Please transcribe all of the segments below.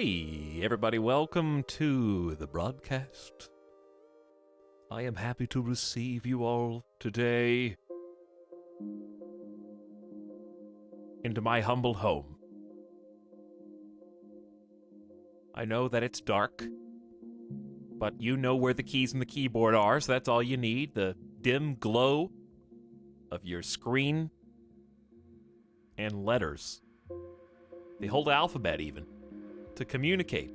Hey, everybody, welcome to the broadcast. I am happy to receive you all today into my humble home. I know that it's dark, but you know where the keys and the keyboard are, so that's all you need. The dim glow of your screen and letters. The whole alphabet, even, to communicate.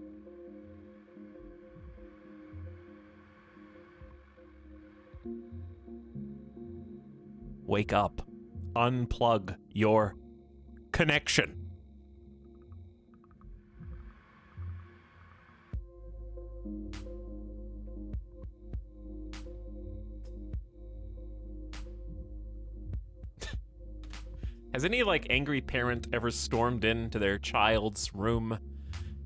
Wake up. Unplug your connection. Has any, angry parent ever stormed into their child's room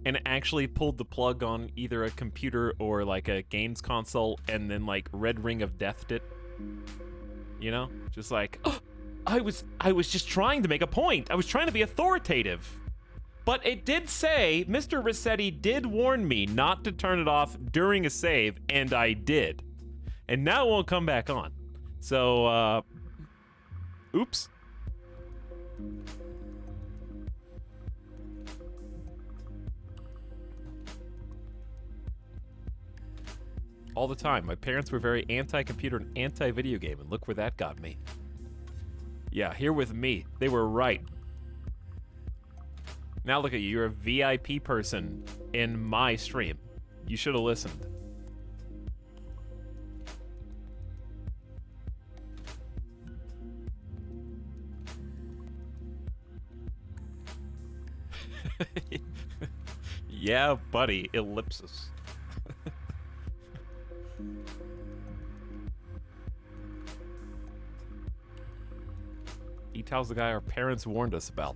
and actually pulled the plug on either a computer or, a games console and then, Red Ring of Deathed it? You know? Just oh, I was just trying to make a point. I was trying to be authoritative. But it did say, Mr. Rossetti did warn me not to turn it off during a save, and I did. And now it won't come back on. So, oops. All the time. My parents were very anti-computer and anti-video game, and look where that got me. Yeah, here with me. They were right. Now look at you. You're a VIP person in my stream. You should have listened. Yeah, buddy. Ellipsis. Etal's the guy our parents warned us about.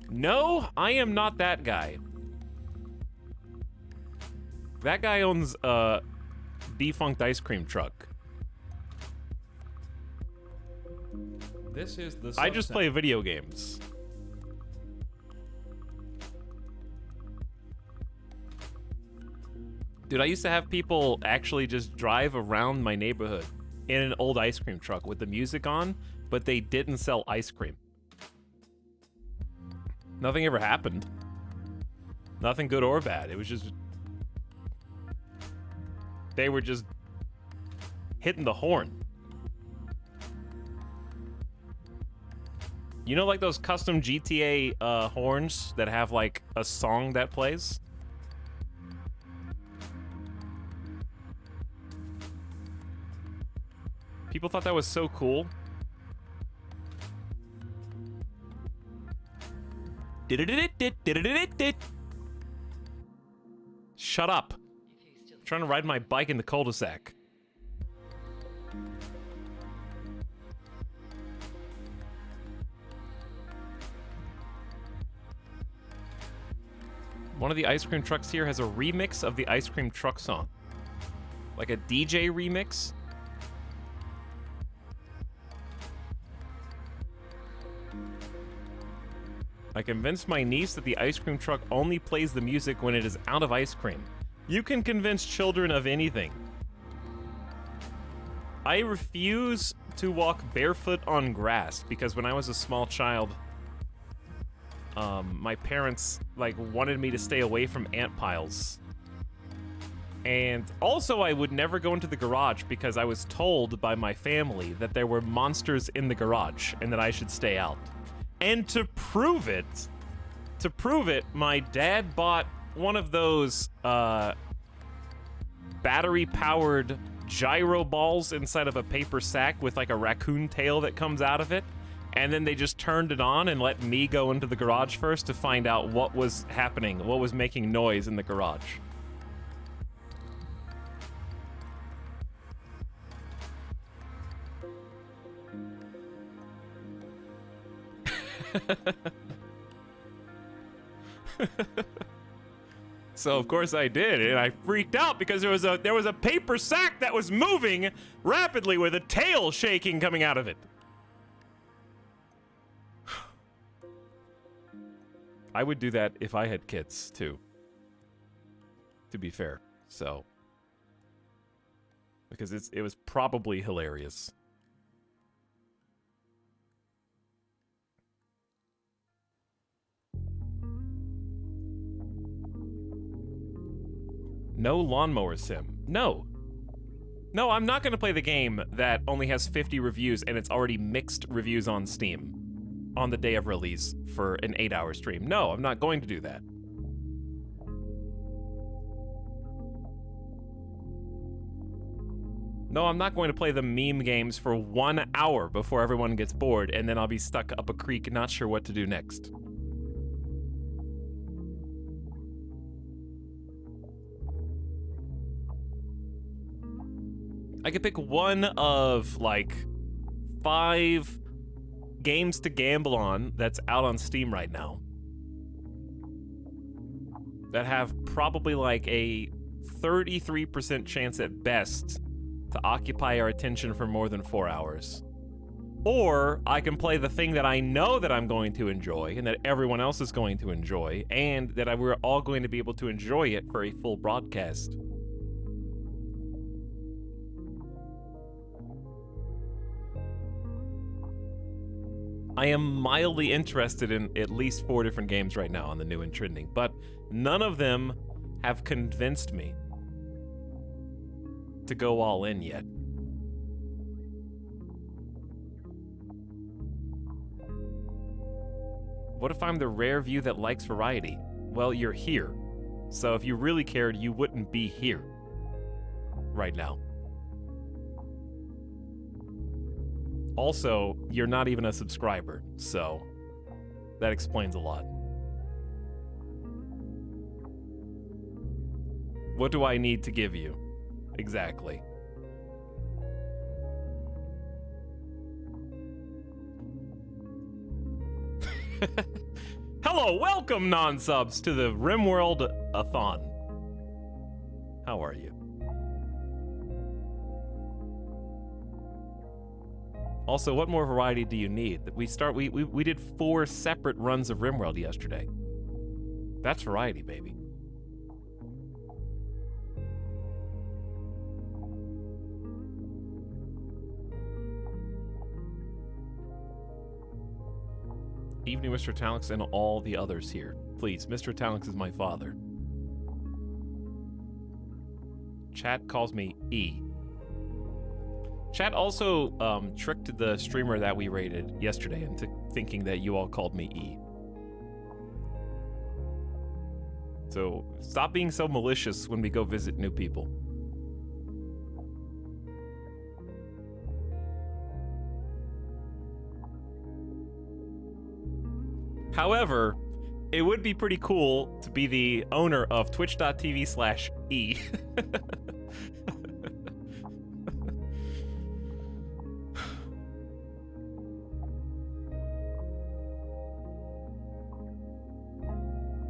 No, I am not that guy. That guy owns a defunct ice cream truck. This is the I just play video games. Dude, I used to have people actually just drive around my neighborhood in an old ice cream truck with the music on, but they didn't sell ice cream. Nothing ever happened. Nothing good or bad. It was just... They were just hitting the horn. You know, those custom GTA horns that have, a song that plays? People thought that was so cool. Shut up. I'm trying to ride my bike in the cul-de-sac. One of the ice cream trucks here has a remix of the ice cream truck song. Like a DJ remix. I convinced my niece that the ice cream truck only plays the music when it is out of ice cream. You can convince children of anything. I refuse to walk barefoot on grass because when I was a small child, my parents, wanted me to stay away from ant piles. And also I would never go into the garage because I was told by my family that there were monsters in the garage and that I should stay out. And to prove it, my dad bought one of those battery-powered gyro balls inside of a paper sack with a raccoon tail that comes out of it. And then they just turned it on and let me go into the garage first to find out what was happening, what was making noise in the garage. So of course I did, and I freaked out because there was a paper sack that was moving rapidly with a tail shaking coming out of it. I would do that if I had kids too. to be fair. So, because it was probably hilarious. No lawnmower sim. No. No, I'm not going to play the game that only has 50 reviews and it's already mixed reviews on Steam on the day of release for an 8-hour stream. No, I'm not going to do that. No, I'm not going to play the meme games for 1 hour before everyone gets bored and then I'll be stuck up a creek not sure what to do next. I could pick one of, like, 5 games to gamble on that's out on Steam right now that have probably, like, a 33% chance at best to occupy our attention for more than 4 hours. Or I can play the thing that I know that I'm going to enjoy and that everyone else is going to enjoy and that we're all going to be able to enjoy it for a full broadcast. I am mildly interested in at least 4 different games right now on the new and trending, but none of them have convinced me to go all in yet. What if I'm the rare view that likes variety? Well, you're here. So if you really cared, you wouldn't be here right now. Also, you're not even a subscriber, so that explains a lot. What do I need to give you? Exactly. Hello, welcome non-subs to the RimWorld-a-thon. How are you? Also, what more variety do you need? We did 4 separate runs of RimWorld yesterday. That's variety, baby. Evening, Mr. Etalyx, and all the others here. Please, Mr. Etalyx is my father. Chat calls me E. Chat also tricked the streamer that we raided yesterday into thinking that you all called me E. So stop being so malicious when we go visit new people. However, it would be pretty cool to be the owner of twitch.tv/E.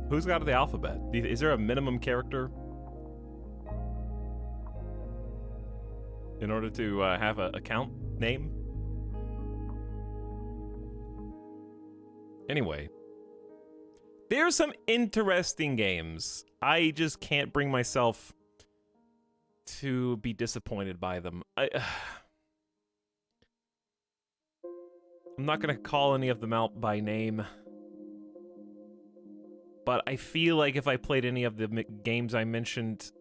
Who's got the alphabet? Is there a minimum character in order to have an account name? Anyway, there's some interesting games. I just can't bring myself to be disappointed by them. I'm not going to call any of them out by name. But I feel like if I played any of the games I mentioned,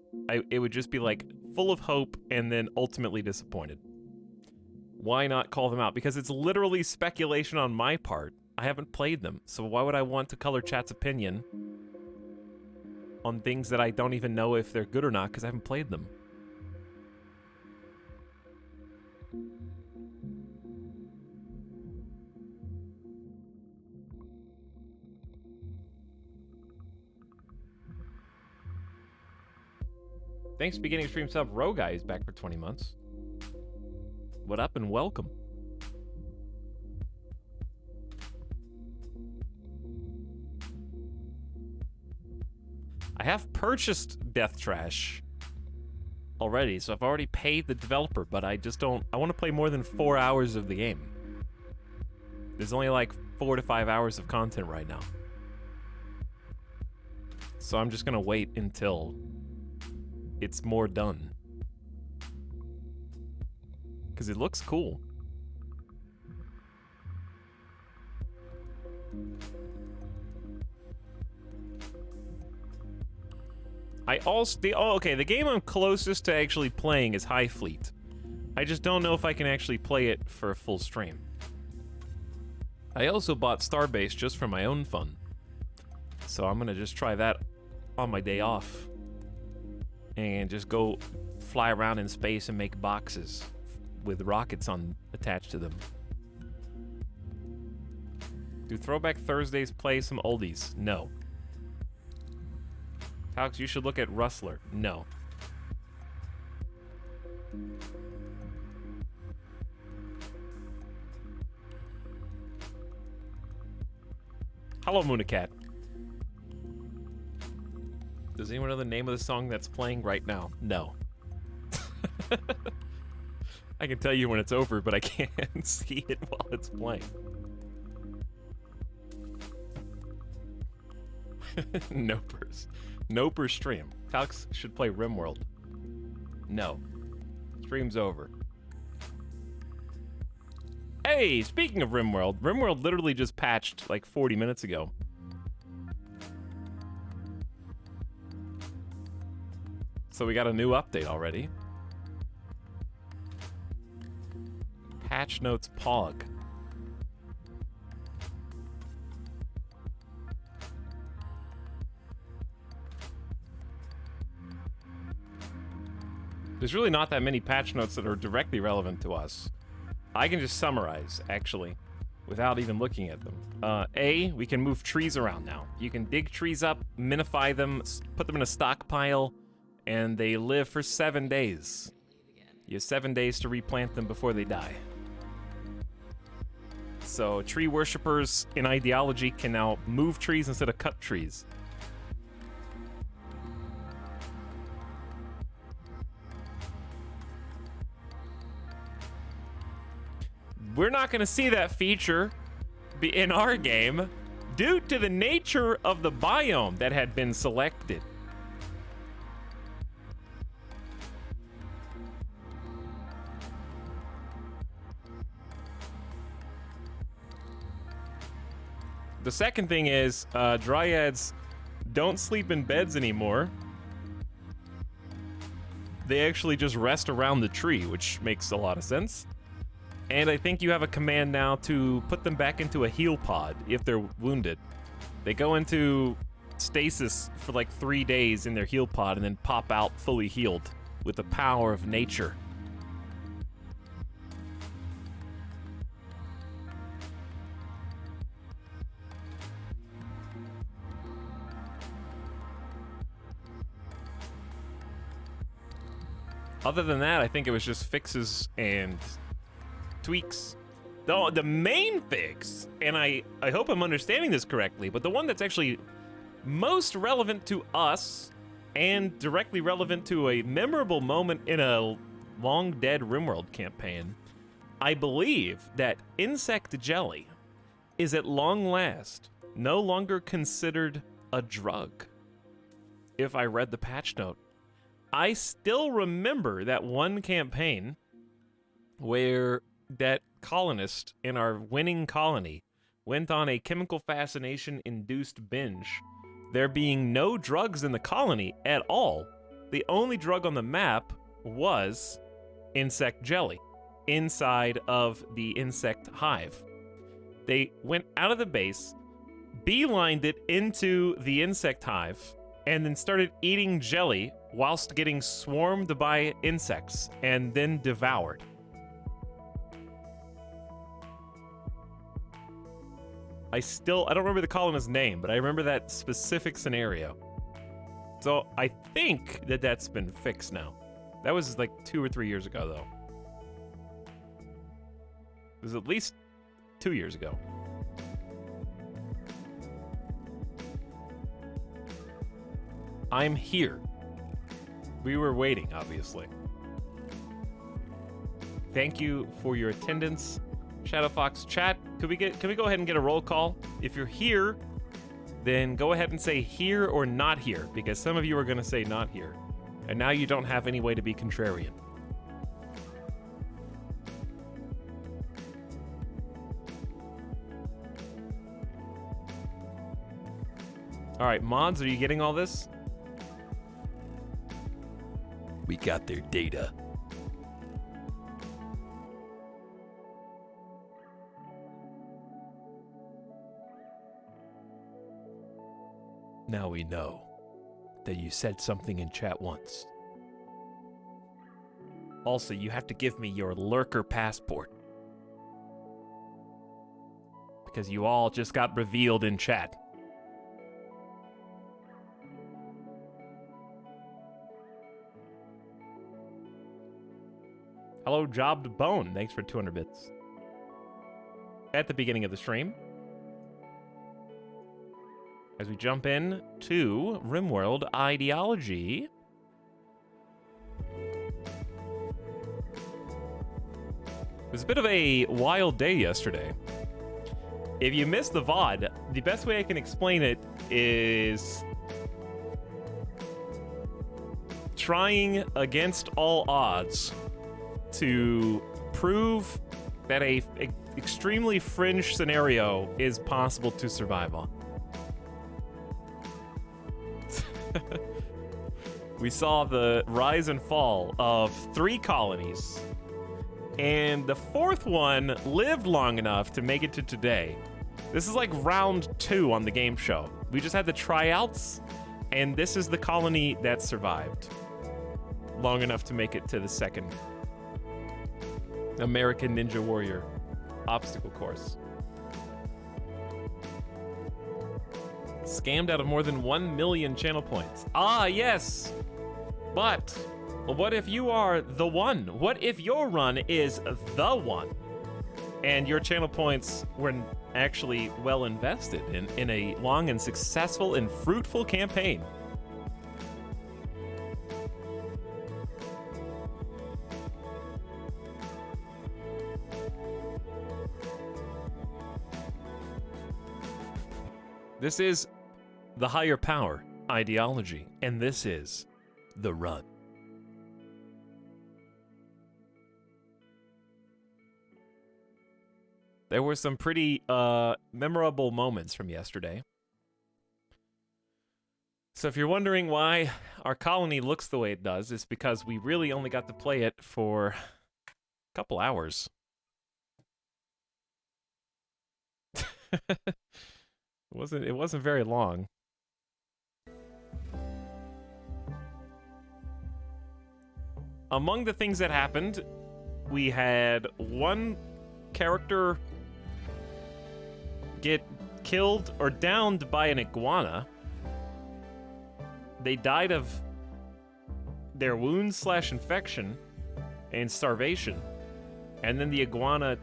it would just be like full of hope and then ultimately disappointed. Why not call them out? Because it's literally speculation on my part. I haven't played them, so why would I want to color chat's opinion on things that I don't even know if they're good or not because I haven't played them? Thanks for beginning stream sub. Roguy is back for 20 months. What up and welcome. I have purchased Death Trash already, so I've already paid the developer, but I just don't... I want to play more than 4 hours of the game. There's only like 4 to 5 hours of content right now. So I'm just gonna wait until it's more done. Because it looks cool. The game I'm closest to actually playing is High Fleet. I just don't know if I can actually play it for a full stream. I also bought Starbase just for my own fun. So I'm gonna just try that on my day off. And just go fly around in space and make boxes with rockets attached to them. Do Throwback Thursdays play some oldies? No. Alex, you should look at Rustler. No. Hello, Moonacat. Does anyone know the name of the song that's playing right now? No. I can tell you when it's over, but I can't see it while it's playing. Noper stream. Alex should play RimWorld. No. Stream's over. Hey, speaking of RimWorld literally just patched like 40 minutes ago. So we got a new update already. Patch notes POG. There's really not that many patch notes that are directly relevant to us. I can just summarize, actually, without even looking at them. A, we can move trees around now. You can dig trees up, minify them, put them in a stockpile, and they live for 7 days. You have 7 days to replant them before they die. So tree worshippers in ideology can now move trees instead of cut trees. We're not going to see that feature in our game due to the nature of the biome that had been selected. The second thing is, dryads don't sleep in beds anymore. They actually just rest around the tree, which makes a lot of sense. And I think you have a command now to put them back into a heal pod if they're wounded. They go into stasis for like 3 days in their heal pod and then pop out fully healed with the power of nature. Other than that, I think it was just fixes and tweaks. The main fix, and I hope I'm understanding this correctly, but the one that's actually most relevant to us and directly relevant to a memorable moment in a long dead RimWorld campaign, I believe that insect jelly is at long last no longer considered a drug. If I read the patch note, I still remember that one campaign where that colonist in our winning colony went on a chemical fascination-induced binge, there being no drugs in the colony at all. The only drug on the map was insect jelly inside of the insect hive. They went out of the base, beelined it into the insect hive, and then started eating jelly whilst getting swarmed by insects and then devoured. I don't remember the colonist's name, but I remember that specific scenario. So I think that that's been fixed now. That was like 2 or 3 years ago, though. It was at least 2 years ago. I'm here. We were waiting, obviously. Thank you for your attendance. Shadowfox chat, can we go ahead and get a roll call? If you're here, then go ahead and say here or not here, because some of you are going to say not here. And now you don't have any way to be contrarian. All right, mods, are you getting all this? We got their data. Now we know that you said something in chat once. Also, you have to give me your lurker passport. Because you all just got revealed in chat. Hello, Jobbed Bone. Thanks for 200 bits. At the beginning of the stream. As we jump in to RimWorld Ideology. It was a bit of a wild day yesterday. If you missed the VOD, the best way I can explain it is trying against all odds to prove that a extremely fringe scenario is possible to survive on. We saw the rise and fall of 3 colonies, and the 4th one lived long enough to make it to today. This is like round 2 on the game show. We just had the tryouts, and this is the colony that survived long enough to make it to the 2nd American Ninja Warrior obstacle course. Scammed out of more than 1 million channel points. Ah, yes! But what if you are the one? What if your run is the one? And your channel points were actually well invested in a long and successful and fruitful campaign. This is the higher power ideology, and this is the run. There were some pretty memorable moments from yesterday. So if you're wondering why our colony looks the way it does, it's because we really only got to play it for a couple hours. It wasn't very long. Among the things that happened, we had one character get killed or downed by an iguana. They died of their wounds / infection and starvation. And then the iguana,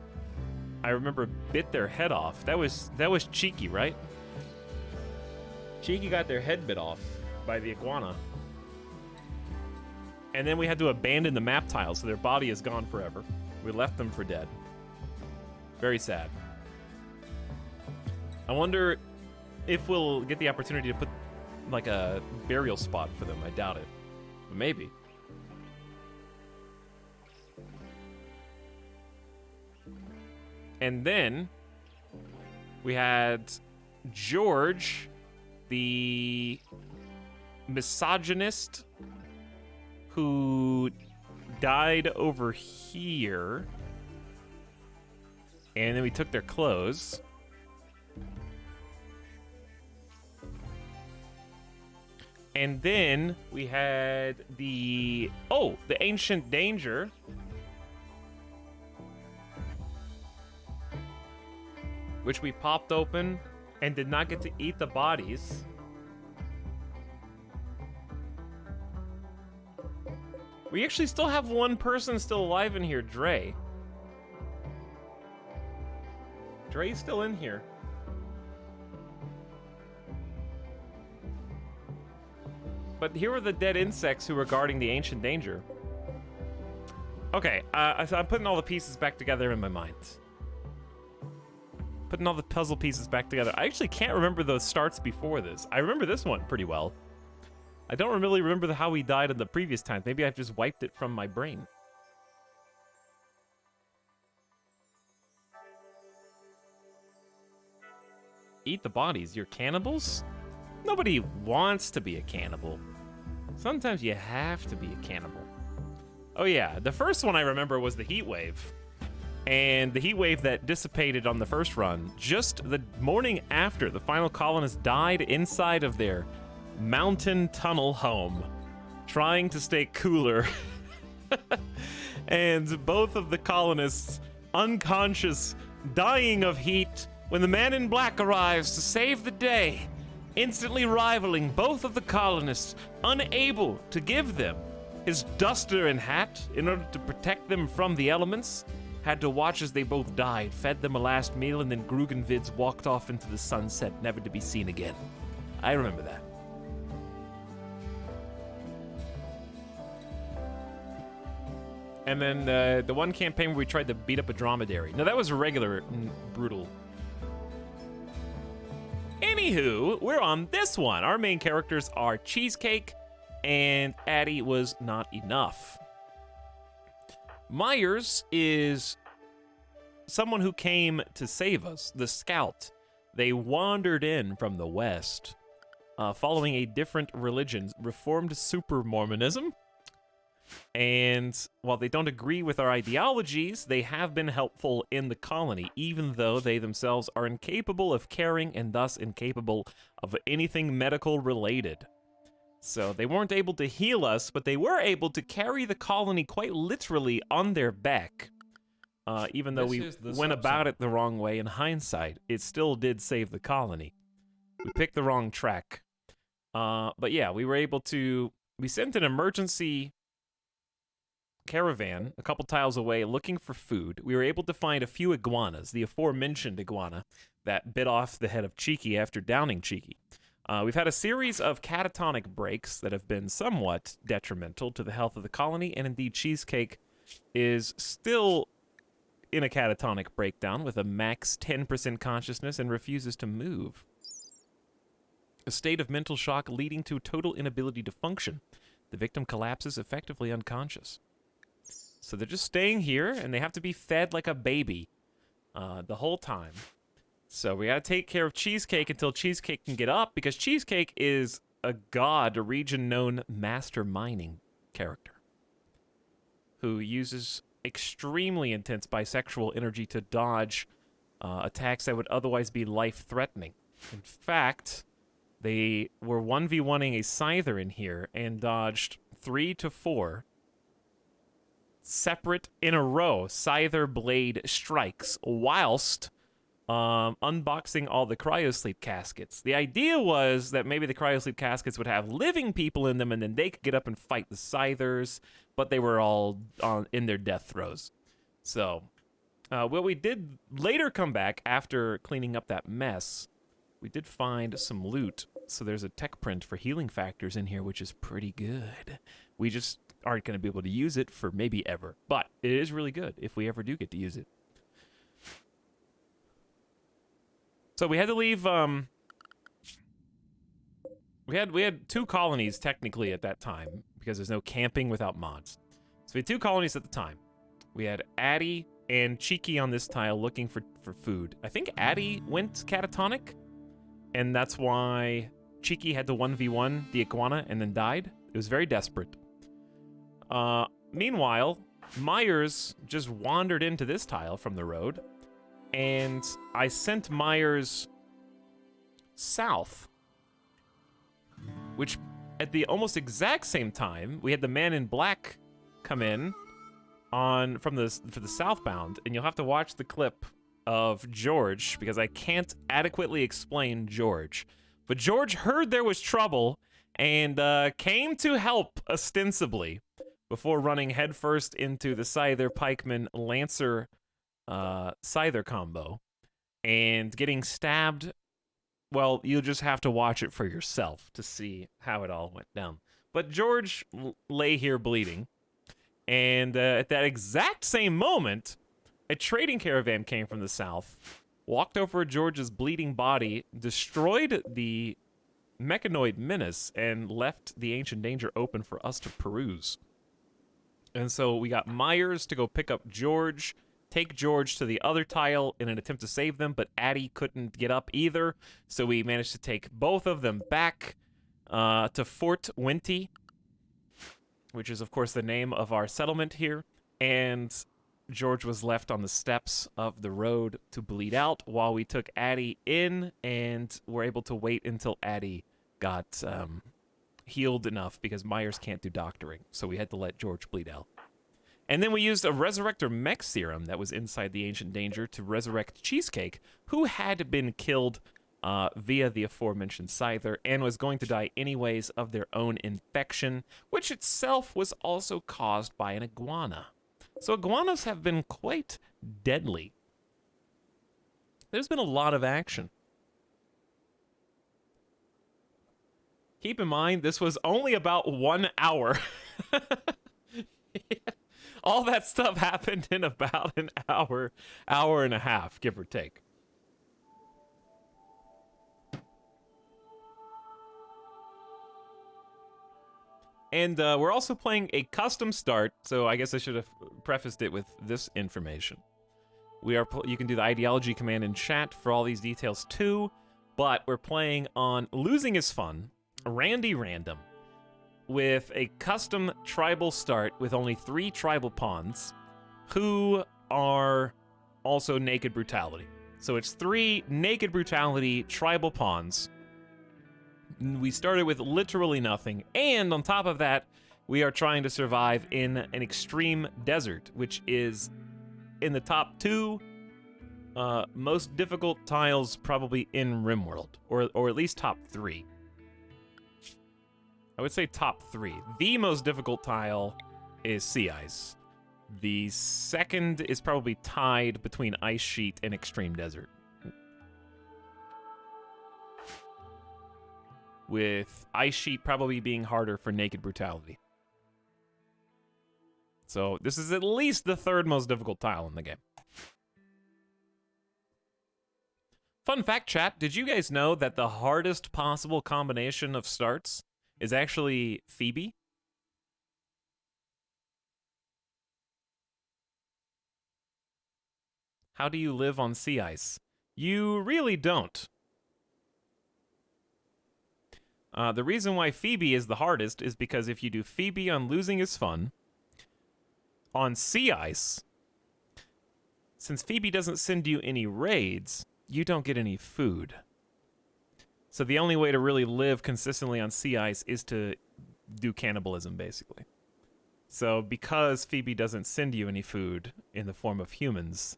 I remember, bit their head off. That was Cheeky, right? Cheeky got their head bit off by the iguana. And then we had to abandon the map tile, so their body is gone forever. We left them for dead. Very sad. I wonder if we'll get the opportunity to put like a burial spot for them. I doubt it, but maybe. And then we had George, the misogynist who died over here. And then we took their clothes. And then we had the Ancient Danger. Which we popped open and did not get to eat the bodies. We actually still have one person still alive in here, Dre. Dre's still in here. But here are the dead insects who were guarding the Ancient Danger. Okay, so I'm putting all the pieces back together in my mind. Putting all the puzzle pieces back together. I actually can't remember those starts before this. I remember this one pretty well. I don't really remember how he died in the previous time. Maybe I've just wiped it from my brain. Eat the bodies. You're cannibals? Nobody wants to be a cannibal. Sometimes you have to be a cannibal. Oh yeah, the first one I remember was the heat wave. And the heat wave that dissipated on the first run, just the morning after the final colonists died inside of their mountain tunnel home, trying to stay cooler. And both of the colonists, unconscious, dying of heat, when the man in black arrives to save the day, instantly rivaling both of the colonists, unable to give them his duster and hat in order to protect them from the elements, had to watch as they both died, fed them a last meal, and then Grugenvids walked off into the sunset, never to be seen again. I remember that. And then the one campaign where we tried to beat up a dromedary. No, that was regular brutal. Anywho, we're on this one. Our main characters are Cheesecake, and Addie was not enough. Myers is someone who came to save us, the scout. They wandered in from the west, following a different religion, Reformed Super Mormonism. And while they don't agree with our ideologies, they have been helpful in the colony, even though they themselves are incapable of caring and thus incapable of anything medical related. So they weren't able to heal us, but they were able to carry the colony quite literally on their back. Even though we went about it the wrong way in hindsight, it still did save the colony. We picked the wrong track. But yeah, we were able to... We sent an emergency caravan a couple tiles away looking for food. We were able to find a few iguanas, the aforementioned iguana that bit off the head of Cheeky after downing Cheeky. We've had a series of catatonic breaks that have been somewhat detrimental to the health of the colony, and indeed Cheesecake is still in a catatonic breakdown with a max 10% consciousness and refuses to move. A state of mental shock leading to total inability to function. The victim collapses effectively unconscious. So they're just staying here, and they have to be fed like a baby the whole time. So we gotta take care of Cheesecake until Cheesecake can get up, because Cheesecake is a god, a region-known master mining character who uses extremely intense bisexual energy to dodge attacks that would otherwise be life-threatening. In fact, they were 1v1ing a Scyther in here and dodged 3 to 4 separate in a row Scyther blade strikes whilst unboxing all the cryosleep caskets. The idea was that maybe the cryosleep caskets would have living people in them, and then they could get up and fight the Scythers, but they were all in their death throes. So, what we did later come back after cleaning up that mess, we did find some loot. So there's a tech print for healing factors in here, which is pretty good. We just aren't going to be able to use it for maybe ever, but it is really good if we ever do get to use it. So we had to leave, we had 2 colonies technically at that time, because there's no camping without mods. So we had 2 colonies at the time. We had Addie and Cheeky on this tile looking for food. I think Addie went catatonic, and that's why Cheeky had to 1v1 the iguana and then died. It was very desperate. Meanwhile, Myers just wandered into this tile from the road, and I sent Myers south, which at the almost exact same time, we had the man in black come in for the southbound, and you'll have to watch the clip of George, because I can't adequately explain George. But George heard there was trouble and came to help ostensibly before running headfirst into the Scyther Pikeman Lancer Scyther combo and getting stabbed. Well, you'll just have to watch it for yourself to see how it all went down. But George lay here bleeding, and at that exact same moment, a trading caravan came from the south, walked over George's bleeding body, destroyed the mechanoid menace and left the ancient danger open for us to peruse. And so we got Myers to go pick up George, take George to the other tile in an attempt to save them, but Addie couldn't get up either, so we managed to take both of them back to Fort Winty, which is, of course, the name of our settlement here, and George was left on the steps of the road to bleed out while we took Addie in and were able to wait until Addie got healed enough because Myers can't do doctoring, so we had to let George bleed out. And then we used a Resurrector Mech Serum that was inside the Ancient Danger to resurrect Cheesecake, who had been killed via the aforementioned Scyther and was going to die anyways of their own infection, which itself was also caused by an iguana. So iguanas have been quite deadly. There's been a lot of action. Keep in mind, this was only about 1 hour. All that stuff happened in about an hour, hour and a half, give or take. And we're also playing a custom start, so I guess I should have prefaced it with this information. You can do the ideology command in chat for all these details too, but we're playing on Losing is Fun, Randy Random, with a custom tribal start with only 3 tribal pawns, who are also Naked Brutality. So it's 3 Naked Brutality tribal pawns. We started with literally nothing, and on top of that, we are trying to survive in an extreme desert, which is in the top 2 most difficult tiles probably in RimWorld, or at least top 3. I would say top 3. The most difficult tile is Sea Ice. The second is probably tied between Ice Sheet and Extreme Desert, with Ice Sheet probably being harder for Naked Brutality. So this is at least the 3rd most difficult tile in the game. Fun fact, chat, did you guys know that the hardest possible combination of starts is actually Phoebe? How do you live on sea ice? You really don't. The reason why Phoebe is the hardest is because if you do Phoebe on Losing is Fun, on sea ice, since Phoebe doesn't send you any raids, you don't get any food. So the only way to really live consistently on sea ice is to do cannibalism, basically. So because Phoebe doesn't send you any food in the form of humans,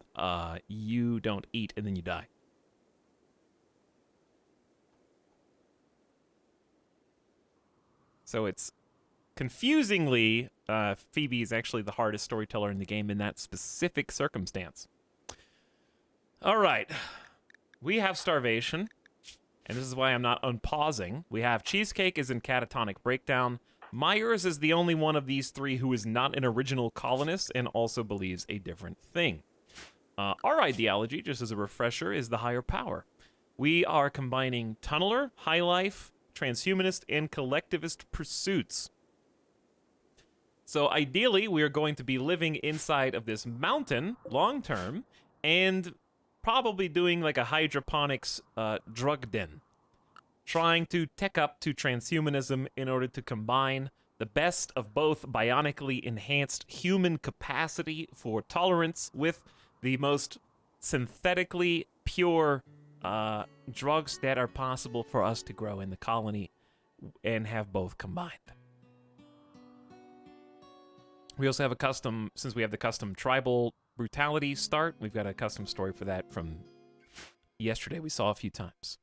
you don't eat and then you die. So it's confusingly, Phoebe is actually the hardest storyteller in the game in that specific circumstance. All right, we have starvation, and this is why I'm not unpausing. We have Cheesecake is in catatonic breakdown. Myers is the only one of these 3 who is not an original colonist and also believes a different thing. Our ideology, just as a refresher, is the higher power. We are combining tunneler, high life, transhumanist, and collectivist pursuits. So ideally, we are going to be living inside of this mountain long term and probably doing like a hydroponics drug den, trying to tech up to transhumanism in order to combine the best of both bionically enhanced human capacity for tolerance with the most synthetically pure drugs that are possible for us to grow in the colony and have both combined. We also have a custom, since we have the custom tribal brutality start, we've got a custom story for that from yesterday we saw a few times.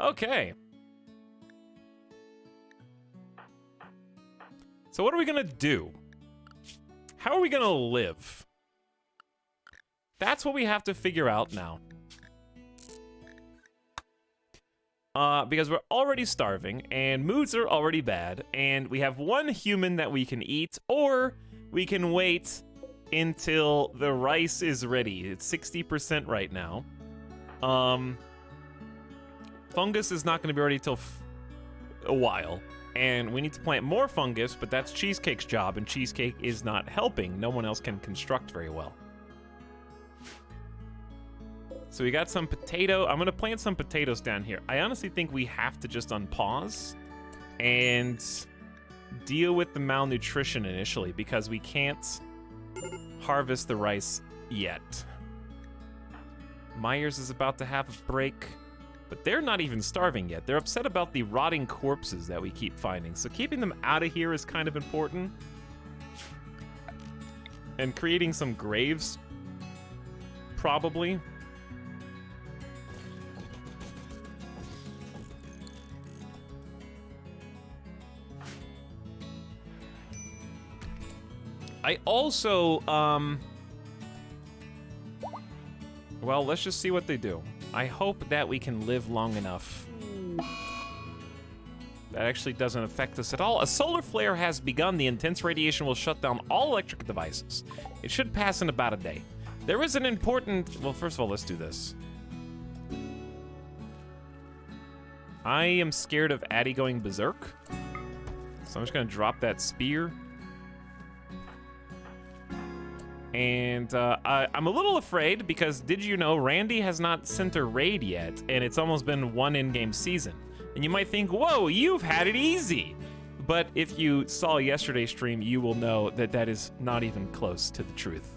Okay. So what are we gonna do? How are we gonna live? That's what we have to figure out now. Because we're already starving, and moods are already bad, and we have 1 human that we can eat, or we can wait until the rice is ready. It's 60% right now. Fungus is not going to be ready till a while. And we need to plant more fungus, but that's Cheesecake's job, and Cheesecake is not helping. No one else can construct very well. So we got some potato. I'm gonna plant some potatoes down here. I honestly think we have to just unpause and deal with the malnutrition initially because we can't harvest the rice yet. Myers is about to have a break. But they're not even starving yet. They're upset about the rotting corpses that we keep finding. So keeping them out of here is kind of important. And creating some graves, probably. I also, well, let's just see what they do. I hope that we can live long enough. That actually doesn't affect us at all. A solar flare has begun. The intense radiation will shut down all electric devices. It should pass in about a day. There is an important... Well, first of all, let's do this. I am scared of Addie going berserk. So I'm just going to drop that spear. And I'm a little afraid because did you know Randy has not sent a raid yet, and it's almost been one in-game season. And you might think, whoa, you've had it easy. But if you saw yesterday's stream, you will know that that is not even close to the truth.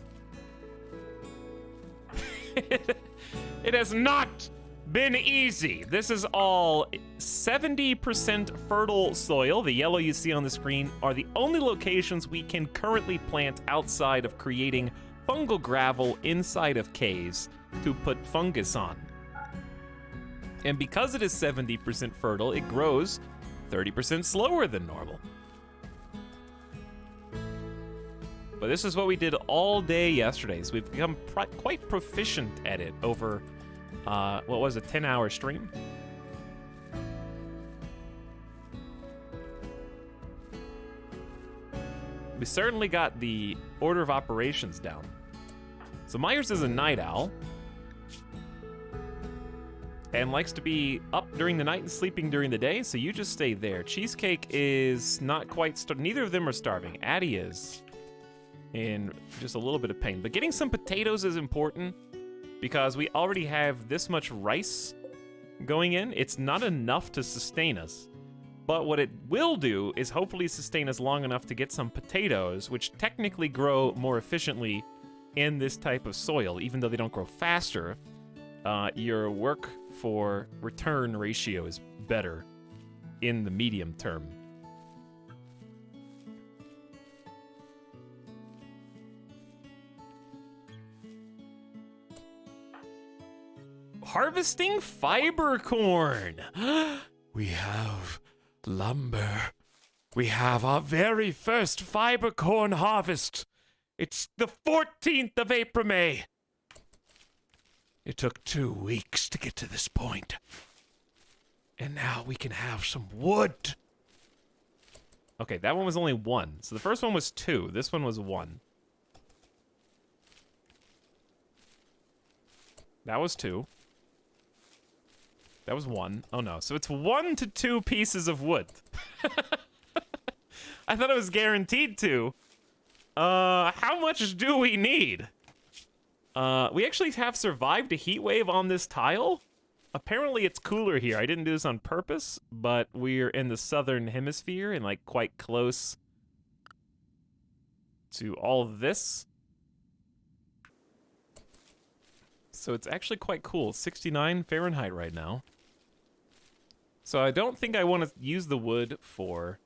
It has not been easy. This is all 70% fertile soil. The yellow you see on the screen are the only locations we can currently plant outside of creating fungal gravel inside of caves to put fungus on. And because it is 70% fertile, it grows 30% slower than normal. But this is what we did all day yesterday, so we've become quite proficient at it over what was a 10-hour stream? We certainly got the order of operations down. So Myers is a night owl and likes to be up during the night and sleeping during the day, so you just stay there. Cheesecake is not quite neither of them are starving. Addie is in just a little bit of pain, but getting some potatoes is important. Because we already have this much rice going in. It's not enough to sustain us. But what it will do is hopefully sustain us long enough to get some potatoes, which technically grow more efficiently in this type of soil. Even though they don't grow faster, your work for return ratio is better in the medium term. Harvesting fiber corn. We have lumber. We have our very first fiber corn harvest. It's the 14th of April, May. It took 2 weeks to get to this point. And now we can have some wood. Okay, that one was only 1. So the first one was 2. This one was 1. That was 2. That was 1. Oh no, so it's 1 to 2 pieces of wood. I thought it was guaranteed to. How much do we need? We actually have survived a heat wave on this tile. Apparently it's cooler here. I didn't do this on purpose, but we're in the southern hemisphere and like quite close to all of this. So it's actually quite cool. 69 Fahrenheit right now. So I don't think I want to use the wood for...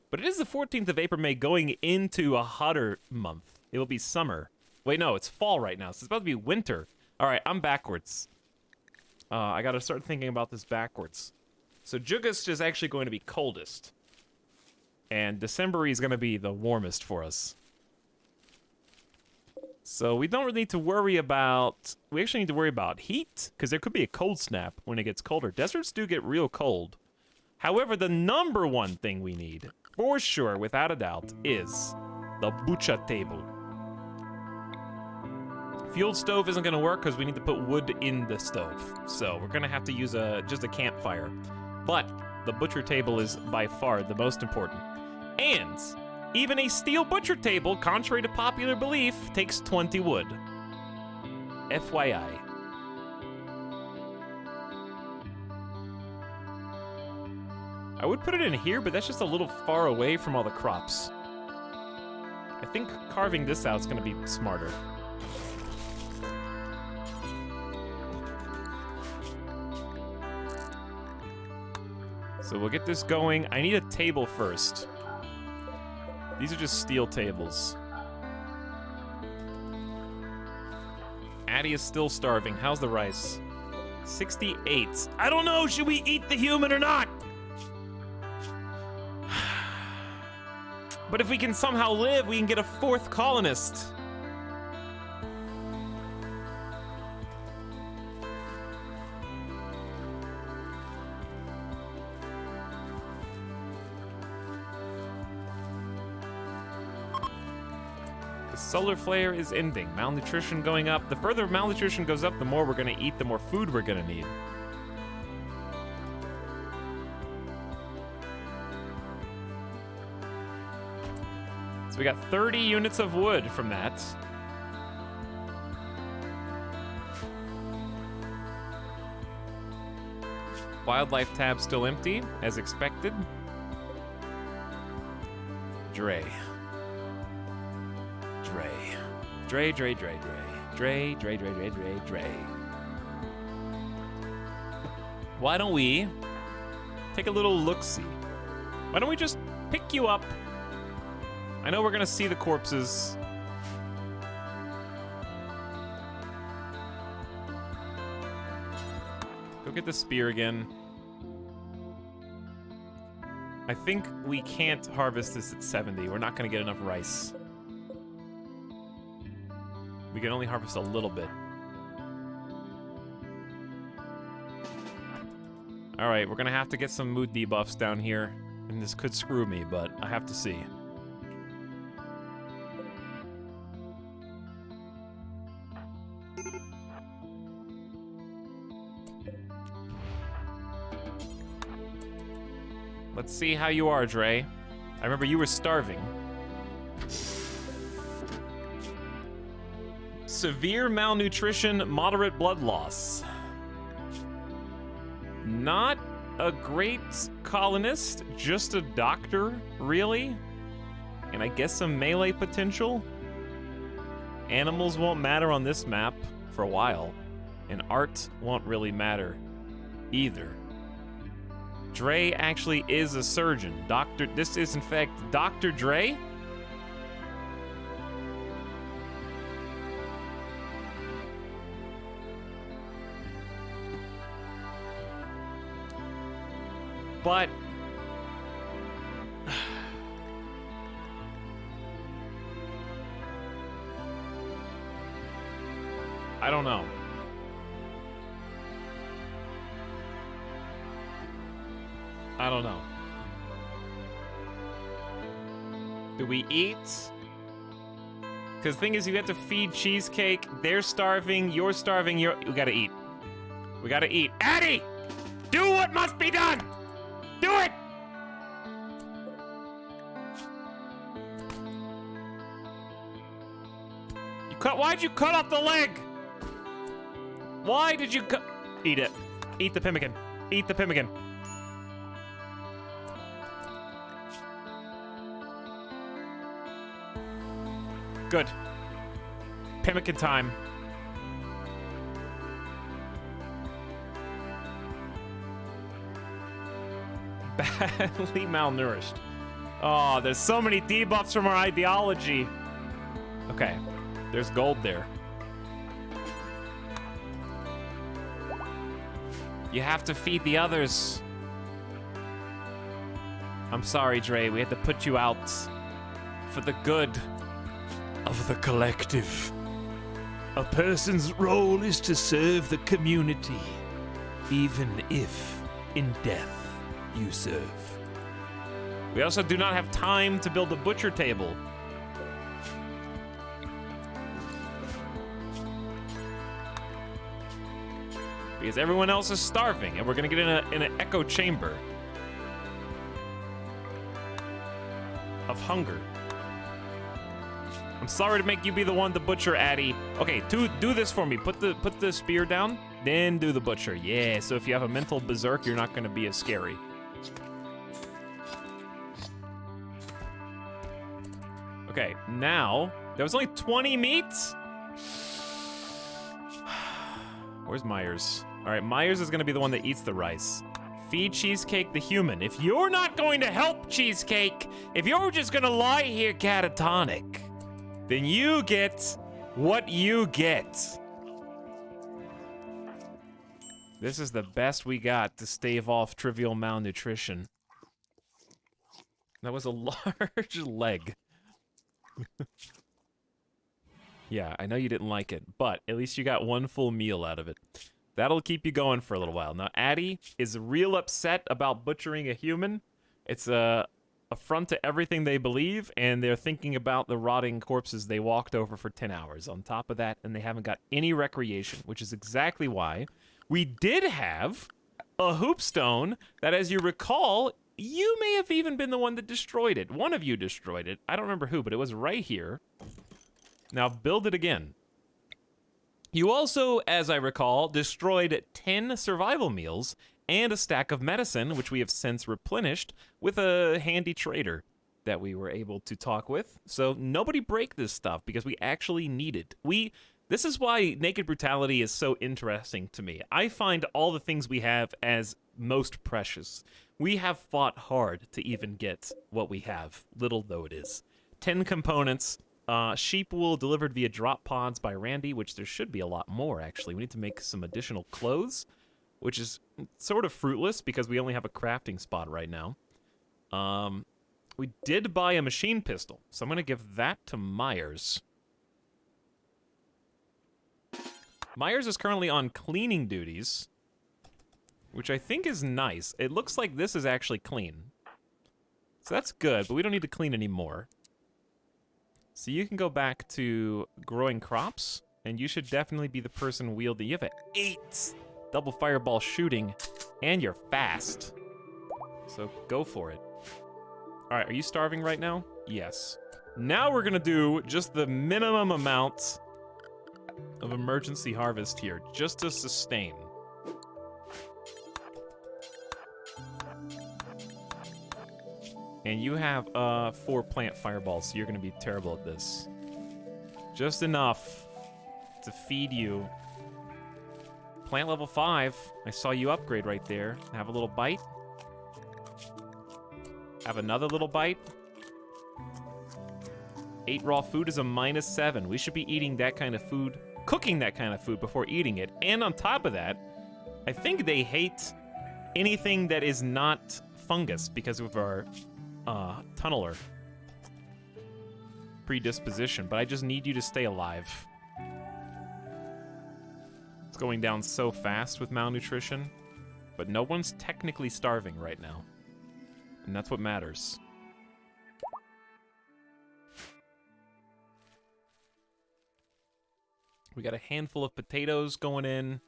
But it is the 14th of April, May, going into a hotter month. It will be summer. Wait, no, it's fall right now, so it's about to be winter. All right, I'm backwards. I got to start thinking about this backwards. So Jugust is actually going to be coldest. And December is going to be the warmest for us. So we don't really need to worry about... We actually need to worry about heat, because there could be a cold snap when it gets colder. Deserts do get real cold. However, the number one thing we need, for sure, without a doubt, is the bucha table. Fuel stove isn't going to work because we need to put wood in the stove. So we're going to have to use just a campfire. But the butcher table is by far the most important. And even a steel butcher table, contrary to popular belief, takes 20 wood. FYI. I would put it in here, but that's just a little far away from all the crops. I think carving this out is going to be smarter. So we'll get this going. I need a table first. These are just steel tables. Addie is still starving. How's the rice? 68. I don't know, should we eat the human or not? But if we can somehow live, we can get a 4th colonist. The solar flare is ending. Malnutrition going up. The further malnutrition goes up, the more we're gonna eat, the more food we're gonna need. So we got 30 units of wood from that. Wildlife tab still empty, as expected. Dre. Why don't we take a little look-see? Why don't we just pick you up? I know we're gonna see the corpses. Go get the spear again. I think we can't harvest this at 70. We're not gonna get enough rice. We can only harvest a little bit. All right, we're gonna have to get some mood debuffs down here. And this could screw me, but I have to see. Let's see how you are, Dre. I remember you were starving. Severe malnutrition, moderate blood loss. Not a great colonist, just a doctor, really? And I guess some melee potential? Animals won't matter on this map for a while, and art won't really matter either. Dre actually is a surgeon. This is in fact Dr. Dre? But I don't know. I don't know. Do we eat? Because the thing is, you have to feed Cheesecake. They're starving. You're starving. We gotta eat. We gotta eat. Addie! Do what must be done! Do it! Why'd you cut off the leg? Why did you cut? Eat it. Eat the pemmican. Eat the pemmican. Good. Pemmican time. Badly malnourished. Oh, there's so many debuffs from our ideology. Okay, there's gold there. You have to feed the others. I'm sorry, Dre, we had to put you out for the good of the collective. A person's role is to serve the community, even if in death you serve. We also do not have time to build a butcher table. Because everyone else is starving, and we're gonna get in an echo chamber. of hunger. I'm sorry to make you be the one to butcher, Addy. Okay, do this for me. Put the spear down, then do the butcher. Yeah, so if you have a mental berserk, you're not gonna be as scary. Okay, now, there was only 20 meats? Where's Myers? All right, Myers is gonna be the one that eats the rice. Feed Cheesecake the human. If you're not going to help Cheesecake, if you're just gonna lie here catatonic, then you get what you get. This is the best we got to stave off trivial malnutrition. That was a large leg. Yeah, I know you didn't like it, but at least you got one full meal out of it. That'll keep you going for a little while. Now, Addie is real upset about butchering a human. It's a affront to everything they believe, and they're thinking about the rotting corpses they walked over for 10 hours on top of that, and they haven't got any recreation, which is exactly why we did have a hoopstone that, as you recall, you may have even been the one that destroyed it. One of you destroyed it. I don't remember who, but it was right here. Now build it again. You also, as I recall, destroyed 10 survival meals and a stack of medicine, which we have since replenished with a handy trader that we were able to talk with. So nobody break this stuff because we actually need it. This is why Naked Brutality is so interesting to me. I find all the things we have as most precious. We have fought hard to even get what we have, little though it is. 10 components. Sheep wool delivered via drop pods by Randy, which there should be a lot more, actually. We need to make some additional clothes, which is sort of fruitless because we only have a crafting spot right now. We did buy a machine pistol, so I'm going to give that to Myers. Myers is currently on cleaning duties, which I think is nice. It looks like this is actually clean. So that's good, but we don't need to clean anymore. So you can go back to growing crops, and you should definitely be the person wielding. You have an 8 double fireball shooting, and you're fast. So go for it. All right, are you starving right now? Yes. Now we're gonna do just the minimum amount of emergency harvest here, just to sustain. And you have 4 plant fireballs, so you're gonna be terrible at this. Just enough to feed you. Plant level 5. I saw you upgrade right there. Have a little bite. Have another little bite. 8 raw food is a -7. We should be eating that kind of food, cooking that kind of food before eating it. And on top of that, I think they hate anything that is not fungus because of our tunneler predisposition, but I just need you to stay alive. It's going down so fast with malnutrition, but no one's technically starving right now, and that's what matters. We got a handful of potatoes going in,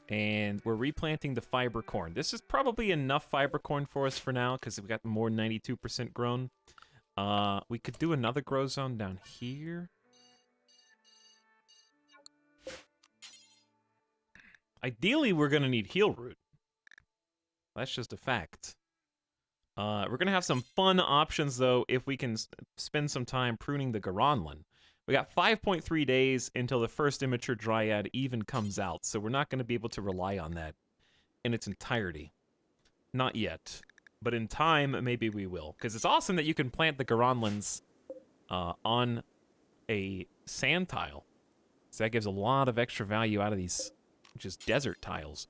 and we're replanting the fiber corn. This is probably enough fiber corn for us for now, because we got more 92% grown. We could do another grow zone down here. Ideally, we're going to need heel root. That's just a fact. We're going to have some fun options, though, if we can spend some time pruning the Garanlan. We got 5.3 days until the first immature dryad even comes out, so we're not going to be able to rely on that in its entirety. Not yet. But in time, maybe we will. Because it's awesome that you can plant the Garanlans on a sand tile. So that gives a lot of extra value out of these just desert tiles.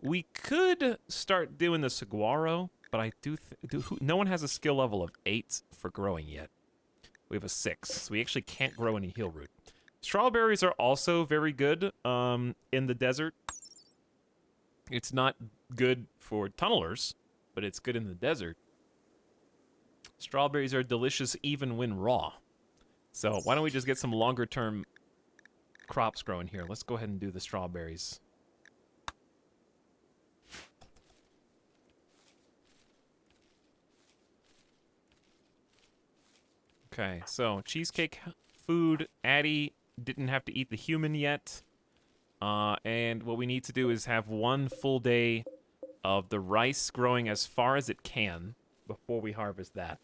We could start doing the saguaro, but I no one has a skill level of 8 for growing yet. We have a 6, so we actually can't grow any heel root. Strawberries are also very good in the desert. It's not good for tunnelers, but it's good in the desert. Strawberries are delicious even when raw. So why don't we just get some longer-term crops growing here? Let's go ahead and do the strawberries. Okay, so cheesecake food. Addie didn't have to eat the human yet. And what we need to do is have one full day of the rice growing as far as it can before we harvest that.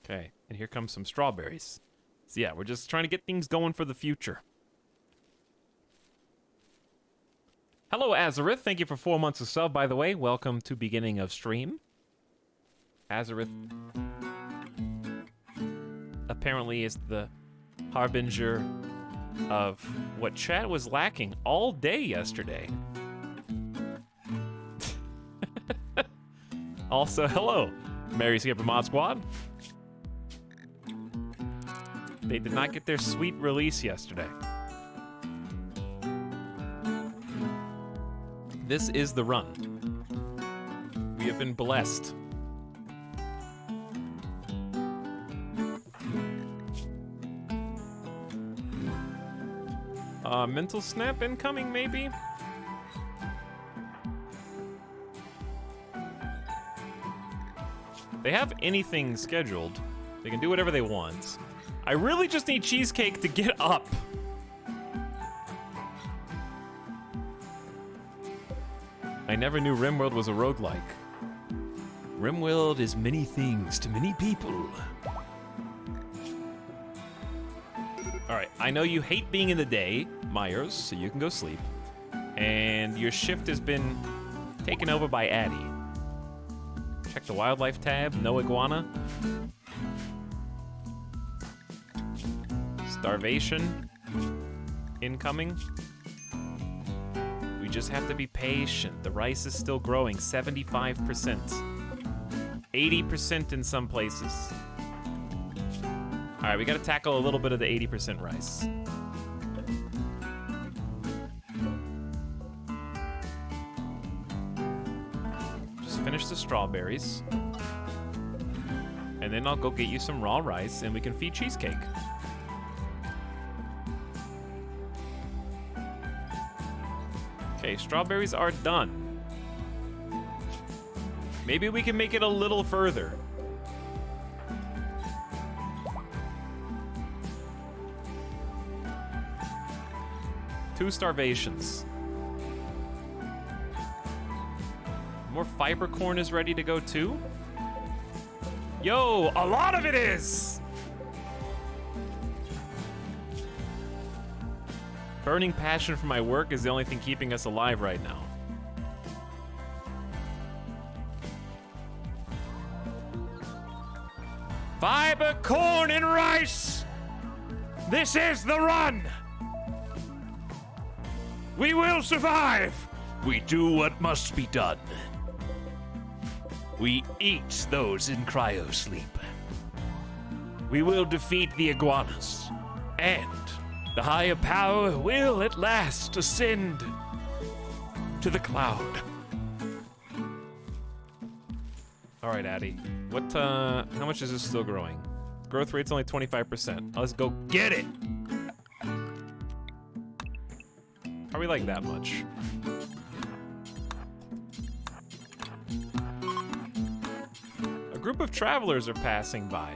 Okay, and here comes some strawberries. So yeah, we're just trying to get things going for the future. Hello, Azareth. Thank you for 4 months of sub, by the way. Welcome to beginning of stream. Azareth apparently is the harbinger of what chat was lacking all day yesterday. Also, hello, Mary Skipper Mod Squad. They did not get their sweet release yesterday. This is the run. We have been blessed. Mental snap incoming, maybe? They have anything scheduled. They can do whatever they want. I really just need Cheesecake to get up. I never knew RimWorld was a roguelike. RimWorld is many things to many people. Alright, I know you hate being in the day, Myers, so you can go sleep. And your shift has been taken over by Addie. Check the wildlife tab, no iguana. Starvation incoming. We just have to be patient. The rice is still growing, 75%. 80% in some places. All right, we gotta tackle a little bit of the 80% rice. Just finish the strawberries. And then I'll go get you some raw rice and we can feed Cheesecake. Okay, strawberries are done. Maybe we can make it a little further. Two starvations. More fiber corn is ready to go too? Yo, a lot of it is! Burning passion for my work is the only thing keeping us alive right now. Fiber, corn, and rice! This is the run! We will survive! We do what must be done. We eat those in cryosleep. We will defeat the iguanas. And the higher power will at last ascend to the cloud. All right, Addie. What, how much is this still growing? Growth rate's only 25%. Let's go get it! Are we like that much? A group of travelers are passing by.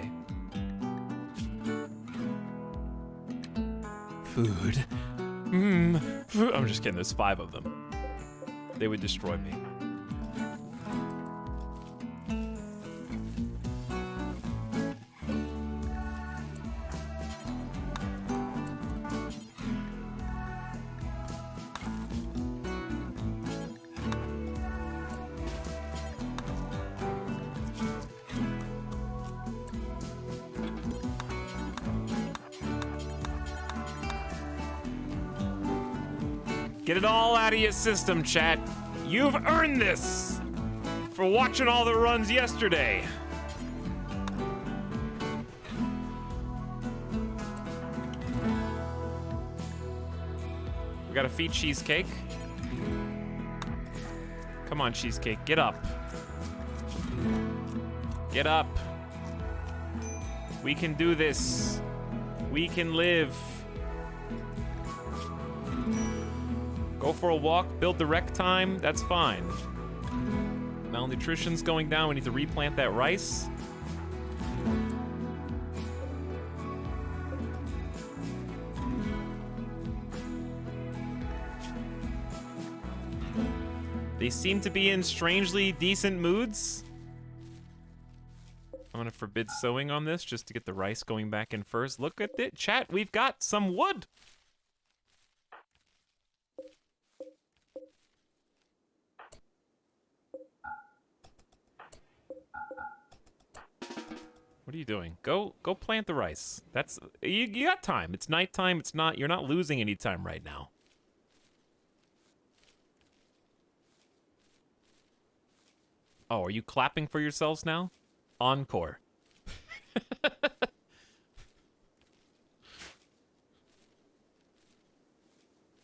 Food. I'm just kidding, there's 5 of them. They would destroy me. Get it all out of your system, chat. You've earned this for watching all the runs yesterday. We gotta feed Cheesecake. Come on, Cheesecake, get up. Get up. We can do this. We can live. Go for a walk, build the rec time, that's fine. Malnutrition's going down. We need to replant that rice. They seem to be in strangely decent moods. I'm gonna forbid sowing on this just to get the rice going back in first. Look at it, chat. We've got some wood. What are you doing? Go plant the rice. That's you got time. It's nighttime. It's not you're not losing any time right now. Oh, are you clapping for yourselves now? Encore.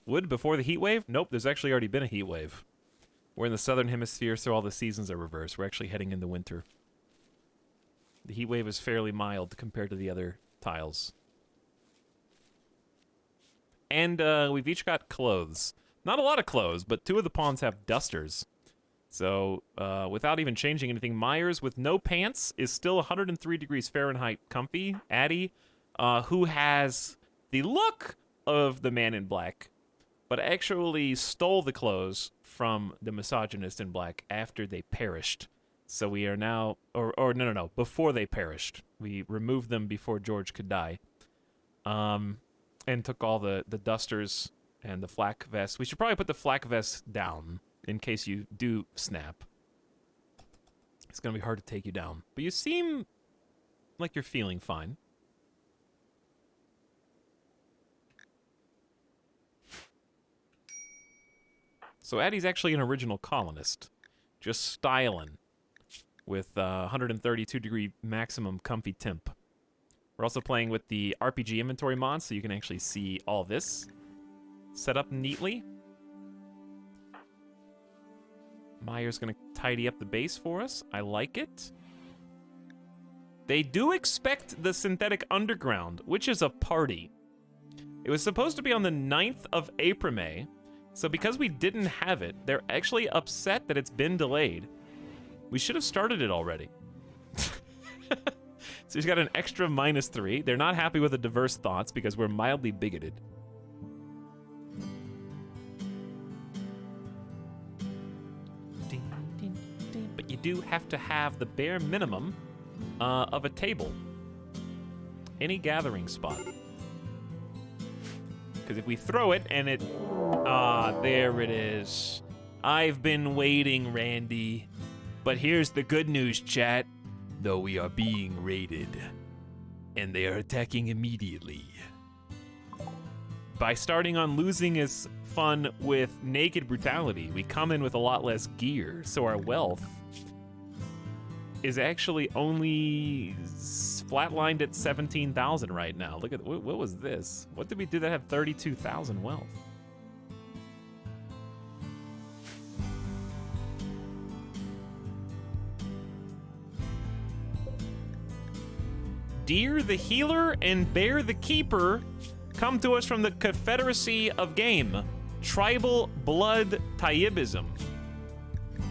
Wood before the heat wave? Nope, there's actually already been a heat wave. We're in the southern hemisphere, so all the seasons are reversed. We're actually heading into winter. The heat wave is fairly mild compared to the other tiles. And we've each got clothes. Not a lot of clothes, but 2 of the pawns have dusters. So, without even changing anything, Myers with no pants is still 103 degrees Fahrenheit comfy. Addie, who has the look of the man in black, but actually stole the clothes from the misogynist in black after they perished. So we are now, or no, before they perished. We removed them before George could die. And took all the dusters and the flak vest. We should probably put the flak vest down in case you do snap. It's gonna be hard to take you down. But you seem like you're feeling fine. So Addie's actually an original colonist. Just styling with 132 degree maximum comfy temp. We're also playing with the RPG inventory mod, so you can actually see all this set up neatly. Meyer's gonna tidy up the base for us. I like it. They do expect the synthetic underground, which is a party. It was supposed to be on the 9th of April, so because we didn't have it, they're actually upset that it's been delayed. We should have started it already. So he's got an extra -3. They're not happy with the diverse thoughts because we're mildly bigoted. But you do have to have the bare minimum of a table. Any gathering spot. Because if we throw it and it... there it is. I've been waiting, Randy. But here's the good news, chat. Though we are being raided. And they are attacking immediately. By starting on losing is fun with naked brutality, we come in with a lot less gear, so our wealth is actually only flatlined at 17,000 right now. Look at, what was this? What did we do that had 32,000 wealth? Deer the Healer and Bear the Keeper come to us from the Confederacy of Game. Tribal Blood Tayyibism.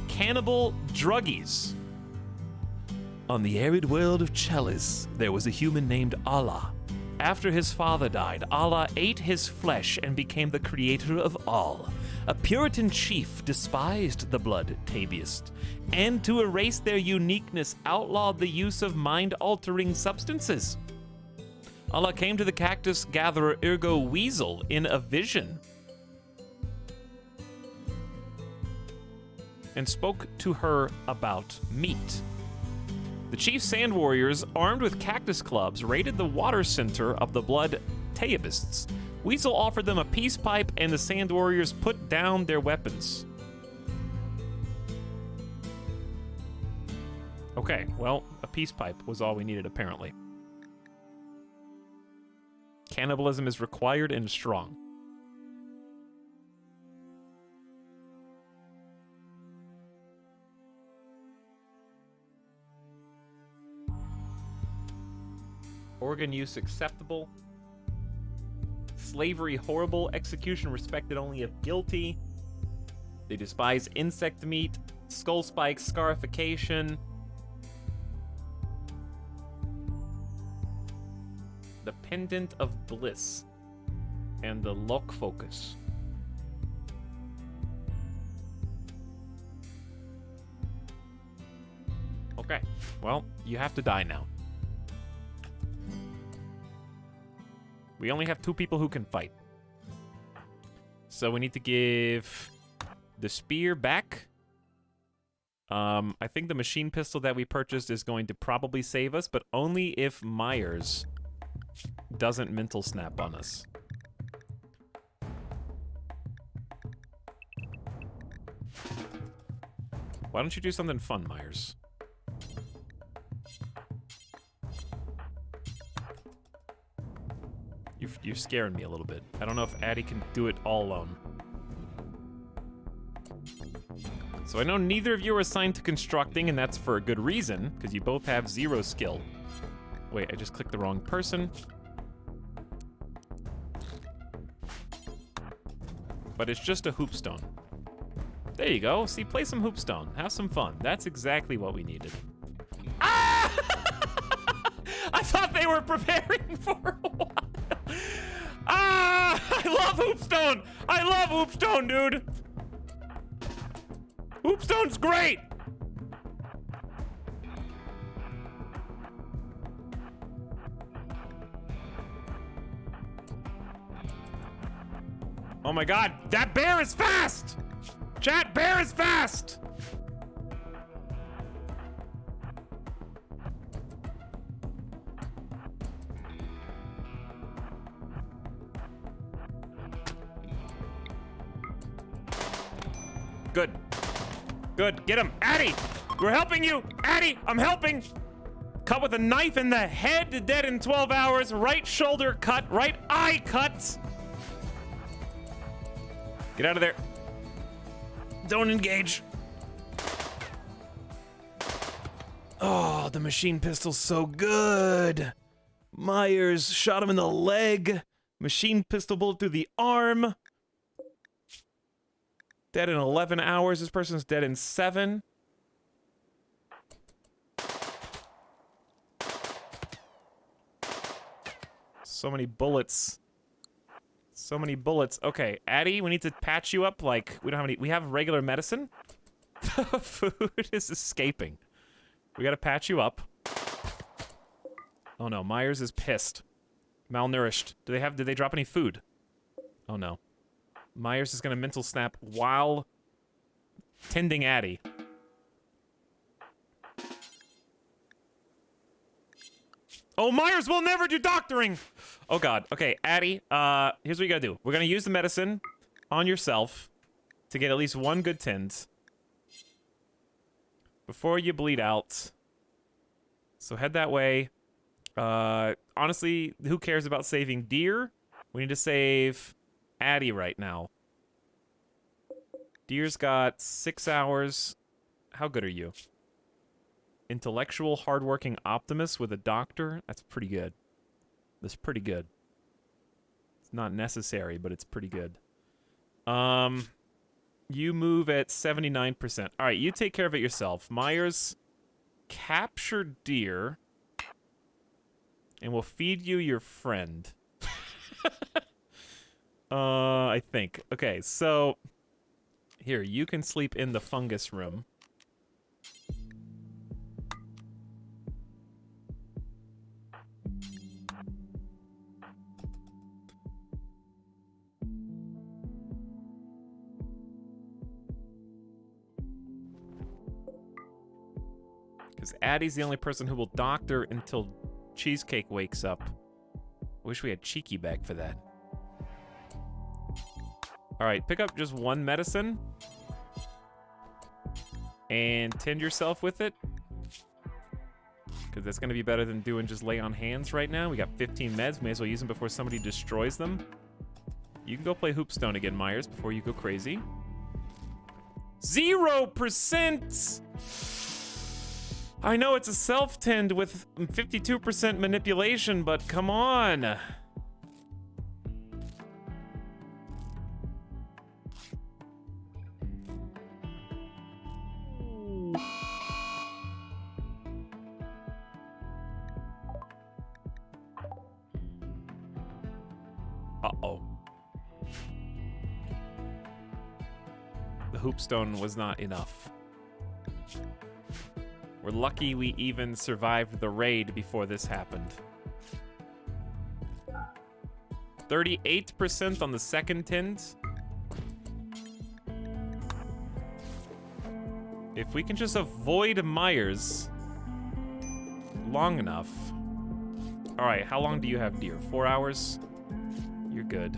Cannibal Druggies. On the arid world of Chalice, there was a human named Allah. After his father died, Allah ate his flesh and became the creator of all. A Puritan chief despised the blood Tabiist, and to erase their uniqueness, outlawed the use of mind-altering substances. Allah came to the cactus gatherer Ergo Weasel in a vision and spoke to her about meat. The chief sand warriors, armed with cactus clubs, raided the water center of the blood Tayyibists. Weasel offered them a peace pipe, and the sand warriors put down their weapons. Okay, well, a peace pipe was all we needed, apparently. Cannibalism is required and strong. Organ use acceptable. Slavery horrible. Execution respected only if guilty. They despise insect meat. skull spike, scarification. The pendant of bliss. And the lock focus. Okay, well, you have to die now. We only have 2 people who can fight. So we need to give the spear back. I think the machine pistol that we purchased is going to probably save us, but only if Myers doesn't mental snap on us. Why don't you do something fun, Myers? You're scaring me a little bit. I don't know if Addie can do it all alone. So I know neither of you are assigned to constructing, and that's for a good reason, because you both have 0 skill. Wait, I just clicked the wrong person. But it's just a hoopstone. There you go. See, play some hoopstone. Have some fun. That's exactly what we needed. Ah! I thought they were preparing for a while. Ah! I love hoopstone! I love hoopstone, dude! Hoopstone's great! Oh my god, that bear is fast! Chat, bear is fast! Good. Good, get him! Addie! We're helping you! Addie, I'm helping! Cut with a knife in the head, dead in 12 hours, right shoulder cut, right eye cut! Get out of there. Don't engage. Oh, the machine pistol's so good. Myers shot him in the leg. Machine pistol bullet through the arm. Dead in 11 hours. This person's dead in 7. So many bullets. So many bullets. Okay, Addie, we need to patch you up. Like, we don't have any. We have regular medicine. The food is escaping. We gotta patch you up. Oh no, Myers is pissed. Malnourished. Did they drop any food? Oh no. Myers is gonna mental snap while tending Addie. Oh, Myers will never do doctoring! Oh god. Okay, Addie, here's what you gotta do. We're gonna use the medicine on yourself to get at least 1 good tend before you bleed out. So head that way. Honestly, who cares about saving Deer? We need to save Addie right now. Deer's got 6 hours. How good are you? Intellectual, hardworking optimist with a doctor? That's pretty good. That's pretty good. It's not necessary, but it's pretty good. You move at 79%. All right, you take care of it yourself. Myers, capture Deer, and we'll feed you your friend. I think. Okay, so here, you can sleep in the fungus room. Because Addie's the only person who will doctor until Cheesecake wakes up. Wish we had Cheeky back for that. Alright, pick up just 1 medicine. And tend yourself with it. Because that's going to be better than doing just lay on hands right now. We got 15 meds. May as well use them before somebody destroys them. You can go play Hoopstone again, Myers, before you go crazy. 0%! I know it's a self-tend with 52% manipulation, but come on. the hoopstone was not enough. We're lucky we even survived the raid before this happened. 38% on the second tint. If we can just avoid Myers long enough. All right, how long do you have, dear? 4 hours? You're good.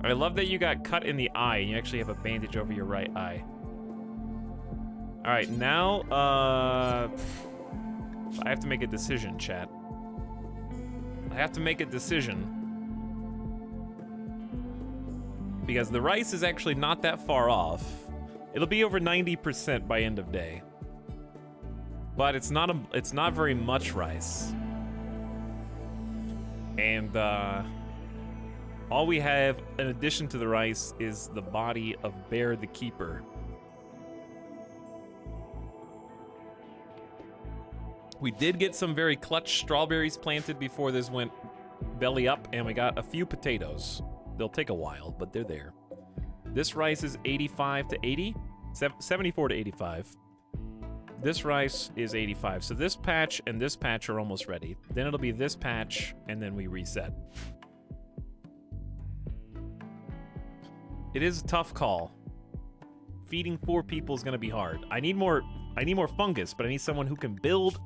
I love that you got cut in the eye and you actually have a bandage over your right eye. All right, now, I have to make a decision, chat. I have to make a decision. Because the rice is actually not that far off. It'll be over 90% by end of day. But it's not very much rice. And all we have in addition to the rice is the body of Bear the Keeper. We did get some very clutch strawberries planted before this went belly up, and we got a few potatoes. They'll take a while, but they're there. This rice is 85 to 80, 74 to 85. This rice is 85. So this patch and this patch are almost ready. Then it'll be this patch, and then we reset. It is a tough call. Feeding 4 people is gonna be hard. I need more fungus, but I need someone who can build.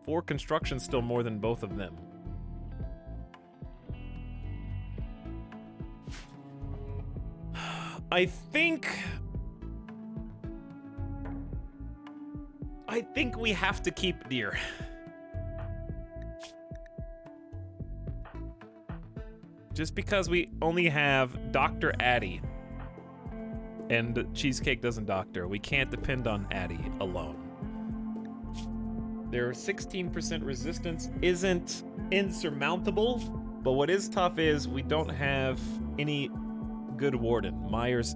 4 construction's still more than both of them. I think we have to keep deer. Just because we only have Dr. Addy and Cheesecake doesn't doctor, we can't depend on Addy alone. Their 16% resistance isn't insurmountable, but what is tough is we don't have any good warden. Myers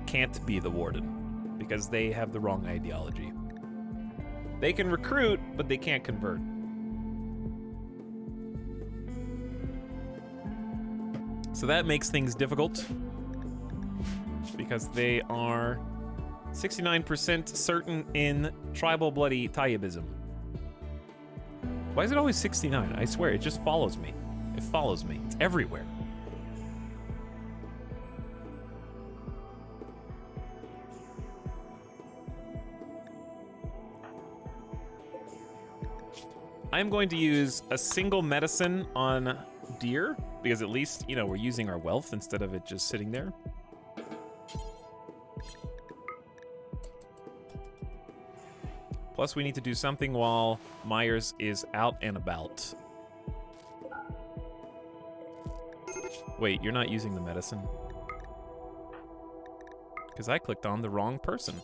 can't be the warden because they have the wrong ideology. They can recruit, but they can't convert. So that makes things difficult because they are 69% certain in tribal bloody Tayyibism. Why is it always 69? I swear, it just follows me. It follows me. It's everywhere. I'm going to use a single medicine on deer, because at least, you know, we're using our wealth instead of it just sitting there. Plus, we need to do something while Myers is out and about. Wait, you're not using the medicine? Because I clicked on the wrong person.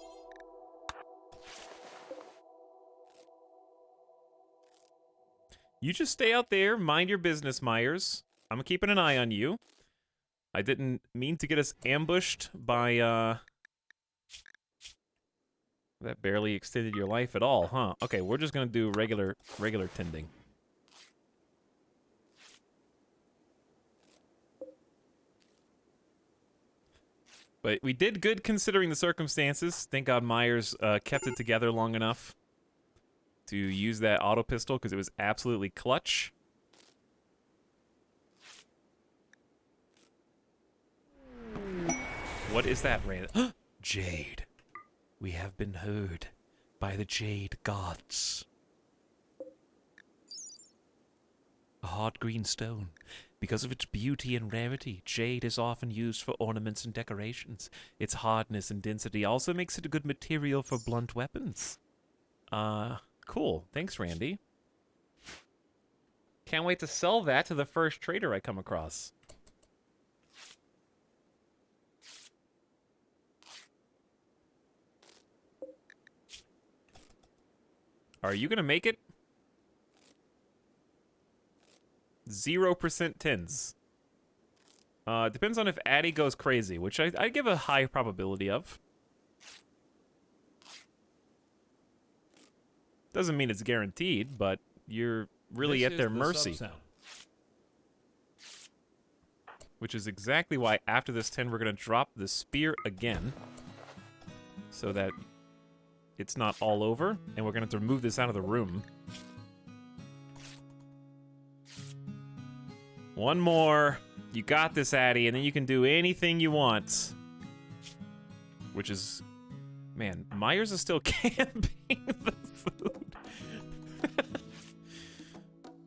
You just stay out there, mind your business, Myers. I'm keeping an eye on you. I didn't mean to get us ambushed by, that barely extended your life at all, huh? Okay, we're just gonna do regular tending. But we did good considering the circumstances. Thank God Myers kept it together long enough to use that auto pistol because it was absolutely clutch. What is that, Randall? Jade. We have been heard by the Jade gods. A hard green stone. Because of its beauty and rarity, jade is often used for ornaments and decorations. Its hardness and density also makes it a good material for blunt weapons. Cool. Thanks, Randy. Can't wait to sell that to the first trader I come across. Are you gonna make it? 0% tins. Depends on if Addy goes crazy, which I give a high probability of. Doesn't mean it's guaranteed, but you're really at their mercy. Which is exactly why after this 10, we're going to drop the spear again. So that it's not all over. And we're going to have to move this out of the room. One more. You got this, Addy, and then you can do anything you want. Which is... Man, Myers is still camping the food.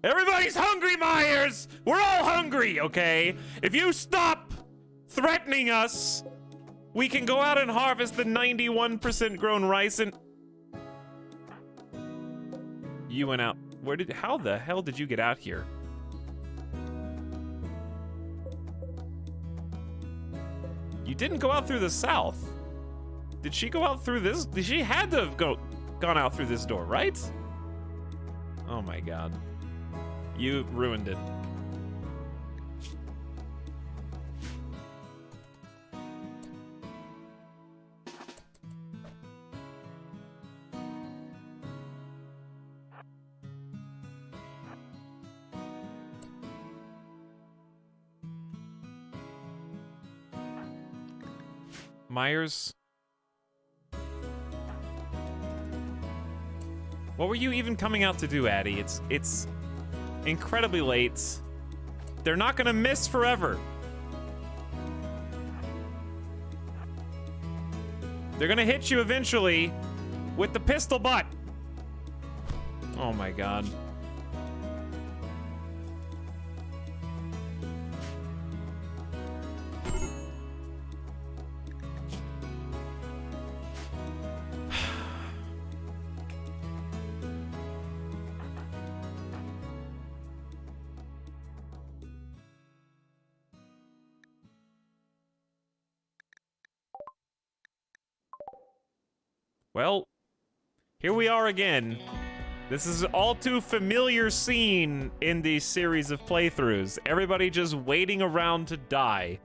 Everybody's hungry, Myers! We're all hungry, okay? If you stop threatening us, we can go out and harvest the 91% grown rice and... You went out... How the hell did you get out here? You didn't go out through the south. Did she go out through this? She had to have gone out through this door, right? Oh my god. You ruined it. Myers? What were you even coming out to do, Addy? It's incredibly late. They're not gonna miss forever. They're gonna hit you eventually with the pistol butt. Oh my god. Well, here we are again. This is an all too familiar scene in these series of playthroughs. Everybody just waiting around to die.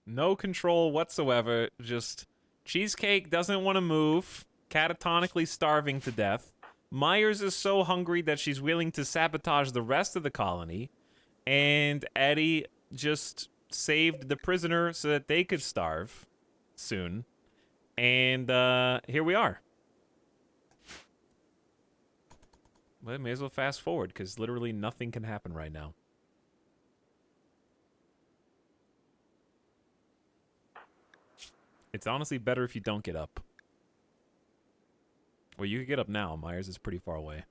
No control whatsoever. Just Cheesecake doesn't want to move, catatonically starving to death. Myers is so hungry that she's willing to sabotage the rest of the colony. And Eddie just saved the prisoner so that they could starve soon. And here we are. Well, may as well fast forward, because literally nothing can happen right now. It's honestly better if you don't get up. Well, you could get up now. Myers is pretty far away.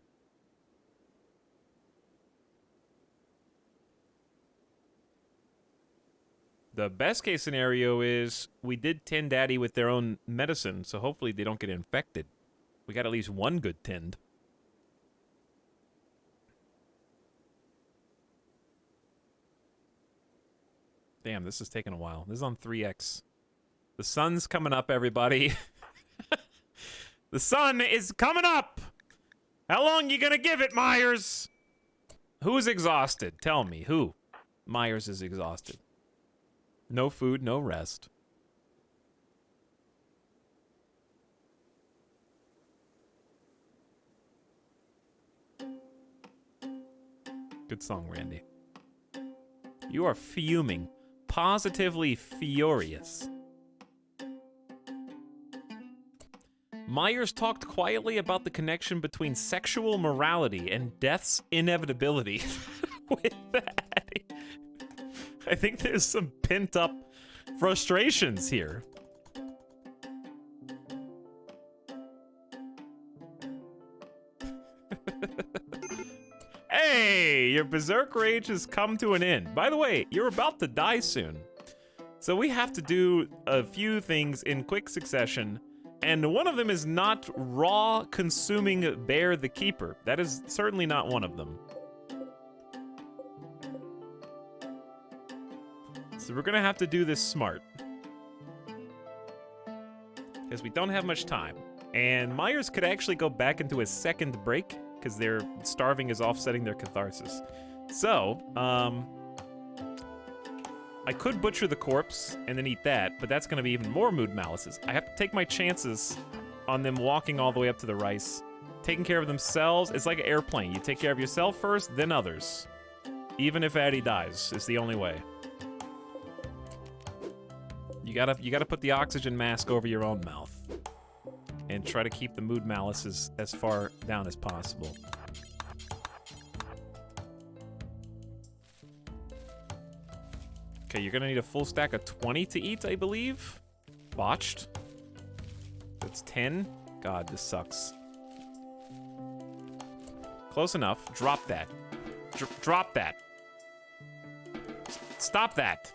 The best case scenario is we did tend Daddy with their own medicine, so hopefully they don't get infected. We got at least one good tend. Damn, this is taking a while. This is on 3x. The sun's coming up, everybody. The sun is coming up! How long you gonna give it, Myers? Who's exhausted? Tell me, who? Myers is exhausted. No food, no rest. Good song, Randy. You are fuming. Positively furious. Myers talked quietly about the connection between sexual morality and death's inevitability. With that, I think there's some pent-up frustrations here. Hey, your berserk rage has come to an end. By the way, you're about to die soon. So we have to do a few things in quick succession, and one of them is not raw consuming Bear the Keeper. That is certainly not one of them. So we're gonna have to do this smart. Because we don't have much time. And Myers could actually go back into his second break, because their starving is offsetting their catharsis. So, I could butcher the corpse and then eat that, but that's gonna be even more mood malices. I have to take my chances on them walking all the way up to the rice. taking care of themselves. It's like an airplane. You take care of yourself first, then others. Even if Addie dies, it's the only way. You gotta put the oxygen mask over your own mouth. And try to keep the mood malice as far down as possible. Okay, you're gonna need a full stack of 20 to eat, I believe. Botched. That's 10. God, this sucks. Close enough. Drop that. Drop that. Stop that.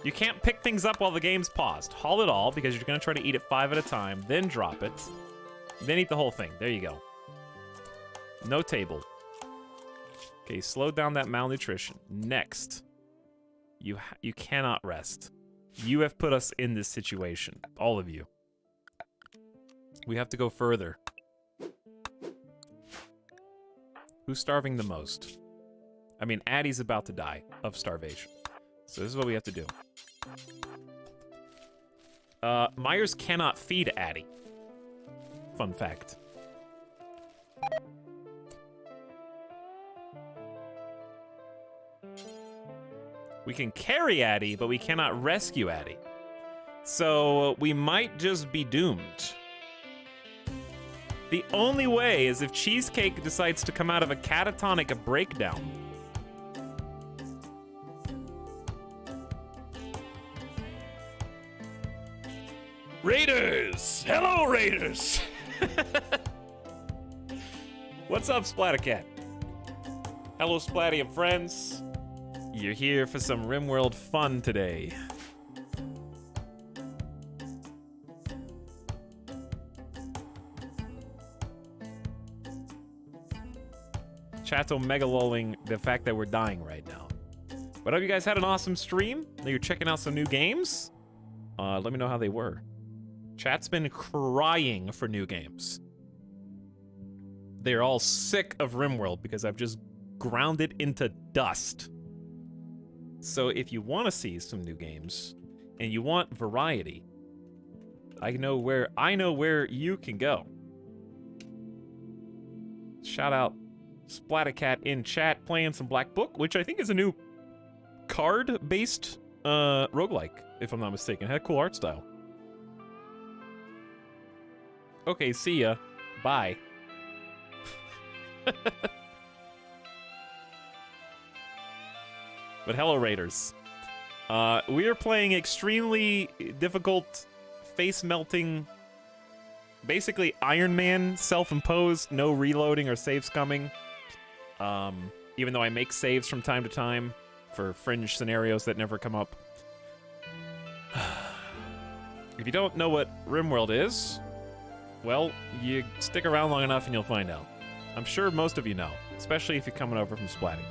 You can't pick things up while the game's paused. Haul it all, because you're gonna try to eat it 5 at a time, then drop it. Then eat the whole thing. There you go. No table. Okay, slow down that malnutrition. Next. You cannot rest. You have put us in this situation. All of you. We have to go further. Who's starving the most? I mean, Addie's about to die of starvation. So this is what we have to do. Myers cannot feed Addie. Fun fact. We can carry Addie, but we cannot rescue Addie. So we might just be doomed. The only way is if Cheesecake decides to come out of a catatonic breakdown. Raiders! Hello, Raiders! What's up, Splattercat? Hello, Splatty and friends. You're here for some RimWorld fun today. Chat's omega-lolling the fact that we're dying right now. But I hope you guys had an awesome stream. That you're checking out some new games. Let me know how they were. Chat's been crying for new games. They're all sick of RimWorld because I've just ground it into dust. So if you want to see some new games and you want variety, I know where you can go. Shout out Splattercat in chat playing some Black Book, which I think is a new card-based roguelike, if I'm not mistaken. It had a cool art style. Okay, see ya. Bye. But hello, Raiders. We are playing extremely difficult, face-melting, basically Iron Man, self-imposed, no reloading or saves coming. Even though I make saves from time to time for fringe scenarios that never come up. If you don't know what RimWorld is, well, you stick around long enough and you'll find out. I'm sure most of you know, especially if you're coming over from Splatty.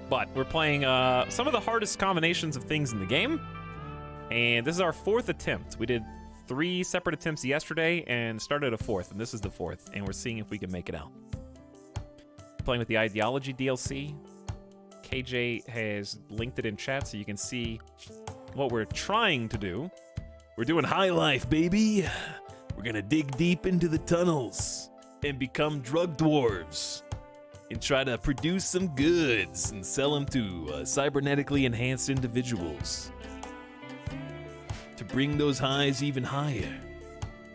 But we're playing some of the hardest combinations of things in the game, and this is our 4th attempt. We did 3 separate attempts yesterday and started a 4th, and this is the 4th, and we're seeing if we can make it out. Playing with the Ideology DLC. KJ has linked it in chat so you can see what we're trying to do. We're doing high life, baby. We're gonna dig deep into the tunnels and become drug dwarves and try to produce some goods and sell them to cybernetically enhanced individuals to bring those highs even higher,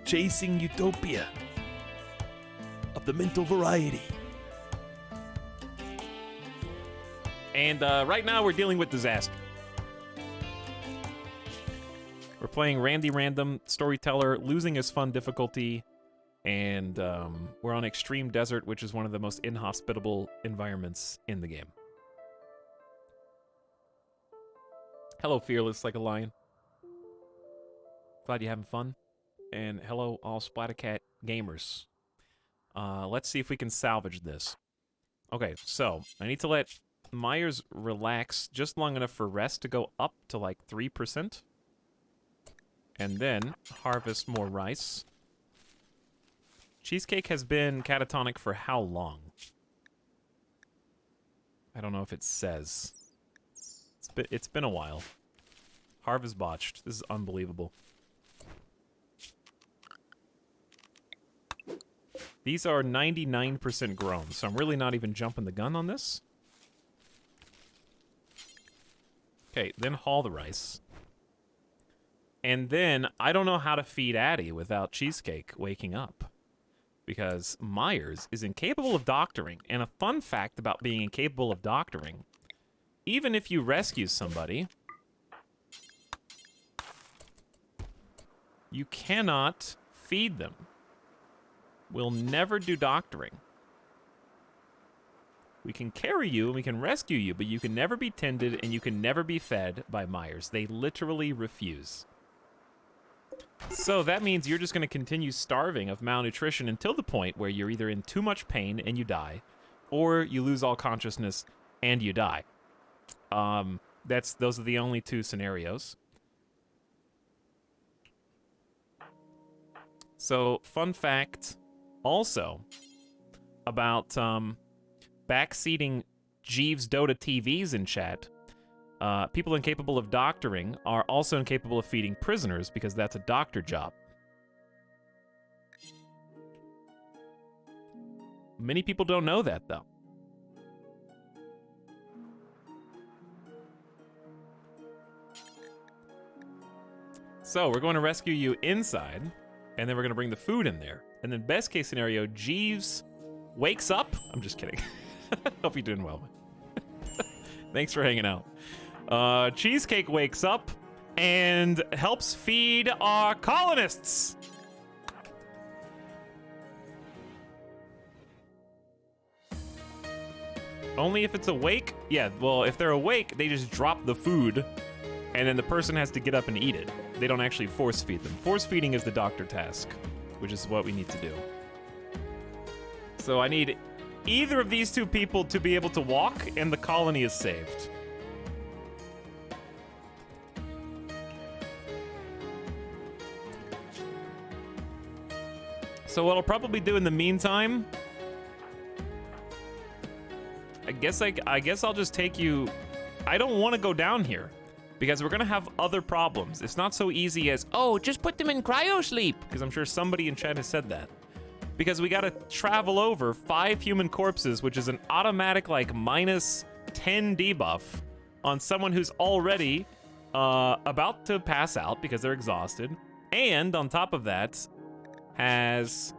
chasing utopia of the mental variety. And right now we're dealing with disaster. We're playing Randy Random, Storyteller, losing his fun difficulty, and we're on Extreme Desert, which is one of the most inhospitable environments in the game. Hello, Fearless Like a Lion. Glad you're having fun. And hello, all Splattercat gamers. Let's see if we can salvage this. Okay, so I need to let Myers relax just long enough for rest to go up to like 3%. And then harvest more rice. Cheesecake has been catatonic for how long? I don't know if it says. It's been a while. Harvest botched. This is unbelievable. These are 99% grown, so I'm really not even jumping the gun on this. Okay, then haul the rice. And then, I don't know how to feed Addie without Cheesecake waking up. Because Myers is incapable of doctoring. And a fun fact about being incapable of doctoring, even if you rescue somebody, you cannot feed them. We'll never do doctoring. We can carry you and we can rescue you, but you can never be tended and you can never be fed by Myers. They literally refuse. So that means you're just going to continue starving of malnutrition until the point where you're either in too much pain and you die, or you lose all consciousness and you die. Those are the only two scenarios. So, fun fact also about backseating Jeeves Dota TVs in chat. People incapable of doctoring are also incapable of feeding prisoners because that's a doctor job. Many people don't know that, though. So we're going to rescue you inside, and then we're going to bring the food in there. And then best case scenario, Jeeves wakes up. I'm just kidding. Hope you're doing well. Thanks for hanging out. Cheesecake wakes up and helps feed our colonists. Only if it's awake? Yeah, well, if they're awake, they just drop the food, and then the person has to get up and eat it. They don't actually force feed them. Force feeding is the doctor task, which is what we need to do. So I need either of these two people to be able to walk, and the colony is saved. So what I'll probably do in the meantime, I guess I'll just take you. I don't want to go down here because we're gonna have other problems. It's not so easy as, oh, just put them in cryo sleep, because I'm sure somebody in chat has said that. Because we gotta travel over 5 human corpses, which is an automatic like minus 10 debuff on someone who's already about to pass out because they're exhausted, and on top of that has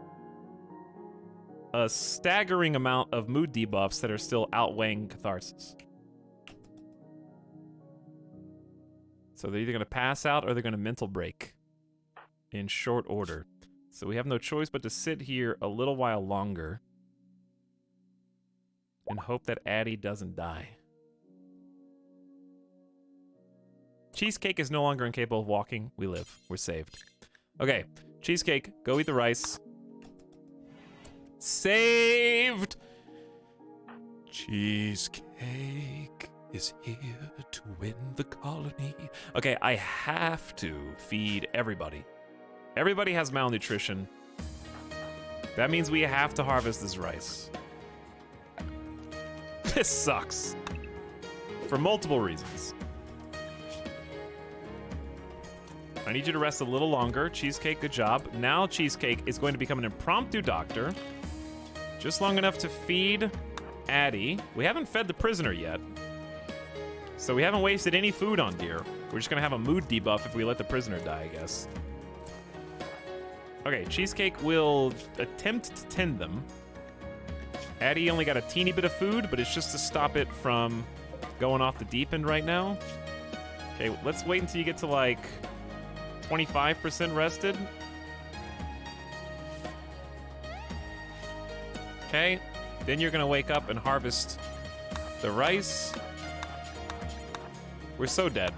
a staggering amount of mood debuffs that are still outweighing catharsis. So they're either going to pass out or they're going to mental break in short order. So we have no choice but to sit here a little while longer and hope that Addie doesn't die. Cheesecake is no longer incapable of walking. We live. We're saved. Okay, Cheesecake, go eat the rice. Saved! Cheesecake is here to win the colony. Okay, I have to feed everybody. Everybody has malnutrition. That means we have to harvest this rice. This sucks. For multiple reasons. I need you to rest a little longer. Cheesecake, good job. Now Cheesecake is going to become an impromptu doctor. Just long enough to feed Addie. We haven't fed the prisoner yet. So we haven't wasted any food on deer. We're just gonna have a mood debuff if we let the prisoner die, I guess. Okay, Cheesecake will attempt to tend them. Addie only got a teeny bit of food, but it's just to stop it from going off the deep end right now. Okay, let's wait until you get to like 25% rested. Okay, then you're gonna wake up and harvest the rice. We're so dead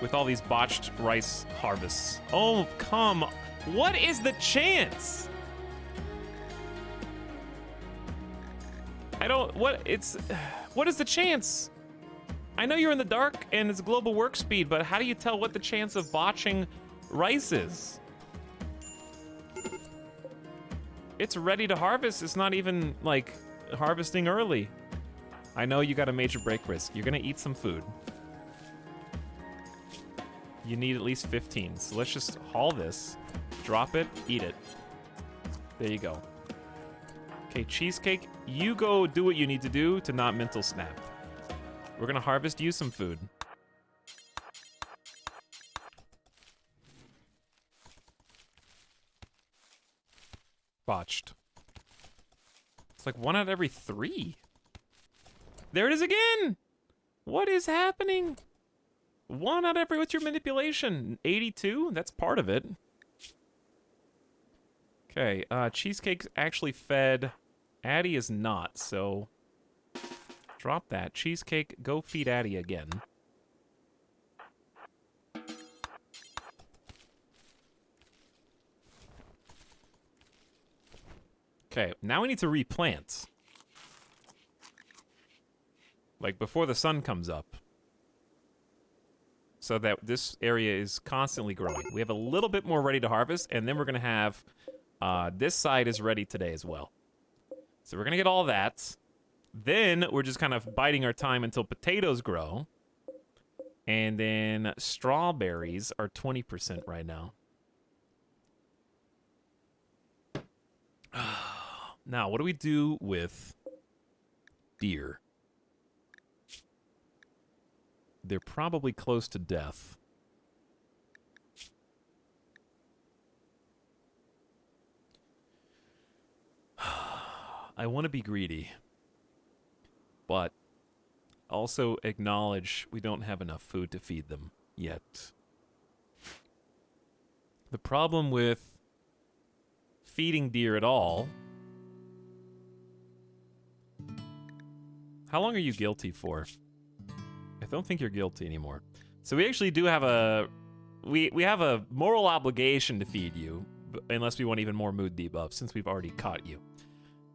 with all these botched rice harvests. Oh, come on. What is the chance? What is the chance? I know you're in the dark and it's global work speed, but how do you tell what the chance of botching rice is? It's ready to harvest. It's not even like harvesting early. I know you got a major break risk. You're gonna eat some food. You need at least 15. So let's just haul this, Drop it, eat it. There you go. Okay, Cheesecake, you go do what you need to do to not mental snap. We're gonna harvest you some food. Botched. It's like 1 out of every 3. There it is again! What is happening? 1 out of every, what's your manipulation? 82? That's part of it. Okay, Cheesecake's actually fed. Addie is not, so drop that. Cheesecake, go feed Addie again. Okay, now we need to replant. Like before the sun comes up. So that this area is constantly growing. We have a little bit more ready to harvest, and then we're gonna have, this side is ready today as well. So we're gonna get all that. Then we're just kind of biding our time until potatoes grow. And then strawberries are 20% right now. Now, what do we do with deer? They're probably close to death. I want to be greedy, but also acknowledge we don't have enough food to feed them yet. The problem with feeding deer at all... How long are you guilty for? I don't think you're guilty anymore. So we actually do have a... We have a moral obligation to feed you, unless we want even more mood debuffs, since we've already caught you.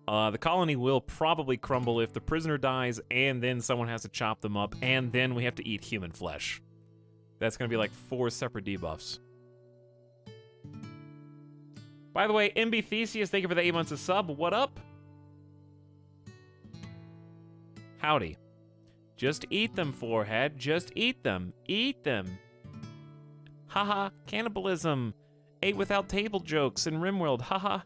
The colony will probably crumble if the prisoner dies, and then someone has to chop them up, and then we have to eat human flesh. That's gonna be like 4 separate debuffs. By the way, MB Theseus, thank you for the 8 months of sub. What up? Howdy. Just eat them, forehead. Just eat them. Eat them. Haha, cannibalism. Ate without table jokes in Rimworld. Haha.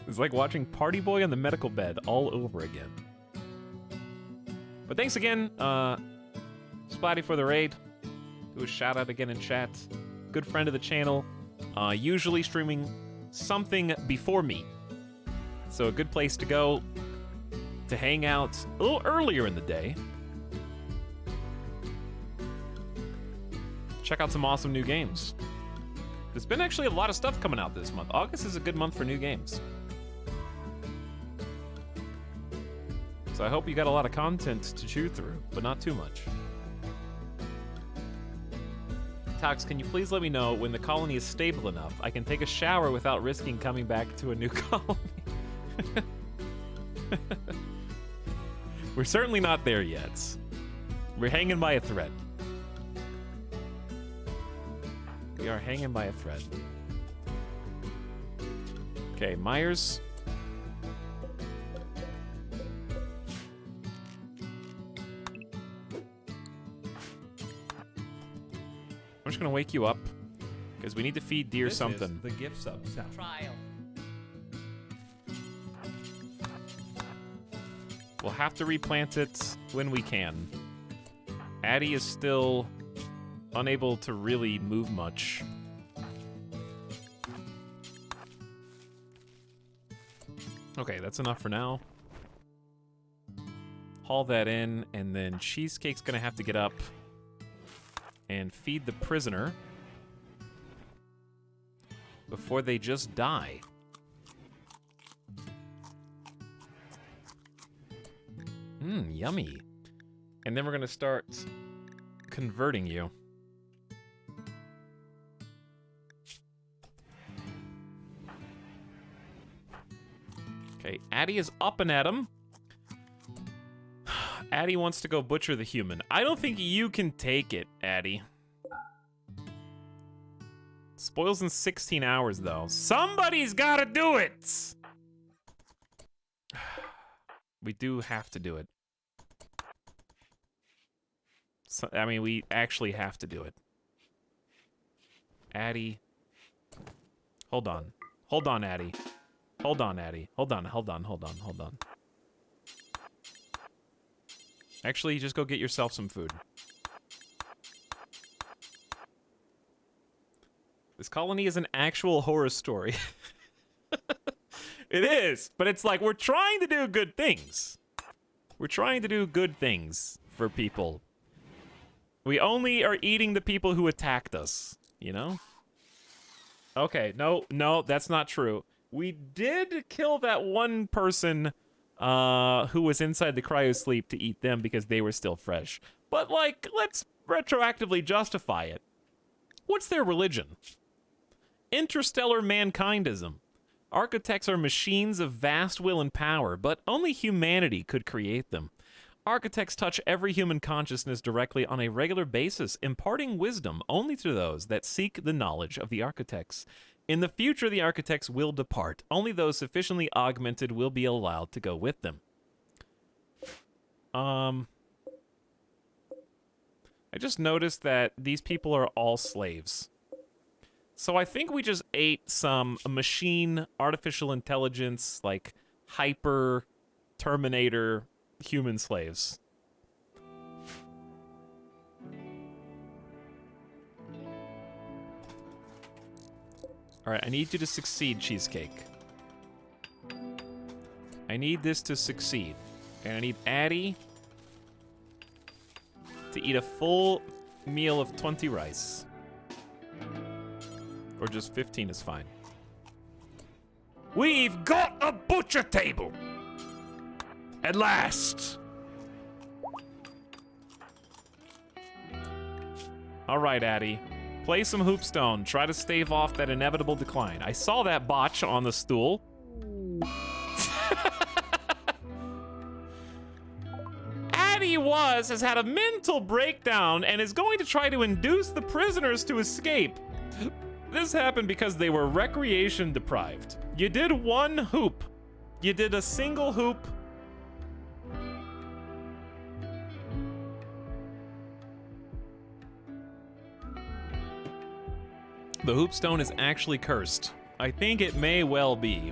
It's like watching Party Boy on the medical bed all over again. But thanks again, Splatty, for the raid. Do a shout out again in chat. Good friend of the channel. Usually streaming something before me. So a good place to go to hang out a little earlier in the day. Check out some awesome new games. There's been actually a lot of stuff coming out this month. August is a good month for new games. So I hope you got a lot of content to chew through, but not too much. Tox, can you please let me know when the colony is stable enough I can take a shower without risking coming back to a new colony? We're certainly not there yet. We're hanging by a thread. We are hanging by a thread. Okay, Myers. I'm just gonna wake you up because we need to feed deer something. Is the gift sub sound. Trial. We'll have to replant it when we can. Addie is still unable to really move much. Okay, that's enough for now. Haul that in, and then Cheesecake's gonna have to get up and feed the prisoner before they just die. Yummy. And then we're gonna start converting you. Okay, Addie is up and at him. Addie wants to go butcher the human. I don't think you can take it, Addie. Spoils in 16 hours, though. Somebody's gotta do it! We do have to do it. So, I mean, we actually have to do it. Addie. Hold on. Hold on, Addie. Hold on, Addie. Hold on. Actually, just go get yourself some food. This colony is an actual horror story. It is, but it's like we're trying to do good things. We're trying to do good things for people. We only are eating the people who attacked us, you know? Okay, no, that's not true. We did kill that one person who was inside the cryosleep to eat them because they were still fresh. But, like, let's retroactively justify it. What's their religion? Interstellar mankindism. Architects are machines of vast will and power, but only humanity could create them. Architects touch every human consciousness directly on a regular basis, imparting wisdom only to those that seek the knowledge of the architects. In the future, the architects will depart. Only those sufficiently augmented will be allowed to go with them. I just noticed that these people are all slaves. So I think we just ate some machine, artificial intelligence, like hyper, Terminator, human slaves. All right, I need you to succeed, Cheesecake. I need this to succeed. And I need Addie to eat a full meal of 20 rice. Or just 15 is fine. We've got a butcher table! At last! Alright, Addie. Play some hoopstone. Try to stave off that inevitable decline. I saw that botch on the stool. Addie has had a mental breakdown and is going to try to induce the prisoners to escape. This happened because they were recreation deprived. You did one hoop. You did a single hoop. The hoopstone is actually cursed. I think it may well be.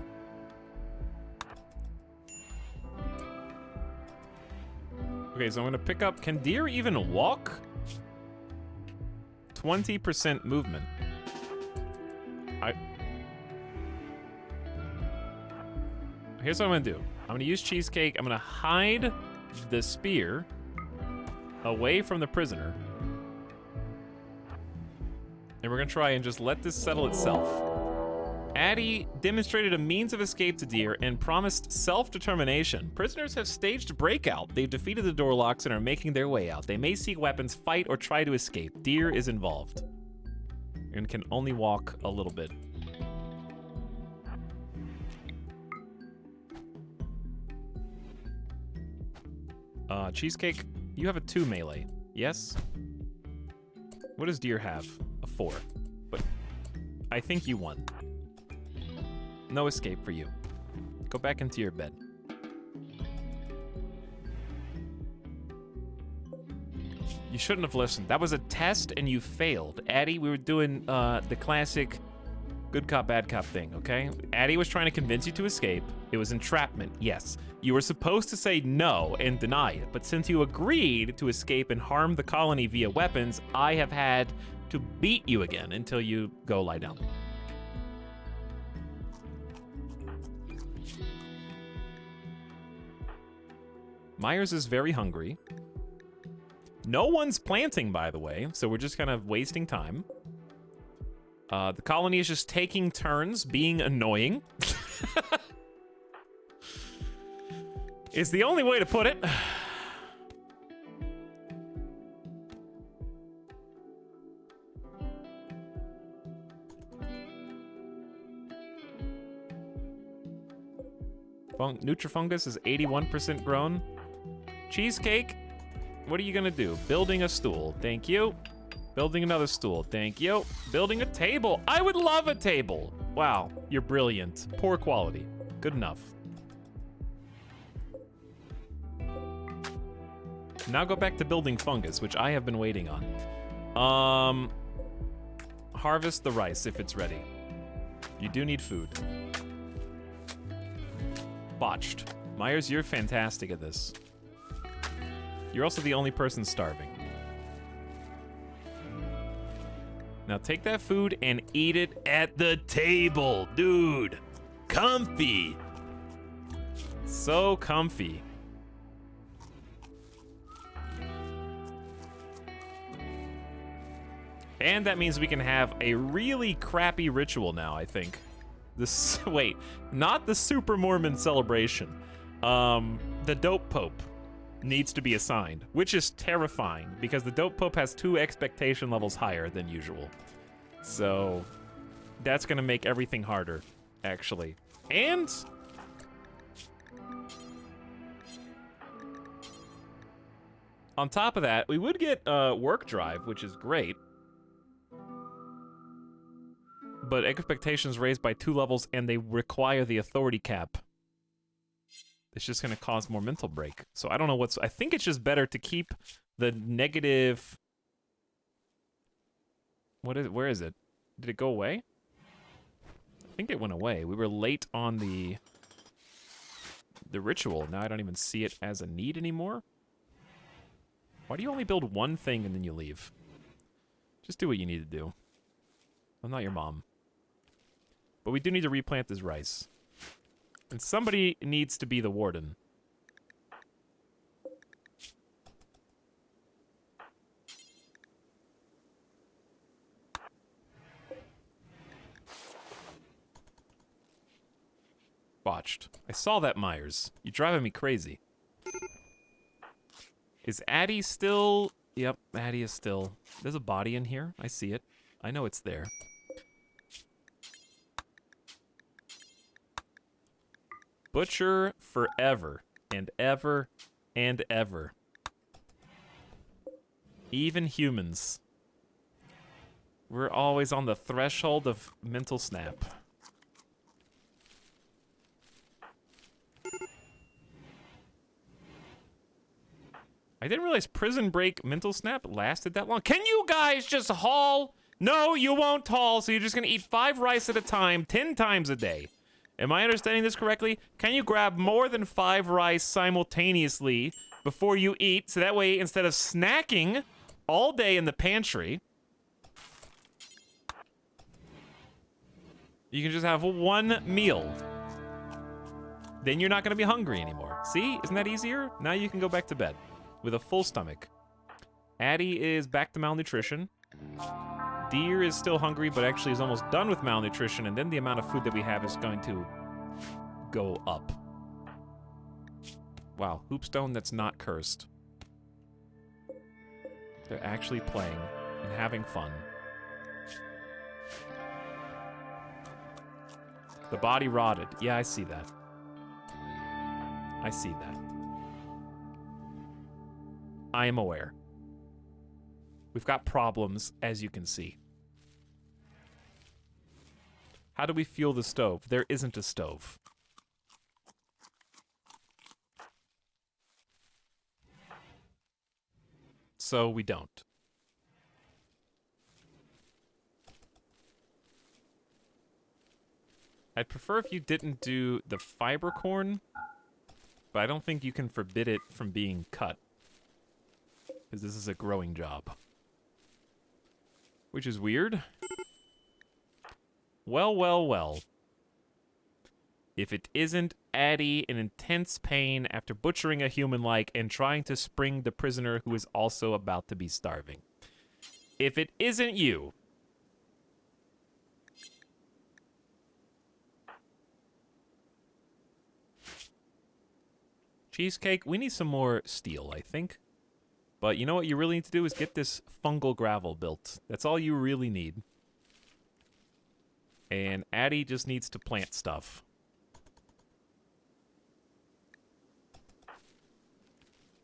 Okay, so I'm gonna pick up, can deer even walk? 20% movement. Here's what I'm gonna do. I'm gonna use Cheesecake. I'm gonna hide the spear away from the prisoner. And we're gonna try and just let this settle itself. Addie demonstrated a means of escape to deer and promised self-determination. Prisoners have staged breakout. They've defeated the door locks and are making their way out. They may seek weapons, fight, or try to escape. Deer is involved. And can only walk a little bit. Cheesecake, you have a 2 melee, yes? What does deer have? A 4. But I think you won. No escape for you. Go back into your bed. You shouldn't have listened. That was a test and you failed. Addie, we were doing the classic good cop, bad cop thing, okay? Addie was trying to convince you to escape. It was entrapment, yes. You were supposed to say no and deny it, but since you agreed to escape and harm the colony via weapons, I have had to beat you again until you go lie down. Myers is very hungry. No one's planting, by the way, so we're just kind of wasting time. The colony is just taking turns being annoying. Is the only way to put it. Nutrifungus is 81% grown. Cheesecake, what are you gonna do? Building a stool, thank you. Building another stool, thank you. Building a table, I would love a table. Wow, you're brilliant. Poor quality, good enough. Now go back to building fungus, which I have been waiting on. Harvest the rice if it's ready. You do need food. Botched. Myers, you're fantastic at this. You're also the only person starving. Now take that food and eat it at the table, dude. Comfy. So comfy. And that means we can have a really crappy ritual now, I think. This, wait, not the Super Mormon celebration. The Dope Pope needs to be assigned, which is terrifying because the Dope Pope has 2 expectation levels higher than usual. So that's gonna make everything harder, actually. And on top of that, we would get work drive, which is great. But expectations raised by 2 levels and they require the authority cap. It's just gonna cause more mental break. So I don't know I think it's just better to keep the negative. Where is it? Did it go away? I think it went away. We were late on the ritual. Now I don't even see it as a need anymore. Why do you only build one thing and then you leave? Just do what you need to do. I'm not your mom. But we do need to replant this rice. And somebody needs to be the warden. Botched. I saw that, Myers. You're driving me crazy. Is Addie still... Yep, Addie is still... There's a body in here. I see it. I know it's there. Butcher forever and ever and ever. Even humans. We're always on the threshold of mental snap. I didn't realize Prison Break Mental Snap lasted that long. Can you guys just haul? No, you won't haul, so you're just gonna eat 5 rice at a time, 10 times a day. Am I understanding this correctly? Can you grab more than 5 rice simultaneously before you eat, so that way instead of snacking all day in the pantry, you can just have 1 meal. Then you're not gonna be hungry anymore. See, isn't that easier? Now you can go back to bed with a full stomach. Addie is back to malnutrition. Deer is still hungry, but actually is almost done with malnutrition, and then the amount of food that we have is going to go up. Wow, Hoopstone that's not cursed. They're actually playing and having fun. The body rotted. Yeah, I see that. I see that. I am aware. We've got problems, as you can see. How do we fuel the stove? There isn't a stove. So we don't. I'd prefer if you didn't do the fiber corn, but I don't think you can forbid it from being cut, because this is a growing job. Which is weird. Well, well, well. If it isn't Addie in intense pain after butchering a human-like and trying to spring the prisoner who is also about to be starving. If it isn't you. Cheesecake, we need some more steel, I think. But you know what you really need to do is get this fungal gravel built. That's all you really need. And Addie just needs to plant stuff.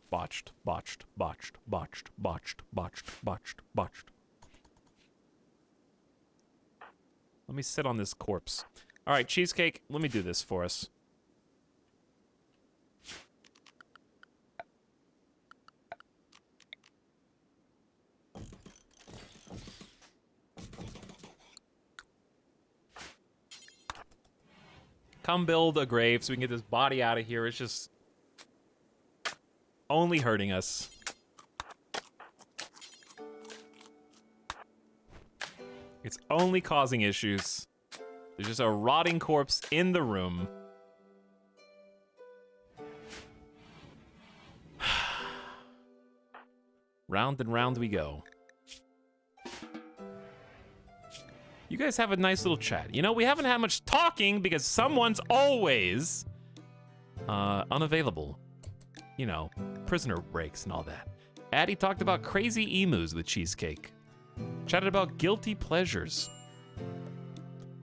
Botched, botched, botched, botched, botched, botched, botched, botched. Let me sit on this corpse. All right, Cheesecake, let me do this for us. Come build a grave so we can get this body out of here. It's just only hurting us. It's only causing issues. There's just a rotting corpse in the room. Round and round we go. You guys have a nice little chat. You know, we haven't had much talking because someone's always unavailable. You know, prisoner breaks and all that. Addie talked about crazy emus with Cheesecake. Chatted about guilty pleasures.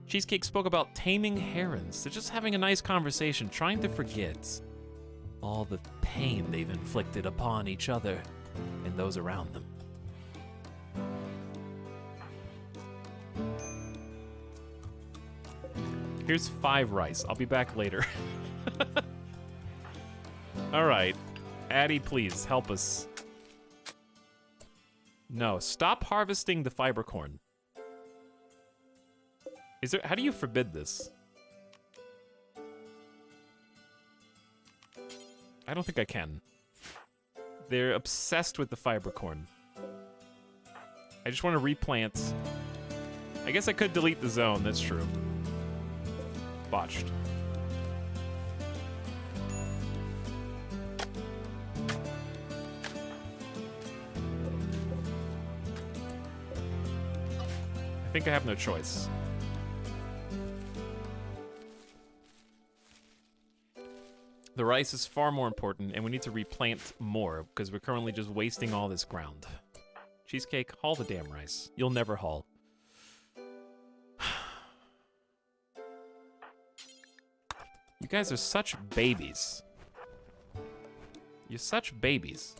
Cheesecake spoke about taming herons. They're just having a nice conversation, trying to forget all the pain they've inflicted upon each other and those around them. Here's 5 rice. I'll be back later. All right. Addie, please help us. No, stop harvesting the fiber corn. Is there, how do you forbid this? I don't think I can. They're obsessed with the fiber corn. I just want to replant. I guess I could delete the zone, that's true. Botched. I think I have no choice. The rice is far more important, and we need to replant more, because we're currently just wasting all this ground. Cheesecake, haul the damn rice. You'll never haul. You guys are such babies. You're such babies.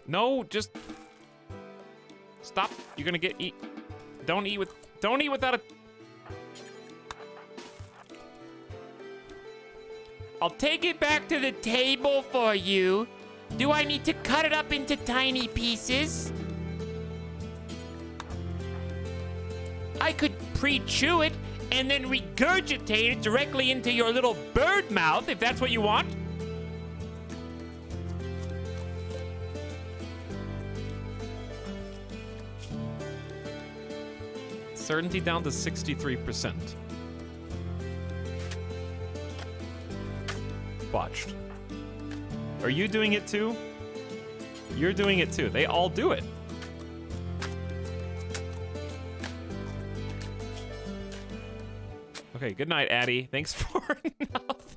No, just... Stop. You're gonna get eat. Don't eat without a... I'll take it back to the table for you. Do I need to cut it up into tiny pieces? I could pre-chew it and then regurgitate it directly into your little bird mouth, if that's what you want. Certainty down to 63%. Botched. Are you doing it too? You're doing it too. They all do it. Okay, good night, Addie. Thanks for nothing.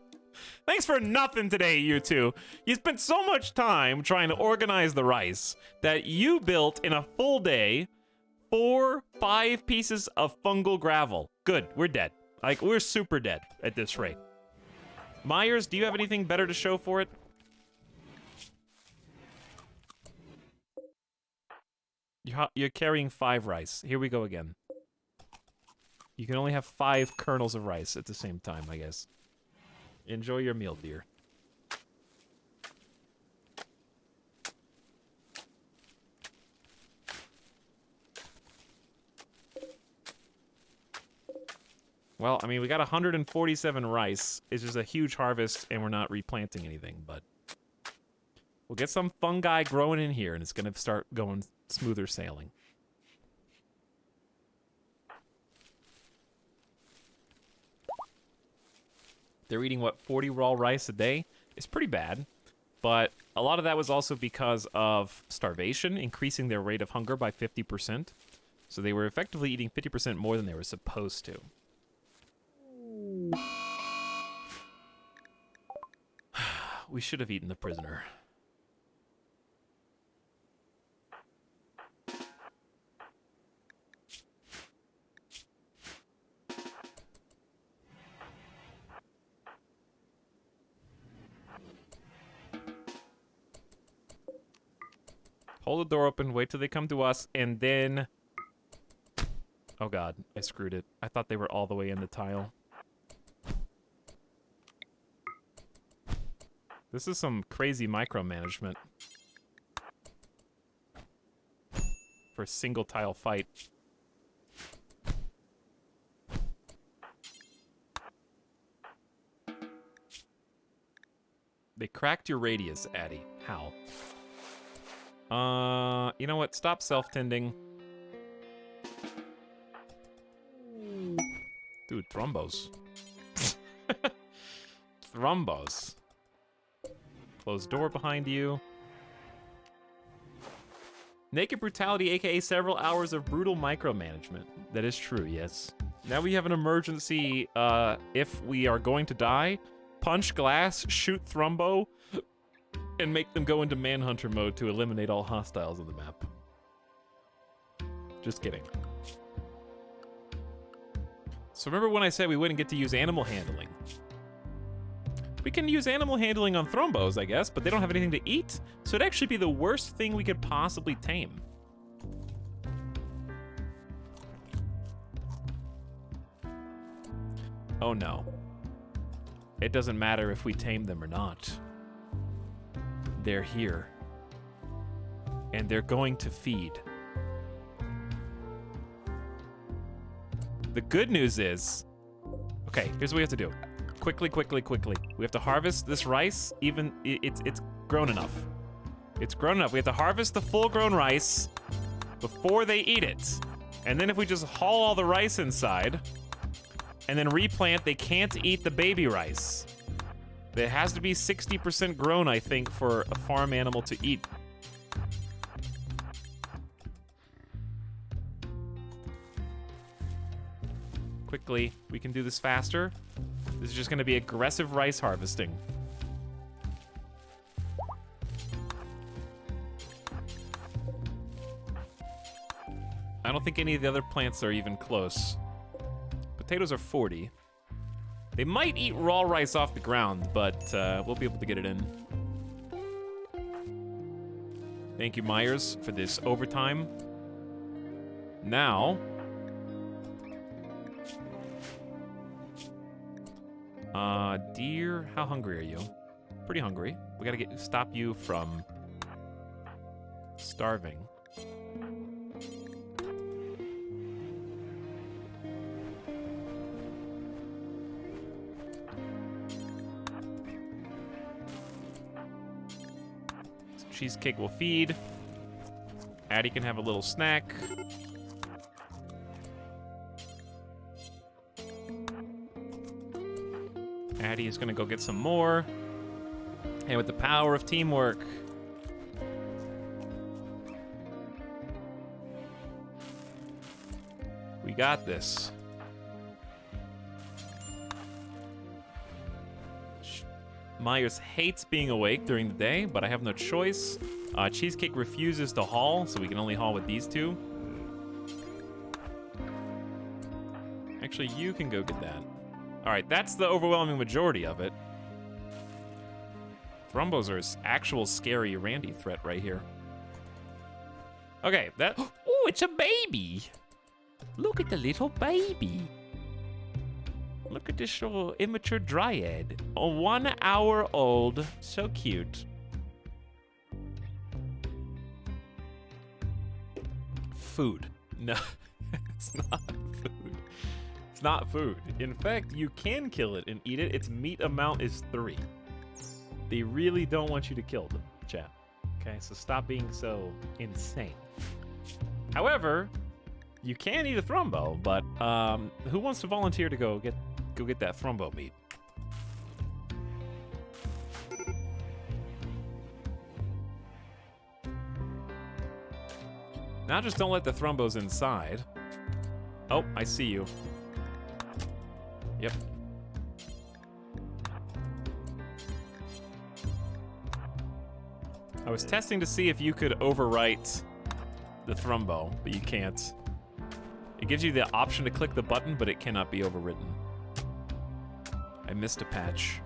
Thanks for nothing today, you two. You spent so much time trying to organize the rice that you built in a full day 5 pieces of fungal gravel. Good, we're dead. Like, we're super dead at this rate. Myers, do you have anything better to show for it? You're carrying 5 rice. Here we go again. You can only have 5 kernels of rice at the same time, I guess. Enjoy your meal, dear. Well, I mean, we got 147 rice. It's just a huge harvest, and we're not replanting anything, but... We'll get some fungi growing in here, and it's gonna start going smoother sailing. They're eating, what, 40 raw rice a day? It's pretty bad, but a lot of that was also because of starvation, increasing their rate of hunger by 50%. So they were effectively eating 50% more than they were supposed to. We should have eaten the prisoner. Hold the door open, wait till they come to us, and then... Oh god, I screwed it. I thought they were all the way in the tile. This is some crazy micromanagement for a single tile fight. They cracked your radius, Addy. How? You know what? Stop self-tending. Dude, thrombos. Thrombos. Closed door behind you. Naked brutality, aka several hours of brutal micromanagement. That is true, yes. Now we have an emergency, if we are going to die, punch glass, shoot Thrumbo, and make them go into Manhunter mode to eliminate all hostiles on the map. Just kidding. So remember when I said we wouldn't get to use animal handling? We can use animal handling on Thrombos, I guess, but they don't have anything to eat, so it'd actually be the worst thing we could possibly tame. Oh no. It doesn't matter if we tame them or not. They're here. And they're going to feed. The good news is... Okay, here's what we have to do. Quickly. We have to harvest this rice, even... It's grown enough. It's grown enough. We have to harvest the full-grown rice before they eat it. And then if we just haul all the rice inside... and then replant, they can't eat the baby rice. It has to be 60% grown, I think, for a farm animal to eat. Quickly, we can do this faster. This is just gonna be aggressive rice harvesting. I don't think any of the other plants are even close. Potatoes are 40. They might eat raw rice off the ground, but we'll be able to get it in. Thank you, Myers, for this overtime. Now... deer, how hungry are you? Pretty hungry. We gotta stop you from starving. Cheesecake will feed. Addie can have a little snack. Addie is gonna go get some more. And with the power of teamwork. We got this. Myers hates being awake during the day, but I have no choice. Cheesecake refuses to haul, so we can only haul with these two. Actually, you can go get that. All right, that's the overwhelming majority of it. Thrumbos are an actual scary Randy threat right here. Okay, that... Oh, it's a baby! Look at the little baby. Look at this little immature dryad. A 1 hour old. So cute. Food. No, it's not food. It's not food. In fact, you can kill it and eat it. Its meat amount is 3. They really don't want you to kill them, chat. Okay, so stop being so insane. However, you can eat a Thrumbo, but who wants to volunteer to go get that Thrumbo meat? Now just don't let the Thrumbos inside. Oh, I see you. Yep. I was testing to see if you could overwrite the Thrumbo, but you can't. It gives you the option to click the button, but it cannot be overwritten. I missed a patch.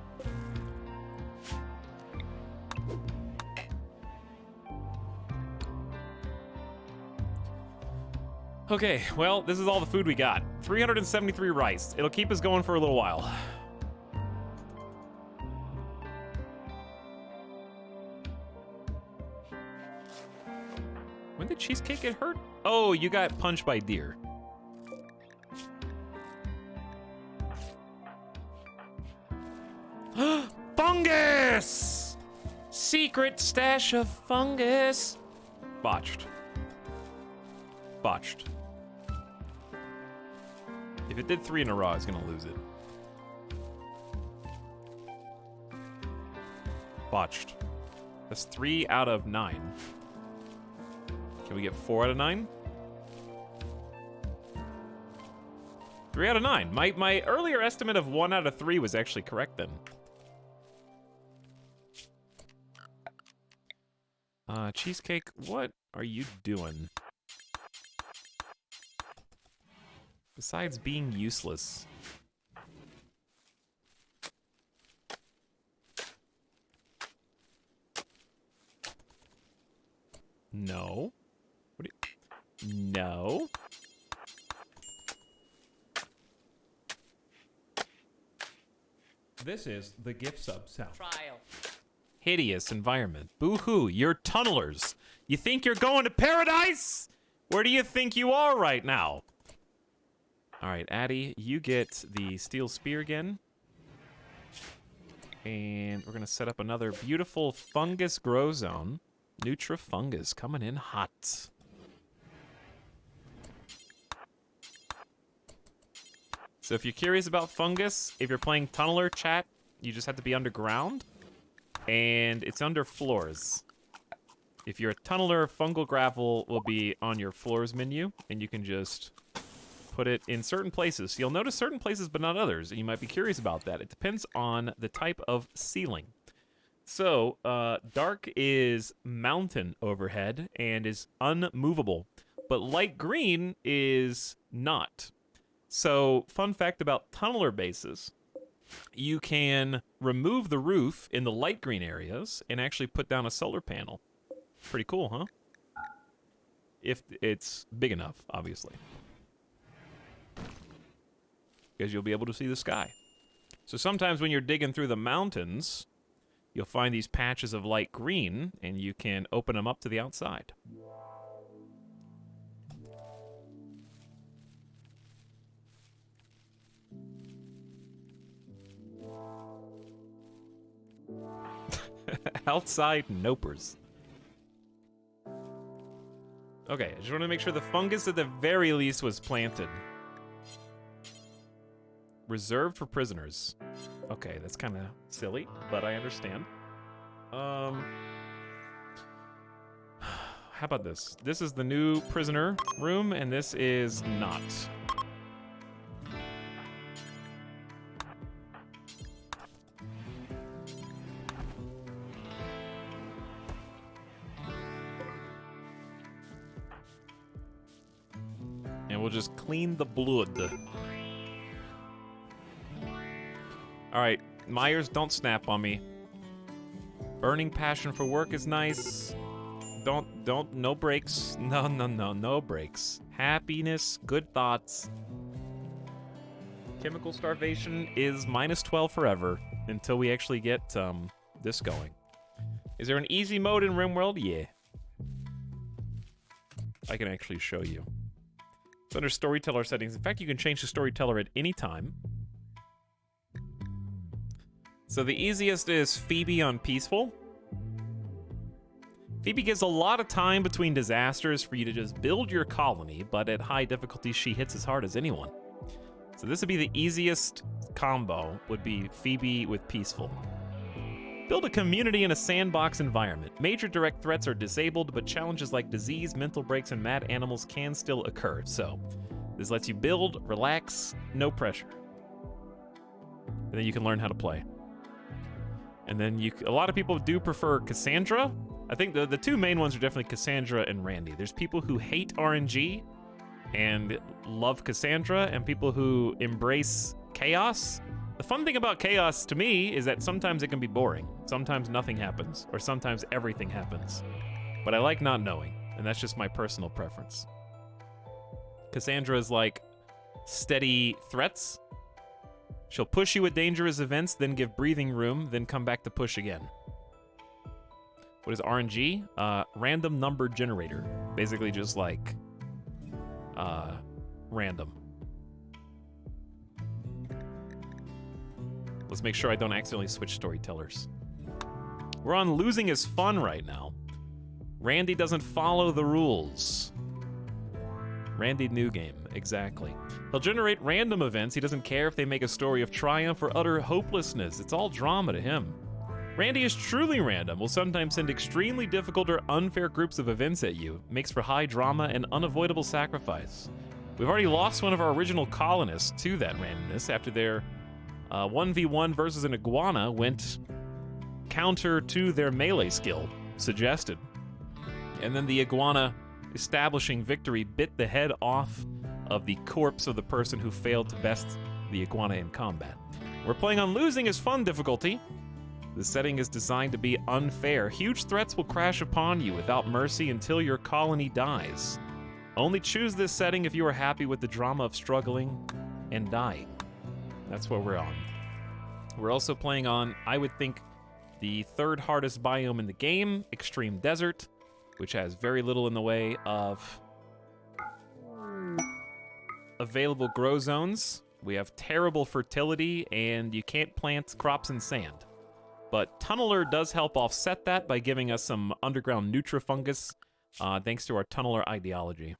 Okay, well, this is all the food we got. 373 rice. It'll keep us going for a little while. When did Cheesecake get hurt? Oh, you got punched by deer. Fungus! secret stash of fungus. Botched. Botched. If it did 3 in a row, I was gonna lose it. Botched. That's 3 out of 9. Can we get 4 out of 9? 3 out of 9. My earlier estimate of 1 out of 3 was actually correct then. Cheesecake, what are you doing? Besides being useless. No. What do you... No. This is the gift sub sound. Trial. Hideous environment. Boo-hoo, you're tunnelers. You think you're going to paradise? Where do you think you are right now? All right, Addie, you get the steel spear again. And we're going to set up another beautiful fungus grow zone. Nutra-fungus coming in hot. So if you're curious about fungus, if you're playing tunneler chat, you just have to be underground. And it's under floors. If you're a tunneler, fungal gravel will be on your floors menu, and you can just put it in certain places. You'll notice certain places, but not others, and you might be curious about that. It depends on the type of ceiling. So, dark is mountain overhead and is unmovable, but light green is not. So, fun fact about tunneler bases. You can remove the roof in the light green areas and actually put down a solar panel. Pretty cool, huh? If it's big enough, obviously. Because you'll be able to see the sky. So sometimes when you're digging through the mountains, you'll find these patches of light green, and you can open them up to the outside. Outside nopers. Okay, I just want to make sure the fungus at the very least was planted. Reserved for prisoners. Okay, that's kind of silly, but I understand. How about this? This is the new prisoner room, and this is not. And we'll just clean the blood. All right, Myers, don't snap on me. Burning passion for work is nice. No breaks. No breaks. Happiness, good thoughts. Chemical starvation is -12 forever until we actually get this going. Is there an easy mode in RimWorld? Yeah. I can actually show you. It's under storyteller settings. In fact, you can change the storyteller at any time. So the easiest is Phoebe on Peaceful. Phoebe gives a lot of time between disasters for you to just build your colony, but at high difficulty, she hits as hard as anyone. So this would be the easiest combo, would be Phoebe with Peaceful. Build a community in a sandbox environment. Major direct threats are disabled, but challenges like disease, mental breaks, and mad animals can still occur. So this lets you build, relax, no pressure. And then you can learn how to play. And then a lot of people do prefer Cassandra. I think the two main ones are definitely Cassandra and Randy. There's people who hate RNG and love Cassandra, and people who embrace chaos. The fun thing about chaos to me is that sometimes it can be boring. Sometimes nothing happens, or sometimes everything happens. But I like not knowing, and that's just my personal preference. Cassandra is like steady threats. She'll push you at dangerous events, then give breathing room, then come back to push again. What is RNG? Random number generator. Basically just like random. Let's make sure I don't accidentally switch storytellers. We're on losing is fun right now. Randy doesn't follow the rules. Randy New Game, exactly. He'll generate random events. He doesn't care if they make a story of triumph or utter hopelessness. It's all drama to him. Randy is truly random, will sometimes send extremely difficult or unfair groups of events at you. Makes for high drama and unavoidable sacrifice. We've already lost one of our original colonists to that randomness after their 1v1 versus an iguana went counter to their melee skill suggested. And then the iguana, establishing victory, bit the head off of the corpse of the person who failed to best the iguana in combat. We're playing on losing is fun difficulty. The setting is designed to be unfair. Huge threats will crash upon you without mercy until your colony dies. Only choose this setting if you are happy with the drama of struggling and dying. That's what we're on. We're also playing on, I would think, the third hardest biome in the game, Extreme Desert, which has very little in the way of available grow zones. We have terrible fertility, and you can't plant crops in sand. But Tunneler does help offset that by giving us some underground nutrifungus, thanks to our Tunneler ideology.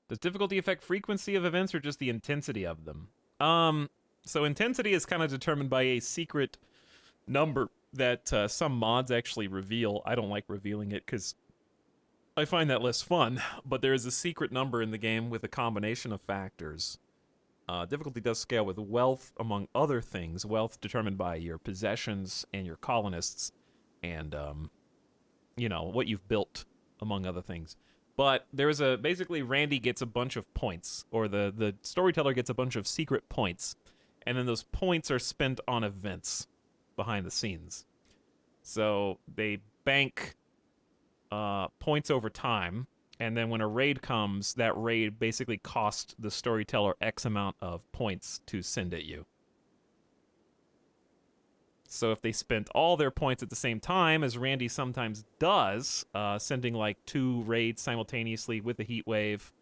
Does difficulty affect frequency of events or just the intensity of them? So intensity is kind of determined by a secret number that some mods actually reveal. I don't like revealing it because I find that less fun, but there is a secret number in the game with a combination of factors. Difficulty does scale with wealth, among other things. Wealth determined by your possessions and your colonists and, you know, what you've built, among other things. But there's basically Randy gets a bunch of points, or the storyteller gets a bunch of secret points, and then those points are spent on events behind the scenes. So they bank points over time, and then when a raid comes, that raid basically costs the storyteller X amount of points to send at you. So if they spent all their points at the same time, as Randy sometimes does, sending like 2 raids simultaneously with the heat wave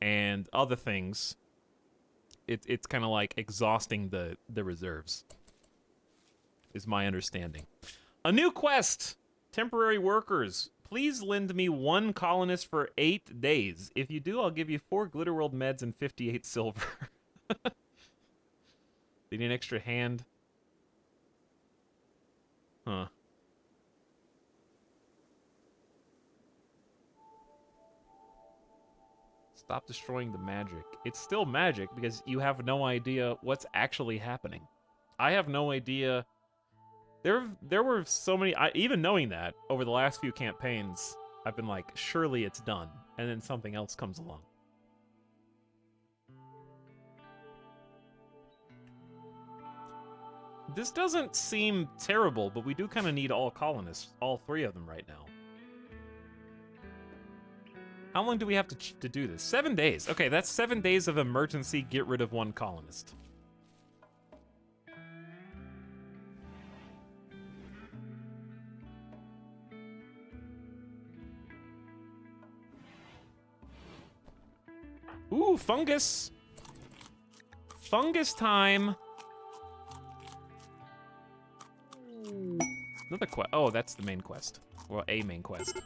and other things, it's kind of like exhausting the reserves, is my understanding. A new quest! Temporary workers. Please lend me 1 colonist for 8 days. If you do, I'll give you 4 Glitter World meds and 58 silver. They need an extra hand. Huh. Stop destroying the magic. It's still magic because you have no idea what's actually happening. I have no idea. There were so many, even knowing that, over the last few campaigns, I've been like, surely it's done. And then something else comes along. This doesn't seem terrible, but we do kind of need all colonists, all 3 of them right now. How long do we have to do this? 7 days. Okay, that's 7 days of emergency get rid of 1 colonist. Ooh, fungus! Fungus time! Another quest. Oh, that's the main quest. Well, a main quest.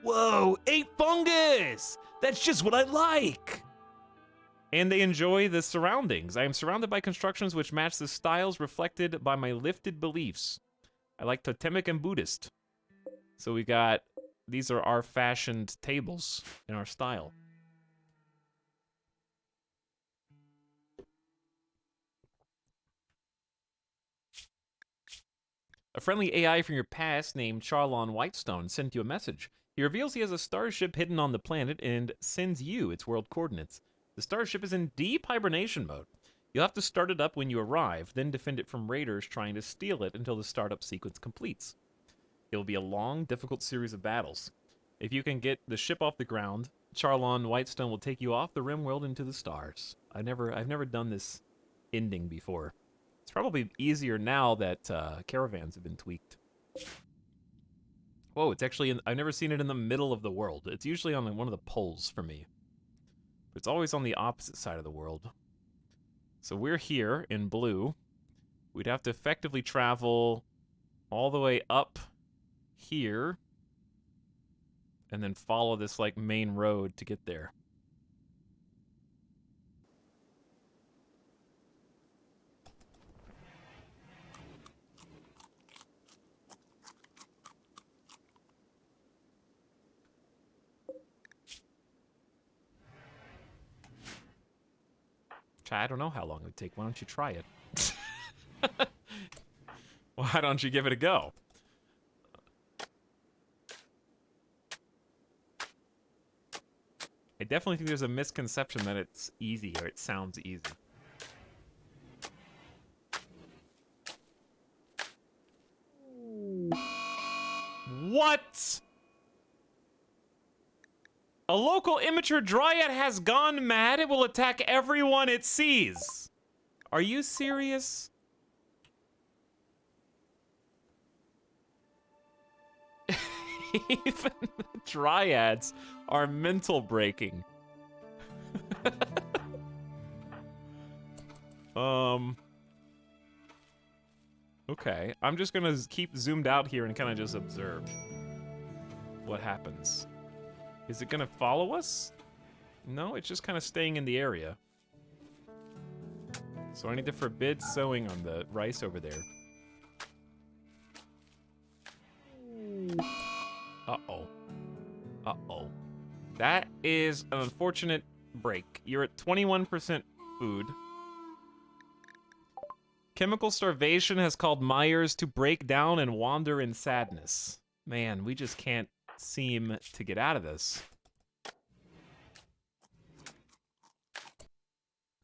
Whoa, 8 fungus! That's just what I like! And they enjoy the surroundings. I am surrounded by constructions which match the styles reflected by my lifted beliefs. I like totemic and Buddhist. So we got, these are our fashioned tables in our style. A friendly AI from your past named Charlon Whitestone sent you a message. He reveals he has a starship hidden on the planet and sends you its world coordinates. The starship is in deep hibernation mode. You'll have to start it up when you arrive, then defend it from raiders trying to steal it until the startup sequence completes. It will be a long, difficult series of battles. If you can get the ship off the ground, Charlon Whitestone will take you off the rim world into the stars. I've never done this ending before. It's probably easier now that caravans have been tweaked. Whoa, it's actually I've never seen it in the middle of the world. It's usually on one of the poles for me. It's always on the opposite side of the world. So we're here in blue. We'd have to effectively travel all the way up here and then follow this like main road to get there. I don't know how long it would take. Why don't you try it? Why don't you give it a go? I definitely think there's a misconception that it's easy or it sounds easy. What? A local immature dryad has gone mad. It will attack everyone it sees. Are you serious? Even the dryads are mental breaking. Okay, I'm just gonna keep zoomed out here and kind of just observe what happens. Is it gonna follow us? No, it's just kind of staying in the area. So I need to forbid sowing on the rice over there. Uh-oh. Uh-oh. That is an unfortunate break. You're at 21% food. Chemical starvation has called Myers to break down and wander in sadness. Man, we just can't seem to get out of this.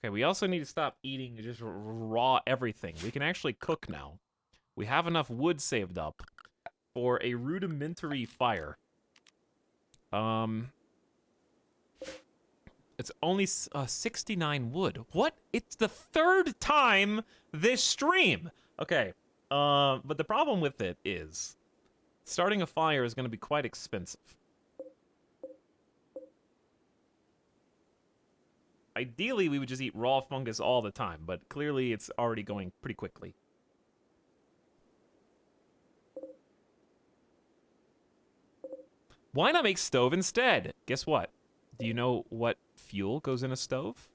Okay, we also need to stop eating just raw everything. We can actually cook now. We have enough wood saved up for a rudimentary fire. It's only 69 wood. What? It's the third time this stream. Okay, but the problem with it is starting a fire is going to be quite expensive. Ideally, we would just eat raw fungus all the time, but clearly it's already going pretty quickly. Why not make stove instead? Guess what? Do you know what fuel goes in a stove?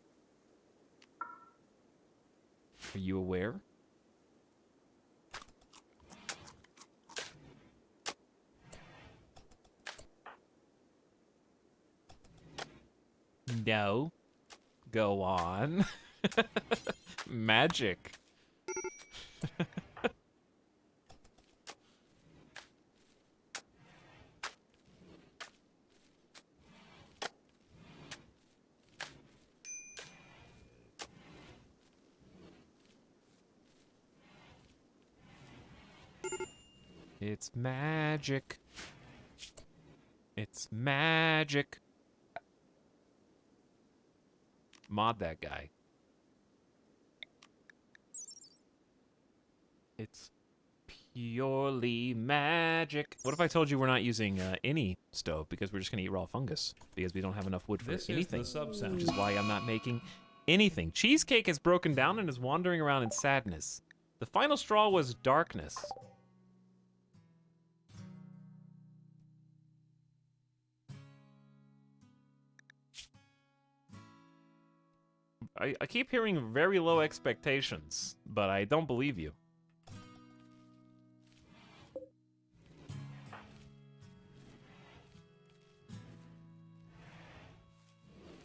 Are you aware? No. Go on. Magic. It's magic. It's magic. Mod that guy. It's purely magic. What if I told you we're not using any stove because we're just gonna eat raw fungus because we don't have enough wood for anything? This is the subsound. Which is why I'm not making anything. Cheesecake has broken down and is wandering around in sadness. The final straw was darkness. I keep hearing very low expectations, but I don't believe you.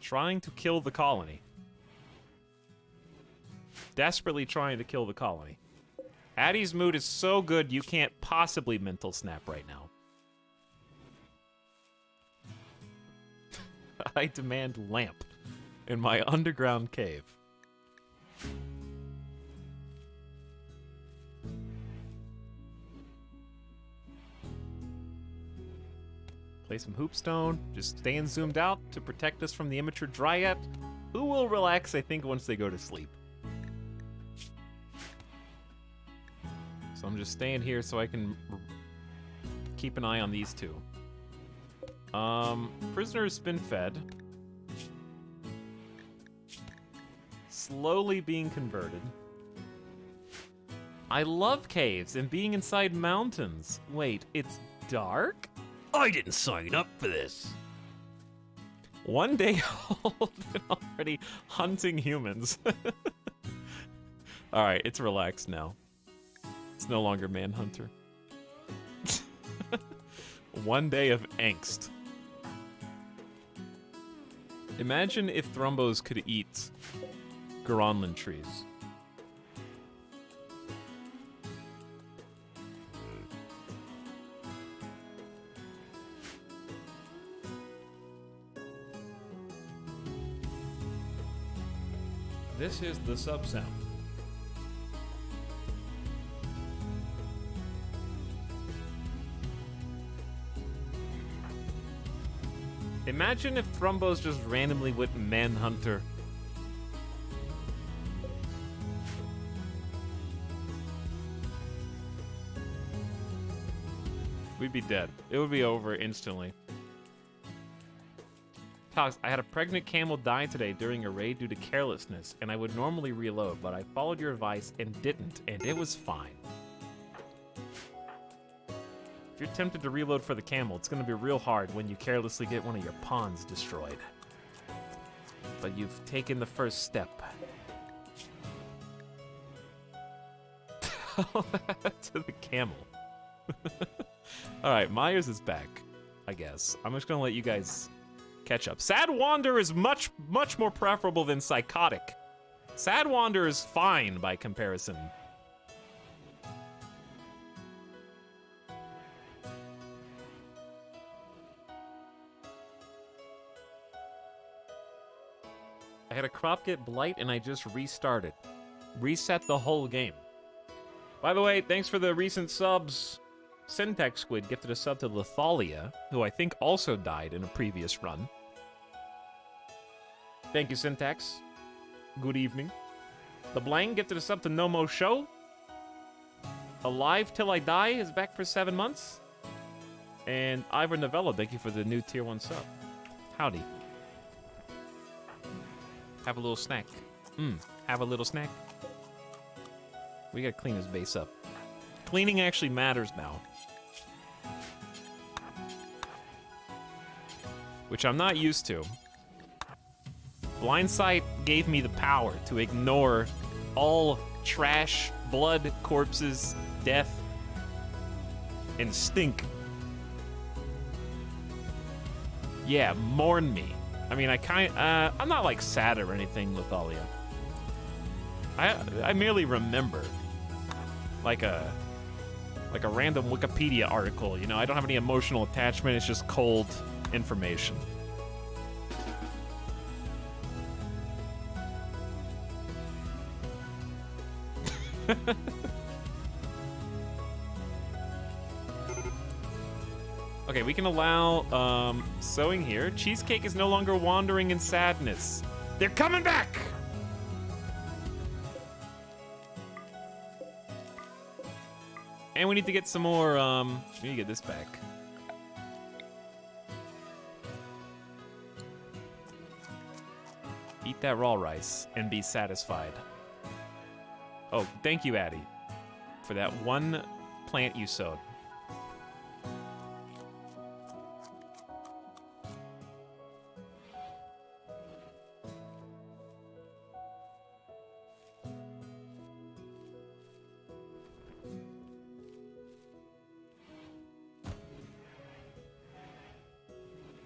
Trying to kill the colony. Desperately trying to kill the colony. Addie's mood is so good you can't possibly mental snap right now. I demand lamp in my underground cave. Play some hoopstone, just staying zoomed out to protect us from the immature dryad, who will relax, I think, once they go to sleep. So I'm just staying here so I can keep an eye on these two. Prisoner's been fed. slowly being converted. I love caves and being inside mountains. Wait, it's dark? I didn't sign up for this. 1 day old and already hunting humans. Alright, it's relaxed now. It's no longer Manhunter. 1 day of angst. Imagine if Thrumbos could eat Goronlin trees. This is the sub sound. Imagine if Thrumbos just randomly went Manhunter. We'd be dead. It would be over instantly. Tox, I had a pregnant camel die today during a raid due to carelessness, and I would normally reload, but I followed your advice and didn't, and it was fine. If you're tempted to reload for the camel, it's going to be real hard when you carelessly get one of your pawns destroyed. But you've taken the first step. To the camel. Alright, Myers is back, I guess. I'm just going to let you guys catch up. Sad Wander is much more preferable than Psychotic. Sad Wander is fine by comparison. I had a crop get blight and I just restarted. Reset the whole game. By the way, thanks for the recent subs. Syntax Squid gifted a sub to Lethalia, who I think also died in a previous run. Thank you, Syntax. Good evening. The Blang gifted a sub to Nomo Show. Alive Till I Die is back for 7 months. And Ivor Novella, thank you for the new tier 1 sub. Howdy. Have a little snack. Have a little snack. We gotta clean this base up. Cleaning actually matters now. Which I'm not used to. Blindsight gave me the power to ignore all trash, blood, corpses, death, and stink. Yeah, mourn me. I mean, I'm not like sad or anything, Lethalia. I merely remember, like a random Wikipedia article. You know, I don't have any emotional attachment. It's just cold information. Okay, we can allow sewing here. Cheesecake is no longer wandering in sadness. They're coming back! And we need to get some more, we need to get this back. Eat that raw rice and be satisfied. Oh, thank you, Addie, for that one plant you sowed.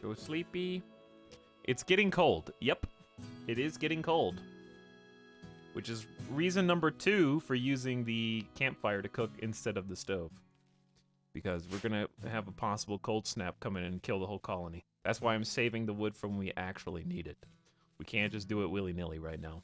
Go sleepy. It's getting cold. Yep, it is getting cold. Which is reason number 2 for using the campfire to cook instead of the stove. Because we're gonna have a possible cold snap come in and kill the whole colony. That's why I'm saving the wood for when we actually need it. We can't just do it willy-nilly right now.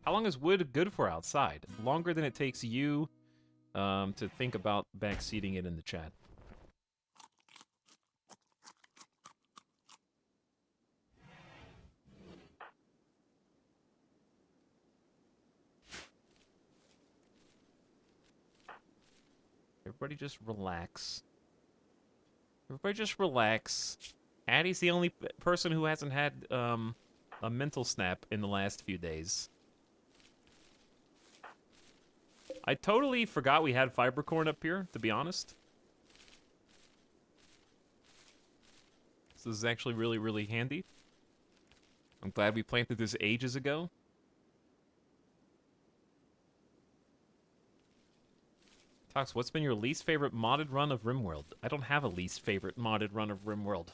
How long is wood good for outside? Longer than it takes you to think about backseating it in the chat. Everybody just relax. Everybody just relax. Addie's the only person who hasn't had a mental snap in the last few days. I totally forgot we had fiber corn up here, to be honest. This is actually really, really handy. I'm glad we planted this ages ago. Tox, what's been your least favorite modded run of RimWorld? I don't have a least favorite modded run of RimWorld.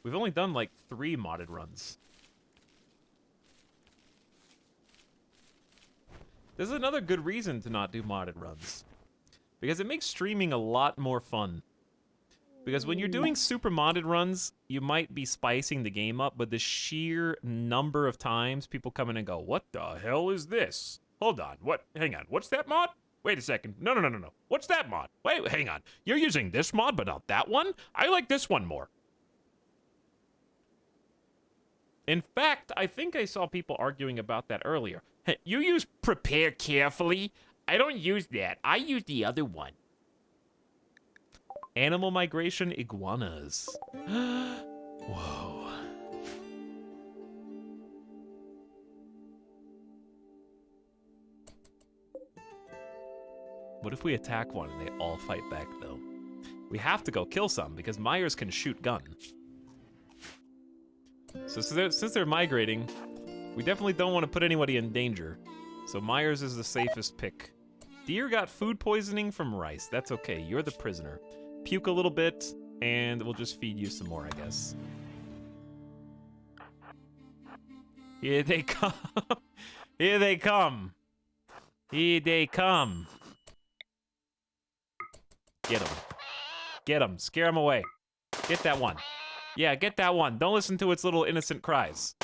We've only done like 3 modded runs. This is another good reason to not do modded runs. Because it makes streaming a lot more fun. Because when you're doing super modded runs, you might be spicing the game up, but the sheer number of times people come in and go, what the hell is this? Hold on, what? Hang on, what's that mod? Wait a second, no. What's that mod? Wait, hang on. You're using this mod, but not that one? I like this one more. In fact, I think I saw people arguing about that earlier. Hey, you use prepare carefully? I don't use that. I use the other one. Animal migration iguanas. Whoa. What if we attack one and they all fight back, though? We have to go kill some because Myers can shoot gun. So since they're migrating, we definitely don't want to put anybody in danger. So Myers is the safest pick. Deer got food poisoning from rice. That's okay. You're the prisoner. Puke a little bit, and we'll just feed you some more, I guess. Here they come. Here they come. Here they come. Get them. Get them. Scare them away. Get that one. Yeah, get that one. Don't listen to its little innocent cries.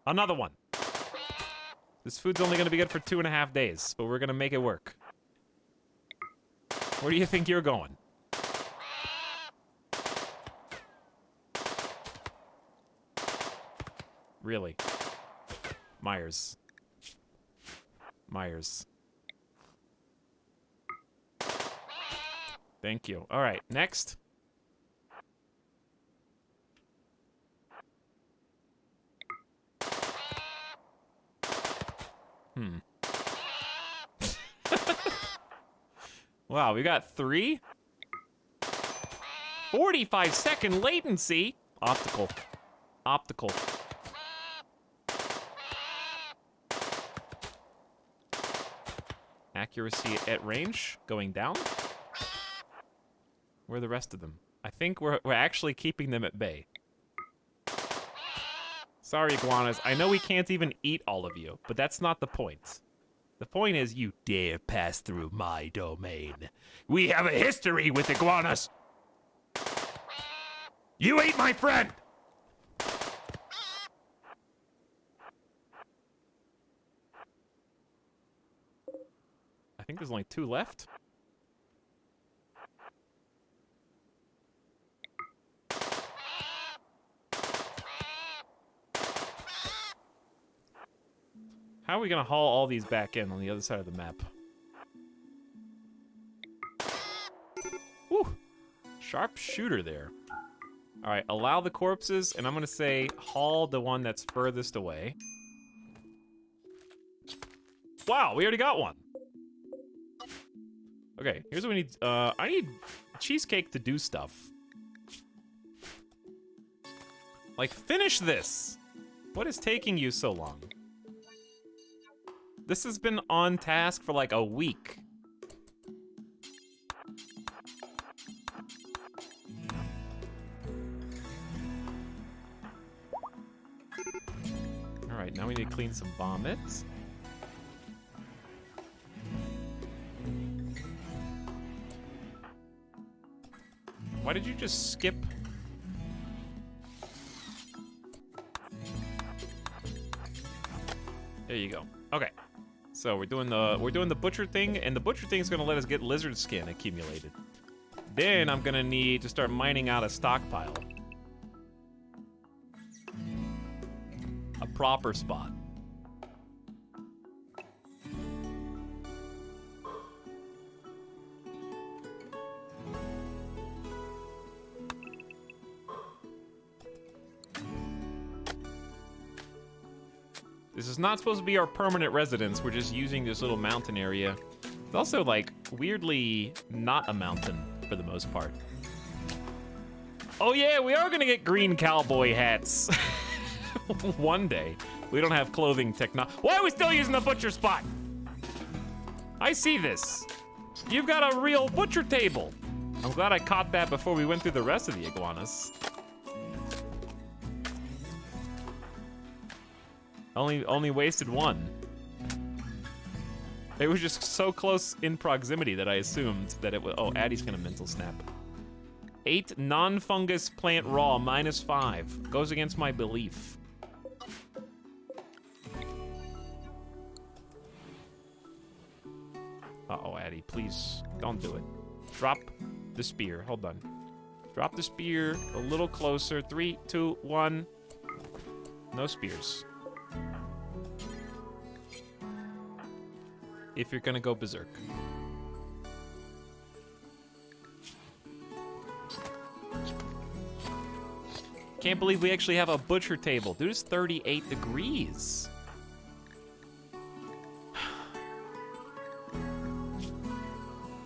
Another one. This food's only gonna be good for 2.5 days, but we're gonna make it work. Where do you think you're going? Really? Myers. Myers. Thank you. All right, next. Wow, we got 3? 45-second latency. Optical. Optical. Accuracy at range going down. Where are the rest of them? I think we're actually keeping them at bay. Sorry, iguanas. I know we can't even eat all of you, but that's not the point. The point is you dare pass through my domain. We have a history with iguanas. You ate my friend! I think there's only 2 left. How are we gonna haul all these back in on the other side of the map? Whew. Sharp shooter there. All right, allow the corpses, and I'm gonna say haul the one that's furthest away. Wow, we already got one. Okay, here's what we need. I need cheesecake to do stuff. Like, finish this. What is taking you so long? This has been on task for like a week. All right, now we need to clean some vomits. Why did you just skip? There you go. Okay. So we're doing the butcher thing, and the butcher thing is gonna let us get lizard skin accumulated. Then I'm gonna need to start mining out a stockpile. A proper spot. This is not supposed to be our permanent residence. We're just using this little mountain area. It's also, like, weirdly not a mountain for the most part. Oh yeah, we are gonna get green cowboy hats. One day. We don't have clothing Why are we still using the butcher spot? I see this. You've got a real butcher table. I'm glad I caught that before we went through the rest of the iguanas. Only wasted one. It was just so close in proximity that I assumed that it was. Oh, Addie's gonna mental snap. 8 non-fungus plant raw -5 goes against my belief. Uh-oh, Addie, please don't do it. Drop the spear. Hold on. Drop the spear a little closer. 3, 2, 1. No spears. If you're gonna go berserk. Can't believe we actually have a butcher table. Dude, it's 38 degrees.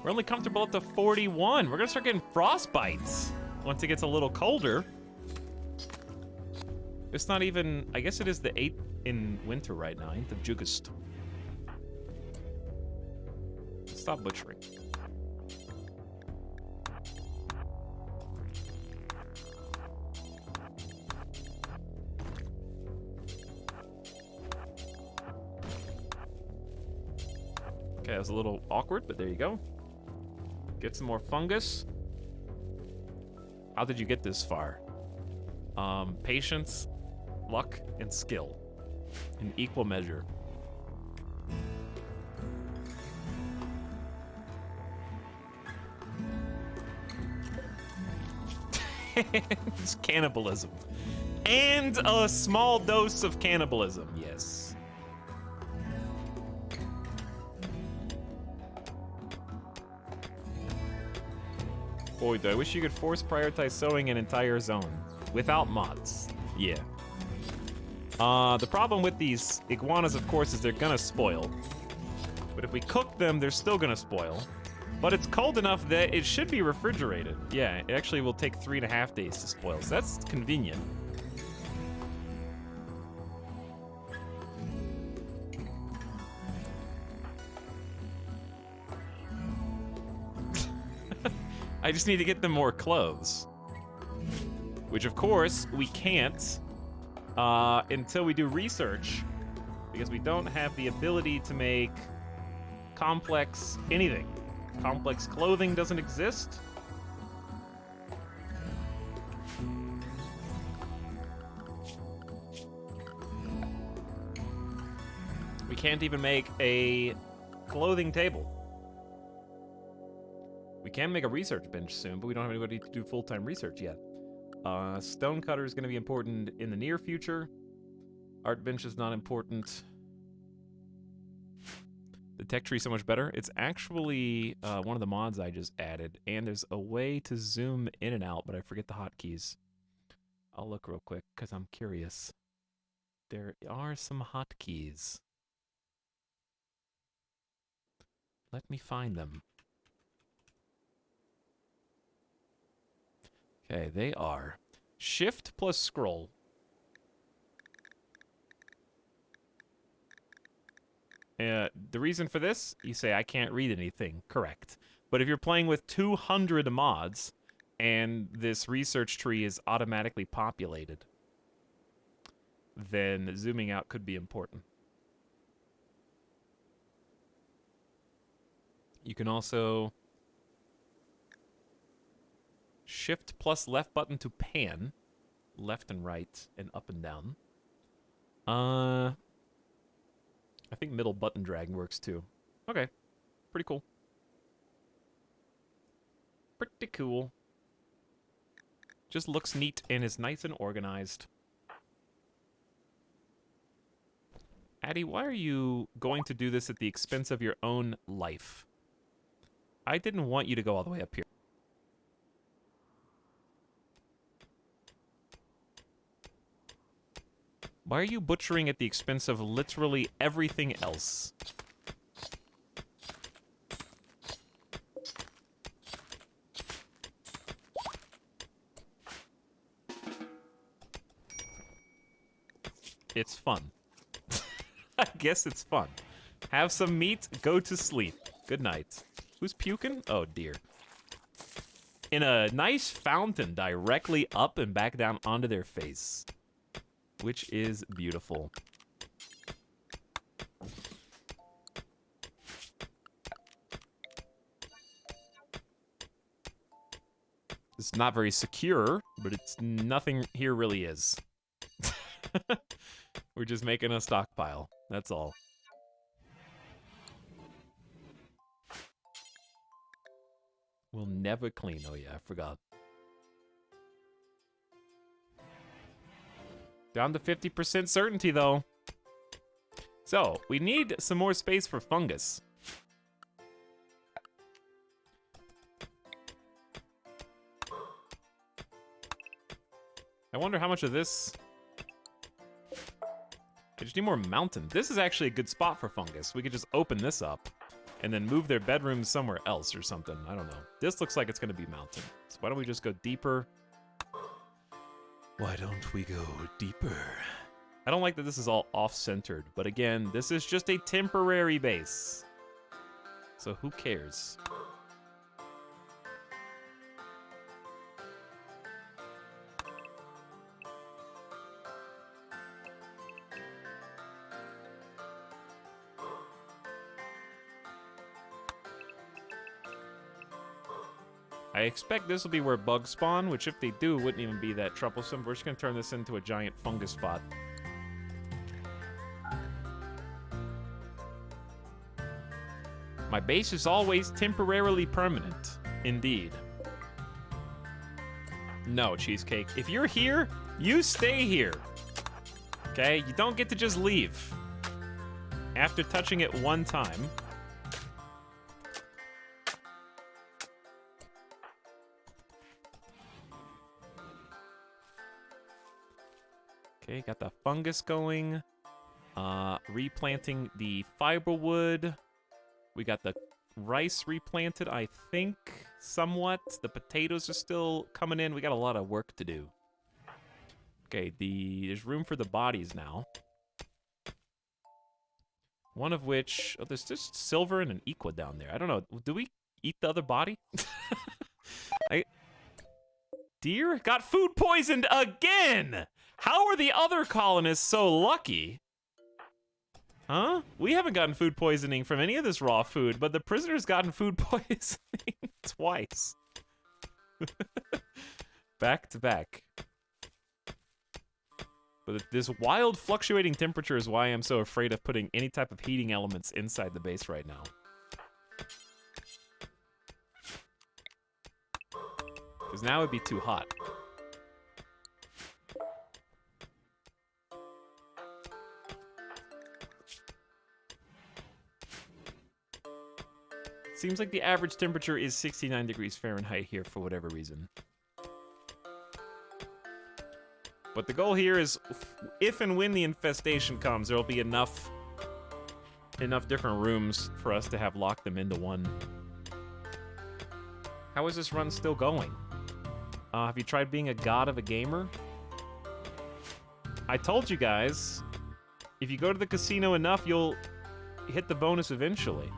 We're only comfortable up to 41. We're gonna start getting frostbites once it gets a little colder. It's not even, I guess it is the 8th in winter right now, 8th of August. Stop butchering. Okay, that was a little awkward, but there you go. Get some more fungus. How did you get this far? Patience, luck, and skill in equal measure. It's cannibalism. And a small dose of cannibalism, yes. Boy, I wish you could force prioritize sowing an entire zone without mods. Yeah. The problem with these iguanas, of course, is they're gonna spoil. But if we cook them, they're still gonna spoil. But it's cold enough that it should be refrigerated. Yeah, it actually will take 3.5 days to spoil, so that's convenient. I just need to get them more clothes. Which, of course, we can't until we do research, because we don't have the ability to make complex anything. Complex clothing doesn't exist. We can't even make a clothing table. We can make a research bench soon, but we don't have anybody to do full-time research yet. Stonecutter is going to be important in the near future. Art bench is not important. The tech tree is so much better. It's actually one of the mods I just added, and there's a way to zoom in and out, but I forget the hotkeys. I'll look real quick because I'm curious. There are some hotkeys. Let me find them. Okay, they are Shift plus scroll. The reason for this, you say, I can't read anything. Correct. But if you're playing with 200 mods, and this research tree is automatically populated, then zooming out could be important. You can also Shift plus left button to pan, left and right, and up and down. I think middle button drag works too. Okay, pretty cool. Pretty cool. Just looks neat and is nice and organized. Addie, why are you going to do this at the expense of your own life? I didn't want you to go all the way up here. Why are you butchering at the expense of literally everything else? It's fun. I guess it's fun. Have some meat, go to sleep. Good night. Who's puking? Oh, dear. In a nice fountain directly up and back down onto their face. Which is beautiful. It's not very secure, but it's nothing here really is. We're just making a stockpile. That's all. We'll never clean. Oh yeah, I forgot. Down to 50% certainty though. So, we need some more space for fungus. I wonder how much of this... I just need more mountain. This is actually a good spot for fungus. We could just open this up and then move their bedrooms somewhere else or something. I don't know. This looks like it's going to be mountain. So why don't we just go deeper? Why don't we go deeper? I don't like that this is all off-centered, but again, this is just a temporary base. So who cares? I expect this will be where bugs spawn, which if they do, wouldn't even be that troublesome. We're just gonna turn this into a giant fungus spot. My base is always temporarily permanent. Indeed. No, Cheesecake. If you're here, you stay here. Okay? You don't get to just leave. After touching it one time. Okay, got the fungus going. Replanting the fiberwood. We got the rice replanted, I think, somewhat. The potatoes are still coming in. We got a lot of work to do. Okay, there's room for the bodies now. One of which... Oh, there's just silver and an equa down there. I don't know. Do we eat the other body? Deer got food poisoned again! How are the other colonists so lucky? Huh? We haven't gotten food poisoning from any of this raw food, but the prisoner's gotten food poisoning twice. Back to back. But this wild fluctuating temperature is why I'm so afraid of putting any type of heating elements inside the base right now. Because now it'd be too hot. Seems like the average temperature is 69 degrees Fahrenheit here for whatever reason. But the goal here is, if and when the infestation comes, there'll be enough different rooms for us to have locked them into one. How is this run still going? Have you tried being a god of a gamer? I told you guys, if you go to the casino enough, you'll hit the bonus eventually.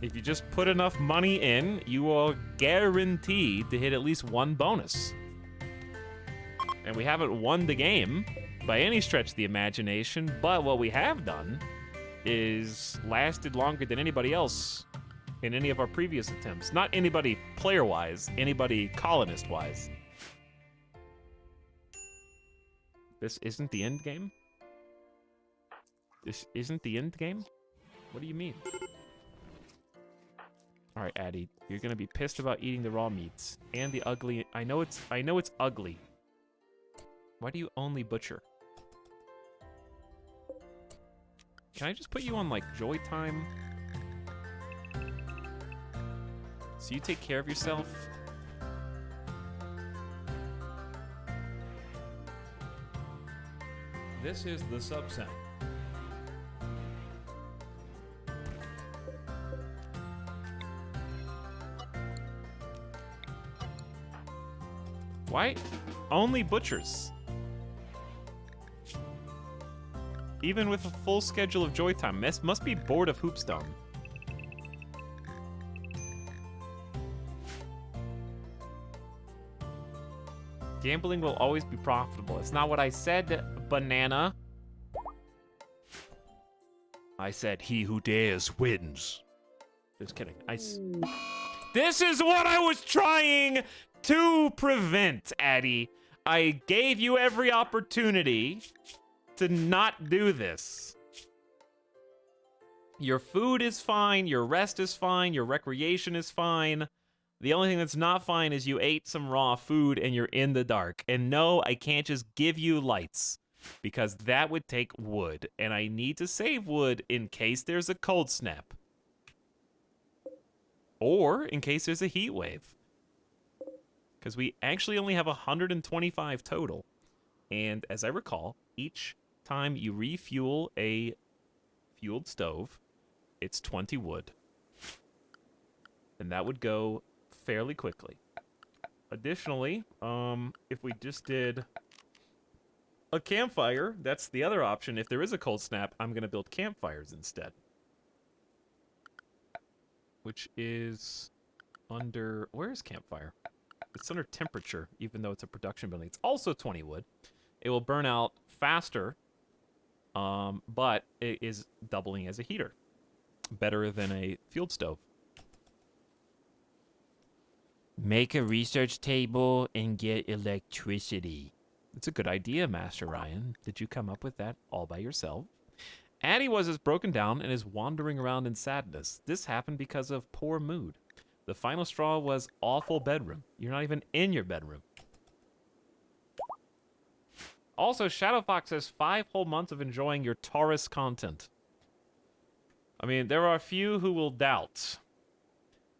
If you just put enough money in, you are guaranteed to hit at least one bonus. And we haven't won the game by any stretch of the imagination, but what we have done is lasted longer than anybody else in any of our previous attempts. Not anybody player-wise, anybody colonist-wise. This isn't the end game? This isn't the end game? What do you mean? All right, Addy, you're gonna be pissed about eating the raw meats and the ugly. I know it's ugly. Why do you only butcher? Can I just put you on like joy time? So you take care of yourself. This is the sub sound. Why? Only butchers. Even with a full schedule of Joy Time, this must be bored of Hoopstone. Gambling will always be profitable. It's not what I said, banana. I said he who dares wins. Just kidding. This is what I was trying to prevent, Addy. I gave you every opportunity to not do this. Your food is fine, your rest is fine, your recreation is fine. The only thing that's not fine is you ate some raw food and you're in the dark. And no, I can't just give you lights because that would take wood. And I need to save wood in case there's a cold snap. Or in case there's a heat wave. Because we actually only have 125 total. And as I recall, each time you refuel a fueled stove, it's 20 wood. And that would go fairly quickly. Additionally, if we just did a campfire, that's the other option. If there is a cold snap, I'm going to build campfires instead. Which is under... Where is campfire? It's under temperature, even though it's a production building. It's also 20 wood. It will burn out faster, but it is doubling as a heater. Better than a fueled stove. Make a research table and get electricity. It's a good idea, Master Ryan. Did you come up with that all by yourself? Addie was as broken down and is wandering around in sadness. This happened because of poor mood. The final straw was awful bedroom. You're not even in your bedroom. Also, Shadowfox has 5 whole months of enjoying your Taurus content. I mean, there are a few who will doubt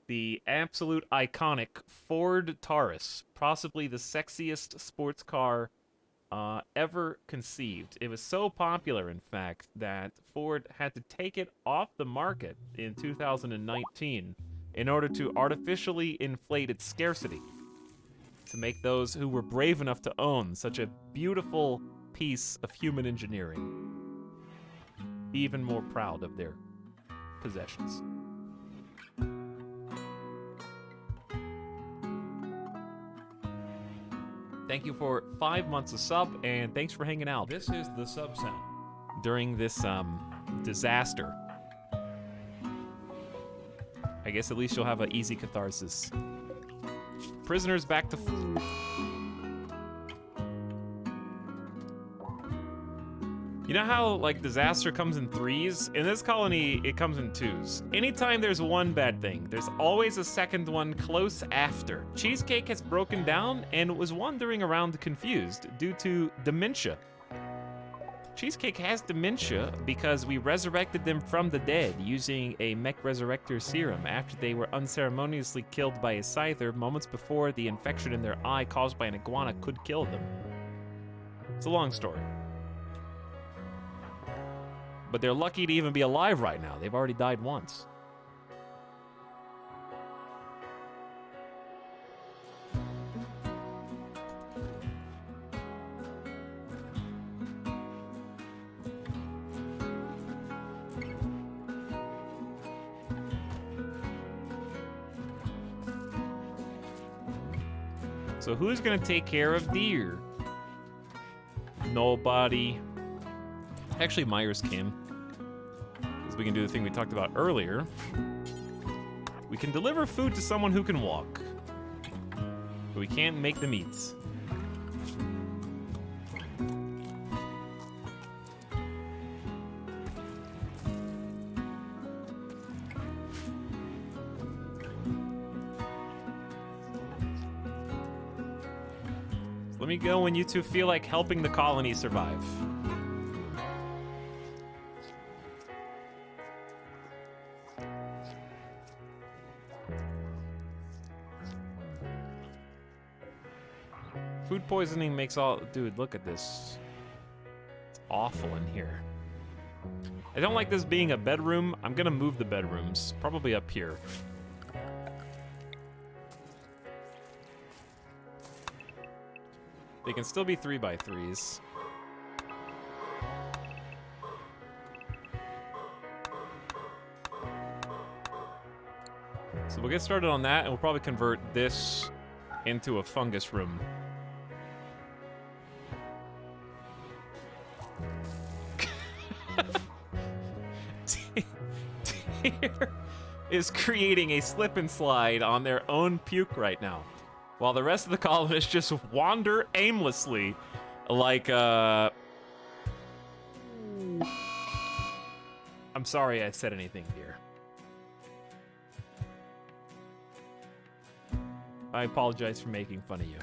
the absolute iconic Ford Taurus, possibly the sexiest sports car ever conceived. It was so popular, in fact, that Ford had to take it off the market in 2019 in order to artificially inflate its scarcity, to make those who were brave enough to own such a beautiful piece of human engineering even more proud of their possessions. Thank you for 5 months of sub, and thanks for hanging out This is the sub sound. during this disaster. I guess at least you'll have an easy catharsis. Prisoners back to... You know how, like, disaster comes in 3s? In this colony, it comes in 2s. Anytime there's one bad thing, there's always a second one close after. Cheesecake has broken down and was wandering around confused due to dementia. Cheesecake has dementia because we resurrected them from the dead using a mech resurrector serum after they were unceremoniously killed by a scyther moments before the infection in their eye caused by an iguana could kill them. It's a long story. But they're lucky to even be alive right now. They've already died once. So who's gonna take care of deer? Nobody. Actually, Myers came. Because we can do the thing we talked about earlier. We can deliver food to someone who can walk. But we can't make them eat. So let me go when you two feel like helping the colony survive. Food poisoning makes all... Dude, look at this. It's awful in here. I don't like this being a bedroom. I'm gonna move the bedrooms, probably up here. They can still be 3x3s. So we'll get started on that, and we'll probably convert this into a fungus room. Deer is creating a slip and slide on their own puke right now, while the rest of the colonists just wander aimlessly like, I'm sorry I said anything, dear. I apologize for making fun of you.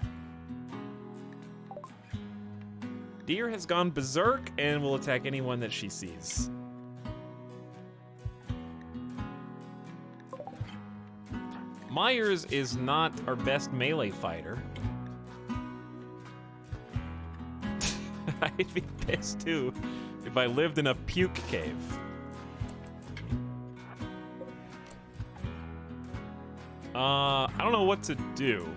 Deer has gone berserk and will attack anyone that she sees. Myers is not our best melee fighter. I'd be pissed too if I lived in a puke cave. I don't know what to do.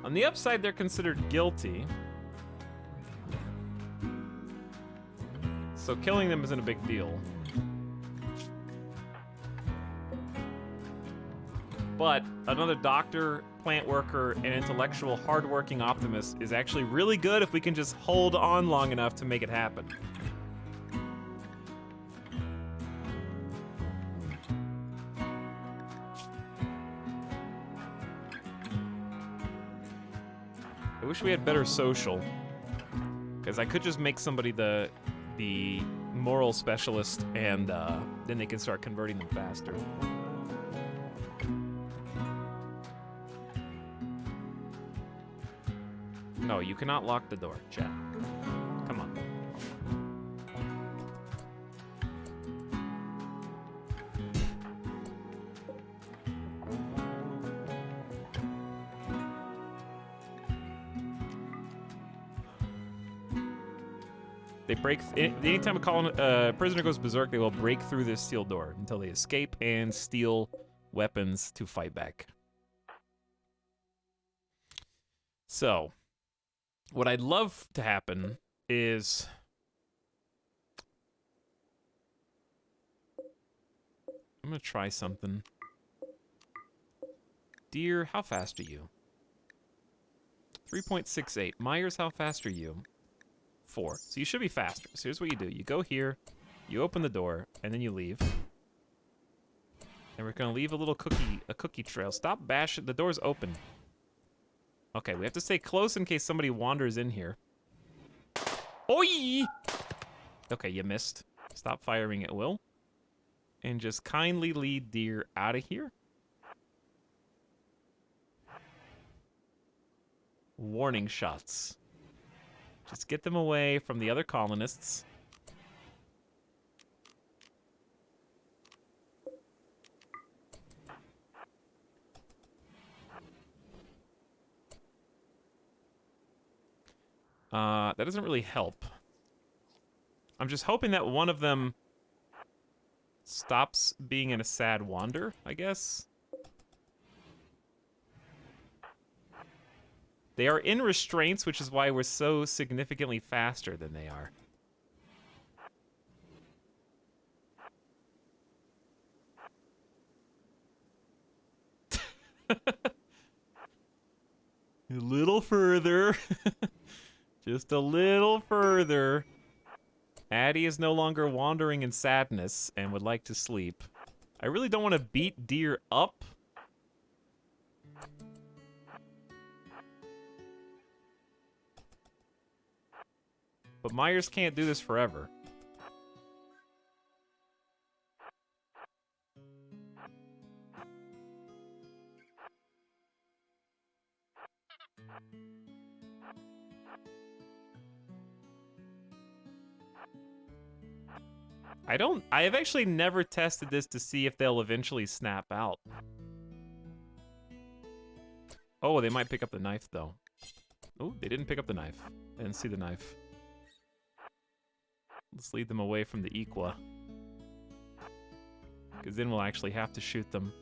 On the upside, they're considered guilty. So killing them isn't a big deal. But another doctor, plant worker, and intellectual, hardworking optimist is actually really good if we can just hold on long enough to make it happen. I wish we had better social, because I could just make somebody the moral specialist, and then they can start converting them faster. No, you cannot lock the door, chat. Come on. They break. Anytime a prisoner goes berserk, they will break through this steel door until they escape and steal weapons to fight back. So, what I'd love to happen is I'm gonna try something. Deer, how fast are you? 3.68. Myers, how fast are you? 4. So you should be faster. So here's what you do. You go here, you open the door, and then you leave. And we're gonna leave a little cookie trail. Stop bashing. The door's open. Okay, we have to stay close in case somebody wanders in here. Oi! Okay, you missed. Stop firing at will. And just kindly lead Deer out of here. Warning shots. Just get them away from the other colonists. That doesn't really help. I'm just hoping that one of them stops being in a sad wander, I guess. They are in restraints, which is why we're so significantly faster than they are. A little further. Just a little further. Addie is no longer wandering in sadness and would like to sleep. I really don't want to beat Deer up. But Myers can't do this forever. I have actually never tested this to see if they'll eventually snap out. Oh, they might pick up the knife, though. Oh, they didn't pick up the knife. I didn't see the knife. Let's lead them away from the Equa. Because then we'll actually have to shoot them.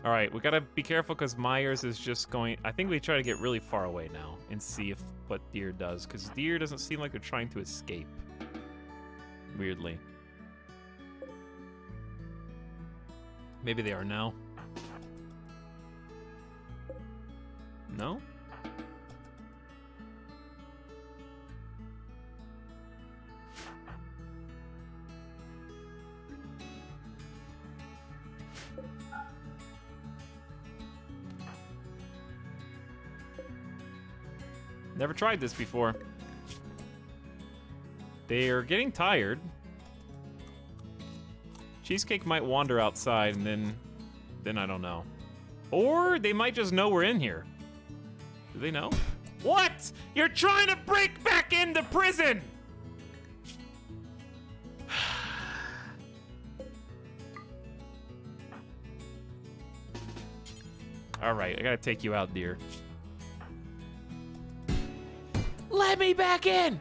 Alright, we gotta be careful because Myers is just going... I think we try to get really far away now and see if what Deer does. Because Deer doesn't seem like they're trying to escape. Weirdly. Maybe they are now. No? Never tried this before. They're getting tired. Cheesecake might wander outside and then I don't know. Or they might just know we're in here. Do they know? What? You're trying to break back into prison! Alright, I gotta take you out, dear. Let me back in!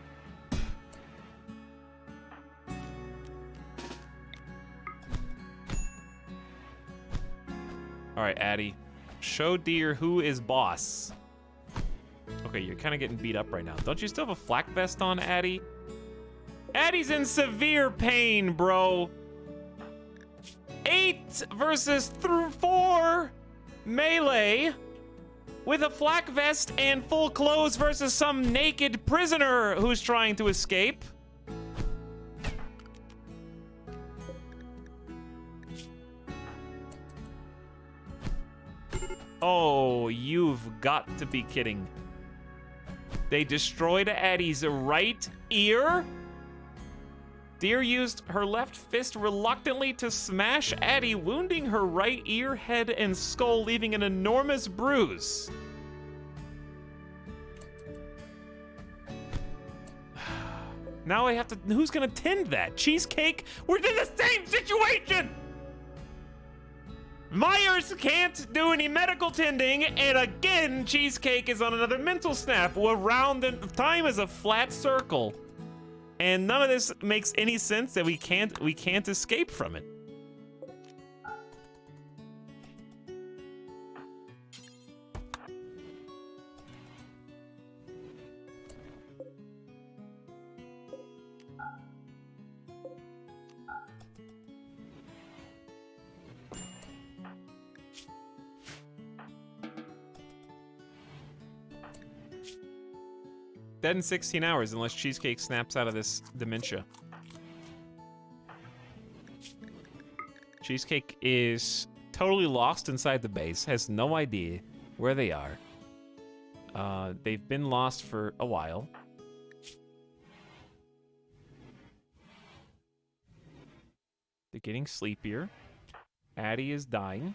Alright, Addie. Show Deer who is boss. Okay, you're kind of getting beat up right now. Don't you still have a flak vest on, Addie? Addie's in severe pain, bro. 8 versus 4 melee with a flak vest and full clothes versus some naked prisoner who's trying to escape. Oh, you've got to be kidding. They destroyed Addie's right ear? Deer used her left fist reluctantly to smash Addie, wounding her right ear, head, and skull, leaving an enormous bruise. Now I have to... Who's gonna tend that? Cheesecake? We're in the same situation! Myers can't do any medical tending, and again, Cheesecake is on another mental snap. Around the time is a flat circle. And none of this makes any sense that we can't escape from it. Dead in 16 hours unless Cheesecake snaps out of this dementia. Cheesecake is totally lost inside the base, has no idea where they are. They've been lost for a while. They're getting sleepier. Addie is dying.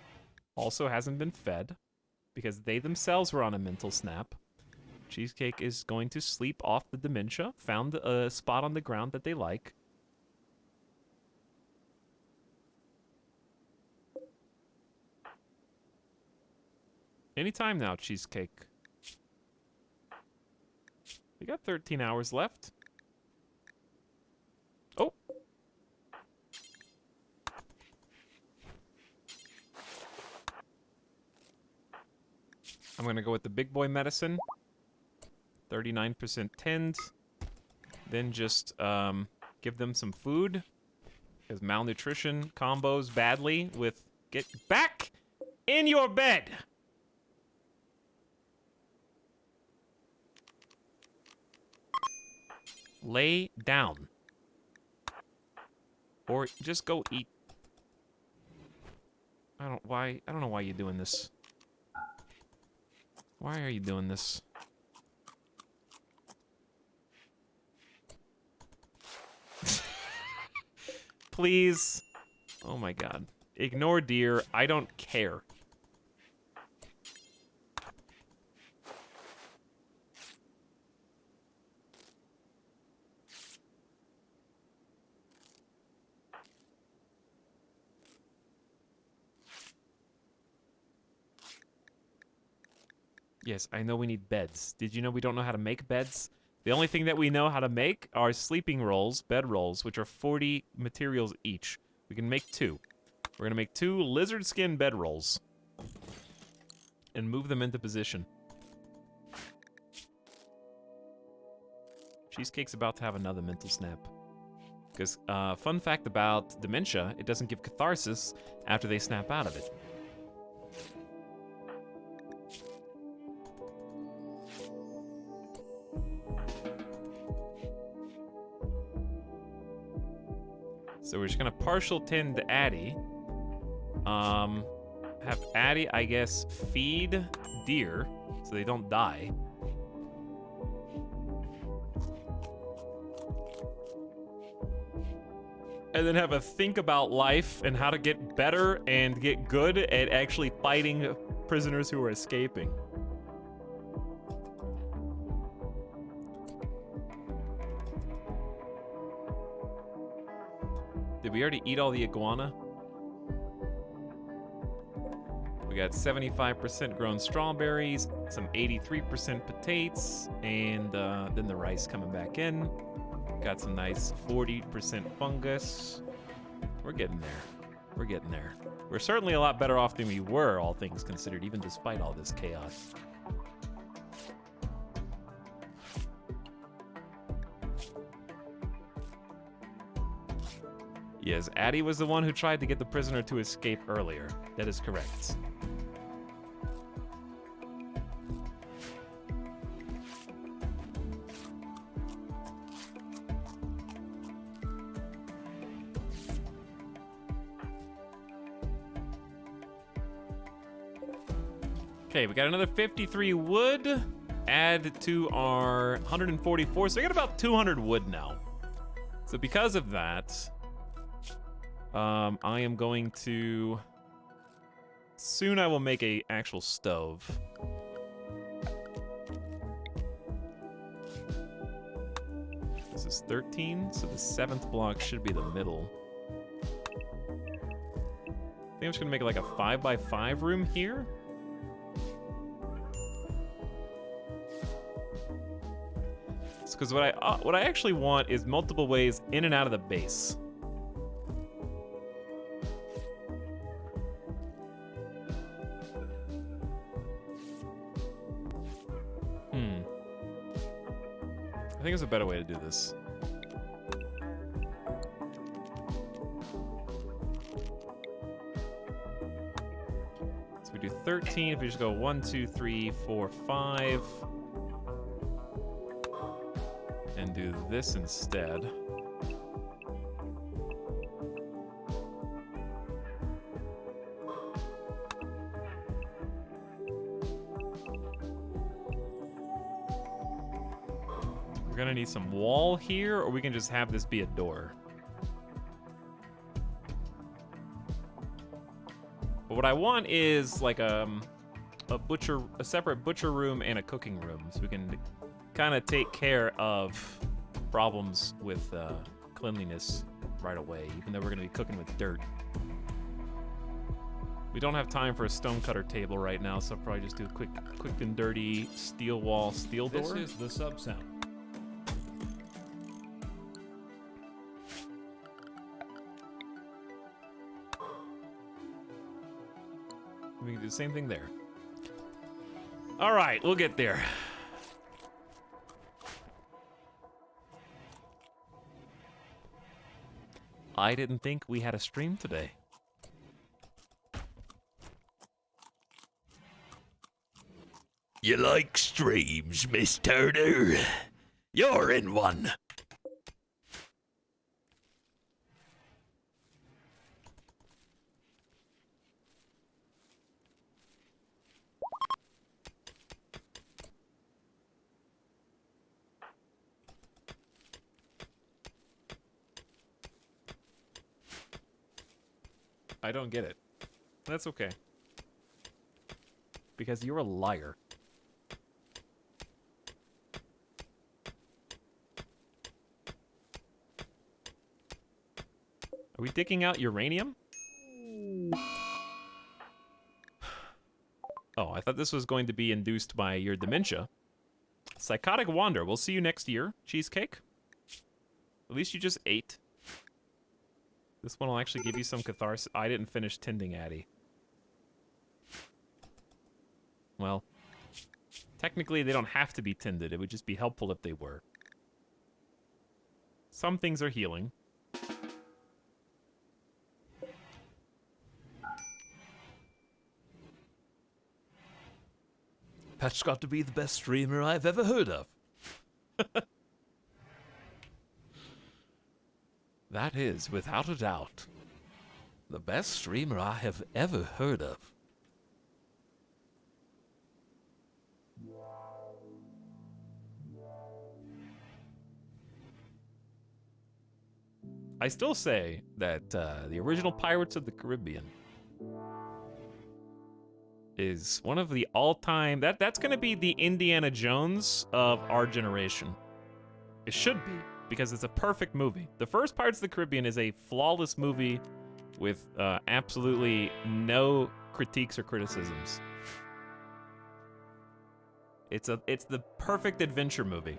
Also hasn't been fed because they themselves were on a mental snap. Cheesecake is going to sleep off the dementia. Found a spot on the ground that they like. Anytime now, Cheesecake. We got 13 hours left. Oh. I'm gonna go with the big boy medicine. 39% tend. Then just give them some food. Because malnutrition combos badly with get back in your bed. Lay down. Or just go eat. I don't know why you're doing this. Why are you doing this? Please. Oh my god. Ignore deer. I don't care. Yes, I know we need beds. Did you know we don't know how to make beds? The only thing that we know how to make are sleeping rolls, bed rolls, which are 40 materials each. We can make 2. We're gonna make 2 lizard skin bed rolls. And move them into position. Cheesecake's about to have another mental snap. Because, fun fact about dementia, it doesn't give catharsis after they snap out of it. So we're just gonna partial tend to Addie. Have Addie, I guess, feed deer so they don't die. And then have a think about life and how to get better and get good at actually fighting prisoners who are escaping. Did we already eat all the iguana? We got 75% grown strawberries, some 83% potatoes, and then the rice coming back in. Got some nice 40% fungus. We're getting there. We're getting there. We're certainly a lot better off than we were, all things considered, even despite all this chaos. Yes, Addie was the one who tried to get the prisoner to escape earlier. That is correct. Okay, we got another 53 wood. Add to our 144, so we got about 200 wood now. So because of that, I am going to... Soon I will make a actual stove. This is 13, so the 7th block should be the middle. I think I'm just gonna make like a 5x5 room here. Because what I actually want is multiple ways in and out of the base. I think there's a better way to do this. So we do 13. If we just go 1, 2, 3, 4, 5. And do this instead. We're gonna need some wall here, or we can just have this be a door. But what I want is like a separate butcher room and a cooking room, so we can kind of take care of problems with cleanliness right away, even though we're gonna be cooking with dirt. We don't have time for a stonecutter table right now, so I'll probably just do a quick and dirty steel wall, steel door. This is the sub sound. We can do the same thing there. All right, we'll get there. I didn't think we had a stream today. You like streams, Miss Turner? You're in one. I don't get it. That's okay. Because you're a liar. Are we digging out uranium? Oh, thought this was going to be induced by your dementia. Psychotic Wander, we'll see you next year. Cheesecake. At least you just ate. This one will actually give you some catharsis. I didn't finish tending Addie. Well, technically they don't have to be tended. It would just be helpful if they were. Some things are healing. That's got to be the best streamer I've ever heard of. That is, without a doubt, the best streamer I have ever heard of. I still say that the original Pirates of the Caribbean is one of the all-time... That's going to be the Indiana Jones of our generation. It should be, because it's a perfect movie. The first Pirates of the Caribbean is a flawless movie with absolutely no critiques or criticisms. It's the perfect adventure movie.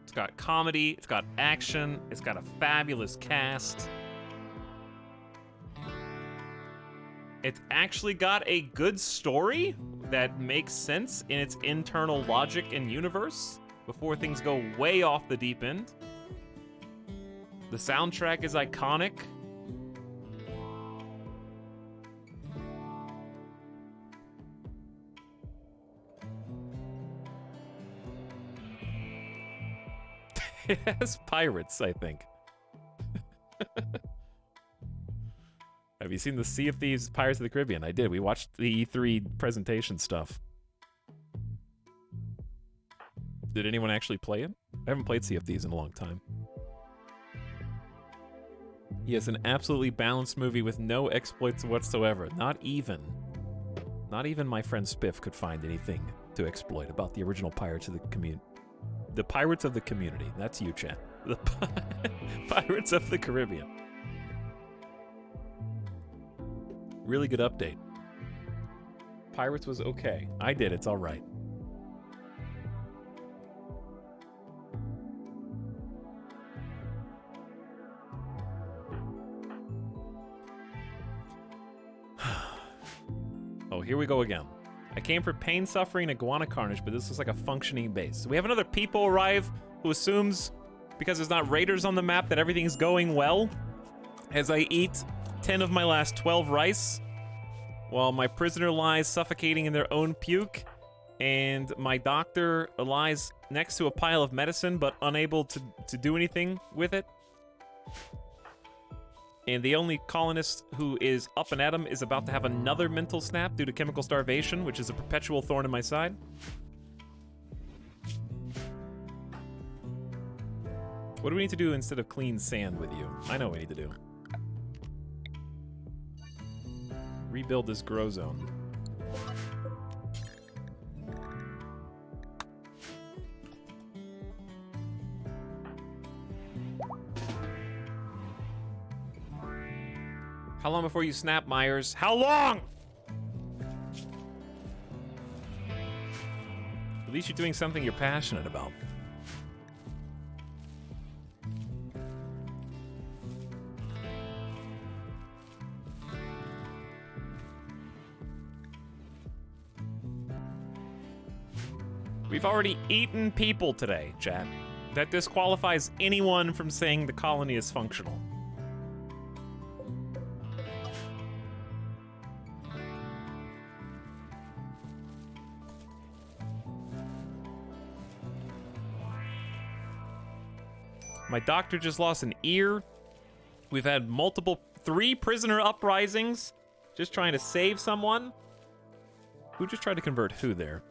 It's got comedy, it's got action, it's got a fabulous cast. It's actually got a good story that makes sense in its internal logic and universe before things go way off the deep end. The soundtrack is iconic. It has pirates, I think. Have you seen the Sea of Thieves Pirates of the Caribbean? I did. We watched the E3 presentation stuff. Did anyone actually play it? I haven't played Sea of Thieves in a long time. Yes, an absolutely balanced movie with no exploits whatsoever. Not even my friend Spiff could find anything to exploit about the original Pirates of the Community. The Pirates of the Community. That's you, chat. The Pirates of the Caribbean. Really good update. Pirates was okay. I did. It's all right. Oh, here we go again. I came for pain, suffering, and iguana carnage, but this looks like a functioning base. So we have another people arrive who assumes, because there's not raiders on the map, that everything's going well. As I eat 10 of my last 12 rice, while my prisoner lies suffocating in their own puke, and my doctor lies next to a pile of medicine, but unable to do anything with it. And the only colonist who is up and at him is about to have another mental snap due to chemical starvation, which is a perpetual thorn in my side. What do we need to do instead of clean sand with you? I know what we need to do. Rebuild this grow zone. How long before you snap, Myers? How long? At least you're doing something you're passionate about. We've already eaten people today, chat. That disqualifies anyone from saying the colony is functional. My doctor just lost an ear. We've had three prisoner uprisings, just trying to save someone. Who just tried to convert who there?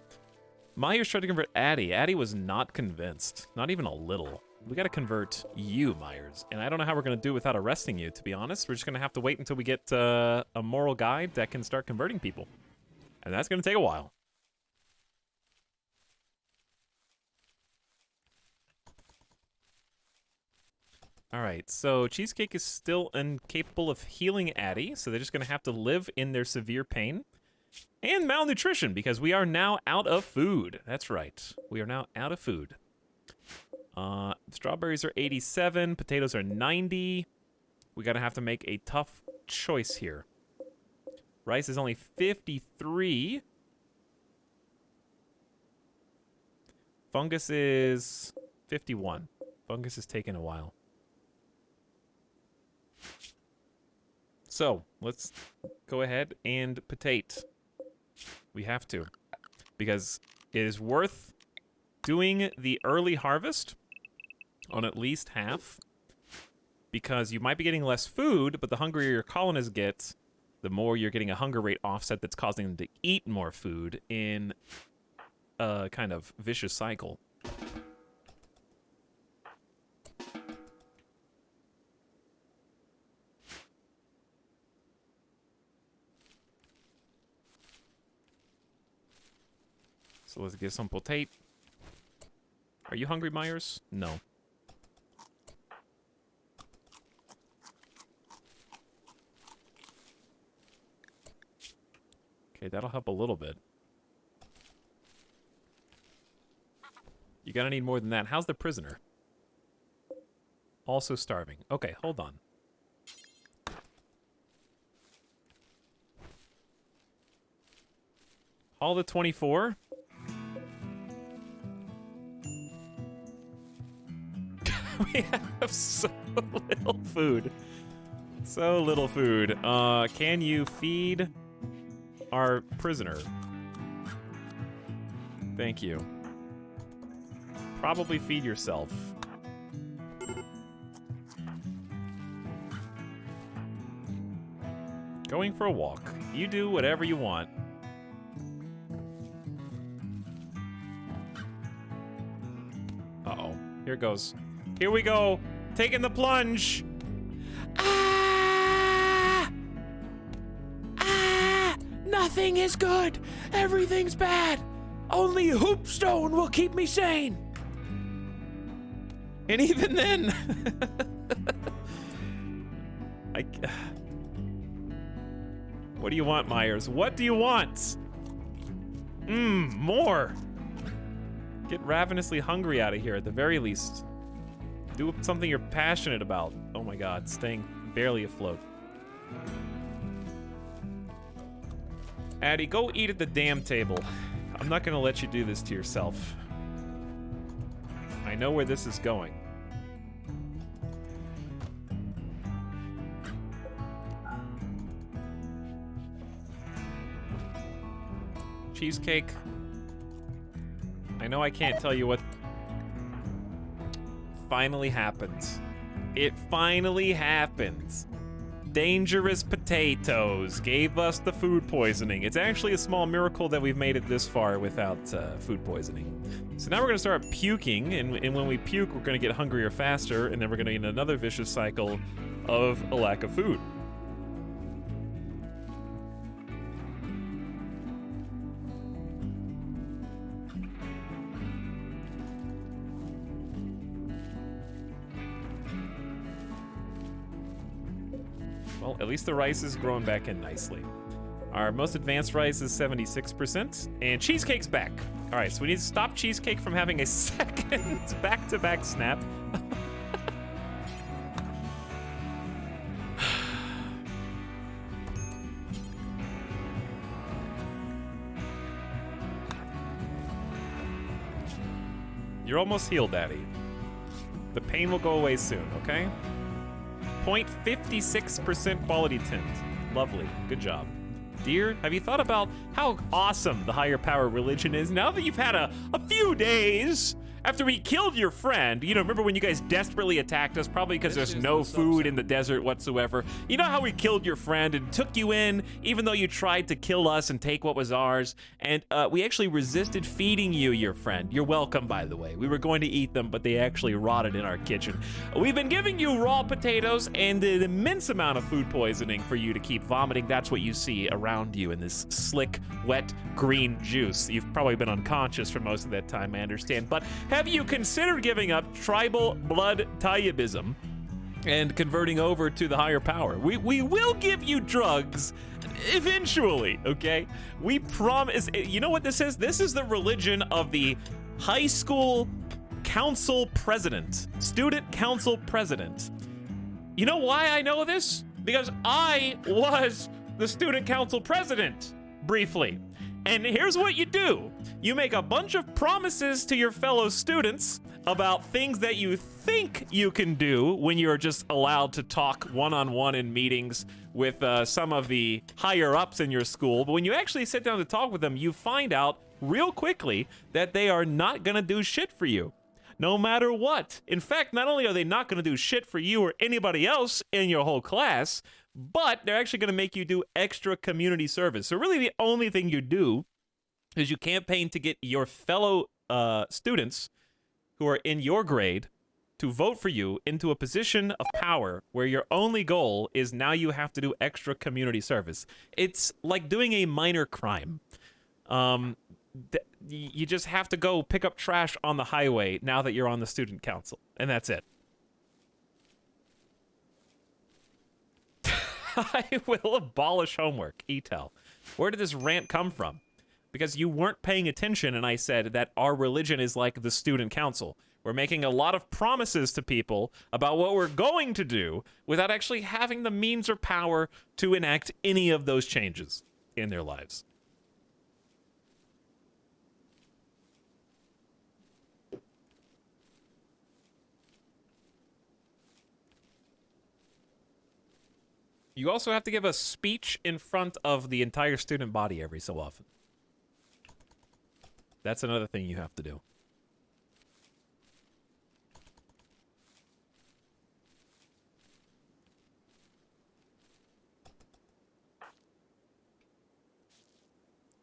Myers tried to convert Addie. Addie was not convinced, not even a little. We gotta convert you, Myers. And I don't know how we're gonna do it without arresting you, to be honest. We're just gonna have to wait until we get a moral guide that can start converting people. And that's gonna take a while. All right, so Cheesecake is still incapable of healing Addie, so they're just going to have to live in their severe pain and malnutrition because we are now out of food. That's right. We are now out of food. Strawberries are 87, potatoes are 90. We're going to have to make a tough choice here. Rice is only 53. Fungus is 51. Fungus is taking a while. So, let's go ahead and potate. We have to. Because it is worth doing the early harvest on at least half. Because you might be getting less food, but the hungrier your colonists get, the more you're getting a hunger rate offset that's causing them to eat more food in a kind of vicious cycle. So let's get some potate. Are you hungry, Myers? No. Okay, that'll help a little bit. You're gonna need more than that. How's the prisoner? Also starving. Okay, hold on. All the 24. We have so little food. So little food. Can you feed our prisoner? Thank you. Probably feed yourself. Going for a walk. You do whatever you want. Uh-oh. Here it goes. Here we go. Taking the plunge. Ah! Ah! Nothing is good. Everything's bad. Only Hoopstone will keep me sane. And even then... What do you want, Myers? What do you want? More. Get ravenously hungry out of here at the very least. Do something you're passionate about. Oh my god, staying barely afloat. Addie, go eat at the damn table. I'm not gonna let you do this to yourself. I know where this is going. Cheesecake. I know I can't tell you what finally happens. It finally happens. Dangerous potatoes gave us the food poisoning. It's actually a small miracle that we've made it this far without food poisoning. So now we're gonna start puking, and when we puke, we're gonna get hungrier faster, and then we're gonna get another vicious cycle of a lack of food. Well, at least the rice is growing back in nicely. Our most advanced rice is 76%, and Cheesecake's back. All right, so we need to stop Cheesecake from having a second back-to-back snap. You're almost healed, Daddy. The pain will go away soon, okay? 0.56% quality tint. Lovely. Good job. Dear, have you thought about how awesome the higher power religion is now that you've had a few days after we killed your friend? You know, remember when you guys desperately attacked us, probably because there's no food in the desert whatsoever? You know how we killed your friend and took you in, even though you tried to kill us and take what was ours? And we actually resisted feeding you your friend. You're welcome, by the way. We were going to eat them, but they actually rotted in our kitchen. We've been giving you raw potatoes and an immense amount of food poisoning for you to keep vomiting. That's what you see around you in this slick, wet, green juice. You've probably been unconscious for most of that time, I understand. But have you considered giving up tribal blood tyabism and converting over to the higher power. We will give you drugs eventually, okay? We promise. You know what this is? This is the religion of the high school council president, student council president. You know why I know this? Because I was the student council president briefly. And here's what you do. You make a bunch of promises to your fellow students about things that you think you can do when you're just allowed to talk one-on-one in meetings with some of the higher ups in your school. But when you actually sit down to talk with them, you find out real quickly that they are not gonna do shit for you, no matter what. In fact, not only are they not gonna do shit for you or anybody else in your whole class, but they're actually gonna make you do extra community service. So really the only thing you do is you campaign to get your fellow students who are in your grade to vote for you into a position of power where your only goal is now you have to do extra community service. It's like doing a minor crime. You just have to go pick up trash on the highway now that you're on the student council, and that's it. I will abolish homework, Etel. Where did this rant come from? Because you weren't paying attention, and I said that our religion is like the student council. We're making a lot of promises to people about what we're going to do without actually having the means or power to enact any of those changes in their lives. You also have to give a speech in front of the entire student body every so often. That's another thing you have to do.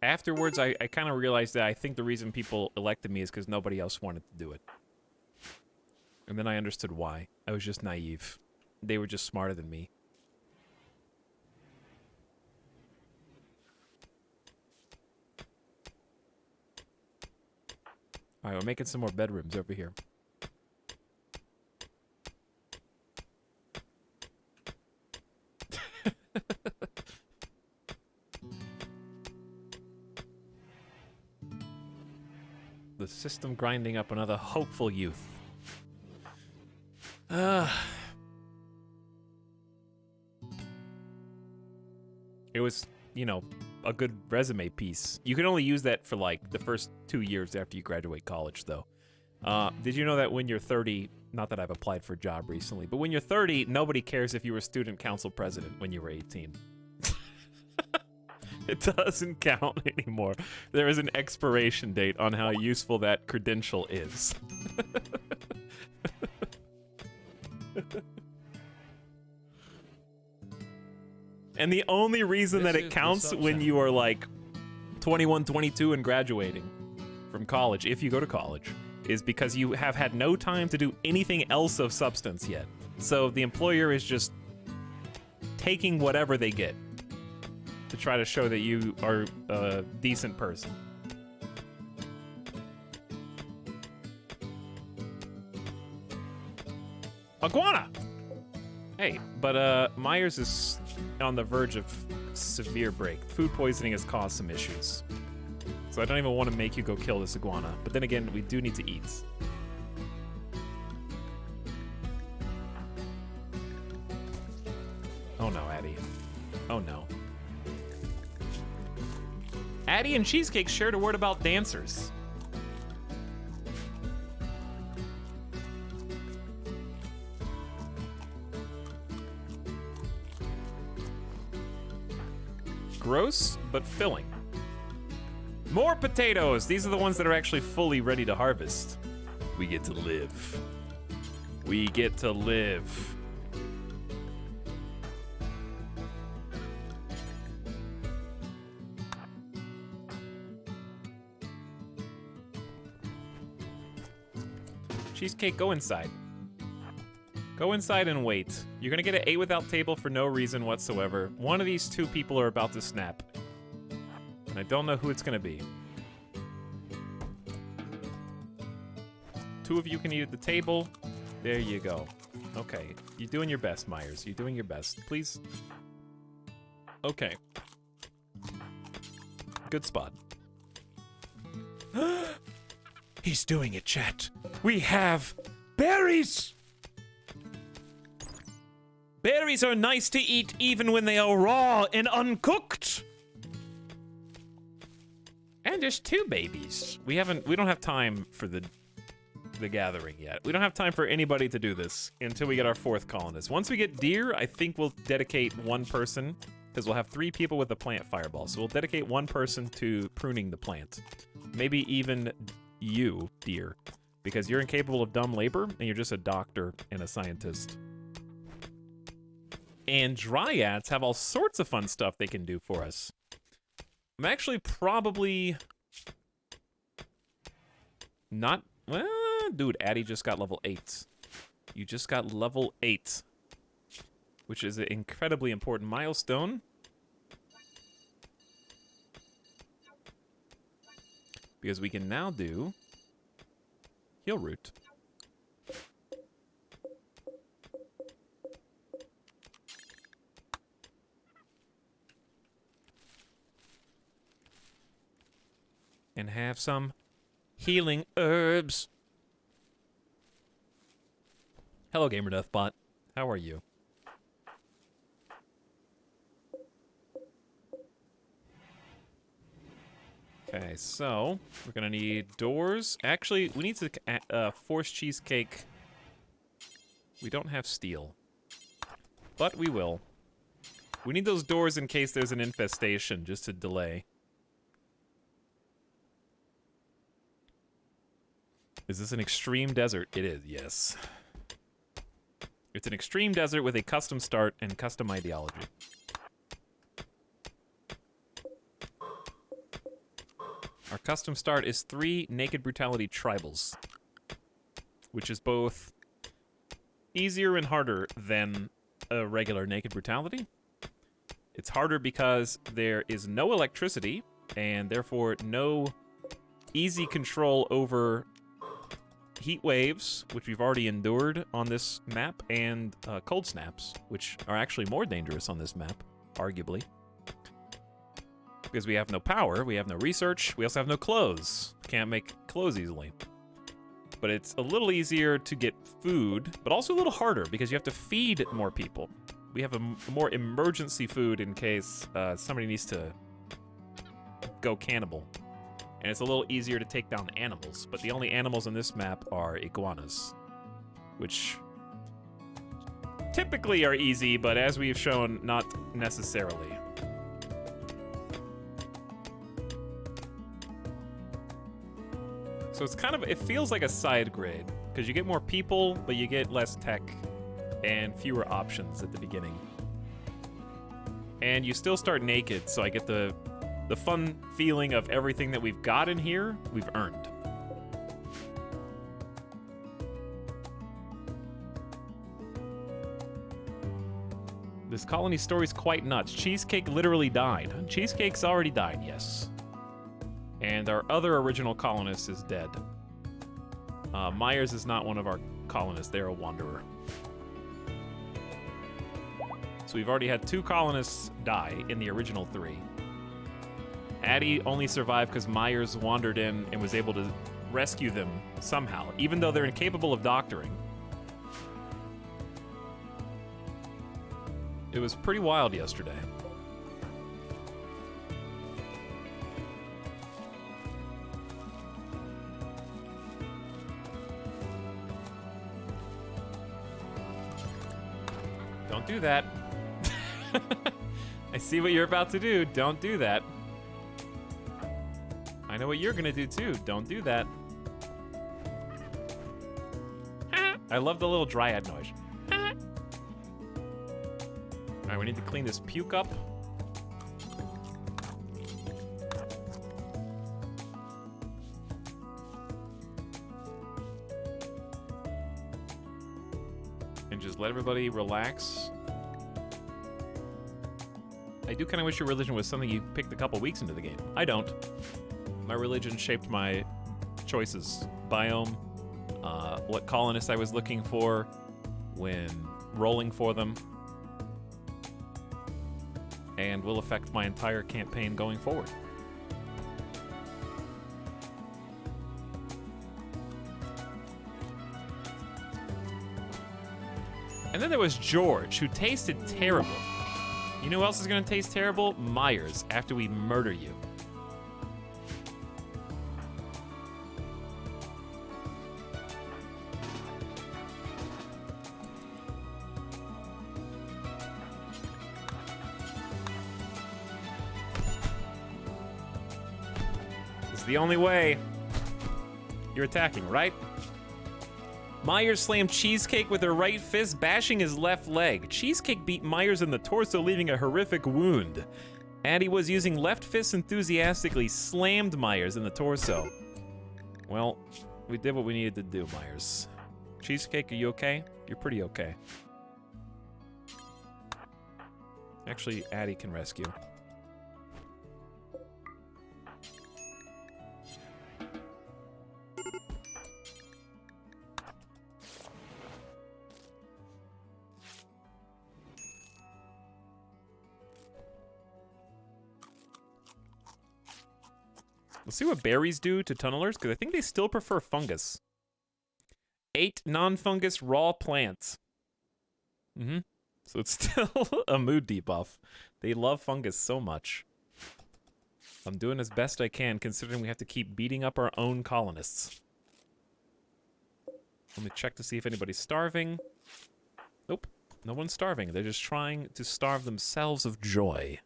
Afterwards, I kind of realized that I think the reason people elected me is because nobody else wanted to do it. And then I understood why. I was just naive. They were just smarter than me. All right, we're making some more bedrooms over here. The system grinding up another hopeful youth. It was, you know, a good resume piece. You can only use that for like the first 2 years after you graduate college, though. Did you know that when you're 30, not that I've applied for a job recently, but when you're 30, nobody cares if you were student council president when you were 18. It doesn't count anymore. There is an expiration date on how useful that credential is. And the only reason that it counts when you are like 21, 22 and graduating from college, if you go to college, is because you have had no time to do anything else of substance yet. So the employer is just taking whatever they get to try to show that you are a decent person. Iguana! Hey, but Myers is on the verge of severe break. Food poisoning has caused some issues. So I don't even want to make you go kill this iguana. But then again, we do need to eat. Oh no, Addie. Oh no. Addie and Cheesecake shared a word about dancers. Gross, but filling. More potatoes! These are the ones that are actually fully ready to harvest. We get to live. We get to live. Cheesecake, go inside. Go inside and wait. You're gonna get an 8 without table for no reason whatsoever. One of these two people are about to snap. And I don't know who it's gonna be. 2 of you can eat at the table. There you go. Okay, you're doing your best, Myers. You're doing your best. Please. Okay. Good spot. He's doing it, chat. We have berries! Berries are nice to eat even when they are raw and uncooked. And there's 2 babies. We don't have time for the gathering yet. We don't have time for anybody to do this until we get our 4th colonist. Once we get deer, I think we'll dedicate 1 person, because we'll have 3 people with the plant fireball. So we'll dedicate 1 person to pruning the plant. Maybe even you, deer, because you're incapable of dumb labor, and you're just a doctor and a scientist. And dryads have all sorts of fun stuff they can do for us. I'm actually probably not... Well, dude, Addie just got level 8. You just got level 8, which is an incredibly important milestone. Because we can now do Heal Root. And have some healing herbs. Hello, Gamer Deathbot. How are you? Okay, so we're gonna need doors. Actually, we need to force cheesecake. We don't have steel, but we will. We need those doors in case there's an infestation, just to delay. Is this an extreme desert? It is, yes. It's an extreme desert with a custom start and custom ideology. Our custom start is 3 Naked Brutality tribals, which is both easier and harder than a regular Naked Brutality. It's harder because there is no electricity, and therefore no easy control over heat waves, which we've already endured on this map, and cold snaps, which are actually more dangerous on this map, arguably. Because we have no power, we have no research, we also have no clothes. Can't make clothes easily. But it's a little easier to get food, but also a little harder because you have to feed more people. We have a more emergency food in case somebody needs to go cannibal. And it's a little easier to take down animals, but the only animals on this map are iguanas, which typically are easy, but as we've shown, not necessarily. So it's kind of, it feels like a side grade, because you get more people, but you get less tech and fewer options at the beginning. And you still start naked, so I get the fun feeling of everything that we've got in here, we've earned. This colony story's quite nuts. Cheesecake literally died. Cheesecake's already died, yes. And our other original colonist is dead. Myers is not one of our colonists. They're a wanderer. So we've already had 2 colonists die in the original 3. Addie only survived because Myers wandered in and was able to rescue them somehow, even though they're incapable of doctoring. It was pretty wild yesterday. Don't do that. I see what you're about to do. Don't do that. I know what you're gonna do too. Don't do that. I love the little dryad noise. Alright, we need to clean this puke up. And just let everybody relax. I do kind of wish your religion was something you picked a couple weeks into the game. I don't. My religion shaped my choices. Biome, what colonist I was looking for, when rolling for them, and will affect my entire campaign going forward. And then there was George, who tasted terrible. You know who else is gonna taste terrible? Myers, after we murder you. It's the only way. You're attacking, right? Myers slammed Cheesecake with her right fist, bashing his left leg. Cheesecake beat Myers in the torso, leaving a horrific wound. Addie was using left fist enthusiastically, slammed Myers in the torso. Well, we did what we needed to do, Myers. Cheesecake, are you okay? You're pretty okay. Actually, Addie can rescue. Let's see what berries do to tunnelers, because I think they still prefer fungus. 8 non-fungus raw plants. So it's still a mood debuff. They love fungus so much. I'm doing as best I can, considering we have to keep beating up our own colonists. Let me check to see if anybody's starving. Nope, no one's starving. They're just trying to starve themselves of joy.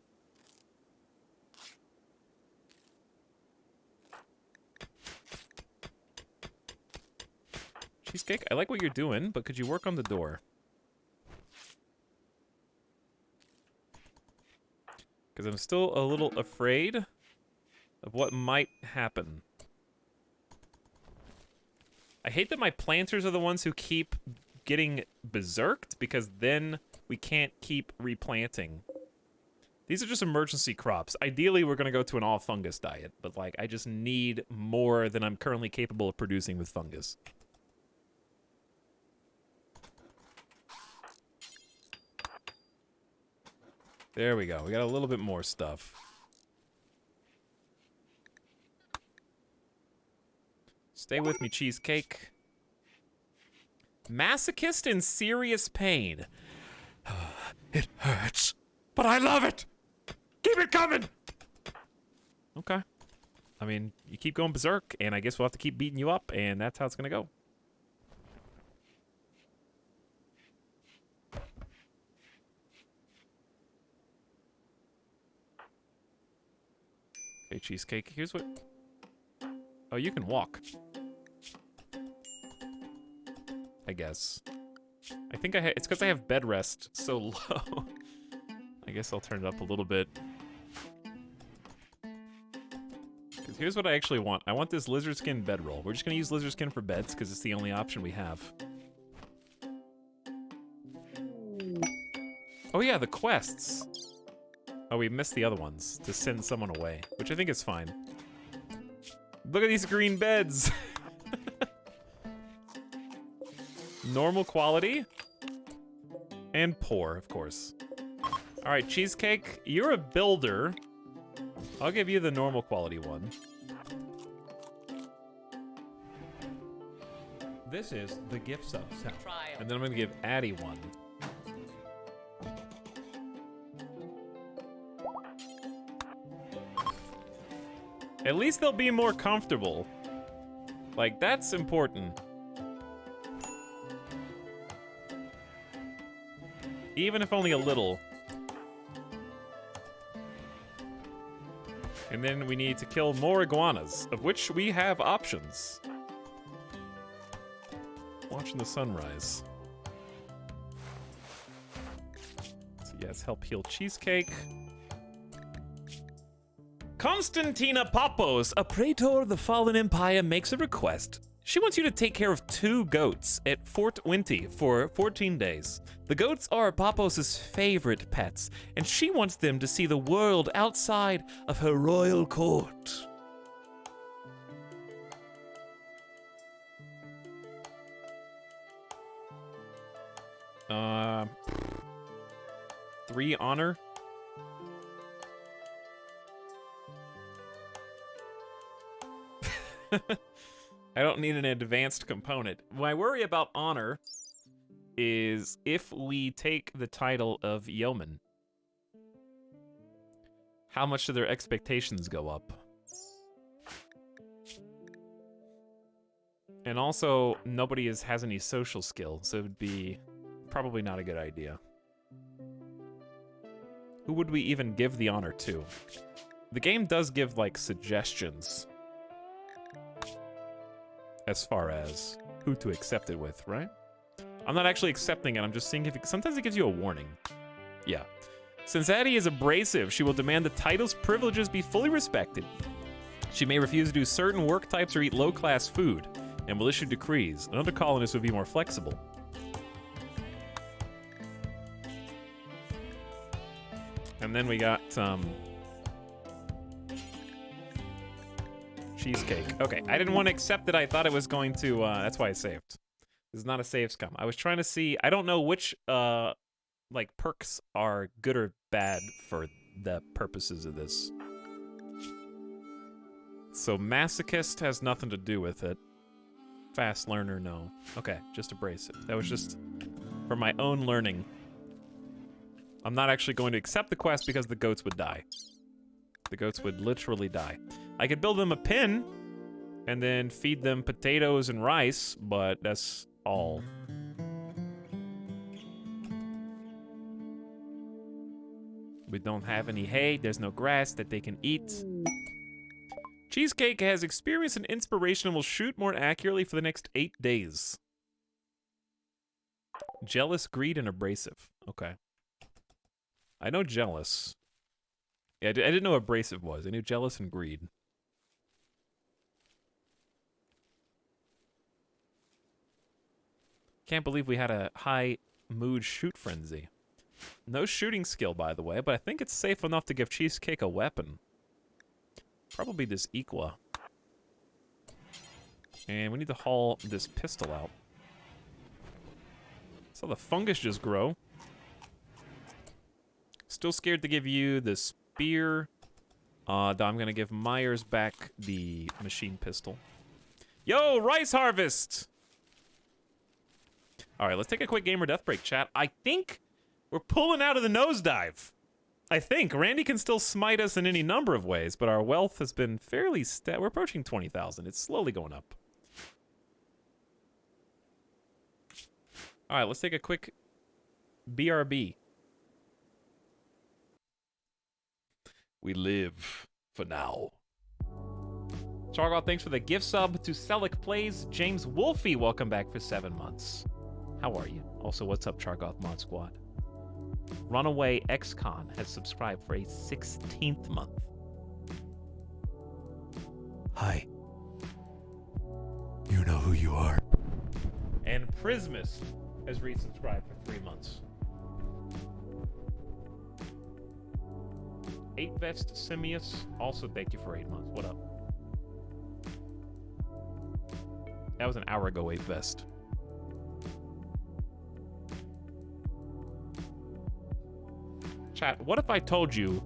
Cheesecake, I like what you're doing, but could you work on the door? Because I'm still a little afraid of what might happen. I hate that my planters are the ones who keep getting berserked, because then we can't keep replanting. These are just emergency crops. Ideally, we're going to go to an all-fungus diet, but like, I just need more than I'm currently capable of producing with fungus. There we go. We got a little bit more stuff. Stay with me, Cheesecake. Masochist in serious pain. It hurts, but I love it. Keep it coming. Okay. I mean, you keep going berserk, and I guess we'll have to keep beating you up, and that's how it's gonna go. Okay, Cheesecake, here's what... Oh, you can walk. I guess. I think it's because I have bed rest so low. I guess I'll turn it up a little bit. Because here's what I actually want. I want this lizard skin bedroll. We're just going to use lizard skin for beds because it's the only option we have. Oh yeah, the quests. Oh, we missed the other ones to send someone away, which I think is fine. Look at these green beds. Normal quality. And poor, of course. All right, Cheesecake, you're a builder. I'll give you the normal quality one. This is the gift sub sound. And then I'm gonna give Addie one. At least they'll be more comfortable. Like, that's important. Even if only a little. And then we need to kill more iguanas, of which we have options. Watching the sunrise. So yes, help heal Cheesecake. Constantina Papos, a praetor of the fallen empire, makes a request. She wants you to take care of 2 goats at Fort Winty for 14 days. The goats are Papos' favorite pets, and she wants them to see the world outside of her royal court. 3 honor. I don't need an advanced component. My worry about honor is if we take the title of yeoman, how much do their expectations go up? And also, nobody has any social skill, so it would be probably not a good idea. Who would we even give the honor to? The game does give, like, suggestions as far as who to accept it with, right? I'm not actually accepting it, I'm just seeing if sometimes it gives you a warning. Yeah. Since Addie is abrasive, she will demand the title's privileges be fully respected. She may refuse to do certain work types or eat low-class food, and will issue decrees. Another colonist would be more flexible. And then we got cheesecake. Okay, I didn't want to accept it. I thought it was going to, that's why I saved. This is not a save scum. I was trying to see, I don't know which, like, perks are good or bad for the purposes of this. So masochist has nothing to do with it. Fast learner, no. Okay, just abrasive. That was just for my own learning. I'm not actually going to accept the quest because the goats would die. The goats would literally die. I could build them a pen and then feed them potatoes and rice, but that's all. We don't have any hay. There's no grass that they can eat. Cheesecake has experience and inspiration and will shoot more accurately for the next 8 days. Jealous, greed, and abrasive. Okay. I know jealous. Yeah, I didn't know abrasive was. I knew jealous and greed. Can't believe we had a high mood shoot frenzy. No shooting skill, by the way, but I think it's safe enough to give Cheesecake a weapon. Probably this Equa. And we need to haul this pistol out. So the fungus just grow. Still scared to give you the spear. I'm gonna give Myers back the machine pistol. Yo, rice harvest! Alright, let's take a quick gamer death break, chat. I think we're pulling out of the nosedive. I think. Randy can still smite us in any number of ways, but our wealth has been fairly we're approaching 20,000. It's slowly going up. All right, let's take a quick BRB. We live for now. Chargoth, thanks for the gift sub to Selic Plays. James Wolfie, welcome back for 7 months. How are you? Also, what's up, Chargoth Mod Squad? Runaway XCon has subscribed for a 16th month. Hi. You know who you are. And Prismus has resubscribed for 3 months. 8 Vest Simius, also thank you for 8 months. What up? That was an hour ago, 8 Vest. Chat, what if I told you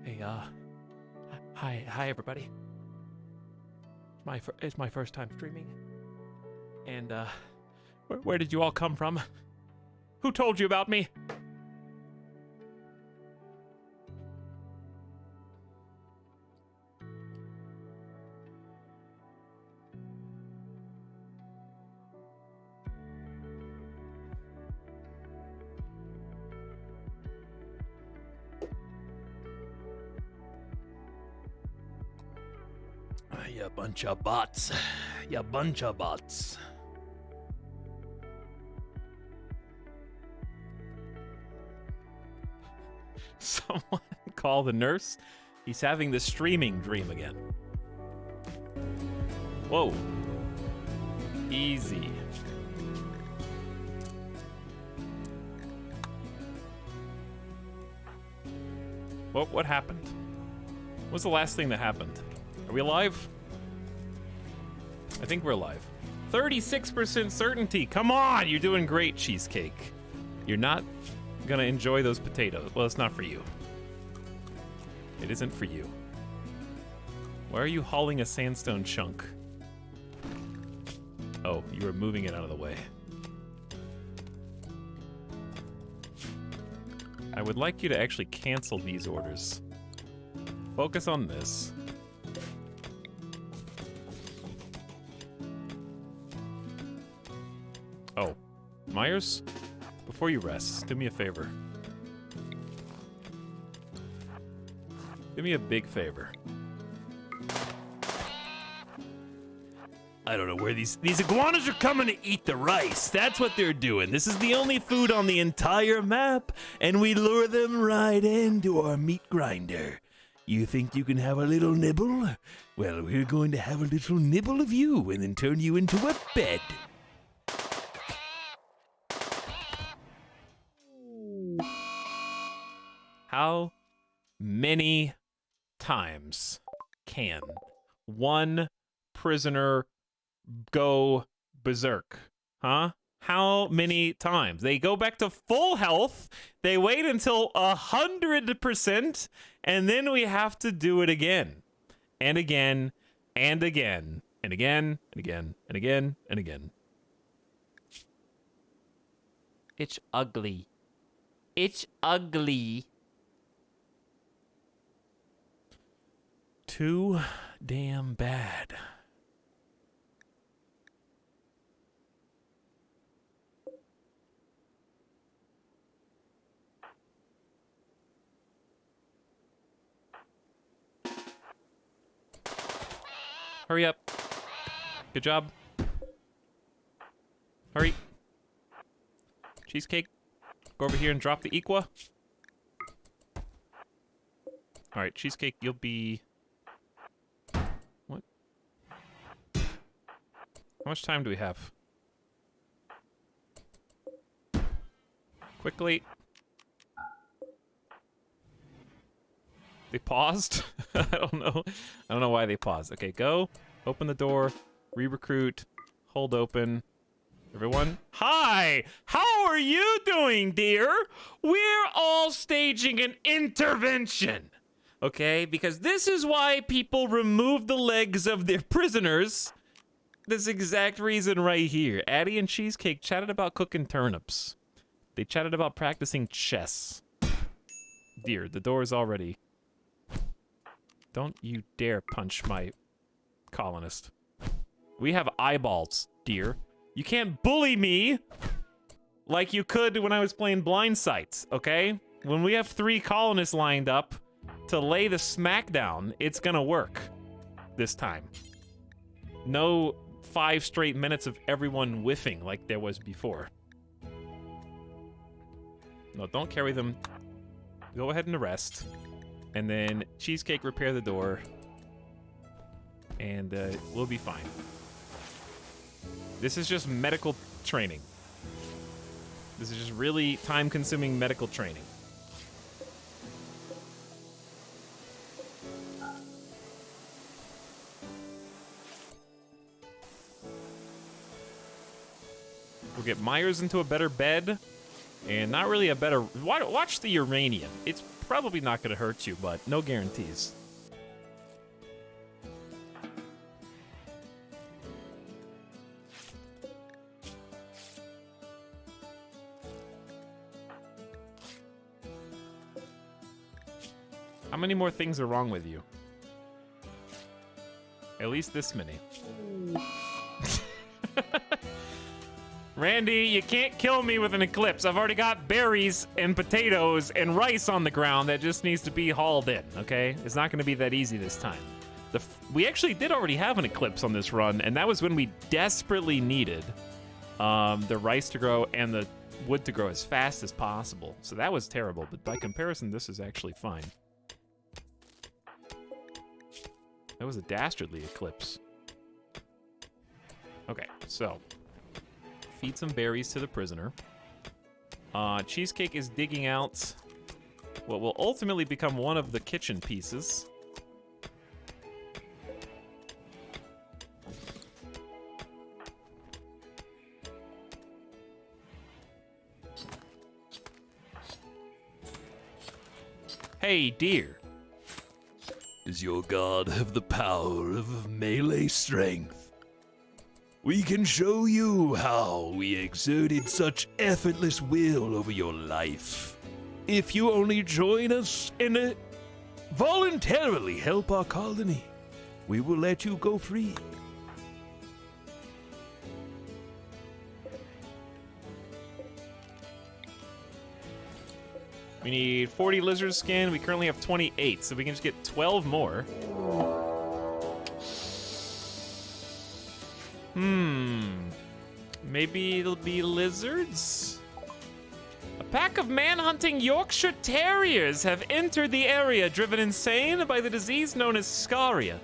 Hey, hi everybody. It's my first time streaming. And, where did you all come from? Who told you about me? You bunch of bots. You bunch of bots. Someone call the nurse. He's having the streaming dream again. Whoa. Easy. What happened? What was the last thing that happened? Are we alive? I think we're alive. 36% certainty. Come on, you're doing great, Cheesecake. You're not gonna enjoy those potatoes. Well, it's not for you. It isn't for you. Why are you hauling a sandstone chunk? Oh, you were moving it out of the way. I would like you to actually cancel these orders. Focus on this. Oh, Myers? Before you rest, do me a favor. Do me a big favor. I don't know where these iguanas are coming to eat the rice. That's what they're doing. This is the only food on the entire map, and we lure them right into our meat grinder. You think you can have a little nibble? Well, we're going to have a little nibble of you and then turn you into a bed. How many times can one prisoner go berserk? Huh? How many times? They go back to full health, they wait until 100%, and then we have to do it again. And again, and again, and again, and again, and again, and again. It's ugly. It's ugly. Too damn bad. Hurry up. Good job. Hurry. Cheesecake, go over here and drop the Equa. All right, Cheesecake, you'll be... What? How much time do we have? Quickly. They paused? I don't know. I don't know why they paused. Okay, go. Open the door. Re-recruit. Hold open. Everyone. Hi! How are you doing, dear? We're all staging an intervention. Okay? Because this is why people remove the legs of their prisoners. This exact reason right here. Addie and Cheesecake chatted about cooking turnips. They chatted about practicing chess. Dear, the door is already... Don't you dare punch my colonist. We have eyeballs, dear. You can't bully me like you could when I was playing Blind Sights, okay? When we have 3 colonists lined up to lay the smackdown, it's gonna work this time. No 5 straight minutes of everyone whiffing like there was before. No, don't carry them. Go ahead and arrest. And then Cheesecake, repair the door. And we'll be fine. This is just medical training. This is just really time-consuming medical training. We'll get Myers into a better bed. And not really a better... Watch the uranium. It's probably not going to hurt you, but no guarantees. How many more things are wrong with you? At least this many. Randy, you can't kill me with an eclipse. I've already got berries and potatoes and rice on the ground that just needs to be hauled in, okay? It's not going to be that easy this time. We actually did already have an eclipse on this run, and that was when we desperately needed the rice to grow and the wood to grow as fast as possible. So that was terrible, but by comparison, this is actually fine. That was a dastardly eclipse. Okay, so feed some berries to the prisoner. Cheesecake is digging out what will ultimately become one of the kitchen pieces. Hey, dear. Does your god have the power of melee strength? We can show you how we exerted such effortless will over your life. If you only join us and voluntarily help our colony, we will let you go free. We need 40 lizard skin. We currently have 28, so we can just get 12 more. Maybe it'll be lizards? A pack of man-hunting Yorkshire Terriers have entered the area, driven insane by the disease known as scaria.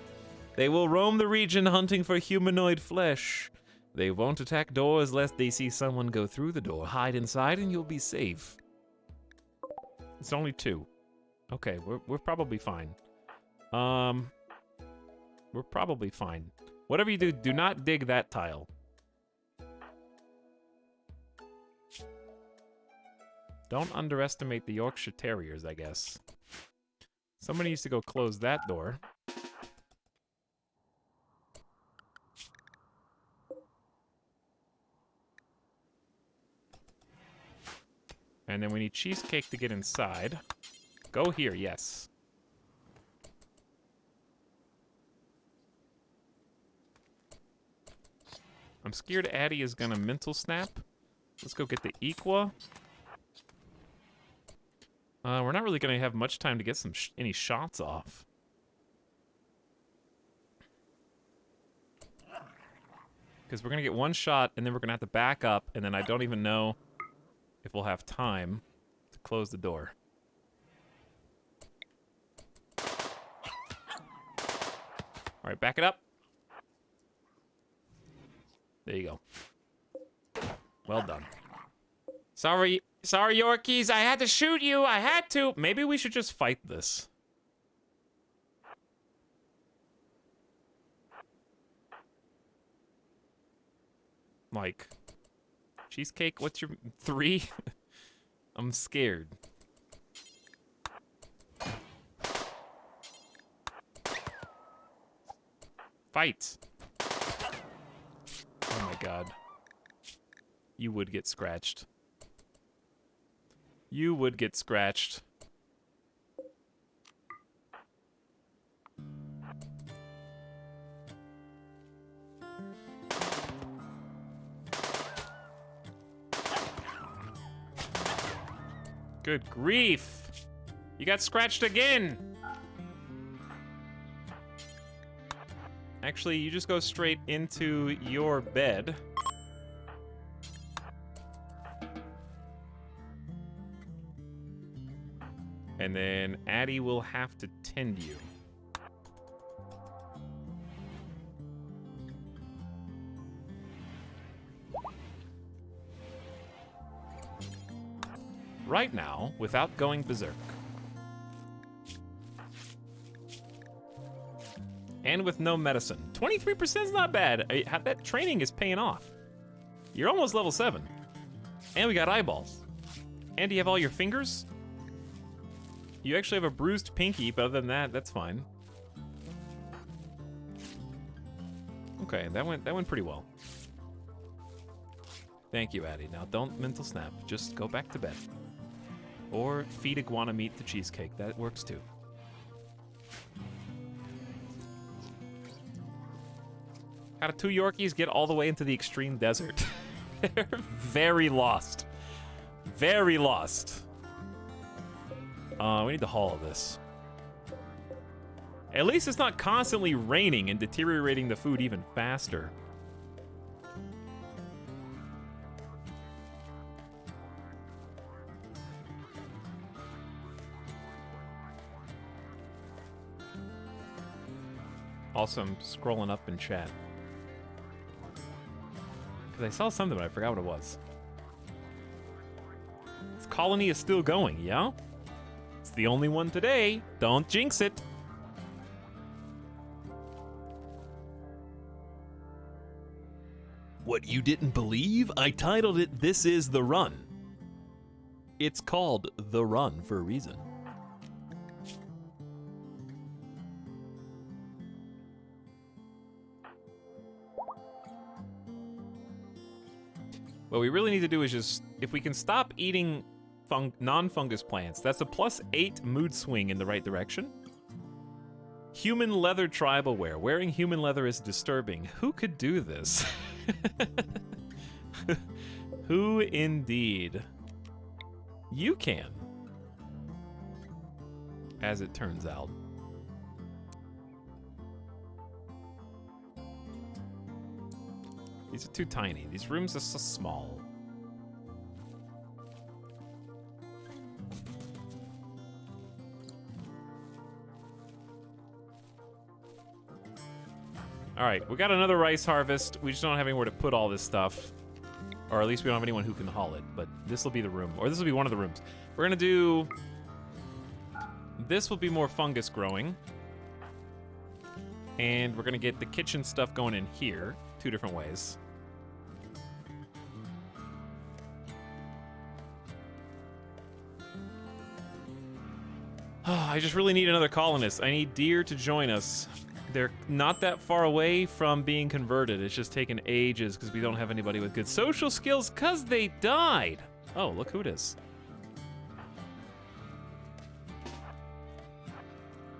They will roam the region hunting for humanoid flesh. They won't attack doors lest they see someone go through the door. Hide inside and you'll be safe. It's only 2. Okay, we're probably fine. We're probably fine. Whatever you do, do not dig that tile. Don't underestimate the Yorkshire Terriers, I guess. Somebody needs to go close that door. And then we need Cheesecake to get inside. Go here, yes. I'm scared Addie is gonna mental snap. Let's go get the Equa. We're not really gonna have much time to get any shots off. Because we're gonna get one shot and then we're gonna have to back up, and then I don't even know if we'll have time to close the door. All right, back it up. There you go. Well done. Sorry, Yorkies. I had to shoot you. I had to. Maybe we should just fight this. Like, Cheesecake, what's your 3? I'm scared. Fight. Oh my god. You would get scratched. You would get scratched. Good grief. You got scratched again. Actually, you just go straight into your bed. And then Addie will have to tend you. Right now, without going berserk. And with no medicine. 23% is not bad. That training is paying off. You're almost level 7. And we got eyeballs. And do you have all your fingers? You actually have a bruised pinky, but other than that, that's fine. Okay, that went pretty well. Thank you, Addie. Now don't mental snap. Just go back to bed. Or feed iguana meat to cheesecake. That works too. How do 2 Yorkies get all the way into the extreme desert? They're very lost. Very lost. We need to haul this. At least it's not constantly raining and deteriorating the food even faster. Also, I'm scrolling up in chat. Because I saw something, but I forgot what it was. This colony is still going, yeah? It's the only one today. Don't jinx it. What you didn't believe? I titled it This Is the Run. It's called The Run for a reason. What we really need to do is just, if we can stop eating non-fungus plants, that's a +8 mood swing in the right direction. Human leather tribal wear. Wearing human leather is disturbing. Who could do this? Who indeed? You can. As it turns out. These are too tiny. These rooms are so small. All right, we got another rice harvest. We just don't have anywhere to put all this stuff. Or at least we don't have anyone who can haul it. But this will be the room. Or this will be one of the rooms. We're going to do... This will be more fungus growing. And we're going to get the kitchen stuff going in here. 2 different ways. I just really need another colonist. I need deer to join us. They're not that far away from being converted. It's just taken ages because we don't have anybody with good social skills because they died. Oh, look who it is.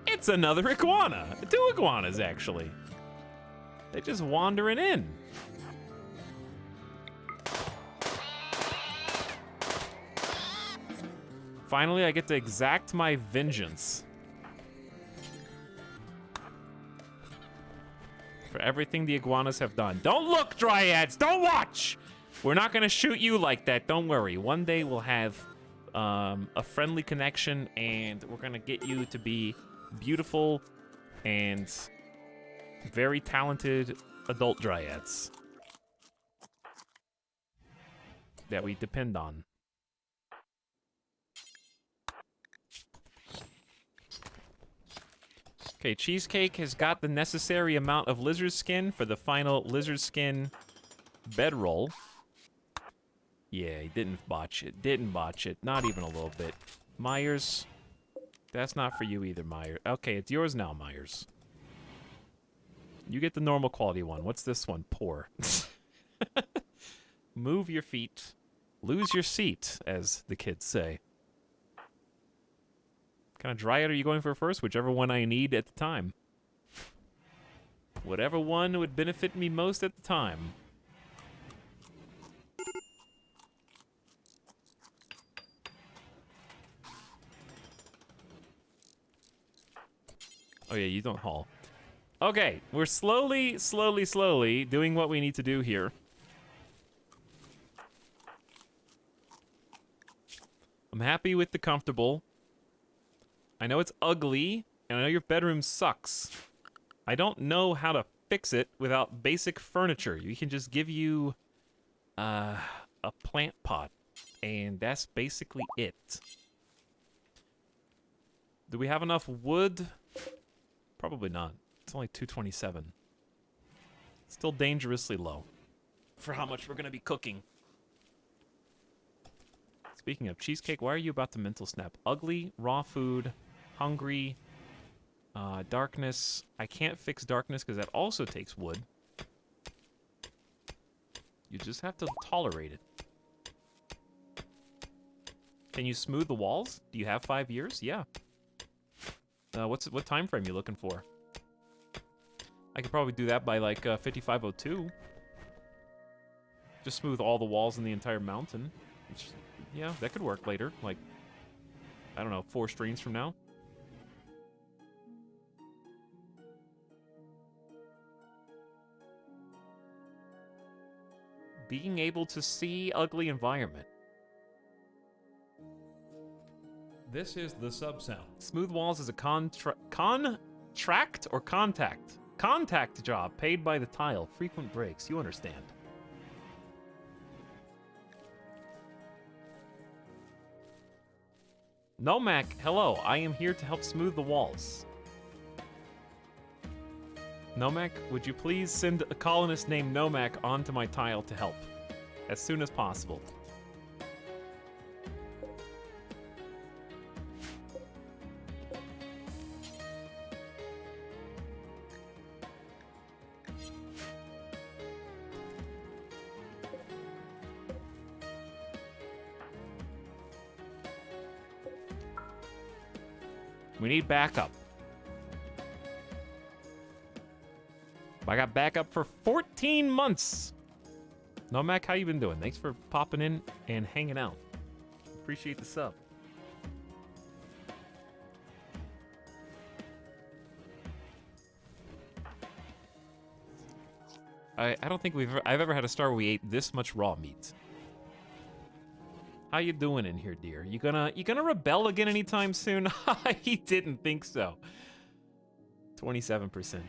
It's another iguana. 2 iguanas, actually. They're just wandering in. Finally, I get to exact my vengeance. For everything the iguanas have done. Don't look, dryads! Don't watch! We're not gonna shoot you like that, don't worry. One day we'll have a friendly connection and we're gonna get you to be beautiful and very talented adult dryads that we depend on. Okay, Cheesecake has got the necessary amount of lizard skin for the final lizard skin bedroll. Yeah, he didn't botch it. Didn't botch it. Not even a little bit. Myers, that's not for you either, Myers. Okay, it's yours now, Myers. You get the normal quality one. What's this one? Poor. Move your feet. Lose your seat, as the kids say. What kind of dryad are you going for first? Whichever one I need at the time. Whatever one would benefit me most at the time. Oh yeah, you don't haul. Okay, we're slowly doing what we need to do here. I'm happy with the comfortable. I know it's ugly, and I know your bedroom sucks. I don't know how to fix it without basic furniture. We can just give you a plant pot, and that's basically it. Do we have enough wood? Probably not. It's only 227. Still dangerously low for how much we're going to be cooking. Let's Speaking of cheesecake, why are you about to mental snap? Ugly, raw food, hungry, darkness. I can't fix darkness because that also takes wood. You just have to tolerate it. Can you smooth the walls? Do you have 5 years? Yeah. What time frame you looking for? I could probably do that by like 5502. Just smooth all the walls in the entire mountain. Which, yeah, that could work later. Like, I don't know, 4 streams from now. Being able to see ugly environment. This is the sub sound. Smooth walls is a contract or contact? Contact job paid by the tile. Frequent breaks. You understand. Nomak, hello. I am here to help smooth the walls. Nomak, would you please send a colonist named Nomak onto my tile to help? As soon as possible. We need backup. I got backup for 14 months. Nomak, how you been doing? Thanks for popping in and hanging out. Appreciate the sub. I don't think I've ever had a star where we ate this much raw meat. How you doing in here, dear? You gonna rebel again anytime soon? He didn't think so. 27%.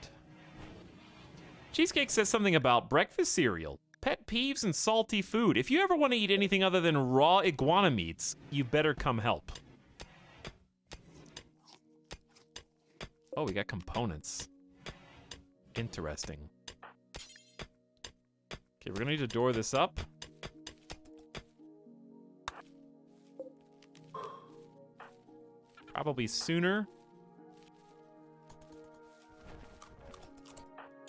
Cheesecake says something about breakfast cereal, pet peeves, and salty food. If you ever want to eat anything other than raw iguana meats, you better come help. Oh, we got components. Interesting. Okay, we're gonna need to door this up. Probably sooner.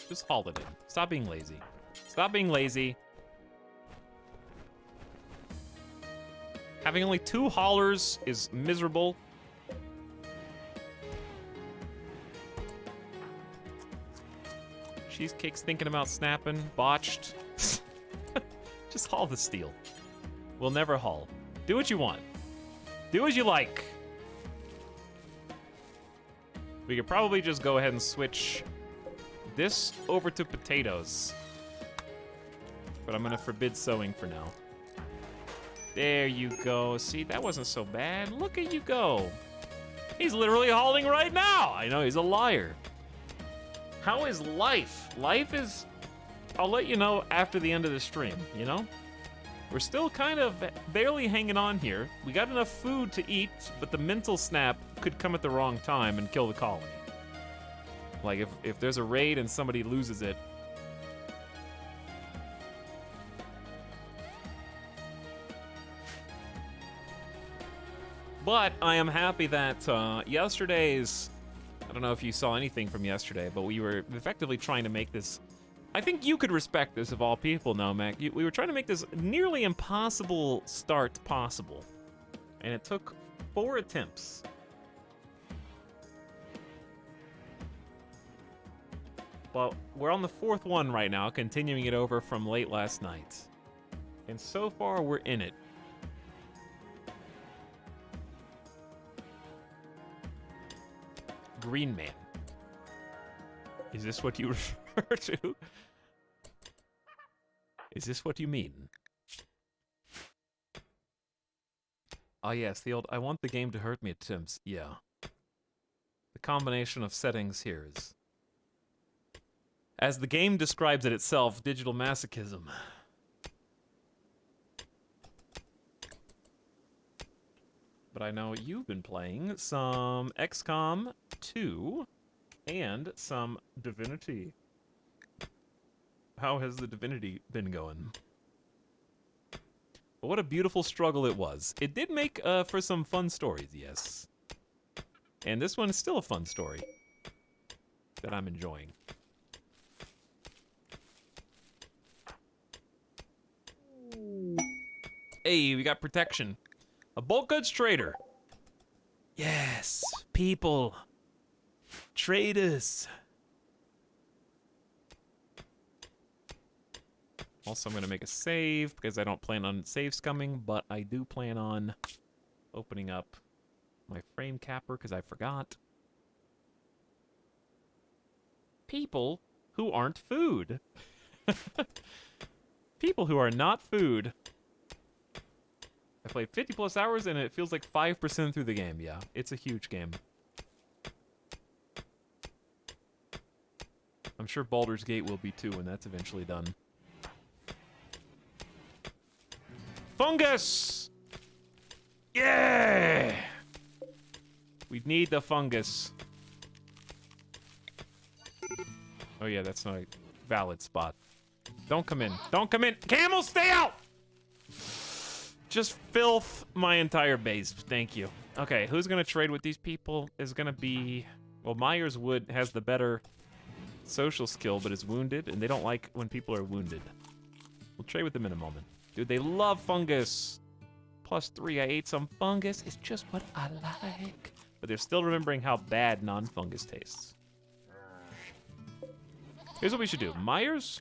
Just haul it in. Stop being lazy. Stop being lazy. Having only 2 haulers is miserable. Cheesecake's thinking about snapping. Botched. Just haul the steel. We'll never haul. Do what you want. Do as you like. We could probably just go ahead and switch this over to potatoes. But I'm gonna forbid sowing for now. There you go. See, that wasn't so bad. Look at you go. He's literally hauling right now. I know, he's a liar. How is life? Life is... I'll let you know after the end of the stream, you know? We're still kind of barely hanging on here. We got enough food to eat, but the mental snap could come at the wrong time and kill the colony. Like, if there's a raid and somebody loses it. But I am happy that yesterday's... I don't know if you saw anything from yesterday, but we were effectively trying to make this... I think you could respect this of all people, Nomak. We were trying to make this nearly impossible start possible. And it took 4 attempts. Well, we're on the 4th one right now, continuing it over from late last night. And so far, we're in it. Green Man. Is this what you refer to? Is this what you mean? Ah, yes, the old I want the game to hurt me attempts. Yeah. The combination of settings here is... As the game describes it itself, digital masochism. But I know you've been playing some XCOM 2 and some Divinity. How has the Divinity been going? But what a beautiful struggle it was. It did make for some fun stories, yes. And this one is still a fun story that I'm enjoying. Hey, we got protection. A bulk goods trader. Yes, people. Traders. Also, I'm gonna make a save because I don't plan on save scumming, but I do plan on opening up my frame capper because I forgot. People who aren't food. People who are not food. I played 50 plus hours and it feels like 5% through the game. Yeah, it's a huge game. I'm sure Baldur's Gate will be too when that's eventually done. Fungus! Yeah! We need the fungus. Oh yeah, that's not a valid spot. Don't come in. Don't come in. Camel, stay out! Just filth my entire base. Thank you. Okay, who's gonna trade with these people is gonna be... Well, Myers Wood has the better social skill, but is wounded, and they don't like when people are wounded. We'll trade with them in a moment. Dude, they love fungus. +3, I ate some fungus. It's just what I like. But they're still remembering how bad non-fungus tastes. Here's what we should do. Myers,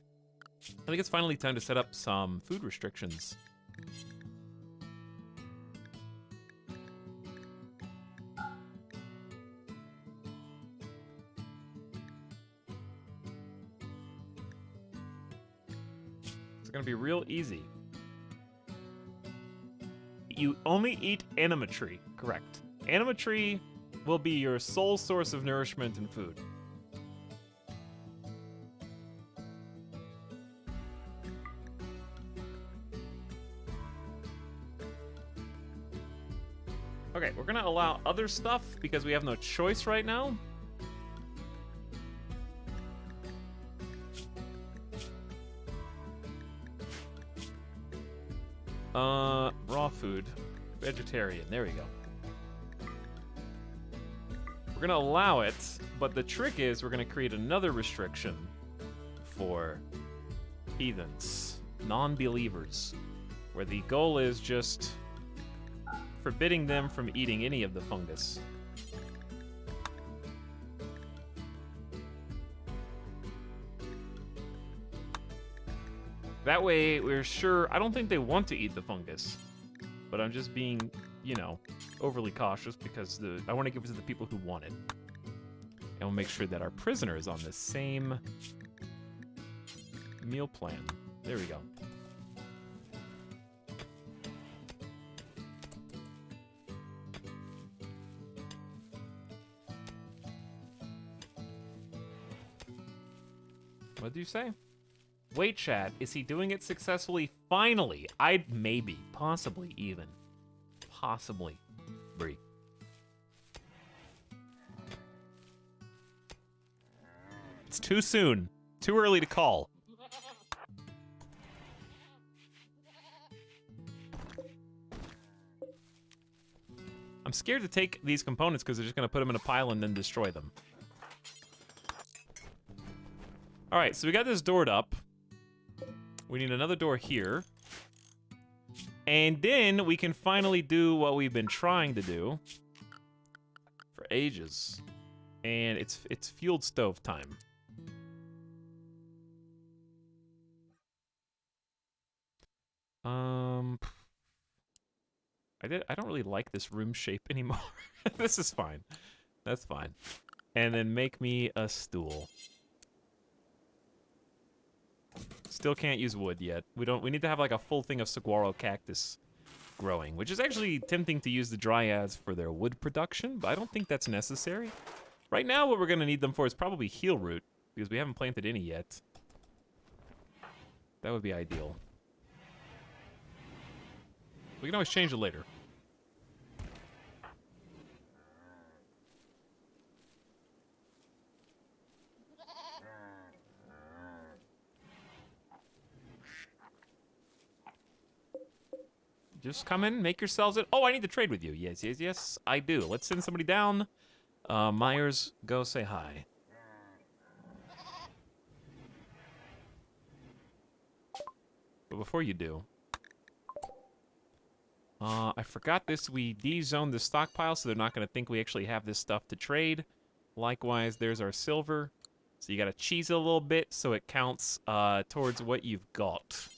I think it's finally time to set up some food restrictions. It's gonna be real easy. You only eat animatry, correct. Animatry will be your sole source of nourishment and food. Okay, we're gonna allow other stuff because we have no choice right now. Raw food. Vegetarian, there we go. We're gonna allow it, but the trick is we're gonna create another restriction for heathens, non-believers, where the goal is just forbidding them from eating any of the fungus. That way, we're sure... I don't think they want to eat the fungus. But I'm just being, you know, overly cautious because I want to give it to the people who want it. And we'll make sure that our prisoner is on the same meal plan. There we go. What did you say? Wait, chat, is he doing it successfully? Finally! Maybe, possibly even. Possibly. Bree. It's too soon. Too early to call. I'm scared to take these components because they're just gonna put them in a pile and then destroy them. Alright, so we got this doored up. We need another door here. And then we can finally do what we've been trying to do for ages. And it's fueled stove time. I don't really like this room shape anymore. This is fine. That's fine. And then make me a stool. Still can't use wood yet. We need to have like a full thing of saguaro cactus growing, which is actually tempting to use the dryads for their wood production, but I don't think that's necessary. Right now, what we're gonna need them for is probably heel root, because we haven't planted any yet. That would be ideal. We can always change it later. Just come in, make yourselves at. Oh, I need to trade with you. Yes, yes, yes, I do. Let's send somebody down. Myers, go say hi. But before you do, I forgot this. We de-zoned the stockpile, so they're not going to think we actually have this stuff to trade. Likewise, there's our silver. So you got to cheese it a little bit so it counts towards what you've got.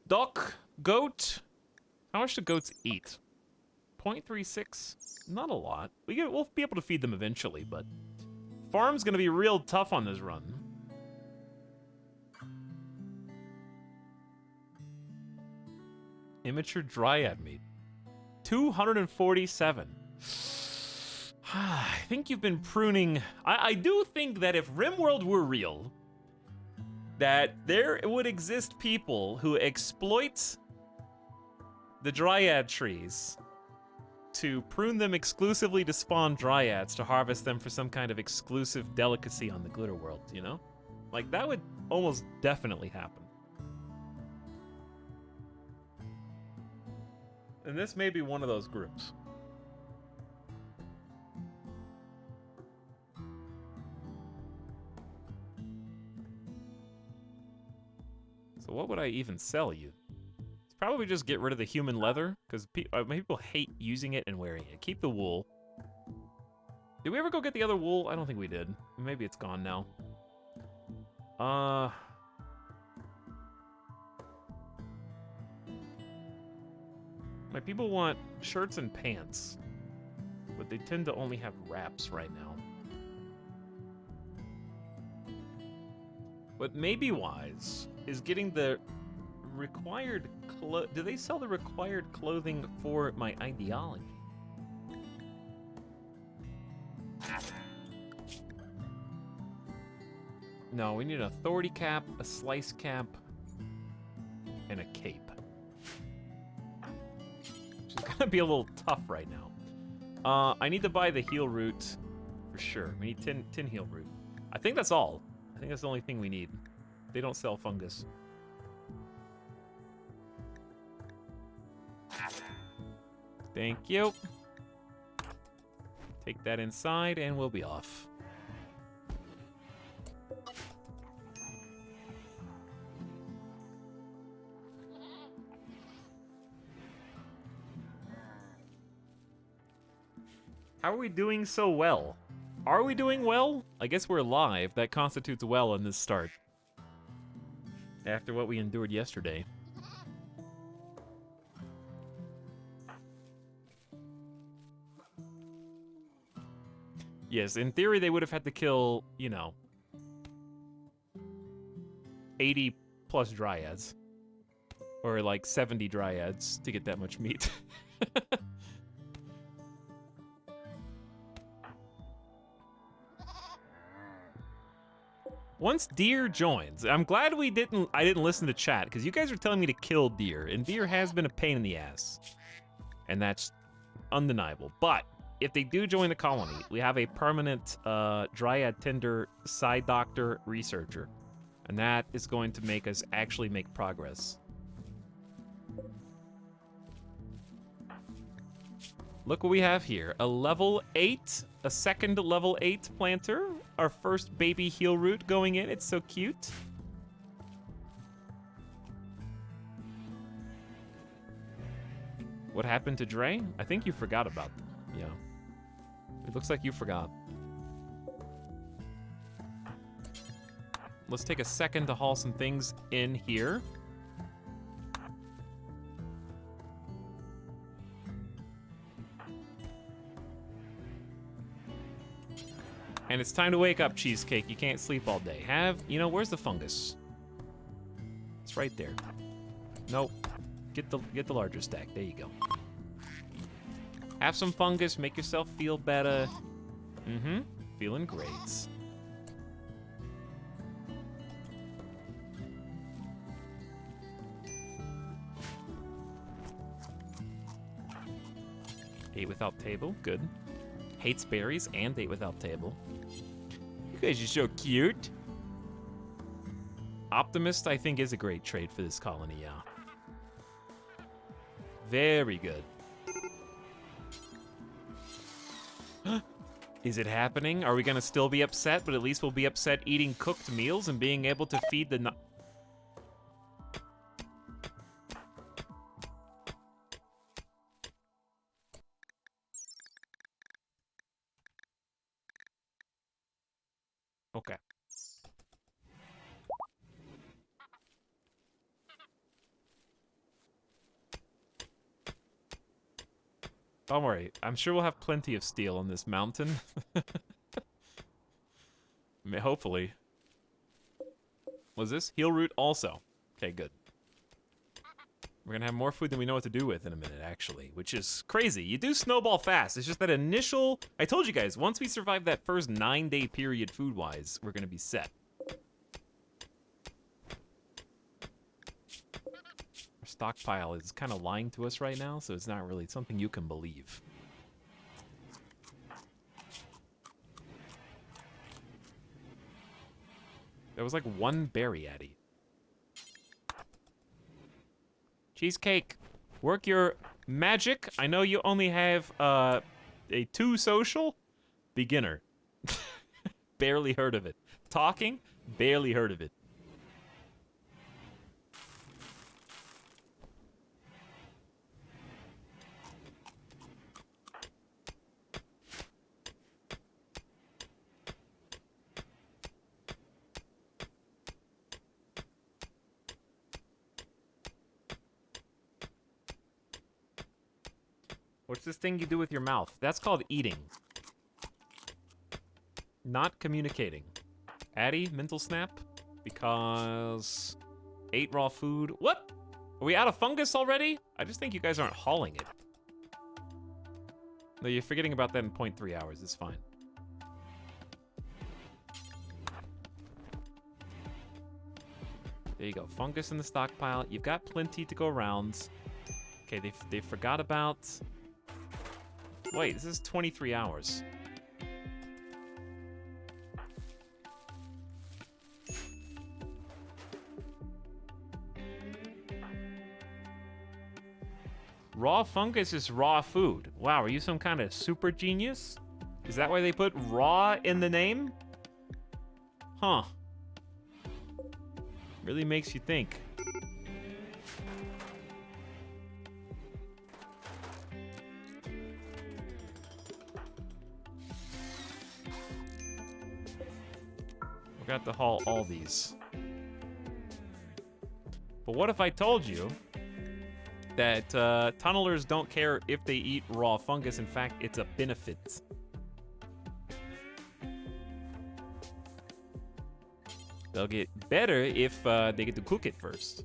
Duck, goat. How much do goats eat? 0.36. Not a lot. We'll be able to feed them eventually, but farm's going to be real tough on this run. Immature dryad meat. 247. I think you've been pruning. I do think that if RimWorld were real, that there would exist people who exploit the dryad trees to prune them exclusively to spawn dryads to harvest them for some kind of exclusive delicacy on the Glitter World, you know? Like, that would almost definitely happen. And this may be one of those groups. So what would I even sell you? It's probably just get rid of the human leather, because people hate using it and wearing it. Keep the wool. Did we ever go get the other wool? I don't think we did. Maybe it's gone now. My people want shirts and pants, but they tend to only have wraps right now. What may be wise is getting the required do they sell the required clothing for my ideology? No, we need an authority cap, a slice cap, and a cape. Which is gonna be a little tough right now. I need to buy the heal root for sure. We need 10 heal root. I think that's all. I think that's the only thing we need. They don't sell fungus. Thank you. Take that inside and we'll be off. How are we doing so well? Are we doing well? I guess we're live. That constitutes well in this start. After what we endured yesterday. Yes, in theory they would have had to kill, you know, 80 plus dryads. Or like 70 dryads to get that much meat. Once Deer joins, I'm glad I didn't listen to chat, because you guys are telling me to kill Deer, and Deer has been a pain in the ass. And that's undeniable. But if they do join the colony, we have a permanent Dryad Tender side doctor researcher. And that is going to make us actually make progress. Look what we have here. A level 8, a second level 8 planter. Our first baby heal root going in. It's so cute. What happened to Dre? I think you forgot about them. Yeah. It looks like you forgot. Let's take a second to haul some things in here. And it's time to wake up, Cheesecake. You can't sleep all day. You know, where's the fungus? It's right there. Nope. Get the larger stack. There you go. Have some fungus, make yourself feel better. Mm-hmm. Feeling great. Ate without table, good. Hates berries and ate without table. You guys are so cute. Optimist, I think, is a great trait for this colony, yeah. Very good. Is it happening? Are we gonna still be upset, but at least we'll be upset eating cooked meals and being able to feed the... Okay. Don't worry. I'm sure we'll have plenty of steel on this mountain. I mean, hopefully. Was this? Heal root also. Okay, good. We're gonna have more food than we know what to do with in a minute, actually, which is crazy. You do snowball fast. It's just that initial... I told you guys, once we survive that first 9-day period food-wise, we're gonna be set. Our stockpile is kind of lying to us right now, so it's not really something you can believe. There was like one berry, Addy. Cheesecake, work your magic. I know you only have a 2 social. Beginner. Barely heard of it. Talking, barely heard of it. What's this thing you do with your mouth? That's called eating. Not communicating. Addy, mental snap? Because... 8 raw food. What? Are we out of fungus already? I just think you guys aren't hauling it. No, you're forgetting about that in 0.3 hours. It's fine. There you go. Fungus in the stockpile. You've got plenty to go around. Okay, they forgot about... Wait, this is 23 hours. Raw fungus is raw food. Wow, are you some kind of super genius? Is that why they put raw in the name? Huh. Really makes you think. We got to haul all these. But what if I told you that tunnelers don't care if they eat raw fungus? In fact, it's a benefit. They'll get better if they get to cook it first.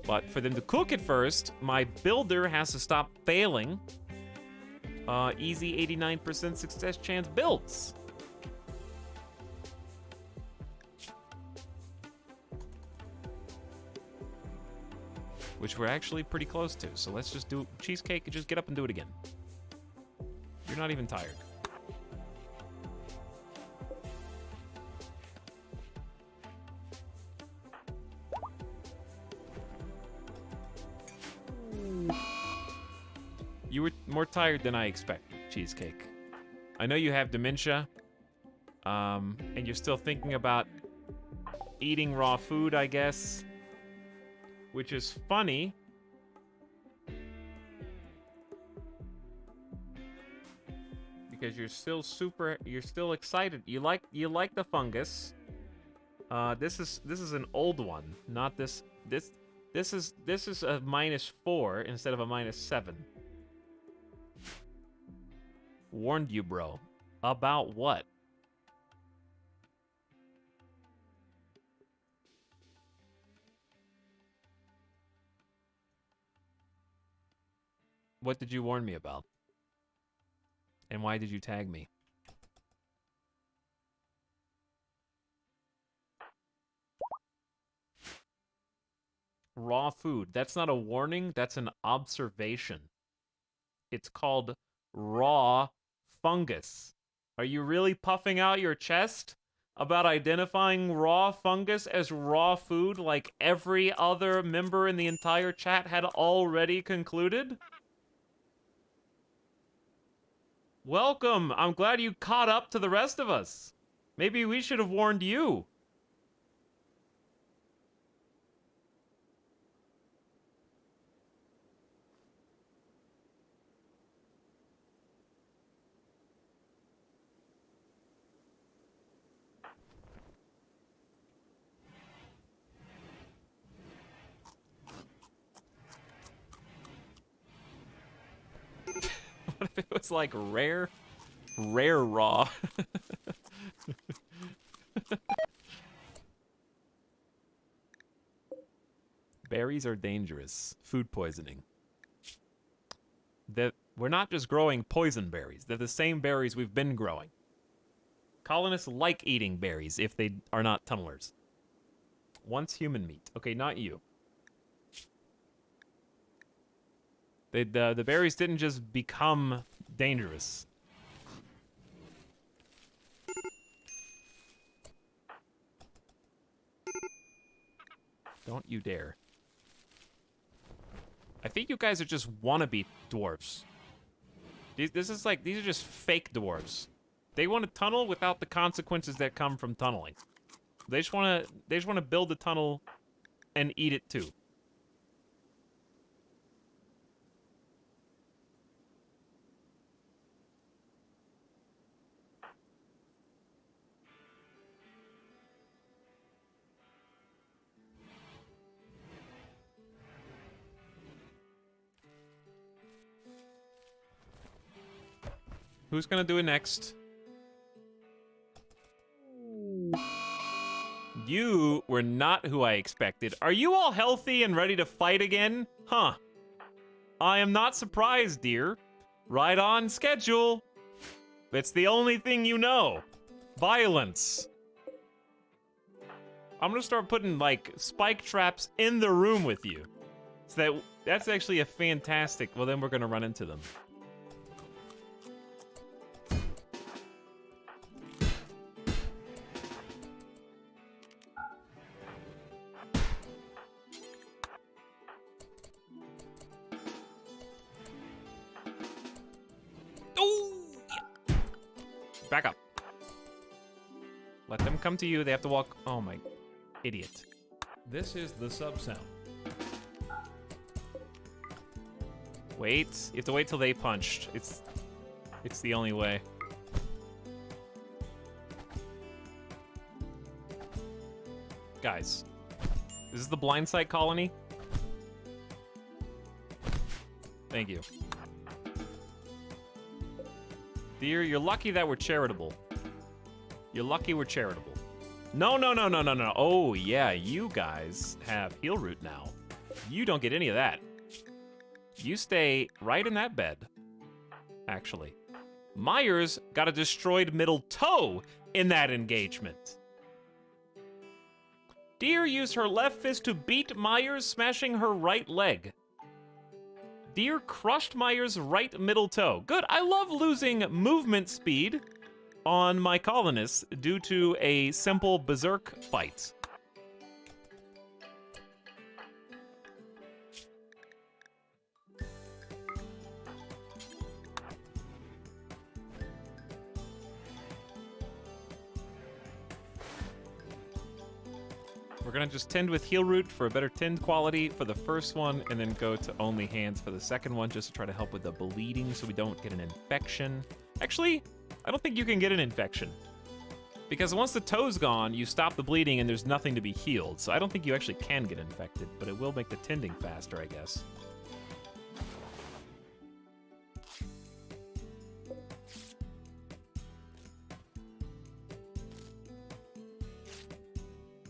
But for them to cook it first, my builder has to stop failing. Easy 89% success chance builds. Which we're actually pretty close to. So let's just do cheesecake and just get up and do it again. You're not even tired. You were more tired than I expected, Cheesecake. I know you have dementia, and you're still thinking about eating raw food, I guess. Which is funny. Because you're still excited. You like the fungus. This is an old one, not this. This is a -4 instead of a -7. Warned you, bro. About what? What did you warn me about? And why did you tag me? Raw food. That's not a warning, that's an observation. It's called raw fungus. Are you really puffing out your chest about identifying raw fungus as raw food like every other member in the entire chat had already concluded? Welcome. I'm glad you caught up to the rest of us. Maybe we should have warned you. What if it was like rare raw? Berries are dangerous. Food poisoning. We're not just growing poison berries. They're the same berries we've been growing. Colonists like eating berries if they are not tunnelers. Once human meat. Okay, not you. The berries didn't just become dangerous. Don't you dare. I think you guys are just wannabe dwarves. These are just fake dwarves. They want to tunnel without the consequences that come from tunneling. They just want to build a tunnel and eat it too. Who's gonna do it next? You were not who I expected. Are you all healthy and ready to fight again? Huh. I am not surprised, dear. Right on schedule. It's the only thing you know. Violence. I'm gonna start putting, like, spike traps in the room with you. So that's actually a fantastic... Well, then we're gonna run into them. Back up. Let them come to you. They have to walk. Oh my idiot. This is the sub sound. Wait. You have to wait till they punched. It's the only way. Guys. This is the blind site colony. Thank you. Dear, you're lucky that we're charitable. You're lucky we're charitable. No. Oh, yeah, you guys have heal root now. You don't get any of that. You stay right in that bed, actually. Myers got a destroyed middle toe in that engagement. Deer used her left fist to beat Myers, smashing her right leg. Deer crushed Myers' right middle toe. Good. I love losing movement speed on my colonists due to a simple berserk fight. We're gonna just tend with heal root for a better tend quality for the first one, and then go to only hands for the second one, just to try to help with the bleeding so we don't get an infection. Actually, I don't think you can get an infection. Because once the toe's gone, you stop the bleeding and there's nothing to be healed, so I don't think you actually can get infected, but it will make the tending faster, I guess.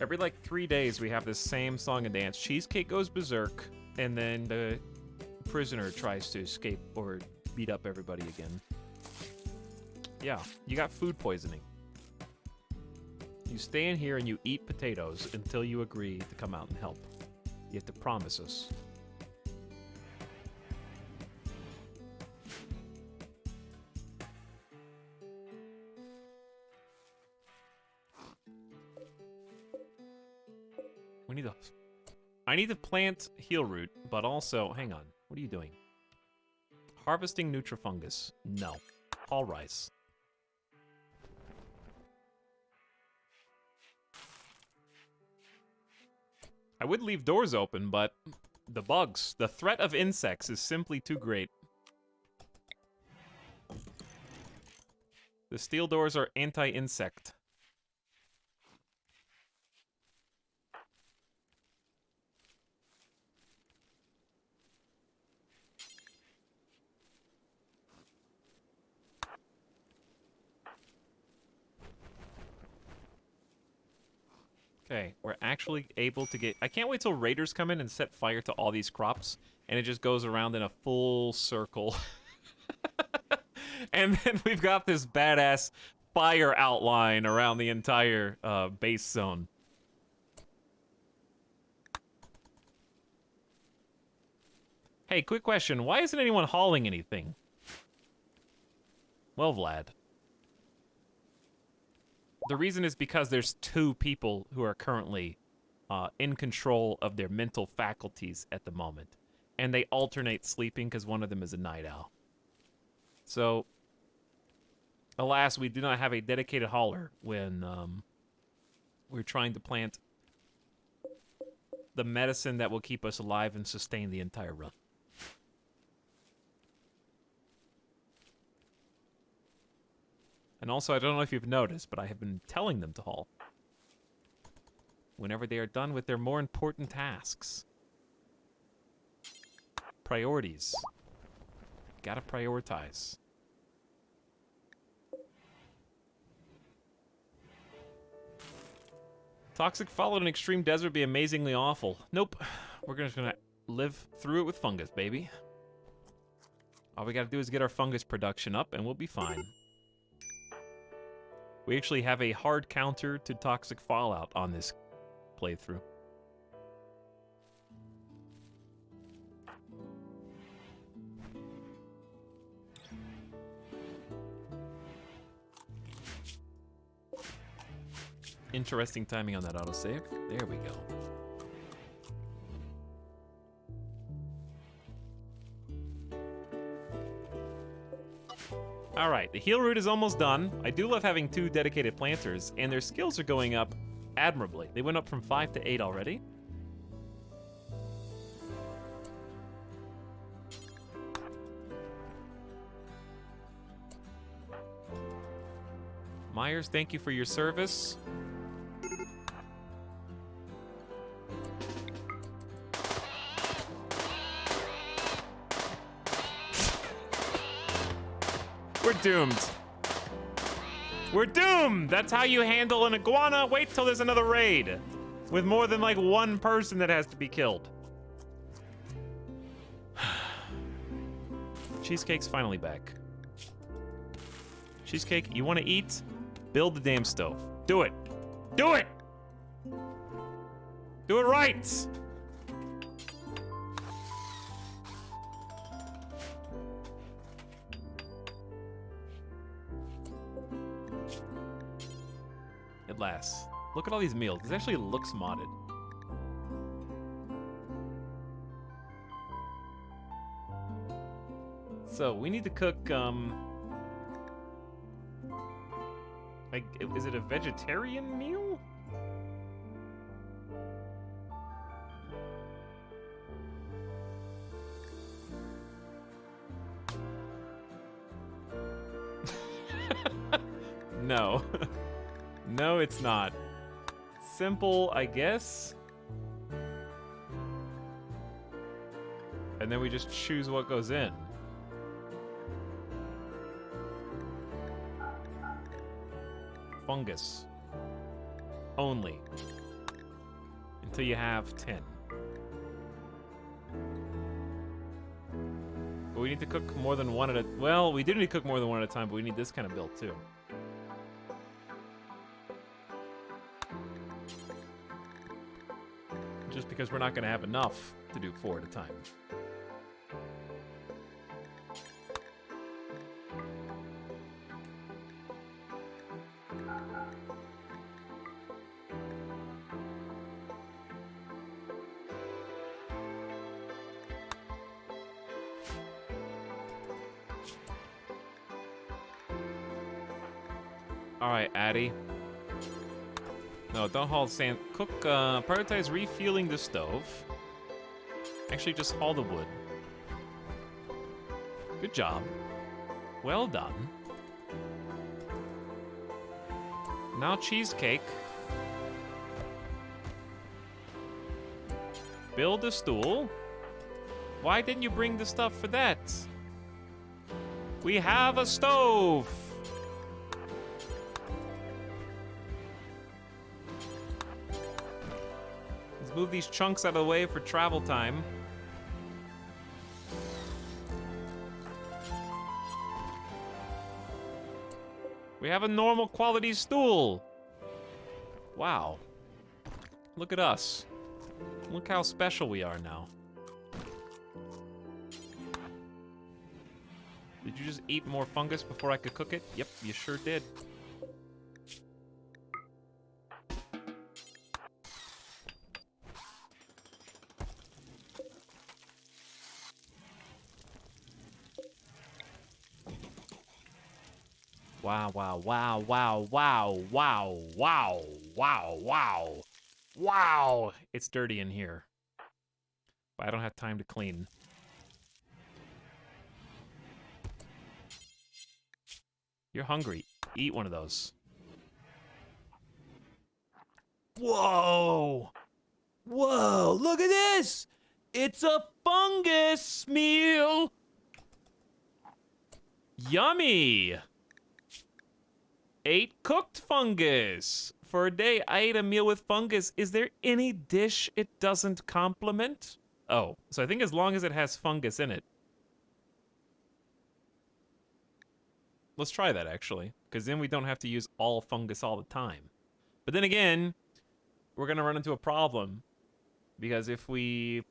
Every, like, 3 days, we have this same song and dance. Cheesecake goes berserk, and then the prisoner tries to escape or beat up everybody again. Yeah, you got food poisoning. You stay in here and you eat potatoes until you agree to come out and help. You have to promise us. We need to... I need to plant heel root, but also... Hang on. What are you doing? Harvesting Nutrifungus. No. All rice. I would leave doors open, but the bugs, the threat of insects is simply too great. The steel doors are anti-insect. Okay, we're actually able to get... I can't wait till raiders come in and set fire to all these crops, and it just goes around in a full circle. And then we've got this badass fire outline around the entire base zone. Hey, quick question. Why isn't anyone hauling anything? Well, Vlad. The reason is because there's 2 people who are currently in control of their mental faculties at the moment. And they alternate sleeping because one of them is a night owl. So, alas, we do not have a dedicated hauler when we're trying to plant the medicine that will keep us alive and sustain the entire run. And also, I don't know if you've noticed, but I have been telling them to haul whenever they are done with their more important tasks. Priorities. Gotta prioritize. Toxic followed an extreme desert would be amazingly awful. Nope. We're just gonna live through it with fungus, baby. All we gotta do is get our fungus production up and we'll be fine. We actually have a hard counter to toxic fallout on this playthrough. Interesting timing on that autosave. There we go. All right, the heal route is almost done. I do love having 2 dedicated planters, and their skills are going up admirably. They went up from 5 to 8 already. Myers, thank you for your service. We're doomed. We're doomed! That's how you handle an iguana. Wait till there's another raid. With more than like 1 person that has to be killed. Cheesecake's finally back. Cheesecake, you want to eat? Build the damn stove. Do it. Do it! Do it right! At last. Look at all these meals. This actually looks modded. So, we need to cook, like, is it a vegetarian meal? No. No, it's not. Simple, I guess. And then we just choose what goes in. Fungus. Only. Until you have 10. But we need to cook more than one at a... Well, we do need to cook more than one at a time, but we need this kind of build too. Just because we're not going to have enough to do 4 at a time. All right, Addy. No, don't haul sand. Cook, prioritize refueling the stove. Actually, just haul the wood. Good job. Well done. Now cheesecake. Build a stool. Why didn't you bring the stuff for that? We have a stove. Let's move these chunks out of the way for travel time. We have a normal quality stool. Wow. Look at us. Look how special we are now. Did you just eat more fungus before I could cook it? Yep, you sure did. Wow, wow, wow, wow, wow, wow, wow, wow, wow. Wow! It's dirty in here. But I don't have time to clean. You're hungry. Eat one of those. Whoa! Whoa! Look at this! It's a fungus meal! Yummy! 8 cooked fungus. For a day, I ate a meal with fungus. Is there any dish it doesn't complement? Oh, so I think as long as it has fungus in it. Let's try that, actually. Because then we don't have to use all fungus all the time. But then again, we're going to run into a problem. Because if we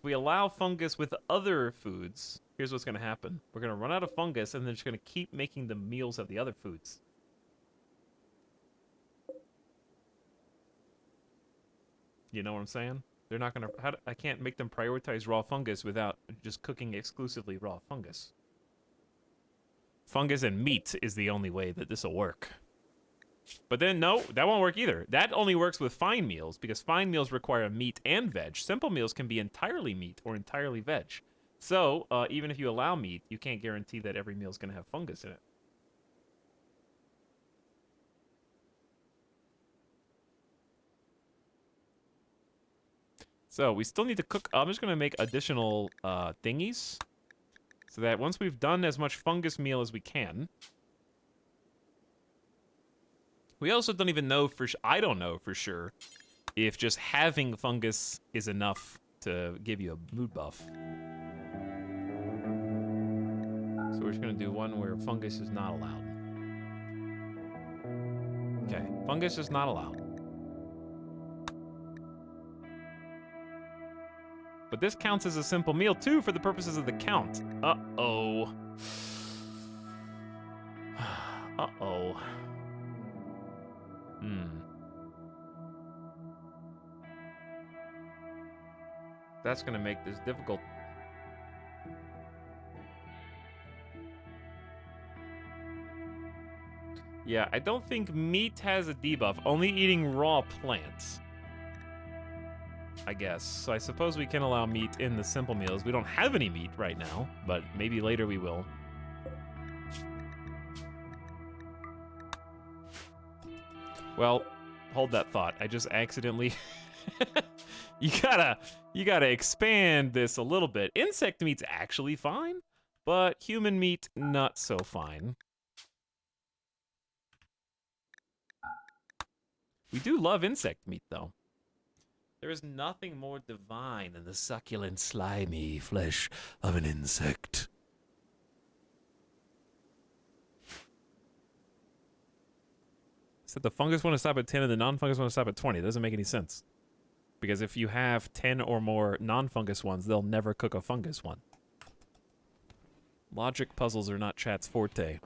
allow fungus with other foods, here's what's going to happen. We're going to run out of fungus, and they're just going to keep making the meals of the other foods. You know what I'm saying? They're not gonna. I can't make them prioritize raw fungus without just cooking exclusively raw fungus. Fungus and meat is the only way that this will work. But then, no, that won't work either. That only works with fine meals, because fine meals require meat and veg. Simple meals can be entirely meat or entirely veg. So, even if you allow meat, you can't guarantee that every meal is going to have fungus in it. So we still need to cook. I'm just going to make additional thingies so that once we've done as much fungus meal as we can. We also don't even know for I don't know for sure if just having fungus is enough to give you a mood buff. So we're just going to do one where fungus is not allowed. Okay, fungus is not allowed. But this counts as a simple meal, too, for the purposes of the count. Uh-oh. Uh-oh. That's gonna make this difficult. Yeah, I don't think meat has a debuff. Only eating raw plants. I guess. So I suppose we can allow meat in the simple meals. We don't have any meat right now, but maybe later we will. Well, hold that thought. I just accidentally... you gotta expand this a little bit. Insect meat's actually fine, but human meat, not so fine. We do love insect meat, though. There is nothing more divine than the succulent, slimy flesh of an insect. So the fungus want to stop at 10 and the non-fungus want to stop at 20. It doesn't make any sense. Because if you have 10 or more non-fungus ones, they'll never cook a fungus one. Logic puzzles are not chat's forte.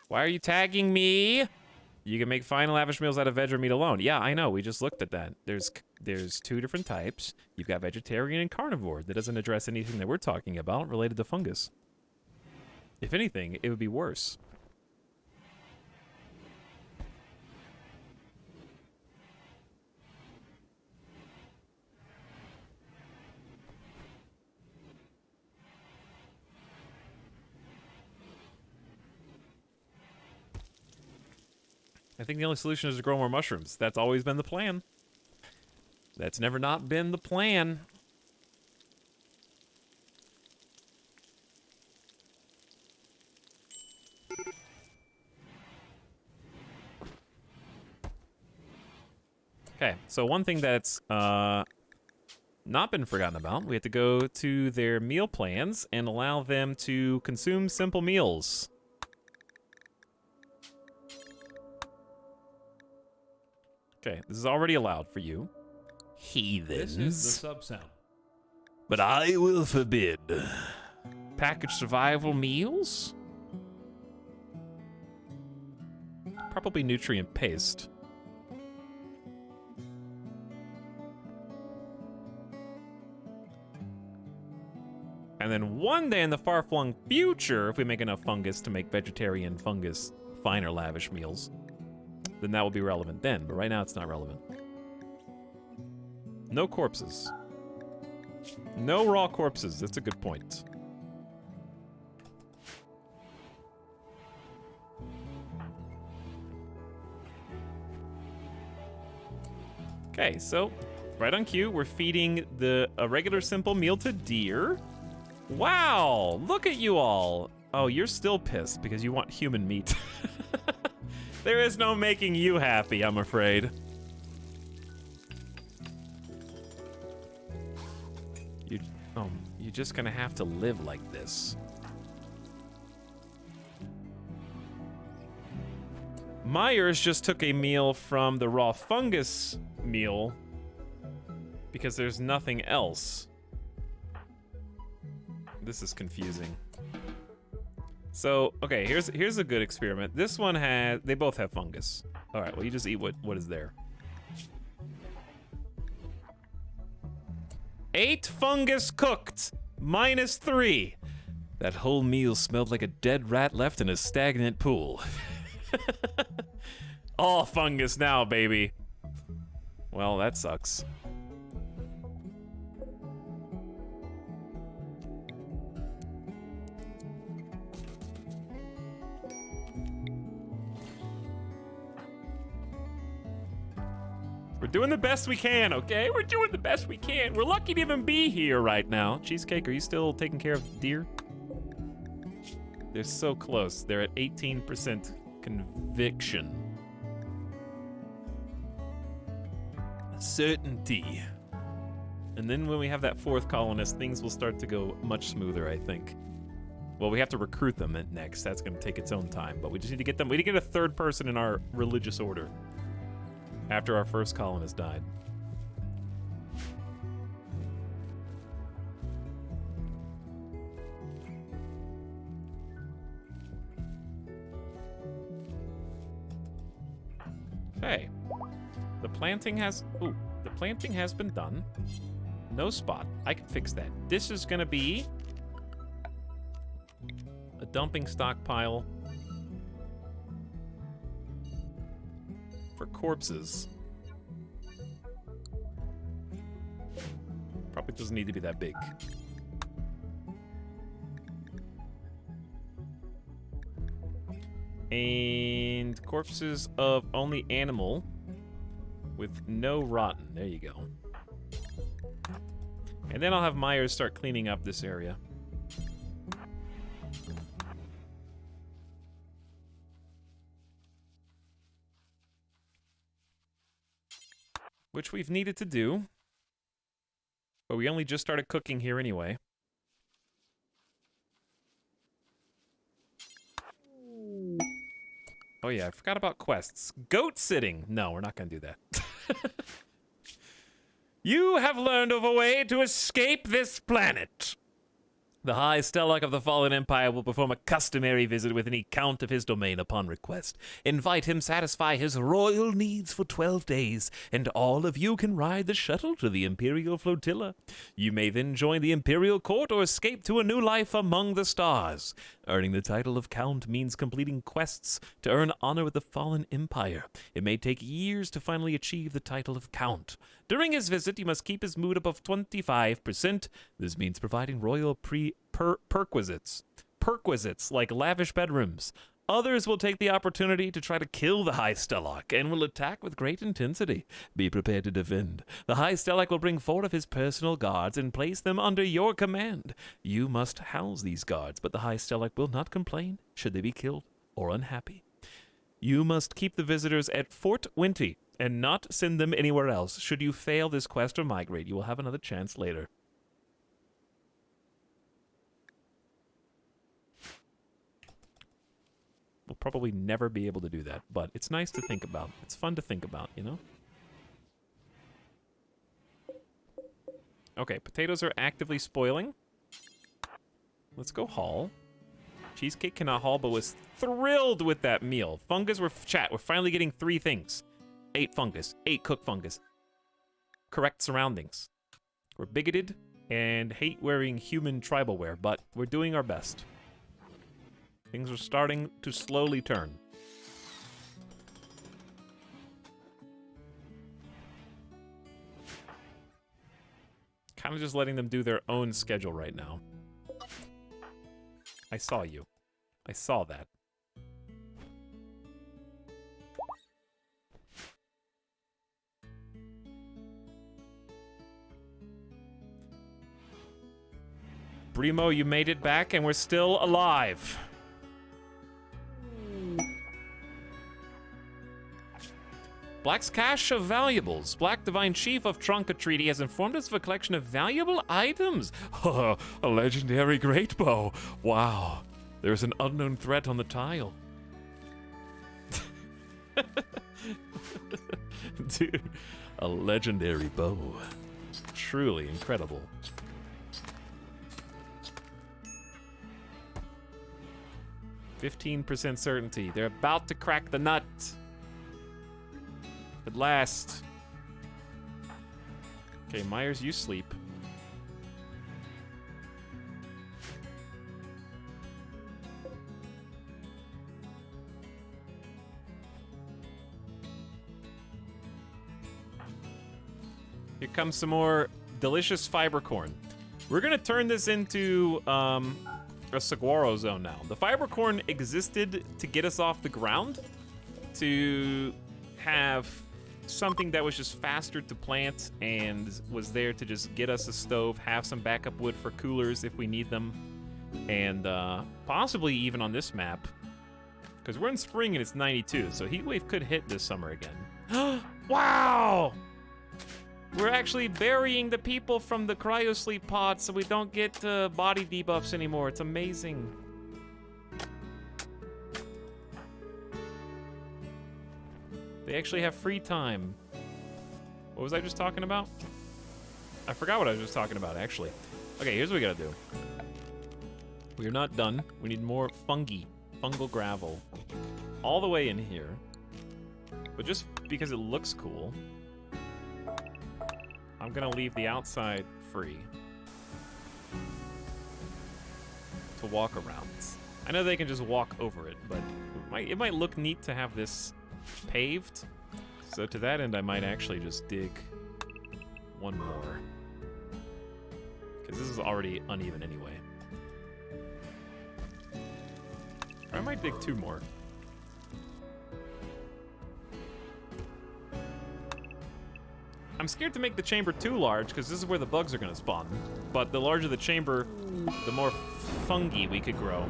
Why are you tagging me? You can make fine lavish meals out of veg or meat alone. Yeah, I know. We just looked at that. There's 2 different types. You've got vegetarian and carnivore. That doesn't address anything that we're talking about related to fungus. If anything, it would be worse. I think the only solution is to grow more mushrooms. That's always been the plan. That's never not been the plan. Okay, so one thing that's not been forgotten about, we have to go to their meal plans and allow them to consume simple meals. Okay, this is already allowed for you. This Heathens. is the sub sound. But I will forbid. Packaged survival meals? Probably nutrient paste. And then one day in the far-flung future, if we make enough fungus to make vegetarian fungus finer lavish meals, then that will be relevant then. But right now, it's not relevant. No corpses. No raw corpses. That's a good point. Okay, so right on cue, we're feeding a regular simple meal to deer. Wow, look at you all. Oh, you're still pissed because you want human meat. There is no making you happy, I'm afraid. You're just gonna have to live like this. Myers just took a meal from the raw fungus meal because there's nothing else. This is confusing. So, okay, here's a good experiment. This one they both have fungus. All right, well, you just eat what is there. 8 fungus cooked, -3. That whole meal smelled like a dead rat left in a stagnant pool. All fungus now, baby. Well, that sucks. We're doing the best we can, okay? We're doing the best we can. We're lucky to even be here right now. Cheesecake, are you still taking care of deer? They're so close. They're at 18% conviction. Certainty. And then when we have that 4th colonist, things will start to go much smoother, I think. Well, we have to recruit them next. That's going to take its own time. But we just need to get them. We need to get a 3rd person in our religious order after our 1st colonist died. Okay. The planting has been done. No spot. I can fix that. This is gonna be a dumping stockpile for corpses. Probably doesn't need to be that big. And corpses of only animal with no rotten. There you go. And then I'll have Myers start cleaning up this area. Which we've needed to do. But we only just started cooking here anyway. Oh yeah, I forgot about quests. Goat sitting. No, we're not gonna do that. You have learned of a way to escape this planet. The High Stellarch of the Fallen Empire will perform a customary visit with any count of his domain upon request. Invite him, satisfy his royal needs for 12 days, and all of you can ride the shuttle to the Imperial Flotilla. You may then join the Imperial Court or escape to a new life among the stars. Earning the title of Count means completing quests to earn honor with the Fallen Empire. It may take years to finally achieve the title of Count. During his visit, you must keep his mood above 25%. This means providing royal perquisites like lavish bedrooms. Others will take the opportunity to try to kill the High Stellarch and will attack with great intensity. Be prepared to defend. The High Stellarch will bring 4 of his personal guards and place them under your command. You must house these guards, but the High Stellarch will not complain should they be killed or unhappy. You must keep the visitors at Fort Winty and not send them anywhere else. Should you fail this quest or migrate, you will have another chance later. We'll probably never be able to do that, but it's nice to think about. It's fun to think about, you know? Okay, potatoes are actively spoiling. Let's go haul. Cheesecake cannot haul, but was thrilled with that meal. Fungus, we're finally getting 3 things. 8 fungus, 8 cooked fungus. Correct surroundings. We're bigoted and hate wearing human tribal wear, but we're doing our best. Things are starting to slowly turn. Kind of just letting them do their own schedule right now. I saw you. I saw that. Brimo, you made it back and we're still alive. Black's cache of valuables. Black Divine Chief of Trunka Treaty has informed us of a collection of valuable items. Oh, a legendary great bow. Wow, there's an unknown threat on the tile. Dude, a legendary bow. Truly incredible. %15 certainty. They're about to crack the nut. At last. Okay, Myers, you sleep. Here comes some more delicious fiber corn. We're gonna turn this into a saguaro zone now. The fiber corn existed to get us off the ground, to have something that was just faster to plant and was there to just get us a stove, have some backup wood for coolers if we need them, and possibly even on this map, because we're in spring and it's 92, so heatwave could hit this summer again. Wow! We're actually burying the people from the cryosleep pod so we don't get body debuffs anymore. It's amazing. They actually have free time. What was I just talking about? I forgot what I was just talking about, actually. Okay, here's what we gotta do. We are not done. We need more fungal gravel. All the way in here. But just because it looks cool, I'm gonna leave the outside free to walk around. I know they can just walk over it, but it might look neat to have this paved. So to that end, I might actually just dig one more, because this is already uneven anyway. Or I might dig 2 more. I'm scared to make the chamber too large, because this is where the bugs are going to spawn. But the larger the chamber, the more fungi we could grow.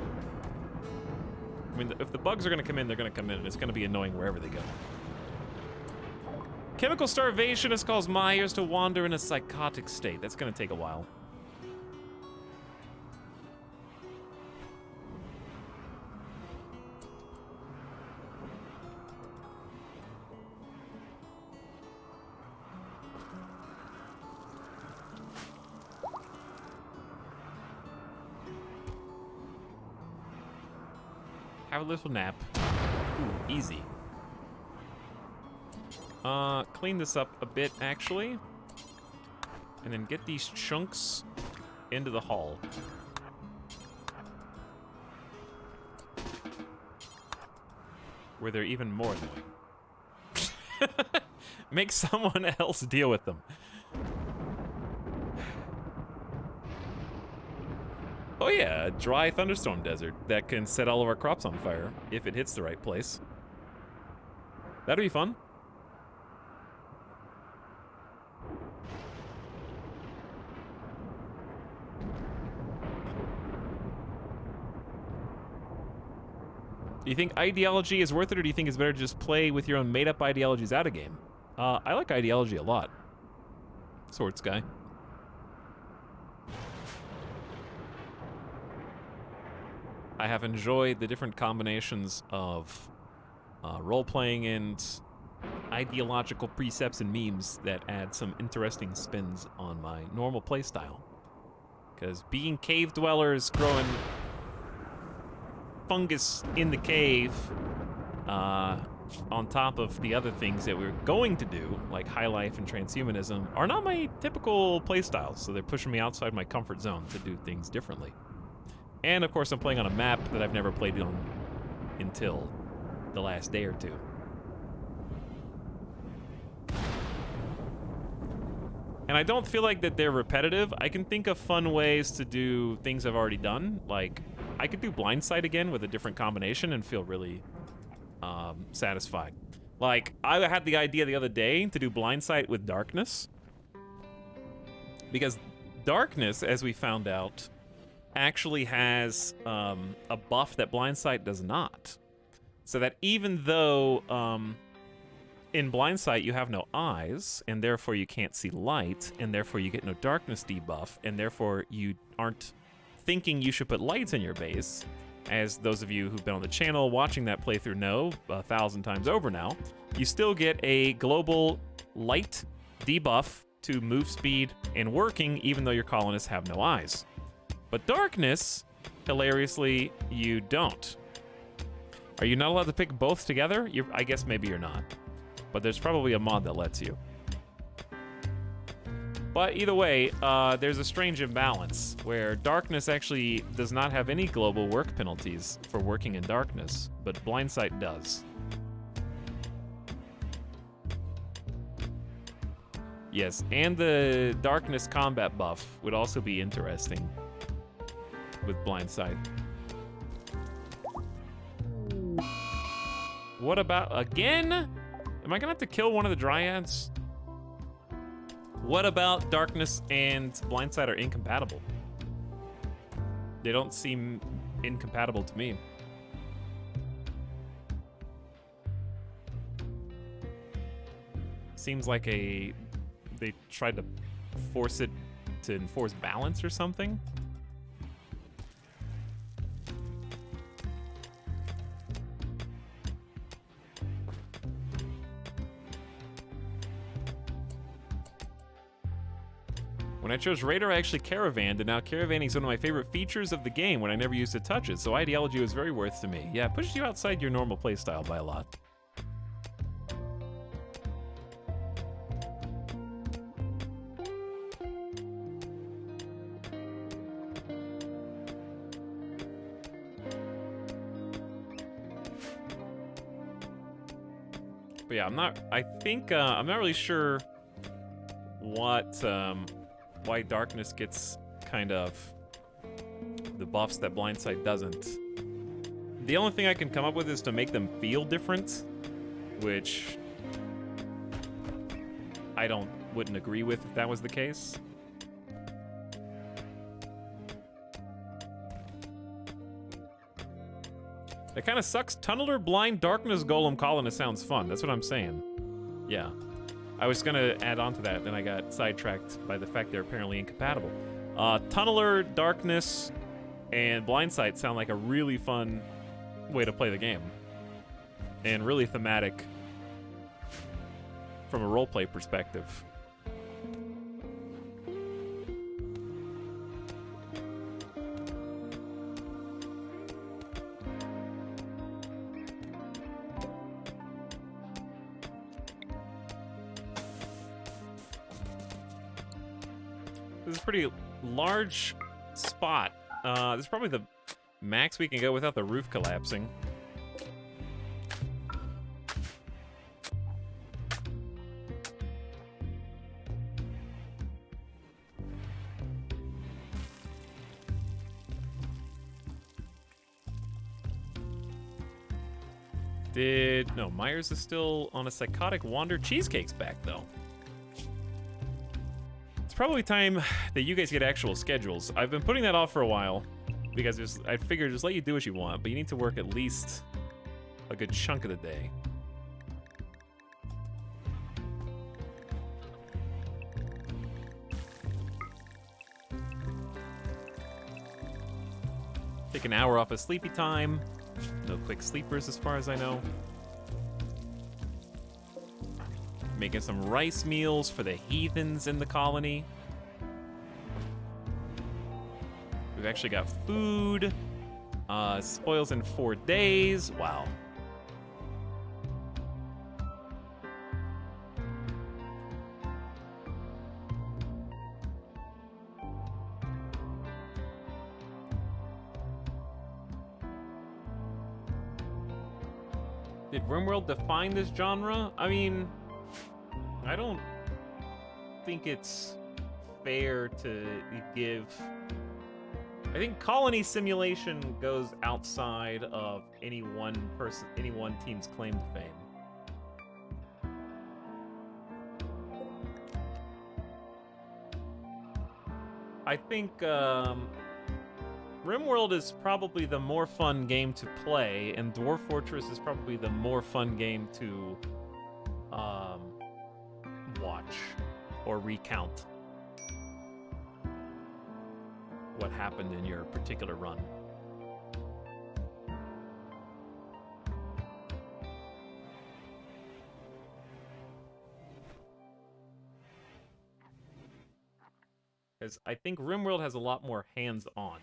I mean, if the bugs are going to come in, they're going to come in, and it's going to be annoying wherever they go. Chemical starvation has caused Myers to wander in a psychotic state. That's going to take a while. Have a little nap. Ooh, easy. Clean this up a bit, actually. And then get these chunks into the hull. Where they're even more annoying. Make someone else deal with them. Oh yeah, a dry thunderstorm desert that can set all of our crops on fire if it hits the right place. That'd be fun. Do you think ideology is worth it, or do you think it's better to just play with your own made-up ideologies out of game? I like ideology a lot. Swords guy. I have enjoyed the different combinations of role-playing and ideological precepts and memes that add some interesting spins on my normal playstyle. Because being cave dwellers, growing fungus in the cave, on top of the other things that we're going to do, like high life and transhumanism, are not my typical playstyles, so they're pushing me outside my comfort zone to do things differently. And of course, I'm playing on a map that I've never played on until the last day or two. And I don't feel like that they're repetitive. I can think of fun ways to do things I've already done. Like, I could do Blindsight again with a different combination and feel really satisfied. Like, I had the idea the other day to do Blindsight with Darkness. Because Darkness, as we found out, actually has a buff that Blindsight does not. So that even though in Blindsight you have no eyes, and therefore you can't see light, and therefore you get no darkness debuff, and therefore you aren't thinking you should put lights in your base, as those of you who've been on the channel watching that playthrough know 1,000 times over now, you still get a global light debuff to move speed and working even though your colonists have no eyes. But darkness, hilariously, you don't. Are you not allowed to pick both together? I guess maybe you're not. But there's probably a mod that lets you. But either way, there's a strange imbalance where darkness actually does not have any global work penalties for working in darkness, but Blindsight does. Yes, and the darkness combat buff would also be interesting with Blindsight. What about, again? Am I gonna have to kill one of the dryads? What about darkness and Blindsight are incompatible? They don't seem incompatible to me. Seems like they tried to force it to enforce balance or something. When I chose Raider, I actually caravanned, and now caravanning is one of my favorite features of the game when I never used to touch it, so ideology was very worth to me. Yeah, it pushes you outside your normal playstyle by a lot. But yeah, I'm not really sure what, why darkness gets kind of the buffs that Blindsight doesn't. The only thing I can come up with is to make them feel different, which I wouldn't agree with if that was the case. That kind of sucks. Tunneler Blind Darkness Golem Colonist sounds fun. That's what I'm saying. Yeah. I was gonna add on to that, then I got sidetracked by the fact they're apparently incompatible. Tunneler, Darkness, and Blindsight sound like a really fun way to play the game. And really thematic from a roleplay perspective. This is a pretty large spot. This is probably the max we can go without the roof collapsing. No, Myers is still on a psychotic wander. Cheesecake's back, though. It's probably time that you guys get actual schedules. I've been putting that off for a while because I figured just let you do what you want, but you need to work at least a good chunk of the day. Take an hour off of sleepy time. No quick sleepers as far as I know. Making some rice meals for the heathens in the colony. We've actually got food. Spoils in 4 days. Wow. Did RimWorld define this genre? I mean, I don't think it's fair to give... I think colony simulation goes outside of any one team's claim to fame. I think RimWorld is probably the more fun game to play, and Dwarf Fortress is probably the more fun game to watch or recount what happened in your particular run. Because I think RimWorld has a lot more hands-on.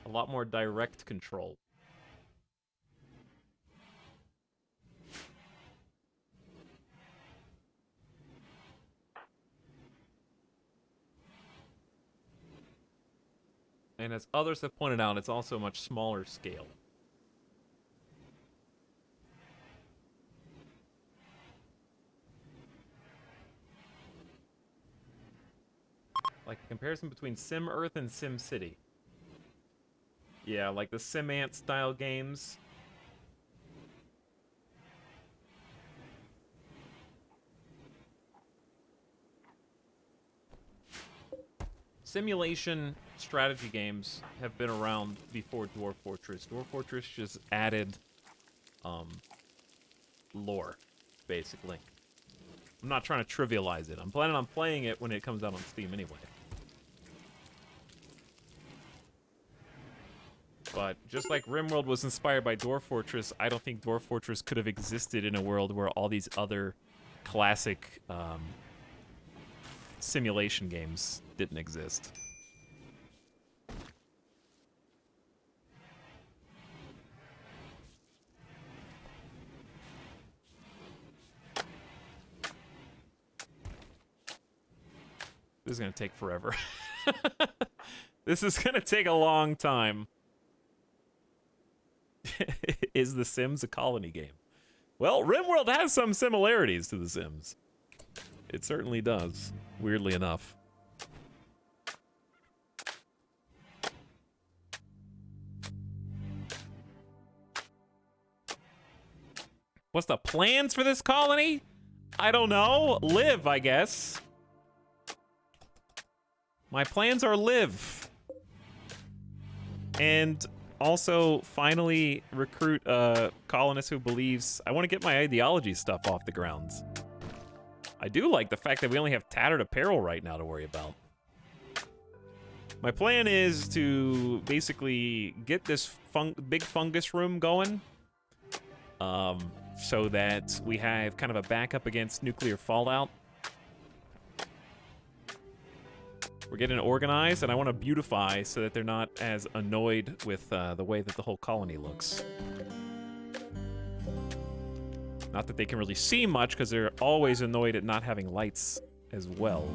A lot more direct control. And as others have pointed out, it's also a much smaller scale. Like a comparison between Sim Earth and Sim City. Yeah, like the Sim Ant style games. Simulation strategy games have been around before Dwarf Fortress. Dwarf Fortress just added lore, basically. I'm not trying to trivialize it. I'm planning on playing it when it comes out on Steam anyway. But just like RimWorld was inspired by Dwarf Fortress, I don't think Dwarf Fortress could have existed in a world where all these other classic simulation games didn't exist. This is going to take forever. This is going to take a long time. Is The Sims a colony game? Well, RimWorld has some similarities to The Sims. It certainly does, weirdly enough. What's the plans for this colony? I don't know. Live, I guess. My plans are live. And also finally recruit a colonist who believes I want to get my ideology stuff off the ground. I do like the fact that we only have tattered apparel right now to worry about. My plan is to basically get this big fungus room going, so that we have kind of a backup against nuclear fallout. We're getting organized, and I want to beautify so that they're not as annoyed with the way that the whole colony looks. Not that they can really see much, because they're always annoyed at not having lights as well.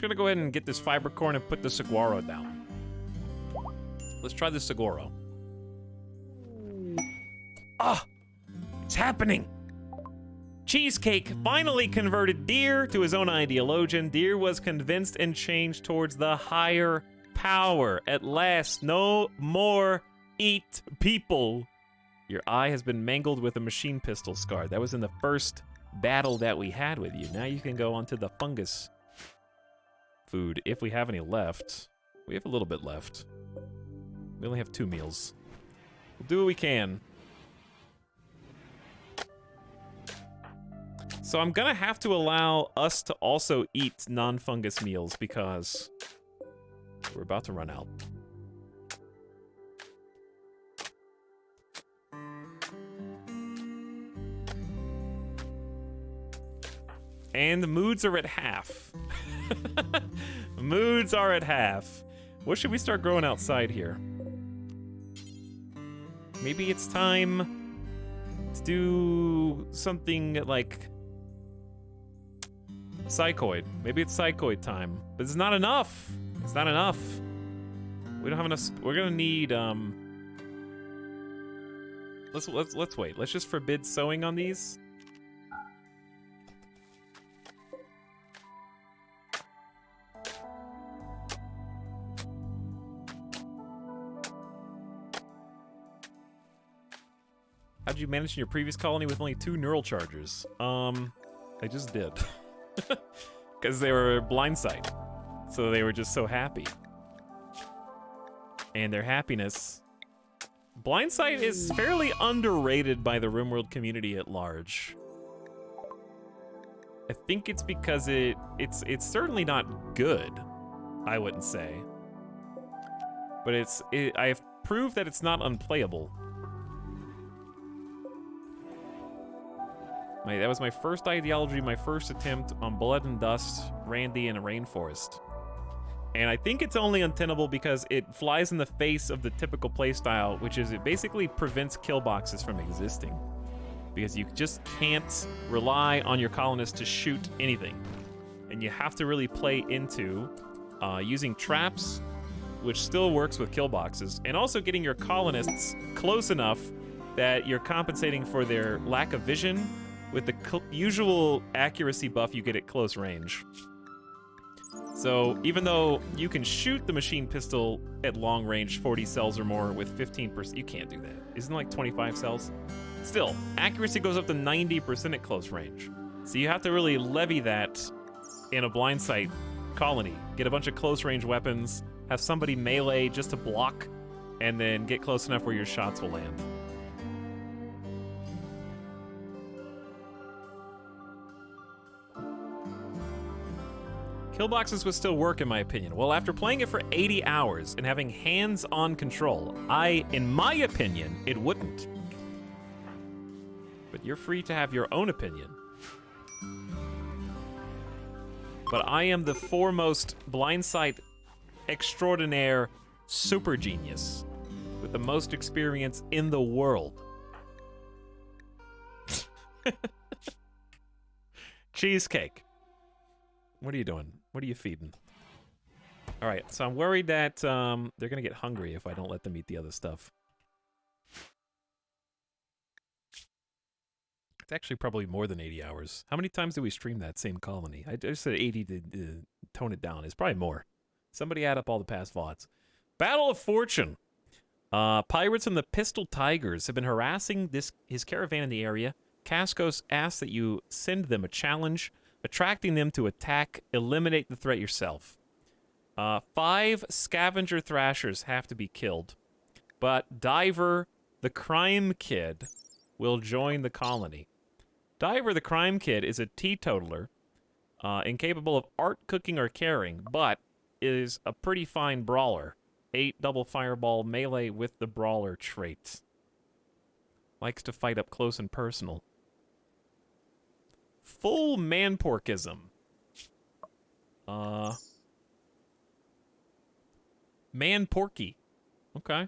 just gonna go ahead and get this fiber corn and put the saguaro down. Let's try the saguaro. Ah! It's happening! Cheesecake finally converted Deer to his own ideologian. Deer was convinced and changed towards the higher power. At last, no more eat people. Your eye has been mangled with a machine pistol scar. That was in the first battle that we had with you. Now you can go on to the fungus food, if we have any left. We have a little bit left. We only have 2 meals. We'll do what we can. So I'm gonna have to allow us to also eat non-fungus meals because we're about to run out. And the moods are at half. Moods are at half. What should we start growing outside here? Maybe it's time to do something like psychoid. Maybe it's psychoid time. But it's not enough. It's not enough. We don't have enough. We're gonna need let's wait. Let's just forbid sowing on these. How'd you manage in your previous colony with only 2 neural chargers? I just did. Because they were blindsight. So they were just so happy. And their happiness... Blindsight is fairly underrated by the RimWorld community at large. I think it's because it's certainly not good, I wouldn't say. But I have proved that it's not unplayable. That was my first ideology, my first attempt on Blood and Dust, Randy, and a Rainforest. And I think it's only untenable because it flies in the face of the typical playstyle, which is it basically prevents kill boxes from existing. Because you just can't rely on your colonists to shoot anything. And you have to really play into using traps, which still works with kill boxes, and also getting your colonists close enough that you're compensating for their lack of vision with the usual accuracy buff you get at close range. So even though you can shoot the machine pistol at long range 40 cells or more with 15%, you can't do that. Isn't it like 25 cells? Still, accuracy goes up to 90% at close range. So you have to really levy that in a blind sight colony. Get a bunch of close range weapons, have somebody melee just to block, and then get close enough where your shots will land. Killboxes would still work in my opinion. Well, after playing it for 80 hours and having hands-on control, in my opinion, it wouldn't. But you're free to have your own opinion. But I am the foremost blindsight extraordinaire super genius with the most experience in the world. Cheesecake. What are you doing? What are you feeding? All right, so I'm worried that they're gonna get hungry if I don't let them eat the other stuff. It's actually probably more than 80 hours. How many times did we stream that same colony? I just said 80 to tone it down. It's probably more. Somebody add up all the past VODs. Battle of Fortune. Pirates and the Pistol Tigers have been harassing his caravan in the area. Cascos asks that you send them a challenge, attracting them to attack, eliminate the threat yourself. 5 scavenger thrashers have to be killed, but Diver, the crime kid, will join the colony. Diver, the crime kid, is a teetotaler, incapable of art, cooking, or caring, but is a pretty fine brawler. 8 double fireball melee with the brawler trait. Likes to fight up close and personal. Full manporkism. Man-porky. Okay.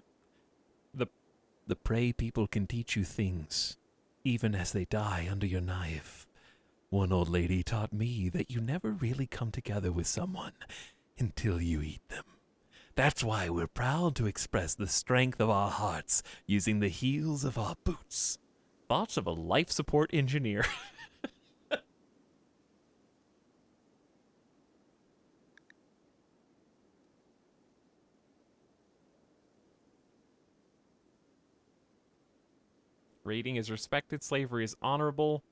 The prey people can teach you things, even as they die under your knife. One old lady taught me that you never really come together with someone until you eat them. That's why we're proud to express the strength of our hearts using the heels of our boots. Thoughts of a life support engineer. Rating is respected. Slavery is honorable.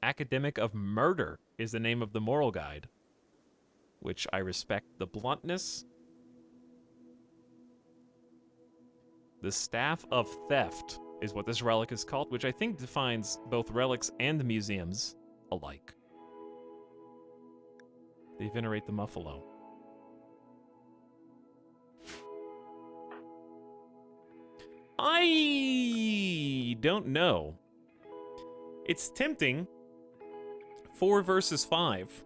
Academic of Murder is the name of the moral guide, which I respect the bluntness. The Staff of Theft is what this relic is called, which I think defines both relics and museums alike. They venerate the Muffalo. I don't know. It's tempting. 4 versus 5.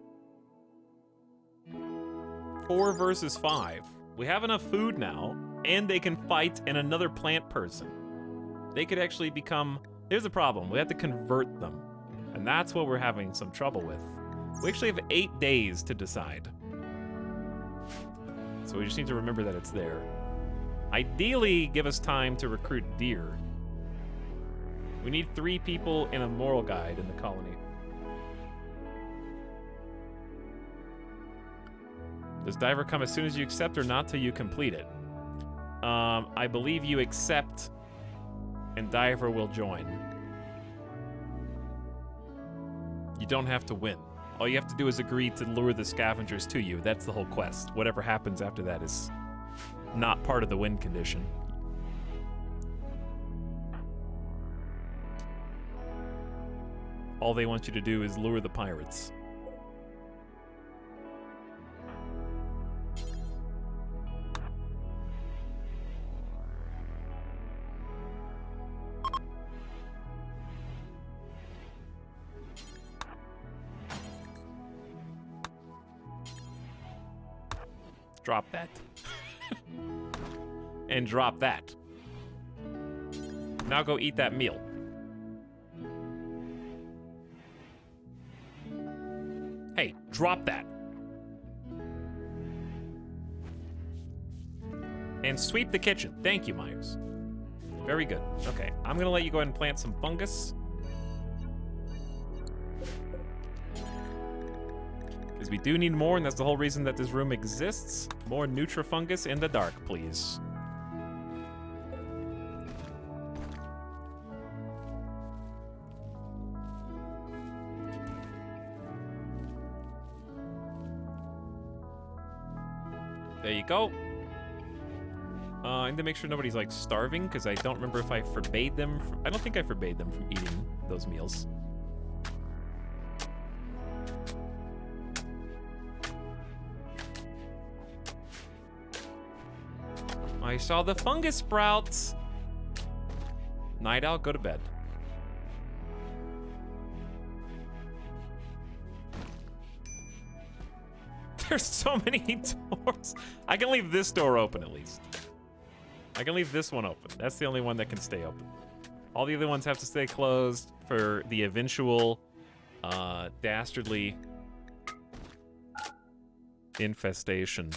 4 versus 5. We have enough food now, and they can fight and another plant person. They could actually become... Here's the problem. We have to convert them. And that's what we're having some trouble with. We actually have 8 days to decide. So we just need to remember that it's there. Ideally, give us time to recruit deer. We need 3 people and a moral guide in the colony. Does Diver come as soon as you accept or not till you complete it? I believe you accept and Diver will join. You don't have to win. All you have to do is agree to lure the scavengers to you. That's the whole quest. Whatever happens after that is not part of the win condition. All they want you to do is lure the pirates. Drop that. And drop that. Now go eat that meal. Hey, drop that. And sweep the kitchen. Thank you, Myers. Very good. Okay, I'm gonna let you go ahead and plant some fungus. Because we do need more, and that's the whole reason that this room exists. More Nutrifungus in the dark, please. There you go. I need to make sure nobody's like starving, because I don't remember if I forbade them. I don't think I forbade them from eating those meals. I saw the fungus sprouts. Night owl, go to bed. There's so many doors. I can leave this door open at least. I can leave this one open. That's the only one that can stay open. All the other ones have to stay closed for the eventual dastardly infestation.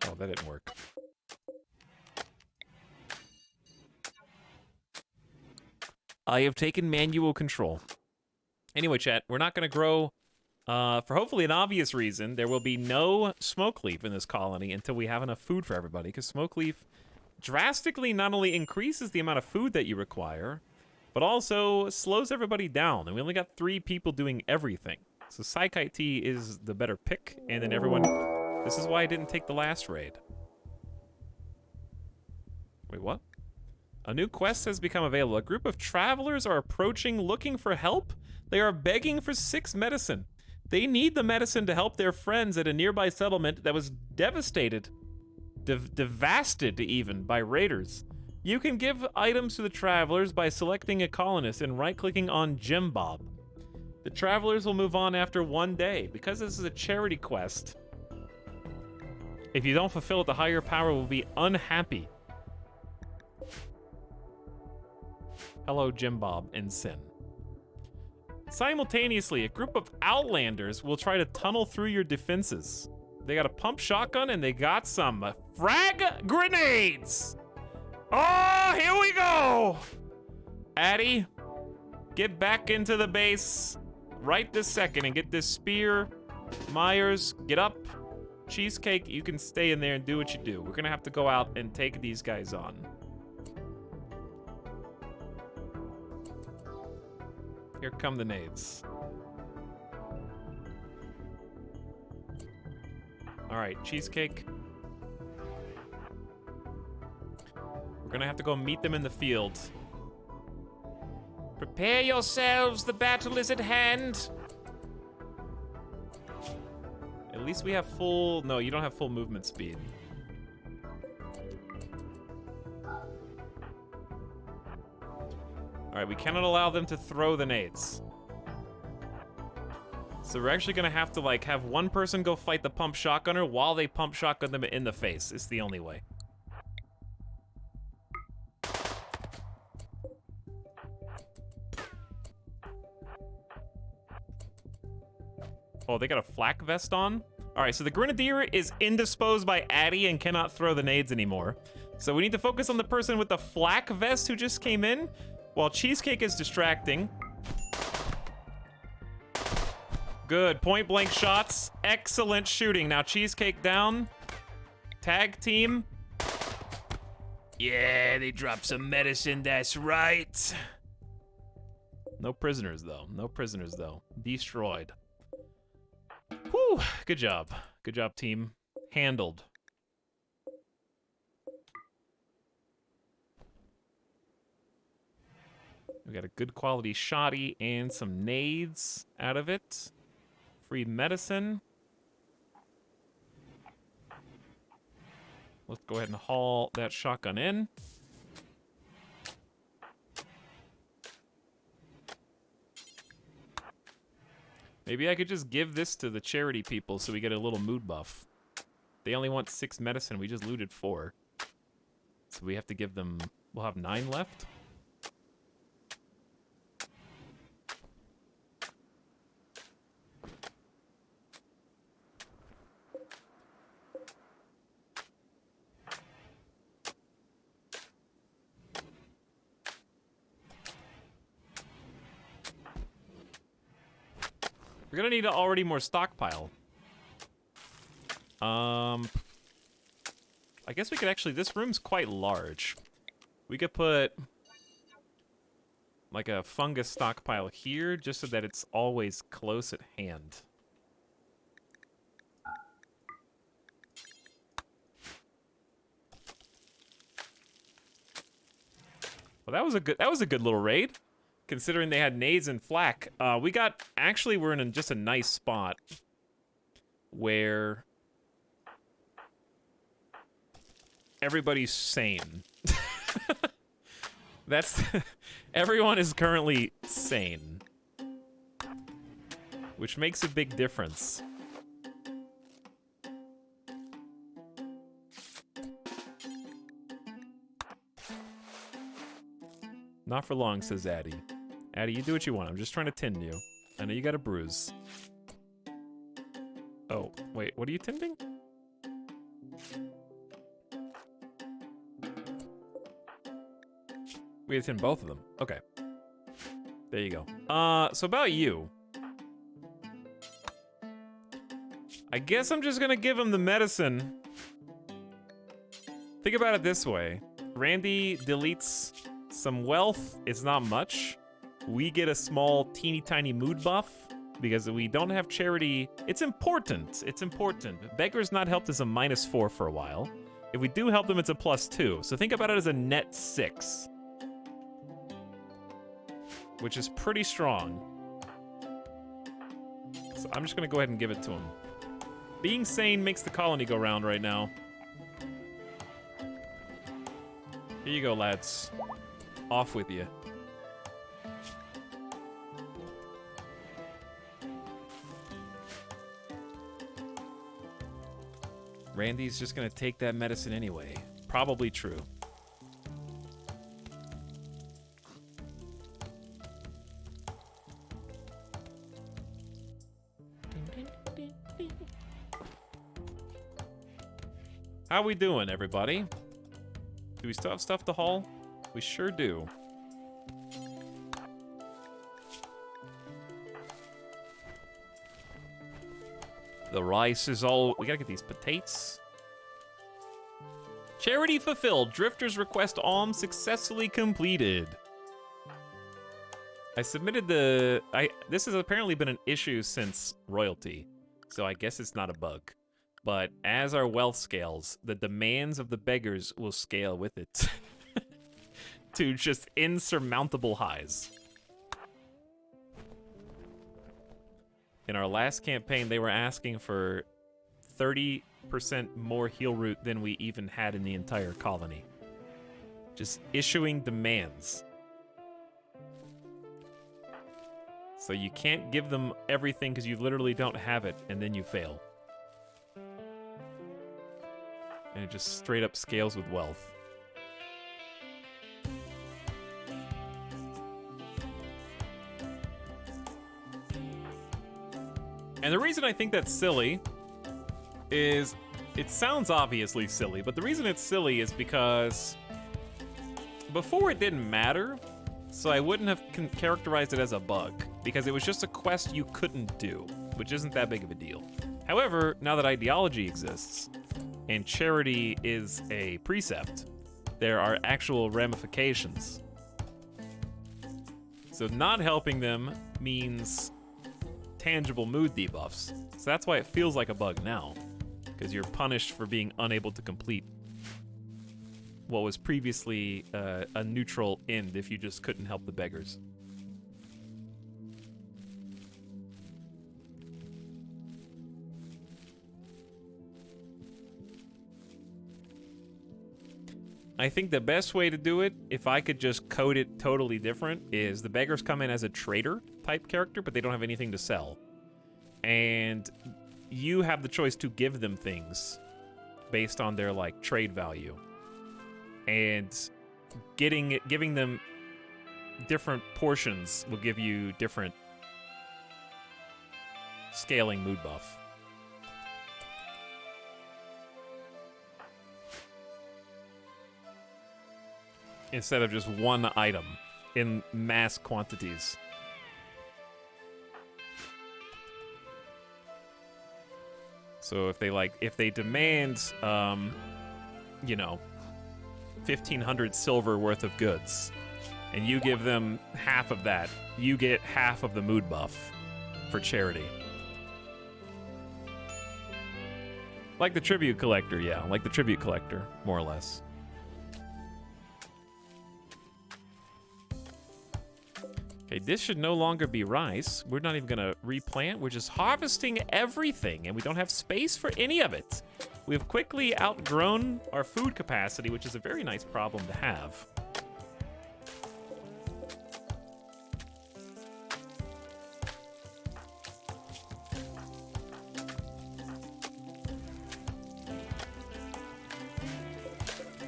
Oh, that didn't work. I have taken manual control. Anyway, chat, we're not going to grow, for hopefully an obvious reason. There will be no smoke leaf in this colony until we have enough food for everybody, because smoke leaf drastically not only increases the amount of food that you require, but also slows everybody down, and we only got 3 people doing everything. So Psychite Tea is the better pick, and then everyone... This is why I didn't take the last raid. Wait, what? A new quest has become available. A group of travelers are approaching looking for help. They are begging for 6 medicine. They need the medicine to help their friends at a nearby settlement that was devastated. Devastated even by raiders. You can give items to the travelers by selecting a colonist and right-clicking on Gem Bob. The travelers will move on after 1 day. Because this is a charity quest, if you don't fulfill it, the higher power will be unhappy. Hello, Jim Bob and Sin. Simultaneously, a group of Outlanders will try to tunnel through your defenses. They got a pump shotgun and they got some frag grenades. Oh, here we go. Addy, get back into the base right this second and get this spear. Myers, get up. Cheesecake, you can stay in there and do what you do. We're gonna have to go out and take these guys on. Here come the nades. All right, Cheesecake. We're gonna have to go meet them in the field. Prepare yourselves, the battle is at hand. At least we have full... No, you don't have full movement speed. All right, we cannot allow them to throw the nades. So we're actually gonna have to like have one person go fight the pump shotgunner while they pump shotgun them in the face. It's the only way. Oh, they got a flak vest on? All right, so the Grenadier is indisposed by Addy and cannot throw the nades anymore. So we need to focus on the person with the flak vest who just came in, while Cheesecake is distracting. Good, point blank shots. Excellent shooting. Now Cheesecake down. Tag team. Yeah, they dropped some medicine, that's right. No prisoners though, no prisoners though. Destroyed. Whew, good job. Good job, team. Handled. We got a good quality shotty and some nades out of it. Free medicine. Let's go ahead and haul that shotgun in. Maybe I could just give this to the charity people so we get a little mood buff. They only want 6 medicine. We just looted 4. So we have to give them... We'll have 9 left. We're gonna need already more stockpile. I guess we could actually, this room's quite large. We could put like a fungus stockpile here just so that it's always close at hand. Well, that was a good little raid. Considering they had nades and flak. We're in just a nice spot where everybody's sane. Everyone is currently sane, which makes a big difference. Not for long, says Addy. Addy, you do what you want. I'm just trying to tend you. I know you got a bruise. Oh, wait, what are you tending? We had to tend both of them. Okay. There you go. So about you. I guess I'm just gonna give him the medicine. Think about it this way. Randy deletes some wealth. It's not much. We get a small, teeny tiny mood buff because we don't have charity. It's important. It's important. Beggar's not helped is a -4 for a while. If we do help them, it's a +2. So think about it as a net 6, which is pretty strong. So I'm just gonna go ahead and give it to him. Being sane makes the colony go round right now. Here you go, lads. Off with you. Randy's just gonna take that medicine anyway. Probably true. How we doing, everybody? Do we still have stuff to haul? We sure do. The rice is all... We gotta get these potatoes. Charity fulfilled. Drifter's request alms successfully completed. I submitted the... This has apparently been an issue since royalty, so I guess it's not a bug. But as our wealth scales, the demands of the beggars will scale with it. To just insurmountable highs. In our last campaign, they were asking for 30% more heal root than we even had in the entire colony. Just issuing demands. So you can't give them everything because you literally don't have it, and then you fail. And it just straight up scales with wealth. And the reason I think that's silly is, it sounds obviously silly, but the reason it's silly is because before it didn't matter, so I wouldn't have characterized it as a bug, because it was just a quest you couldn't do, which isn't that big of a deal. However, now that ideology exists, and charity is a precept, there are actual ramifications. So not helping them means tangible mood debuffs. So that's why it feels like a bug now, because you're punished for being unable to complete what was previously a neutral end if you just couldn't help the beggars. I think the best way to do it, if I could just code it totally different, is the beggars come in as a trader type character, but they don't have anything to sell. And you have the choice to give them things based on their, like, trade value. And giving them different portions will give you different scaling mood buff. Instead of just one item in mass quantities. So if they demand, you know, 1,500 silver worth of goods, and you give them half of that, you get half of the mood buff for charity. Like the tribute collector, yeah, like the tribute collector, more or less. Okay, this should no longer be rice. We're not even gonna replant. We're just harvesting everything, and we don't have space for any of it. We have quickly outgrown our food capacity, which is a very nice problem to have.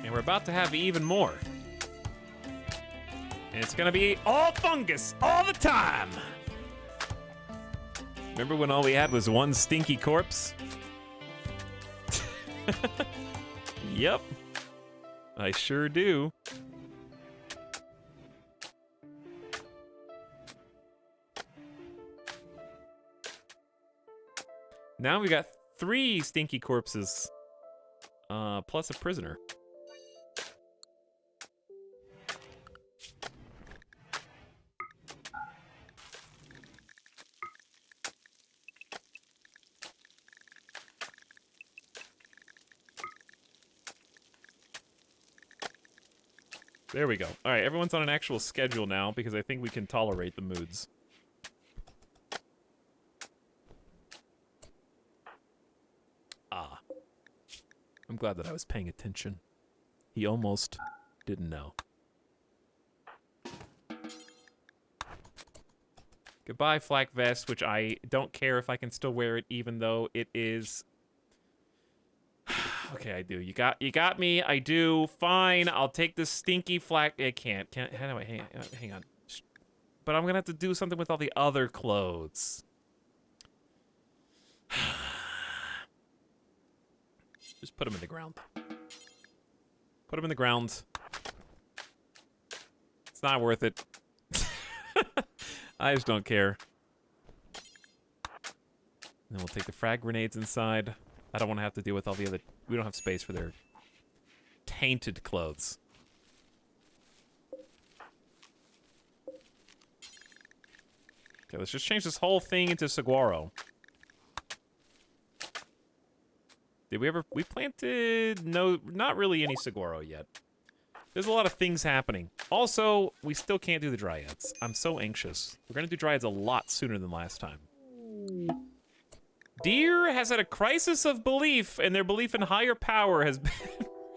And we're about to have even more. And it's gonna be all fungus all the time. Remember when all we had was one stinky corpse? Yep. I sure do. Now we got 3 stinky corpses, plus a prisoner. There we go. All right, everyone's on an actual schedule now because I think we can tolerate the moods. Ah. I'm glad that I was paying attention. He almost didn't know. Goodbye, flak vest, which I don't care if I can still wear it, even though it is... Okay, I do. You got me. I do. Fine. I'll take this stinky flak. I can't. How do I? Hang on. But I'm gonna have to do something with all the other clothes. Just put them in the ground. Put them in the ground. It's not worth it. I just don't care. And then we'll take the frag grenades inside. I don't want to have to deal with all the other... We don't have space for their tainted clothes. Okay, let's just change this whole thing into saguaro. Did we ever... We planted... No, not really any saguaro yet. There's a lot of things happening. Also, we still can't do the dryads. I'm so anxious. We're going to do dryads a lot sooner than last time. Deer has had a crisis of belief, and their belief in higher power has been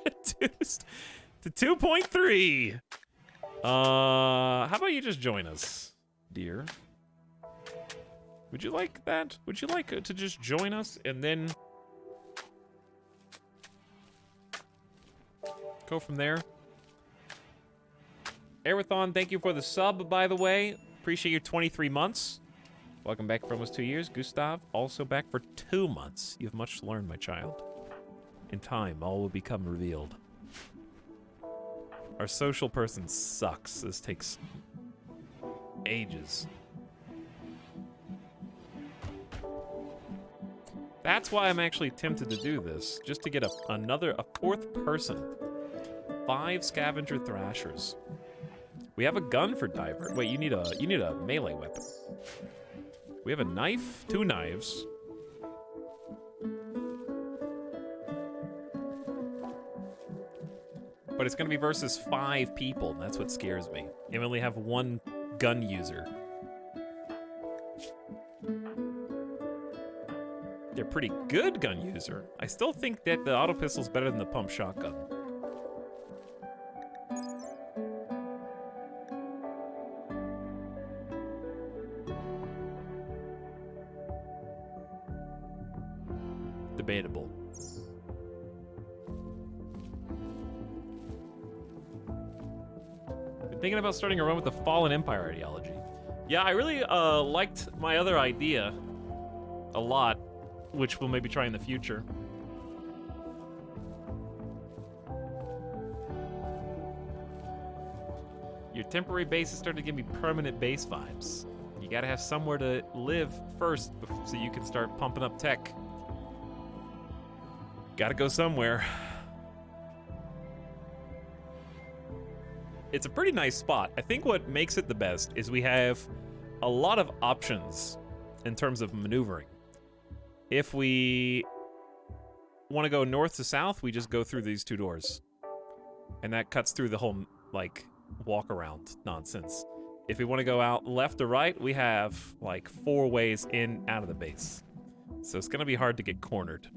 reduced to 2.3. How about you just join us, deer? Would you like that? Would you like to just join us and then go from there? Arathon, thank you for the sub, by the way. Appreciate your 23 months. Welcome back for almost 2 years. Gustav, also back for 2 months. You have much to learn, my child. In time, all will become revealed. Our social person sucks. This takes ages. That's why I'm actually tempted to do this. Just to get a fourth person. 5 scavenger thrashers. We have a gun for diver. Wait, you need a melee weapon. We have a knife, 2 knives. But it's gonna be versus 5 people, and that's what scares me. And we only have 1 gun user. They're pretty good gun user. I still think that the auto pistol's better than the pump shotgun. Debatable. Been thinking about starting a run with the Fallen Empire ideology. Yeah, I really liked my other idea a lot, which we'll maybe try in the future. Your temporary base is starting to give me permanent base vibes. You gotta have somewhere to live first so you can start pumping up tech. Gotta go somewhere. It's a pretty nice spot. I think what makes it the best is we have a lot of options in terms of maneuvering. If we want to go north to south, we just go through these 2 doors. And that cuts through the whole, like, walk around nonsense. If we want to go out left or right, we have, like, 4 ways in, out of the base. So it's going to be hard to get cornered.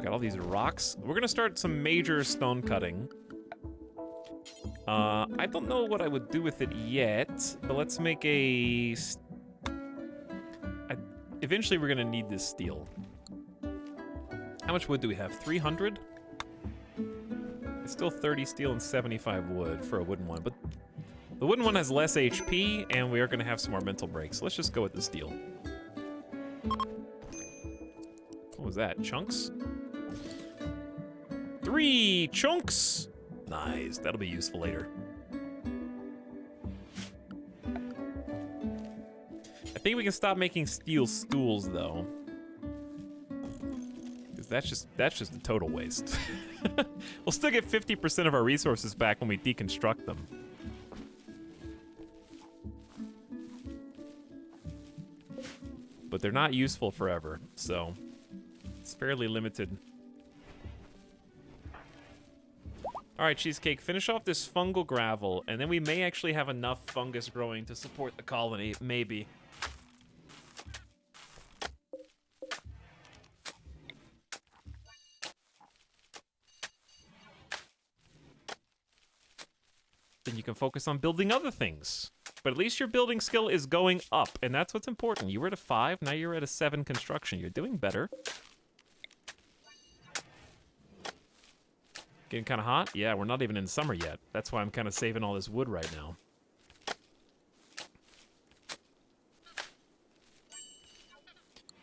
Got all these rocks. We're gonna start some major stone cutting. I don't know what I would do with it yet, but let's make eventually we're gonna need this steel. How much wood do we have? 300? It's still 30 steel and 75 wood for a wooden one, but the wooden one has less HP, and we are gonna have some more mental breaks. So let's just go with the steel. What was that? Chunks? 3 chunks! Nice, that'll be useful later. I think we can stop making steel stools, though. Because that's just a total waste. We'll still get 50% of our resources back when we deconstruct them. But they're not useful forever, so it's fairly limited. All right, Cheesecake, finish off this fungal gravel, and then we may actually have enough fungus growing to support the colony, maybe. Then you can focus on building other things. But at least your building skill is going up, and that's what's important. You were at a 5, now you're at a 7 construction. You're doing better. Getting kind of hot? Yeah, we're not even in summer yet. That's why I'm kind of saving all this wood right now.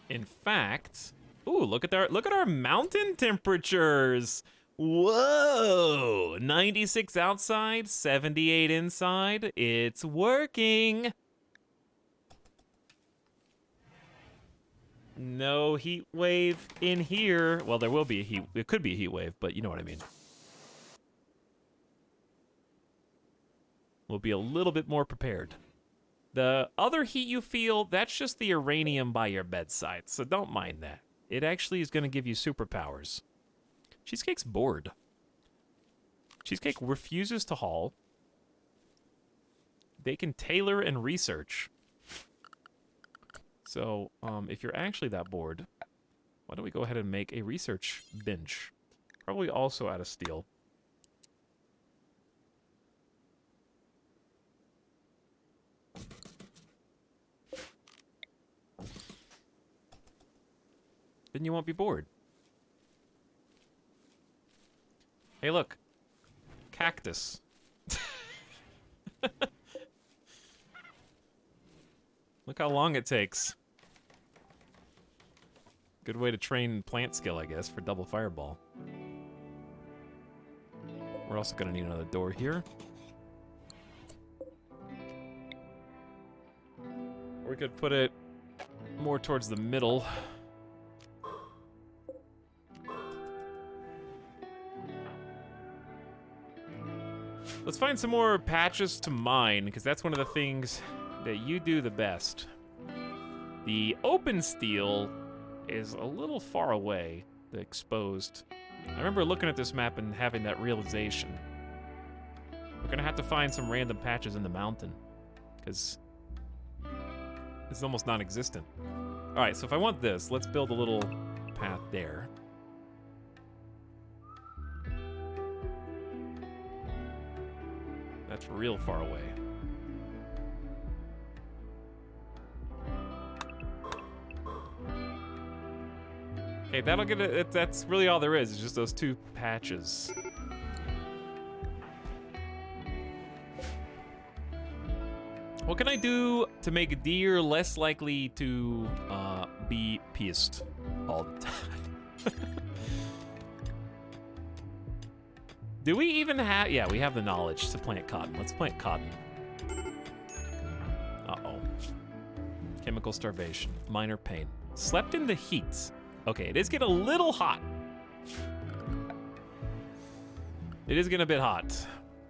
In fact, ooh, look at our mountain temperatures. Whoa! 96 outside, 78 inside. It's working. No heat wave in here. Well, there will be a heat. It could be a heat wave, but you know what I mean. We'll be a little bit more prepared. The other heat you feel, that's just the uranium by your bedside, so don't mind that. It actually is going to give you superpowers. Cheesecake's bored. Cheesecake refuses to haul. They can tailor and research. So, if you're actually that bored, why don't we go ahead and make a research bench? Probably also out of steel. Then you won't be bored. Hey, look. Cactus. Look how long it takes. Good way to train plant skill, I guess, for double fireball. We're also gonna need another door here. Or we could put it more towards the middle. Let's find some more patches to mine, because that's one of the things that you do the best. The open steel is a little far away, the exposed. I remember looking at this map and having that realization. We're gonna have to find some random patches in the mountain, because it's almost non-existent. All right, so if I want this, let's build a little path there. That's real far away. Okay, that'll get it. That's really all there is. It's just those two patches. What can I do to make a deer less likely to be pissed all the time? Do we even have... Yeah, we have the knowledge to plant cotton. Let's plant cotton. Uh-oh. Chemical starvation. Minor pain. Slept in the heat. Okay, it is getting a little hot. It is getting a bit hot.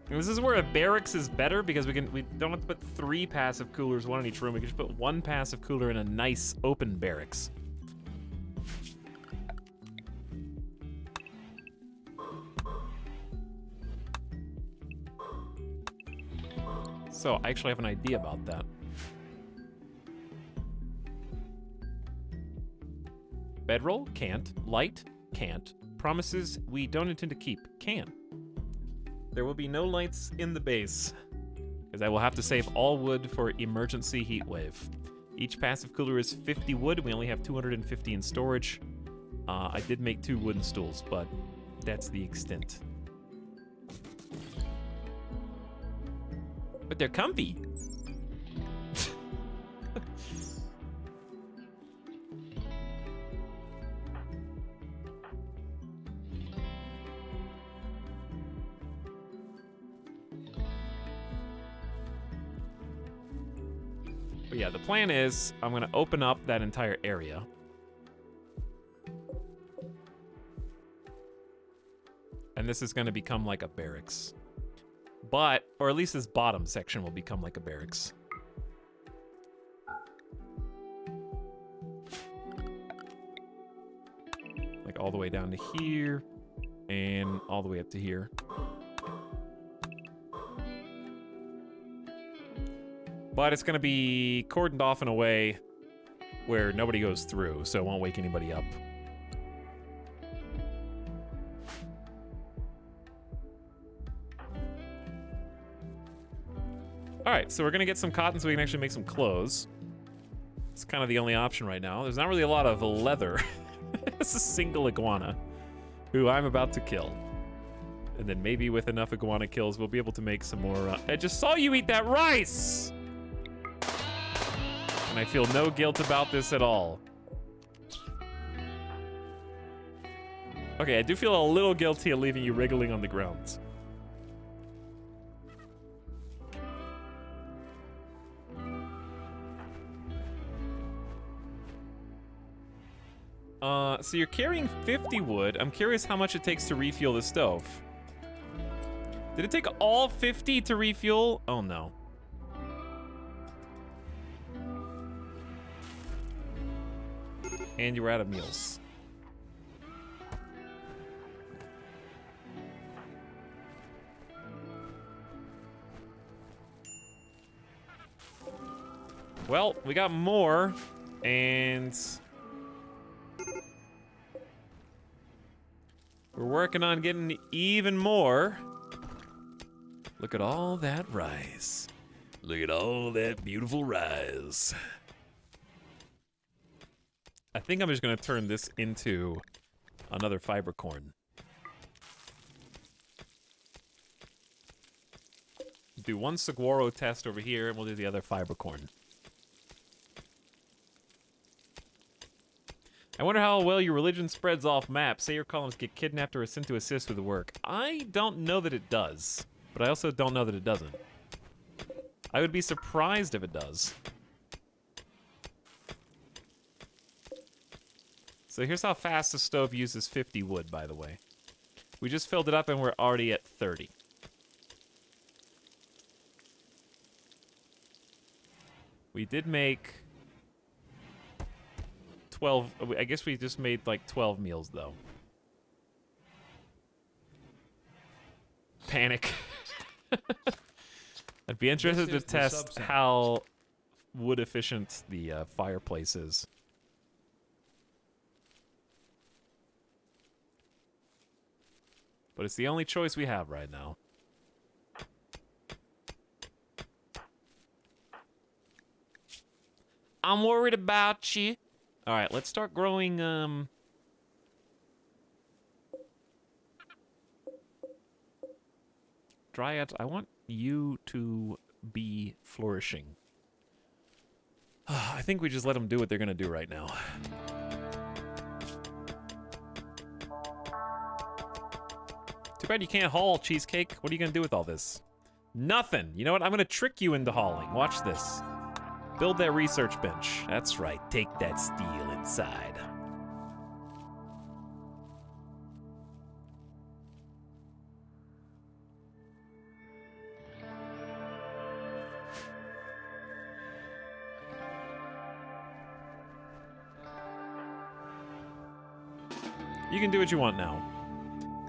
And this is where a barracks is better, because we don't have to put 3 passive coolers, 1 in each room. We can just put 1 passive cooler in a nice open barracks. So, I actually have an idea about that. Bedroll? Can't. Light? Can't. Promises we don't intend to keep? Can. There will be no lights in the base, because I will have to save all wood for emergency heat wave. Each passive cooler is 50 wood. We only have 250 in storage. I did make 2 wooden stools, but that's the extent. But they're comfy. But yeah, the plan is I'm gonna open up that entire area. And this is gonna become like a barracks. But, or at least this bottom section will become like a barracks. Like all the way down to here, and all the way up to here. But it's gonna be cordoned off in a way where nobody goes through, so it won't wake anybody up. All right, so we're gonna get some cotton so we can actually make some clothes. It's kind of the only option right now. There's not really a lot of leather. It's a single iguana who I'm about to kill. And then maybe with enough iguana kills, we'll be able to make some more. I just saw you eat that rice! And I feel no guilt about this at all. Okay, I do feel a little guilty of leaving you wriggling on the ground. So you're carrying 50 wood. I'm curious how much it takes to refuel the stove. Did it take all 50 to refuel? Oh no. And you were out of meals. Well, we got more, and we're working on getting even more. Look at all that rice. Look at all that beautiful rice. I think I'm just gonna turn this into another fiber corn. Do one saguaro test over here, and we'll do the other fiber corn. I wonder how well your religion spreads off map. Say your columns get kidnapped or are sent to assist with the work. I don't know that it does, but I also don't know that it doesn't. I would be surprised if it does. So here's how fast the stove uses 50 wood, by the way. We just filled it up and we're already at 30. We did make 12, I guess we just made like 12 meals though. Panic. I'd be interested to test how wood efficient the fireplace is. But it's the only choice we have right now. I'm worried about you. All right, let's start growing, Dryad, I want you to be flourishing. I think we just let them do what they're gonna do right now. Too bad you can't haul, Cheesecake. What are you gonna do with all this? Nothing. You know what? I'm gonna trick you into hauling. Watch this. Build that research bench. That's right. Take that steel inside. You can do what you want now.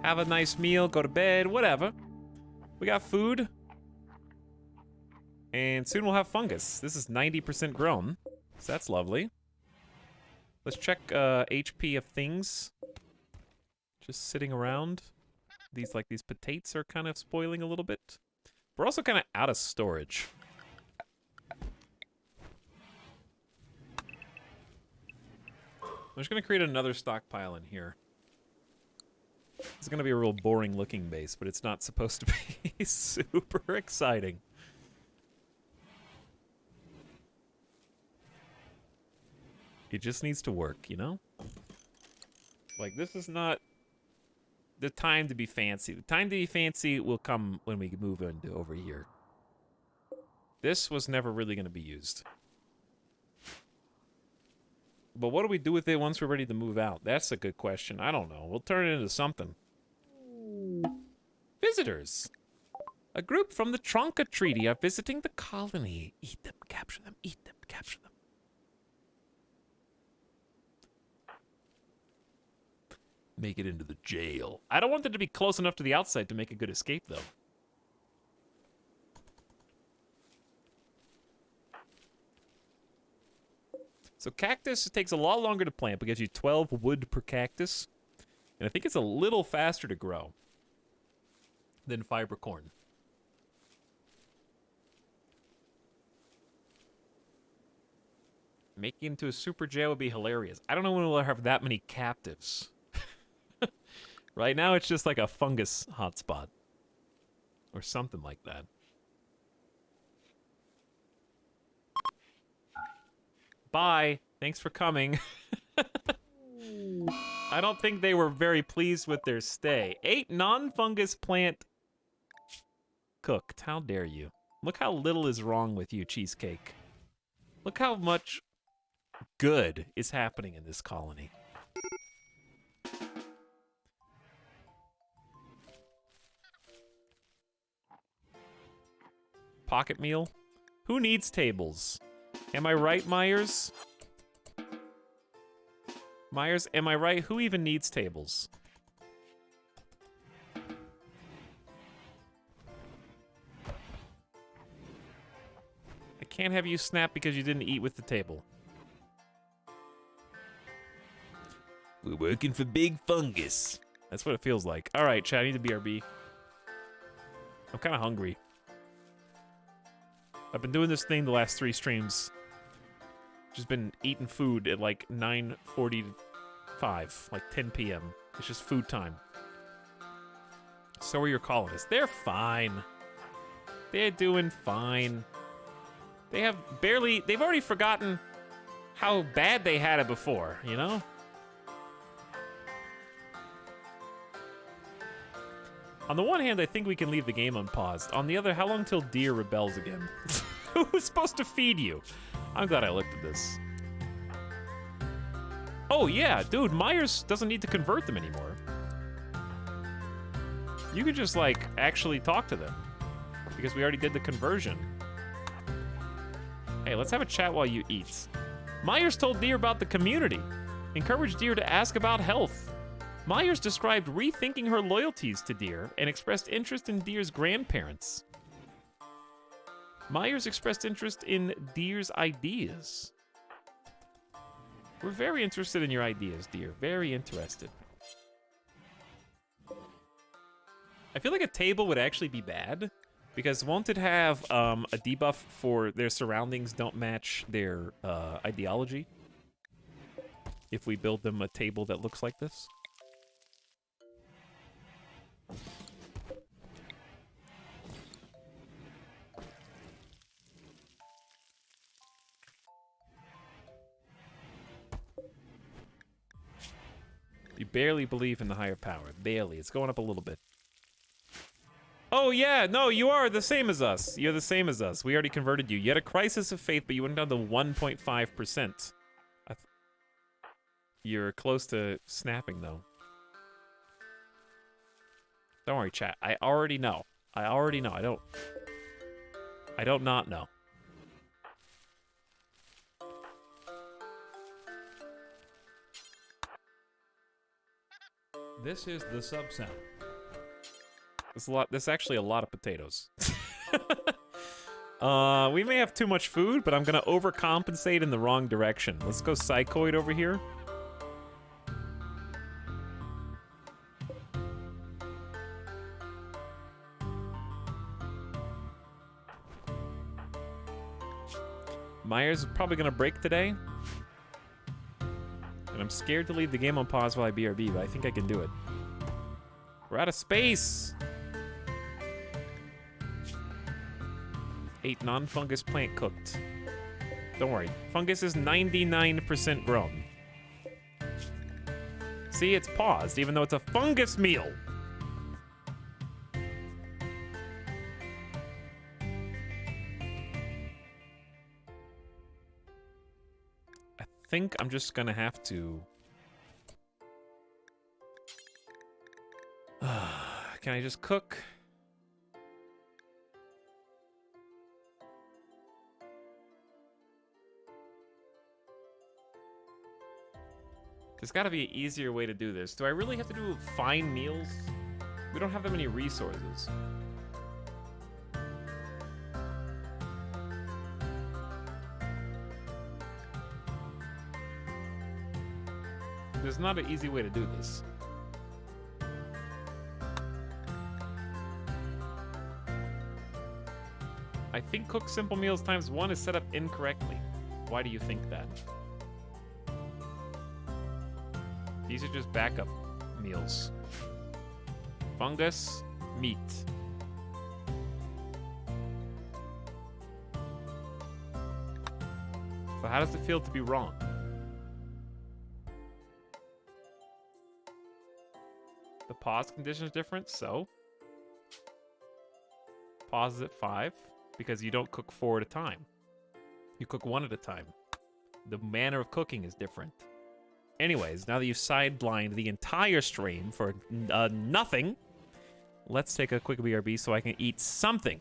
Have a nice meal, go to bed, whatever. We got food. And soon we'll have fungus. This is 90% grown, so that's lovely. Let's check HP of things. Just sitting around. These potatoes are kind of spoiling a little bit. We're also kind of out of storage. I'm just gonna create another stockpile in here. It's gonna be a real boring looking base, but it's not supposed to be super exciting. It just needs to work, you know? Like, this is not the time to be fancy. The time to be fancy will come when we move into over here. This was never really going to be used. But what do we do with it once we're ready to move out? That's a good question. I don't know. We'll turn it into something. Visitors. A group from the Tronca Treaty are visiting the colony. Eat them, capture them, eat them, capture them. Make it into the jail. I don't want them to be close enough to the outside to make a good escape, though. So cactus, it takes a lot longer to plant, but gives you 12 wood per cactus. And I think it's a little faster to grow than fiber corn. Making it into a super jail would be hilarious. I don't know when we'll have that many captives. Right now, it's just like a fungus hotspot. Or something like that. Bye. Thanks for coming. I don't think they were very pleased with their stay. 8 non-fungus plant cooked. How dare you? Look how little is wrong with you, Cheesecake. Look how much good is happening in this colony. Pocket meal? Who needs tables? Am I right, Myers? Myers, am I right? Who even needs tables? I can't have you snap because you didn't eat with the table. We're working for Big Fungus. That's what it feels like. All right, chat, I need a BRB. I'm kind of hungry. I've been doing this thing the last 3 streams. Just been eating food at like 9:45, like 10 p.m. It's just food time. So are your colonists. They're fine. They're doing fine. They have barely... They've already forgotten how bad they had it before, you know? On the one hand, I think we can leave the game unpaused. On the other, how long till Deer rebels again? Who's supposed to feed you? I'm glad I looked at this. Oh yeah, dude, Myers doesn't need to convert them anymore. You could just, like, actually talk to them. Because we already did the conversion. Hey, let's have a chat while you eat. Myers told Deer about the community. Encouraged Deer to ask about health. Myers described rethinking her loyalties to Deer and expressed interest in Deer's grandparents. Myers expressed interest in Deer's ideas. We're very interested in your ideas, Deer. Very interested. I feel like a table would actually be bad, because won't it have a debuff for their surroundings don't match their ideology? If we build them a table that looks like this? You barely believe in the higher power. Barely. It's going up a little bit. Oh, yeah. No, you are the same as us. You're the same as us. We already converted you. You had a crisis of faith, but you went down to 1.5%. You're close to snapping, though. Don't worry, chat. I already know. I already know. I don't not know. This is the sub sound. There's actually a lot of potatoes. We may have too much food, but I'm gonna overcompensate in the wrong direction. Let's go psychoid over here. Myers is probably gonna break today. And I'm scared to leave the game on pause while I BRB, but I think I can do it. We're out of space! 8 non-fungus plant cooked. Don't worry, fungus is 99% grown. See, it's paused, even though it's a fungus meal! I think I'm just gonna have to... Can I just cook? There's gotta be an easier way to do this. Do I really have to do fine meals? We don't have that many resources. There's not an easy way to do this. I think cook simple meals times 1 is set up incorrectly. Why do you think that? These are just backup meals. Fungus, meat. So how does it feel to be wrong? The pause condition is different, so pause is at 5 because you don't cook 4 at a time. You cook 1 at a time. The manner of cooking is different. Anyways, now that you've sidelined the entire stream for nothing, let's take a quick BRB so I can eat something.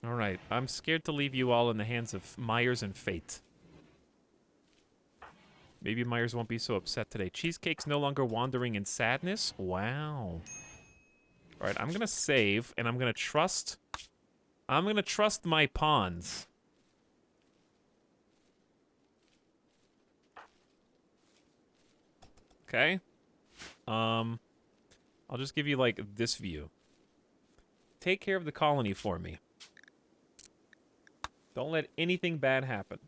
All right, I'm scared to leave you all in the hands of Myers and fate. Maybe Myers won't be so upset today. Cheesecake's no longer wandering in sadness? Wow. All right, I'm gonna save, and I'm gonna trust my pawns. Okay. I'll just give you, like, this view. Take care of the colony for me. Don't let anything bad happen.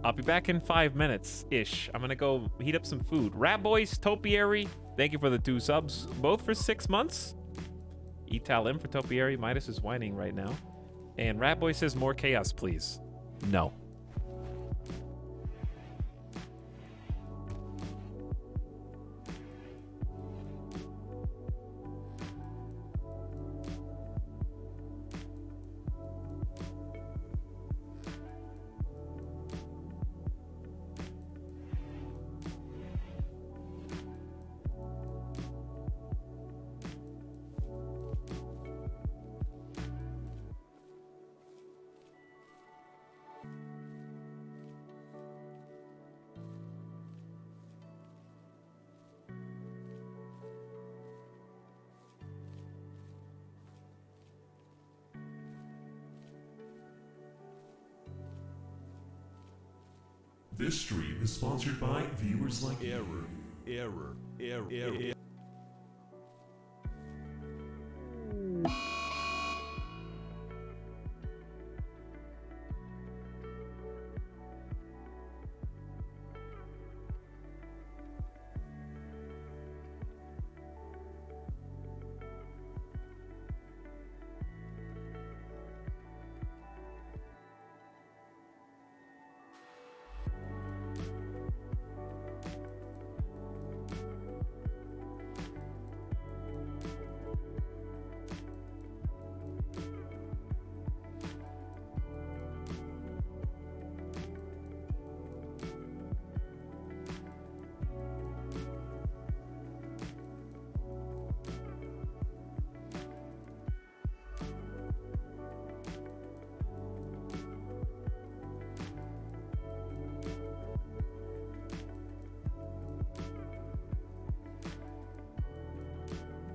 I'll be back in 5 minutes-ish. I'm gonna go heat up some food. Rat Boys, Topiary, thank you for the 2 subs. Both for 6 months. Etalyx for Topiary. Midas is whining right now. And Rat Boy says more chaos, please. No. This stream is sponsored by viewers like Error.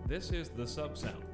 This is the sub sound.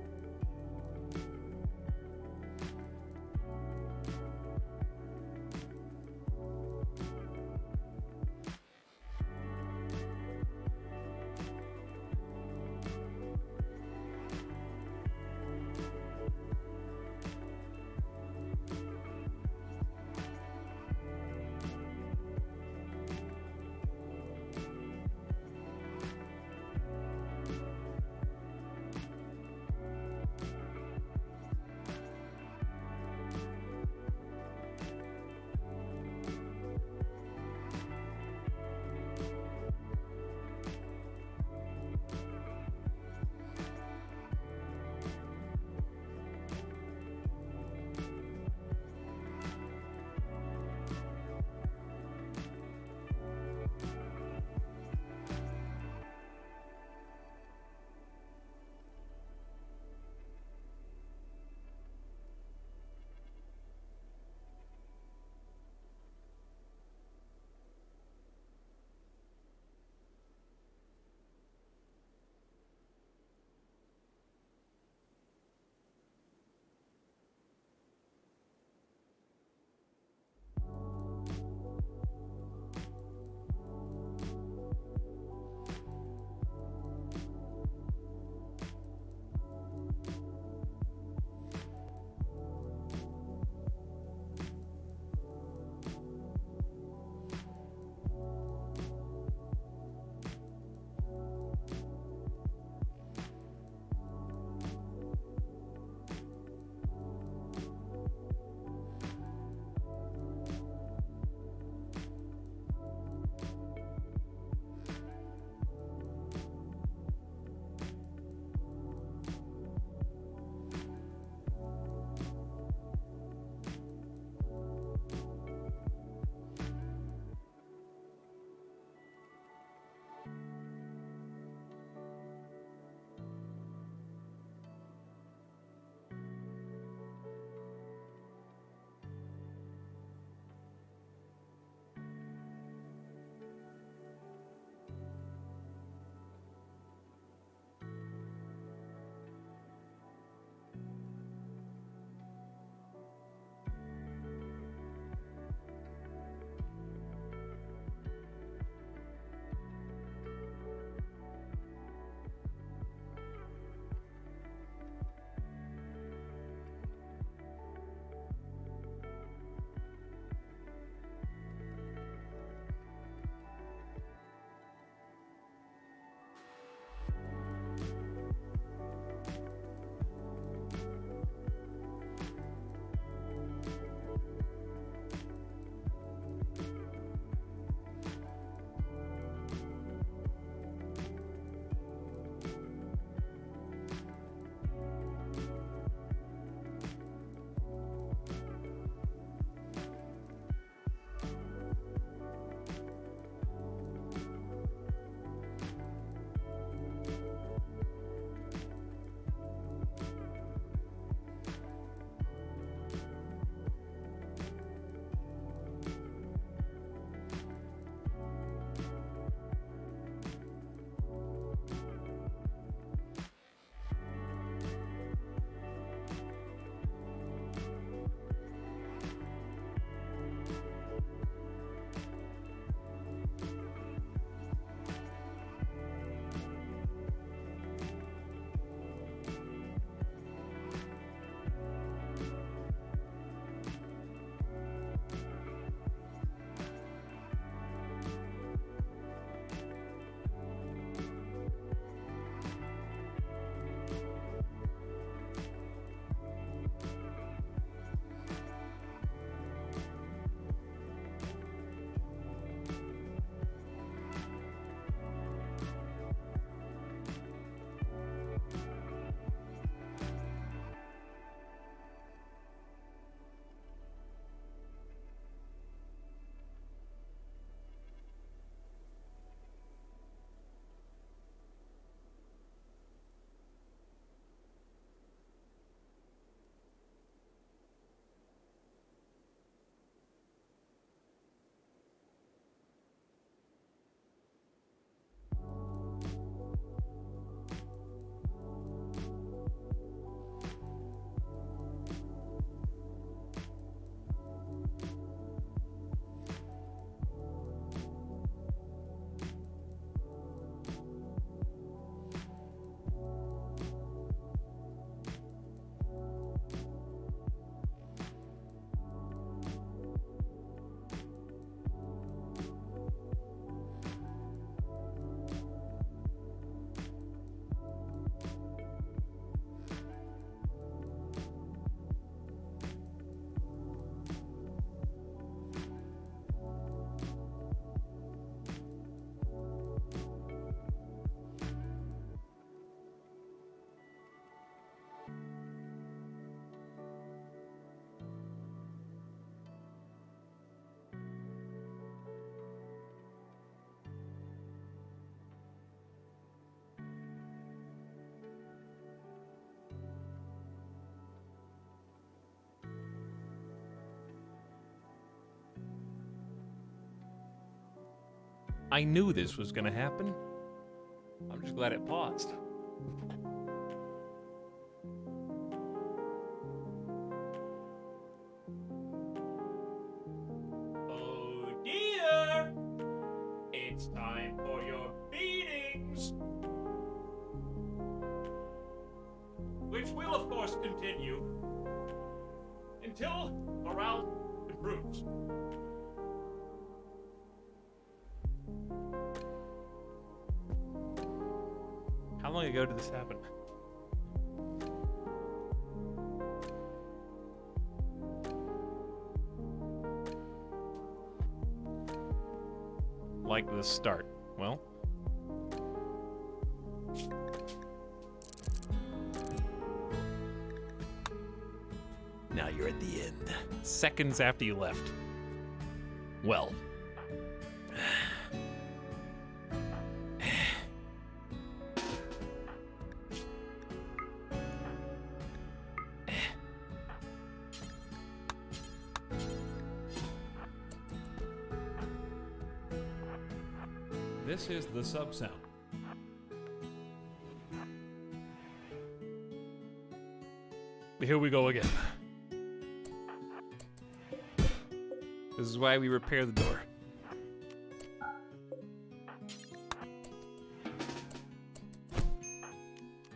I knew this was gonna happen. I'm just glad it paused. Oh dear! It's time for your beatings! Which will, of course, continue until morale improves. How long ago did this happen? Like the start. Well. Now you're at the end. Seconds after you left. Well. This is the sub sound. Here we go again. This is why we repair the door.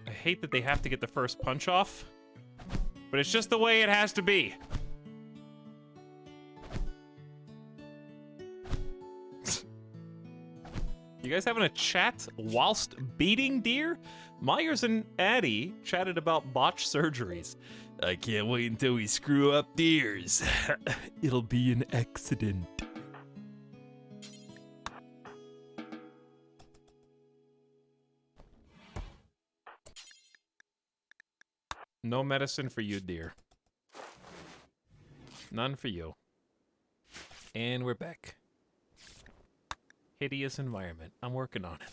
I hate that they have to get the first punch off, but it's just the way it has to be. You guys having a chat whilst beating deer? Myers and Addie chatted about botched surgeries. I can't wait until we screw up deers. It'll be an accident. No medicine for you, dear. None for you. And we're back. Hideous environment. I'm working on it.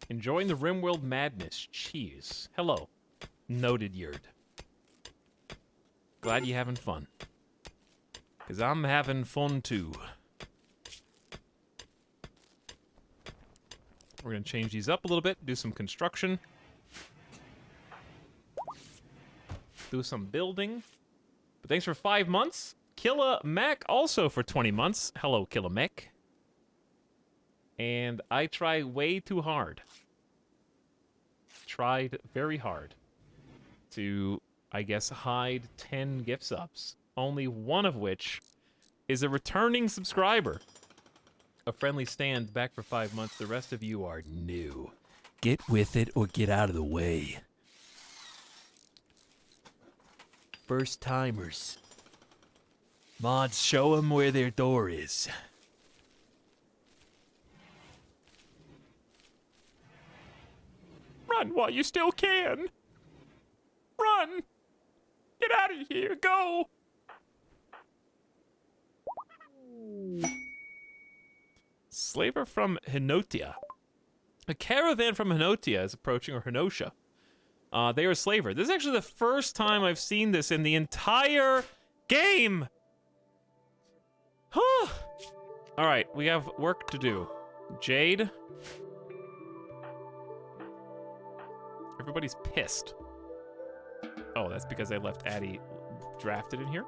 Enjoying the RimWorld madness. Cheese. Hello. Noted yerd. Glad you're having fun. Because I'm having fun too. We're going to change these up a little bit, do some construction. Do some building. But thanks for 5 months. Killa Mac also for 20 months. Hello, Killa Mac. And I try way too hard. Tried very hard to, I guess, hide 10 gift subs. Only one of which is a returning subscriber. A friendly stand back for 5 months. The rest of you are new. Get with it or get out of the way. First timers. Mods, show them where their door is. Run while you still can. Run. Get out of here. Go. Slaver from Henotia. A caravan from Henotia is approaching, or Henosha. They are a slaver. This is actually the first time I've seen this in the entire game. All right, we have work to do. Jade. Everybody's pissed. Oh, that's because I left Addie drafted in here.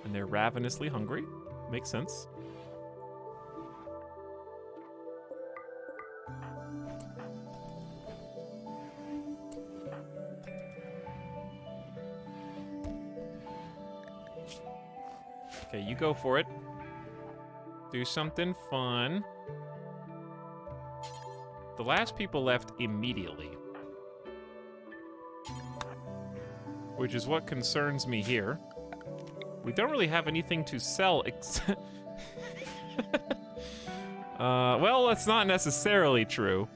And they're ravenously hungry. Makes sense. Okay, you go for it. Do something fun. The last people left immediately. Which is what concerns me here. We don't really have anything to sell except... well, that's not necessarily true.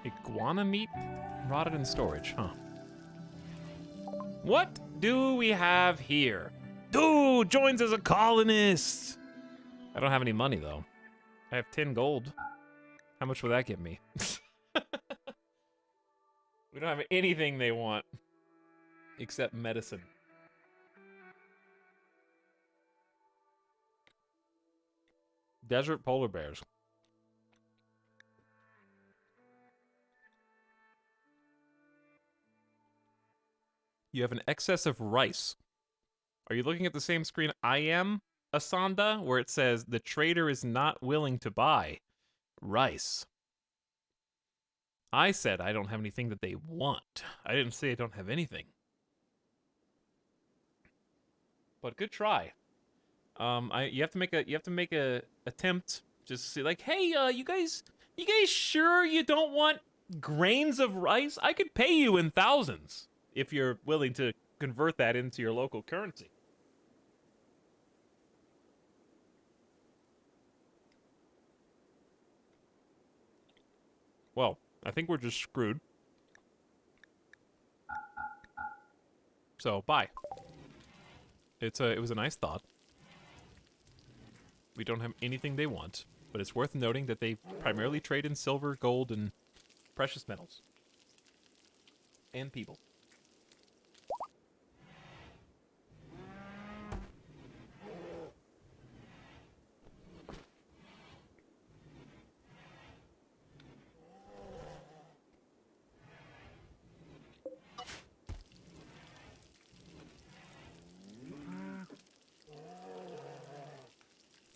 Iguana meat? Rotted in storage, huh? What do we have here? Dude, joins as a colonist. I don't have any money, though. I have 10 gold. How much will that get me? We don't have anything they want except medicine. Desert polar bears. You have an excess of rice. Are you looking at the same screen I am, Asanda, where it says the trader is not willing to buy rice? I said I don't have anything that they want. I didn't say I don't have anything. But good try. You have to make a attempt just to say like, hey, you guys sure you don't want grains of rice? I could pay you in thousands if you're willing to convert that into your local currency. Well, I think we're just screwed. So, bye. It was a nice thought. We don't have anything they want, but it's worth noting that they primarily trade in silver, gold, and precious metals. And people.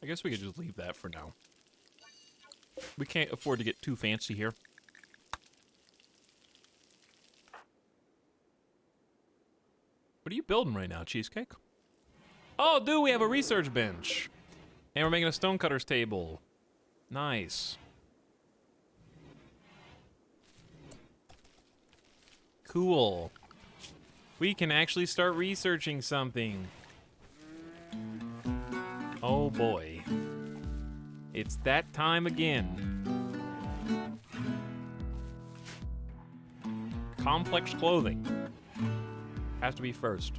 I guess we could just leave that for now. We can't afford to get too fancy here. What are you building right now, Cheesecake? Oh, dude, we have a research bench. And we're making a stonecutter's table. Nice. Cool. We can actually start researching something. Oh boy. It's that time again. Complex clothing. Has to be first.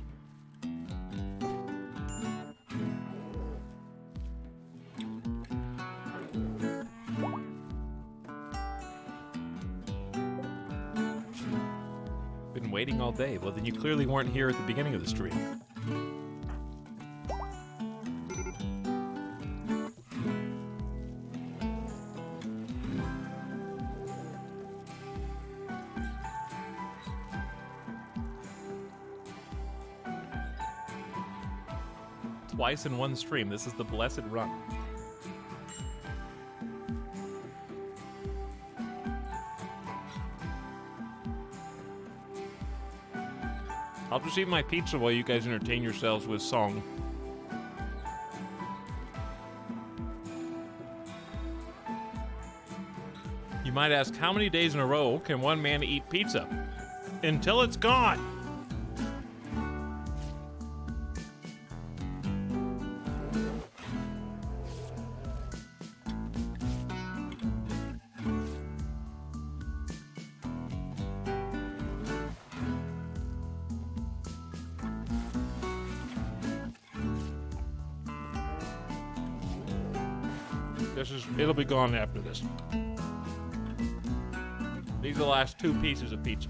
Been waiting all day. Well, then you clearly weren't here at the beginning of the stream. Twice in one stream. This is the blessed run. I'll just eat my pizza while you guys entertain yourselves with song. You might ask, how many days in a row can one man eat pizza? Until it's gone. It'll be gone after this. These are the last 2 pieces of pizza.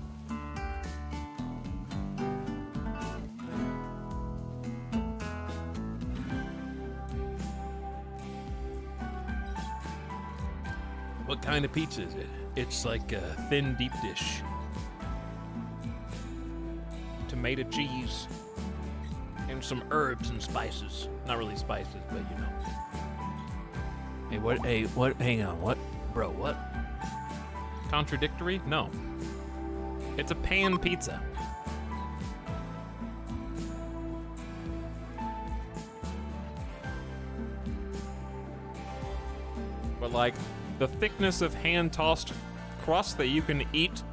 What kind of pizza is it? It's like a thin deep dish. Tomato cheese. And some herbs and spices. Not really spices, but you know. Hang on, what? Bro, what? Contradictory? No. It's a pan pizza. But like, the thickness of hand-tossed crust that you can eat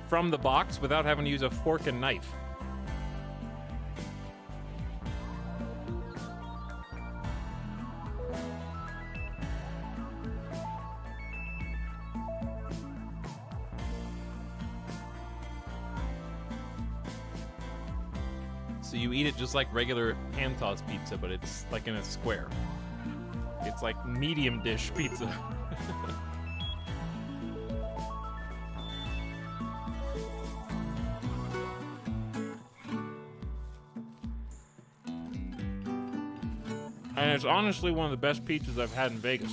from the box without having to use a fork and knife. So you eat it just like regular hand-tossed pizza, but it's like in a square. It's like medium dish pizza. And it's honestly one of the best pizzas I've had in Vegas.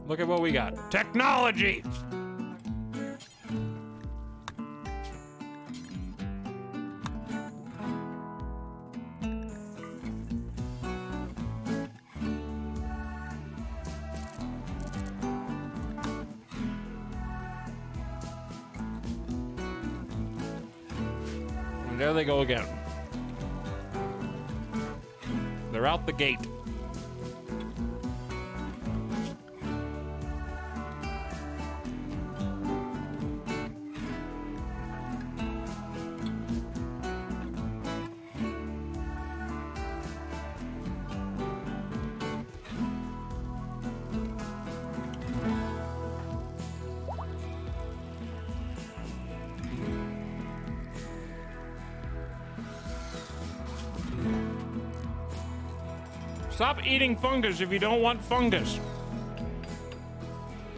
Look at what we got. Technology! And there they go again. They're out the gate. Stop eating fungus if you don't want fungus.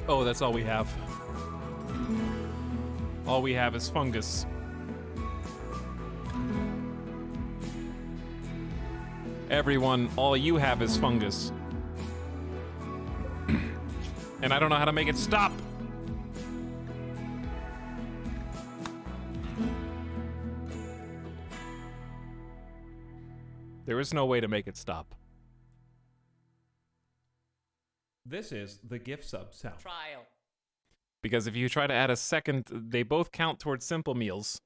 Oh, that's all we have. All we have is fungus. Everyone, all you have is fungus. And I don't know how to make it stop. There is no way to make it stop. This is the gift sub sound. Trial. Because if you try to add a second, they both count towards simple meals.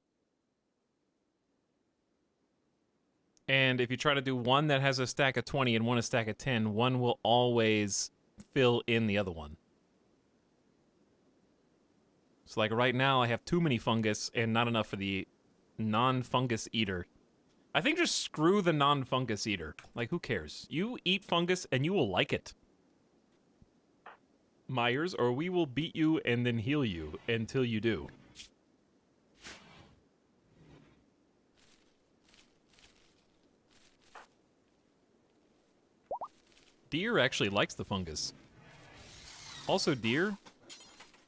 And if you try to do one that has a stack of 20 and one a stack of 10, one will always fill in the other one. So like right now, I have too many fungus and not enough for the non-fungus eater. I think just screw the non-fungus eater. Like, who cares? You eat fungus and you will like it. Myers, or we will beat you and then heal you until you do. Deer actually likes the fungus. Also, Deer,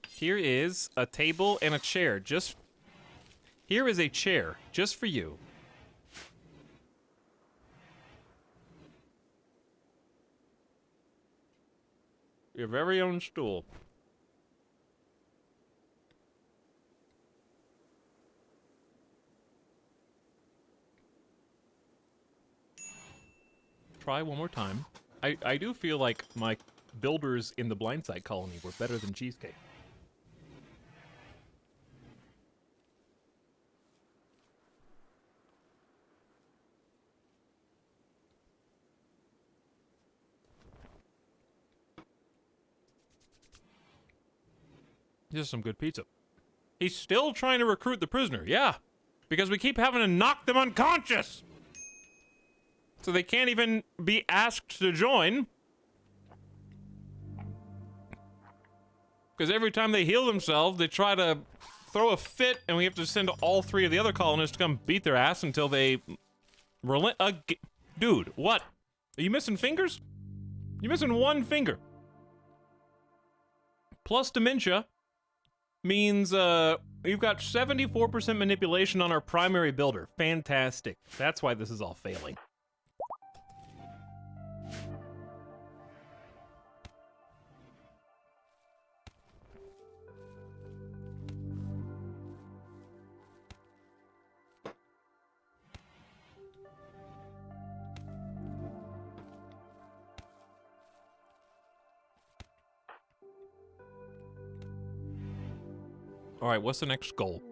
here is a table and a chair. Here is a chair just for you. Your very own stool. Try one more time. I do feel like my builders in the Blindside colony were better than Cheesecake. This is some good pizza. He's still trying to recruit the prisoner, yeah. Because we keep having to knock them unconscious. So they can't even be asked to join. Because every time they heal themselves, they try to throw a fit, and we have to send all three of the other colonists to come beat their ass until they relent. Dude, what? Are you missing fingers? You're missing one finger. Plus dementia means we've got 74% manipulation on our primary builder. Fantastic. That's why this is all failing. All right, what's the next goal?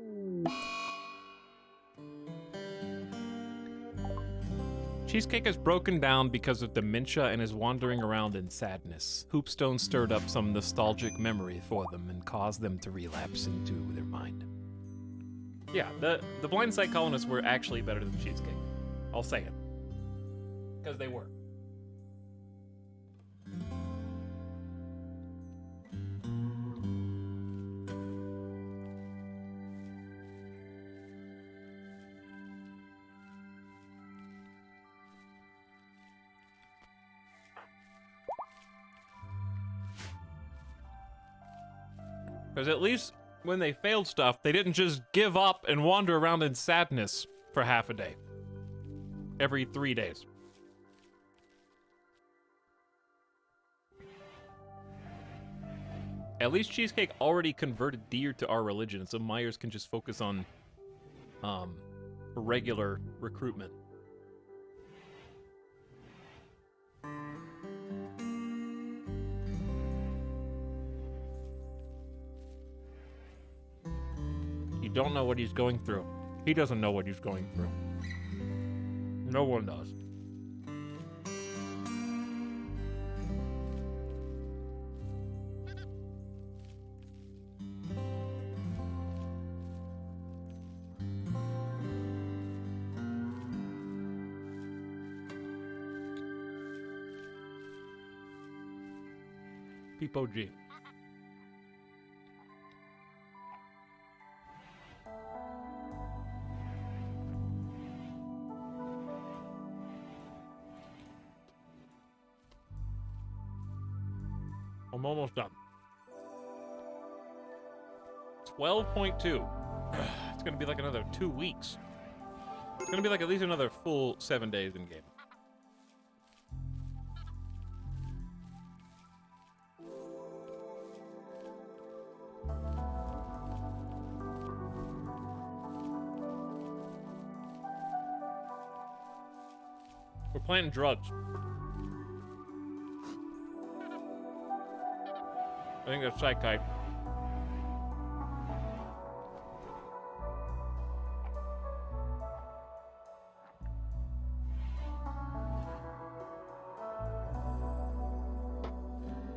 Cheesecake is broken down because of dementia and is wandering around in sadness. Hoopstone stirred up some nostalgic memory for them and caused them to relapse into their mind. Yeah, the Blindside colonists were actually better than Cheesecake. I'll say it. Because they were. Because at least when they failed stuff, they didn't just give up and wander around in sadness for half a day. Every 3 days. At least Cheesecake already converted deer to our religion, so Myers can just focus on regular recruitment. You don't know what he's going through. He doesn't know what he's going through. No one does. Peepo G. I'm almost done. 12.2. It's gonna be like another 2 weeks. It's gonna be like at least another full 7 days in game. We're planting drugs. I think that's psychite.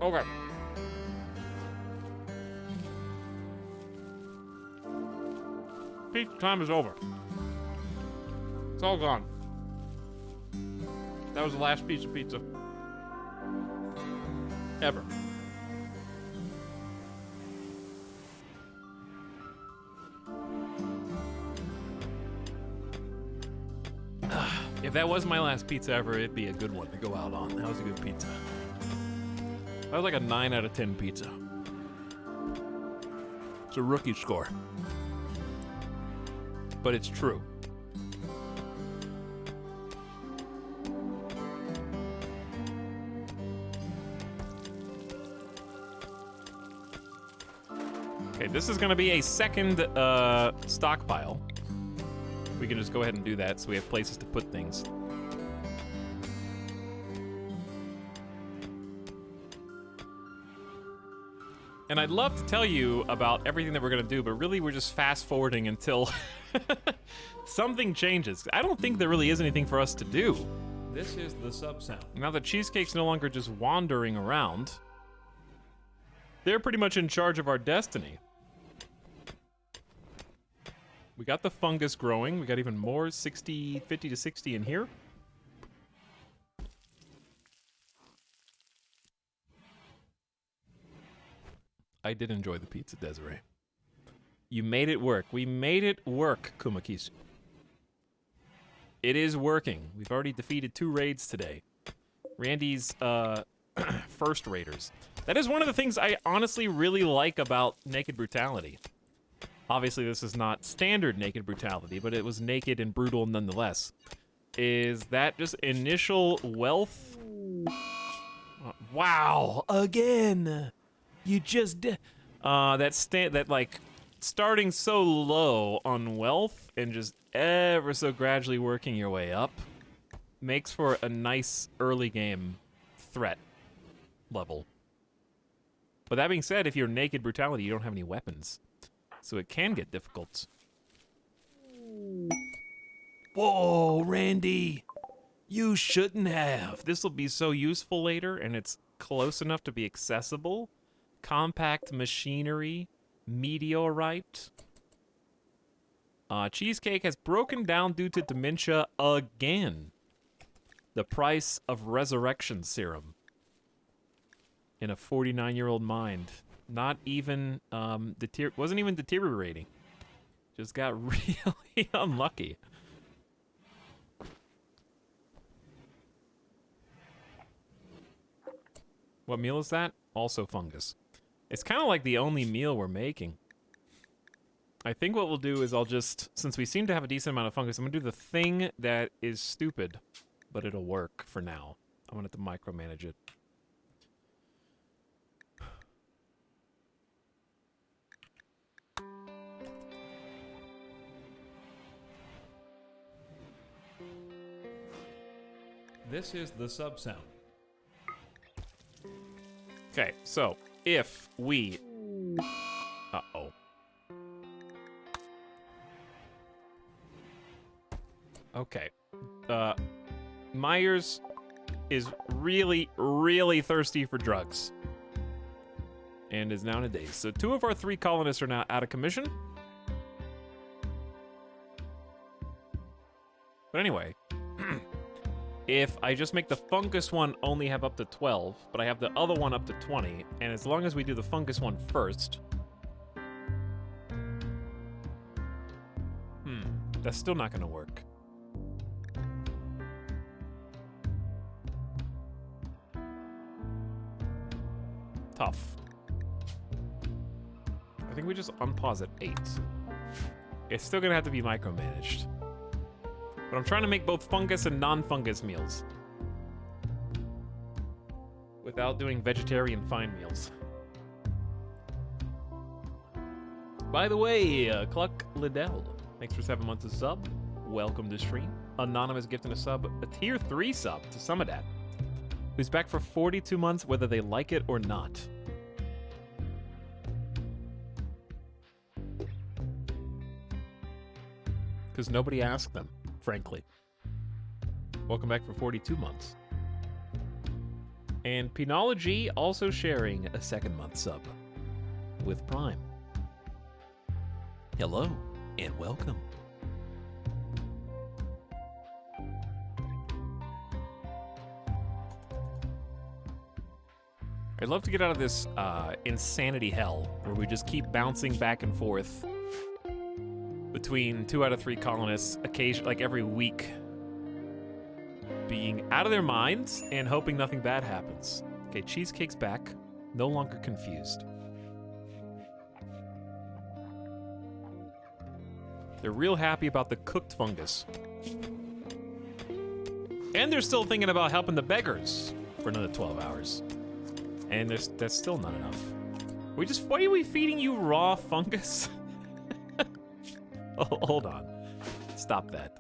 Okay. Pizza time is over. It's all gone. That was the last piece of pizza. Ever. If that was my last pizza ever, it'd be a good one to go out on. That was a good pizza. That was like a 9 out of 10 pizza. It's a rookie score. But it's true. Okay, this is gonna be a second stockpile. We can just go ahead and do that so we have places to put things. And I'd love to tell you about everything that we're gonna do, but really we're just fast forwarding until something changes. I don't think there really is anything for us to do. This is the sub sound. Now that Cheesecake's no longer just wandering around, they're pretty much in charge of our destiny. We got the fungus growing. We got even more 50 to 60 in here. I did enjoy the pizza, Desiree. You made it work. We made it work, Kumakisu. It is working. We've already defeated 2 raids today. Randy's first raiders. That is one of the things I honestly really like about Naked Brutality. Obviously, this is not standard Naked Brutality, but it was naked and brutal nonetheless. Is that just initial wealth? Wow, again. You just did. That like starting so low on wealth and just ever so gradually working your way up makes for a nice early game threat level. But that being said, if you're Naked Brutality, you don't have any weapons. So it can get difficult. Whoa, Randy. You shouldn't have. This will be so useful later, and it's close enough to be accessible. Compact machinery. Meteorite. Cheesecake has broken down due to dementia again. The price of resurrection serum. In a 49-year-old mind. Not even, wasn't even deteriorating. Just got really unlucky. What meal is that? Also fungus. It's kind of like the only meal we're making. I think what we'll do is I'll just, since we seem to have a decent amount of fungus, I'm gonna do the thing that is stupid, but it'll work for now. I'm gonna have to micromanage it. This is the sub sound. Okay, so if we... Uh-oh. Okay. Myers is really, really thirsty for drugs. And is now in a daze. So 2 of our 3 colonists are now out of commission. But anyway, if I just make the fungus one only have up to 12, but I have the other one up to 20, and as long as we do the fungus one first... that's still not gonna work. Tough. I think we just unpause at 8. It's still gonna have to be micromanaged. But I'm trying to make both fungus and non-fungus meals. Without doing vegetarian fine meals. By the way, Cluck Liddell, thanks for 7 months of sub. Welcome to stream. Anonymous gifting a sub, a tier 3 sub to Summedat, who's back for 42 months whether they like it or not. Because nobody asked them, frankly. Welcome back for 42 months. And Penology also sharing a 2nd month sub with Prime. Hello and welcome. I'd love to get out of this insanity hell where we just keep bouncing back and forth between 2 out of 3 colonists, like every week, being out of their minds and hoping nothing bad happens. Okay, Cheesecake's back, no longer confused. They're real happy about the cooked fungus. And they're still thinking about helping the beggars for another 12 hours. And that's still not enough. Why are we feeding you raw fungus? Oh, hold on. Stop that.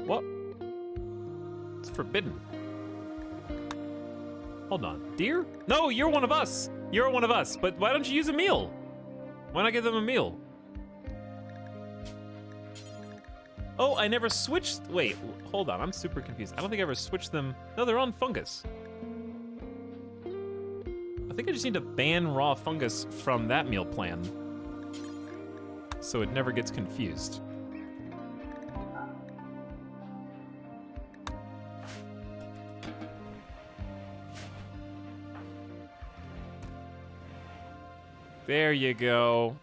What? It's forbidden. Hold on. Deer? No, you're one of us. You're one of us. But why don't you use a meal? Why not give them a meal? Oh, I never switched. Wait, hold on. I'm super confused. I don't think I ever switched them. No, they're on fungus. I think I just need to ban raw fungus from that meal plan so it never gets confused. There you go.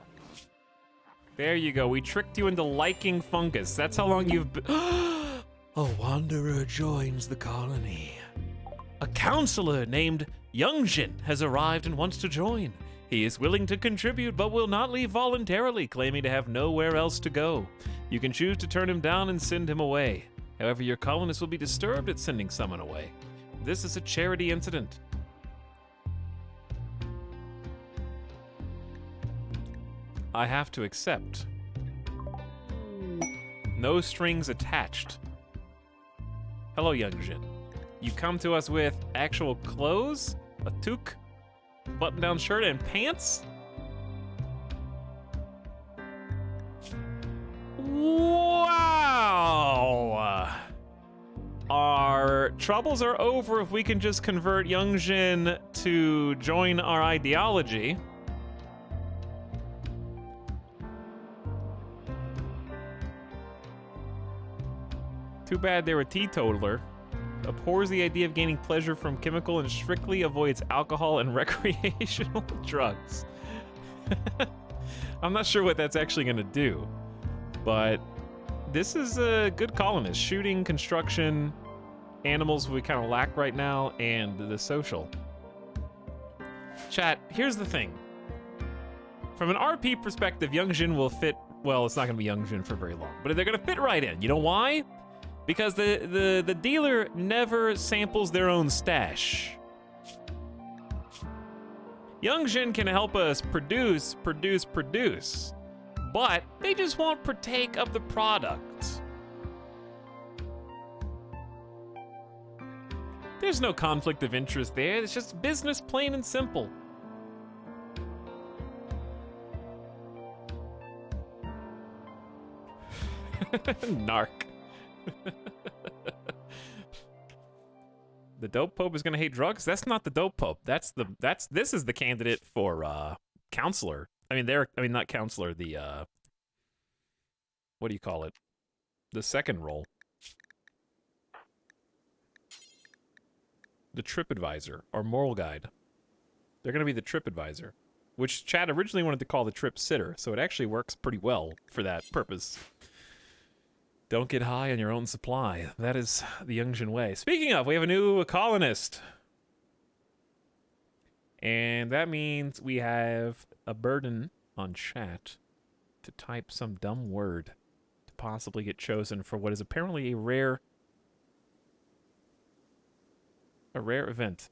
There you go. We tricked you into liking fungus. That's how long you've been. A wanderer joins the colony. A counselor named Youngjin has arrived and wants to join. He is willing to contribute but will not leave voluntarily, claiming to have nowhere else to go. You can choose to turn him down and send him away. However, your colonists will be disturbed at sending someone away. This is a charity incident. I have to accept. No strings attached. Hello, Youngjin. You come to us with actual clothes, a toque, button-down shirt, and pants? Wow! Our troubles are over if we can just convert Youngjin to join our ideology. Too bad they're a teetotaler. Abhors the idea of gaining pleasure from chemical and strictly avoids alcohol and recreational drugs. I'm not sure what that's actually gonna do, but this is a good colonist. Shooting, construction, animals we kind of lack right now, and the social. Chat, here's the thing. From an RP perspective, Youngjin will fit, well, it's not gonna be Youngjin for very long, but they're gonna fit right in. You know why? Because the dealer never samples their own stash. Youngjin can help us produce, but they just won't partake of the product. There's no conflict of interest there, it's just business, plain and simple. Narc. The dope pope is gonna hate drugs? That's not the dope pope. This is the candidate for counselor. I mean not counselor, the what do you call it? The second role. The trip advisor or moral guide. They're gonna be the trip advisor, which Chad originally wanted to call the trip sitter, so it actually works pretty well for that purpose. Don't get high on your own supply. That is the Youngjin way. Speaking of, we have a new colonist. And that means we have a burden on chat to type some dumb word to possibly get chosen for what is apparently a rare event.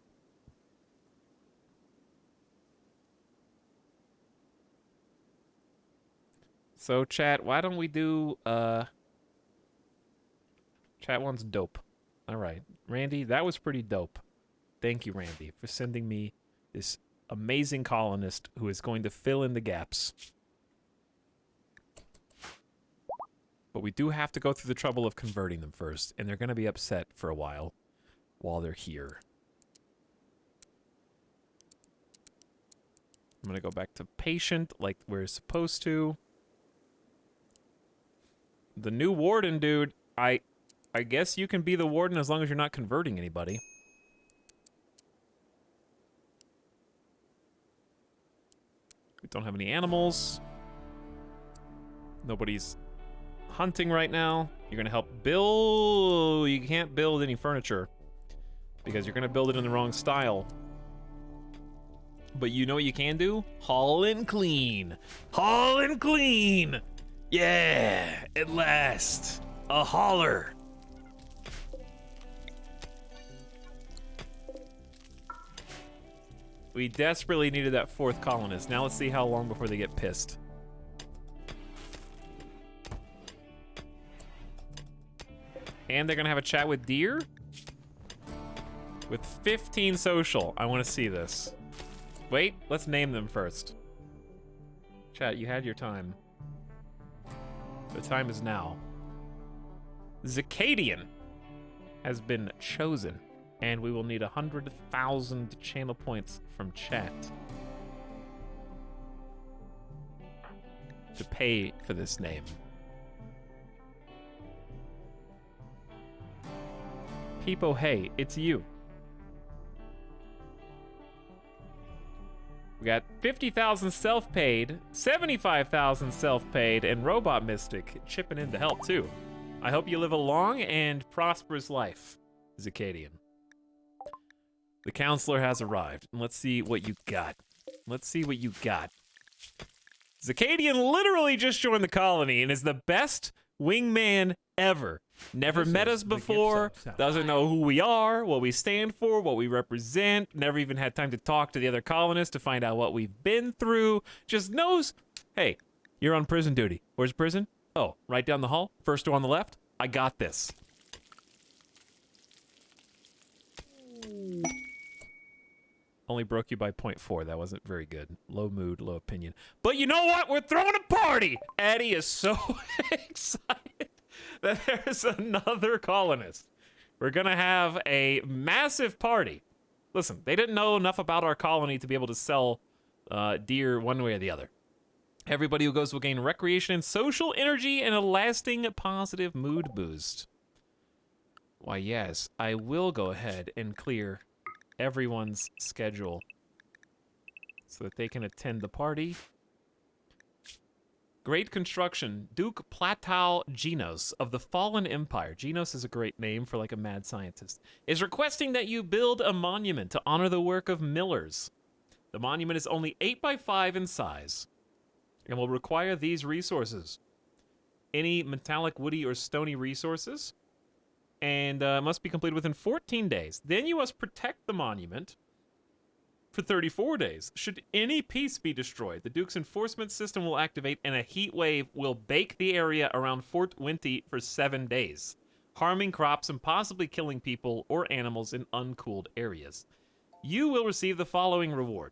So chat, why don't we do chat wants dope. All right. Randy, that was pretty dope. Thank you, Randy, for sending me this amazing colonist who is going to fill in the gaps. But we do have to go through the trouble of converting them first, and they're going to be upset for a while they're here. I'm going to go back to patient like we're supposed to. The new warden, dude, I guess you can be the warden as long as you're not converting anybody. We don't have any animals. Nobody's hunting right now. You're gonna help build. You can't build any furniture because you're gonna build it in the wrong style. But you know what you can do? Haul and clean. Haul and clean. Yeah, at last. A hauler. We desperately needed that fourth colonist. Now let's see how long before they get pissed. And they're gonna have a chat with Deer? With 15 social. I wanna see this. Wait, let's name them first. Chat, you had your time. The time is now. Zacadian has been chosen. And we will need 100,000 channel points from chat to pay for this name. Peepo, hey, it's you. We got 50,000 self-paid, 75,000 self-paid, and Robot Mystic chipping in to help too. I hope you live a long and prosperous life, Zacadian. The counselor has arrived, and let's see what you got. Let's see what you got. Zacadian literally just joined the colony and is the best wingman ever. Never met us before, doesn't know who we are, what we stand for, what we represent, never even had time to talk to the other colonists to find out what we've been through, just knows, hey, you're on prison duty. Where's prison? Oh, right down the hall, first door on the left. I got this. Only broke you by 0.4. That wasn't very good. Low mood, low opinion. But you know what? We're throwing a party! Addie is so excited that there's another colonist. We're gonna have a massive party. Listen, they didn't know enough about our colony to be able to sell deer one way or the other. Everybody who goes will gain recreation and social energy and a lasting positive mood boost. Why, yes, I will go ahead and clear everyone's schedule so that they can attend the party. Great construction. Duke Platal Genos of the Fallen Empire. Genos is a great name for like a mad scientist. Is requesting that you build a monument to honor the work of millers. The monument is only 8 by 5 in size and will require these resources. Any metallic, woody, or stony resources, and must be completed within 14 days. Then you must protect the monument for 34 days. Should any piece be destroyed, the Duke's enforcement system will activate and a heat wave will bake the area around Fort Winty for 7 days, harming crops and possibly killing people or animals in uncooled areas. You will receive the following reward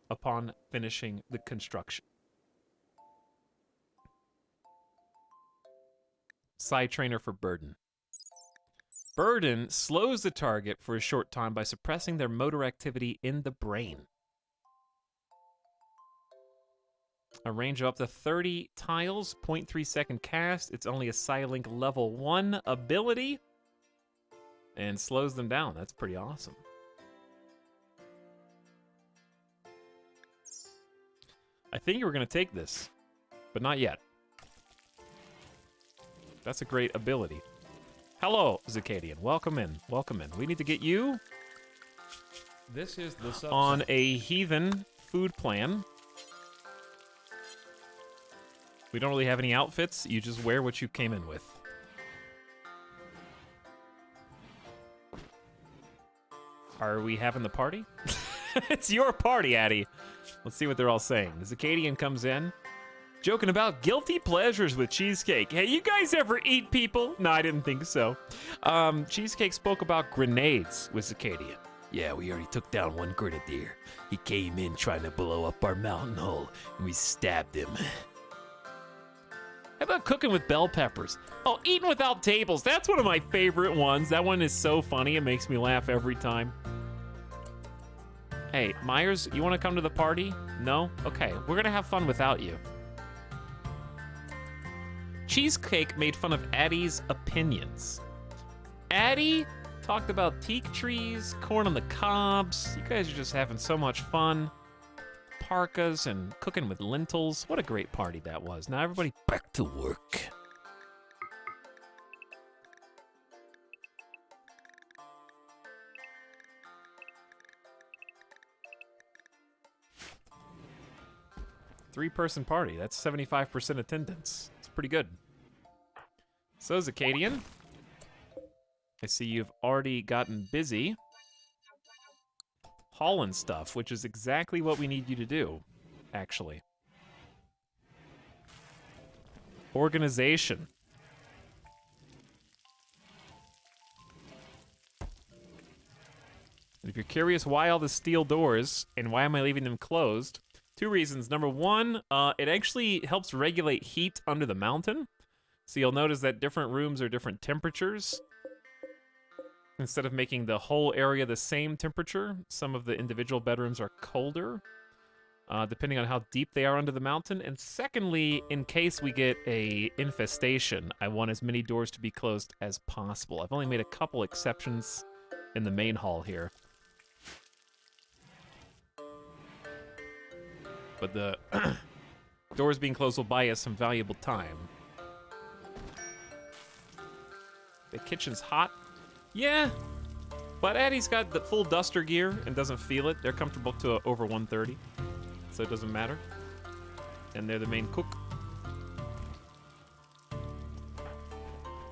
upon finishing the construction. Side trainer for Burden. Burden slows the target for a short time by suppressing their motor activity in the brain. A range of up to 30 tiles, 0.3 second cast. It's only a Psylink level 1 ability and slows them down. That's pretty awesome. I think you were going to take this, but not yet. That's a great ability. Hello, Zicadian. Welcome in. Welcome in. We need to get you This is the subzone. on a heathen food plan. We don't really have any outfits. You just wear what you came in with. Are we having the party? It's your party, Addy. Let's see what they're all saying. The Zicadian comes in, joking about guilty pleasures with Cheesecake. Hey, you guys ever eat people? No, I didn't think so. Cheesecake spoke about grenades with Zicadian. Yeah, we already took down one grenadier. He came in trying to blow up our mountain hole, and we stabbed him. How about cooking with bell peppers? Oh, eating without tables. That's one of my favorite ones. That one is so funny. It makes me laugh every time. Hey, Myers, you want to come to the party? No? Okay, we're going to have fun without you. Cheesecake made fun of Addie's opinions. Addie talked about teak trees, corn on the cobs. You guys are just having so much fun. Parkas and cooking with lentils. What a great party that was. Now everybody back to work. Three-person party. That's 75% attendance. It's pretty good. So, Zicadian, I see you've already gotten busy hauling stuff, which is exactly what we need you to do, actually. Organization. And if you're curious why all the steel doors and why am I leaving them closed, 2 reasons. Number 1, it actually helps regulate heat under the mountain. So you'll notice that different rooms are different temperatures. Instead of making the whole area the same temperature, some of the individual bedrooms are colder, depending on how deep they are under the mountain. And secondly, in case we get a infestation, I want as many doors to be closed as possible. I've only made a couple exceptions in the main hall here. But the doors being closed will buy us some valuable time. The kitchen's hot. Yeah, but Addie's got the full duster gear and doesn't feel it. They're comfortable up to over 130, so it doesn't matter. And they're the main cook.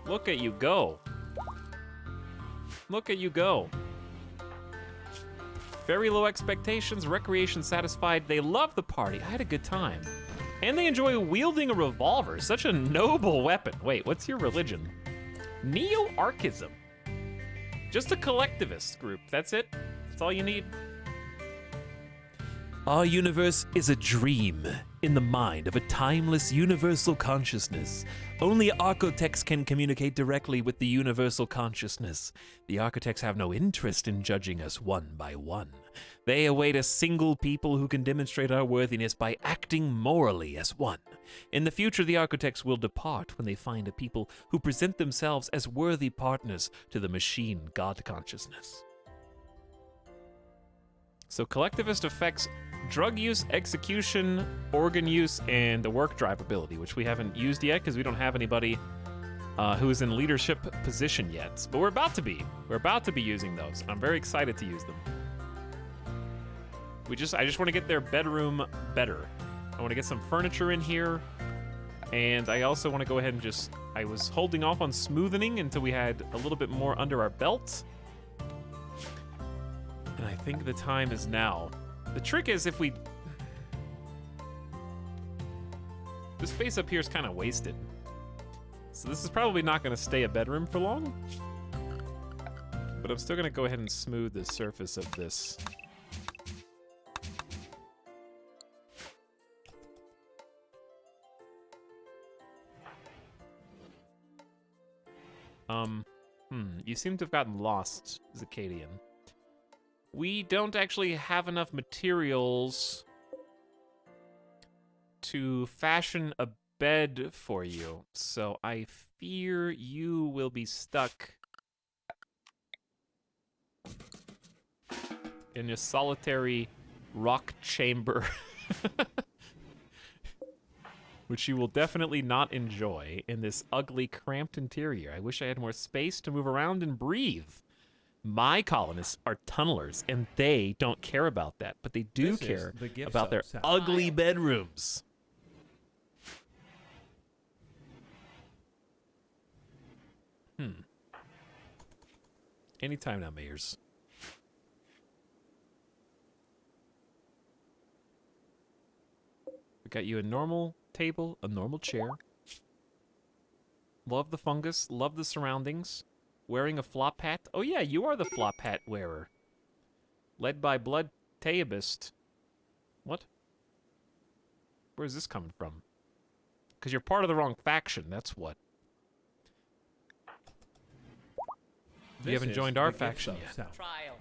Look at you go. Look at you go. Very low expectations, recreation satisfied. They love the party. I had a good time. And they enjoy wielding a revolver, such a noble weapon. Wait, what's your religion? Neo-Archism. Just a collectivist group, that's it? That's all you need? Our universe is a dream in the mind of a timeless universal consciousness. Only architects can communicate directly with the universal consciousness. The architects have no interest in judging us one by one. They await a single people who can demonstrate our worthiness by acting morally as one. In the future, the architects will depart when they find a people who present themselves as worthy partners to the machine God consciousness. So collectivist affects drug use, execution, organ use, and the work drive ability, which we haven't used yet because we don't have anybody who is in leadership position yet. But we're about to be. We're about to be using those. I'm very excited to use them. I just want to get their bedroom better. I want to get some furniture in here. And I also want to go ahead and I was holding off on smoothing until we had a little bit more under our belt. And I think the time is now. The trick is if we... The space up here is kind of wasted. So this is probably not going to stay a bedroom for long. But I'm still going to go ahead and smooth the surface of this. You seem to have gotten lost, Zacadian. We don't actually have enough materials to fashion a bed for you, so I fear you will be stuck in your solitary rock chamber. Which you will definitely not enjoy in this ugly, cramped interior. I wish I had more space to move around and breathe. My colonists are tunnelers, and they don't care about that, but they do care about their ugly bedrooms. Anytime now, Mayors. We got you a normal table, a normal chair. Love the fungus, love the surroundings. Wearing a flop hat. Oh yeah, you are the flop hat wearer. Led by Blood Teabist. What? Where's this coming from? Because you're part of the wrong faction, that's what. You haven't joined our faction yet. Trial.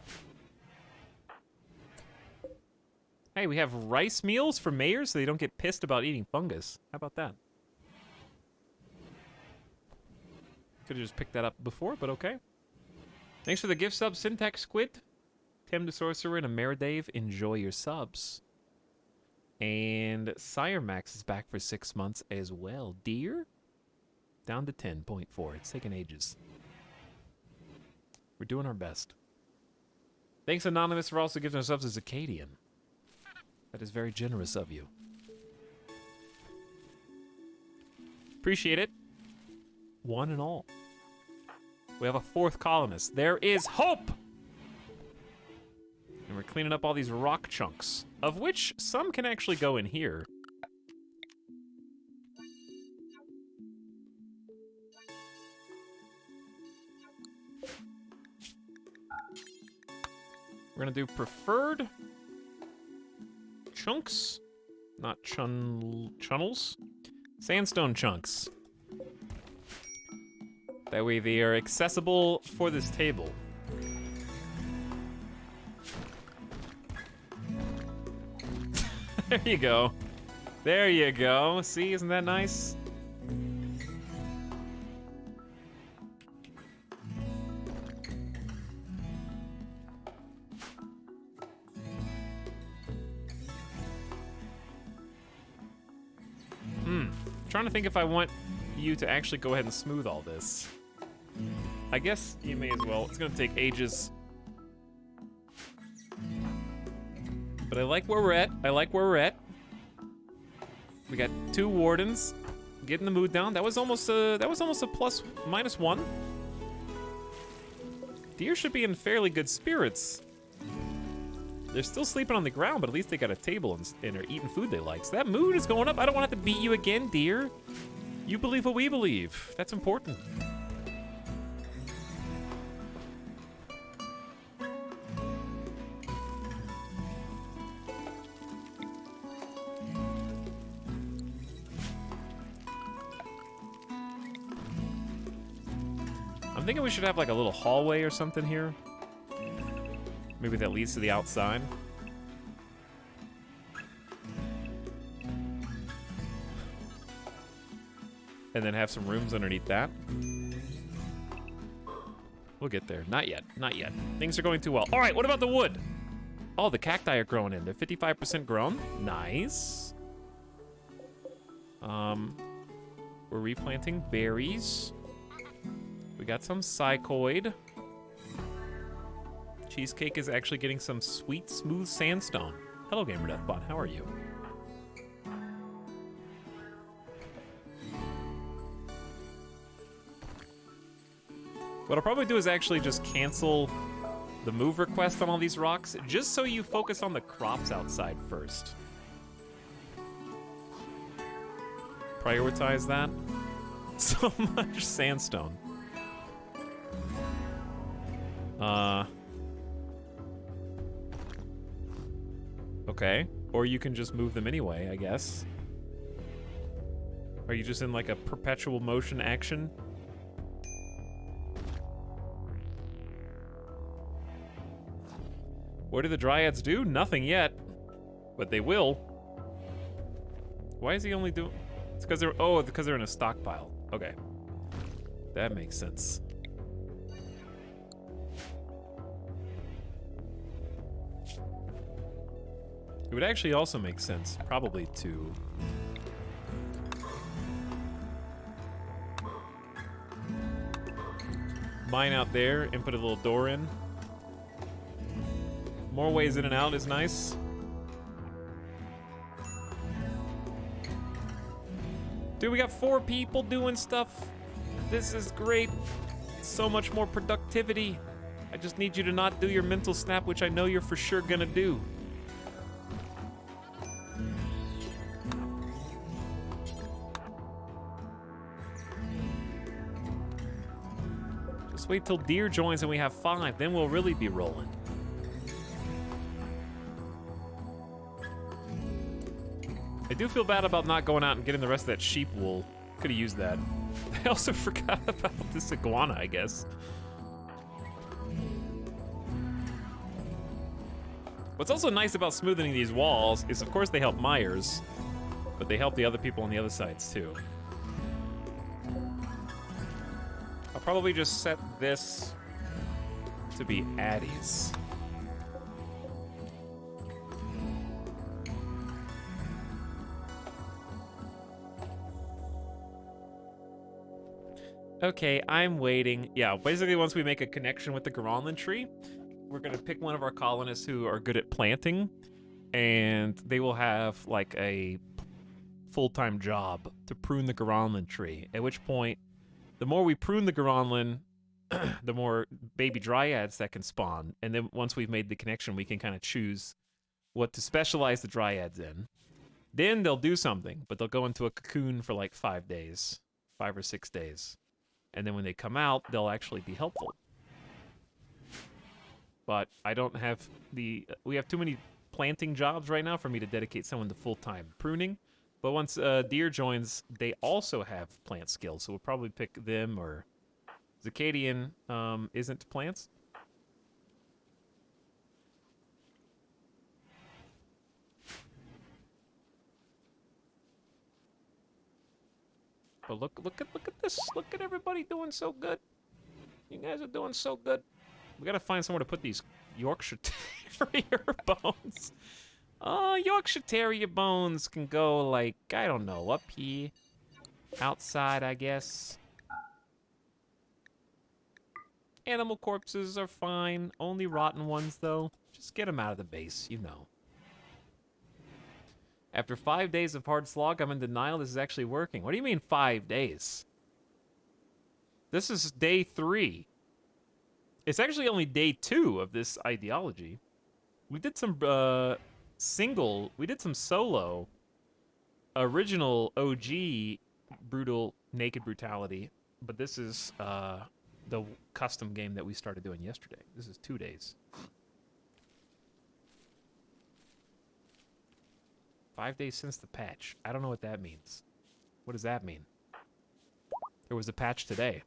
Hey, we have rice meals for mayors so they don't get pissed about eating fungus. How about that? Could have just picked that up before, but okay. Thanks for the gift sub, Syntax Squid. Tim the Sorcerer and Ameridave, enjoy your subs. And Sire Max is back for 6 months as well. Deer? Down to 10.4. It's taken ages. We're doing our best. Thanks, Anonymous, for also giving us subs as Acadian. That is very generous of you. Appreciate it. One and all. We have a 4th colonist. There is hope! And we're cleaning up all these rock chunks, of which some can actually go in here. We're gonna do preferred chunks, not chunnels, sandstone chunks. That way they are accessible for this table. There you go. There you go. See, isn't that nice? Trying to think if I want you to actually go ahead and smooth all this. I guess you may as well. It's gonna take ages. But I like where we're at. I like where we're at. We got 2 wardens. Getting the mood down. That was almost a +/-1. Deer should be in fairly good spirits. They're still sleeping on the ground, but at least they got a table and are eating food they like. So that mood is going up. I don't want to have to beat you again, dear. You believe what we believe. That's important. I'm thinking we should have like a little hallway or something here. Maybe that leads to the outside. And then have some rooms underneath that. We'll get there. Not yet. Not yet. Things are going too well. All right, what about the wood? Oh, the cacti are growing in. They're 55% grown. Nice. We're replanting berries. We got some psychoid. Cheesecake is actually getting some sweet, smooth sandstone. Hello, GamerDeathBot. How are you? What I'll probably do is actually just cancel the move request on all these rocks, just so you focus on the crops outside first. Prioritize that. So much sandstone. Okay. Or you can just move them anyway, I guess. Are you just in like a perpetual motion action? What do the dryads do? Nothing yet. But they will. Why is he only doing... It's because they're... Oh, because they're in a stockpile. Okay. That makes sense. It would actually also make sense, probably, to... mine out there and put a little door in. More ways in and out is nice. Dude, we got 4 people doing stuff. This is great. So much more productivity. I just need you to not do your mental snap, which I know you're for sure gonna do. Just wait till Deer joins and we have 5, then we'll really be rolling. I do feel bad about not going out and getting the rest of that sheep wool. Could have used that. I also forgot about this iguana, I guess. What's also nice about smoothing these walls is, of course, they help Myers, but they help the other people on the other sides, too. I'll probably just set this to be Addie's. Okay, I'm waiting. Yeah, basically once we make a connection with the Granlund tree, we're gonna pick one of our colonists who are good at planting, and they will have like a full-time job to prune the Granlund tree, at which point, the more we prune the Granlund, the more baby dryads that can spawn, and then once we've made the connection, we can kind of choose what to specialize the dryads in. Then they'll do something, but they'll go into a cocoon for like 5 days, 5 or 6 days. And then when they come out, they'll actually be helpful. But I don't have the... We have too many planting jobs right now for me to dedicate someone to full-time pruning. But once Deer joins, they also have plant skills. So we'll probably pick them, or... Zacadian isn't plants. But look at this. Look at everybody doing so good. You guys are doing so good. We gotta find somewhere to put these Yorkshire Terrier bones. Yorkshire Terrier bones can go, like, I don't know, up here. Outside, I guess. Animal corpses are fine. Only rotten ones, though. Just get them out of the base, you know. After 5 days of hard slog, I'm in denial this is actually working. What do you mean 5 days? This is day 3. It's actually only day 2 of this ideology. We did some we did some solo, original OG brutal naked brutality, but this is the custom game that we started doing yesterday. This is 2 days. 5 days since the patch. I don't know what that means. What does that mean? There was a patch today.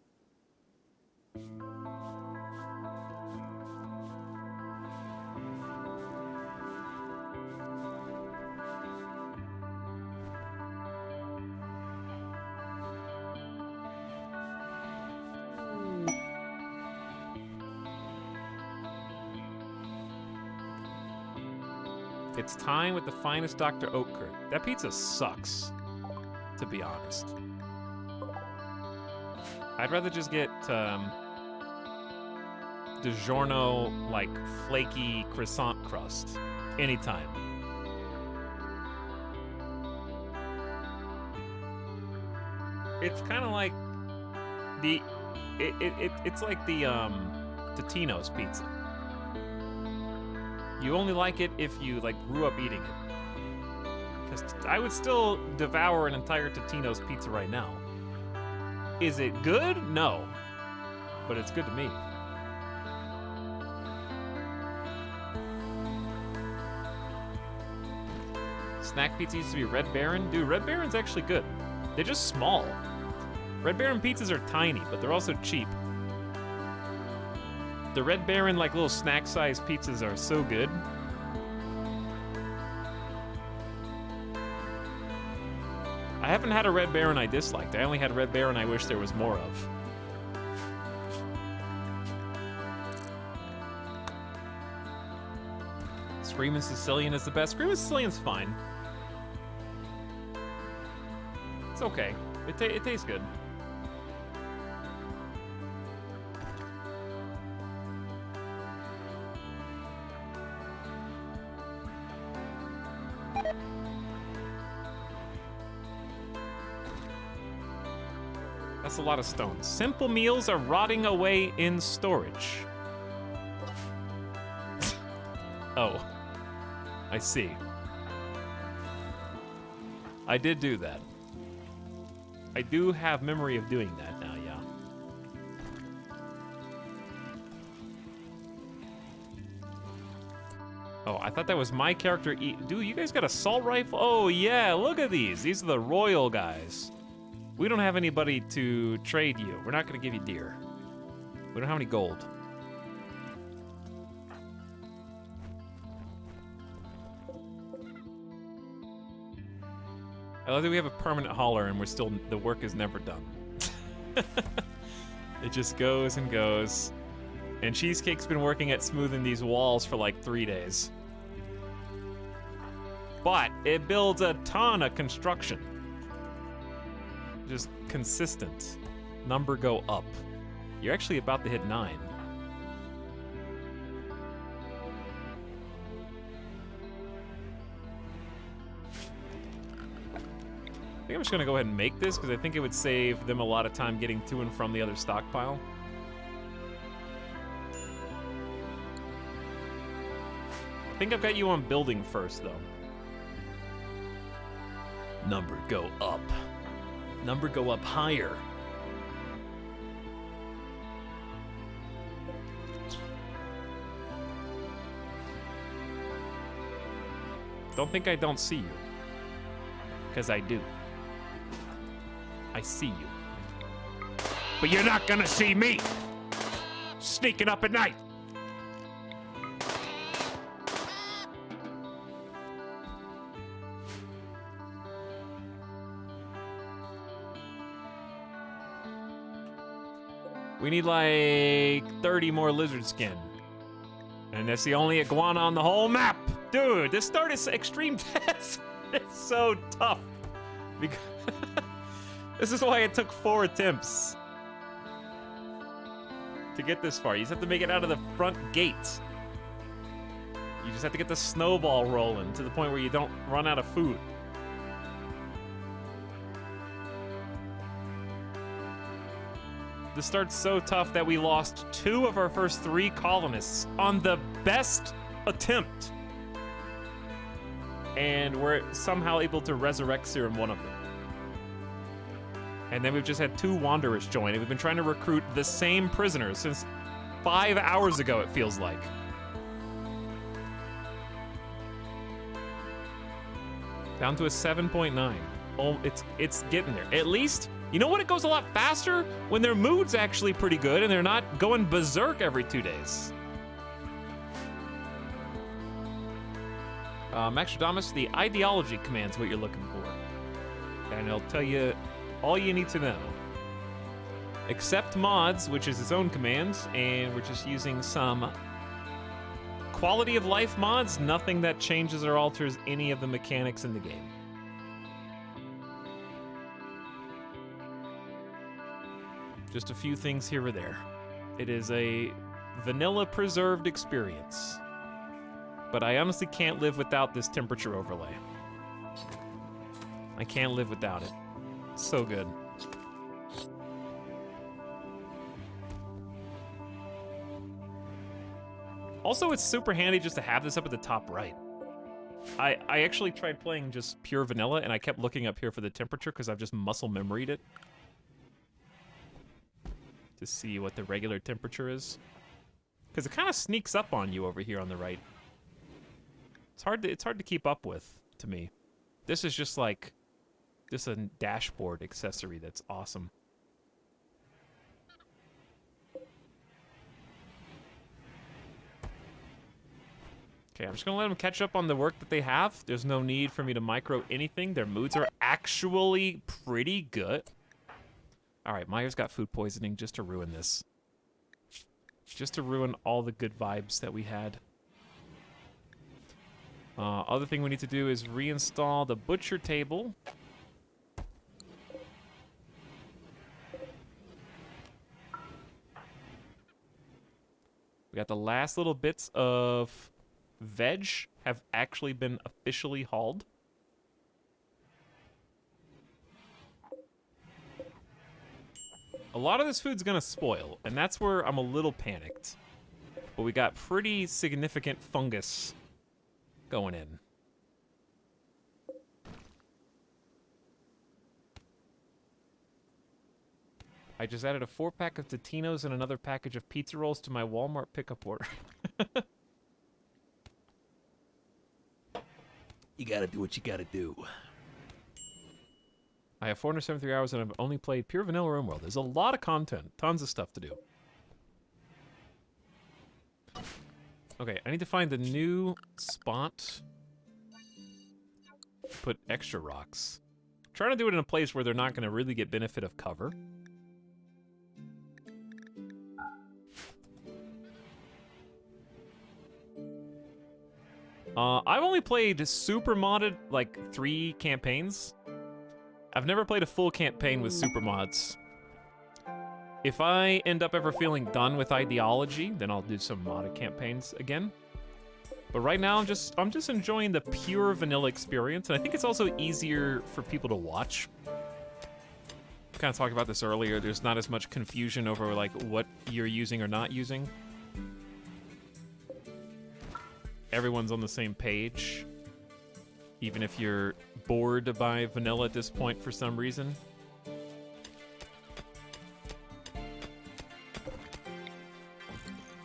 It's time with the finest Dr. Oatkirk. That pizza sucks, to be honest. I'd rather just get DiGiorno, like, flaky croissant crust anytime. It's kind of like it's like the Totino's pizza. You only like it if you like grew up eating it. Because I would still devour an entire Totino's pizza right now. Is it good? No. But it's good to me. Snack pizza used to be Red Baron. Dude, Red Baron's actually good. They're just small. Red Baron pizzas are tiny, but they're also cheap. The Red Baron, like, little snack-sized pizzas are so good. I haven't had a Red Baron I disliked. I only had Red Baron I wish there was more of. Screamin' Sicilian is the best. Screamin' Sicilian's fine. It's okay. It tastes good. That's a lot of stones. Simple meals are rotting away in storage. Oh, I see. I did do that. I do have memory of doing that now, yeah. Oh, I thought that was my character. Dude, you guys got assault rifle? Oh, yeah, look at these. These are the royal guys. We don't have anybody to trade you. We're not going to give you deer. We don't have any gold. I love that we have a permanent hauler and the work is never done. It just goes and goes. And Cheesecake's been working at smoothing these walls for like 3 days. But it builds a ton of construction. Just consistent. Number go up. You're actually about to hit 9. I think I'm just gonna go ahead and make this because I think it would save them a lot of time getting to and from the other stockpile. I think I've got you on building first, though. Number go up. Number go up higher. Don't think I don't see you. Because I do. I see you. But you're not gonna see me! Sneaking up at night! We need like 30 more lizard skin. And that's the only iguana on the whole map. Dude, this start is extreme test. It's so tough. Because this is why it took 4 attempts to get this far. You just have to make it out of the front gate. You just have to get the snowball rolling to the point where you don't run out of food. This start's so tough that we lost 2 of our first 3 colonists on the best attempt. And we're somehow able to resurrect Serum one of them. And then we've just had 2 Wanderers join, and we've been trying to recruit the same prisoners since 5 hours ago, it feels like. Down to a 7.9. Oh, it's getting there. At least, you know what? It goes a lot faster when their mood's actually pretty good and they're not going berserk every 2 days. Maxtradamus, the ideology command's what you're looking for. And it'll tell you all you need to know. Accept mods, which is its own command, and we're just using some quality of life mods, nothing that changes or alters any of the mechanics in the game. Just a few things here or there. It is a vanilla preserved experience. But I honestly can't live without this temperature overlay. I can't live without it. It's so good. Also, it's super handy just to have this up at the top right. I actually tried playing just pure vanilla, and I kept looking up here for the temperature because I've just muscle memoried it to see what the regular temperature is. Because it kind of sneaks up on you over here on the right. It's hard to keep up with, to me. This is just like, just a dashboard accessory that's awesome. Okay, I'm just gonna let them catch up on the work that they have. There's no need for me to micro anything. Their moods are actually pretty good. All right, Myers got food poisoning just to ruin this. Just to ruin all the good vibes that we had. Other thing we need to do is reinstall the butcher table. We got the last little bits of veg have actually been officially hauled. A lot of this food's gonna spoil, and that's where I'm a little panicked. But we got pretty significant fungus going in. I just added a 4-pack of Totino's and another package of pizza rolls to my Walmart pickup order. You gotta do what you gotta do. I have 473 hours and I've only played pure vanilla RimWorld. There's a lot of content, tons of stuff to do. Okay, I need to find the new spot. Put extra rocks. I'm trying to do it in a place where they're not going to really get benefit of cover. I've only played super modded, like, 3 campaigns. I've never played a full campaign with super mods. If I end up ever feeling done with ideology, then I'll do some modded campaigns again. But right now, I'm just enjoying the pure vanilla experience, and I think it's also easier for people to watch. Kind of talked about this earlier. There's not as much confusion over like what you're using or not using. Everyone's on the same page, even if you're bored by vanilla at this point for some reason.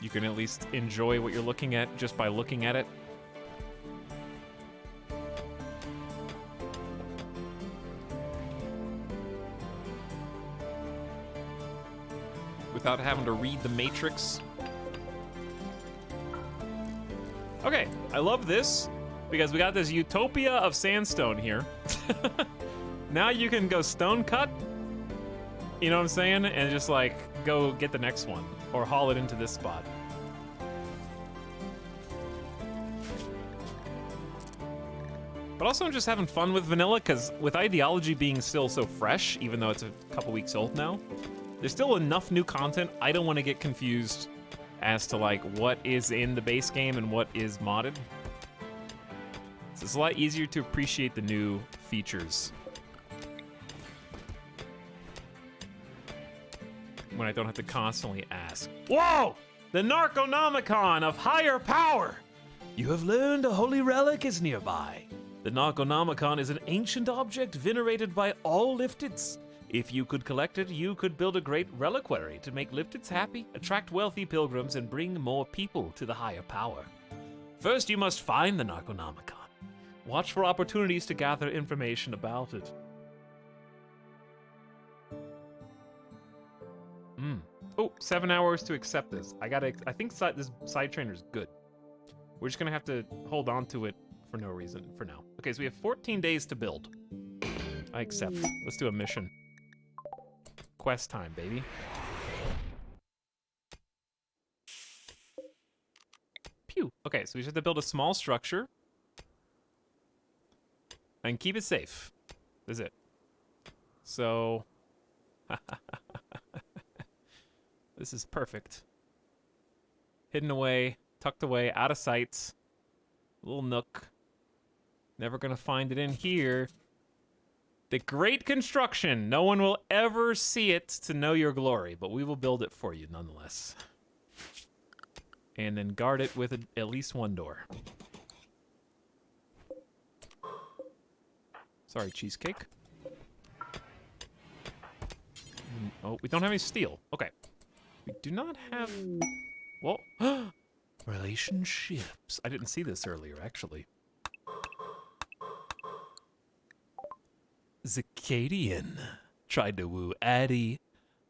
You can at least enjoy what you're looking at just by looking at it. Without having to read the Matrix. Okay, I love this because we got this utopia of sandstone here. Now you can go stone cut, you know what I'm saying? And just like go get the next one or haul it into this spot. But also I'm just having fun with vanilla because with ideology being still so fresh, even though it's a couple weeks old now, there's still enough new content. I don't want to get confused as to like what is in the base game and what is modded. So it's a lot easier to appreciate the new features when I don't have to constantly ask. Whoa! The Narconomicon of higher power! You have learned a holy relic is nearby. The Narconomicon is an ancient object venerated by all Liftids. If you could collect it, you could build a great reliquary to make Liftids happy, attract wealthy pilgrims, and bring more people to the higher power. First, you must find the Narconomicon. Watch for opportunities to gather information about it. Oh, 7 hours to accept this. I think this side trainer's good. We're just gonna have to hold on to it for no reason for now. Okay, so we have 14 days to build. I accept. Let's do a mission. Quest time, baby. Pew. Okay, so we just have to build a small structure. And keep it safe. That's it. So... this is perfect. Hidden away, tucked away, out of sight. Little nook. Never gonna find it in here. The great construction. No one will ever see it to know your glory, but we will build it for you nonetheless. And then guard it with at least one door. Sorry, cheesecake. Oh, we don't have any steel. Okay. We do not have... Well, relationships. I didn't see this earlier, actually. Zacadian tried to woo Addie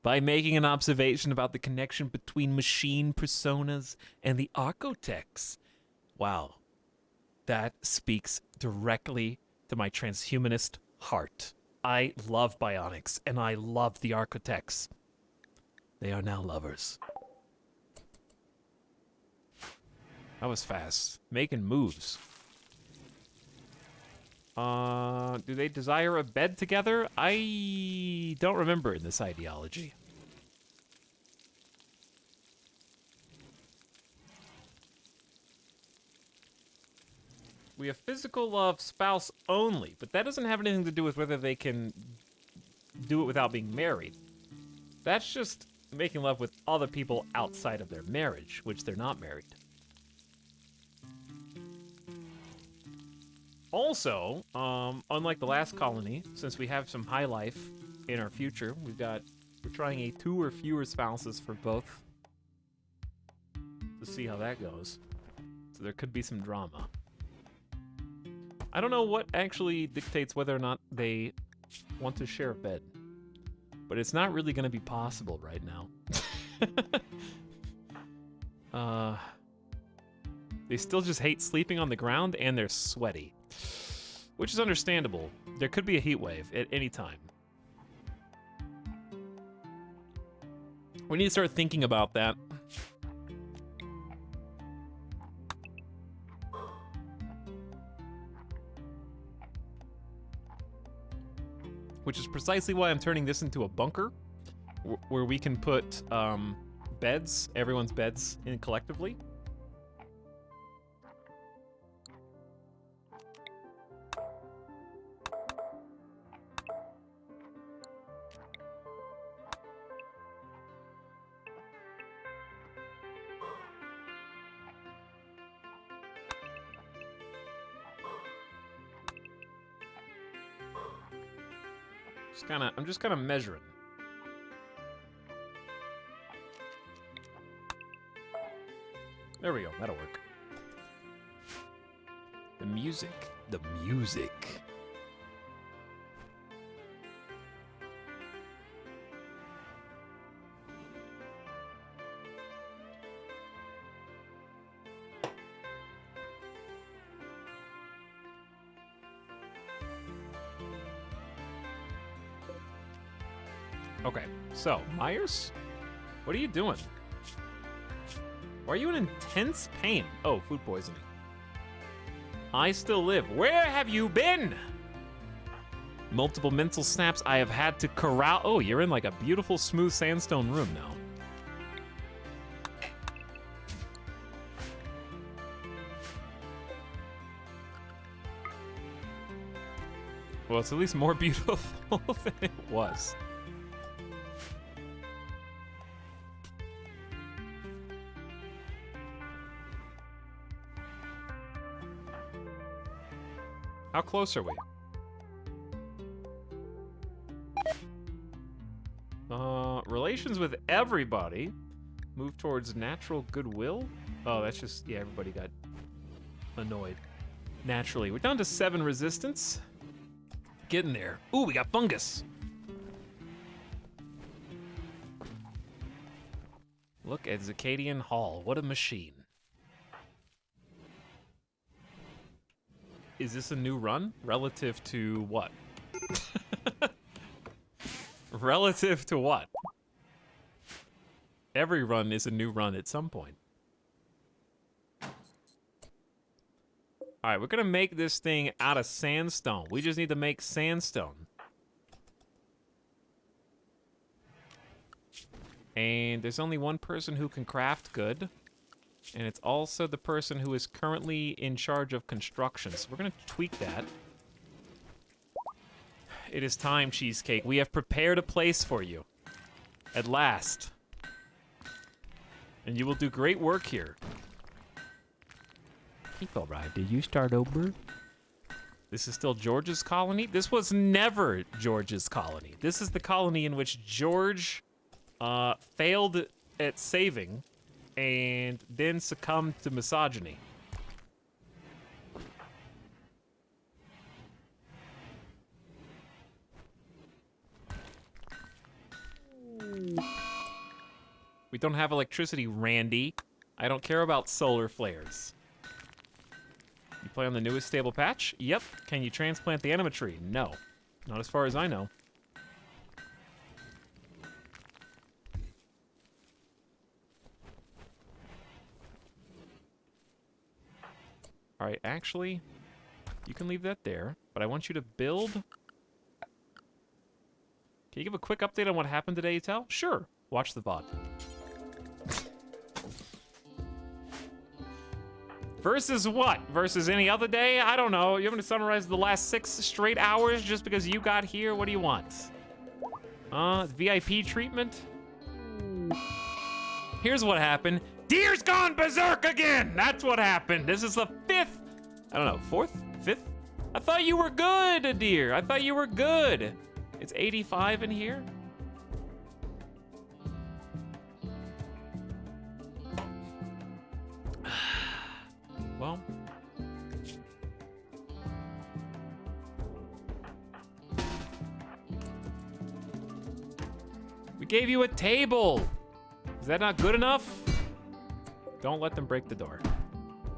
by making an observation about the connection between machine personas and the architects. Wow. That speaks directly to my transhumanist heart. I love bionics, and I love the architects. They are now lovers. That was fast. Making moves. Do they desire a bed together? I don't remember in this ideology. We have physical love spouse only, but that doesn't have anything to do with whether they can do it without being married. That's just making love with other people outside of their marriage, which they're not married. Also, unlike the last colony, since we have some high life in our future, we're trying a 2 or fewer spouses for both to see how that goes. So there could be some drama. I don't know what actually dictates whether or not they want to share a bed, but it's not really going to be possible right now. They still just hate sleeping on the ground, and they're sweaty, which is understandable. There could be a heat wave at any time. We need to start thinking about that. Which is precisely why I'm turning this into a bunker, where we can put beds, everyone's beds, in collectively. I'm just kind of measuring. There we go. That'll work. The music. The music. Okay, so, Myers? What are you doing? Why are you in intense pain? Oh, food poisoning. I still live. Where have you been? Multiple mental snaps I have had to corral. Oh, you're in like a beautiful smooth sandstone room now. Well, it's at least more beautiful than it was. How close are we? Relations with everybody. Move towards natural goodwill. Oh, that's just, yeah, everybody got annoyed. Naturally. We're down to 7 resistance. Getting there. Ooh, we got fungus. Look at Zacadian Hall. What a machine. Is this a new run? Relative to what? Relative to what? Every run is a new run at some point. All right, we're gonna make this thing out of sandstone. We just need to make sandstone. And there's only one person who can craft good. And it's also the person who is currently in charge of construction. So we're gonna tweak that. It is time, Cheesecake. We have prepared a place for you. At last. And you will do great work here. Keep all right. Did you start over? This is still George's colony? This was never George's colony. This is the colony in which George failed at saving and then succumbed to misogyny. We don't have electricity, Randy. I don't care about solar flares. You play on the newest stable patch? Yep. Can you transplant the anima tree? No. Not as far as I know. Alright, actually, you can leave that there, but I want you to build... Can you give a quick update on what happened today, Etel? Sure. Watch the VOD. Versus what? Versus any other day? I don't know. You want me to summarize the last 6 straight hours just because you got here? What do you want? VIP treatment? Here's what happened. Deer's gone berserk again! That's what happened. This is the 5th... I don't know, 4th? 5th? I thought you were good, deer. I thought you were good. It's 85 in here? Well... We gave you a table! Is that not good enough? Don't let them break the door.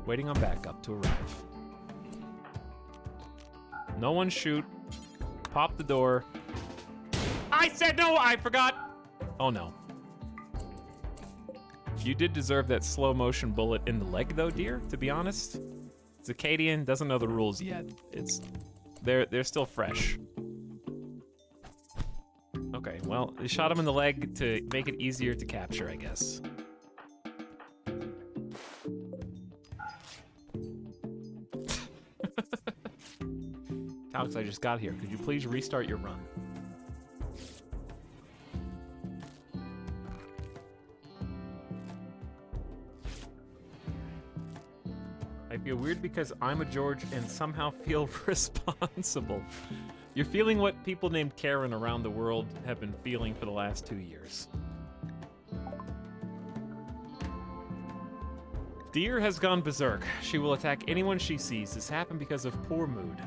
Waiting on backup to arrive. No one shoot. Pop the door. I said no! I forgot! Oh no. You did deserve that slow motion bullet in the leg though, dear, to be honest. Zacadian doesn't know the rules yet. They're still fresh. Okay, well, they shot him in the leg to make it easier to capture, I guess. Alex, I just got here. Could you please restart your run? I feel weird because I'm a George and somehow feel responsible. You're feeling what people named Karen around the world have been feeling for the last 2 years. Deer has gone berserk. She will attack anyone she sees. This happened because of poor mood.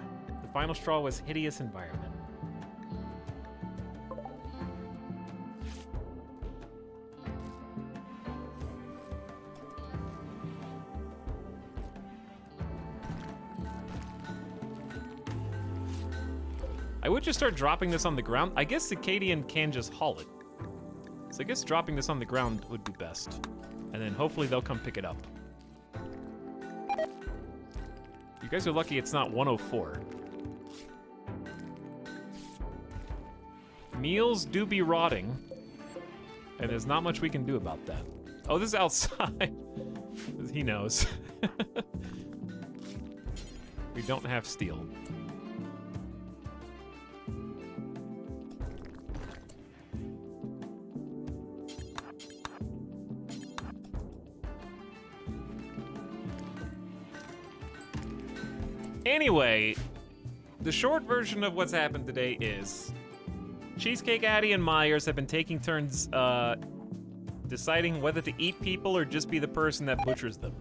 The final straw was hideous environment. I would just start dropping this on the ground. I guess Cicadian can just haul it. So I guess dropping this on the ground would be best. And then hopefully they'll come pick it up. You guys are lucky it's not 104. Meals do be rotting. And there's not much we can do about that. Oh, this is outside. He knows. We don't have steel. Anyway, the short version of what's happened today is Cheesecake Addy and Myers have been taking turns deciding whether to eat people or just be the person that butchers them.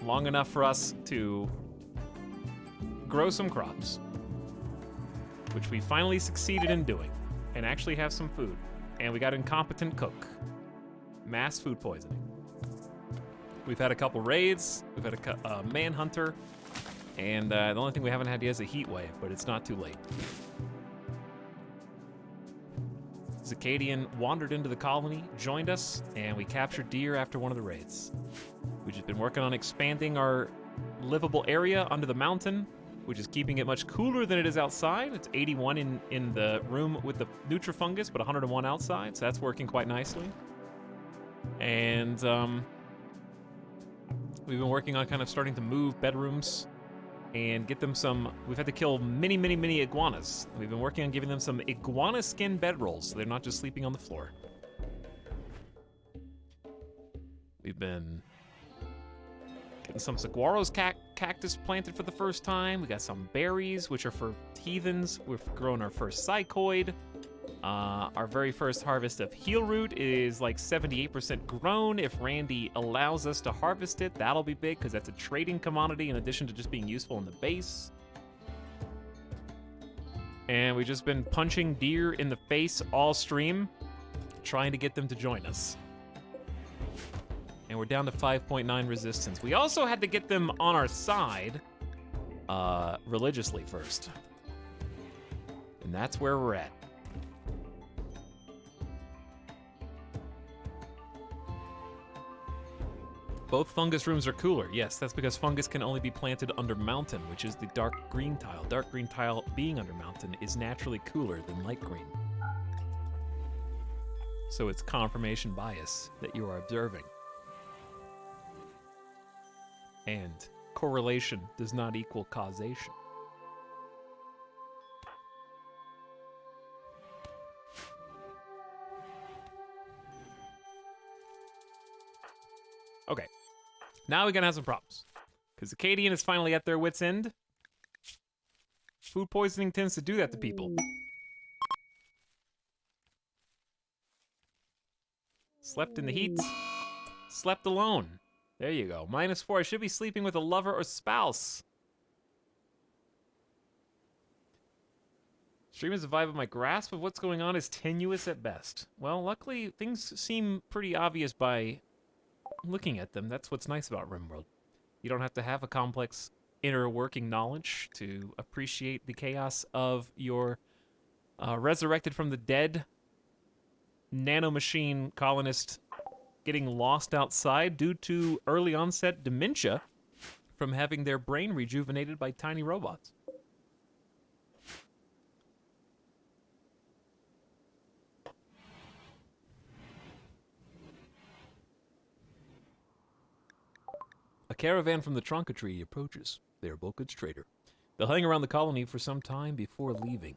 Long enough for us to grow some crops, which we finally succeeded in doing, and actually have some food. And we got incompetent cook. Mass food poisoning. We've had a couple raids, we've had a manhunter, and the only thing we haven't had yet is a heat wave, but it's not too late. Zacadian wandered into the colony, joined us, and we captured deer after one of the raids. We've just been working on expanding our livable area under the mountain, which is keeping it much cooler than it is outside. It's 81 in the room with the Nutrifungus, but 101 outside, so that's working quite nicely. And we've been working on kind of starting to move bedrooms and get them some. We've had to kill many, many, many iguanas. We've been working on giving them some iguana skin bedrolls, so they're not just sleeping on the floor. We've been getting some saguaros cactus planted for the first time. We got some berries, which are for heathens. We've grown our first psychoid. Our very first harvest of heel root is like 78% grown. If Randy allows us to harvest it, that'll be big because that's a trading commodity in addition to just being useful in the base. And we've just been punching deer in the face all stream, trying to get them to join us. And we're down to 5.9 resistance. We also had to get them on our side religiously first. And that's where we're at. Both fungus rooms are cooler. Yes, that's because fungus can only be planted under mountain, which is the dark green tile. Dark green tile being under mountain is naturally cooler than light green. So it's confirmation bias that you are observing. And correlation does not equal causation. Okay. Now we're gonna have some problems. Because Acadian is finally at their wits' end. Food poisoning tends to do that to people. Slept in the heat. Slept alone. There you go. -4. I should be sleeping with a lover or spouse. Stream is a vibe of my grasp of what's going on is tenuous at best. Well, luckily, things seem pretty obvious by looking at them. That's what's nice about RimWorld. You don't have to have a complex inner working knowledge to appreciate the chaos of your resurrected from the dead nanomachine colonist getting lost outside due to early onset dementia from having their brain rejuvenated by tiny robots. A caravan from the Tronca approaches. They are bulk goods trader. They'll hang around the colony for some time before leaving.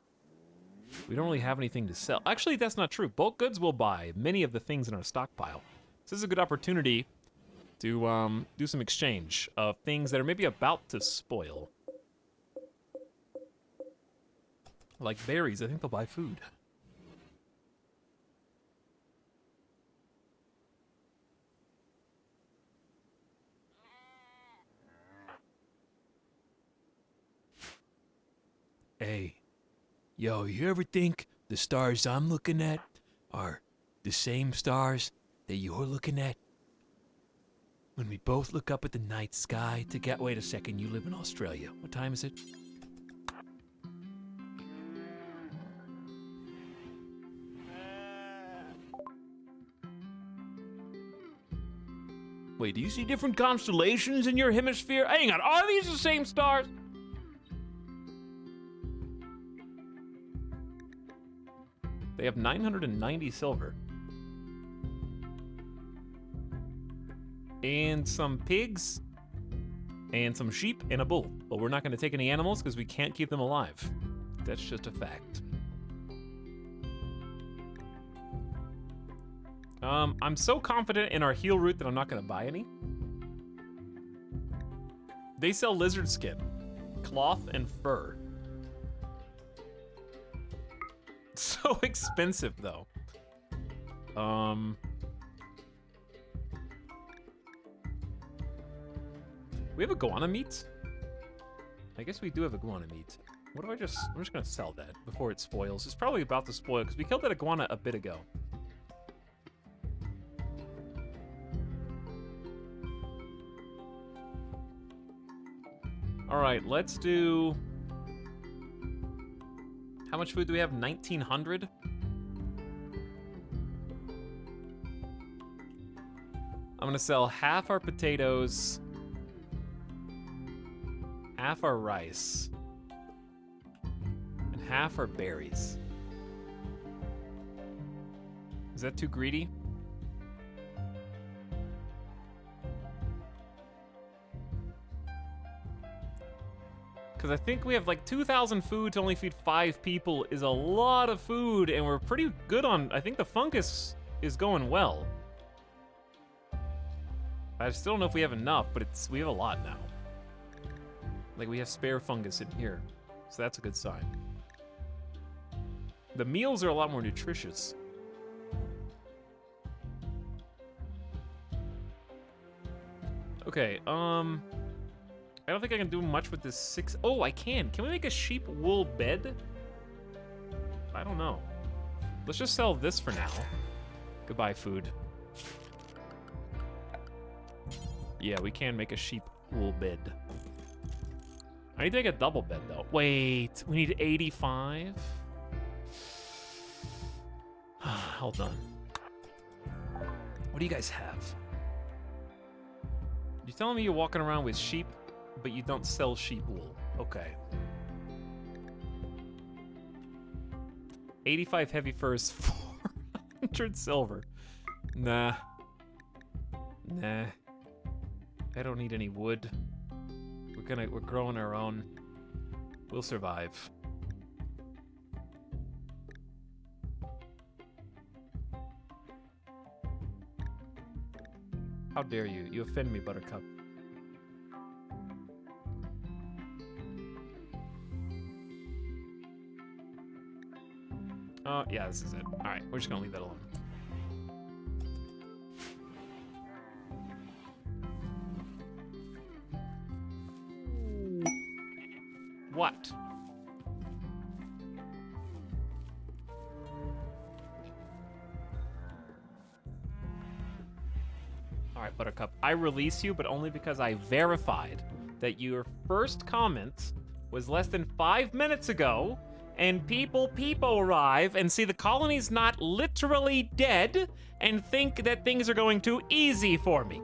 We don't really have anything to sell. Actually, that's not true. Bulk goods will buy many of the things in our stockpile. This is a good opportunity to do some exchange of things that are maybe about to spoil. Like berries, I think they'll buy food. Hey, yo, you ever think the stars I'm looking at are the same stars that you're looking at? When we both look up at the night sky to get. Wait a second, you live in Australia. What time is it? Wait, do you see different constellations in your hemisphere? Hang on, are these the same stars? They have 990 silver. And some pigs. And some sheep and a bull. But we're not going to take any animals because we can't keep them alive. That's just a fact. I'm so confident in our heel root that I'm not going to buy any. They sell lizard skin, cloth, and fur. So expensive, though. We have iguana meat? I guess we do have iguana meat. What do I'm just gonna sell that before it spoils. It's probably about to spoil because we killed that iguana a bit ago. All right, let's do... How much food do we have? 1,900? I'm gonna sell half our potatoes, half our rice, and half our berries. Is that too greedy? Because I think we have like 2,000 food to only feed 5 people is a lot of food, and we're pretty good on, I think the fungus is going well. I still don't know if we have enough, but we have a lot now. Like we have spare fungus in here, so that's a good sign. The meals are a lot more nutritious. Okay, I don't think I can do much with this 6. Oh, I can. Can we make a sheep wool bed? I don't know. Let's just sell this for now. Goodbye, food. Yeah, we can make a sheep wool bed. I need to make a double bed, though. Wait, we need 85? Hold on. What do you guys have? You're telling me you're walking around with sheep, but you don't sell sheep wool. Okay. 85 heavy furs, 400 silver. Nah. Nah. I don't need any wood. We're growing our own. We'll survive. How dare you? You offend me, Buttercup. Yeah, this is it. All right, we're just gonna leave that alone. What? All right, Buttercup, I release you, but only because I verified that your first comment was less than 5 minutes ago, and people arrive and see the colony's not literally dead and think that things are going too easy for me.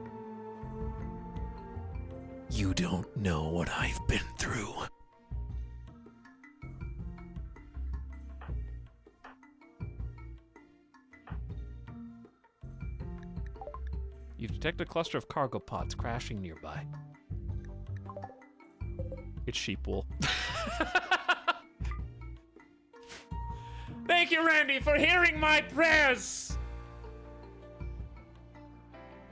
You don't know what I've been through. You've detected a cluster of cargo pods crashing nearby. It's sheep wool. Thank you, Randy, for hearing my prayers!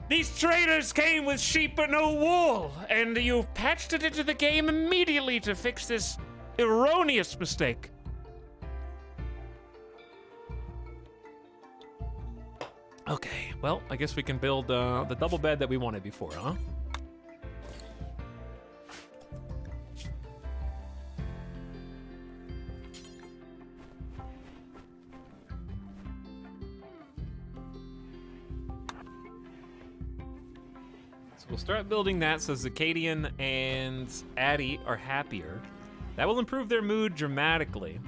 These traders came with sheep but no wool, and you've patched it into the game immediately to fix this erroneous mistake. Okay, well, I guess we can build the double bed that we wanted before, huh? So we'll start building that so Zacadian and Addie are happier. That will improve their mood dramatically.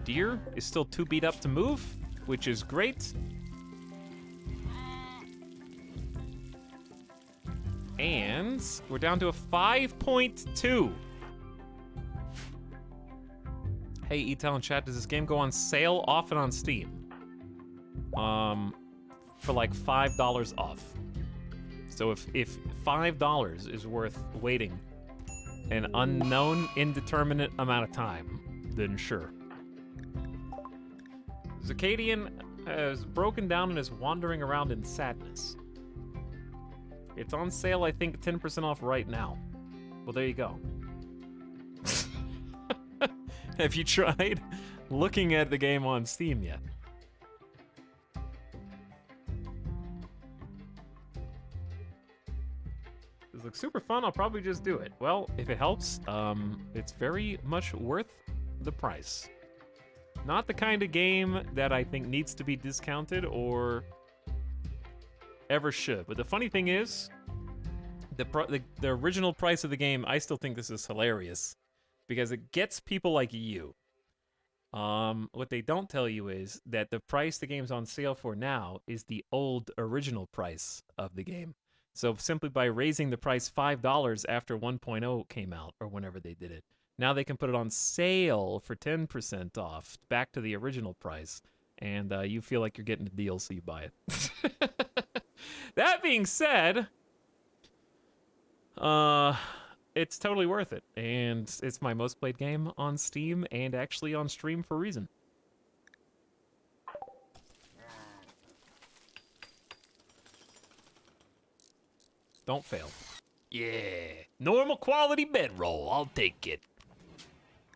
Deer is still too beat up to move, which is great. And we're down to a 5.2. Hey, Etel in chat, does this game go on sale often on Steam? For like $5 off. So if $5 is worth waiting an unknown, indeterminate amount of time, then sure. Zacadian has broken down and is wandering around in sadness. It's on sale, I think, 10% off right now. Well, there you go. Have you tried looking at the game on Steam yet? This looks super fun. I'll probably just do it. Well, if it helps, it's very much worth the price. Not the kind of game that I think needs to be discounted or ever should. But the funny thing is, the original price of the game, I still think this is hilarious. because it gets people like you. What they don't tell you is that the price the game's on sale for now is the old original price of the game. So simply by raising the price $5 after 1.0 came out, or whenever they did it, now they can put it on sale for 10% off, back to the original price, and you feel like you're getting a deal, so you buy it. That being said, it's totally worth it, and it's my most played game on Steam, and actually on stream for a reason. Don't fail. Yeah, normal quality bedroll. I'll take it.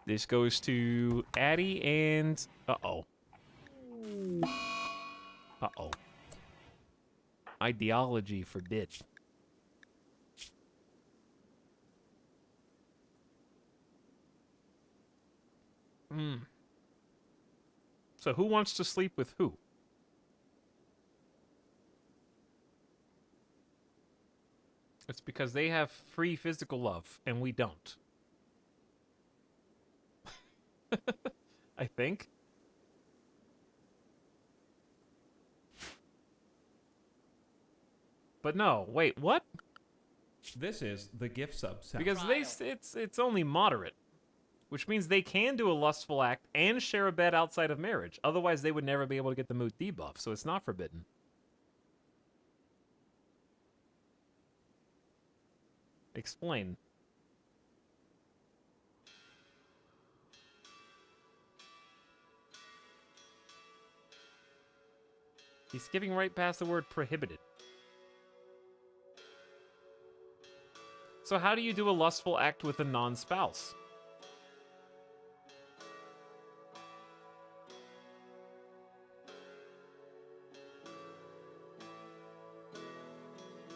This goes to Addy and... Uh-oh. Uh-oh. Ideology forbid. So who wants to sleep with who? It's because they have free physical love, and we don't. I think. But no, wait, what? This is the gift sub sound. Because it's only moderate, which means they can do a lustful act and share a bed outside of marriage. Otherwise, they would never be able to get the mood debuff, so it's not forbidden. Explain. He's skipping right past the word prohibited. So how do you do a lustful act with a non-spouse?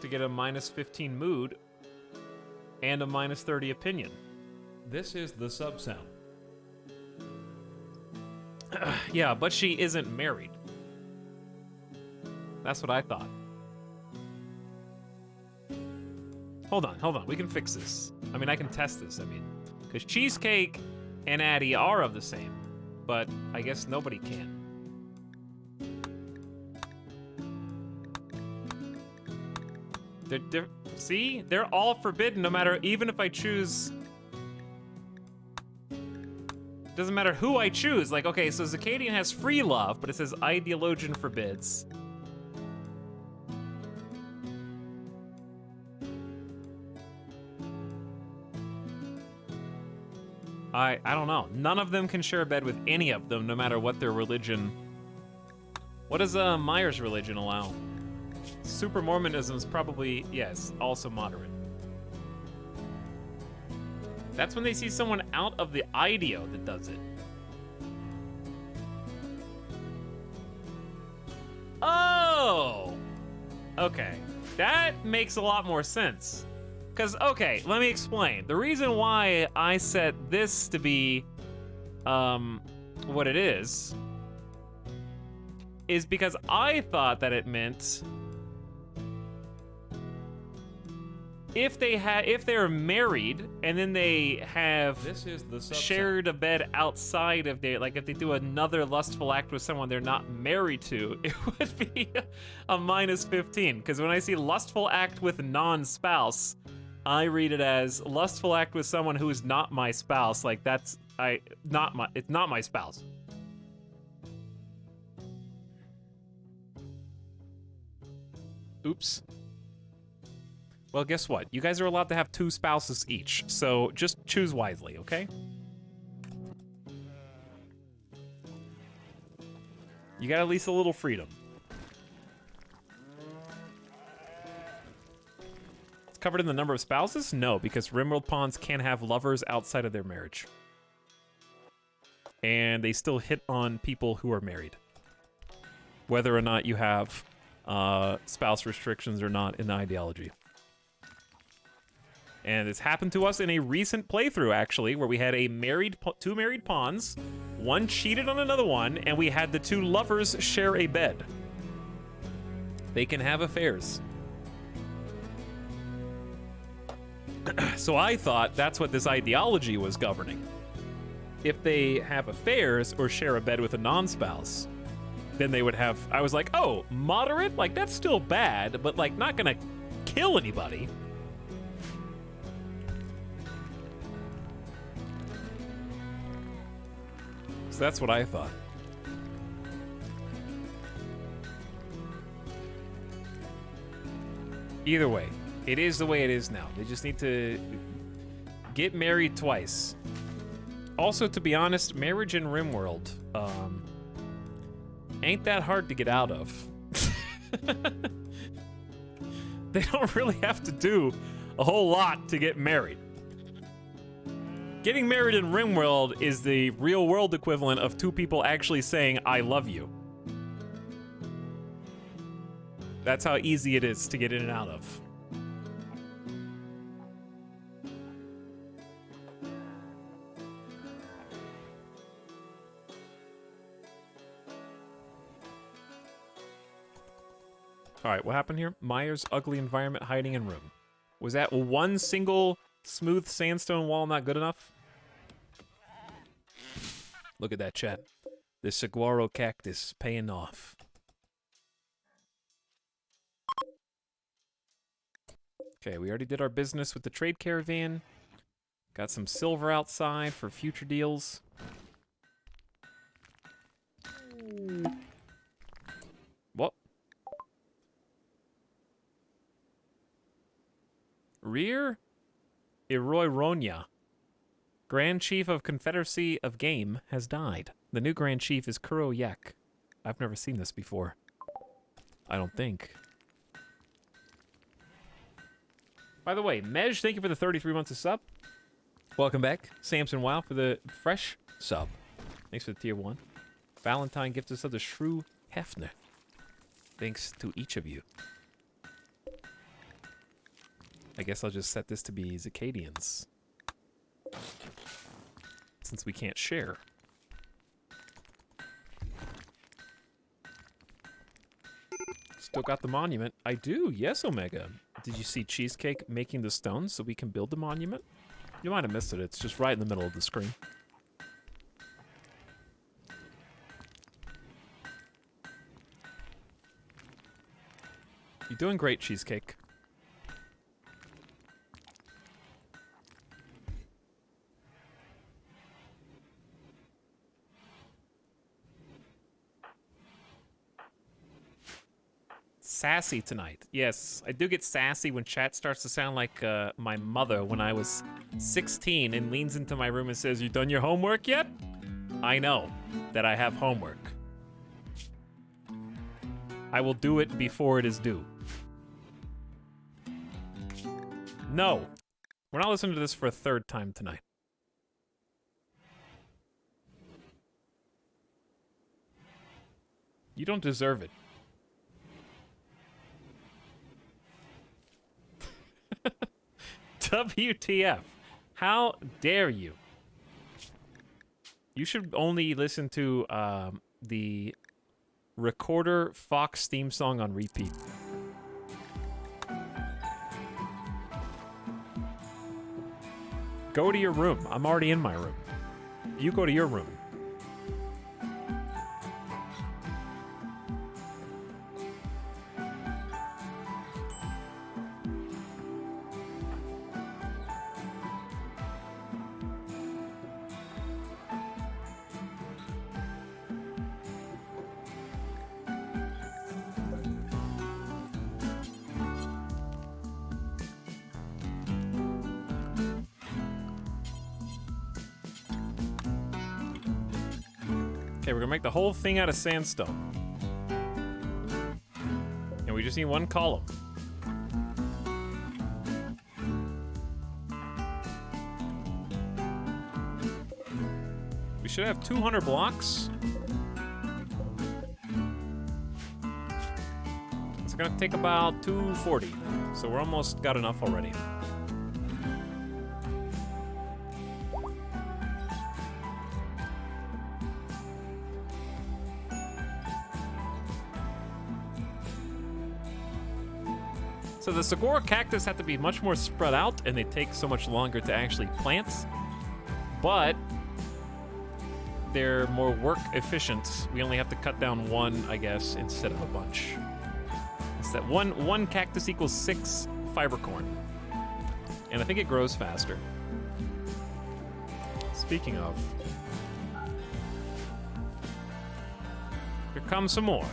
To get a minus 15 mood and a minus 30 opinion. This is the sub sound. Yeah, but she isn't married. That's what I thought. Hold on. We can fix this. I mean, I can test this, because Cheesecake and Addy are of the same, but I guess nobody can. See? They're all forbidden no matter, even if I choose... Doesn't matter who I choose. Like, okay, so Zacadian has free love, but it says Ideologian forbids. I don't know. None of them can share a bed with any of them, no matter what their religion... What does Myers' religion allow? Super Mormonism is probably, yes, also moderate. That's when they see someone out of the IDEO that does it. Oh! Okay. That makes a lot more sense. Because, okay, let me explain. The reason why I set this to be what it is because I thought that it meant if they're married and then they have This is the sub shared a bed outside of their, like if they do another lustful act with someone they're not married to, it would be a minus 15. Because when I see lustful act with non-spouse, I read it as lustful act with someone who is not my spouse. Like it's not my spouse. Oops. Well, guess what? You guys are allowed to have 2 spouses each, so just choose wisely, okay? You got at least a little freedom. It's covered in the number of spouses? No, because Rimworld Pawns can't have lovers outside of their marriage. And they still hit on people who are married. Whether or not you have spouse restrictions or not in the ideology. And it's happened to us in a recent playthrough, actually, where we had two married pawns, one cheated on another one, and we had the 2 lovers share a bed. They can have affairs. So I thought that's what this ideology was governing. If they have affairs or share a bed with a non-spouse, then they would have, I was like, oh, moderate? Like, that's still bad, but like not gonna kill anybody. So that's what I thought. Either way, it is the way it is now. They just need to get married twice. Also, to be honest, marriage in RimWorld ain't that hard to get out of. They don't really have to do a whole lot to get married. Getting married in RimWorld is the real world equivalent of two people actually saying, I love you. That's how easy it is to get in and out of. All right, what happened here? Myers' ugly environment hiding in room. Was that one single smooth sandstone wall not good enough? Look at that, chat. The saguaro cactus paying off. Okay, we already did our business with the trade caravan. Got some silver outside for future deals. What? Rear Eroy Ronya, Grand Chief of Confederacy of Game, has died. The new Grand Chief is Kuro Yek. I've never seen this before. I don't think. By the way, Mej, thank you for the 33 months of sub. Welcome back. Samson Wow for the fresh sub. Thanks for the tier 1. Valentine gifts us the Shrew Hefner. Thanks to each of you. I guess I'll just set this to be Zacadians. Since we can't share. Still got the monument. I do, yes, Omega. Did you see Cheesecake making the stones so we can build the monument? You might have missed it. It's just right in the middle of the screen. You're doing great, Cheesecake. Sassy tonight. Yes, I do get sassy when chat starts to sound like my mother when I was 16 and leans into my room and says, "You done your homework yet?" I know that I have homework. I will do it before it is due. No, we're not listening to this for a third time tonight. You don't deserve it. WTF. How dare you? You should only listen to the Recorder Fox theme song on repeat. Go to your room. I'm already in my room. You go to your room. Okay, we're gonna make the whole thing out of sandstone. And we just need one column. We should have 200 blocks. It's gonna take about 240. So we're almost got enough already. So the saguaro cactus have to be much more spread out, and they take so much longer to actually plant. But they're more work efficient. We only have to cut down one, I guess, instead of a bunch. It's that one cactus equals 6 fiber corn. And I think it grows faster. Speaking of, here comes some more.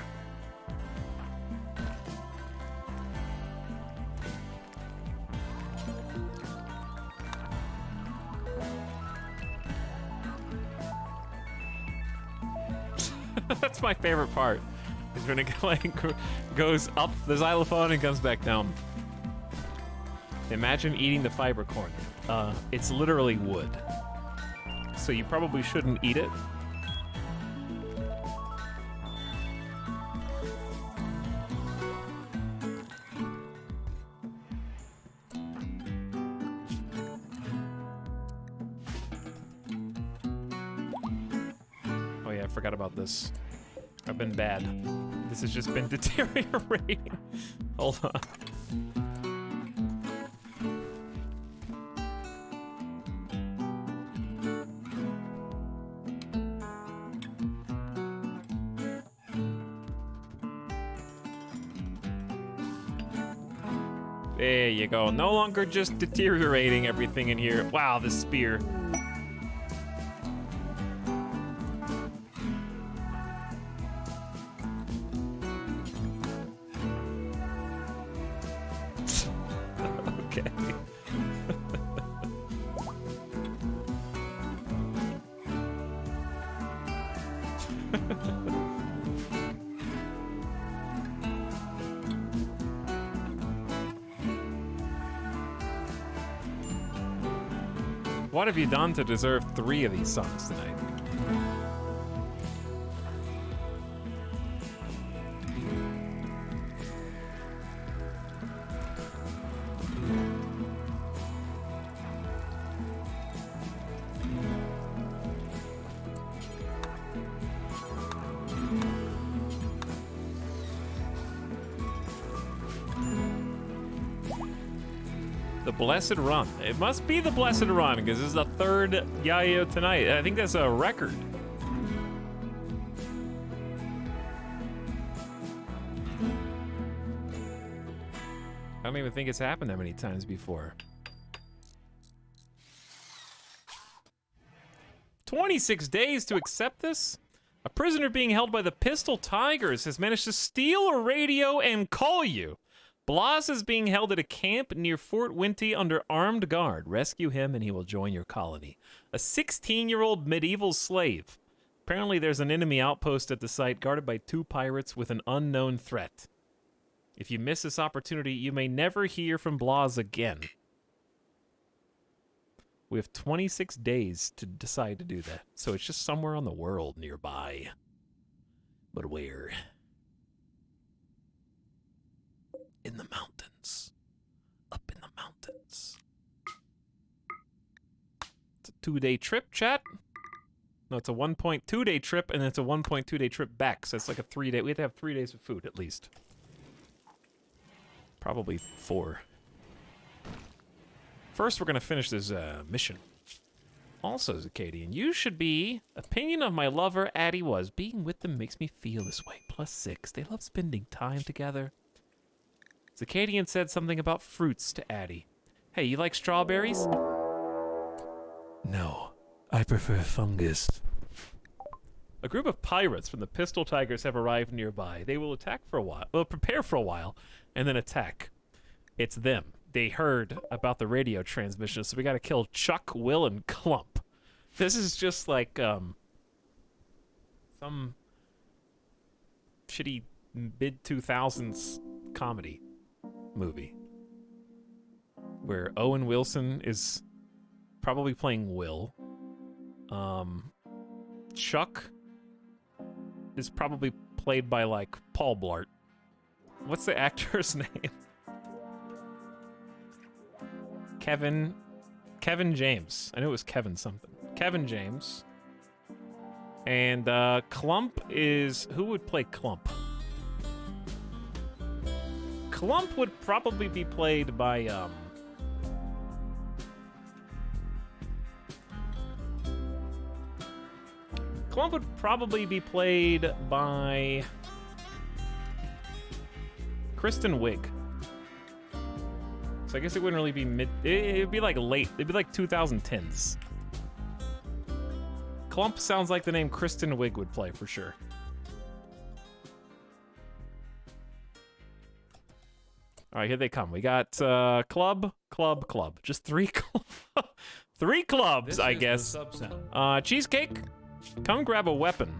That's my favorite part. Is when it like goes up the xylophone and comes back down. Imagine eating the fiber corn. It's literally wood. So you probably shouldn't eat it. Oh yeah, I forgot about this. I've been bad. This has just been deteriorating. Hold on. There you go. No longer just deteriorating everything in here. Wow, this spear. Okay. What have you done to deserve 3 of these songs tonight? The Blessed Run. It must be the Blessed Run because this is the 3rd Yayo tonight. I think that's a record. I don't even think it's happened that many times before. 26 days to accept this? A prisoner being held by the Pistol Tigers has managed to steal a radio and call you. Blas is being held at a camp near Fort Winty under armed guard. Rescue him and he will join your colony. A 16-year-old medieval slave. Apparently there's an enemy outpost at the site guarded by 2 pirates with an unknown threat. If you miss this opportunity, you may never hear from Blas again. We have 26 days to decide to do that. So it's just somewhere on the world nearby. But where? In the mountains. Up in the mountains. It's a 2-day trip, chat. No, it's a 1.2-day trip, and it's a 1.2-day trip back. So it's like a 3-day. We have to have 3 days of food, at least. Probably 4. First, we're going to finish this mission. Also, Zacadian, you should be. Opinion of my lover, Addie, was being with them makes me feel this way. +6. They love spending time together. Zacadian said something about fruits to Addie. Hey, you like strawberries? No, I prefer fungus. A group of pirates from the Pistol Tigers have arrived nearby. They will attack for a while. Well, prepare for a while, and then attack. It's them. They heard about the radio transmission, so we gotta kill Chuck, Will, and Clump. This is just like, some shitty mid-2000s comedy movie where Owen Wilson is probably playing Will. Chuck is probably played by like Paul Blart. What's the actor's name? Kevin James. I knew it was Kevin something. Kevin James. And Clump is, who would play Clump? Clump would probably be played by, Clump would probably be played by Kristen Wiig. So I guess it wouldn't really be mid. It'd be like late. It'd be like 2010s. Clump sounds like the name Kristen Wiig would play for sure. All right, here they come. We got club. Just three three clubs, This I is guess. the sub-sound. Cheesecake, come grab a weapon.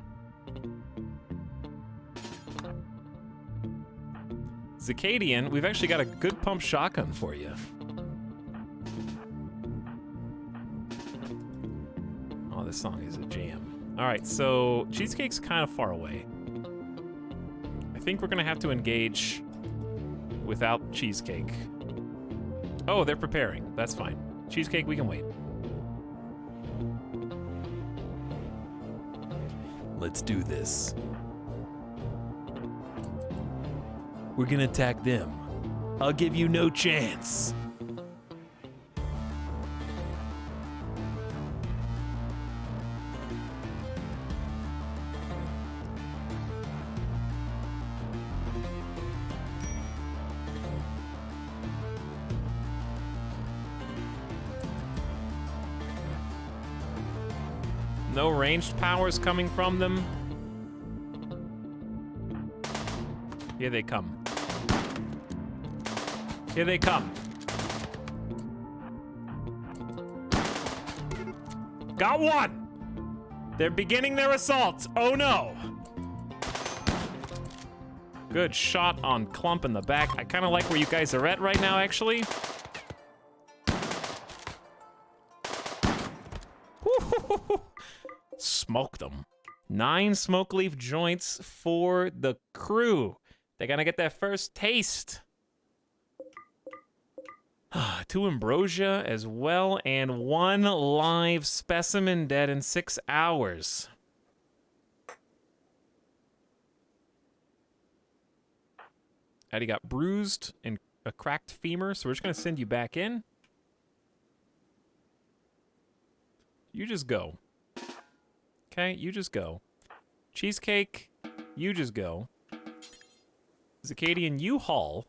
Zacadian, we've actually got a good pump shotgun for you. Oh, this song is a jam. All right, so Cheesecake's kind of far away. I think we're gonna have to engage without Cheesecake. Oh, they're preparing. That's fine. Cheesecake, we can wait. Let's do this. We're gonna attack them. I'll give you no chance. No ranged powers coming from them. Here they come. Here they come. Got one! They're beginning their assault. Oh no! Good shot on Clump in the back. I kind of like where you guys are at right now, actually. Smoked them. 9 smoke leaf joints for the crew. They're gonna get their first taste. 2 ambrosia as well, and 1 live specimen dead in 6 hours. Eddie got bruised and a cracked femur, so we're just gonna send you back in. You just go. Okay, you just go. Cheesecake, you just go. Zacadian, you haul.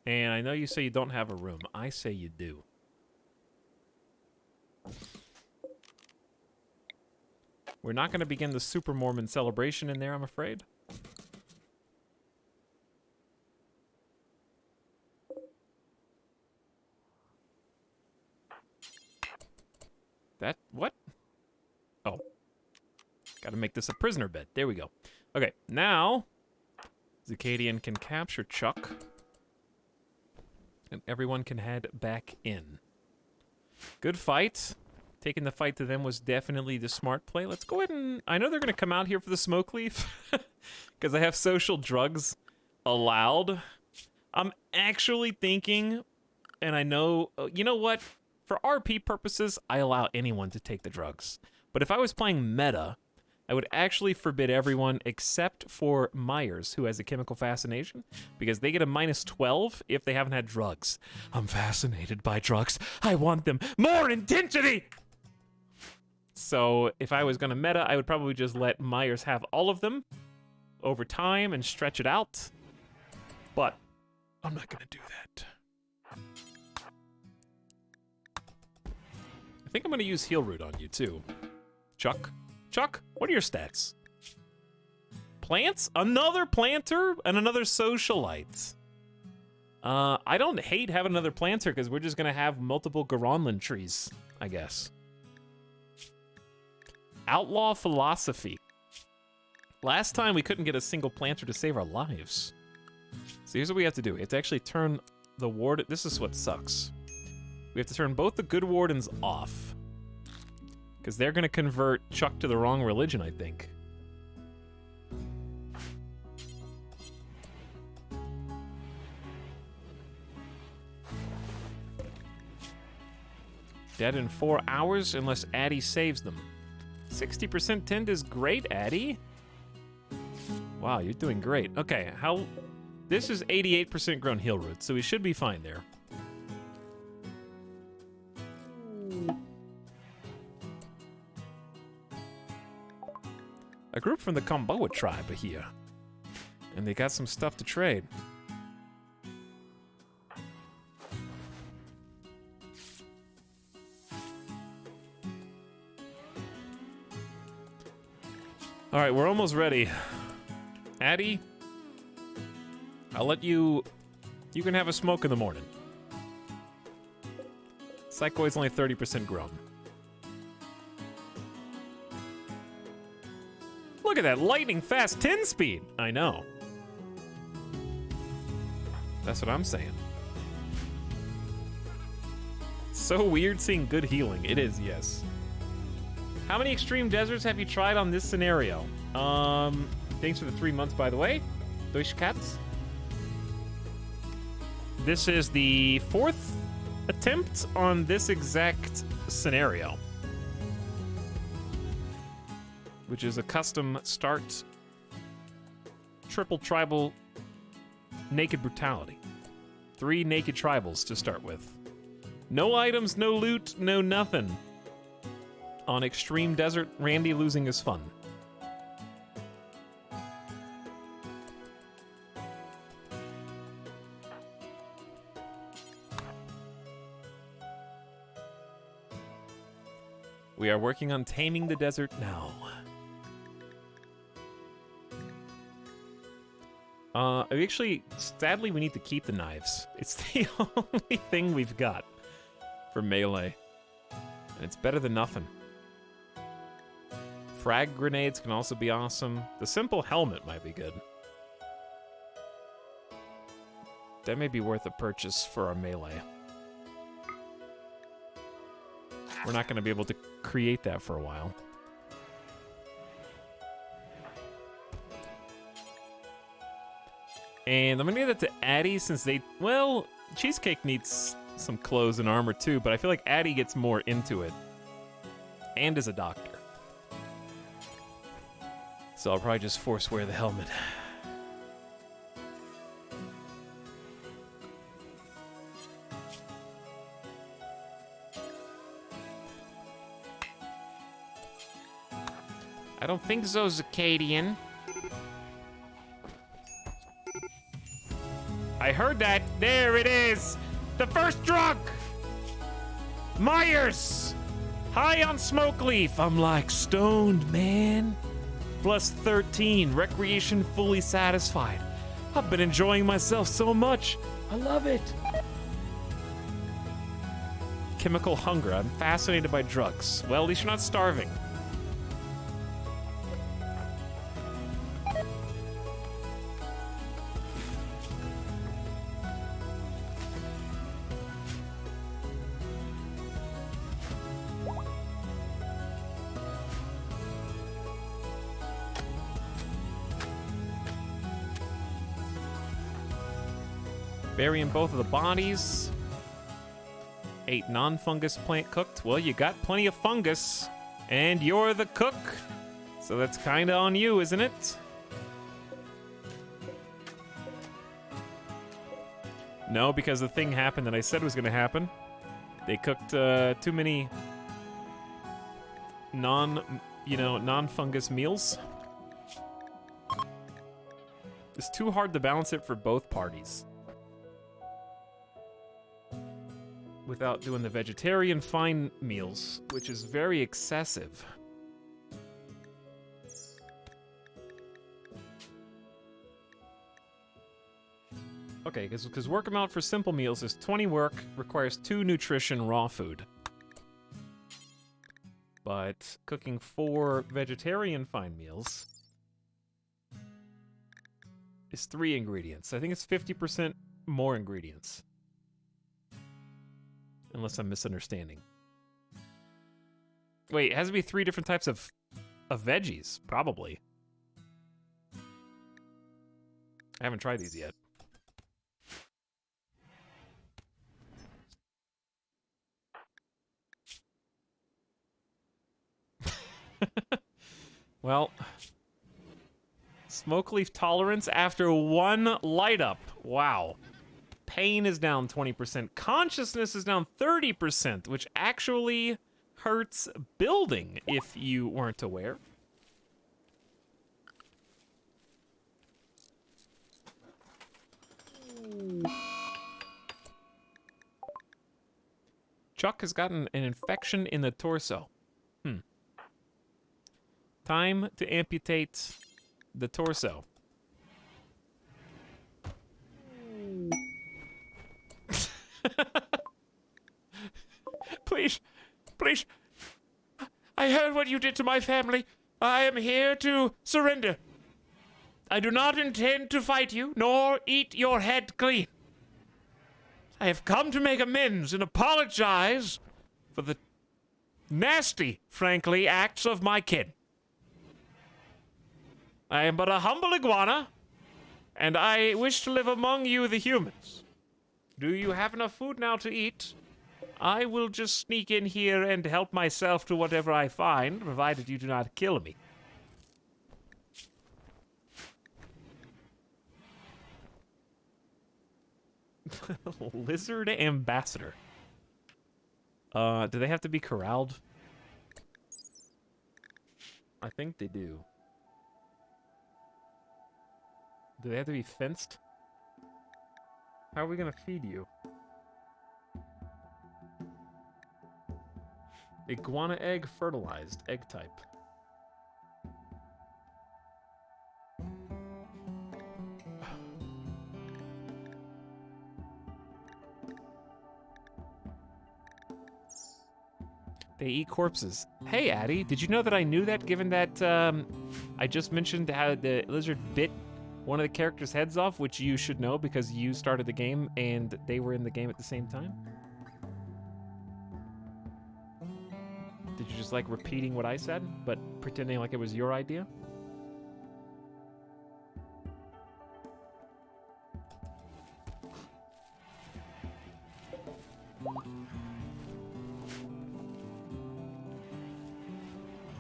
And I know you say you don't have a room. I say you do. We're not going to begin the Super Mormon celebration in there, I'm afraid. That, what? Oh. Gotta make this a prisoner bed. There we go. Okay, now Zacadian can capture Chuck. And everyone can head back in. Good fight. Taking the fight to them was definitely the smart play. Let's go ahead and... I know they're going to come out here for the smoke leaf. Because they have social drugs allowed. I'm actually thinking... And I know... You know what? For RP purposes, I allow anyone to take the drugs. But if I was playing meta... I would actually forbid everyone except for Myers, who has a chemical fascination, because they get a -12 if they haven't had drugs. I'm fascinated by drugs. I want them more intensity! So if I was going to meta, I would probably just let Myers have all of them over time and stretch it out. But I'm not going to do that. I think I'm going to use Heal Root on you, too. Chuck? Chuck, what are your stats? Plants? Another planter and another socialite. I don't hate having another planter because we're just going to have multiple Garanlan trees, I guess. Outlaw philosophy. Last time we couldn't get a single planter to save our lives. So here's what we have to do. We have to actually turn the ward... This is what sucks. We have to turn both the good wardens off. Because they're going to convert Chuck to the wrong religion, I think. Dead in 4 hours unless Addie saves them. 60% tend is great, Addie. Wow, you're doing great. Okay, how This is 88% grown hill roots, so we should be fine there. A group from the Kamboa tribe are here. And they got some stuff to trade. All right, we're almost ready. Addie, I'll let you... You can have a smoke in the morning. Psychoid's only 30% grown. Look at that lightning fast 10 speed. I know. That's what I'm saying. So weird seeing good healing. It is, yes. How many extreme deserts have you tried on this scenario? Thanks for the 3 months, by the way. Durchkatz. This is the 4th attempt on this exact scenario, which is a custom start triple tribal naked brutality. 3 naked tribals to start with. No items, no loot, no nothing. On extreme desert, Randy losing is fun. We are working on taming the desert now. Actually, sadly, we need to keep the knives. It's the only thing we've got for melee. And it's better than nothing. Frag grenades can also be awesome. The simple helmet might be good. That may be worth a purchase for our melee. We're not going to be able to create that for a while. And I'm going to give that to Addie since they... Well, Cheesecake needs some clothes and armor too, but I feel like Addie gets more into it. And is a doctor. So I'll probably just force wear the helmet. I don't think so, Zacadian. I heard that. There it is. The first drug. Myers. High on smoke leaf. I'm like stoned, man. Plus 13. Recreation fully satisfied. I've been enjoying myself so much. I love it. Chemical hunger. I'm fascinated by drugs. Well, at least you're not starving. Burying both of the bodies. 8 non-fungus plant cooked. Well, you got plenty of fungus. And you're the cook. So that's kind of on you, isn't it? No, because the thing happened that I said was going to happen. They cooked too many non-fungus meals. It's too hard to balance it for both parties. Without doing the vegetarian fine meals, which is very excessive. Okay, because work amount for simple meals is 20 work, requires 2 nutrition raw food. But cooking 4 vegetarian fine meals is 3 ingredients. I think it's 50% more ingredients. Unless I'm misunderstanding. Wait, it has to be 3 different types of veggies, probably. I haven't tried these yet. Well, Smoke leaf tolerance after 1 light up. Wow. Pain is down 20%. Consciousness is down 30%, which actually hurts building if you weren't aware. Chuck has gotten an infection in the torso. Time to amputate the torso. Please, please. I heard what you did to my family. I am here to surrender. I do not intend to fight you, nor eat your head clean. I have come to make amends and apologize for the nasty, frankly, acts of my kid. I am but a humble iguana, and I wish to live among you, the humans. Do you have enough food now to eat? I will just sneak in here and help myself to whatever I find, provided you do not kill me. Lizard ambassador. Do they have to be corralled? I think they do. Do they have to be fenced? How are we gonna feed you? Iguana egg fertilized, egg type. They eat corpses. Hey, Addy, did you know that I knew that, given that I just mentioned how the lizard bit one of the characters' heads off, which you should know because you started the game and they were in the game at the same time? Did you just like repeating what I said, but pretending like it was your idea?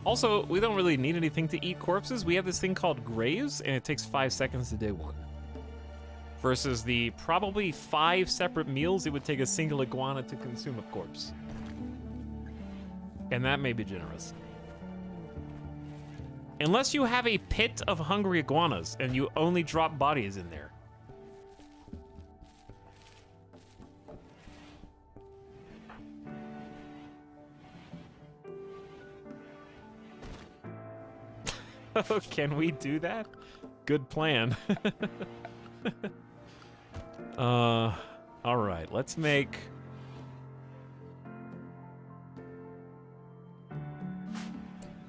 Also, we don't really need anything to eat corpses. We have this thing called graves, and it takes 5 seconds to dig one. Versus the probably 5 separate meals it would take a single iguana to consume a corpse. And that may be generous. Unless you have a pit of hungry iguanas and you only drop bodies in there. Oh, can we do that? Good plan. All right, let's make...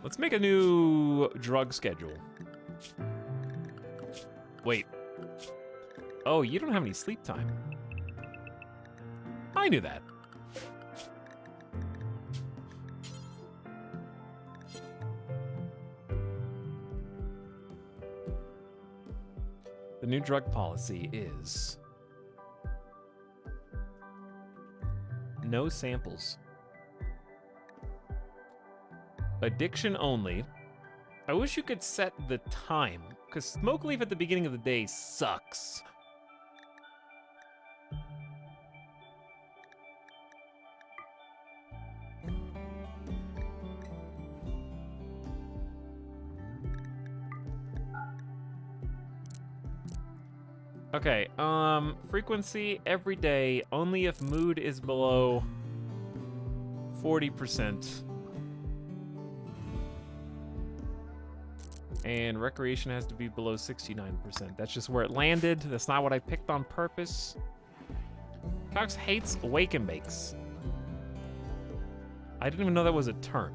Let's make a new drug schedule. Wait. Oh, you don't have any sleep time. I knew that. The new drug policy is no samples. Addiction only. I wish you could set the time, because smoke leaf at the beginning of the day sucks. Okay, frequency every day, only if mood is below 40%. And recreation has to be below 69%. That's just where it landed. That's not what I picked on purpose. Cox hates wake and bakes. I didn't even know that was a term.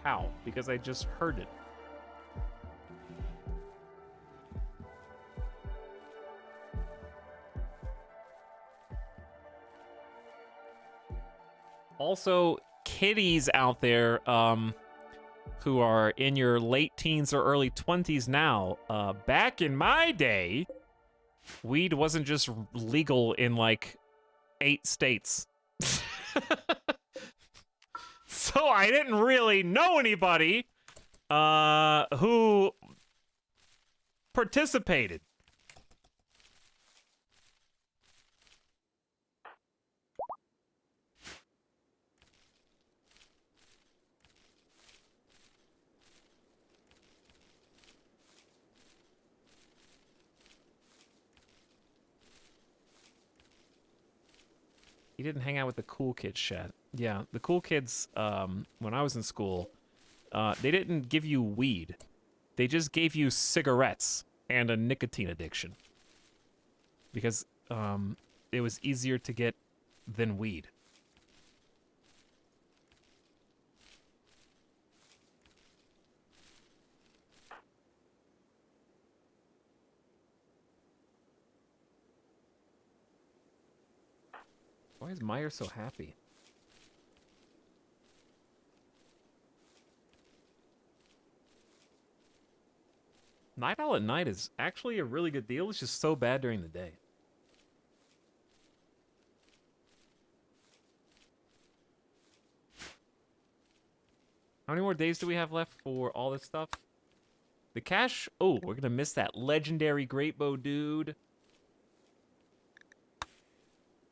How? Because I just heard it. Also, kitties out there, who are in your late teens or early 20s now, back in my day, weed wasn't just legal in like 8 states. So I didn't really know anybody who participated. You didn't hang out with the cool kids, Shad. Yeah, the cool kids, when I was in school, they didn't give you weed. They just gave you cigarettes and a nicotine addiction. Because, it was easier to get than weed. Why is Meyer so happy? Night Owl at night is actually a really good deal. It's just so bad during the day. How many more days do we have left for all this stuff? The cash... Oh, we're gonna miss that legendary Great Bow dude.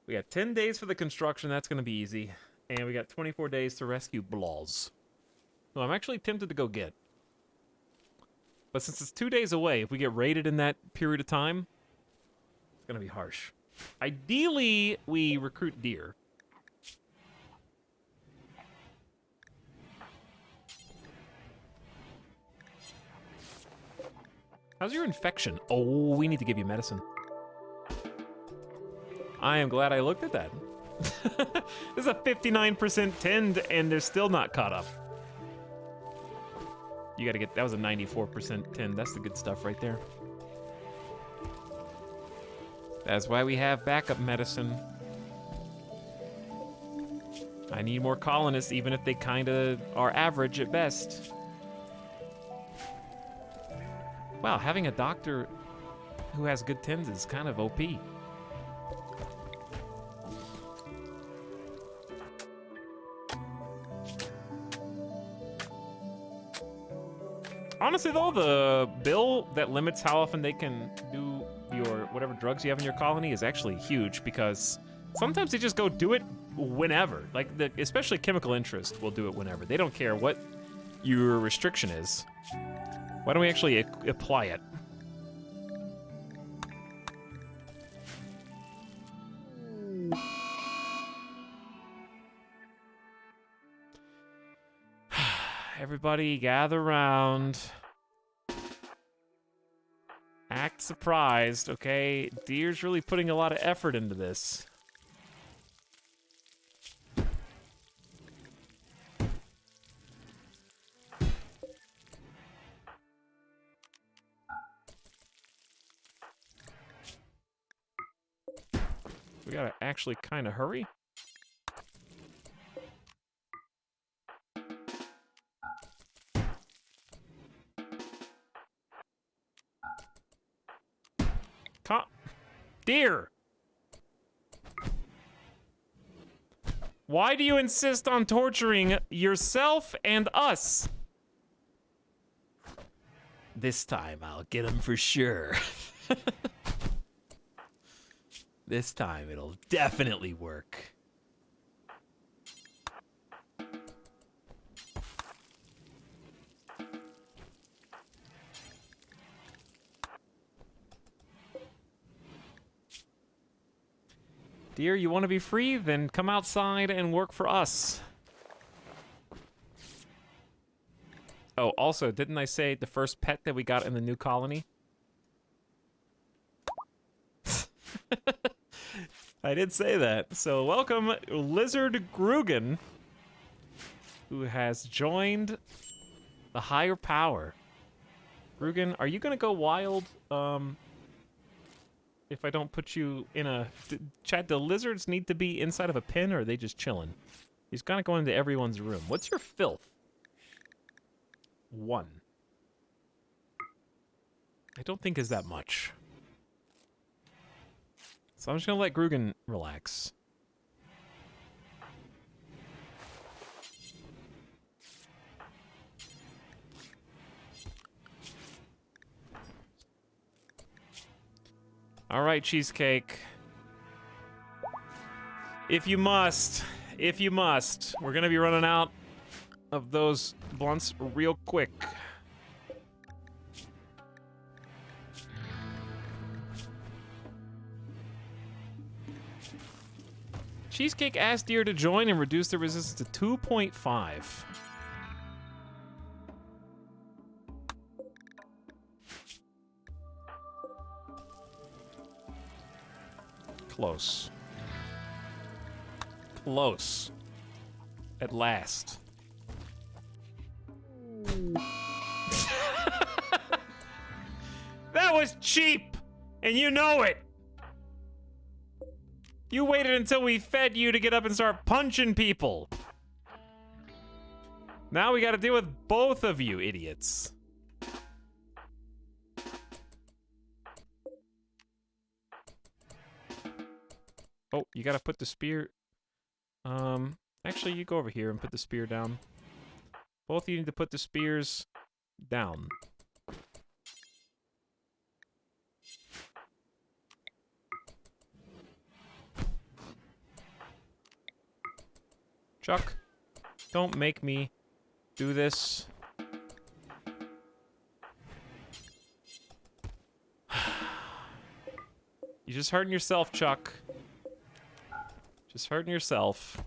We got 10 days for the construction. That's gonna be easy. And we got 24 days to rescue Blaws. No, I'm actually tempted to go get. But since it's 2 days away, if we get raided in that period of time, it's gonna be harsh. Ideally, we recruit deer. How's your infection? Oh, we need to give you medicine. I am glad I looked at that. There's a 59% tend, and they're still not caught up. You gotta get, that was a 94% tend. That's the good stuff right there. That's why we have backup medicine. I need more colonists, even if they kinda are average at best. Wow, having a doctor who has good tens is kind of OP. Honestly though, the bill that limits how often they can do your whatever drugs you have in your colony is actually huge, because sometimes they just go do it whenever. Like, especially chemical interest will do it whenever. They don't care what your restriction is. Why don't we actually apply it? Everybody gather around. Act surprised, okay? Deer's really putting a lot of effort into this. We gotta actually kind of hurry. Deer! Why do you insist on torturing yourself and us? This time I'll get him for sure. This time it'll definitely work. Dear, you want to be free? Then come outside and work for us. Oh, also, didn't I say the first pet that we got in the new colony? I did say that. So welcome, Lizard Grugan, who has joined the higher power. Grugan, are you gonna go wild? If I don't put you in a... Chad, do lizards need to be inside of a pen, or are they just chilling? He's kind of going into everyone's room. What's your filth? 1. I don't think is that much. So I'm just gonna let Grugan relax. All right, Cheesecake. If you must, we're gonna be running out of those blunts real quick. Cheesecake asked Deer to join and reduce the resistance to 2.5. Close. Close. At last. That was cheap! And you know it! You waited until we fed you to get up and start punching people! Now we gotta deal with both of you idiots. Oh, you gotta put the spear... actually, you go over here and put the spear down. Both of you need to put the spears down. Chuck, don't make me do this. You're just hurting yourself, Chuck. Just hurting yourself.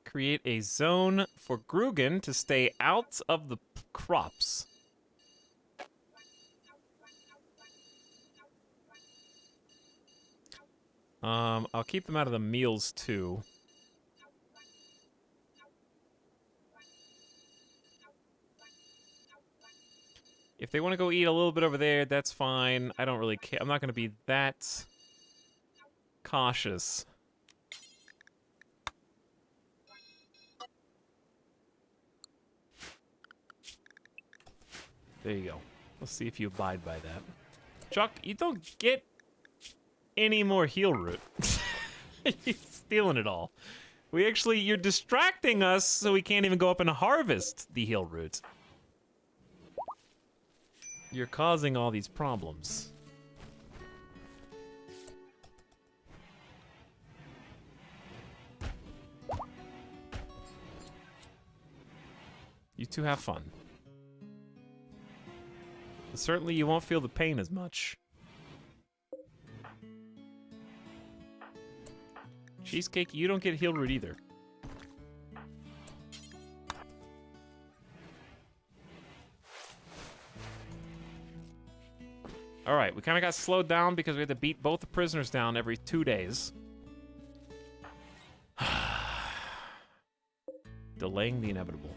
Create a zone for Grugan to stay out of the crops. I'll keep them out of the meals too. If they want to go eat a little bit over there, that's fine. I don't really care. I'm not going to be that cautious. There you go. Let's see if you abide by that. Chuck, you don't get any more heal root. You're stealing it all. You're distracting us so we can't even go up and harvest the heal root. You're causing all these problems. You two have fun. But certainly you won't feel the pain as much. Cheesecake, you don't get heal root either. Alright, we kind of got slowed down because we had to beat both the prisoners down every 2 days. Delaying the inevitable.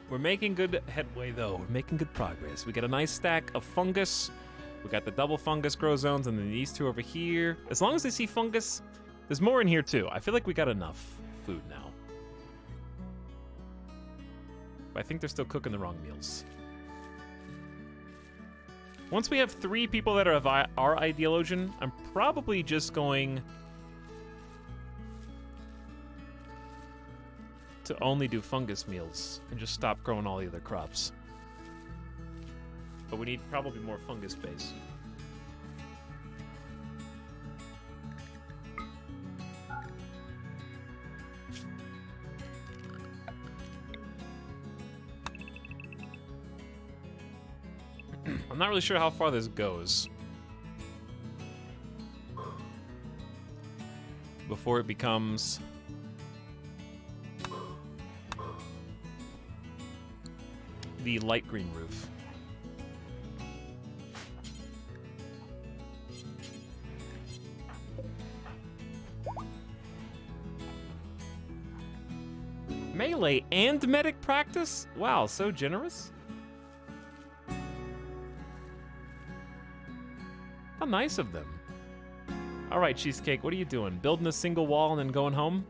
We're making good headway, though. We're making good progress. We got a nice stack of fungus. We got the double fungus grow zones, and then these two over here. As long as they see fungus, there's more in here, too. I feel like we got enough food now. But I think they're still cooking the wrong meals. Once we have 3 people that are of our ideologian, I'm probably just going to only do fungus meals and just stop growing all the other crops. But we need probably more fungus base. I'm not really sure how far this goes before it becomes the light green roof. melee and medic practice? Wow, so generous. How nice of them. All right, Cheesecake, what are you doing? Building a single wall and then going home?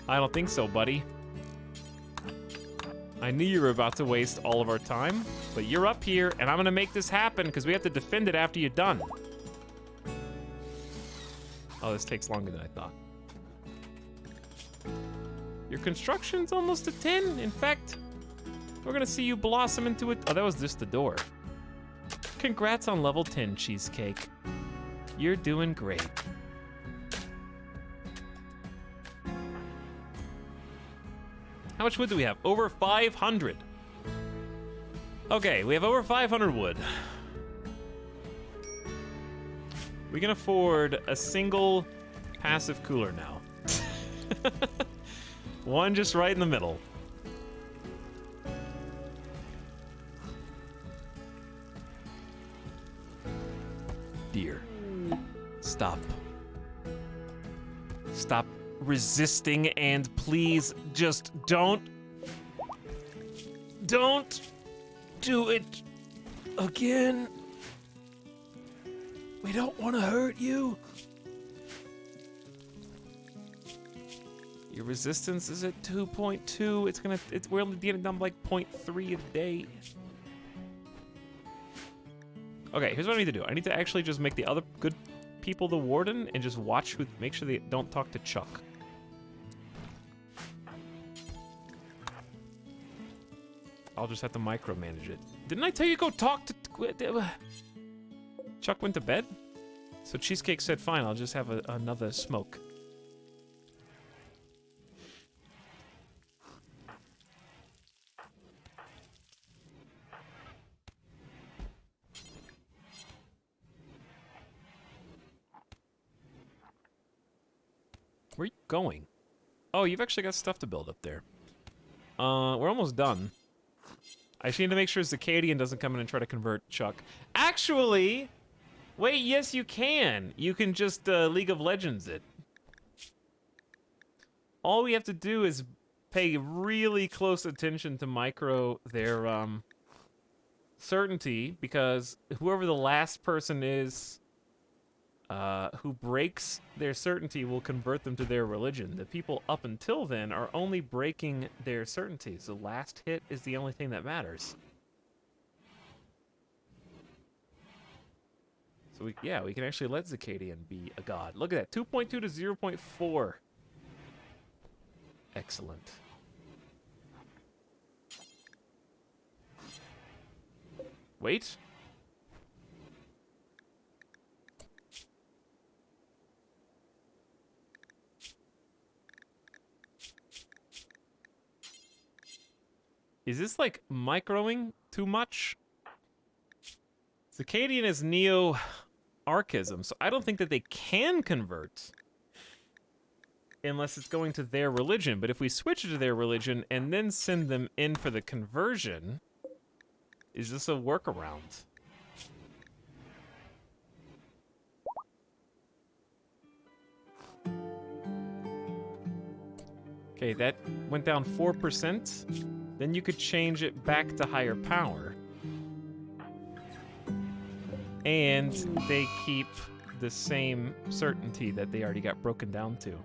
I don't think so, buddy. I knew you were about to waste all of our time, but you're up here, and I'm gonna make this happen because we have to defend it after you're done. Oh, this takes longer than I thought. Your construction's almost a 10. In fact, we're gonna see you blossom into it. Oh, that was just the door. Congrats on level 10, Cheesecake. You're doing great. How much wood do we have? Over 500. Okay, we have over 500 wood. We can afford a single passive cooler now. One just right in the middle. Dear, stop. Stop resisting, and please just don't do it again. We don't want to hurt you. Your resistance is at 2.2. We're only getting down like 0.3 a day. Okay, here's what I need to do. I need to actually just make the other good people the warden and just watch who, make sure they don't talk to Chuck. I'll just have to micromanage it. Didn't I tell you to go talk to... Chuck went to bed? So Cheesecake said, fine, I'll just have another smoke. Where are you going? Oh, you've actually got stuff to build up there. We're almost done. I just need to make sure Zacadian doesn't come in and try to convert Chuck. Actually, wait, yes you can. You can just League of Legends it. All we have to do is pay really close attention to micro their certainty, because whoever the last person is who breaks their certainty will convert them to their religion. The people up until then are only breaking their certainties. The last hit is the only thing that matters. So we can actually let Zacadian be a god. Look at that, 2.2 to 0.4. Excellent. Wait. Is this like microing too much? Zacadian is neo-archism, so I don't think that they can convert unless it's going to their religion. But if we switch it to their religion and then send them in for the conversion, is this a workaround? Okay, that went down 4%. Then you could change it back to higher power. And they keep the same certainty that they already got broken down to.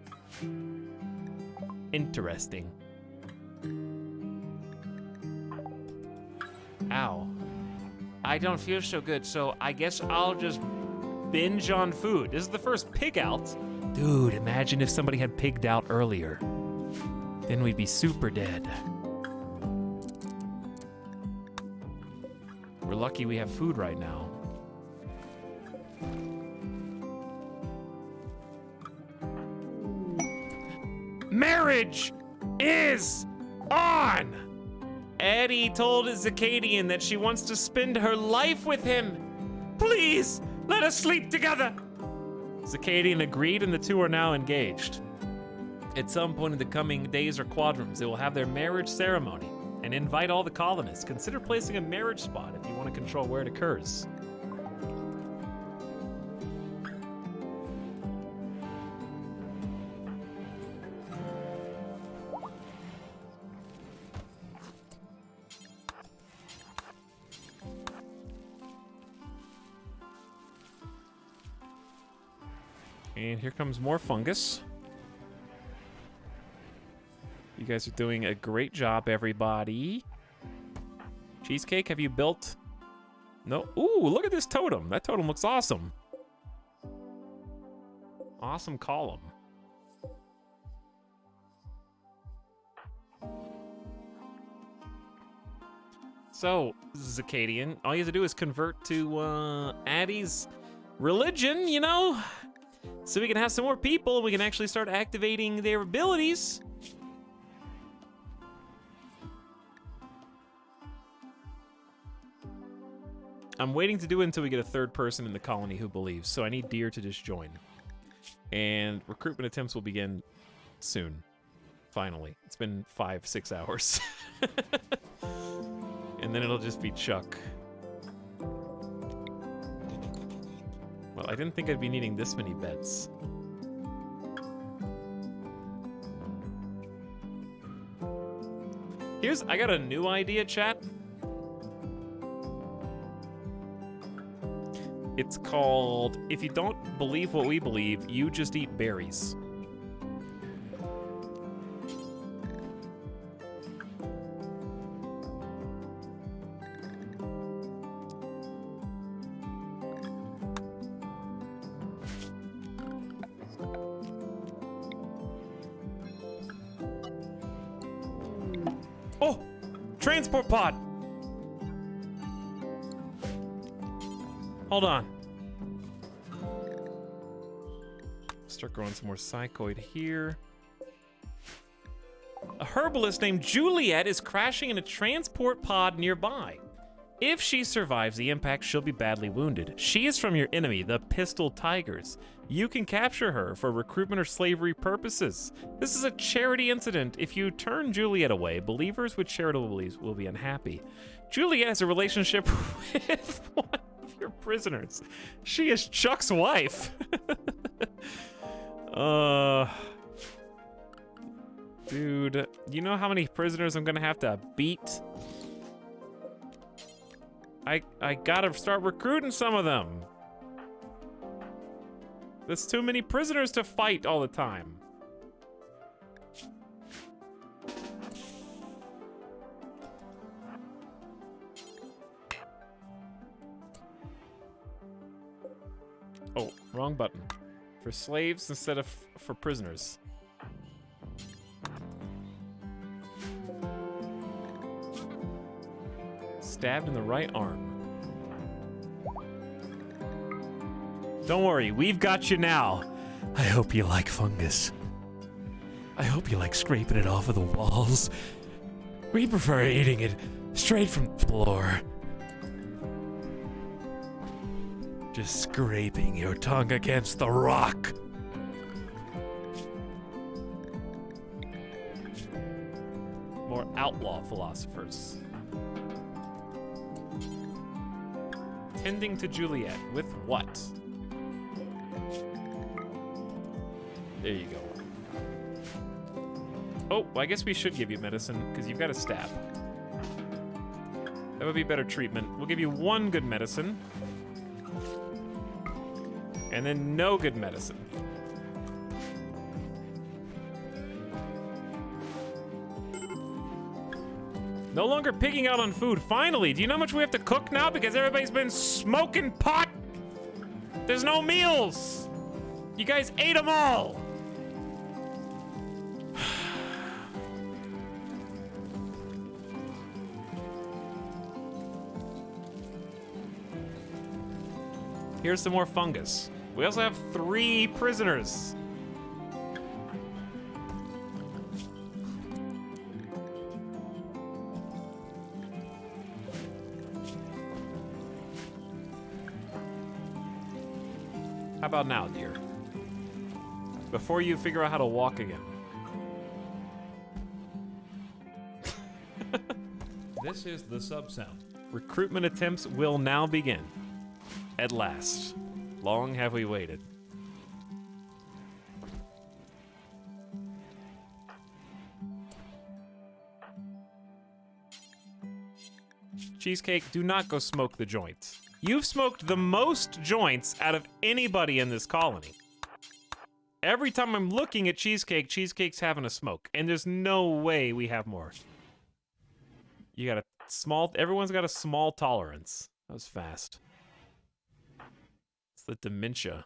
Interesting. Ow. I don't feel so good, so I guess I'll just binge on food. This is the first pig out. Dude, imagine if somebody had pigged out earlier. Then we'd be super dead. We're lucky we have food right now. Marriage is on! Eddie told Zacadian that she wants to spend her life with him. Please, let us sleep together. Zacadian agreed, and the two are now engaged. At some point in the coming days or quadrums, they will have their marriage ceremony and invite all the colonists. Consider placing a marriage spot if you want to control where it occurs. And here comes more fungus. You guys are doing a great job, everybody. Cheesecake, have you built? No. Ooh, look at this totem. That totem looks awesome. Awesome column. So, Zacadian, all you have to do is convert to Addie's religion, you know? So we can have some more people and we can actually start activating their abilities. I'm waiting to do it until we get a third person in the colony who believes, so I need Deer to just join. And recruitment attempts will begin soon. Finally. It's been 5-6 hours. And then it'll just be Chuck. Well, I didn't think I'd be needing this many beds. I got a new idea, chat. It's called, if you don't believe what we believe, you just eat berries. Oh! Transport pod! Hold on. Start growing some more psychoid here. A herbalist named Juliet is crashing in a transport pod nearby. If she survives the impact, she'll be badly wounded. She is from your enemy, the Pistol Tigers. You can capture her for recruitment or slavery purposes. This is a charity incident. If you turn Juliet away, believers with charitable beliefs will be unhappy. Juliet has a relationship with one of your prisoners. She is Chuck's wife. Dude, you know how many prisoners I'm gonna have to beat? I gotta start recruiting some of them. There's too many prisoners to fight all the time. Oh, wrong button. For slaves instead of for prisoners. Stabbed in the right arm. Don't worry, we've got you now. I hope you like fungus. I hope you like scraping it off of the walls. We prefer eating it straight from the floor. Just scraping your tongue against the rock. More outlaw philosophers. Tending to Juliet with what? There you go. Oh, well, I guess we should give you medicine because you've got a stab. That would be better treatment. We'll give you one good medicine. And then no good medicine. No longer picking out on food. Finally, do you know how much we have to cook now because everybody's been smoking pot? There's no meals. You guys ate them all. Here's some more fungus. We also have 3 prisoners. How about now, dear? Before you figure out how to walk again. This is the sub sound. Recruitment attempts will now begin. At last. Long have we waited. Cheesecake, do not go smoke the joints. You've smoked the most joints out of anybody in this colony. Every time I'm looking at Cheesecake, Cheesecake's having a smoke. And there's no way we have more. You got a small... Everyone's got a small tolerance. That was fast. It's the dementia.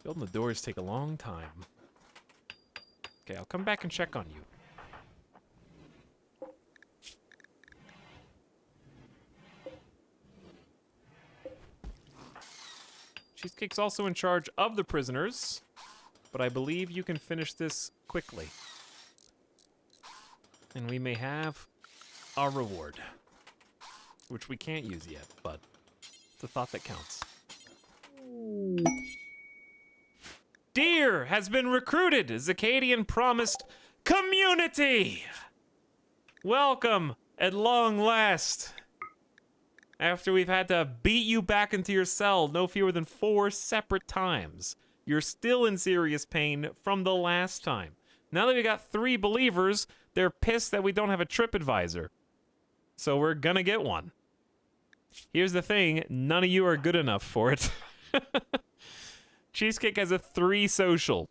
Building the doors take a long time. Okay, I'll come back and check on you. Cheesecake's also in charge of the prisoners, but I believe you can finish this quickly. And we may have our reward, which we can't use yet, but it's a thought that counts. Deer has been recruited. Zacadian promised community. Welcome at long last. After we've had to beat you back into your cell no fewer than 4 separate times. You're still in serious pain from the last time. Now that we got 3 believers, they're pissed that we don't have a TripAdvisor. So we're gonna get one. Here's the thing, none of you are good enough for it. Cheesecake has a 3 social.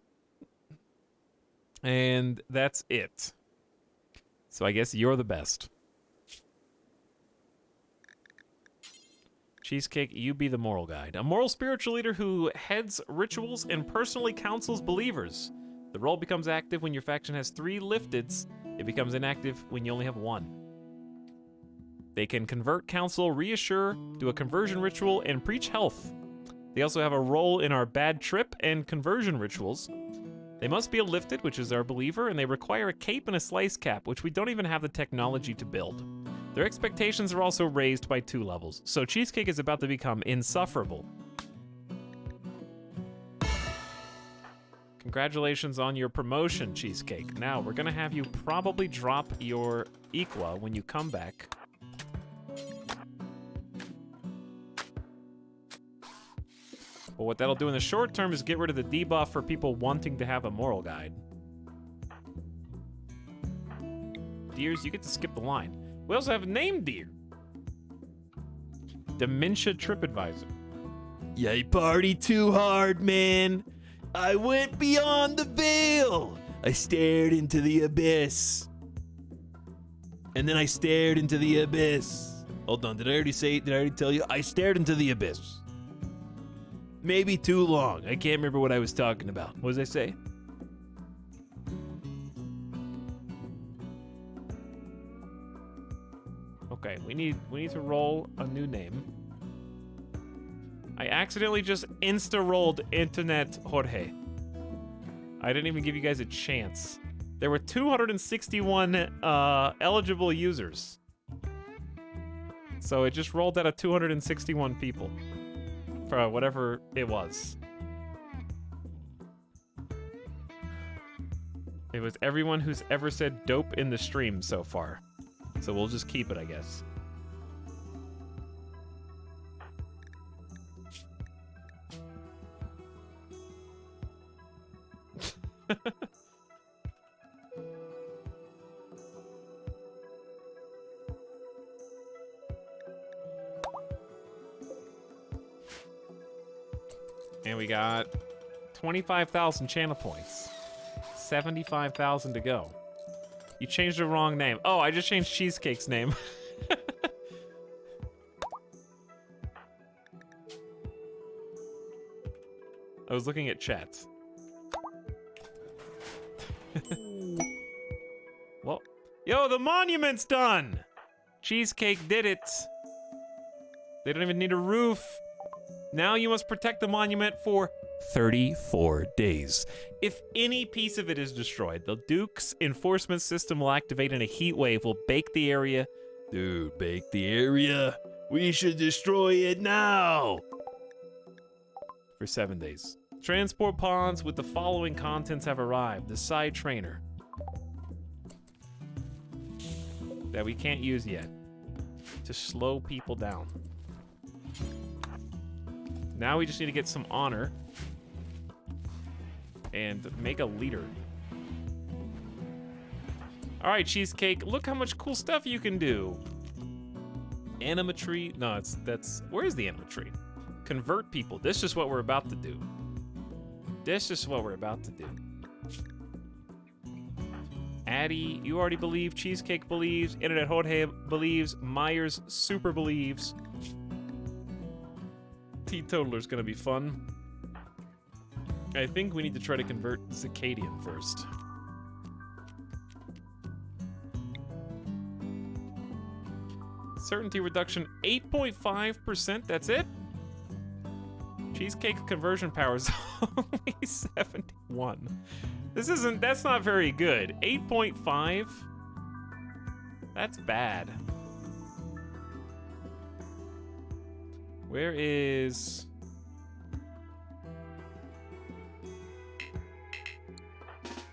And that's it. So I guess you're the best. Cheesecake, you be the moral guide. A moral spiritual leader who heads rituals and personally counsels believers. The role becomes active when your faction has 3 lifteds. It becomes inactive when you only have 1. They can convert, counsel, reassure, do a conversion ritual, and preach health. They also have a role in our bad trip and conversion rituals. They must be a lifted, which is our believer, and they require a cape and a slice cap, which we don't even have the technology to build. Their expectations are also raised by 2 levels, so Cheesecake is about to become insufferable. Congratulations on your promotion, Cheesecake. Now, we're gonna have you probably drop your Equa when you come back. But what that'll do in the short term is get rid of the debuff for people wanting to have a moral guide. Deers, you get to skip the line. We also have named deer. Dementia TripAdvisor. Yeah, I partied too hard, man. I went beyond the veil. I stared into the abyss. And then I stared into the abyss. Hold on, did I already say it? Did I already tell you? I stared into the abyss. Maybe too long. I can't remember what I was talking about. What did I say? Okay, we need to roll a new name. I accidentally just insta-rolled Internet Jorge. I didn't even give you guys a chance. There were 261 eligible users. So it just rolled out of 261 people. For whatever it was. It was everyone who's ever said dope in the stream so far. So we'll just keep it, I guess. And we got 25,000 channel points. 75,000 to go. You changed the wrong name. Oh, I just changed Cheesecake's name. I was looking at chat. Well, yo, the monument's done! Cheesecake did it. They don't even need a roof. Now you must protect the monument for 34 days. If any piece of it is destroyed, the Duke's enforcement system will activate and a heat wave will bake the area. Dude, bake the area? We should destroy it now! For 7 days. Transport pods with the following contents have arrived. The side trainer. That we can't use yet. To slow people down. Now we just need to get some honor. And make a leader. All right, Cheesecake, look how much cool stuff you can do. Animatry, no, where's the animatry? Convert people, this is what we're about to do. This is what we're about to do. Addie, you already believe, Cheesecake believes, Internet Jorge believes, Myers super believes. Teetotaler's gonna be fun. I think we need to try to convert Zircadian first. Certainty reduction 8.5%, that's it? Cheesecake conversion power is only 71. That's not very good. 8.5? That's bad. Where is...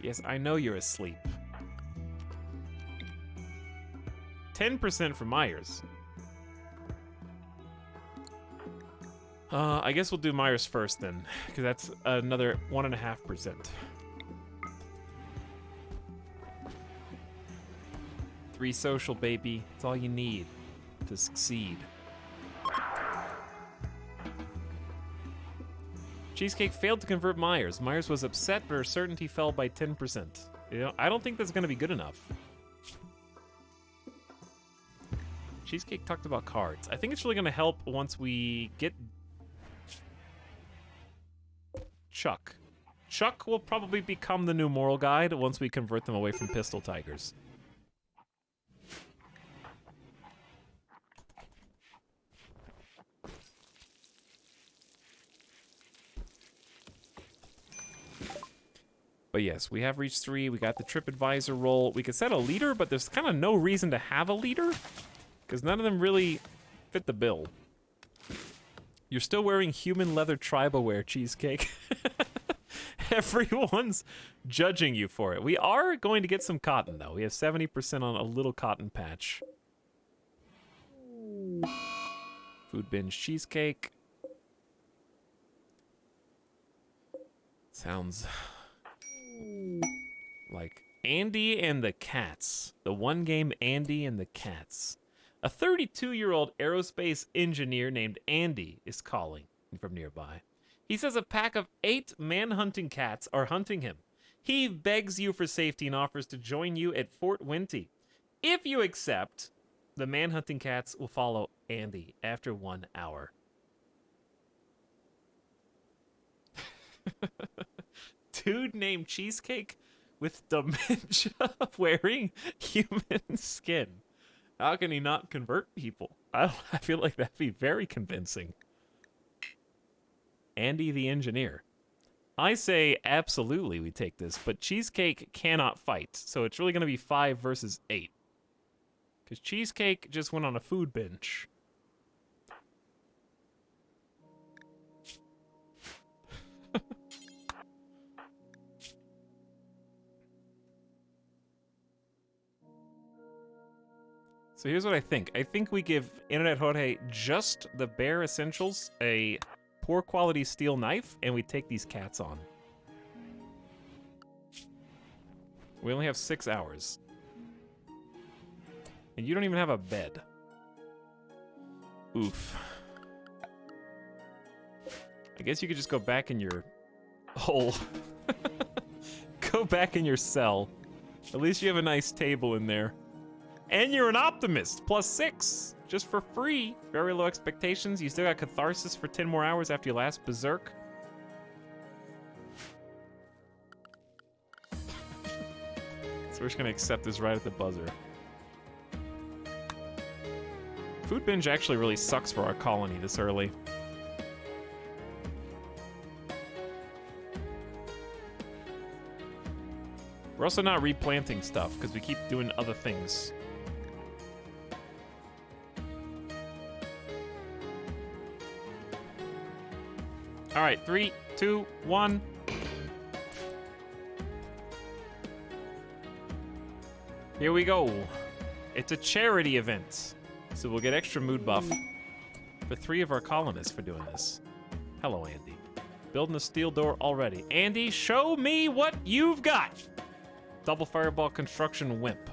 Yes, I know you're asleep. 10% for Myers. I guess we'll do Myers first then, because that's another 1.5%. 3 social, baby. It's all you need to succeed. Cheesecake failed to convert Myers. Myers was upset, but her certainty fell by 10%. You know, I don't think that's gonna be good enough. Cheesecake talked about cards. I think it's really gonna help once we get Chuck. Chuck will probably become the new moral guide once we convert them away from pistol tigers. But yes, we have reached 3. We got the TripAdvisor roll. We could set a leader, but there's kind of no reason to have a leader because none of them really fit the bill. You're still wearing human leather tribal wear, Cheesecake. Everyone's judging you for it. We are going to get some cotton, though. We have 70% on a little cotton patch. Food binge Cheesecake. Sounds like Andy and the Cats. The one game Andy and the Cats. A 32-year-old aerospace engineer named Andy is calling from nearby. He says a pack of 8 man-hunting cats are hunting him. He begs you for safety and offers to join you at Fort Winty. If you accept, the man-hunting cats will follow Andy after 1 hour. Dude named Cheesecake with dementia wearing human skin. How can he not convert people? I feel like that'd be very convincing. Andy the engineer. I say absolutely we take this, but Cheesecake cannot fight, so it's really going to be 5 versus 8. Because Cheesecake just went on a food binge. So here's what I think. I think we give Internet Jorge just the bare essentials, a poor quality steel knife, and we take these cats on. We only have 6 hours. And you don't even have a bed. Oof. I guess you could just go back in your hole. Go back in your cell. At least you have a nice table in there. And you're an optimist, +6, just for free. Very low expectations. You still got catharsis for 10 more hours after your last berserk. So we're just gonna accept this right at the buzzer. Food binge actually really sucks for our colony this early. We're also not replanting stuff because we keep doing other things. All right, 3, 2, 1. Here we go. It's a charity event, so we'll get extra mood buff for 3 of our colonists for doing this. Hello, Andy. Building a steel door already. Andy, show me what you've got. Double fireball construction wimp.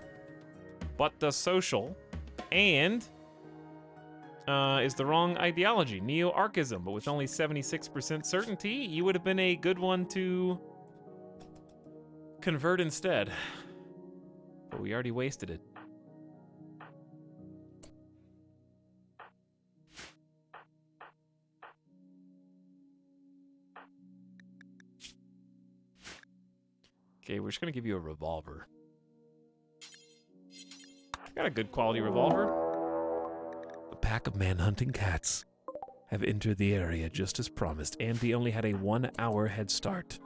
but does social, and is the wrong ideology, neo-archism, but with only 76% certainty, you would have been a good one to convert instead. But we already wasted it. Okay, we're just gonna give you a revolver. Got a good quality revolver. A pack of man-hunting cats have entered the area just as promised. Andy only had a 1-hour head start.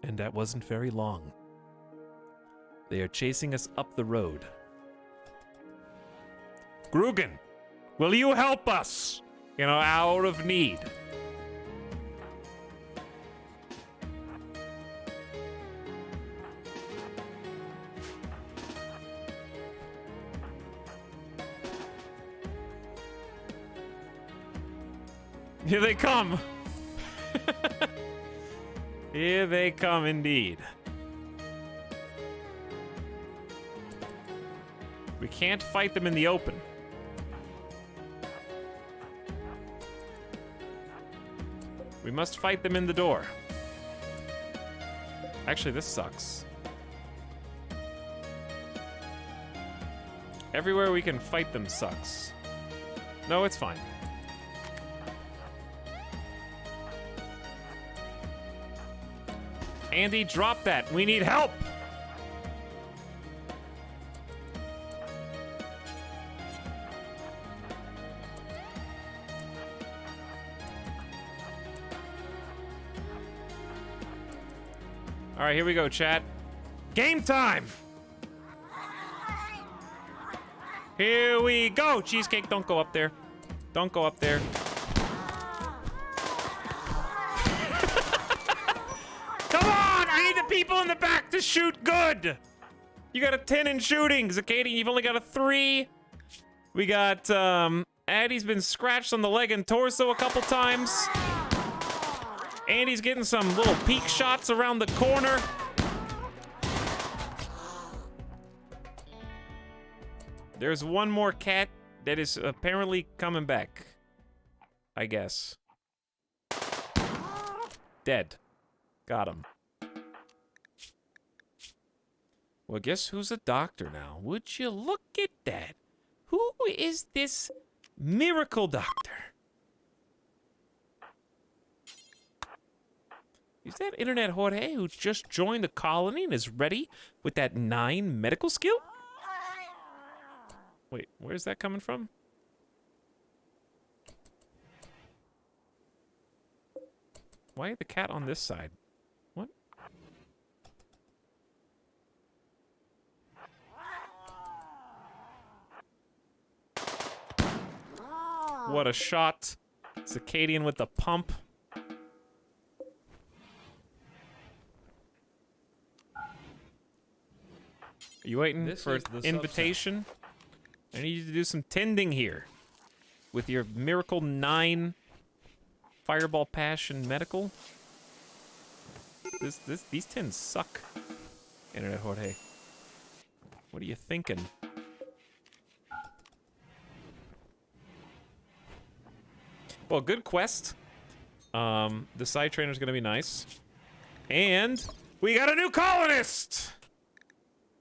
And that wasn't very long. They are chasing us up the road. Grugan, will you help us in our hour of need? Here they come. Here they come indeed. We can't fight them in the open. We must fight them in the door. Actually, this sucks. Everywhere we can fight them sucks. No, it's fine. Andy, drop that. We need help. All right, here we go, chat. Game time. Here we go. Cheesecake, don't go up there. Don't go up there. People in the back to shoot good. You got a 10 in shooting. Zakadian, you've only got a 3. We got, Addie's been scratched on the leg and torso a couple times. Andy's getting some little peek shots around the corner. There's one more cat that is apparently coming back. I guess. Dead. Got him. Well, guess who's a doctor now? Would you look at that? Who is this miracle doctor? Is that Internet Jorge who just joined the colony and is ready with that 9 medical skill? Wait, where's that coming from? Why is the cat on this side? What? What a shot. Zakadian with the pump. Are you waiting This for is the invitation? I need you to do some tending here. With your Miracle 9 Fireball Passion Medical. These tins suck. Internet Jorge. What are you thinking? Well, good quest. The side trainer's gonna be nice. And we got a new colonist!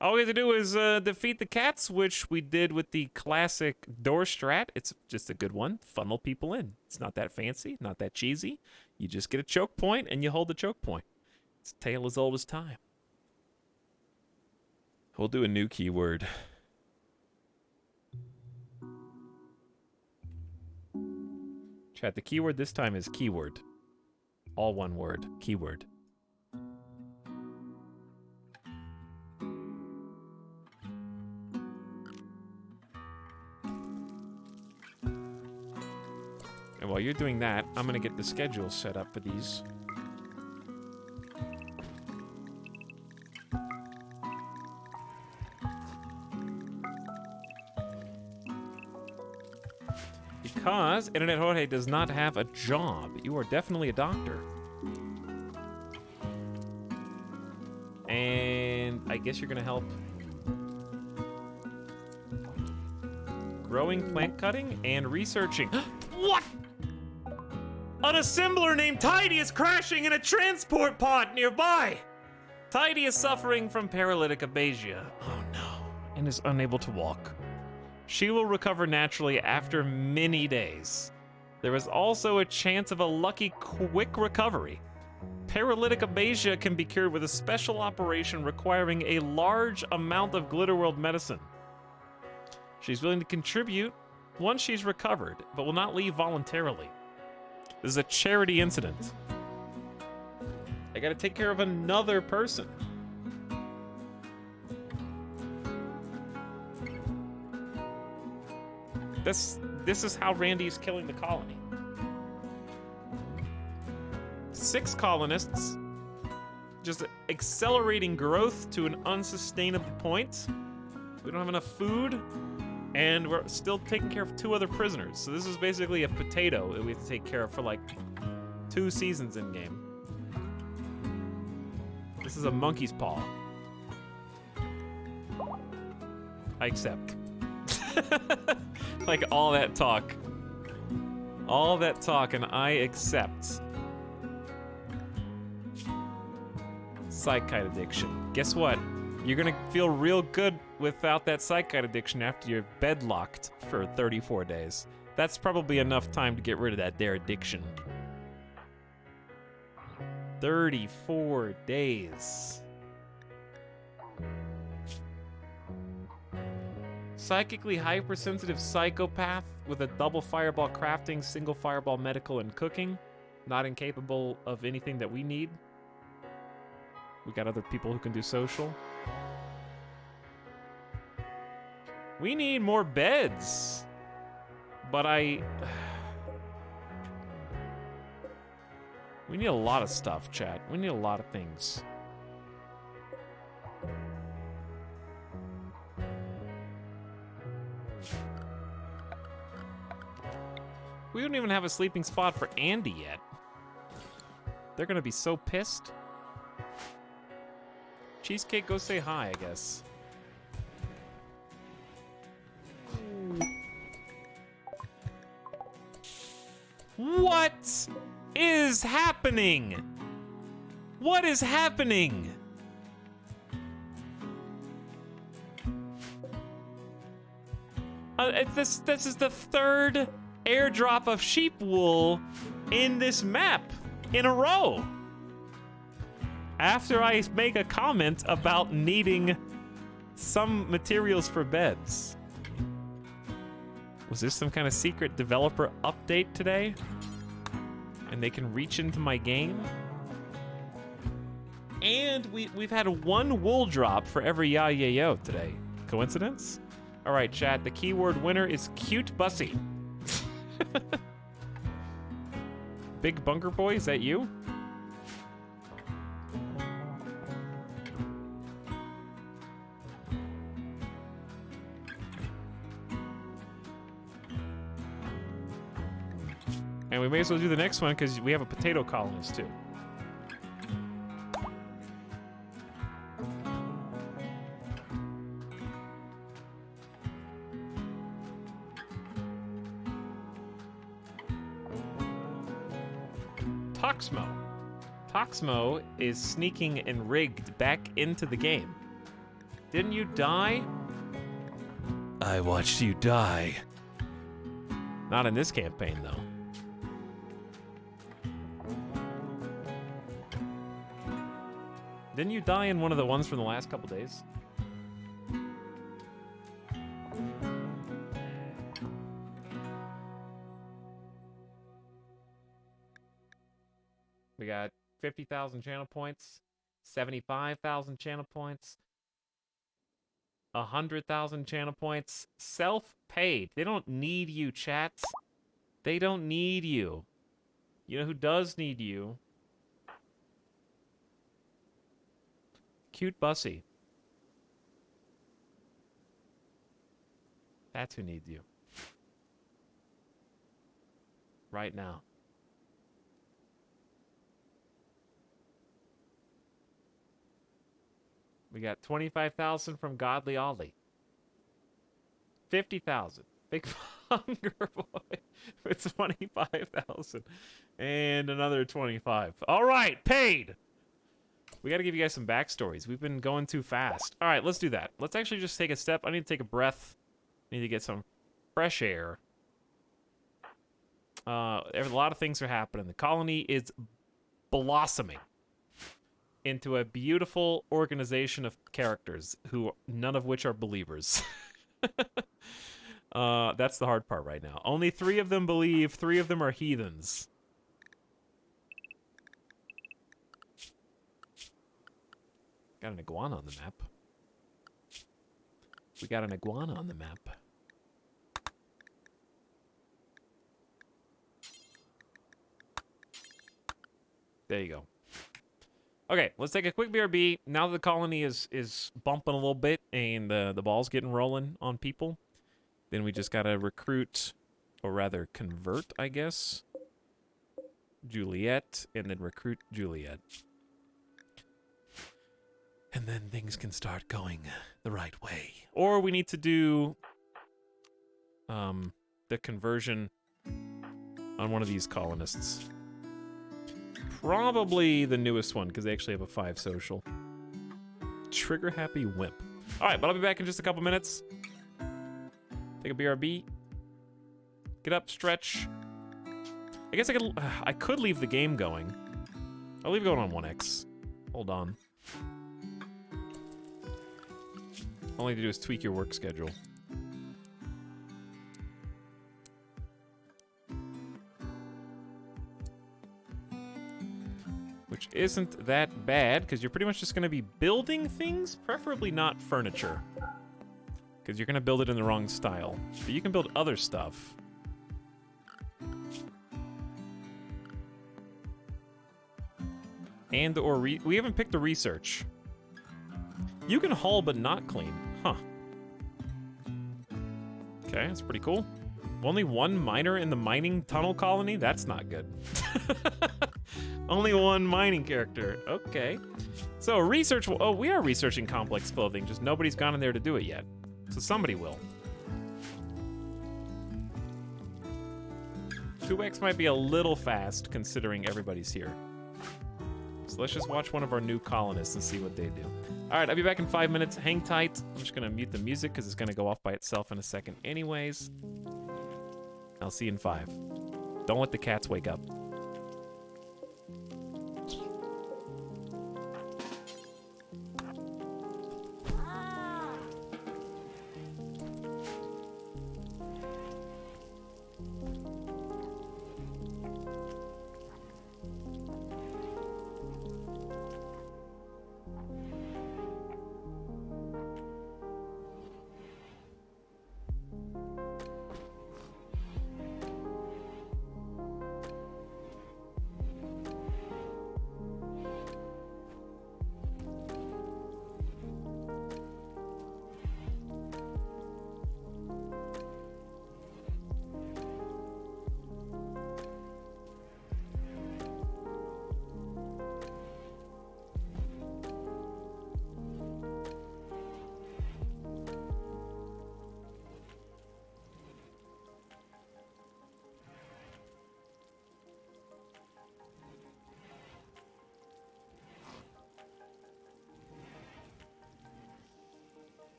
All we have to do is defeat the cats, which we did with the classic door strat. It's just a good one. Funnel people in. It's not that fancy, not that cheesy. You just get a choke point and you hold the choke point. It's a tale as old as time. We'll do a new keyword. Chat, the keyword this time is keyword. All one word. Keyword. And while you're doing that, I'm gonna get the schedule set up for these. Because Internet Jorge does not have a job. You are definitely a doctor. And I guess you're gonna help. Growing, plant cutting, and researching. What? An assembler named Tidy is crashing in a transport pod nearby. Tidy is suffering from paralytic abasia. Oh no, and is unable to walk. She will recover naturally after many days. There is also a chance of a lucky quick recovery. Paralytic abasia can be cured with a special operation requiring a large amount of Glitterworld medicine. She's willing to contribute once she's recovered, but will not leave voluntarily. This is a charity incident. I gotta take care of another person. This is how Randy's killing the colony. 6 colonists, just accelerating growth to an unsustainable point. We don't have enough food, and we're still taking care of 2 other prisoners. So this is basically a potato that we have to take care of for like 2 seasons in game. This is a monkey's paw. I accept. Like all that talk. All that talk, and I accept. Psychite addiction. Guess what? You're gonna feel real good without that psychite addiction after you're bedlocked for 34 days. That's probably enough time to get rid of that there addiction. 34 days. Psychically hypersensitive psychopath with a double fireball crafting, single fireball medical, and cooking. Not incapable of anything that we need. We got other people who can do social. We need more beds. But we need a lot of stuff, chat. We need a lot of things. We don't even have a sleeping spot for Andy yet. They're gonna be so pissed. Cheesecake, go say hi, I guess. What is happening? What is happening? This is the 3rd airdrop of sheep wool in this map in a row. After I make a comment about needing some materials for beds. Was this some kind of secret developer update today? And they can reach into my game? And we've had 1 wool drop for every yayo today. Coincidence? All right, chat, the keyword winner is cute bussy. Big Bunker Boy, is that you? And we may as well do the next one because we have a potato colonist too. Toxmo. Toxmo is sneaking and rigged back into the game. Didn't you die? I watched you die. Not in this campaign, though. Didn't you die in one of the ones from the last couple days? We got 50,000 channel points, 75,000 channel points, 100,000 channel points, self-paid. They don't need you, chats. They don't need you. You know who does need you? Cute Bussy. That's who needs you. Right now. We got 25,000 from Godly Ollie. 50,000. Big Hunger Boy with 25,000. And another 25. All right, paid. We got to give you guys some backstories. We've been going too fast. All right, let's do that. Let's actually just take a step. I need to take a breath. I need to get some fresh air. A lot of things are happening. The colony is blossoming into a beautiful organization of characters who none of which are believers. That's the hard part right now. Only 3 of them believe, 3 of them are heathens. Got an iguana on the map. We got an iguana on the map. There you go. Okay, let's take a quick BRB. Now that the colony is bumping a little bit and the ball's getting rolling on people, then we just gotta recruit, or rather convert, I guess, Juliet, and then recruit Juliet. And then things can start going the right way. Or we need to do the conversion on one of these colonists. Probably the newest one, because they actually have a 5 social. Trigger happy wimp. All right, but I'll be back in just a couple minutes. Take a BRB. Get up, stretch. I guess I could leave the game going. I'll leave it going on 1x. Hold on. All I need to do is tweak your work schedule. Which isn't that bad, because you're pretty much just going to be building things, preferably not furniture. Because you're going to build it in the wrong style. But you can build other stuff. And or we haven't picked the research. You can haul but not clean. Huh. Okay, that's pretty cool. Only 1 miner in the mining tunnel colony? That's not good. Only 1 mining character. Okay. So research, oh, we are researching complex clothing, just nobody's gone in there to do it yet. So somebody will. 2x might be a little fast considering everybody's here. So let's just watch one of our new colonists and see what they do. All right, I'll be back in 5 minutes. Hang tight. I'm just gonna mute the music because it's gonna go off by itself in a second anyways. I'll see you in 5. Don't let the cats wake up.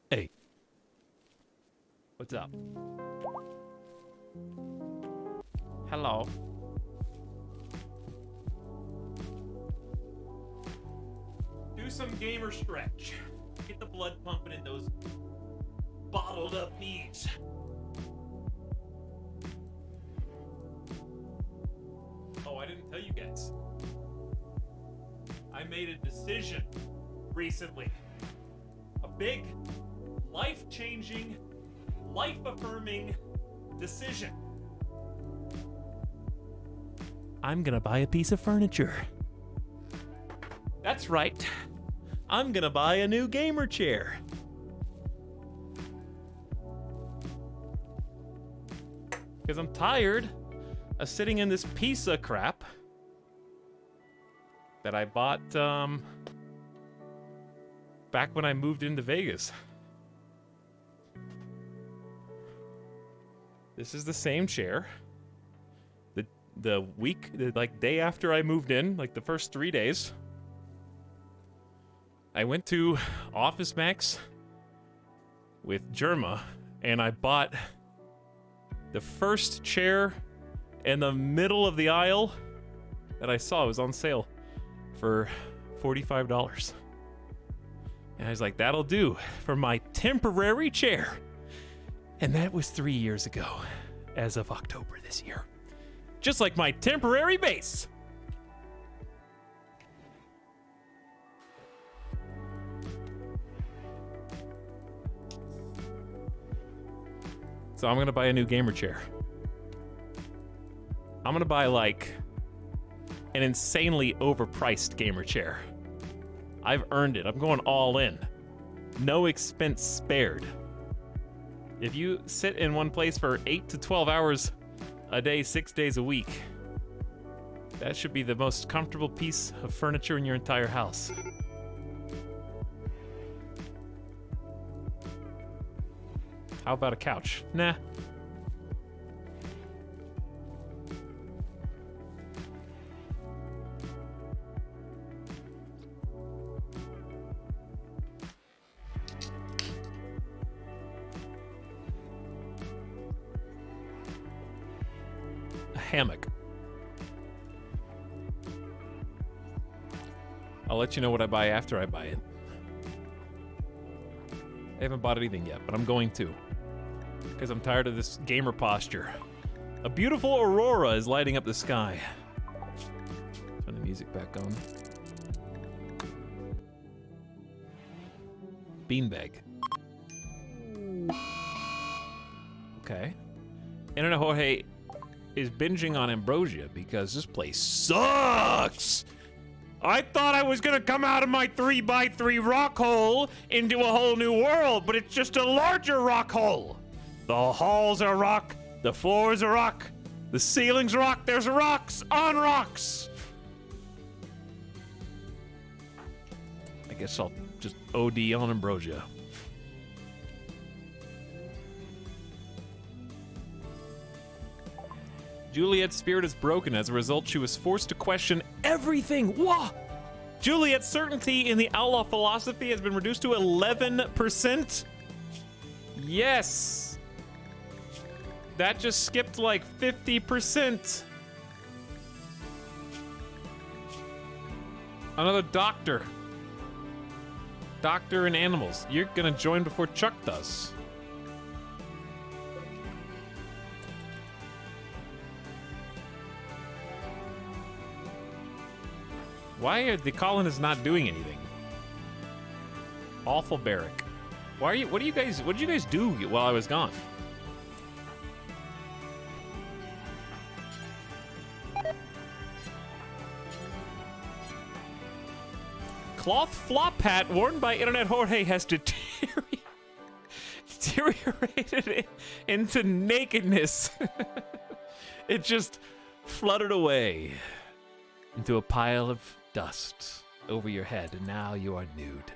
Hey, What's up? Hello. Do some gamer stretch. Get the blood pumping in those bottled up knees. Oh, I didn't tell you guys. I made a decision recently. A big, life-changing, life-affirming decision. I'm gonna buy a piece of furniture. That's right. I'm gonna buy a new gamer chair. Because I'm tired of sitting in this piece of crap that I bought back when I moved into Vegas. This is the same chair. The day after I moved in, like the first 3 days, I went to Office Max with Germa and I bought the first chair in the middle of the aisle that I saw. It was on sale for $45. And I was like, that'll do for my temporary chair. And that was 3 years ago, as of October this year. Just like my temporary base. So I'm gonna buy a new gamer chair. I'm gonna buy like an insanely overpriced gamer chair. I've earned it. I'm going all in. No expense spared. If you sit in one place for 8 to 12 hours a day, 6 days a week, that should be the most comfortable piece of furniture in your entire house. How about a couch? Nah. A hammock. I'll let you know what I buy after I buy it. I haven't bought anything yet, but I'm going to. Because I'm tired of this gamer posture. A beautiful aurora is lighting up the sky. Turn the music back on. Beanbag. Okay. Internet Jorge is binging on Ambrosia because this place sucks! I thought I was gonna come out of my 3x3 rock hole into a whole new world, but it's just a larger rock hole. The halls are rock, the floors are rock, the ceilings rock, there's rocks on rocks. I guess I'll just OD on Ambrosia. Juliet's spirit is broken. As a result, she was forced to question everything. Whoa! Juliet's certainty in the outlaw philosophy has been reduced to 11%. Yes! That just skipped like 50%. Another doctor. Doctor and animals. You're gonna join before Chuck does. Why are the colonists not doing anything? Awful barrack. Why are you? What did you guys do while I was gone? Cloth flop hat worn by Internet Jorge has deteriorated into nakedness. It just fluttered away into a pile of dust over your head, and now you are nude.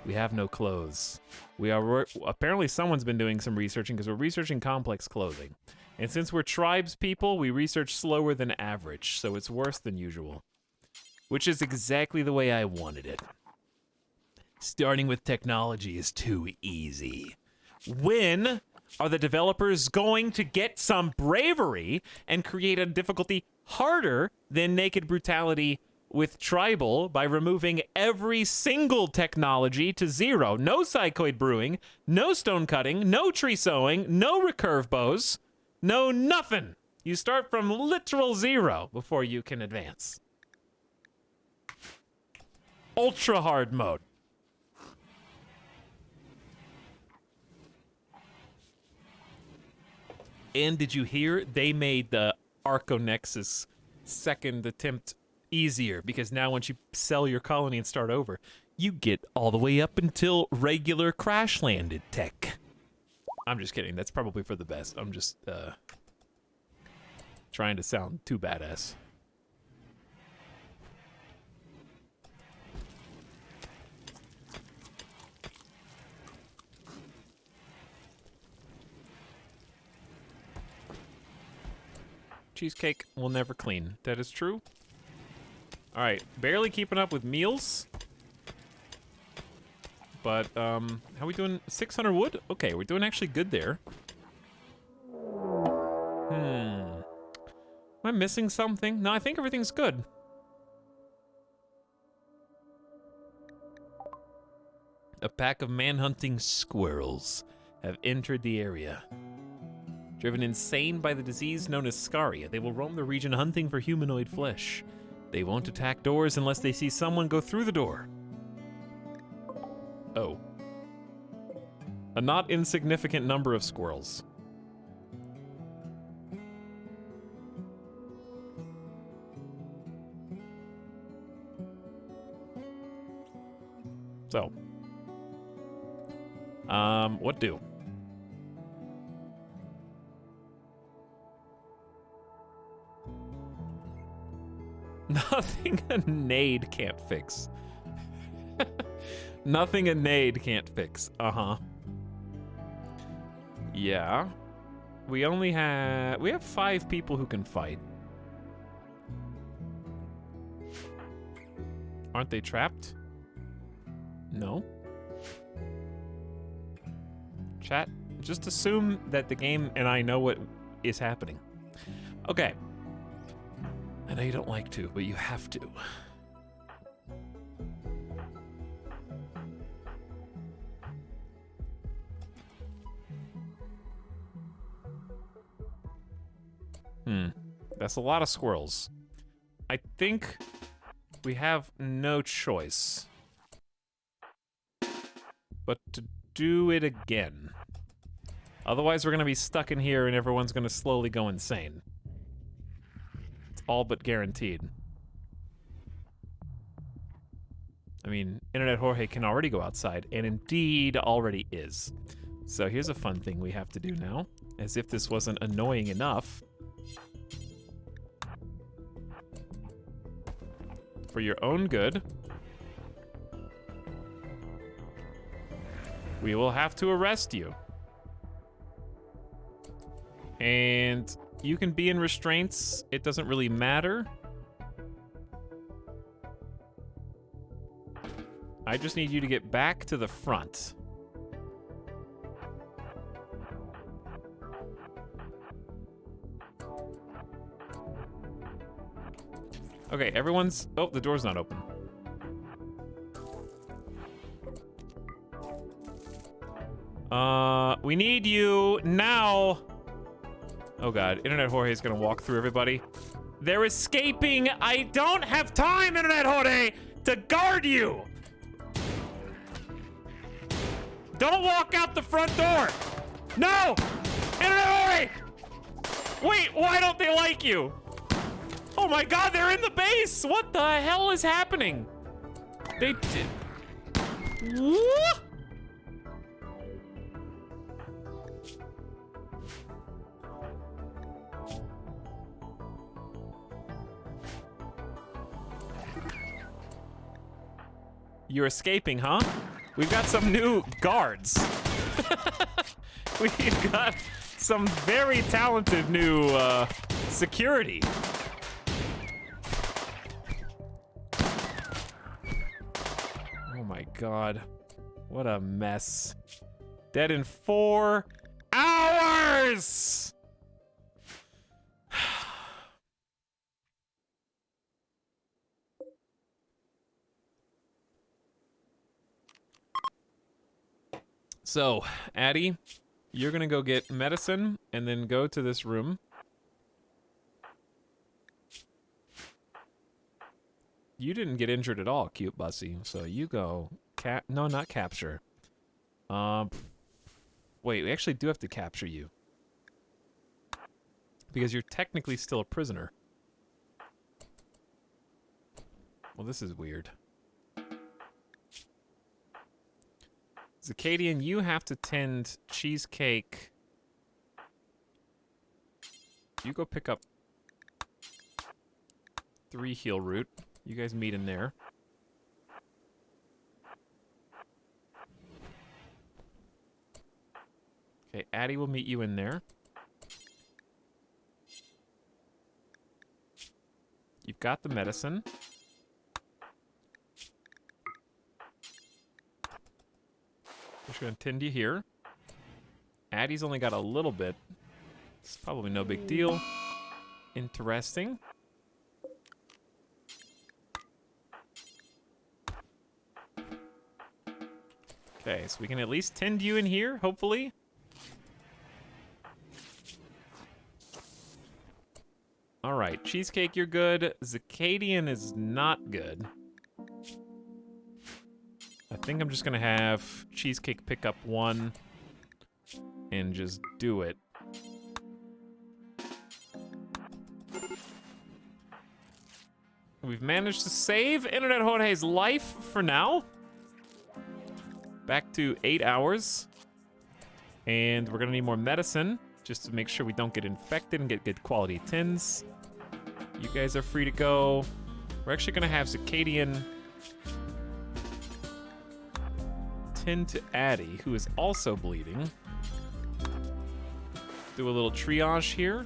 We have no clothes. Apparently someone's been doing some researching because we're researching complex clothing. And since we're tribes people, we research slower than average, so it's worse than usual. Which is exactly the way I wanted it. Starting with technology is too easy. When are the developers going to get some bravery and create a difficulty harder than naked brutality with tribal by removing every single technology to 0? No psychoid brewing, no stone cutting, no tree sowing, no recurve bows, no nothing. You start from literal 0 before you can advance. Ultra hard mode. And did you hear they made the Arconexus second attempt easier, because now once you sell your colony and start over, you get all the way up until regular crash landed tech. I'm just kidding. That's probably for the best. I'm just trying to sound too badass. Cheesecake will never clean. That is true. All right, barely keeping up with meals. But, how are we doing? 600 wood? Okay, we're doing actually good there. Am I missing something? No, I think everything's good. A pack of man-hunting squirrels have entered the area. Driven insane by the disease known as scaria, they will roam the region hunting for humanoid flesh. They won't attack doors unless they see someone go through the door. Oh. A not insignificant number of squirrels. So. What do? Nothing a nade can't fix. Nothing a nade can't fix. Uh-huh. Yeah. We have 5 people who can fight. Aren't they trapped? No. Chat, just assume that the game and I know what is happening. Okay. I know you don't like to, but you have to. That's a lot of squirrels. I think we have no choice but to do it again. Otherwise, we're gonna be stuck in here and everyone's gonna slowly go insane. It's all but guaranteed. I mean, Internet Jorge can already go outside, and indeed already is. So here's a fun thing we have to do now, as if this wasn't annoying enough. For your own good, we will have to arrest you. And you can be in restraints. It doesn't really matter. I just need you to get back to the front. Okay, everyone's... Oh, the door's not open. We need you now. Oh god, Internet Jorge is gonna walk through everybody. They're escaping. I don't have time, Internet Jorge, to guard you. Don't walk out the front door. No, Internet Jorge. Wait, why don't they like you? Oh my god, they're in the base. What the hell is happening? They did. What? You're escaping, huh? We've got some new guards. We've got some very talented new security. Oh my god. What a mess. Dead in 4 hours! So, Addie, you're gonna go get medicine and then go to this room. You didn't get injured at all, cute Bussy. So you go no, not capture. Wait, we actually do have to capture you. Because you're technically still a prisoner. Well, this is weird. Zacadian, you have to tend Cheesecake. You go pick up 3 heal root. You guys meet in there. Okay, Addie will meet you in there. You've got the medicine. Just gonna tend you here. Addie's only got a little bit. It's probably no big deal. Interesting. Okay, so we can at least tend you in here, hopefully. All right, Cheesecake, you're good. Zacadian is not good. I think I'm just gonna have Cheesecake pick up 1 and just do it. We've managed to save Internet Jorge's life for now. Back to 8 hours. And we're gonna need more medicine just to make sure we don't get infected and get good quality tins. You guys are free to go. We're actually gonna have Zacadian tend to Addie, who is also bleeding. Do a little triage here.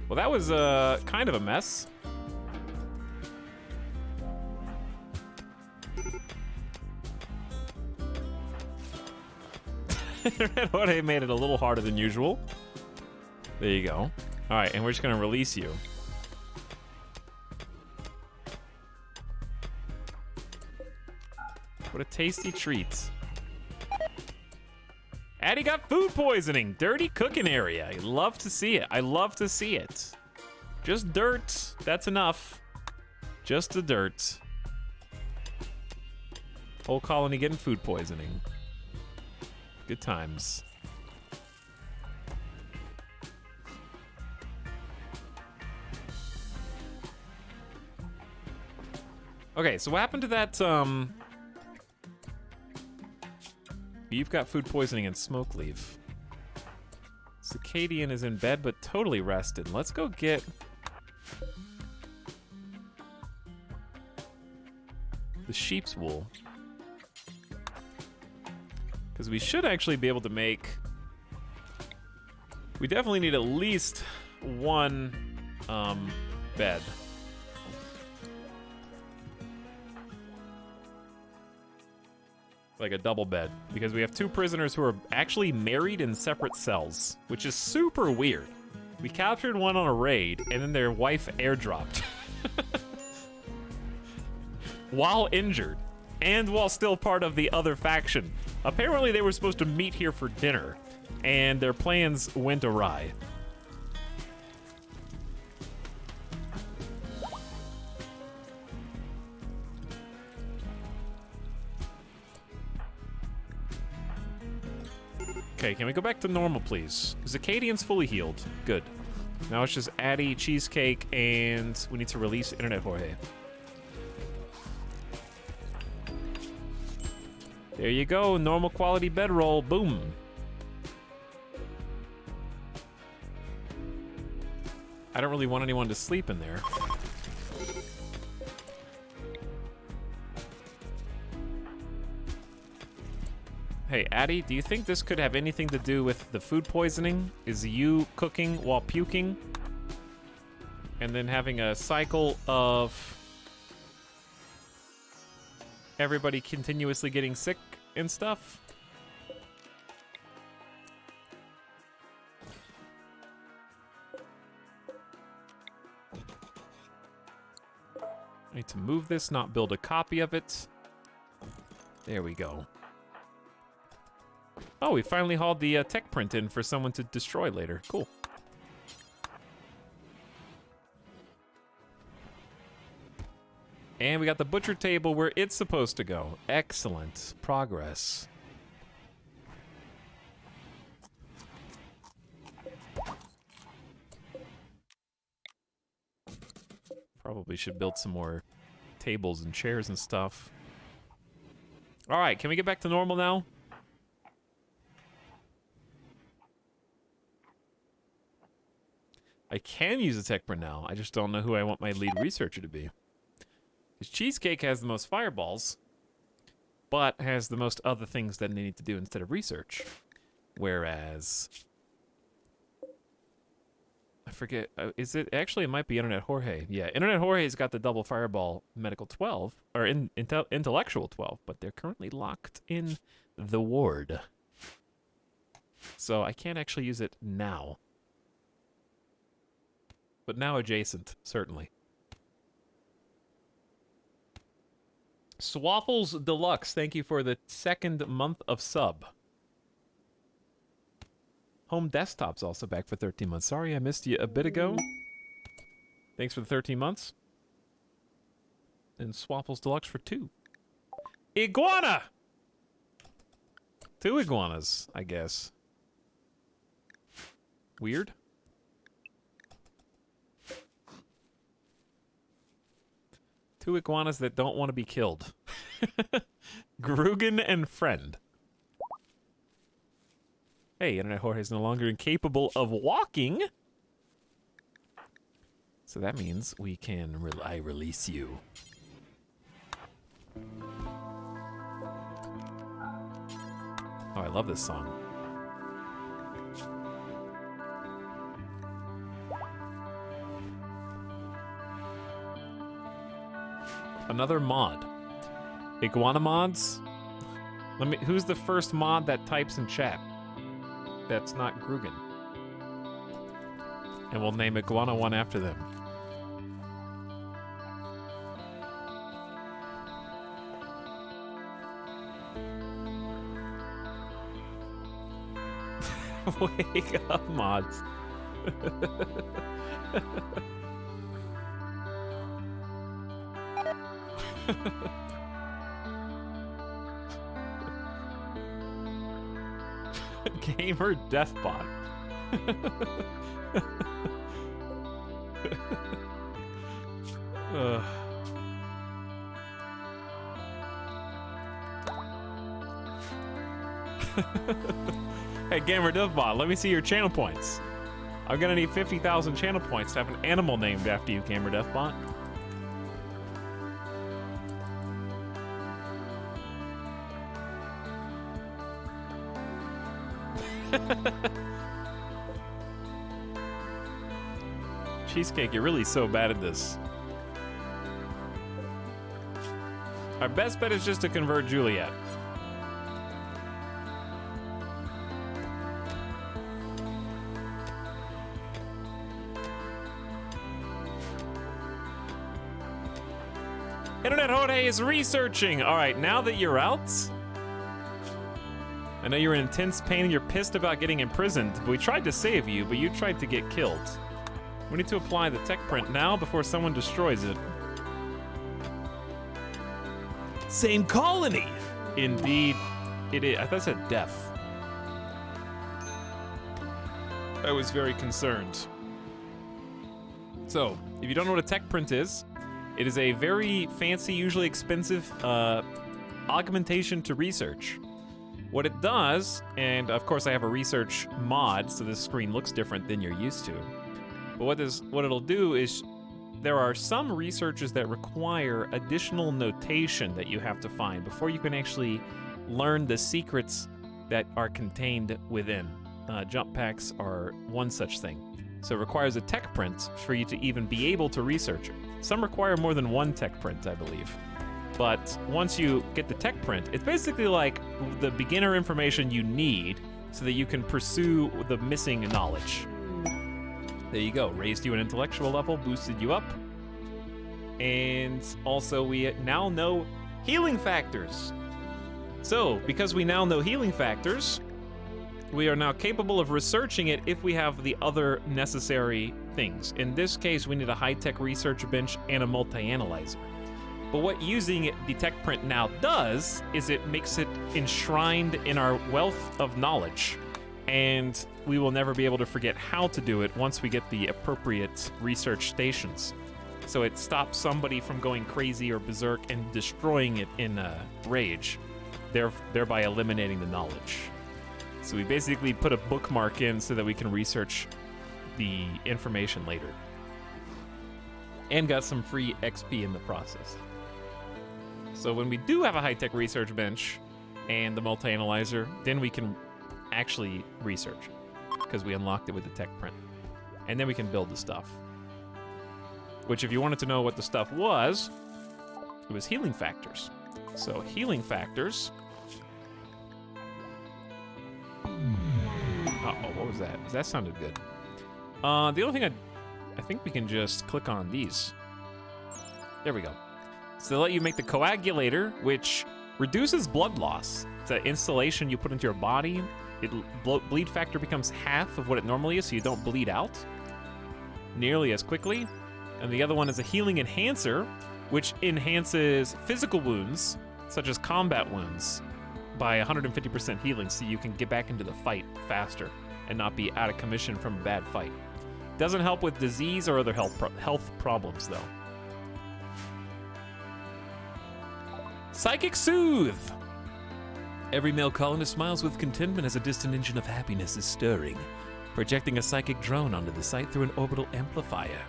Well, that was kind of a mess. Jorge made it a little harder than usual. There you go. All right, and we're just gonna release you. What a tasty treat. Addie got food poisoning. Dirty cooking area. I love to see it. I love to see it. Just dirt. That's enough. Just the dirt. Whole colony getting food poisoning. Good times. Okay, so what happened to that, You've got food poisoning and smoke leaf. Zacadian is in bed, but totally rested. Let's go get... the sheep's wool. Because we should actually be able to make... we definitely need at least 1 bed. Like a double bed, because we have 2 prisoners who are actually married in separate cells, which is super weird. We captured one on a raid, and then their wife airdropped. While injured. and while still part of the other faction. Apparently they were supposed to meet here for dinner, and their plans went awry. Okay, can we go back to normal, please? Because Acadian's fully healed. Good. Now it's just Addy, Cheesecake, and we need to release Internet Jorge. There you go, normal quality bedroll, boom. I don't really want anyone to sleep in there. Hey, Addy, do you think this could have anything to do with the food poisoning? Is you cooking while puking? And then having a cycle of everybody continuously getting sick and stuff? I need to move this, not build a copy of it. There we go. Oh, we finally hauled the tech print in for someone to destroy later. Cool. And we got the butcher table where it's supposed to go. Excellent progress. Probably should build some more tables and chairs and stuff. All right, can we get back to normal now? I can use a tech print now. I just don't know who I want my lead researcher to be. Because Cheesecake has the most fireballs, but has the most other things that they need to do instead of research. Whereas, I forget, is it, actually it might be Internet Jorge. Yeah, Internet Jorge's got the double fireball medical 12, or intellectual 12, but they're currently locked in the ward. So I can't actually use it now. But now adjacent, certainly. Swaffles Deluxe, thank you for the 2nd month of sub. Home Desktop's also back for 13 months. Sorry I missed you a bit ago. Thanks for the 13 months. And Swaffles Deluxe for 2. Iguana! 2 iguanas, I guess. Weird. Two iguanas that don't want to be killed. Grugan and Friend. Hey, Internet Jorge is no longer incapable of walking. So that means we can I release you. Oh, I love this song. Another mod. Iguana mods? Who's the first mod that types in chat? That's not Grugan. And we'll name Iguana 1 after them. Wake up, mods. Gamer Deathbot. Hey, Gamer Deathbot, let me see your channel points. I'm gonna need 50,000 channel points to have an animal named after you, Gamer Deathbot. Cheesecake, you're really so bad at this. Our best bet is just to convert Juliet. Internet Jorge is researching. All right, now that you're out, I know you're in intense pain and you're pissed about getting imprisoned, but we tried to save you, but you tried to get killed. We need to apply the tech print now before someone destroys it. Same colony. Indeed, it is. I thought it said death. I was very concerned. So, if you don't know what a tech print is, it is a very fancy, usually expensive augmentation to research. What it does, and of course I have a research mod, so this screen looks different than you're used to. But what it'll do is, there are some researches that require additional notation that you have to find before you can actually learn the secrets that are contained within. Jump packs are one such thing. So it requires a tech print for you to even be able to research it. Some require more than one tech print, I believe. But once you get the tech print, it's basically like the beginner information you need so that you can pursue the missing knowledge. There you go, raised you an intellectual level, boosted you up. And also we now know healing factors. So, because we now know healing factors, we are now capable of researching it if we have the other necessary things. In this case, we need a high-tech research bench and a multi-analyzer. But what using the tech print now does is it makes it enshrined in our wealth of knowledge. And we will never be able to forget how to do it once we get the appropriate research stations. So it stops somebody from going crazy or berserk and destroying it in a rage, thereby eliminating the knowledge. So we basically put a bookmark in so that we can research the information later. And got some free XP in the process. So when we do have a high-tech research bench and the multi-analyzer, then we can actually research it, because we unlocked it with the tech print. And then we can build the stuff. Which, if you wanted to know what the stuff was, it was healing factors. So healing factors. Uh-oh, what was that? That sounded good. The only thing I think we can just click on these. There we go. So they let you make the coagulator, which reduces blood loss. It's an installation you put into your body. Bleed factor becomes half of what it normally is, so you don't bleed out nearly as quickly. And the other one is a healing enhancer, which enhances physical wounds, such as combat wounds, by 150% healing, so you can get back into the fight faster and not be out of commission from a bad fight. Doesn't help with disease or other health problems, though. Psychic Soothe! Every male colonist smiles with contentment as a distant engine of happiness is stirring, projecting a psychic drone onto the site through an orbital amplifier.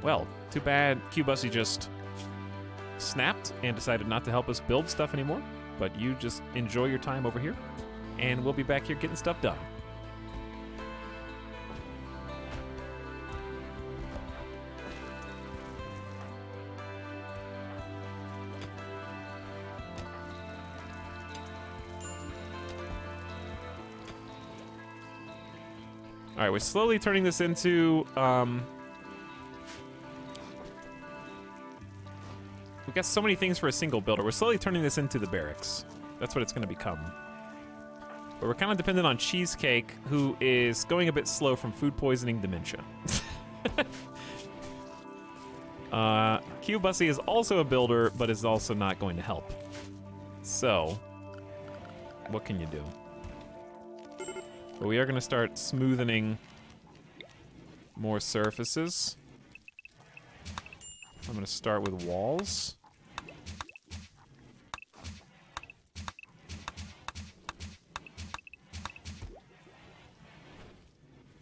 Well, too bad Q-Bussy just snapped and decided not to help us build stuff anymore, but you just enjoy your time over here, and we'll be back here getting stuff done. All right, we're slowly turning this into, we've got so many things for a single builder. We're slowly turning this into the barracks. That's what it's going to become. But we're kind of dependent on Cheesecake, who is going a bit slow from food poisoning dementia. Q-Bussy is also a builder, but is also not going to help. So, what can you do? But we are going to start smoothing more surfaces. I'm going to start with walls.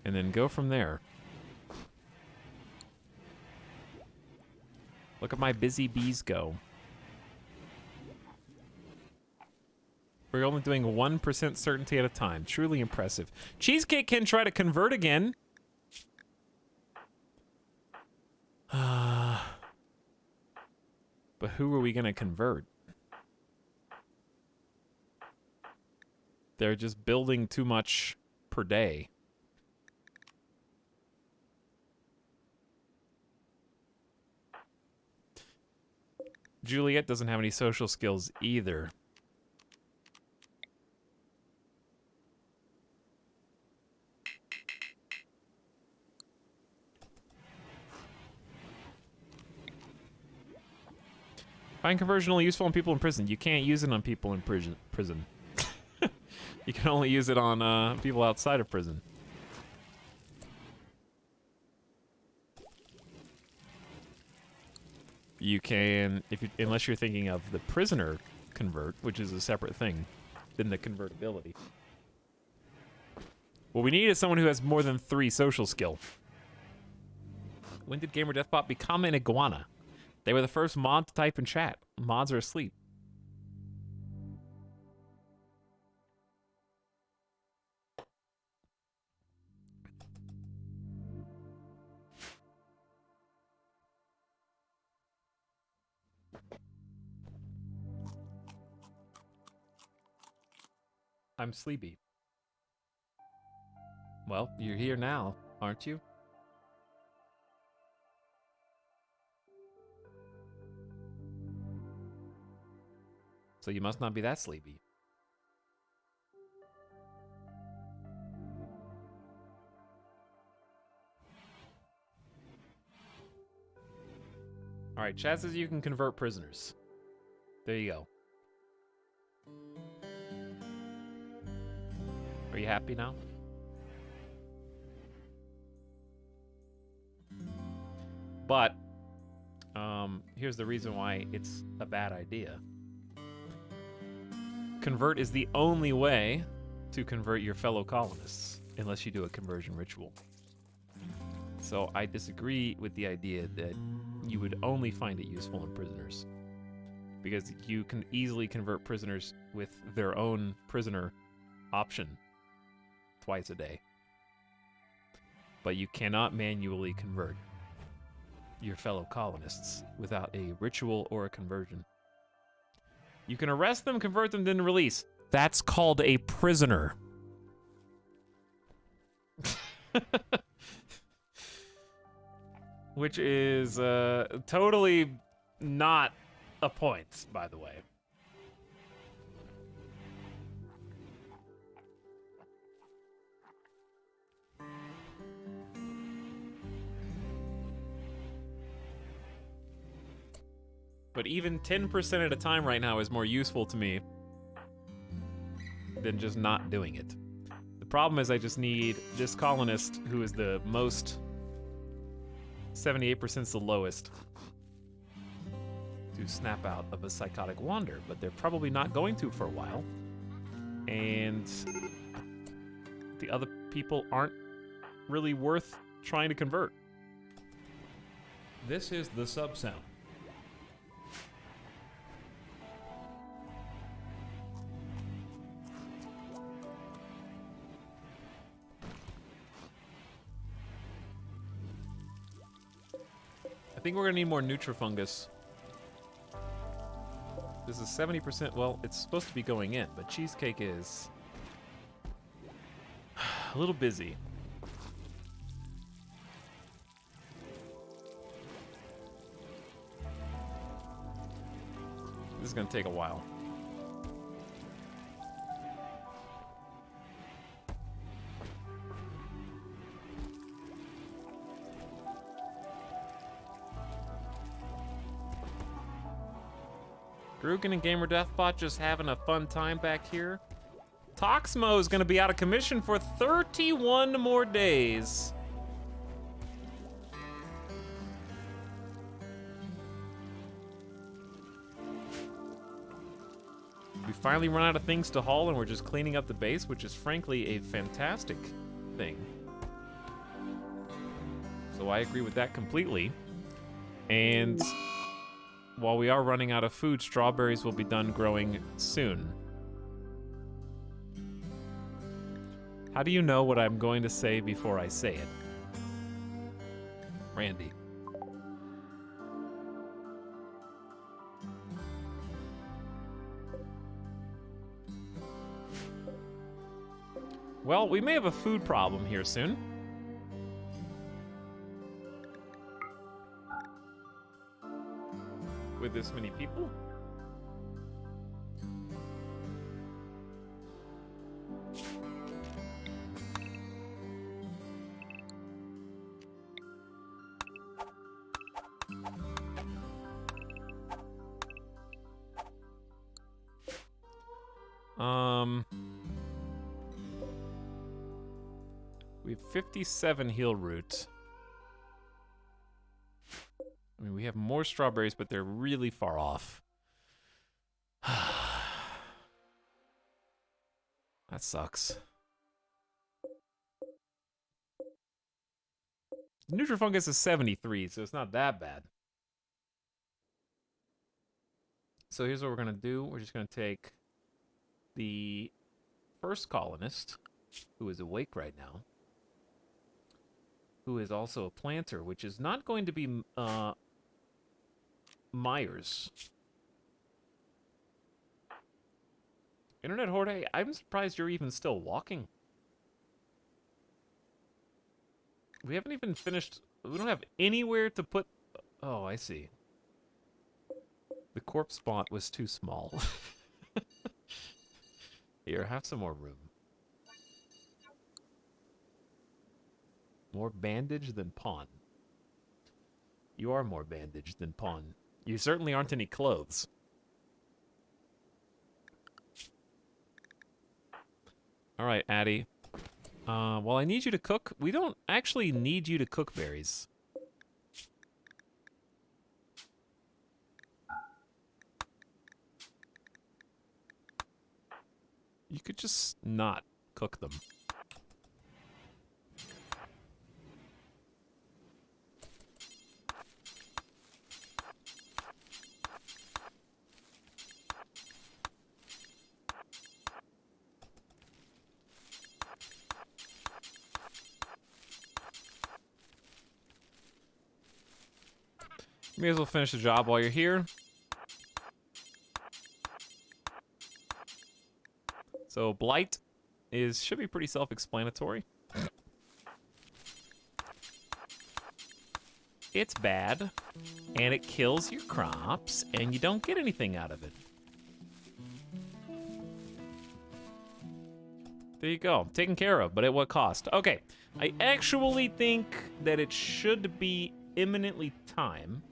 And then go from there. Look at my busy bees go. We're only doing 1% certainty at a time. Truly impressive. Cheesecake can try to convert again. But who are we going to convert? They're just building too much per day. Juliet doesn't have any social skills either. Find conversion only useful on people in prison. You can't use it on people in prison. You can only use it on people outside of prison. You can, unless you're thinking of the prisoner convert, which is a separate thing than the convertibility. What we need is someone who has more than 3 social skill. When did Gamer Deathbot become an iguana? They were the first mod to type in chat. Mods are asleep. I'm sleepy. Well, you're here now, aren't you? So you must not be that sleepy. All right, chat says you can convert prisoners. There you go. Are you happy now? But here's the reason why it's a bad idea. Convert is the only way to convert your fellow colonists, unless you do a conversion ritual. So I disagree with the idea that you would only find it useful in prisoners, because you can easily convert prisoners with their own prisoner option twice a day. But you cannot manually convert your fellow colonists without a ritual or a conversion. You can arrest them, convert them, then release. That's called a prisoner. Which is totally not a point, by the way. But even 10% at a time right now is more useful to me than just not doing it. The problem is I just need this colonist, who is the most, 78% is the lowest, to snap out of a psychotic wander, but they're probably not going to for a while. And the other people aren't really worth trying to convert. This is the sub sound. I think we're gonna need more Nutrifungus. This is 70%, well, it's supposed to be going in, but Cheesecake is a little busy. This is gonna take a while. Grugan and Gamer Deathbot just having a fun time back here. Toxmo is going to be out of commission for 31 more days. We finally run out of things to haul and we're just cleaning up the base, which is frankly a fantastic thing. So I agree with that completely. And while we are running out of food, strawberries will be done growing soon. How do you know what I'm going to say before I say it? Randy. Well, we may have a food problem here soon. with this many people. We have 57 heal root. I mean, we have more strawberries, but they're really far off. That sucks. Nutrifungus is 73, so it's not that bad. So here's what we're gonna do. We're just gonna take the first colonist, who is awake right now, who is also a planter, which is not going to be Myers. Internet Horde, I'm surprised you're even still walking. We haven't even finished. We don't have anywhere to put. Oh, I see. The corpse spot was too small. Here, have some more room. More bandage than pawn. You are more bandaged than pawn. You certainly aren't any clothes. All right, Addie. Well, I need you to cook. We don't actually need you to cook berries. You could just not cook them. May as well finish the job while you're here. So blight should be pretty self-explanatory. It's bad, and it kills your crops, and you don't get anything out of it. There you go, taken care of, but at what cost? Okay, I actually think that it should be imminently time.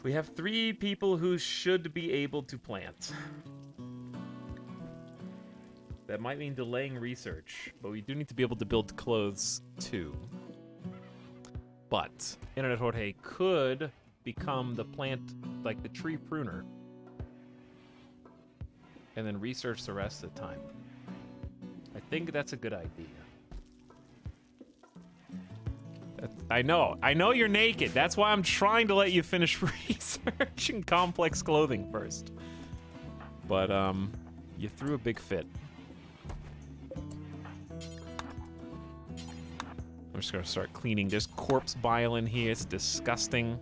We have 3 people who should be able to plant. That might mean delaying research, but we do need to be able to build clothes too. But Internet Horde could become the plant, like the tree pruner, and then research the rest of the time. I think that's a good idea. I know you're naked. That's why I'm trying to let you finish researching complex clothing first. But, you threw a big fit. I'm just gonna start cleaning. There's corpse bile in here. It's disgusting.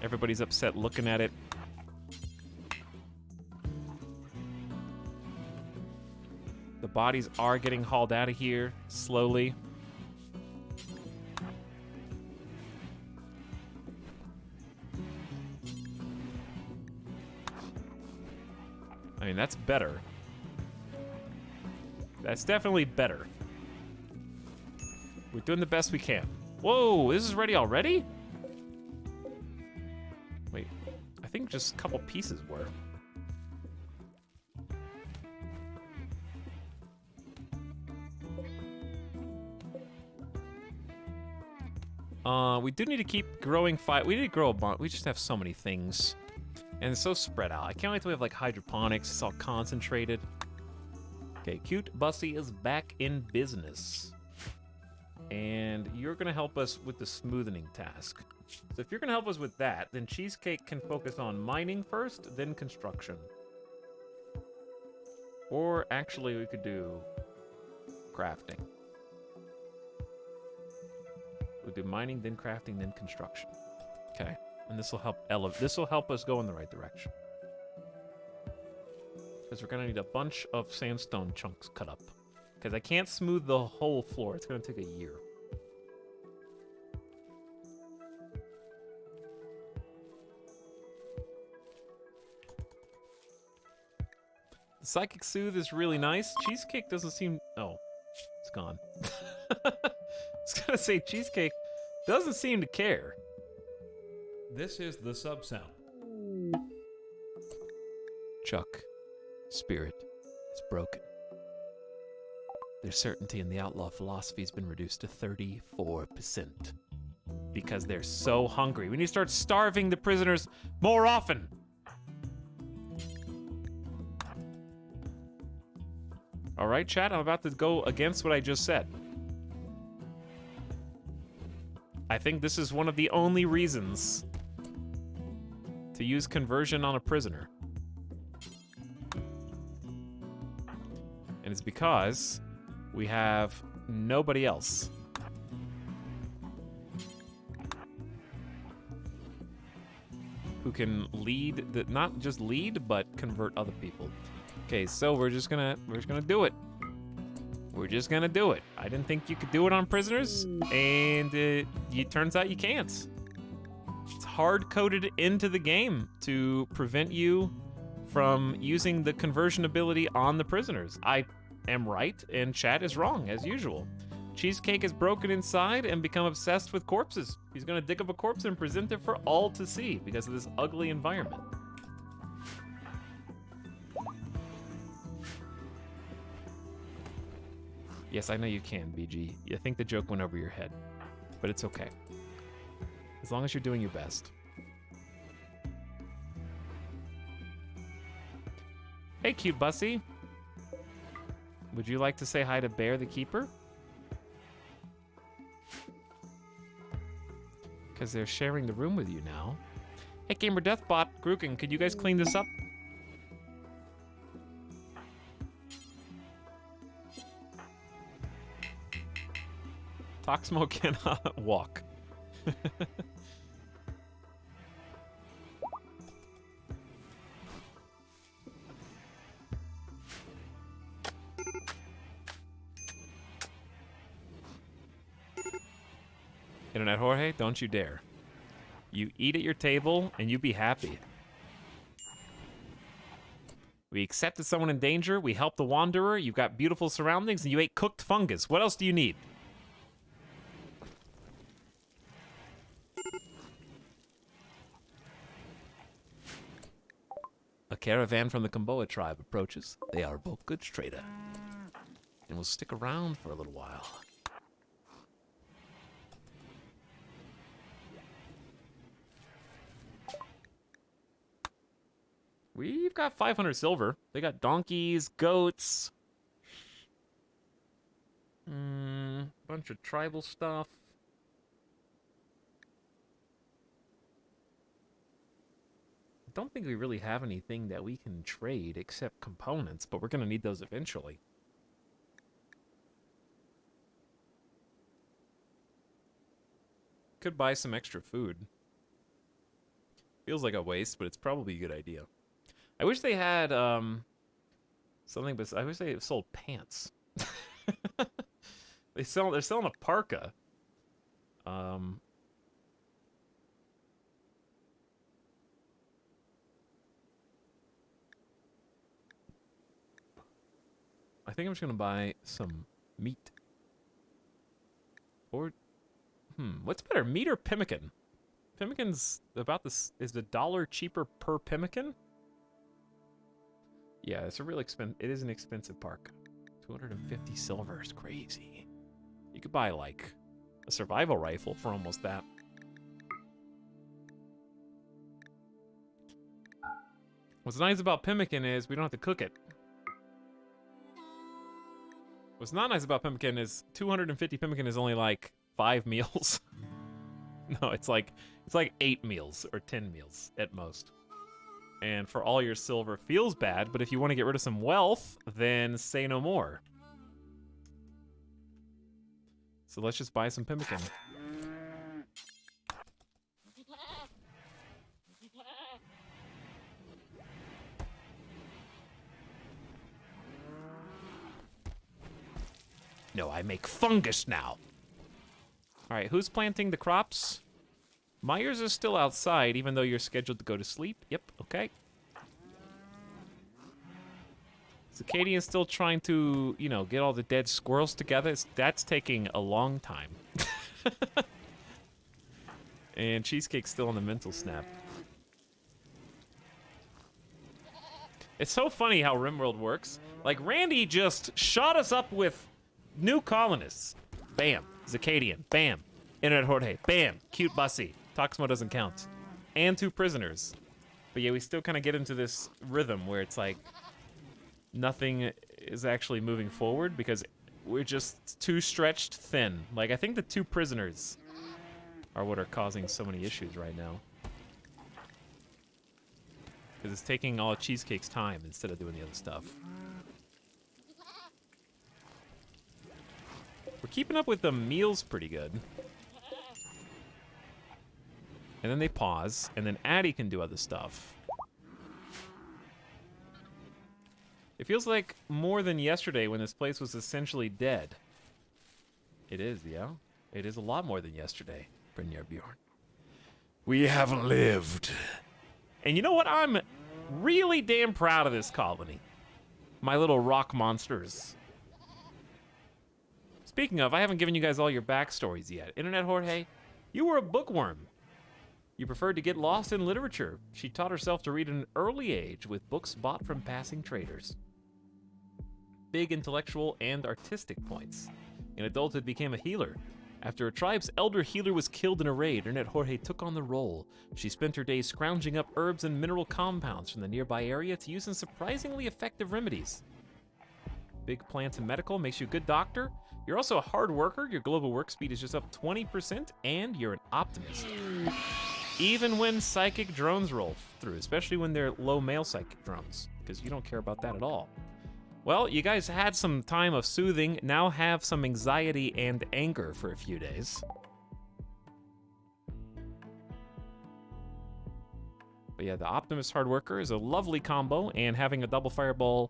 Everybody's upset looking at it. The bodies are getting hauled out of here slowly. I mean, that's better. That's definitely better. We're doing the best we can. Whoa, this is ready already? Wait, I think just a couple pieces were. We do need to keep growing we need to grow a bunch. We just have so many things. And it's so spread out. I can't wait till we have like hydroponics. It's all concentrated. Okay, Cute Bussy is back in business. And you're gonna help us with the smoothing task. So if you're gonna help us with that, then Cheesecake can focus on mining first, then construction. Or actually we could do crafting. We'll do mining, then crafting, then construction. Okay. And this will help us go in the right direction. Because we're gonna need a bunch of sandstone chunks cut up. Because I can't smooth the whole floor. It's gonna take a year. Psychic Soothe is really nice. Cheesecake doesn't seem... Oh, it's gone. I was gonna say Cheesecake doesn't seem to care. This is the sub sound. Chuck, spirit is broken. Their certainty in the outlaw philosophy has been reduced to 34%. Because they're so hungry. We need to start starving the prisoners more often. All right, chat, I'm about to go against what I just said. I think this is one of the only reasons to use conversion on a prisoner. And it's because we have nobody else. Who can lead, not just lead, but convert other people. Okay, so we're just gonna do it. We're just gonna do it. I didn't think you could do it on prisoners, and it turns out you can't. It's hard-coded into the game to prevent you from using the conversion ability on the prisoners. I am right, and chat is wrong, as usual. Cheesecake is broken inside and become obsessed with corpses. He's gonna dig up a corpse and present it for all to see because of this ugly environment. Yes, I know you can, BG. I think the joke went over your head, but it's okay. As long as you're doing your best. Hey, cute Bussy. Would you like to say hi to Bear the Keeper? Because they're sharing the room with you now. Hey, Gamer Deathbot, Gruken, could you guys clean this up? Toxmo cannot walk. Internet Jorge, don't you dare. You eat at your table and you be happy. We accepted someone in danger, we helped the wanderer, you've got beautiful surroundings, and you ate cooked fungus. What else do you need? A caravan from the Komboa tribe approaches. They are both goods trader and will stick around for a little while. We've got 500 silver. They got donkeys, goats. Bunch of tribal stuff. I don't think we really have anything that we can trade except components, but we're going to need those eventually. Could buy some extra food. Feels like a waste, but it's probably a good idea. I wish they had something, but I wish they sold pants. They're selling a parka. I think I'm just gonna buy some meat. Or, what's better, meat or pemmican? Pemmican's about this. Is $1 cheaper per pemmican? Yeah, it's a real expensive. It is an expensive park. 250 silver is crazy. You could buy like a survival rifle for almost that. What's nice about pemmican is we don't have to cook it. What's not nice about pemmican is 250 pemmican is only like 5 meals. No, it's like 8 meals or 10 meals at most. And for all your silver feels bad, but if you want to get rid of some wealth, then say no more. So let's just buy some pemmican. No, I make fungus now. All right, who's planting the crops? Myers is still outside, even though you're scheduled to go to sleep. Yep, okay. Zacadian's still trying to, you know, get all the dead squirrels together. That's taking a long time. And Cheesecake's still on the mental snap. It's so funny how RimWorld works. Like, Randy just shot us up with new colonists. Bam. Zacadian. Bam. Internet Jorge. Bam. Cute Bussy. Toxmo doesn't count. And 2 prisoners. But yeah, we still kind of get into this rhythm where it's like nothing is actually moving forward because we're just too stretched thin. Like, I think the 2 prisoners are what are causing so many issues right now. Because it's taking all of Cheesecake's time instead of doing the other stuff. We're keeping up with the meals pretty good. And then they pause, and then Addie can do other stuff. It feels like more than yesterday when this place was essentially dead. It is, yeah? It is a lot more than yesterday, Brynjar Bjorn. We have lived. And you know what? I'm really damn proud of this colony. My little rock monsters. Speaking of, I haven't given you guys all your backstories yet. Internet Jorge, you were a bookworm. You preferred to get lost in literature. She taught herself to read at an early age with books bought from passing traders. Big intellectual and artistic points. In adulthood, became a healer. After a tribe's elder healer was killed in a raid, Internet Jorge took on the role. She spent her days scrounging up herbs and mineral compounds from the nearby area to use in surprisingly effective remedies. Big plants and medical makes you a good doctor. You're also a hard worker. Your global work speed is just up 20%, and you're an optimist. Even when psychic drones roll through, especially when they're low male psychic drones, because you don't care about that at all. Well, you guys had some time of soothing, now have some anxiety and anger for a few days. But yeah, the Optimist Hard Worker is a lovely combo, and having a double fireball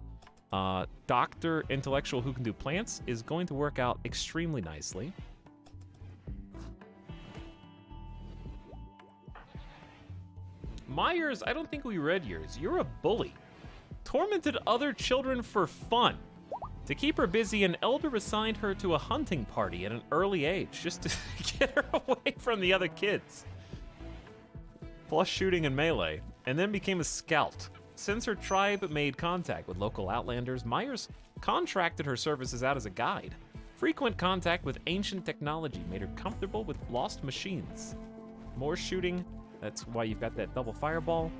doctor intellectual who can do plants is going to work out extremely nicely. Myers, I don't think we read yours. You're a bully. Tormented other children for fun. To keep her busy, an elder assigned her to a hunting party at an early age, just to get her away from the other kids. Plus shooting and melee, and then became a scout. Since her tribe made contact with local outlanders, Myers contracted her services out as a guide. Frequent contact with ancient technology made her comfortable with lost machines. More shooting, that's why you've got that double fireball.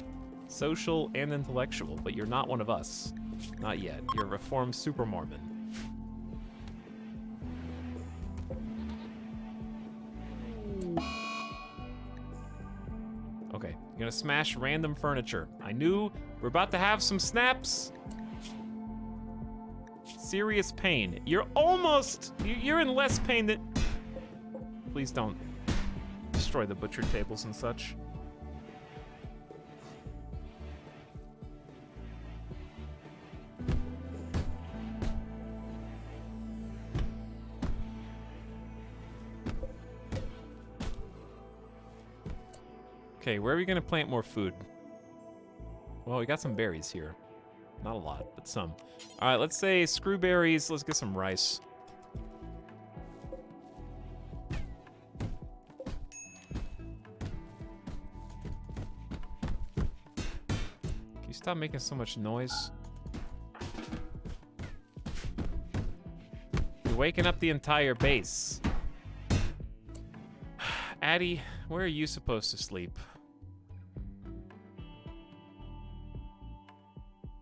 Social and intellectual, but you're not one of us. Not yet. You're a reformed super Mormon. Okay, you're gonna smash random furniture. I knew we're about to have some snaps. Serious pain. You're in less pain than... Please don't destroy the butcher tables and such. Okay, where are we gonna plant more food? Well, we got some berries here. Not a lot, but some. All right, let's say screwberries. Let's get some rice. Can you stop making so much noise? You're waking up the entire base. Addie, where are you supposed to sleep?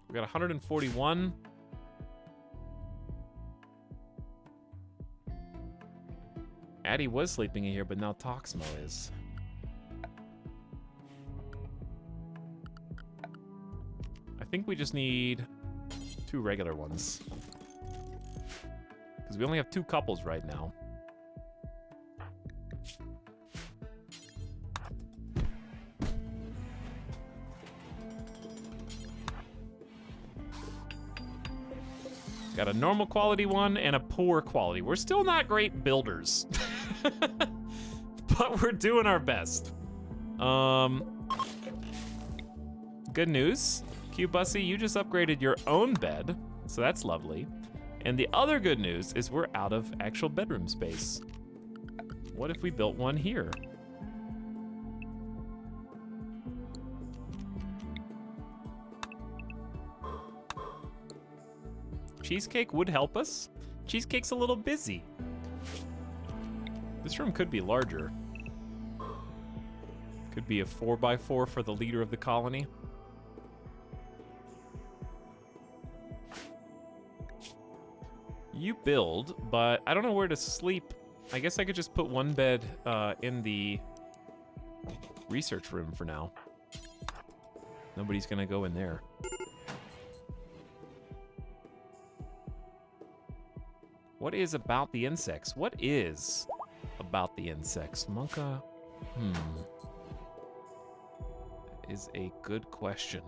We got 141. Addie was sleeping in here, but now Toxmo is. I think we just need 2 regular ones. Because we only have 2 couples right now. Got a normal quality one and a poor quality. We're still not great builders. But we're doing our best. Good news. Q Bussy, you just upgraded your own bed. So that's lovely. And the other good news is we're out of actual bedroom space. What if we built one here? Cheesecake would help us. Cheesecake's a little busy. This room could be larger. Could be a 4x4 for the leader of the colony. You build, but I don't know where to sleep. I guess I could just put one bed in the research room for now. Nobody's gonna go in there. What is about the insects? What is about the insects? Monka? That is a good question.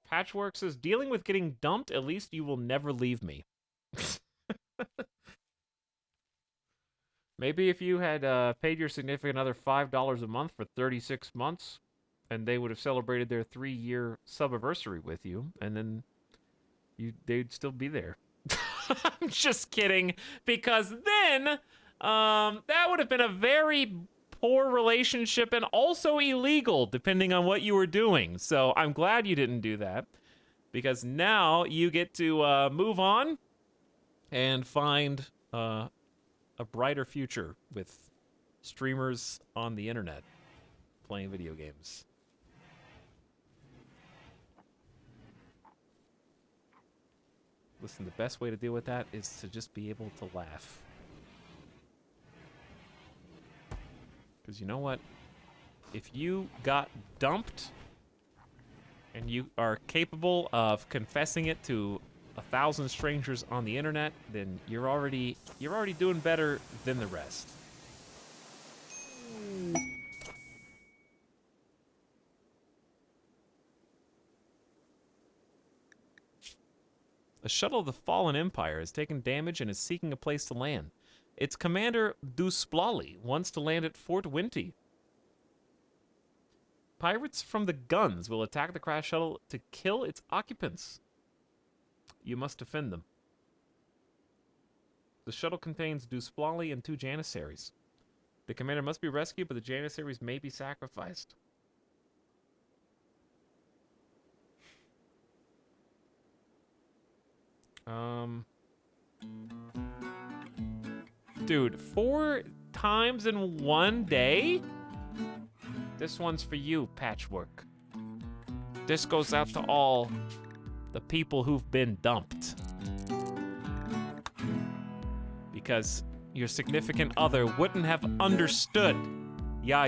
Patchwork says, dealing with getting dumped, at least you will never leave me. Maybe if you had paid your significant other $5 a month for 36 months, and they would have celebrated their 3-year subiversary with you, and then they'd still be there. I'm just kidding, because then that would have been a very poor relationship and also illegal, depending on what you were doing. So I'm glad you didn't do that, because now you get to move on and find a brighter future with streamers on the internet playing video games. Listen, the best way to deal with that is to just be able to laugh. Because you know what? If you got dumped and you are capable of confessing it to 1,000 strangers on the internet, then you're already doing better than the rest. A shuttle of the Fallen Empire has taken damage and is seeking a place to land. Its commander, Dusplali, wants to land at Fort Winty. Pirates from the guns will attack the crash shuttle to kill its occupants. You must defend them. The shuttle contains Dusplali and 2 Janissaries. The commander must be rescued, but the Janissaries may be sacrificed. Dude, 4 times in one day? This one's for you, Patchwork. This goes out to all the people who've been dumped. Because your significant other wouldn't have understood yo.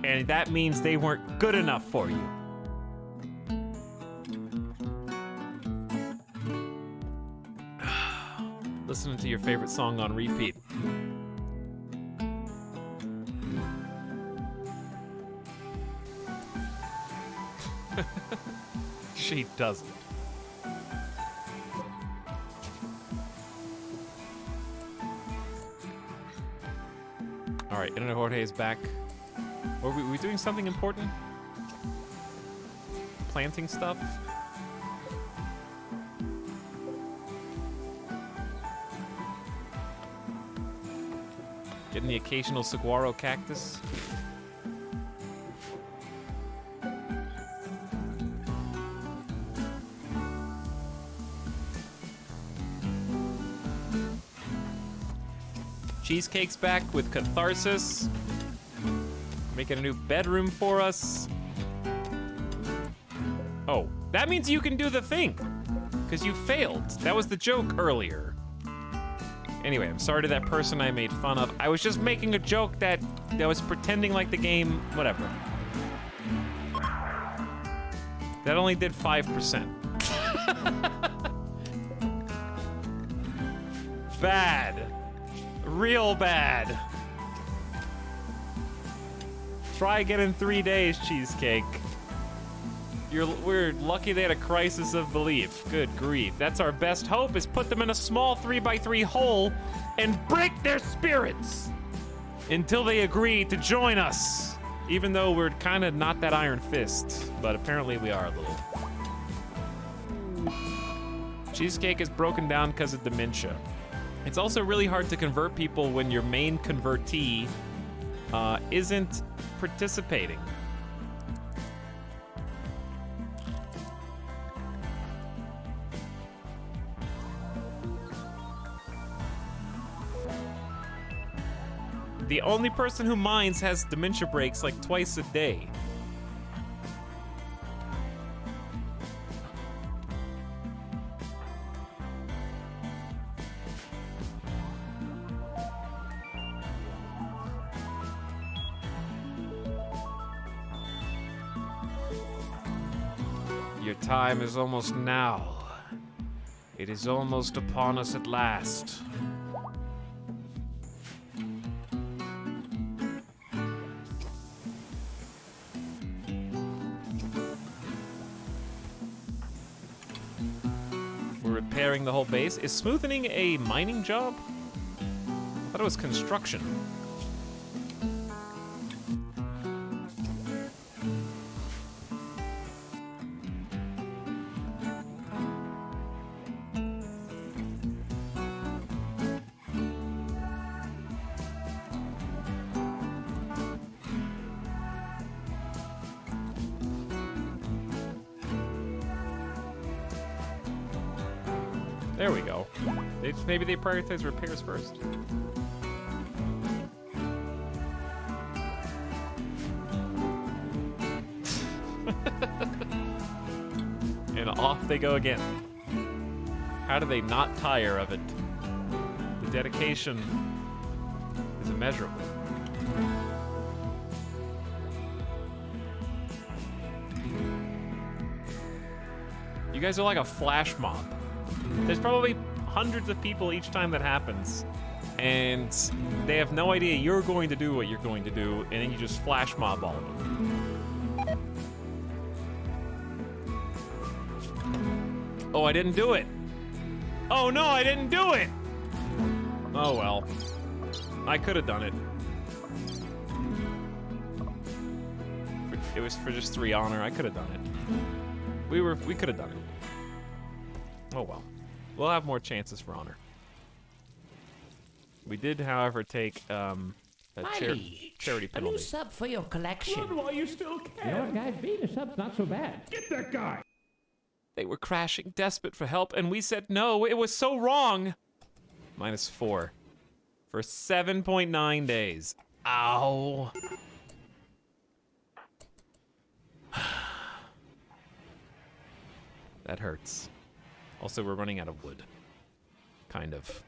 And that means they weren't good enough for you. Listening to your favorite song on repeat. She doesn't. All right, Internet Jorge is back. Were we doing something important? Planting stuff? Getting the occasional saguaro cactus. Cheesecake's back with Catharsis. Making a new bedroom for us. Oh, that means you can do the thing. Because you failed. That was the joke earlier. Anyway, I'm sorry to that person I made fun of. I was just making a joke that was pretending like the game, whatever. That only did 5%. Bad. Real bad. Try again in 3 days, Cheesecake. We're lucky they had a crisis of belief. Good grief. That's our best hope, is put them in a small 3x3 hole and break their spirits. until they agree to join us. Even though we're kind of not that Iron Fist, but apparently we are a little. Cheesecake is broken down because of dementia. It's also really hard to convert people when your main convertee isn't participating. The only person who minds has dementia breaks like twice a day. Your time is almost now. It is almost upon us at last. We're repairing the whole base. Is smoothing a mining job? I thought it was construction. There we go. Maybe they prioritize repairs first. And off they go again. How do they not tire of it? The dedication is immeasurable. You guys are like a flash mob. There's probably hundreds of people each time that happens, and they have no idea you're going to do what you're going to do, and then you just flash mob all of them. Oh, I didn't do it. Oh no, I didn't do it. Oh well. I could have done it. It was for just 3 honor. I could have done it. We could have done it. Oh well. We'll have more chances for honor. We did, however, take a charity A new penalty. sub for your collection. While you still can. You know what, guys? Being a sub's not so bad. Get that guy. They were crashing, desperate for help, and we said no. It was so wrong. -4 for 7.9 days. Ow. That hurts. Also, we're running out of wood. Kind of.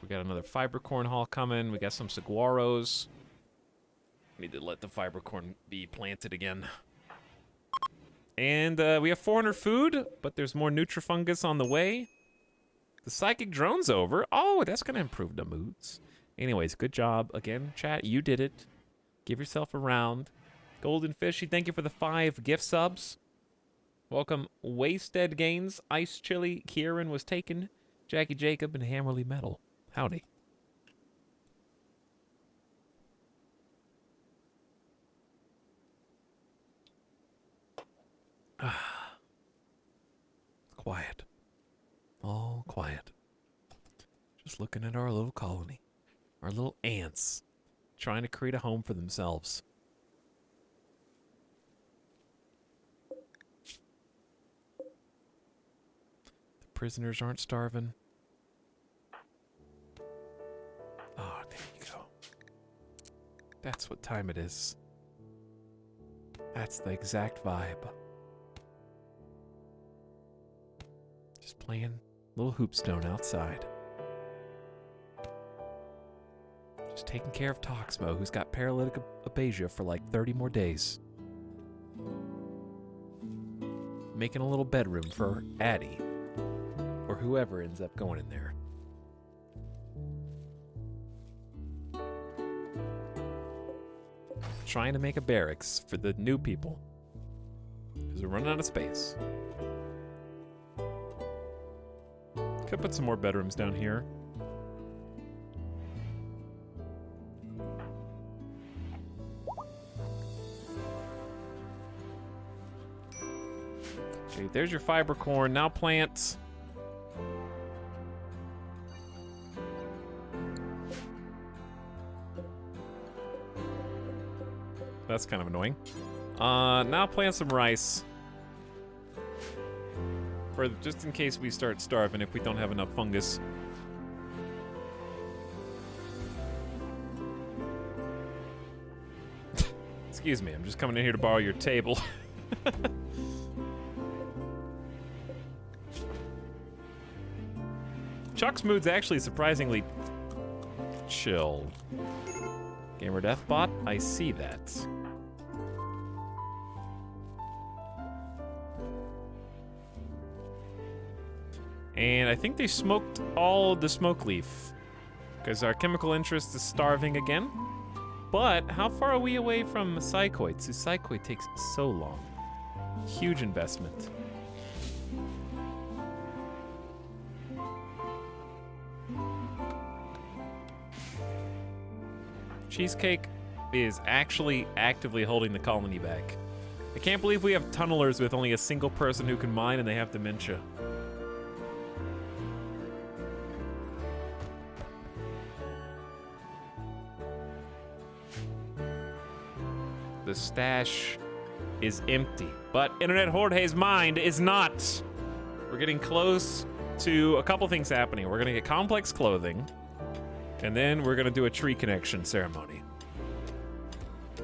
We got another fiber corn haul coming. We got some saguaros. Need to let the fiber corn be planted again. And we have 400 food, but there's more Nutrifungus on the way. The psychic drone's over. Oh, that's going to improve the moods. Anyways, good job. Again, chat, you did it. Give yourself a round. Golden Fishy, thank you for the 5 gift subs. Welcome, Wasted Gains, Ice Chili, Kieran was taken, Jackie Jacob, and Hammerly Metal. Howdy. Quiet. All quiet. Just looking at our little colony. Our little ants. Trying to create a home for themselves. The prisoners aren't starving. Oh, there you go. That's what time it is. That's the exact vibe. Just playing little hoopstone outside. Just taking care of Toxmo, who's got paralytic aphasia for like 30 more days. Making a little bedroom for Addie. Or whoever ends up going in there. Trying to make a barracks for the new people. Because we're running out of space. Could put some more bedrooms down here. Okay, there's your fiber corn. Now plant. That's kind of annoying. Now plant some rice. Just in case we start starving if we don't have enough fungus. Excuse me, I'm just coming in here to borrow your table. Chuck's mood's actually surprisingly chill. Gamer Deathbot, I see that. And I think they smoked all the smoke leaf because our chemical interest is starving again. But how far are we away from Psychoid? So Psychoid takes so long. Huge investment. Cheesecake is actually actively holding the colony back. I can't believe we have tunnelers with only a single person who can mine and they have dementia. The stash is empty, but Internet Jorge's mind is not. We're getting close to a couple things happening. We're gonna get complex clothing, and then we're gonna do a tree connection ceremony.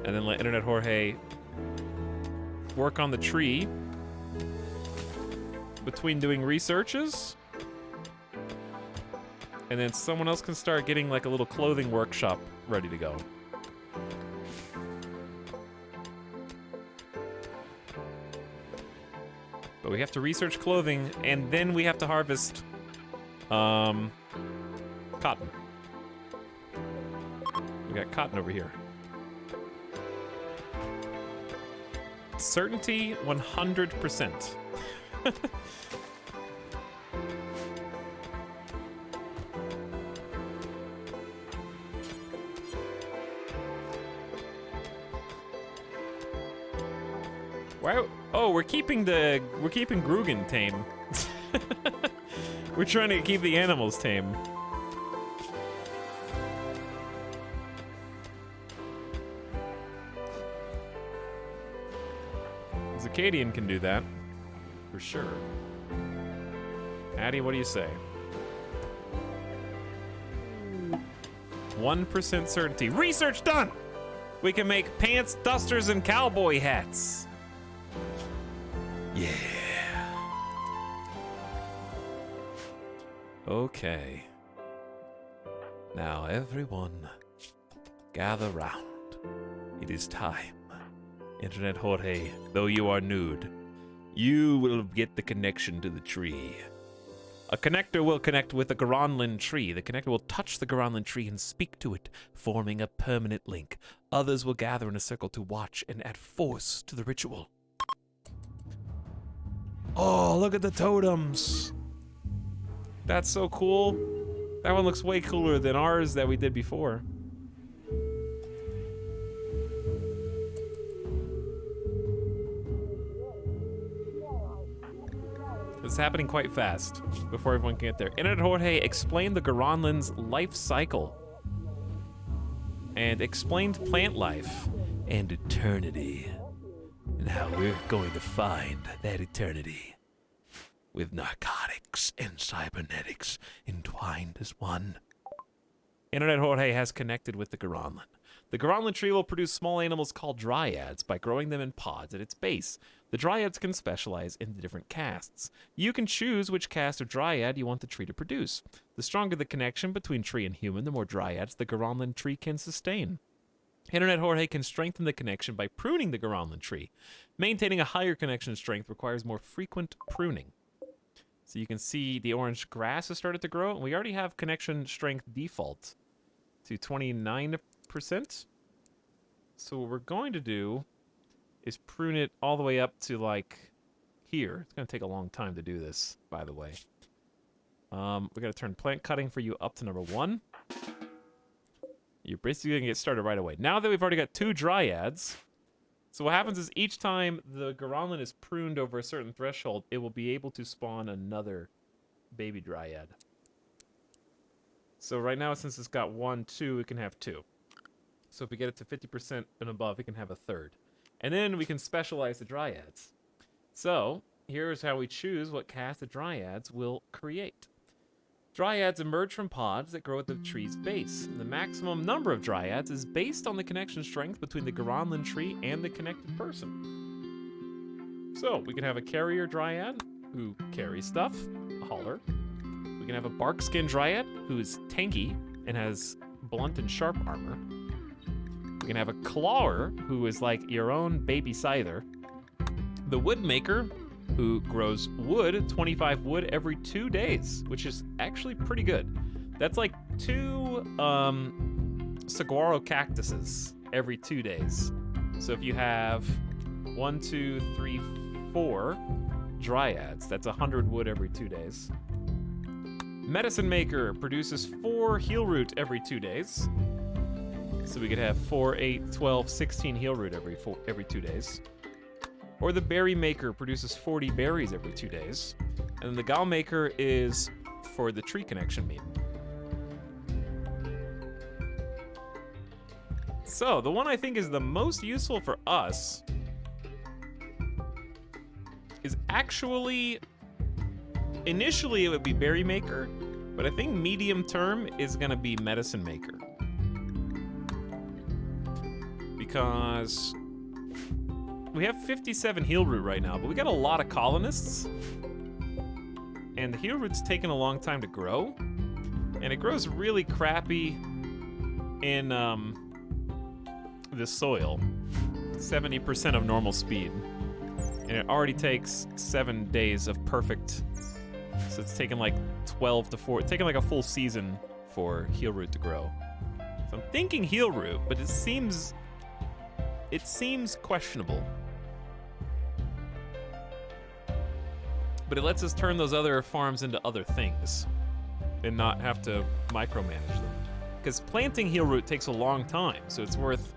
And then let Internet Jorge work on the tree between doing researches. And then someone else can start getting like a little clothing workshop ready to go. But we have to research clothing, and then we have to harvest cotton. We got cotton over here. Certainty 100%. Why? Oh, we're keeping Grugan tame. We're trying to keep the animals tame. Zacadian can do that, for sure. Addy, what do you say? 1% certainty. Research done! We can make pants, dusters, and cowboy hats. Yeah. Okay. Now everyone, gather round. It is time. Internet Jorge, though you are nude, you will get the connection to the tree. A connector will connect with the Garanlan tree. The connector will touch the Garanlan tree and speak to it, forming a permanent link. Others will gather in a circle to watch and add force to the ritual. Oh, look at the totems. That's so cool. That one looks way cooler than ours that we did before. It's happening quite fast before everyone can get there. Internet Jorge explained the Garanlan's life cycle and explained plant life and eternity. And how we're going to find that eternity with narcotics and cybernetics entwined as one. Internet Jorge has connected with the Garanlan. The Garanlan tree will produce small animals called dryads by growing them in pods at its base. The dryads can specialize into different castes. You can choose which caste of dryad you want the tree to produce. The stronger the connection between tree and human, the more dryads the Garanlan tree can sustain. Internet Jorge can strengthen the connection by pruning the Garanlan tree. Maintaining a higher connection strength requires more frequent pruning. So you can see the orange grass has started to grow, and we already have connection strength default to 29%. So what we're going to do is prune it all the way up to like here. It's going to take a long time to do this, by the way. We got to turn plant cutting for you up to number 1. You're basically going to get started right away. Now that we've already got 2 dryads, So what happens is each time the Garanlan is pruned over a certain threshold, it will be able to spawn another baby dryad. So right now, since it's got 1, 2, it can have 2. So if we get it to 50% and above, it can have a third. And then we can specialize the dryads. So here's how we choose what caste the dryads will create. Dryads emerge from pods that grow at the tree's base. The maximum number of dryads is based on the connection strength between the Garanlan tree and the connected person. So we can have a carrier dryad who carries stuff, a hauler. We can have a barkskin dryad who is tanky and has blunt and sharp armor. We can have a clawer who is like your own baby scyther. The woodmaker who grows wood, 25 wood every 2 days, which is actually pretty good. That's like 2 saguaro cactuses every 2 days. So if you have 1, 2, 3, 4 dryads, that's 100 wood every 2 days. Medicine maker produces 4 heal root every 2 days. So we could have 4, 8, 12, 16 heal root every 2 days. Or the berry maker produces 40 berries every 2 days. And then the gal maker is for the tree connection meat. So the one I think is the most useful for us is actually, initially it would be berry maker, but I think medium term is gonna be medicine maker. Because we have 57 heal root right now, but we got a lot of colonists. And the heal root's taken a long time to grow. And it grows really crappy in the soil. 70% of normal speed. And it already takes 7 days of perfect. So it's taken like 12 to 4, it's taken like a full season for heal root to grow. So I'm thinking heal root, but it seems questionable. But it lets us turn those other farms into other things and not have to micromanage them. Because planting heal root takes a long time, so it's worth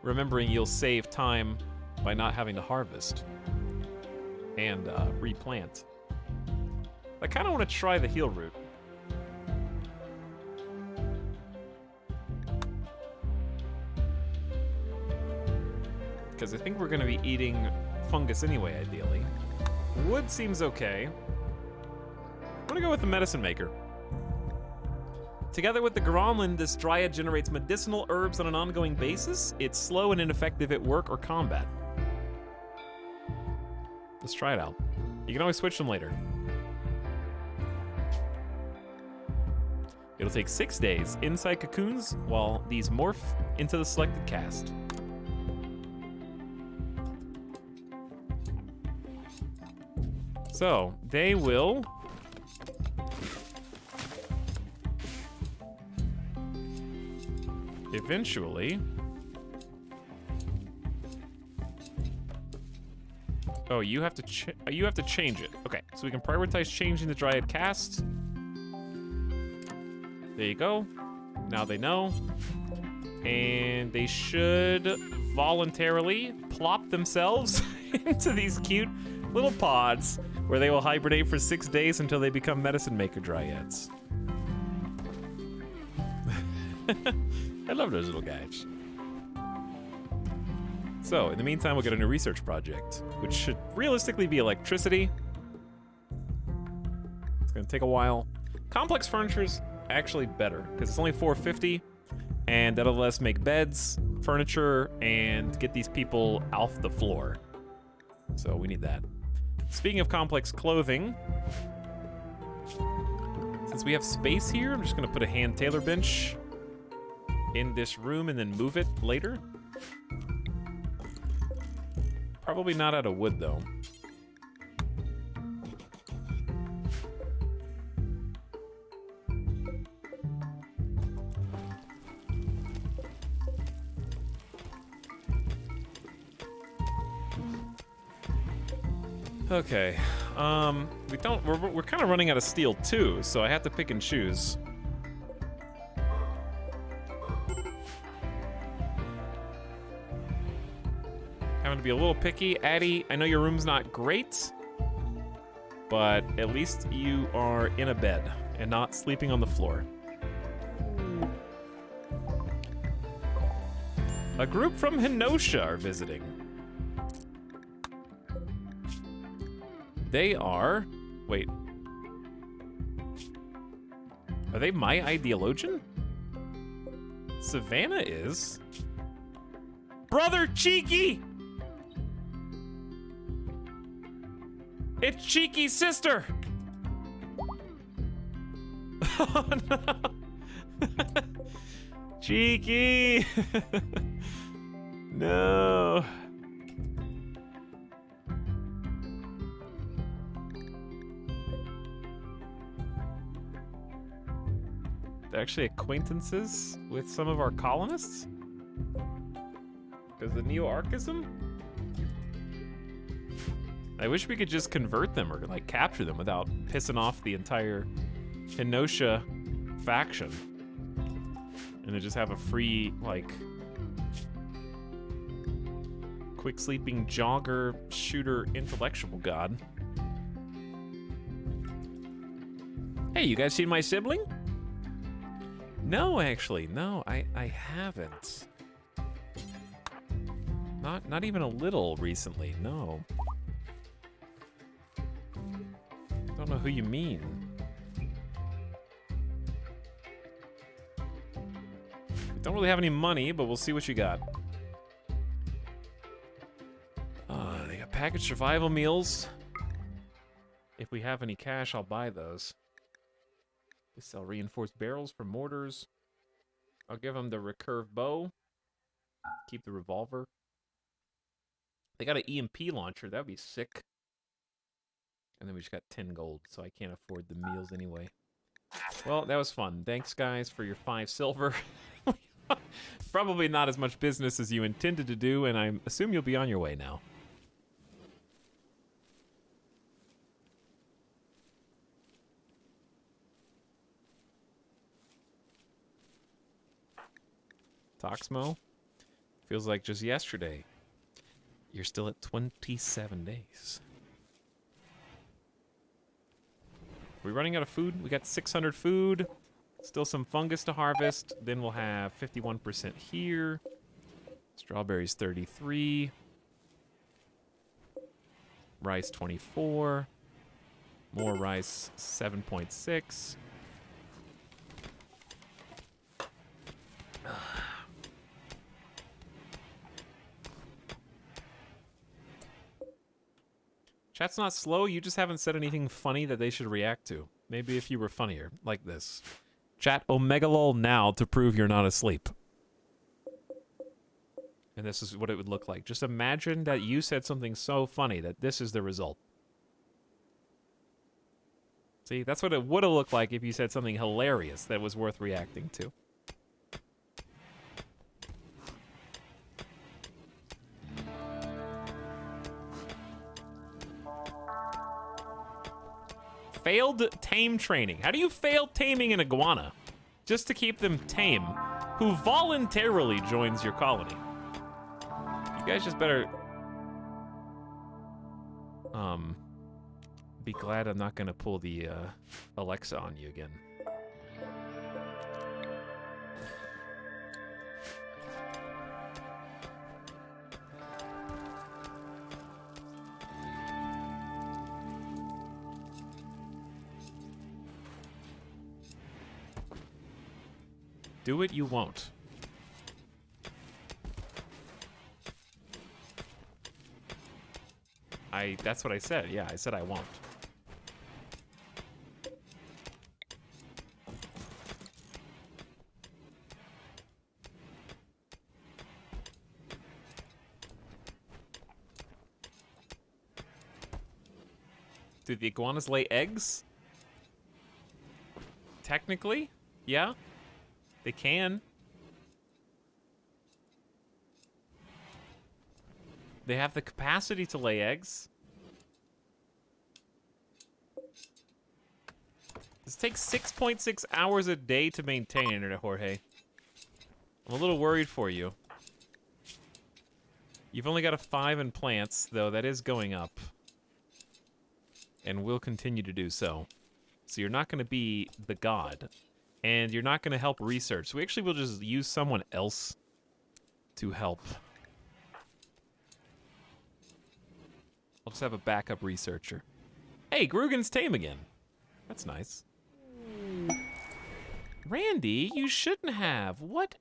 remembering you'll save time by not having to harvest and replant. I kind of want to try the heal root. Because I think we're going to be eating fungus anyway, ideally. Wood seems okay. I'm going to go with the medicine maker. Together with the Garanlan, this dryad generates medicinal herbs on an ongoing basis. It's slow and ineffective at work or combat. Let's try it out. You can always switch them later. It'll take 6 days inside cocoons while these morph into the selected caste. So, they will eventually... Oh, you have to change it. Okay, so we can prioritize changing the dryad caste. There you go. Now they know. And they should voluntarily plop themselves into these cute little pods where they will hibernate for 6 days until they become medicine maker dryads. I love those little guys. So, in the meantime, we'll get a new research project, which should realistically be electricity. It's gonna take a while. Complex furniture's actually better, because it's only $450, and that'll let us make beds, furniture, and get these people off the floor. So we need that. Speaking of complex clothing, since we have space here, I'm just gonna put a hand tailor bench in this room and then move it later. Probably not out of wood, though. Okay, we're kind of running out of steel too, so I have to pick and choose. Haven't having to be a little picky. Addie, I know your room's not great, but at least you are in a bed and not sleeping on the floor. A group from Hinosha are visiting. They are... Wait. Are they my ideologian? Savannah is... Brother Cheeky! It's Cheeky's sister! Oh no! Cheeky! No! They're actually acquaintances with some of our colonists? Because of neo-archism? I wish we could just convert them or like capture them without pissing off the entire Hinosha faction. And then just have a free, like, quick sleeping jogger shooter intellectual god. Hey, you guys seen my sibling? No, actually, no, I haven't. Not even a little recently, no. Don't know who you mean. We don't really have any money, but we'll see what you got. They got packaged survival meals. If we have any cash, I'll buy those. They sell reinforced barrels for mortars. I'll give them the recurve bow. Keep the revolver. They got an EMP launcher. That'd be sick. And then we just got 10 gold, so I can't afford the meals anyway. Well, that was fun. Thanks, guys, for your 5 silver. Probably not as much business as you intended to do, and I assume you'll be on your way now. Toxmo, feels like just yesterday. You're still at 27 days. We're running out of food. We got 600 food. Still some fungus to harvest. Then we'll have 51% here. Strawberries 33. Rice 24. More rice 7.6. Chat's not slow, you just haven't said anything funny that they should react to. Maybe if you were funnier, like this. Chat omegalol now to prove you're not asleep. And this is what it would look like. Just imagine that you said something so funny that this is the result. See, that's what it would have looked like if you said something hilarious that was worth reacting to. Failed tame training. How do you fail taming an iguana? Just to keep them tame, who voluntarily joins your colony. You guys just better be glad I'm not gonna pull the Alexa on you again. Do it, you won't. That's what I said. Yeah, I said I won't. Do the iguanas lay eggs? Technically, yeah. They can. They have the capacity to lay eggs. This takes 6.6 hours a day to maintain, Jorge. I'm a little worried for you. You've only got a 5 in plants, though that is going up. And will continue to do so. So you're not going to be the god. And you're not going to help research. So we actually will just use someone else to help. I'll just have a backup researcher. Hey, Grugan's tame again. That's nice. Randy, you shouldn't have. What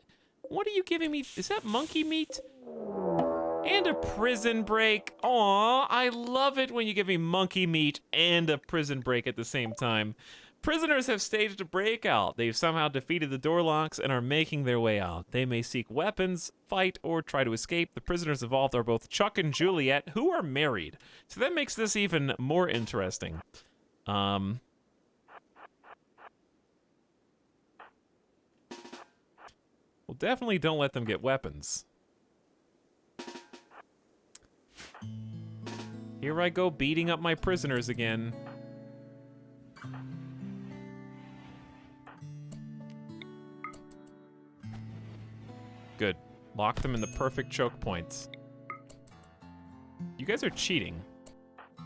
are you giving me? Is that monkey meat? And a prison break. Aw, I love it when you give me monkey meat and a prison break at the same time. Prisoners have staged a breakout. They've somehow defeated the door locks and are making their way out. They may seek weapons, fight, or try to escape. The prisoners involved are both Chuck and Juliet, who are married. So that makes this even more interesting. Well, definitely don't let them get weapons. Here I go beating up my prisoners again. Good. Lock them in the perfect choke points. You guys are cheating.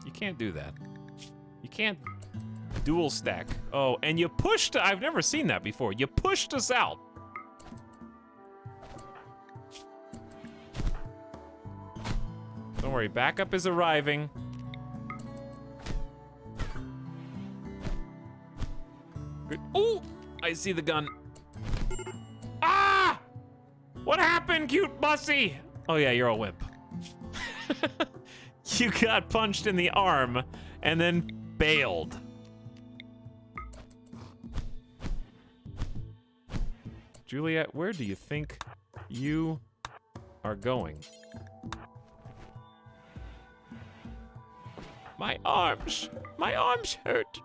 You can't do that. You can't dual stack. Oh, and you pushed. I've never seen that before. You pushed us out. Don't worry, backup is arriving. Good. Oh, I see the gun. Ah! What happened, cute bussy? Oh yeah, you're a wimp. You got punched in the arm and then bailed. Juliet, where do you think you are going? My arms hurt.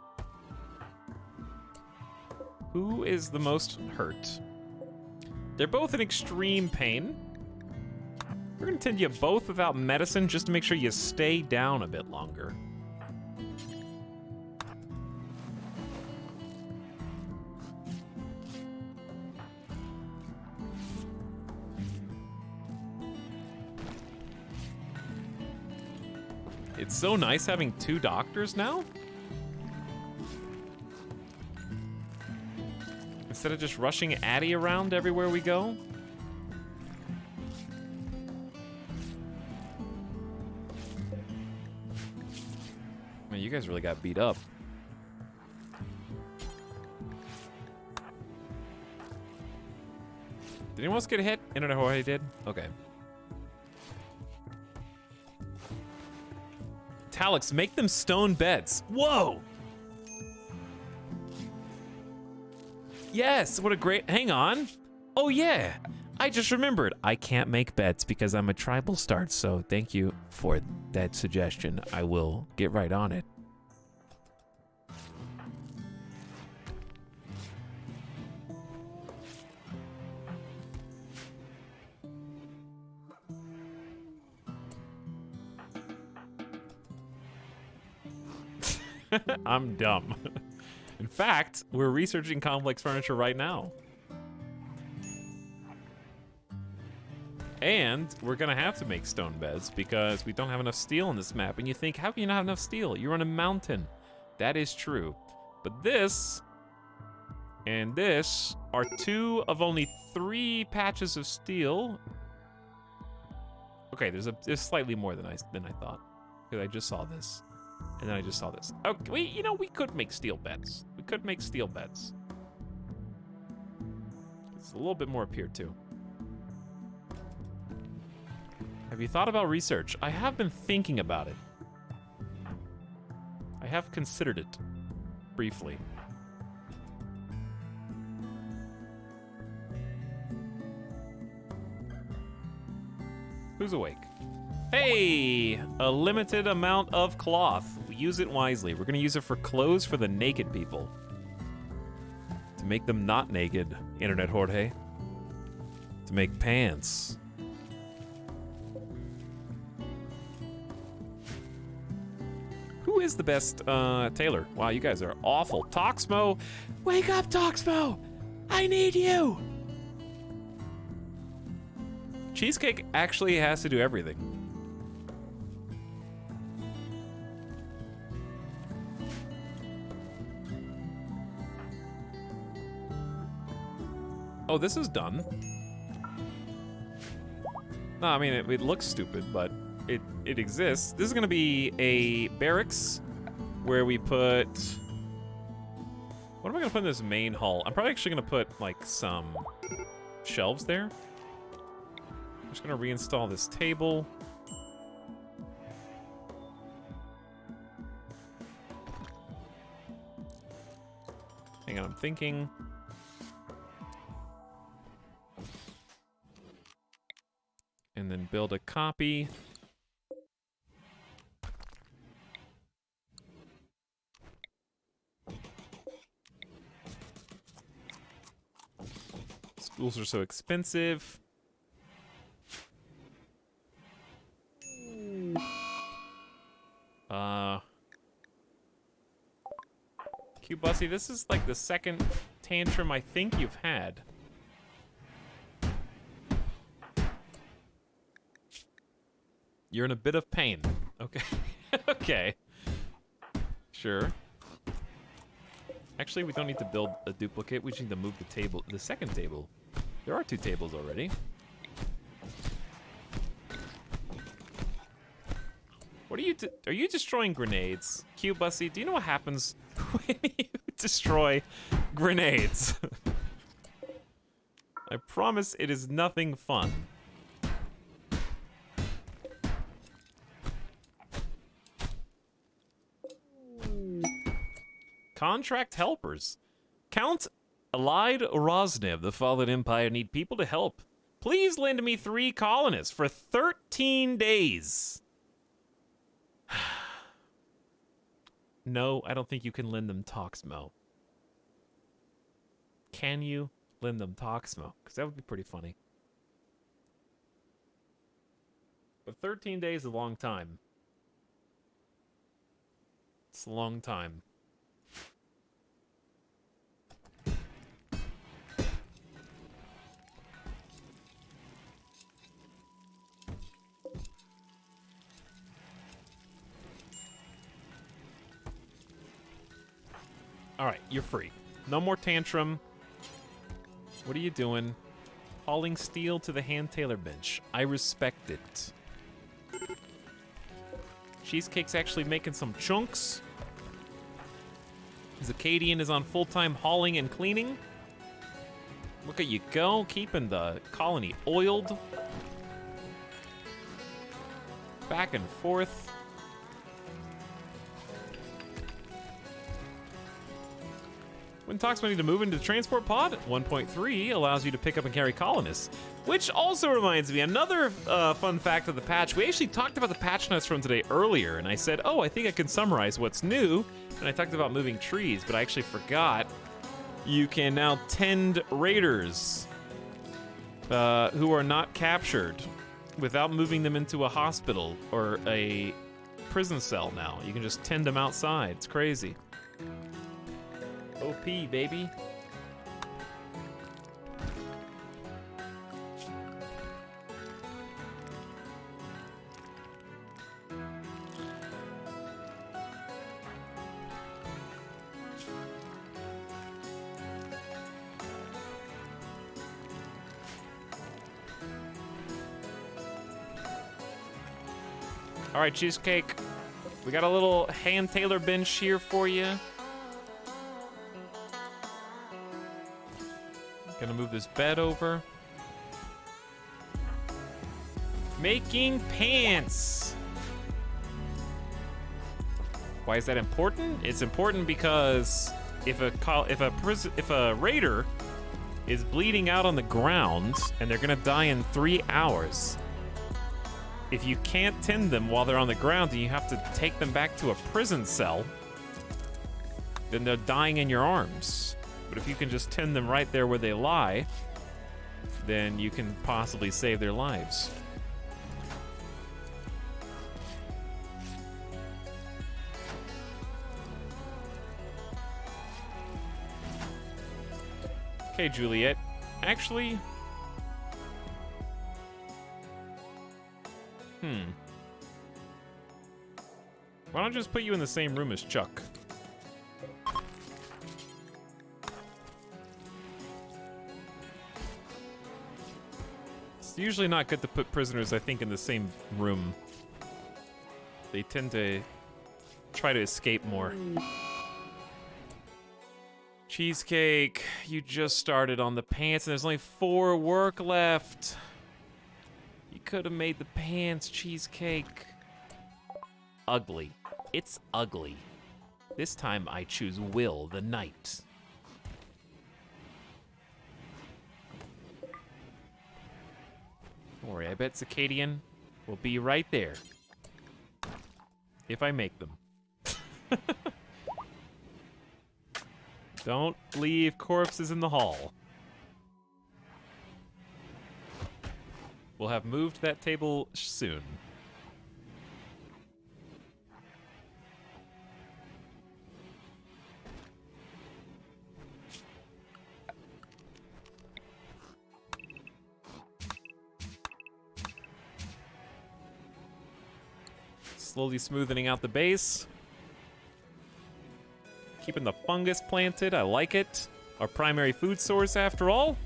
Who is the most hurt? They're both in extreme pain. We're gonna tend you both without medicine just to make sure you stay down a bit longer. It's so nice having 2 doctors now. Instead of just rushing Addie around everywhere we go. Man, you guys really got beat up. Did anyone else get hit? Internet Jorge did? Okay. Etalyx, make them stone beds. Whoa! Yes, what a great, hang on. Oh yeah, I just remembered. I can't make beds because I'm a tribal start, so thank you for that suggestion. I will get right on it. I'm dumb. In fact, we're researching complex furniture right now. And we're gonna have to make stone beds because we don't have enough steel on this map. And you think, how can you not have enough steel? You're on a mountain. That is true. But this and this are 2 of only 3 patches of steel. Okay, there's slightly more than I thought. Because I just saw this. And then I just saw this. Okay, you know, we could make steel beds. We could make steel beds. It's a little bit more up here, too. Have you thought about research? I have been thinking about it. I have considered it. Briefly. Who's awake? Hey! A limited amount of cloth. We use it wisely. We're gonna use it for clothes for the naked people. To make them not naked, Internet Jorge. To make pants. Who is the best tailor? Wow, you guys are awful. Toxmo! Wake up, Toxmo! I need you! Cheesecake actually has to do everything. Oh, this is done. No, I mean, it looks stupid, but it exists. This is gonna be a barracks where we put... What am I gonna put in this main hall? I'm probably actually gonna put, like, some shelves there. I'm just gonna reinstall this table. Hang on, I'm thinking. And then build a copy. Schools are so expensive. Q-Bussy, this is like the second tantrum I think you've had. You're in a bit of pain. Okay. Okay. Sure. Actually, we don't need to build a duplicate. We just need to move the table, the second table. There are 2 tables already. What are you destroying grenades? Q-Bussy, do you know what happens when you destroy grenades? I promise it is nothing fun. Contract helpers. Count Allied Rosnev, the fallen empire, need people to help. Please lend me 3 colonists for 13 days. No, I don't think you can lend them Toxmo. Can you lend them Toxmo? Because that would be pretty funny. But 13 days is a long time. It's a long time. All right, you're free. No more tantrum. What are you doing? Hauling steel to the hand tailor bench. I respect it. Cheesecake's actually making some chunks. Zacadian is on full-time hauling and cleaning. Look at you go, keeping the colony oiled. Back and forth. When Toxmo need to move into the transport pod, 1.3 allows you to pick up and carry colonists. Which also reminds me, another fun fact of the patch. We actually talked about the patch notes from today earlier, and I said, oh, I think I can summarize what's new. And I talked about moving trees, but I actually forgot. You can now tend raiders who are not captured without moving them into a hospital or a prison cell now. You can just tend them outside. It's crazy. OP, baby. All right, Cheesecake. We got a little hand tailor bench here for you. Gonna move this bed over. Making pants. Why is that important? It's important because if a raider is bleeding out on the ground and they're gonna die in 3 hours, if you can't tend them while they're on the ground and you have to take them back to a prison cell, then they're dying in your arms. But if you can just tend them right there where they lie, then you can possibly save their lives. Okay, Juliet. Actually, Why don't I just put you in the same room as Chuck? It's usually not good to put prisoners, I think, in the same room. They tend to try to escape more. Cheesecake, you just started on the pants and there's only 4 work left. You could have made the pants, Cheesecake. Ugly. It's ugly. This time I choose Will the Knight. Don't worry, I bet Circadian will be right there. If I make them. Don't leave corpses in the hall. We'll have moved that table soon. Slowly smoothing out the base. Keeping the fungus planted, I like it. Our primary food source after all.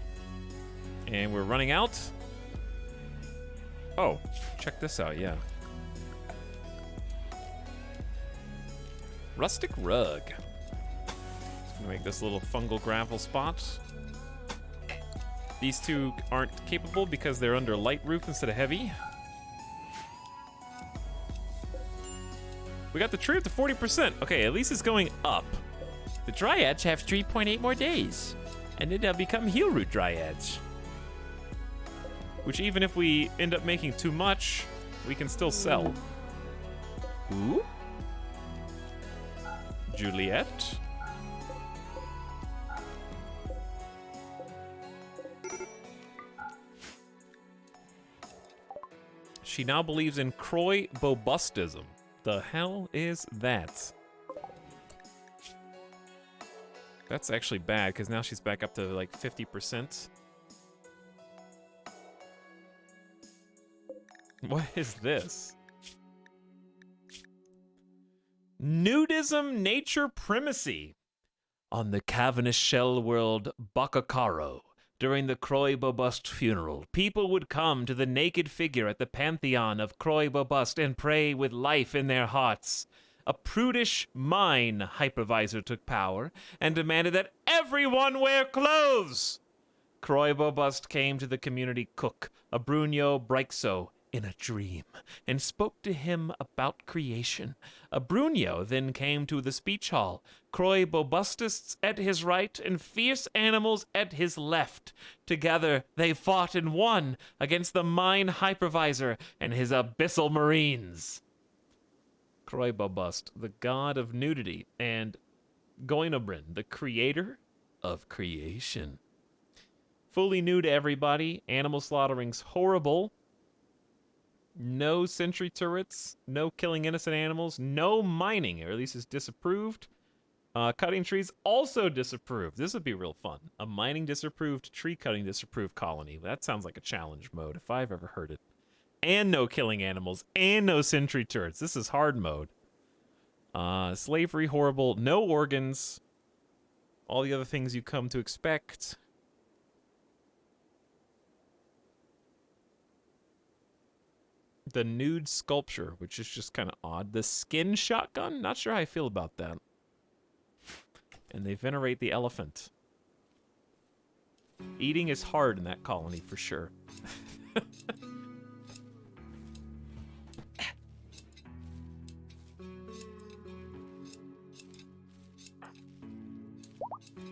And we're running out. Oh, check this out, yeah. Rustic rug. Just gonna make this little fungal gravel spot. These two aren't capable because they're under light roof instead of heavy. We got the tree up to 40%. Okay, at least it's going up. The dryads have 3.8 more days, and then they'll become heel root dryads. Which, even if we end up making too much, we can still sell. Ooh. Juliet. She now believes in Croy Bobustism. The hell is that? That's actually bad, because now she's back up to like 50%. What is this? Nudism Nature Primacy. On the cavernous shell world Bakakaro, during the Croy Bobust funeral, people would come to the naked figure at the pantheon of Croy Bobust and pray with life in their hearts. A prudish mine hypervisor took power and demanded that everyone wear clothes. Croy Bobust came to the community cook, Abrunio Breixo, in a dream, and spoke to him about creation. Abrunio then came to the speech hall, Croy Bobustists at his right and fierce animals at his left. Together they fought and won against the mine hypervisor and his abyssal marines. Croy Bobust, the god of nudity, and Goinobrin, the creator of creation. Fully nude everybody, animal slaughtering's horrible. No sentry turrets, no killing innocent animals, no mining, or at least is disapproved. Cutting trees also disapproved. This would be real fun. A mining disapproved, tree cutting disapproved colony. That sounds like a challenge mode if I've ever heard it. And no killing animals, and no sentry turrets. This is hard mode. Slavery horrible, no organs. All the other things you come to expect. The nude sculpture, which is just kind of odd. The skin shotgun, not sure how I feel about that. And they venerate the elephant. Eating is hard in that colony for sure.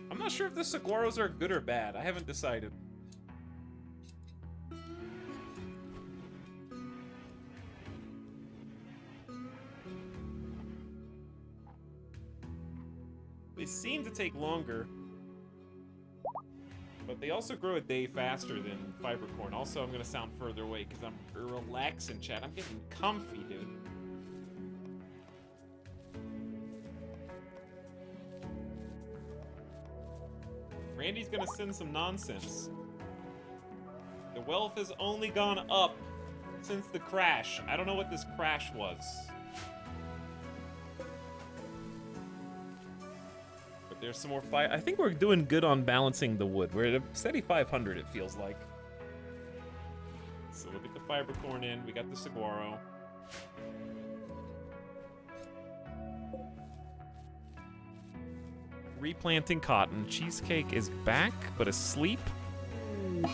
I'm not sure if the saguaros are good or bad. I haven't decided. They seem to take longer, but they also grow a day faster than fiber corn. Also, I'm gonna sound further away because I'm relaxing, chat. I'm getting comfy, dude. Randy's gonna send some nonsense. The wealth has only gone up since the crash. I don't know what this crash was. There's some more fire. I think we're doing good on balancing the wood. We're at a steady 500, it feels like. So we'll get the fiber corn in. We got the saguaro. Replanting cotton. Cheesecake is back, but asleep. Oh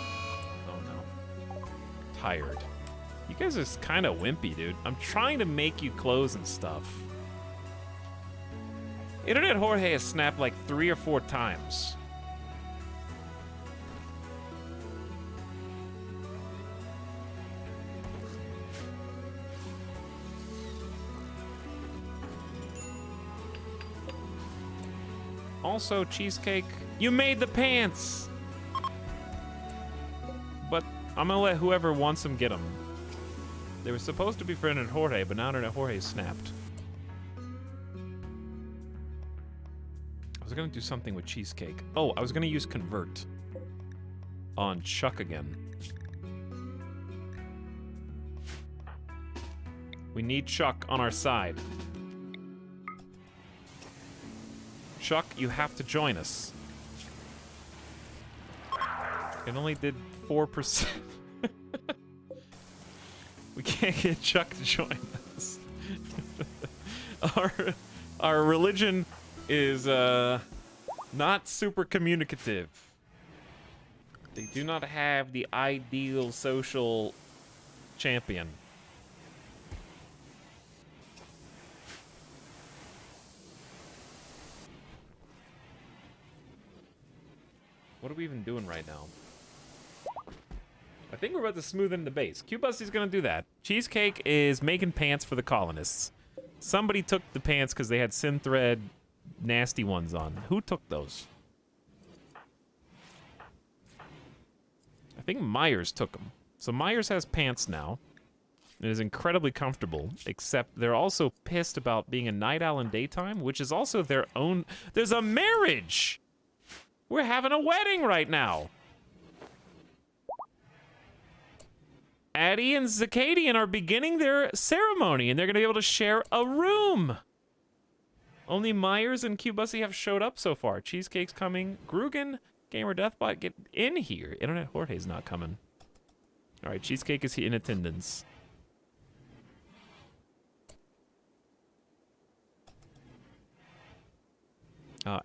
no. Tired. You guys are kind of wimpy, dude. I'm trying to make you clothes and stuff. Internet Jorge has snapped like 3 or 4 times. Also, Cheesecake, you made the pants! But I'm gonna let whoever wants them get them. They were supposed to be for Internet Jorge, but now Internet Jorge snapped. I was gonna do something with Cheesecake. Oh, I was gonna use Convert on Chuck again. We need Chuck on our side. Chuck, you have to join us. It only did 4%. We can't get Chuck to join us. Our religion is not super communicative. They do not have the ideal social champion. What are we even doing right now? I think we're about to smoothen the base. Q-Busty's gonna do that. Cheesecake is making pants for the colonists. Somebody took the pants because they had synthread nasty ones on. Who took those? I think Myers took them. So Myers has pants now. It is incredibly comfortable, except they're also pissed about being a night owl in daytime, which is also their own... There's a marriage! We're having a wedding right now! Addie and Zacadian are beginning their ceremony, and they're gonna be able to share a room! Only Myers and Q-Bussy have showed up so far. Cheesecake's coming. Grugan, Gamer Deathbot, get in here. Internet Jorge's not coming. Alright, Cheesecake is in attendance.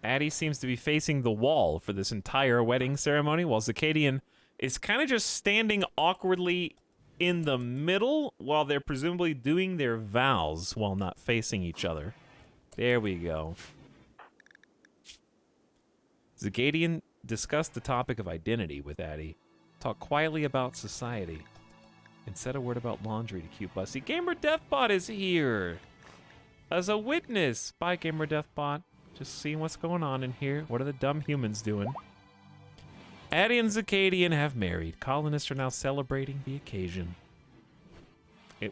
Addie seems to be facing the wall for this entire wedding ceremony, while Zacadian is kind of just standing awkwardly in the middle while they're presumably doing their vows while not facing each other. There we go. Zacadian discussed the topic of identity with Addie, talked quietly about society, and said a word about laundry to Cute Bussy. Gamer Deathbot is here as a witness. Bye, Gamer Deathbot. Just seeing what's going on in here. What are the dumb humans doing? Addie and Zacadian have married. Colonists are now celebrating the occasion.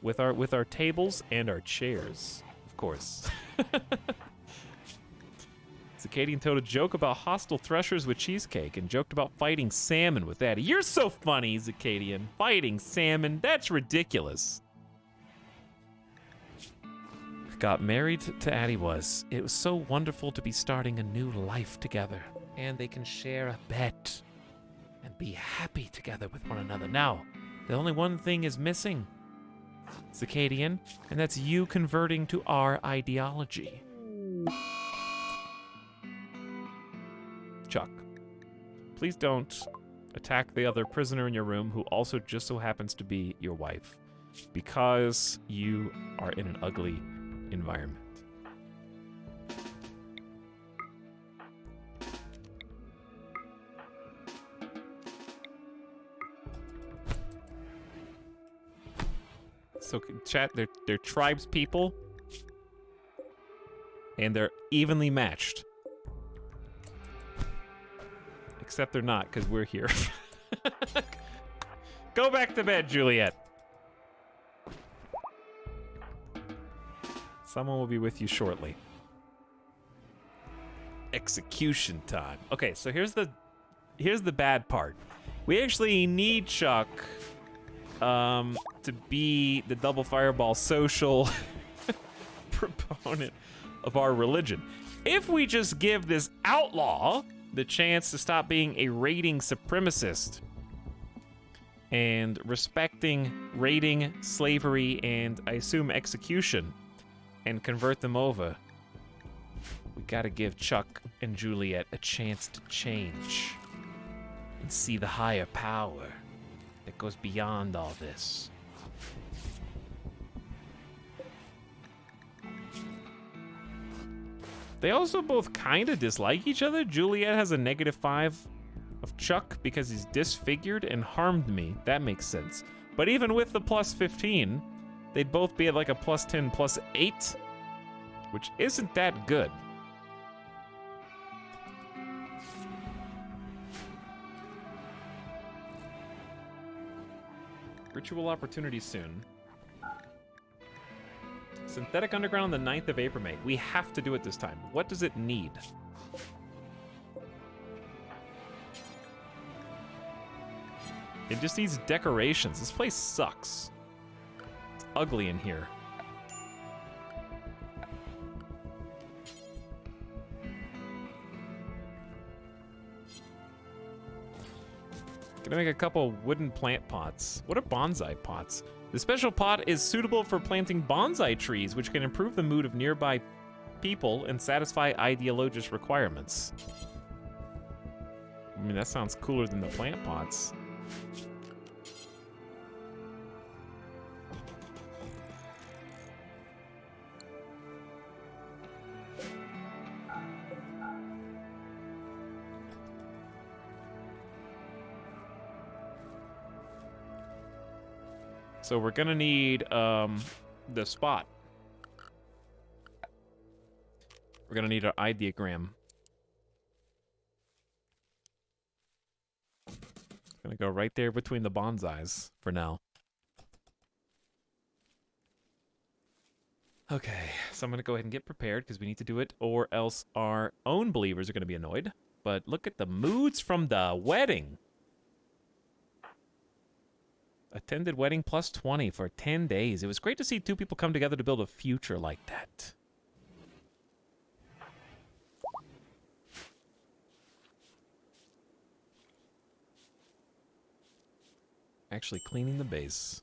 With our tables and our chairs, of course. Zacadian told a joke about hostile threshers with Cheesecake and joked about fighting salmon with Addie. You're so funny, Zacadian. Fighting salmon? That's ridiculous. Got married to Addie was. It was so wonderful to be starting a new life together. And they can share a bed and be happy together with one another. Now, the only one thing is missing, Zacadian, and that's you converting to our ideology. Chuck, please don't attack the other prisoner in your room who also just so happens to be your wife, because you are in an ugly environment. So chat, they're tribes people, and they're evenly matched. Except they're not, because we're here. Go back to bed, Juliet. Someone will be with you shortly. Execution time. Okay, so here's the bad part. We actually need Chuck to be the double fireball social proponent of our religion. If we just give this outlaw the chance to stop being a raiding supremacist and respecting raiding, slavery, and I assume execution, and convert them over, we gotta give Chuck and Juliet a chance to change and see the higher power that goes beyond all this. They also both kind of dislike each other. Juliet has a -5 of Chuck because he's disfigured and harmed me. That makes sense. But even with the +15, they'd both be at like a +10, +8, which isn't that good. Ritual opportunity soon. Synthetic Underground on the 9th of April, mate. We have to do it this time. What does it need? It just needs decorations. This place sucks. It's ugly in here. Gonna make a couple wooden plant pots. What are bonsai pots? The special pot is suitable for planting bonsai trees, which can improve the mood of nearby people and satisfy ideologious requirements. I mean, that sounds cooler than the plant pots. So we're gonna need the spot. We're gonna need our ideogram. Gonna go right there between the bonsais for now. Okay, so I'm gonna go ahead and get prepared because we need to do it, or else our own believers are gonna be annoyed. But look at the moods from the wedding. Attended wedding +20 for 10 days. It was great to see two people come together to build a future like that. Actually cleaning the base.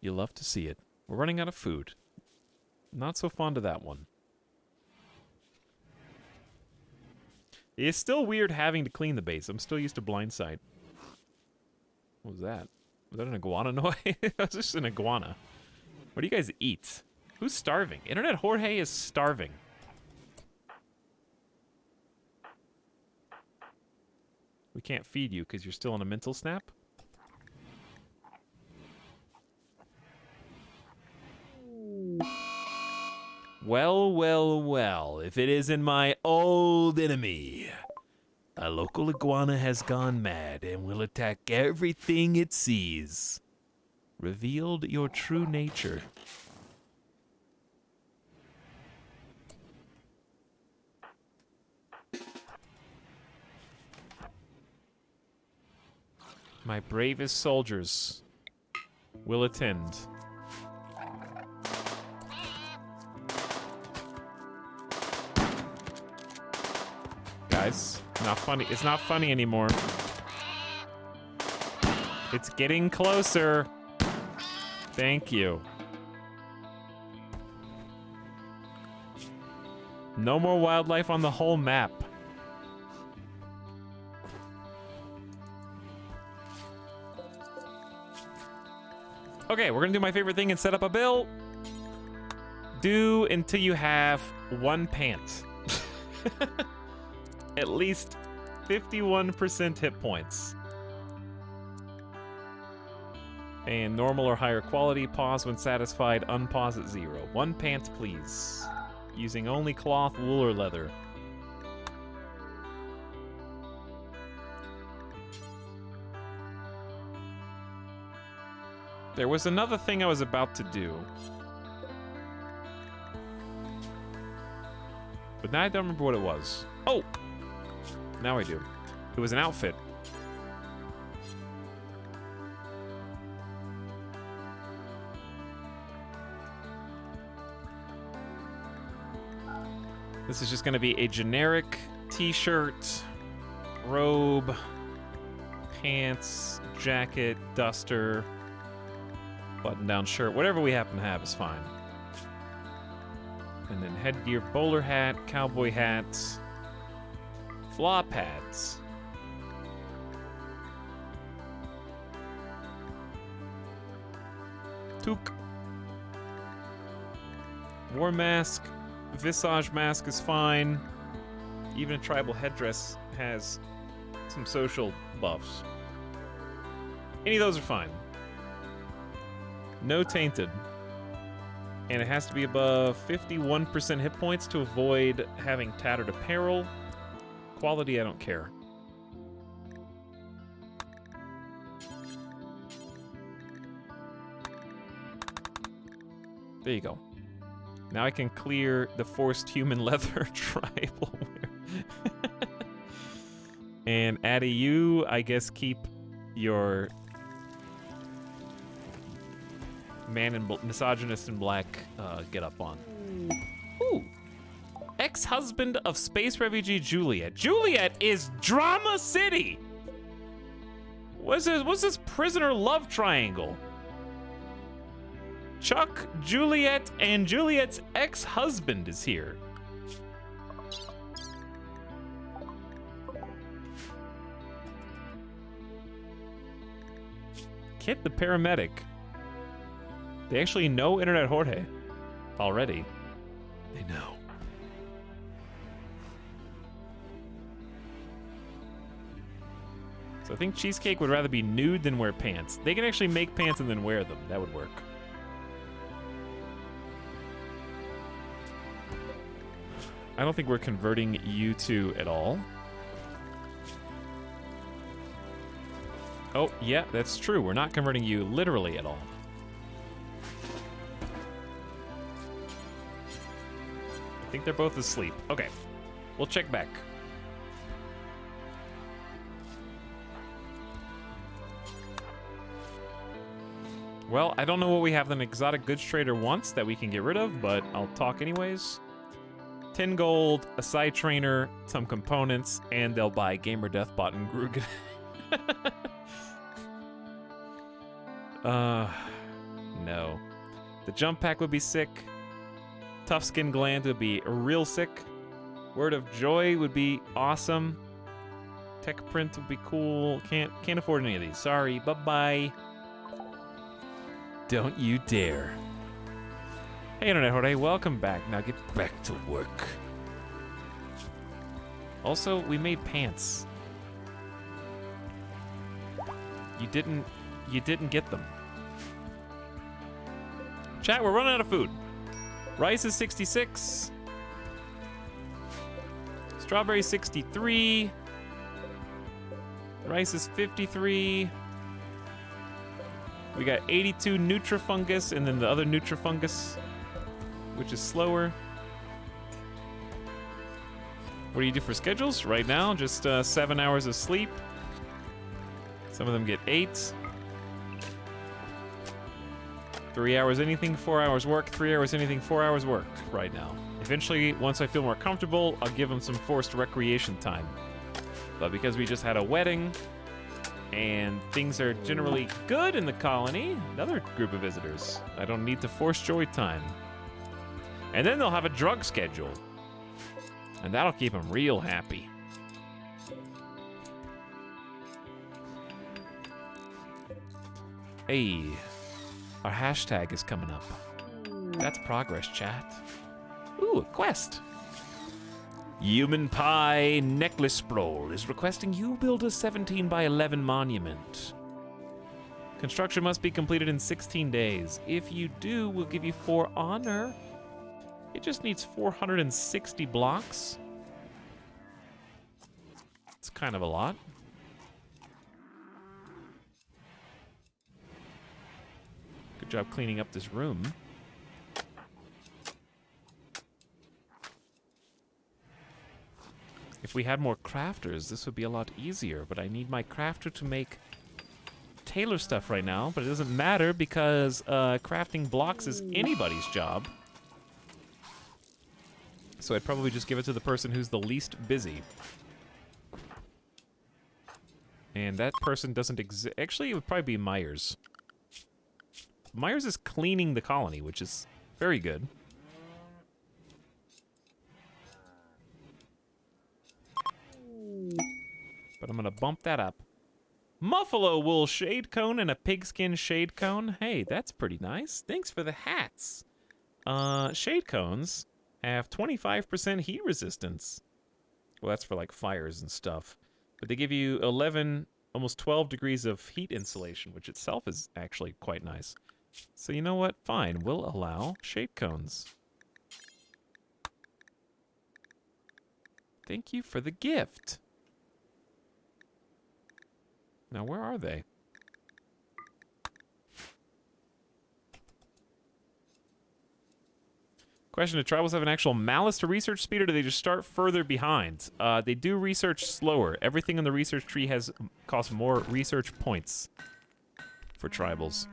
You love to see it. We're running out of food. Not so fond of that one. It's still weird having to clean the base. I'm still used to blindside. What was that? Was that an iguana noise? That's just an iguana. What do you guys eat? Who's starving? Internet Jorge is starving. We can't feed you because you're still on a mental snap? Well, well, well. If it isn't my old enemy. A local iguana has gone mad and will attack everything it sees. Revealed your true nature. My bravest soldiers will attend. Guys, not funny. It's not funny anymore. It's getting closer. Thank you. No more wildlife on the whole map. Okay, we're gonna do my favorite thing and set up a bill. Do until you have one pant. At least 51% hit points. And normal or higher quality, pause when satisfied, unpause at 0. One pant, please. Using only cloth, wool, or leather. There was another thing I was about to do. But now I don't remember what it was. Oh! Now I do. It was an outfit. This is just gonna be a generic t-shirt, robe, pants, jacket, duster, button-down shirt, whatever we happen to have is fine. And then headgear, bowler hat, cowboy hats, flop hats. Toque. War mask, visage mask is fine. Even a tribal headdress has some social buffs. Any of those are fine. No tainted. And it has to be above 51% hit points to avoid having tattered apparel. Quality, I don't care. There you go. Now I can clear the forced human leather tribal wear. And Addy, you, I guess, keep your man in misogynist in black get up on. Ooh. Ex-husband of space refugee Juliet. Juliet is Drama City! What's this prisoner love triangle? Chuck, Juliet, and Juliet's ex-husband is here. Kit the paramedic. They actually know Internet Jorge already. They know. So I think Cheesecake would rather be nude than wear pants. They can actually make pants and then wear them. That would work. I don't think we're converting you two at all. Oh, yeah, that's true. We're not converting you literally at all. I think they're both asleep. Okay, we'll check back. Well, I don't know what we have an exotic goods trader wants that we can get rid of, but I'll talk anyways. 10 gold, a side trainer, some components, and they'll buy Gamer Deathbot and Grug. No. The jump pack would be sick. Tough Skin Gland would be real sick. Word of Joy would be awesome. Tech Print would be cool. Can't afford any of these. Sorry. Bye-bye. Don't you dare. Hey, Internet Jorge, welcome back. Now get back to work. Also, we made pants. You didn't get them. Chat, we're running out of food. Rice is 66. Strawberry 63. Rice is 53. We got 82 Nutrifungus and then the other Nutrifungus, which is slower. What do you do for schedules? Right now, just 7 hours of sleep. Some of them get 8. 3 hours anything, 4 hours work, 3 hours anything, 4 hours work right now. Eventually, once I feel more comfortable, I'll give them some forced recreation time. But because we just had a wedding, and things are generally good in the colony, another group of visitors, I don't need to force joy time. And then they'll have a drug schedule. And that'll keep them real happy. Hey, our hashtag is coming up. That's progress, chat. Ooh, a quest. Human Pie Necklace Sproul is requesting you build a 17 by 11 monument. Construction must be completed in 16 days. If you do, we'll give you 4 honor. It just needs 460 blocks. It's kind of a lot. Good job cleaning up this room. If we had more crafters, this would be a lot easier, but I need my crafter to make tailor stuff right now, but it doesn't matter because crafting blocks is anybody's job. So I'd probably just give it to the person who's the least busy. And that person doesn't exist. Actually, it would probably be Myers. Myers is cleaning the colony, which is very good. But I'm gonna bump that up. Muffalo wool shade cone and a pigskin shade cone. Hey, that's pretty nice. Thanks for the hats. Shade cones have 25% heat resistance. Well, that's for like fires and stuff. But they give you 11, almost 12 degrees of heat insulation, which itself is actually quite nice. So you know what? Fine, we'll allow shade cones. Thank you for the gift. Now, where are they? Question, do tribals have an actual malice to research speed, or do they just start further behind? They do research slower. Everything in the research tree costs more research points for tribals.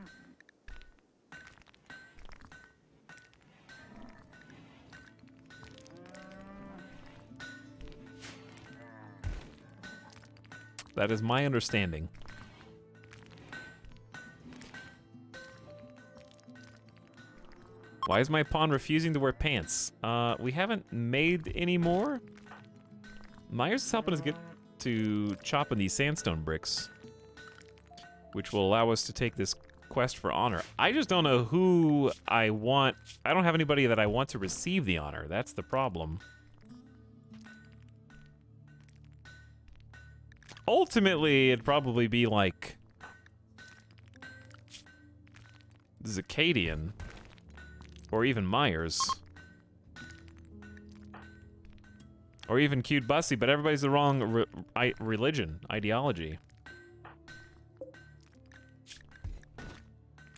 That is my understanding. Why is my pawn refusing to wear pants? We haven't made any more. Myers is helping us get to chopping these sandstone bricks, which will allow us to take this quest for honor. I just don't know who I want. I don't have anybody that I want to receive the honor. That's the problem. Ultimately, it'd probably be like Zacadian. Or even Myers. Or even Cute Bussy, but everybody's the wrong religion, ideology.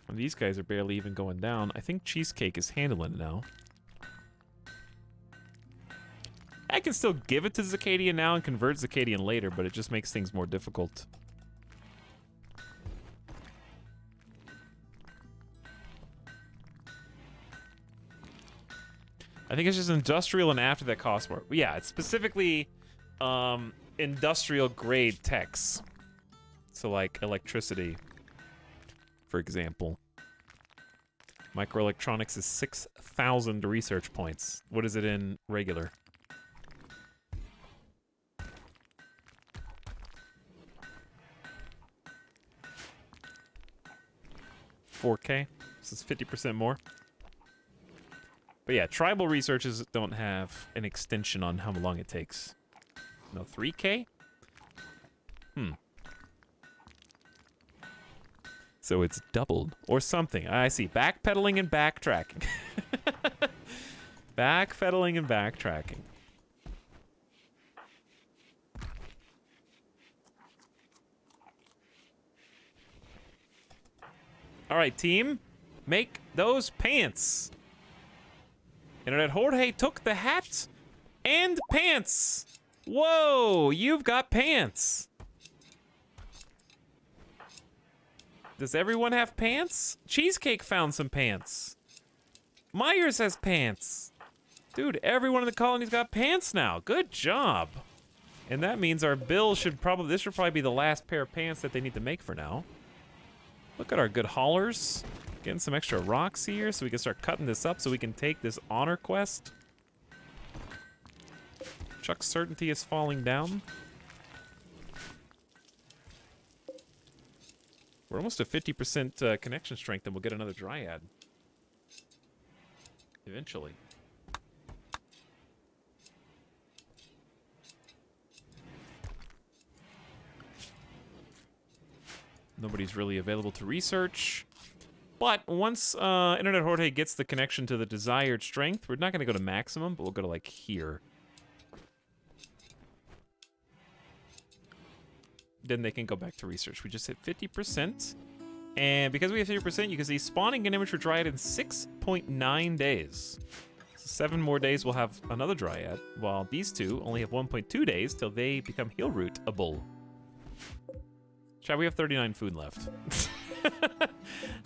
And these guys are barely even going down. I think Cheesecake is handling it now. I can still give it to Zacadian now and convert Zacadian later, but it just makes things more difficult. I think it's just industrial and after that costs more. Yeah, it's specifically industrial grade techs. So like electricity, for example. Microelectronics is 6,000 research points. What is it in regular? $4K. This is 50% more. But yeah, tribal researches don't have an extension on how long it takes. No, 3K? So it's doubled or something. I see. Backpedaling and backtracking. Backpedaling and backtracking. All right, team. Make those pants. Internet Jorge took the hat and pants. Whoa, you've got pants. Does everyone have pants? Cheesecake found some pants. Myers has pants. Dude, everyone in the colony's got pants now. Good job. And that means our bill should probably, this should probably be the last pair of pants that they need to make for now. Look at our good haulers. Getting some extra rocks here so we can start cutting this up so we can take this honor quest. Chuck's certainty is falling down. We're almost at 50% connection strength and we'll get another dryad. Eventually. Nobody's really available to research. But once Internet Jorge gets the connection to the desired strength, we're not going to go to maximum, but we'll go to, like, here. Then they can go back to research. We just hit 50%. And because we have 50%, you can see spawning an immature dryad in 6.9 days. So 7 more days we'll have another dryad, while these two only have 1.2 days till they become heel root-able. Chad, we have 39 food left.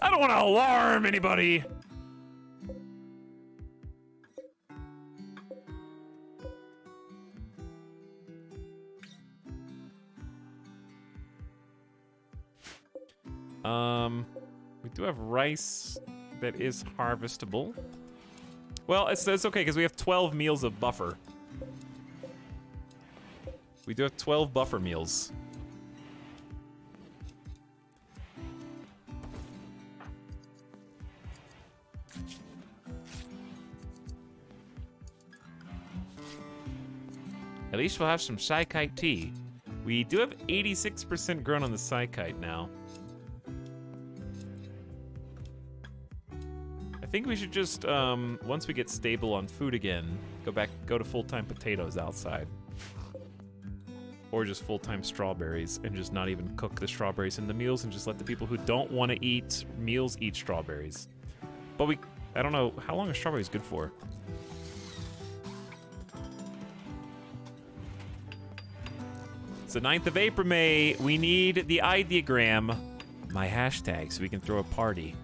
I don't want to alarm anybody. We do have rice that is harvestable. Well, it's okay because we have 12 meals of buffer. We do have 12 buffer meals. At least we'll have some Psykite tea. We do have 86% grown on the Psykite now. I think we should just, once we get stable on food again, go to full-time potatoes outside. Or just full-time strawberries and just not even cook the strawberries in the meals and just let the people who don't want to eat meals eat strawberries. But I don't know, how long are strawberries good for? It's the 9th of April, May. We need the ideogram, my hashtag, so we can throw a party.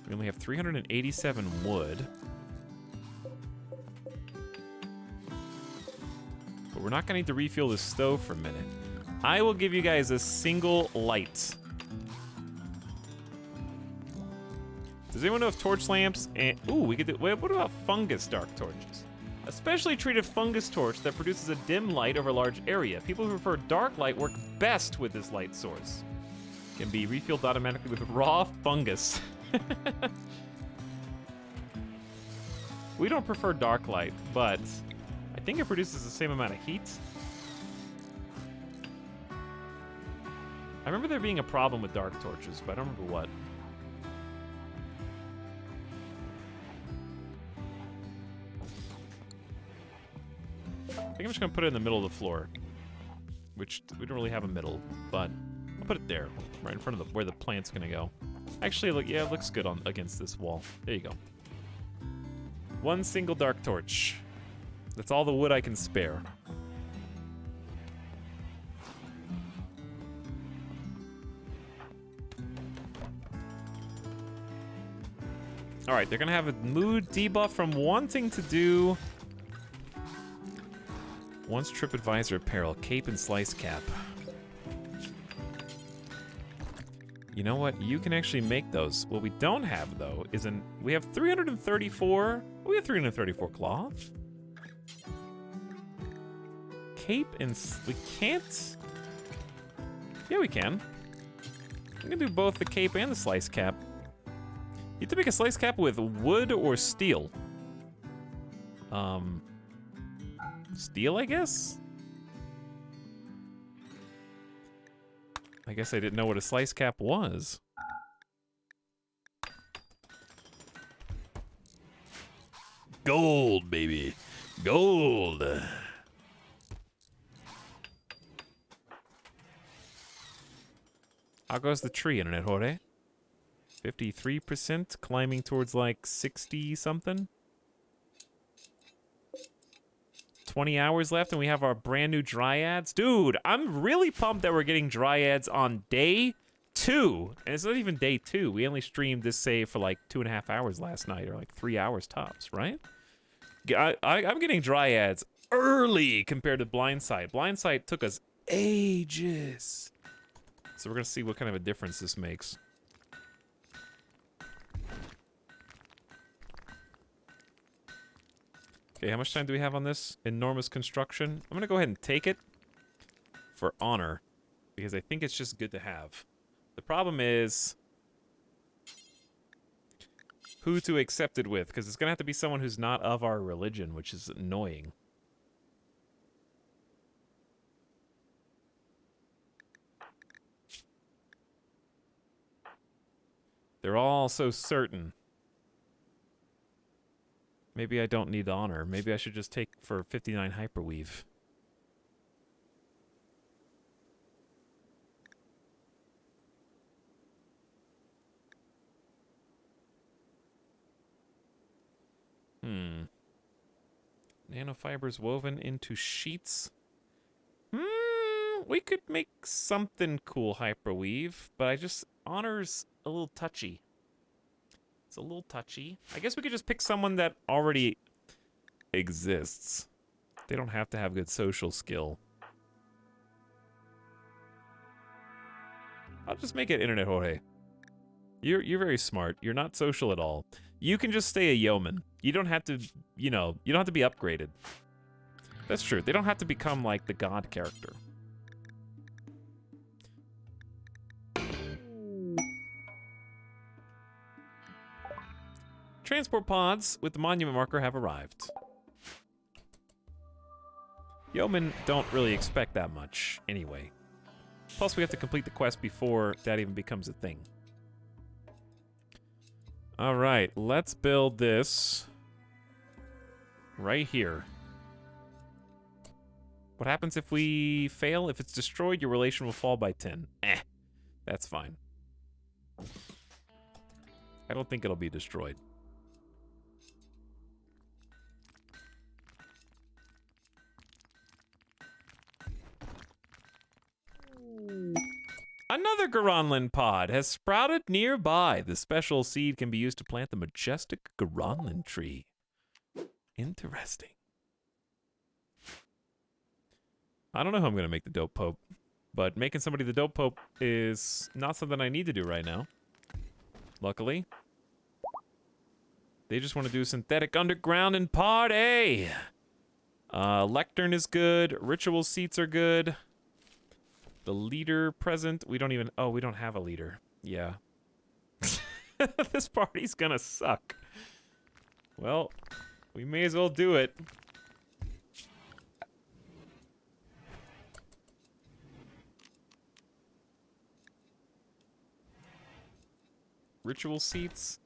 We only have 387 wood. But we're not gonna need to refuel the stove for a minute. I will give you guys a single light. Does anyone know if torch lamps and we could do, wait, what about fungus dark torches? A specially treated fungus torch that produces a dim light over a large area. People who prefer dark light work best with this light source. Can be refilled automatically with raw fungus. We don't prefer dark light, but I think it produces the same amount of heat. I remember there being a problem with dark torches, but I don't remember what. I think I'm just gonna put it in the middle of the floor, which we don't really have a middle, but I'll put it there, right in front of where the plant's gonna go. Actually, look, yeah, it looks good against this wall. There you go. One single dark torch. That's all the wood I can spare. All right, they're gonna have a mood debuff from wanting to do once TripAdvisor apparel, cape and slice cap. You know what? You can actually make those. What we don't have, though, is we have 334. We have 334 cloth. Cape and we can't. Yeah, we can. We can do both the cape and the slice cap. You have to make a slice cap with wood or steel. Steel, I guess? I guess I didn't know what a slice cap was. Gold, baby. Gold. How goes the tree, Internet Hore? 53%, climbing towards like 60 something. 20 hours left and we have our brand new dryads. Dude, I'm really pumped that we're getting dryads on day 2. And it's not even day 2. We only streamed this save for like 2.5 hours last night, or like 3 hours tops, right? I'm getting dryads early compared to Blindside. Blindside took us ages. So we're gonna see what kind of a difference this makes. Okay, how much time do we have on this enormous construction? I'm gonna go ahead and take it for honor, because I think it's just good to have. The problem is who to accept it with, because it's gonna have to be someone who's not of our religion, which is annoying. They're all so certain. Maybe I don't need honor. Maybe I should just take for 59 hyperweave. Nanofibers woven into sheets. We could make something cool hyperweave, but honor's a little touchy. It's a little touchy. I guess we could just pick someone that already exists. They don't have to have good social skill. I'll just make it Internet Jorge. You're very smart. You're not social at all. You can just stay a yeoman. You don't have to, you know, you don't have to be upgraded. That's true. They don't have to become like the god character. Transport pods with the monument marker have arrived. Yeomen don't really expect that much anyway. Plus, we have to complete the quest before that even becomes a thing. All right, let's build this right here. What happens if we fail? If it's destroyed, your relation will fall by 10. That's fine. I don't think it'll be destroyed. Another Garanlan pod has sprouted nearby. The special seed can be used to plant the majestic Garanlan tree. Interesting. I don't know how I'm going to make the Dope Pope, but making somebody the Dope Pope is not something I need to do right now. Luckily. They just want to do synthetic underground and party. Lectern is good. Ritual seats are good. The leader present. We don't even... Oh, we don't have a leader. Yeah. This party's gonna suck. Well, we may as well do it. Ritual seats.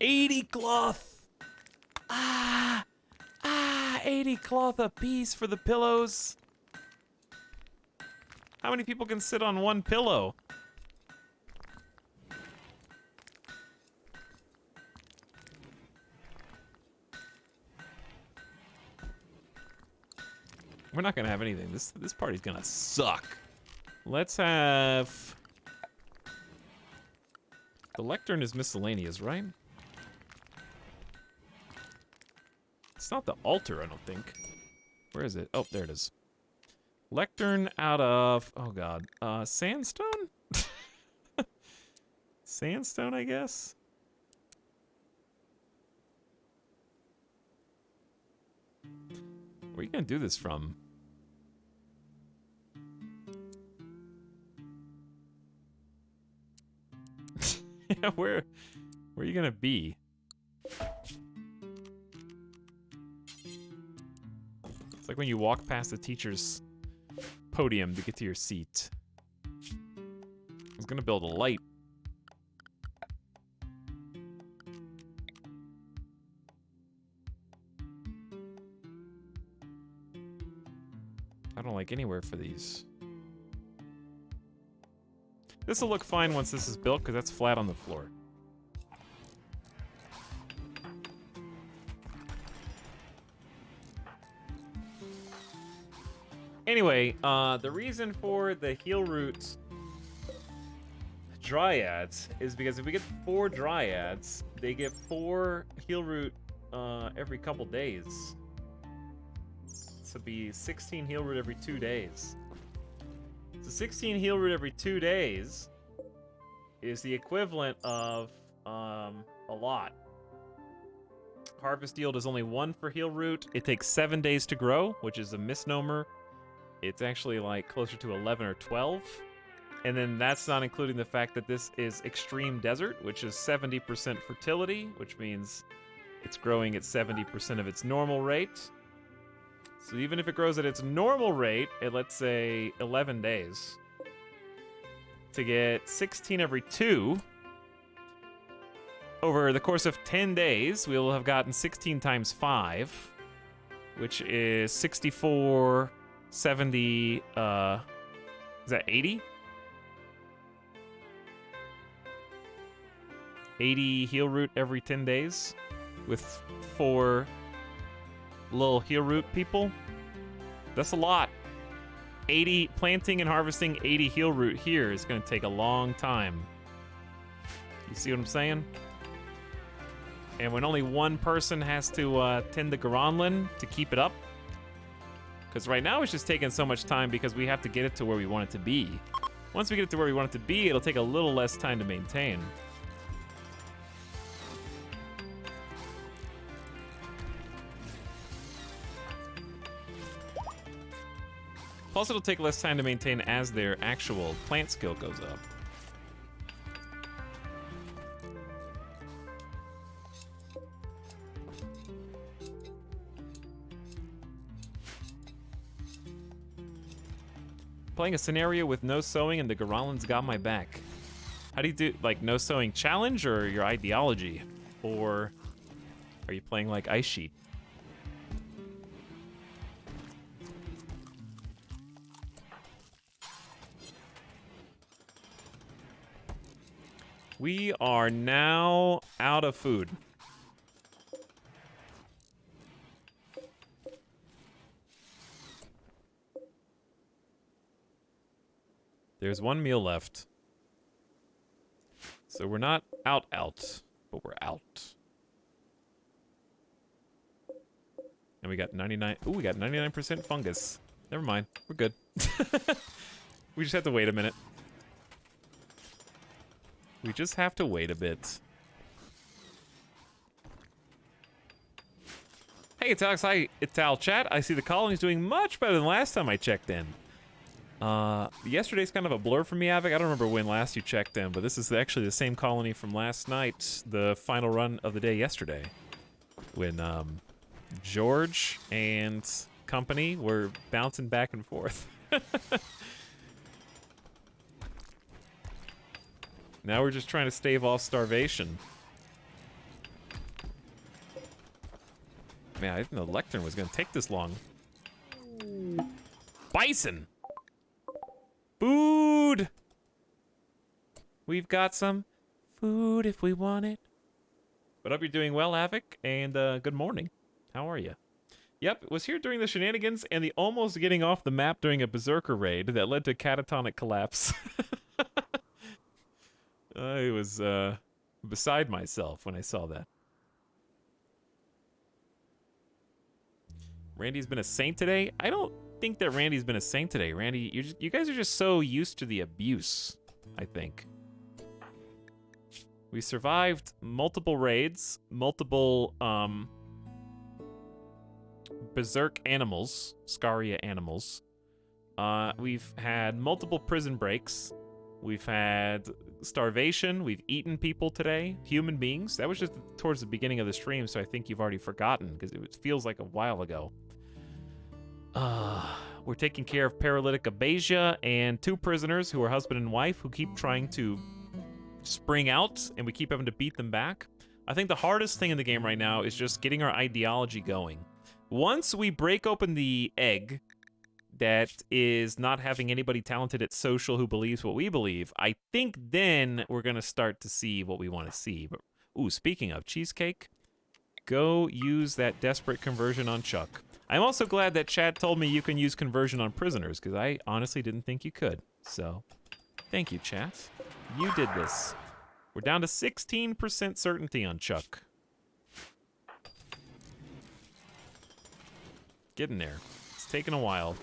80 cloth! 80 cloth apiece for the pillows. How many people can sit on one pillow? We're not gonna have anything. This party's gonna suck. Let's have... The lectern is miscellaneous, right? It's not the altar, I don't think. Where is it? Oh, there it is. Lectern out of... Oh, God. Sandstone? Sandstone, I guess? Where are you gonna do this from? Yeah, where are you gonna be? It's like when you walk past the teacher's podium to get to your seat. I was gonna build a light. I don't like anywhere for these. This will look fine once this is built, because that's flat on the floor. Anyway, the reason for the heal root dryads is because if we get 4 dryads, they get 4 heal root every couple days. So it'd be 16 heal root every 2 days. So 16 heal root every 2 days is the equivalent of a lot. Harvest yield is only 1 for heal root. It takes 7 days to grow, which is a misnomer. It's actually like closer to 11 or 12. And then that's not including the fact that this is extreme desert, which is 70% fertility, which means it's growing at 70% of its normal rate. So even if it grows at its normal rate at, let's say, 11 days, to get 16 every 2, over the course of 10 days, we will have gotten 16 times 5, which is 64, 70, is that 80? 80 heal root every 10 days with 4 little heal root people. That's a lot. 80 planting and harvesting 80 heal root here is going to take a long time. You see what I'm saying? And when only one person has to tend the Garanlan to keep it up, because right now it's just taking so much time because we have to get it to where we want it to be. Once we get it to where we want it to be, it'll take a little less time to maintain. Plus, it'll take less time to maintain as their actual plant skill goes up. Playing a scenario with no sewing and the Gorallins got my back. How do you do, like, no sewing challenge or your ideology? Or are you playing like Ice Sheet? We are now out of food. There's one meal left. So we're not out, but we're out. And we got 99, ooh, we got 99% fungus. Never mind, we're good. We just have to wait a minute. We just have to wait a bit. Hey, it's Alex. Hi, Ital chat. I see the colony's doing much better than last time I checked in. Yesterday's kind of a blur for me, Avic. I don't remember when last you checked in, but this is actually the same colony from last night, the final run of the day yesterday, when George and company were bouncing back and forth. Now we're just trying to stave off starvation. Man, I didn't know the lectern was gonna take this long. Bison! Food! We've got some food if we want it. But hope you're doing well, Avic, and good morning. How are you? Yep, was here during the shenanigans and the almost getting off the map during a berserker raid that led to catatonic collapse. I was beside myself when I saw that. Randy's been a saint today? I don't think that Randy's been a saint today. Randy, you guys are just so used to the abuse, I think. We survived multiple raids, multiple berserk animals, Scaria animals. We've had multiple prison breaks. We've had starvation. We've eaten people today, human beings. That was just towards the beginning of the stream, so I think you've already forgotten because it feels like a while ago. We're taking care of paralytic Abasia and 2 prisoners who are husband and wife who keep trying to spring out, and we keep having to beat them back. I think the hardest thing in the game right now is just getting our ideology going. Once we break open the egg that is not having anybody talented at social who believes what we believe, I think then we're going to start to see what we want to see. But, ooh, speaking of cheesecake, go use that desperate conversion on Chuck. I'm also glad that Chad told me you can use conversion on prisoners, because I honestly didn't think you could. So, thank you, chat. You did this. We're down to 16% certainty on Chuck. Getting there. It's taking a while.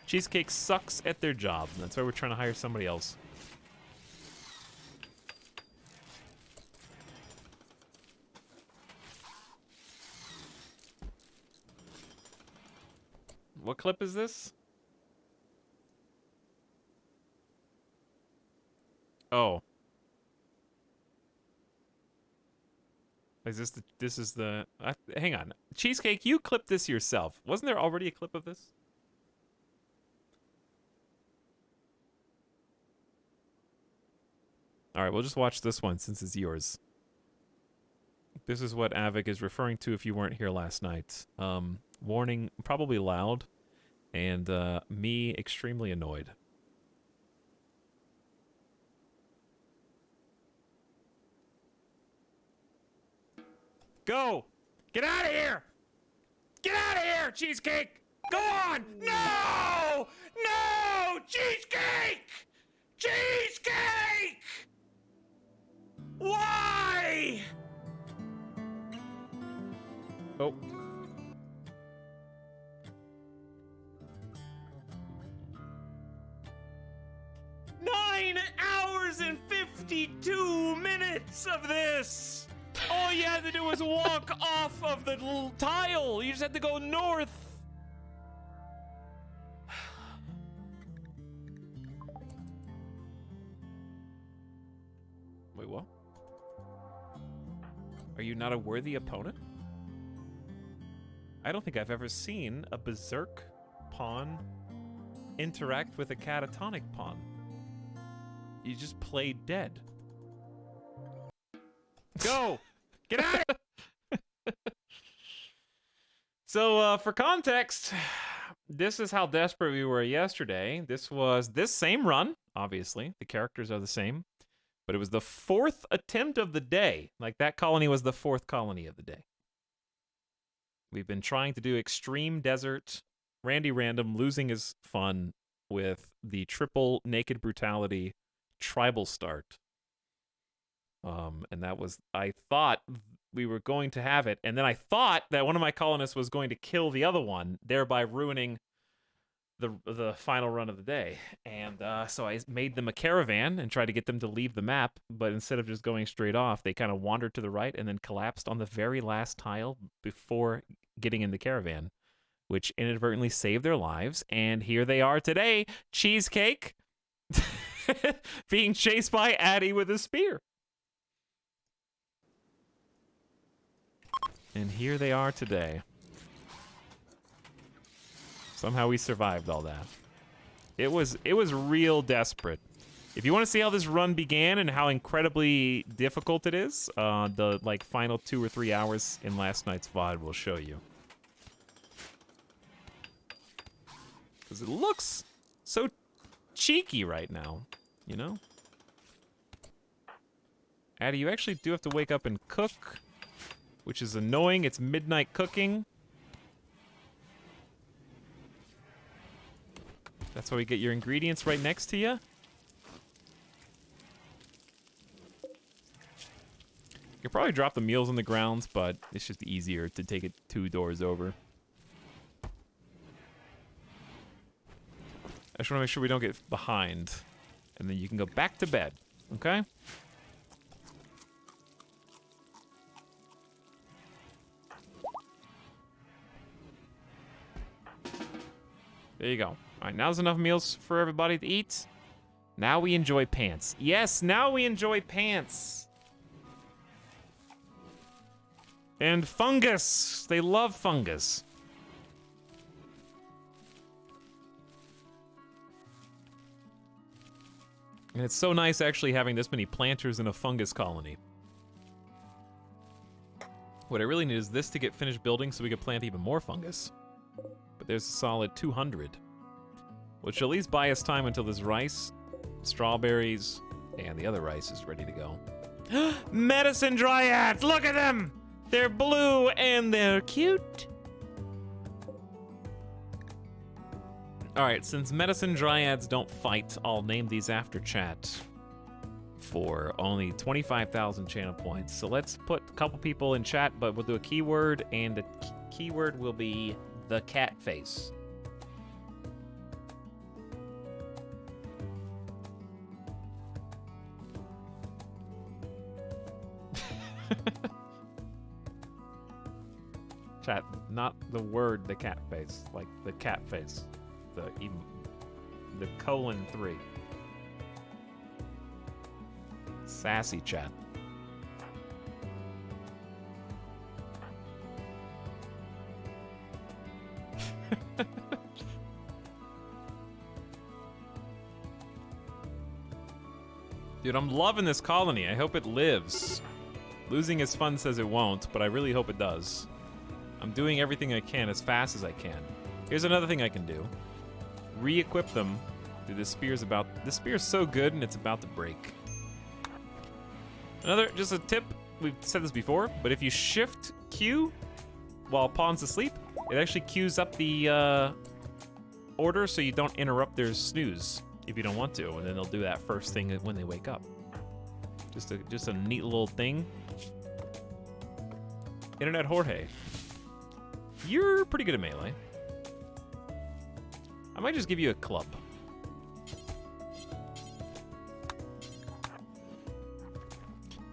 Cheesecake sucks at their job, and that's why we're trying to hire somebody else. What clip is this? Oh. Is this the hang on. Cheesecake, you clipped this yourself. Wasn't there already a clip of this? All right, we'll just watch this one since it's yours. This is what Avic is referring to if you weren't here last night. Warning, probably loud, and me extremely annoyed. Go! Get out of here! Get out of here, Cheesecake! Go on! No! No! Cheesecake! Cheesecake! Why? Oh. of this. All you had to do was walk off of the little tile. You just had to go north. Wait, what? Are you not a worthy opponent? I don't think I've ever seen a berserk pawn interact with a catatonic pawn. You just played dead. Go! Get out of here! So, for context, this is how desperate we were yesterday. This was this same run, obviously. The characters are the same. But it was the 4th attempt of the day. Like, that colony was the 4th colony of the day. We've been trying to do extreme desert, Randy Random losing his fun with the triple naked brutality tribal start. And that was, I thought we were going to have it, and then I thought that one of my colonists was going to kill the other one, thereby ruining the final run of the day. And so I made them a caravan and tried to get them to leave the map, but instead of just going straight off, they kind of wandered to the right and then collapsed on the very last tile before getting in the caravan, which inadvertently saved their lives. And here they are today, Cheesecake, being chased by Addy with a spear. And here they are today. Somehow we survived all that. It was real desperate. If you want to see how this run began and how incredibly difficult it is, the like final 2 or 3 hours in last night's VOD will show you. Because it looks so cheeky right now, you know? Addy, you actually do have to wake up and cook, which is annoying. It's midnight cooking. That's why we get your ingredients right next to you. You could probably drop the meals on the ground, but it's just easier to take it 2 doors over. I just want to make sure we don't get behind. And then you can go back to bed, okay? There you go. All right, now there's enough meals for everybody to eat. Now we enjoy pants. Yes, now we enjoy pants. And fungus. They love fungus. And it's so nice actually having this many planters in a fungus colony. What I really need is this to get finished building so we can plant even more fungus. But there's a solid 200. Which will at least buy us time until this rice, strawberries, and the other rice is ready to go. Medicine dryads! Look at them! They're blue and they're cute. Alright, since medicine dryads don't fight, I'll name these after chat for only 25,000 channel points. So let's put a couple people in chat, but we'll do a keyword, and the keyword will be the cat face. Chat, not the word the cat face, like the cat face. The :3. Sassy chat. Dude, I'm loving this colony. I hope it lives. Losing its fun says it won't, but I really hope it does. I'm doing everything I can as fast as I can. Here's another thing I can do. Re-equip them. Dude, this spear's so good and it's about to break. Just a tip, we've said this before, but if you shift Q while pawn's asleep, it actually queues up the order so you don't interrupt their snooze if you don't want to, and then they'll do that first thing when they wake up. Just a neat little thing. Internet Jorge. You're pretty good at melee. I might just give you a club.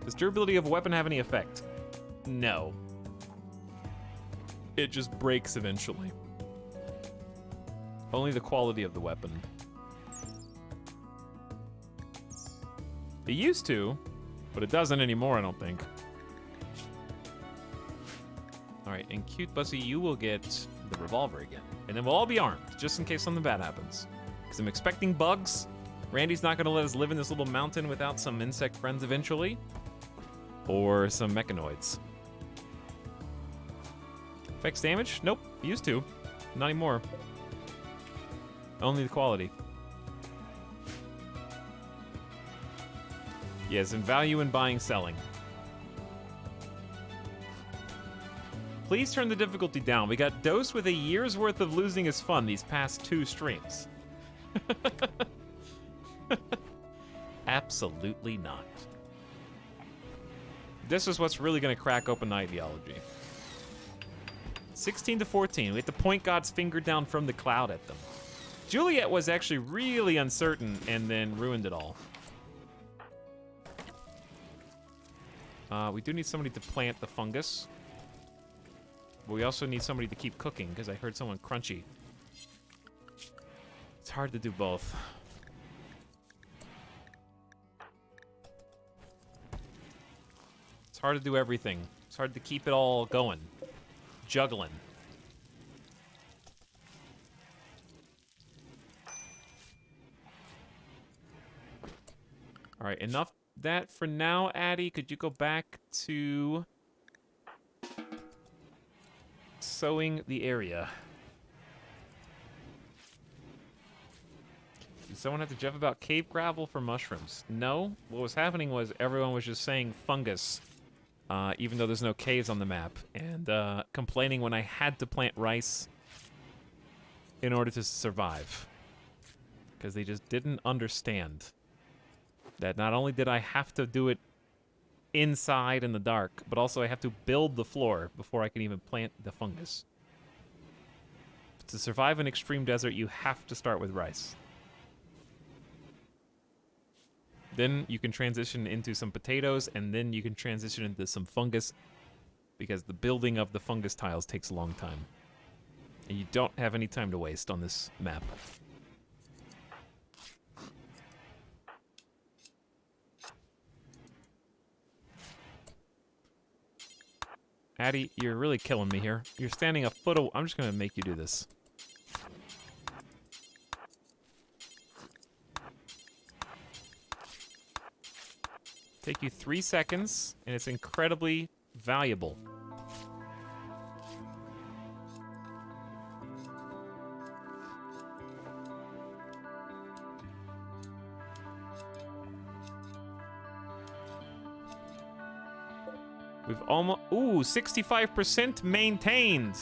Does durability of a weapon have any effect? No. It just breaks eventually. Only the quality of the weapon. It used to, but it doesn't anymore, I don't think. Alright, and Cute Bussy, you will get the revolver again. And then we'll all be armed, just in case something bad happens. Because I'm expecting bugs. Randy's not going to let us live in this little mountain without some insect friends eventually. Or some mechanoids. Affects damage? Nope. Used to. Not anymore. Only the quality. Yes, and value in buying, selling. Please turn the difficulty down. We got dosed with a year's worth of losing his fun these past 2 streams. Absolutely not. This is what's really going to crack open ideology. 16 to 14. We have to point God's finger down from the cloud at them. Juliet was actually really uncertain and then ruined it all. We do need somebody to plant the fungus. But we also need somebody to keep cooking, because I heard someone crunchy. It's hard to do both. It's hard to do everything. It's hard to keep it all going. Juggling. All right, enough that for now, Addie. Could you go back to sowing the area? Did someone have to Jeff about cave gravel for mushrooms? No. What was happening was everyone was just saying fungus, even though there's no caves on the map, and complaining when I had to plant rice in order to survive, because they just didn't understand that not only did I have to do it inside in the dark, but also I have to build the floor before I can even plant the fungus. To survive an extreme desert, you have to start with rice. Then you can transition into some potatoes, and then you can transition into some fungus, because the building of the fungus tiles takes a long time. And you don't have any time to waste on this map. Addie, you're really killing me here. You're standing a foot away. I'm just gonna make you do this. Take you 3 seconds, and it's incredibly valuable. We've almost, ooh, 65% maintained.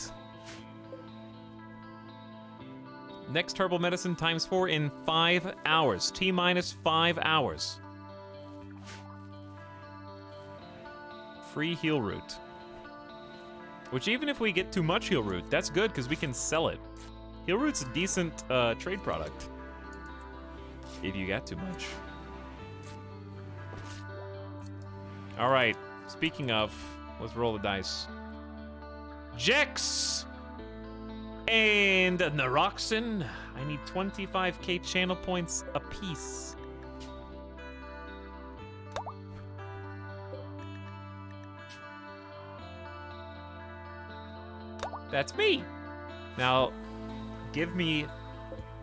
Next herbal medicine times 4 in 5 hours. T-minus 5 hours. Free heal root. Which even if we get too much heal root, that's good because we can sell it. Heal root's a decent trade product. If you got too much. All right. Speaking of, let's roll the dice. Jex and Naroxin. I need 25k channel points apiece. That's me. Now, give me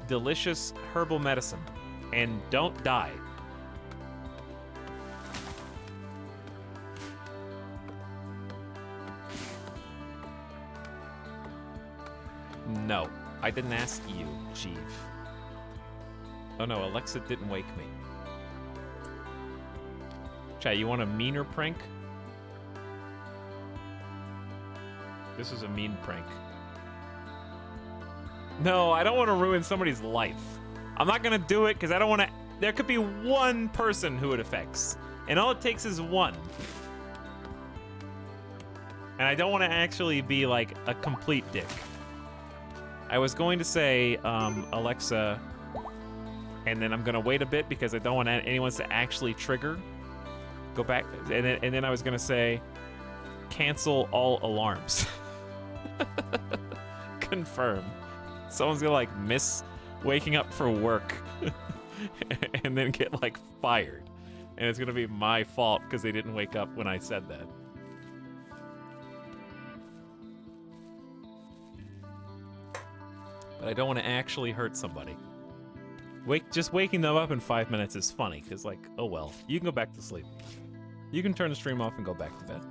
delicious herbal medicine and don't die. No, I didn't ask you, Jeeve. Oh no, Alexa didn't wake me. Chat, you want a meaner prank? This is a mean prank. No, I don't want to ruin somebody's life. I'm not gonna do it because I don't want to. There could be one person who it affects, and all it takes is one. And I don't want to actually be like a complete dick. I was going to say, Alexa, and then I'm gonna wait a bit because I don't want anyone to actually trigger. Go back, and then I was gonna say, cancel all alarms. Confirm. Someone's gonna like miss waking up for work and then get like fired. And it's gonna be my fault because they didn't wake up when I said that. But I don't want to actually hurt somebody. Just waking them up in 5 minutes is funny, because like, oh well, you can go back to sleep. You can turn the stream off and go back to bed.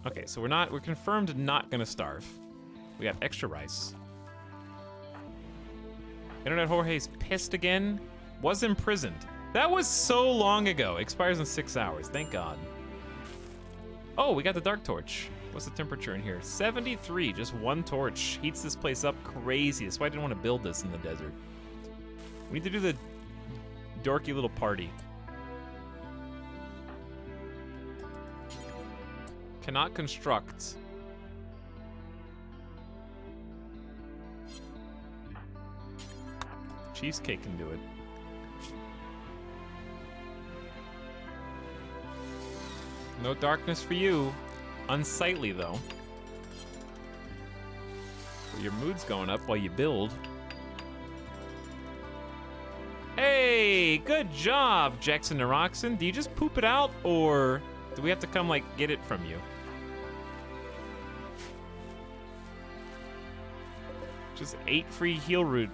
Okay, so we're confirmed not gonna starve. We got extra rice. Internet Jorge's pissed again. Was imprisoned. That was so long ago. Expires in 6 hours, thank God. Oh, we got the dark torch. What's the temperature in here? 73, just one torch. Heats this place up crazy. That's why I didn't want to build this in the desert. We need to do the dorky little party. Cannot construct. Cheesecake can do it. No darkness for you. Unsightly, though. But your mood's going up while you build. Hey, good job, Jackson Naroxen. Do you just poop it out, or do we have to come, like, get it from you? Just 8 free heal root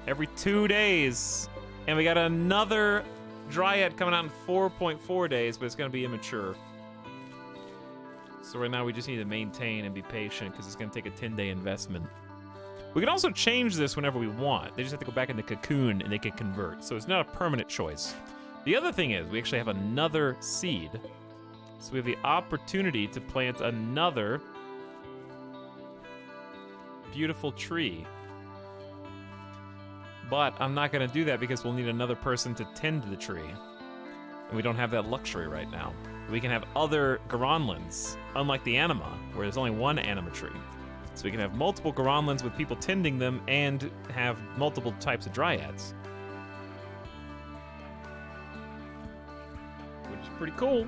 every 2 days. And we got another Dryad coming out in 4.4 days, but it's gonna be immature. So right now we just need to maintain and be patient because it's gonna take a 10-day investment. We can also change this whenever we want. They just have to go back in the cocoon and they can convert. So it's not a permanent choice. The other thing is we actually have another seed. So we have the opportunity to plant another beautiful tree. But I'm not gonna do that because we'll need another person to tend the tree. And we don't have that luxury right now. We can have other Garanlands, unlike the Anima, where there's only one Anima tree. So we can have multiple Garanlands with people tending them and have multiple types of Dryads. Which is pretty cool.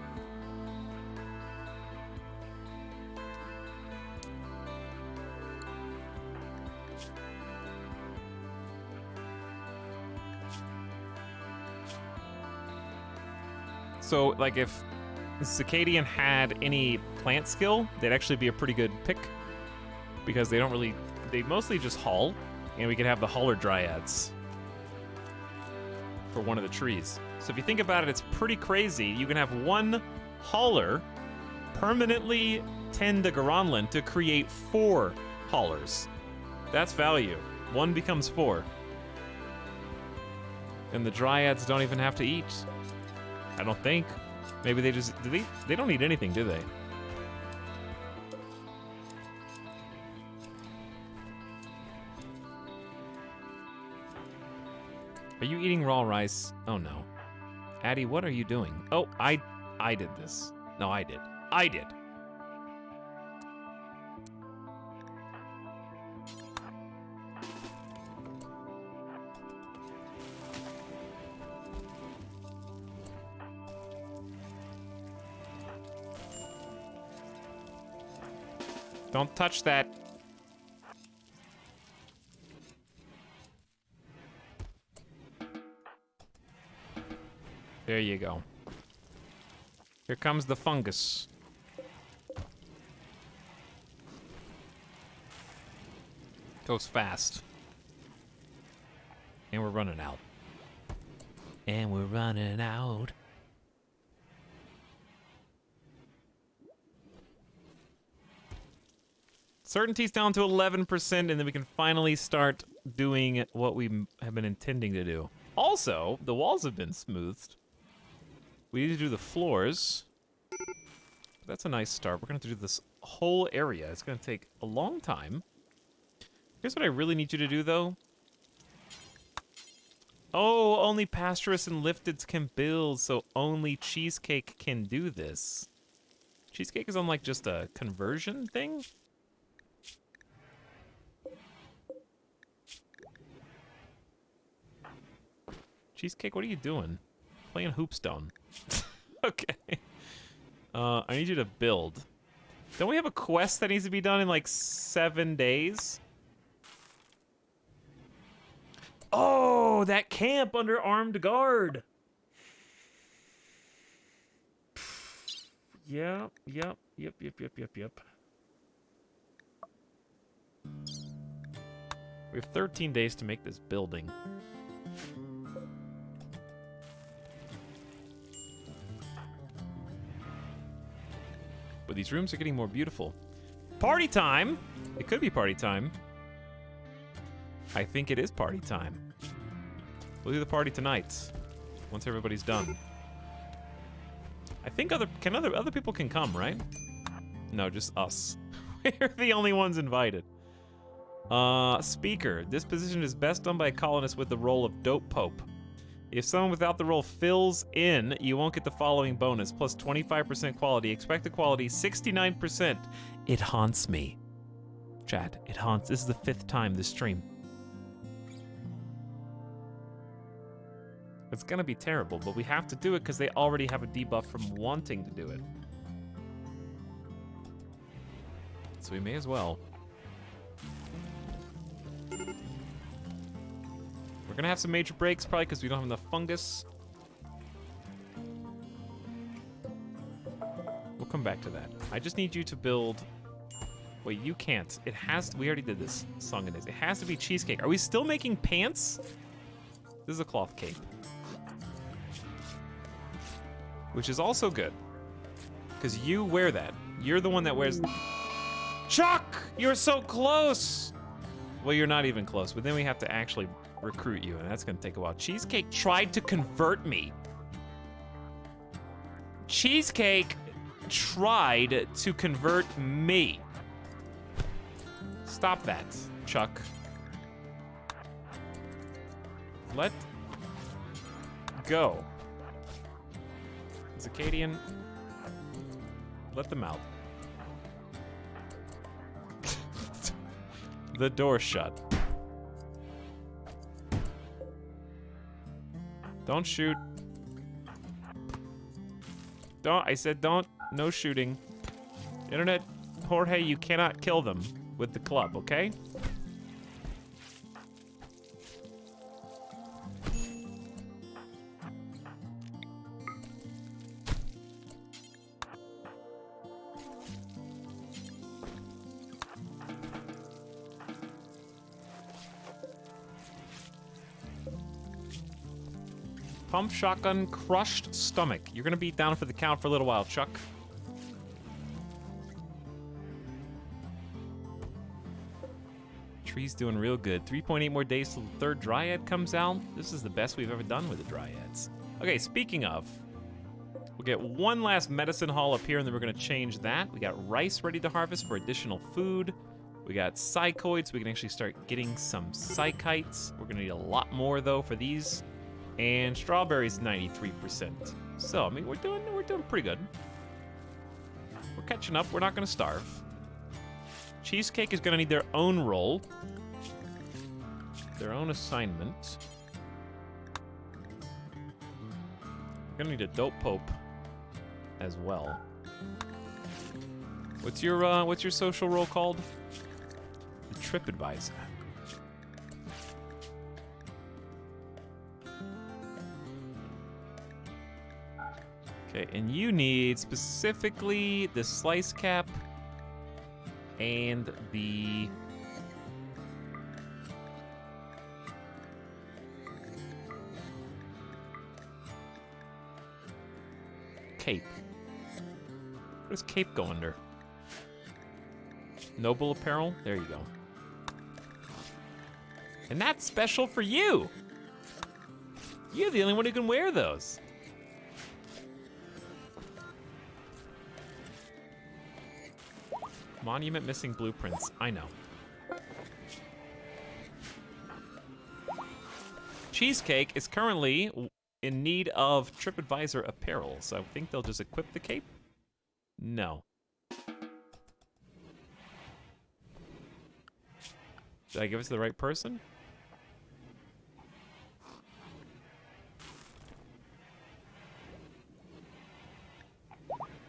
So, like, if Cicadian had any plant skill, they'd actually be a pretty good pick. Because they mostly just haul, and we could have the hauler Dryads for one of the trees. So if you think about it, it's pretty crazy. You can have one hauler permanently tend a Garanland to create 4 haulers. That's value. 1 becomes 4. And the Dryads don't even have to eat. I don't think. Maybe they just, they don't eat anything, do they? Are you eating raw rice? Oh no. Addie, what are you doing? Oh, I did this. No, I did. I did. Don't touch that. There you go. Here comes the fungus. Goes fast. And we're running out. And we're running out. Certainty's down to 11%, and then we can finally start doing what we have been intending to do. Also, the walls have been smoothed. We need to do the floors. That's a nice start. We're going to do this whole area. It's going to take a long time. Here's what I really need you to do, though. Oh, only Pastorus and Lifteds can build, so only Cheesecake can do this. Cheesecake is on, like, just a conversion thing? Cheesecake, what are you doing? Playing hoopstone. Okay. I need you to build. Don't we have a quest that needs to be done in like 7 days? Oh, that camp under armed guard. Yep. We have 13 days to make this building. But these rooms are getting more beautiful. Party time! It could be party time. I think it is party time. We'll do the party tonight, once everybody's done. I think other people can come, right? No, just us. We're the only ones invited. Speaker. This position is best done by a colonist with the role of dope pope. If someone without the role fills in, you won't get the following bonus, plus 25% quality. Expected quality, 69%. It haunts me. Chat, it haunts. This is the 5th time this stream. It's gonna be terrible, but we have to do it because they already have a debuff from wanting to do it. So we may as well. We're gonna have some major breaks, probably because we don't have enough fungus. We'll come back to that. I just need you to build... Wait, you can't. It has to... We already did this song and days. It has to be cheesecake. Are we still making pants? This is a cloth cape. Which is also good. Because you wear that. You're the one that wears... Chuck! You're so close! Well, you're not even close, but then we have to actually recruit you, and that's gonna take a while. Cheesecake tried to convert me. Cheesecake tried to convert me. Stop that, Chuck. Let go. Zacadian, let them out. The door shut. Don't shoot. Don't, I said don't, no shooting. Internet, Jorge, you cannot kill them with the club, okay? Pump shotgun, crushed stomach. You're gonna be down for the count for a little while, Chuck. Tree's doing real good. 3.8 more days till the 3rd dryad comes out. This is the best we've ever done with the dryads. Okay, speaking of, we'll get one last medicine hall up here, and then we're gonna change that. We got rice ready to harvest for additional food. We got psychoids, so we can actually start getting some psychites. We're gonna need a lot more though for these. And strawberries, 93%. So, I mean, we're doing pretty good. We're catching up. We're not gonna starve. Cheesecake is gonna need their own role, their own assignment. We're gonna need a dope pope as well. What's your social role called? The trip advisor. Okay, and you need specifically the slice cap and the cape. What does cape go under? Noble apparel? There you go. And that's special for you! You're the only one who can wear those. Monument missing blueprints. I know. Cheesecake is currently in need of TripAdvisor apparel, so I think they'll just equip the cape? No. Did I give it to the right person?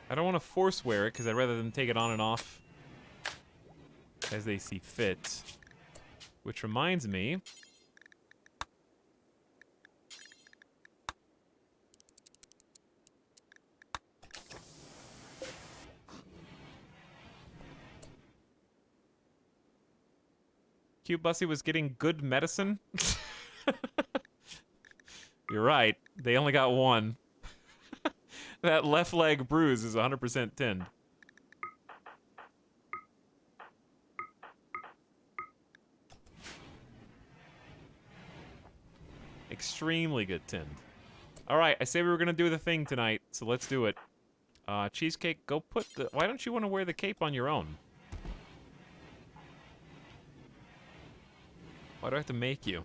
I don't want to force wear it because I'd rather them take it on and off as they see fit. Which reminds me. Cute Bussy was getting good medicine. You're right. They only got one. That left leg bruise is 100% tinned. Extremely good tinned. All right, I say we were gonna do the thing tonight, so let's do it. Cheesecake, go put the. Why don't you want to wear the cape on your own? Why do I have to make you?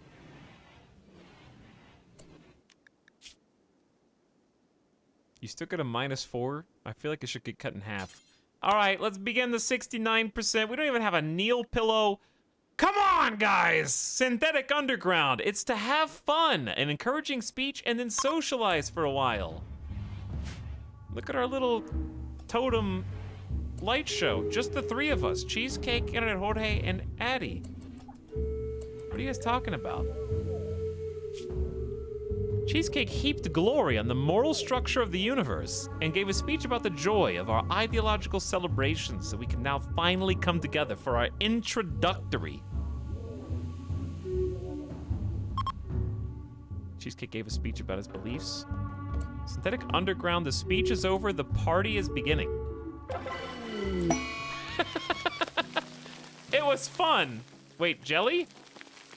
You still get a -4? I feel like it should get cut in half. All right, let's begin the 69%. We don't even have a kneel pillow. Come on, guys! Synthetic Underground. It's to have fun, an encouraging speech, and then socialize for a while. Look at our little totem light show. Just the three of us. Cheesecake, Internet Jorge, and Addie. What are you guys talking about? Cheesecake heaped glory on the moral structure of the universe and gave a speech about the joy of our ideological celebrations so we can now finally come together for our introductory. Cheesecake gave a speech about his beliefs. Synthetic Underground, the speech is over, the party is beginning. It was fun. Wait, jelly?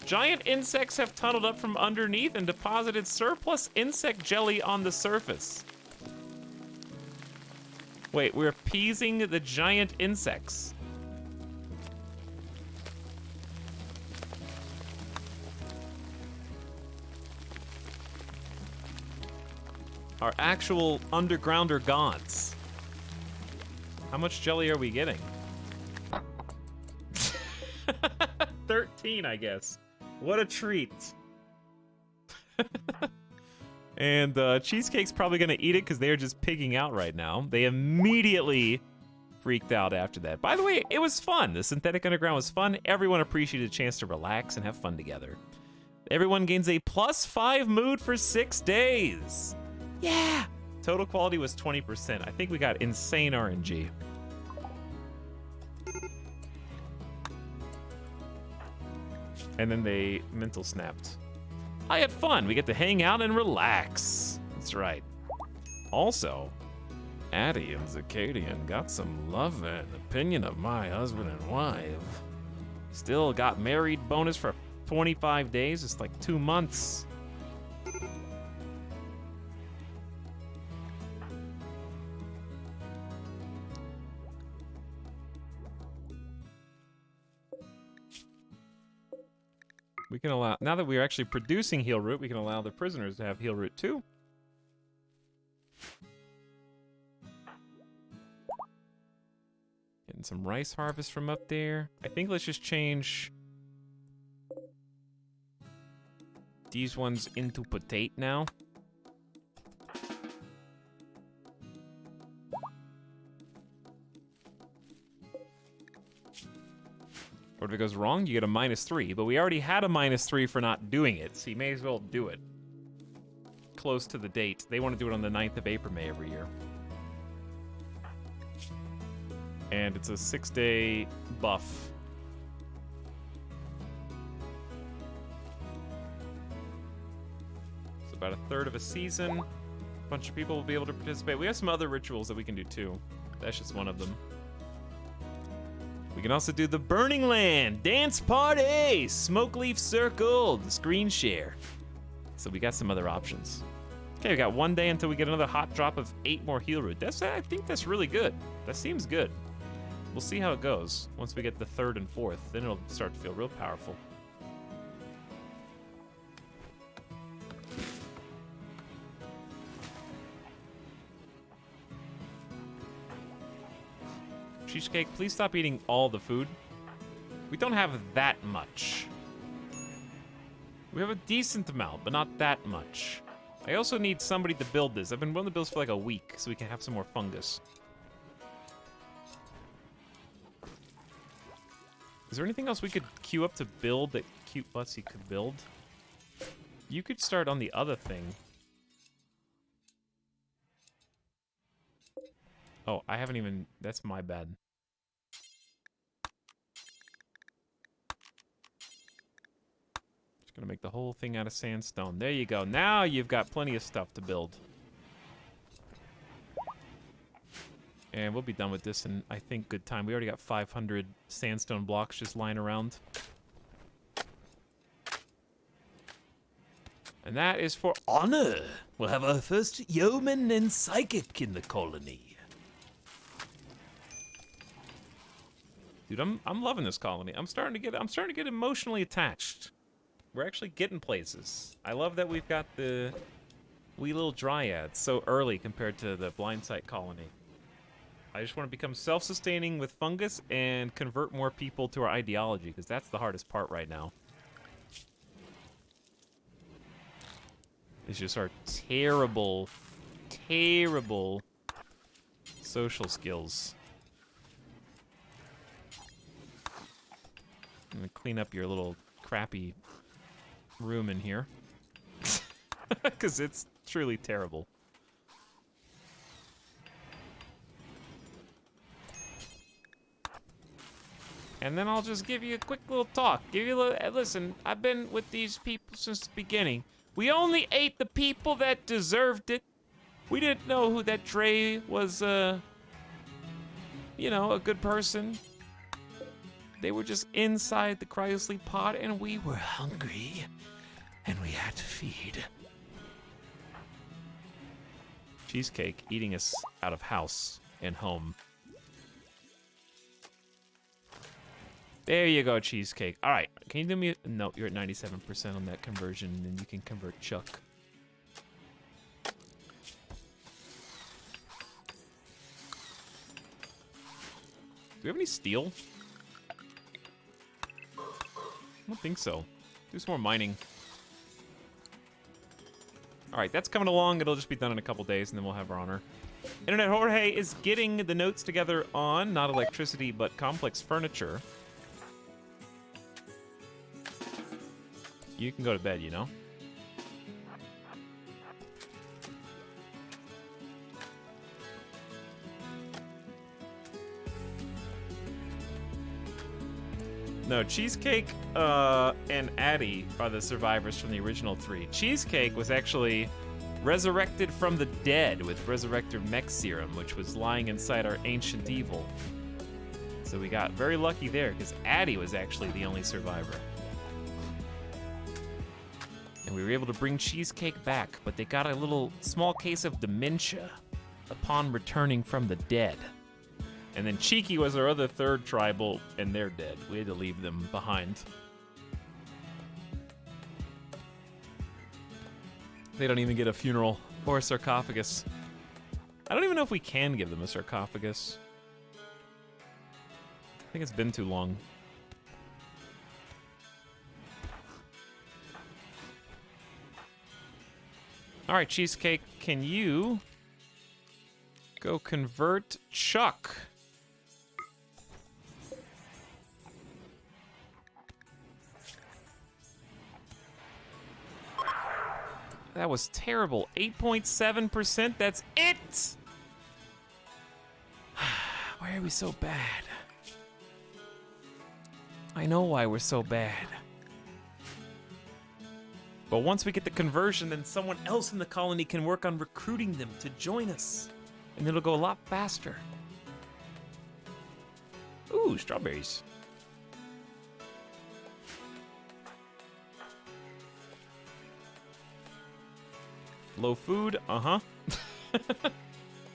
Giant insects have tunneled up from underneath and deposited surplus insect jelly on the surface. Wait, we're appeasing the giant insects. Our actual undergrounder gods. How much jelly are we getting? 13, I guess. What a treat. And Cheesecake's probably gonna eat it because they're just pigging out right now. They immediately freaked out after that. By the way, it was fun. The Synthetic Underground was fun. Everyone appreciated a chance to relax and have fun together. Everyone gains a +5 mood for 6 days. Yeah! Total quality was 20%. I think we got insane RNG. And then they mental snapped. I had fun. We get to hang out and relax. That's right. Also, Addie and Zacadian got some loving opinion of my husband and wife. Still got married bonus for 25 days. It's like 2 months. We can allow, now that we're actually producing Heal Root, we can allow the prisoners to have Heal Root too. Getting some rice harvest from up there. I think let's just change these ones into potato now. Or if it goes wrong, you get a -3, but we already had a -3 for not doing it, so you may as well do it. Close to the date. They want to do it on the 9th of April, May every year. And it's a 6-day buff. It's about a third of a season. A bunch of people will be able to participate. We have some other rituals that we can do too. That's just one of them. We can also do the Burning Land Dance Party, Smoke Leaf Circle, the screen share. So we got some other options. Okay, we got 1 day until we get another hot drop of 8 more Heal Root. I think that's really good. That seems good. We'll see how it goes. Once we get the 3rd and 4th, then it'll start to feel real powerful. Cheesecake, please stop eating all the food. We don't have that much. We have a decent amount, but not that much. I also need somebody to build this. I've been willing to build this for like a week so we can have some more fungus. Is there anything else we could queue up to build that Cute Butsy could build? You could start on the other thing. Oh, I haven't even... That's my bad. Just gonna make the whole thing out of sandstone. There you go. Now you've got plenty of stuff to build. And we'll be done with this in, I think, good time. We already got 500 sandstone blocks just lying around. And that is for Honor! We'll have our first yeoman and psychic in the colony. Dude, I'm loving this colony. I'm starting to get emotionally attached. We're actually getting places. I love that we've got the wee little dryads so early compared to the blind site colony. I just want to become self-sustaining with fungus and convert more people to our ideology, because that's the hardest part right now. It's just our terrible, terrible social skills. I'm gonna clean up your little crappy room in here. Because it's truly terrible. And then I'll just give you a quick little talk. Give you a little, listen, I've been with these people since the beginning. We only ate the people that deserved it. We didn't know who that Trey was, you know, a good person. They were just inside the cryosleep pod, and we were hungry, and we had to feed. Cheesecake eating us out of house and home. There you go, Cheesecake. All right, can you do me... No, you're at 97% on that conversion, and then you can convert Chuck. Do we have any steel? I don't think so. Do some more mining. All right, that's coming along. It'll just be done in a couple days, and then we'll have our honor. Internet Jorge is getting the notes together on not electricity, but complex furniture. You can go to bed, you know? No, Cheesecake and Addie are the survivors from the original 3. Cheesecake was actually resurrected from the dead with Resurrector Mech Serum, which was lying inside our Ancient Evil. So we got very lucky there, because Addie was actually the only survivor. And we were able to bring Cheesecake back, but they got a little small case of dementia upon returning from the dead. And then Cheeky was our other third tribal, and they're dead. We had to leave them behind. They don't even get a funeral or a sarcophagus. I don't even know if we can give them a sarcophagus. I think it's been too long. All right, Cheesecake, can you go convert Chuck? That was terrible. 8.7%, that's it! Why are we so bad? I know why we're so bad. But once we get the conversion, then someone else in the colony can work on recruiting them to join us. And it'll go a lot faster. Ooh, strawberries. Low food, uh-huh.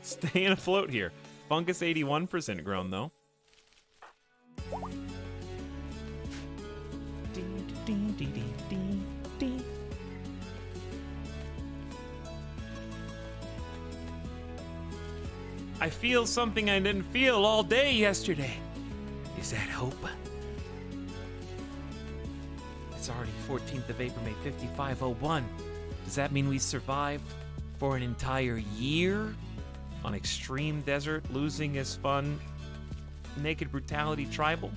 Staying afloat here. Fungus 81% grown, though. I feel something I didn't feel all day yesterday. Is that hope? It's already 14th of April, May 5501. Does that mean we survived for an entire year on extreme desert, losing as fun, naked brutality tribal?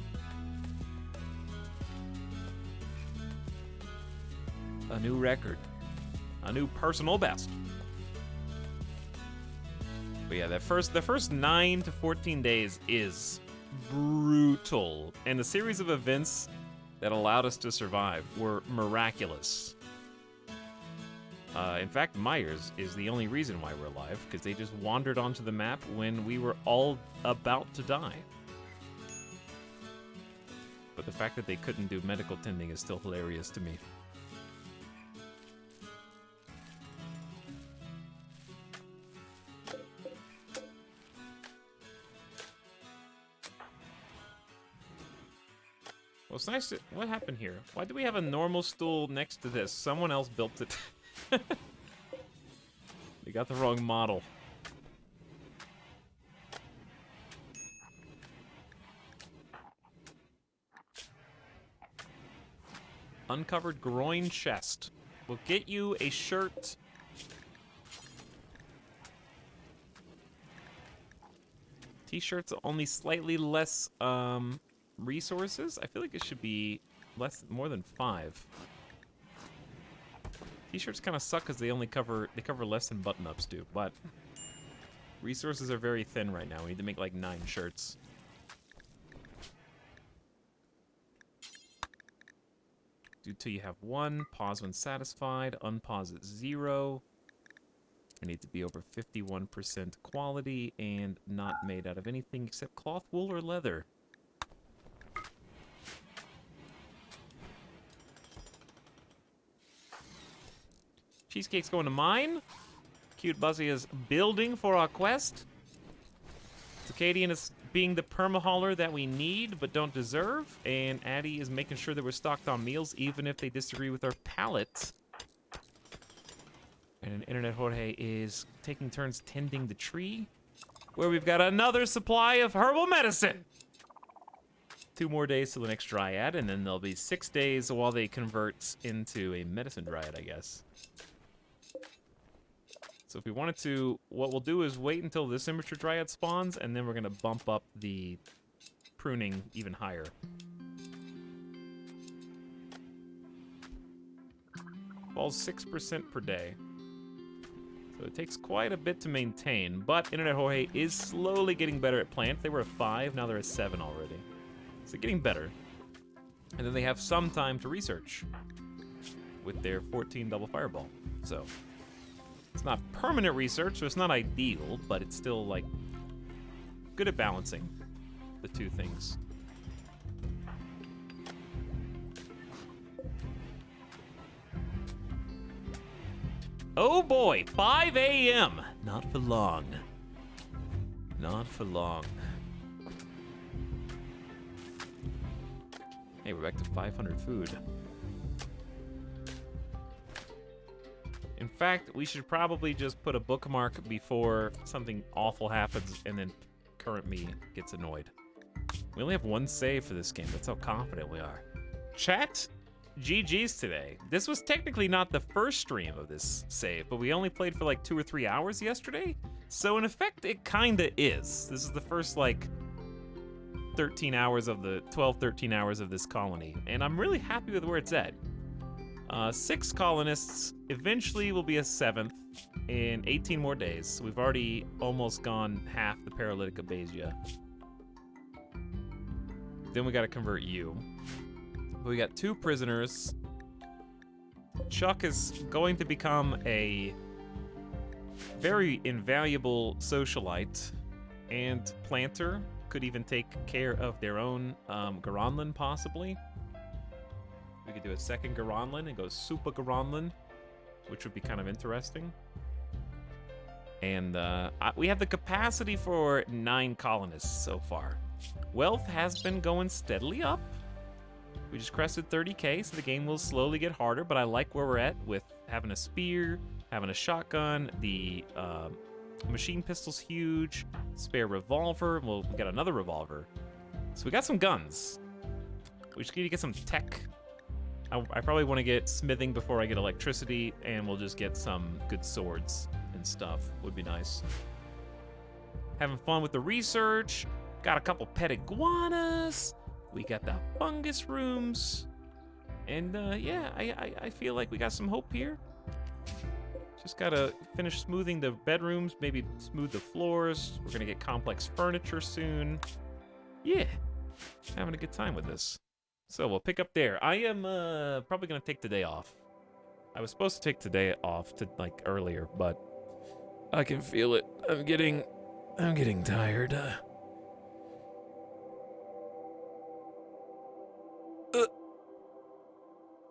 a new record. A new personal best. But yeah, the first 9 to 14 days is brutal. And the series of events that allowed us to survive were miraculous. In fact, Myers is the only reason why we're alive, because they just wandered onto the map when we were all about to die. But the fact that they couldn't do medical tending is still hilarious to me. Well, it's nice to... What happened here? Why do we have a normal stool next to this? Someone else built it. They got the wrong model. Uncovered groin chest. We'll get you a shirt. T-shirts only slightly less resources. I feel like it should be more than 5. T-shirts kind of suck because they cover less than button-ups do, but resources are very thin right now. We need to make like 9 shirts. Do till you have 1. Pause when satisfied. Unpause at 0. I need to be over 51% quality and not made out of anything except cloth, wool, or leather. Cheesecake's going to mine. Cute Buzzy is building for our quest. Circadian is being the perma-hauler that we need but don't deserve. And Addie is making sure that we're stocked on meals even if they disagree with our palate. And Internet Jorge is taking turns tending the tree, where we've got another supply of herbal medicine. 2 more days till the next dryad, and then there'll be 6 days while they convert into a medicine dryad, I guess. So if we wanted to, what we'll do is wait until this immature dryad spawns, and then we're gonna bump up the pruning even higher. Falls 6% per day. So it takes quite a bit to maintain, but Internet Jorge is slowly getting better at plants. They were a 5, now they're a 7 already. So getting better. And then they have some time to research with their 14 double fireball. So it's not permanent research, so it's not ideal, but it's still like good at balancing the 2 things. Oh boy, 5 a.m. Not for long. Not for long. Hey, we're back to 500 food. In fact, we should probably just put a bookmark before something awful happens and then current me gets annoyed. We only have 1 save for this game. That's how confident we are. Chat, GG's today. This was technically not the first stream of this save, but we only played for like 2 or 3 hours yesterday. So in effect, it kinda is. This is the first like 13 hours of the 12, 13 hours of this colony. And I'm really happy with where it's at. 6 colonists, eventually will be a 7th in 18 more days. So we've already almost gone half the paralytic Abasia. Then we gotta convert you. We got 2 prisoners. Chuck is going to become a very invaluable socialite, and Planter could even take care of their own Garanlan, possibly. We could do a 2nd Garanlan and go Super Garanlan, which would be kind of interesting. And we have the capacity for 9 colonists so far. Wealth has been going steadily up. We just crested 30k, so the game will slowly get harder, but I like where we're at with having a spear, having a shotgun, the machine pistol's huge, spare revolver, well, we got another revolver. So we got some guns. We just need to get some tech. I probably want to get smithing before I get electricity, and we'll just get some good swords and stuff. Would be nice. Having fun with the research. Got a couple pet iguanas. We got the fungus rooms. And yeah, I feel like we got some hope here. Just gotta finish smoothing the bedrooms, maybe smooth the floors. We're gonna get complex furniture soon. Yeah, having a good time with this. So we'll pick up there. I am probably gonna take today off. I was supposed to take today off to like earlier, but I can feel it. I'm getting tired.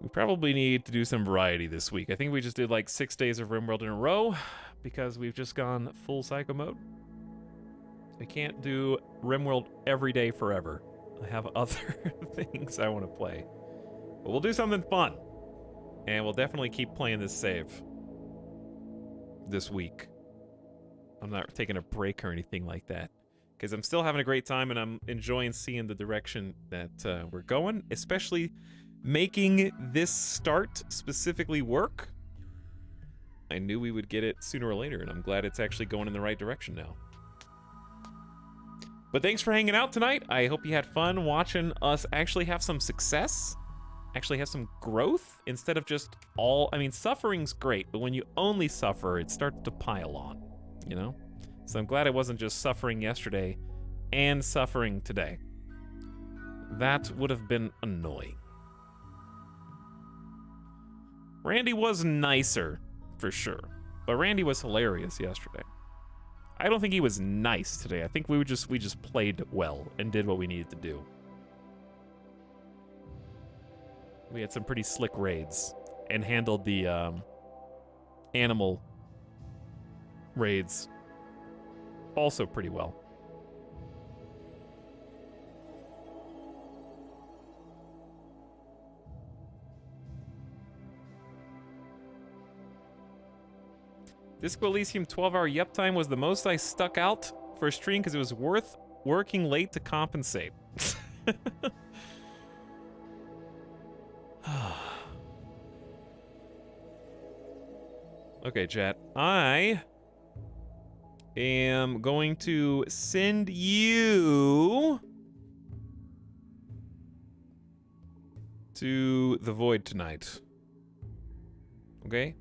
We probably need to do some variety this week. I think we just did like 6 days of RimWorld in a row because we've just gone full psycho mode. I can't do RimWorld every day forever. I have other things I want to play. But we'll do something fun. And we'll definitely keep playing this save this week. I'm not taking a break or anything like that. Because I'm still having a great time and I'm enjoying seeing the direction that we're going, especially making this start specifically work. I knew we would get it sooner or later, and I'm glad it's actually going in the right direction now. But thanks for hanging out tonight. I hope you had fun watching us actually have some success, actually have some growth, instead of just all, I mean, suffering's great, but when you only suffer, it starts to pile on, you know? So I'm glad it wasn't just suffering yesterday and suffering today. That would have been annoying. Randy was nicer, for sure. But Randy was hilarious yesterday. I don't think he was nice today. I think we just played well and did what we needed to do. We had some pretty slick raids and handled the animal raids also pretty well. Disco Elysium 12-hour yup time was the most I stuck out for a stream because it was worth working late to compensate. Okay, chat. I am going to send you to the Void tonight. Okay?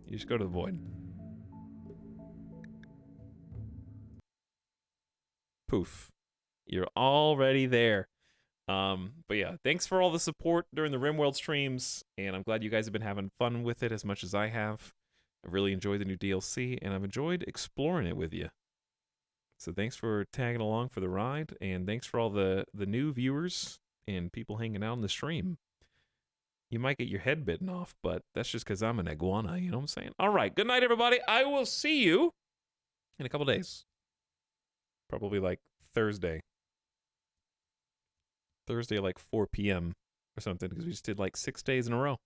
You just go to the Void. Poof. You're already there. But yeah, thanks for all the support during the RimWorld streams, and I'm glad you guys have been having fun with it as much as I have. I really enjoyed the new DLC, and I've enjoyed exploring it with you. So thanks for tagging along for the ride, and thanks for all the new viewers and people hanging out on the stream. You might get your head bitten off, but that's just because I'm an iguana, you know what I'm saying? All right, good night, everybody. I will see you in a couple days. Probably like Thursday. Thursday, like 4 p.m. or something, because we just did like 6 days in a row.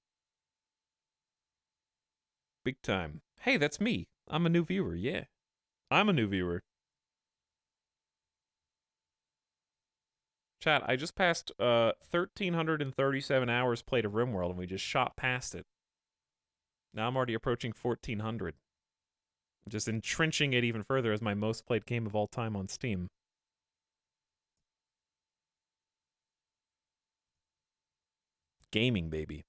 Big time. Hey, that's me. I'm a new viewer, yeah. I'm a new viewer. Chat, I just passed 1,337 hours played of RimWorld, and we just shot past it. Now I'm already approaching 1,400. Just entrenching it even further as my most played game of all time on Steam. Gaming, baby.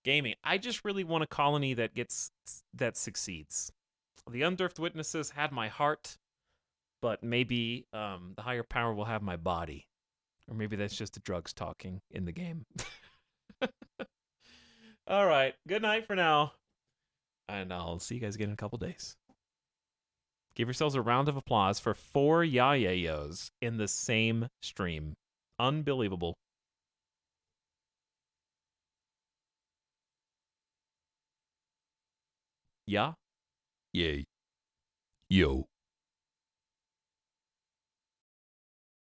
Gaming. I just really want a colony that succeeds. The Undurfed Witnesses had my heart, but maybe the higher power will have my body. Or maybe that's just the drugs talking in the game. All right. Good night for now. And I'll see you guys again in a couple days. Give yourselves a round of applause for 4 Yayayos in the same stream. Unbelievable. Yeah? Yay. Yo.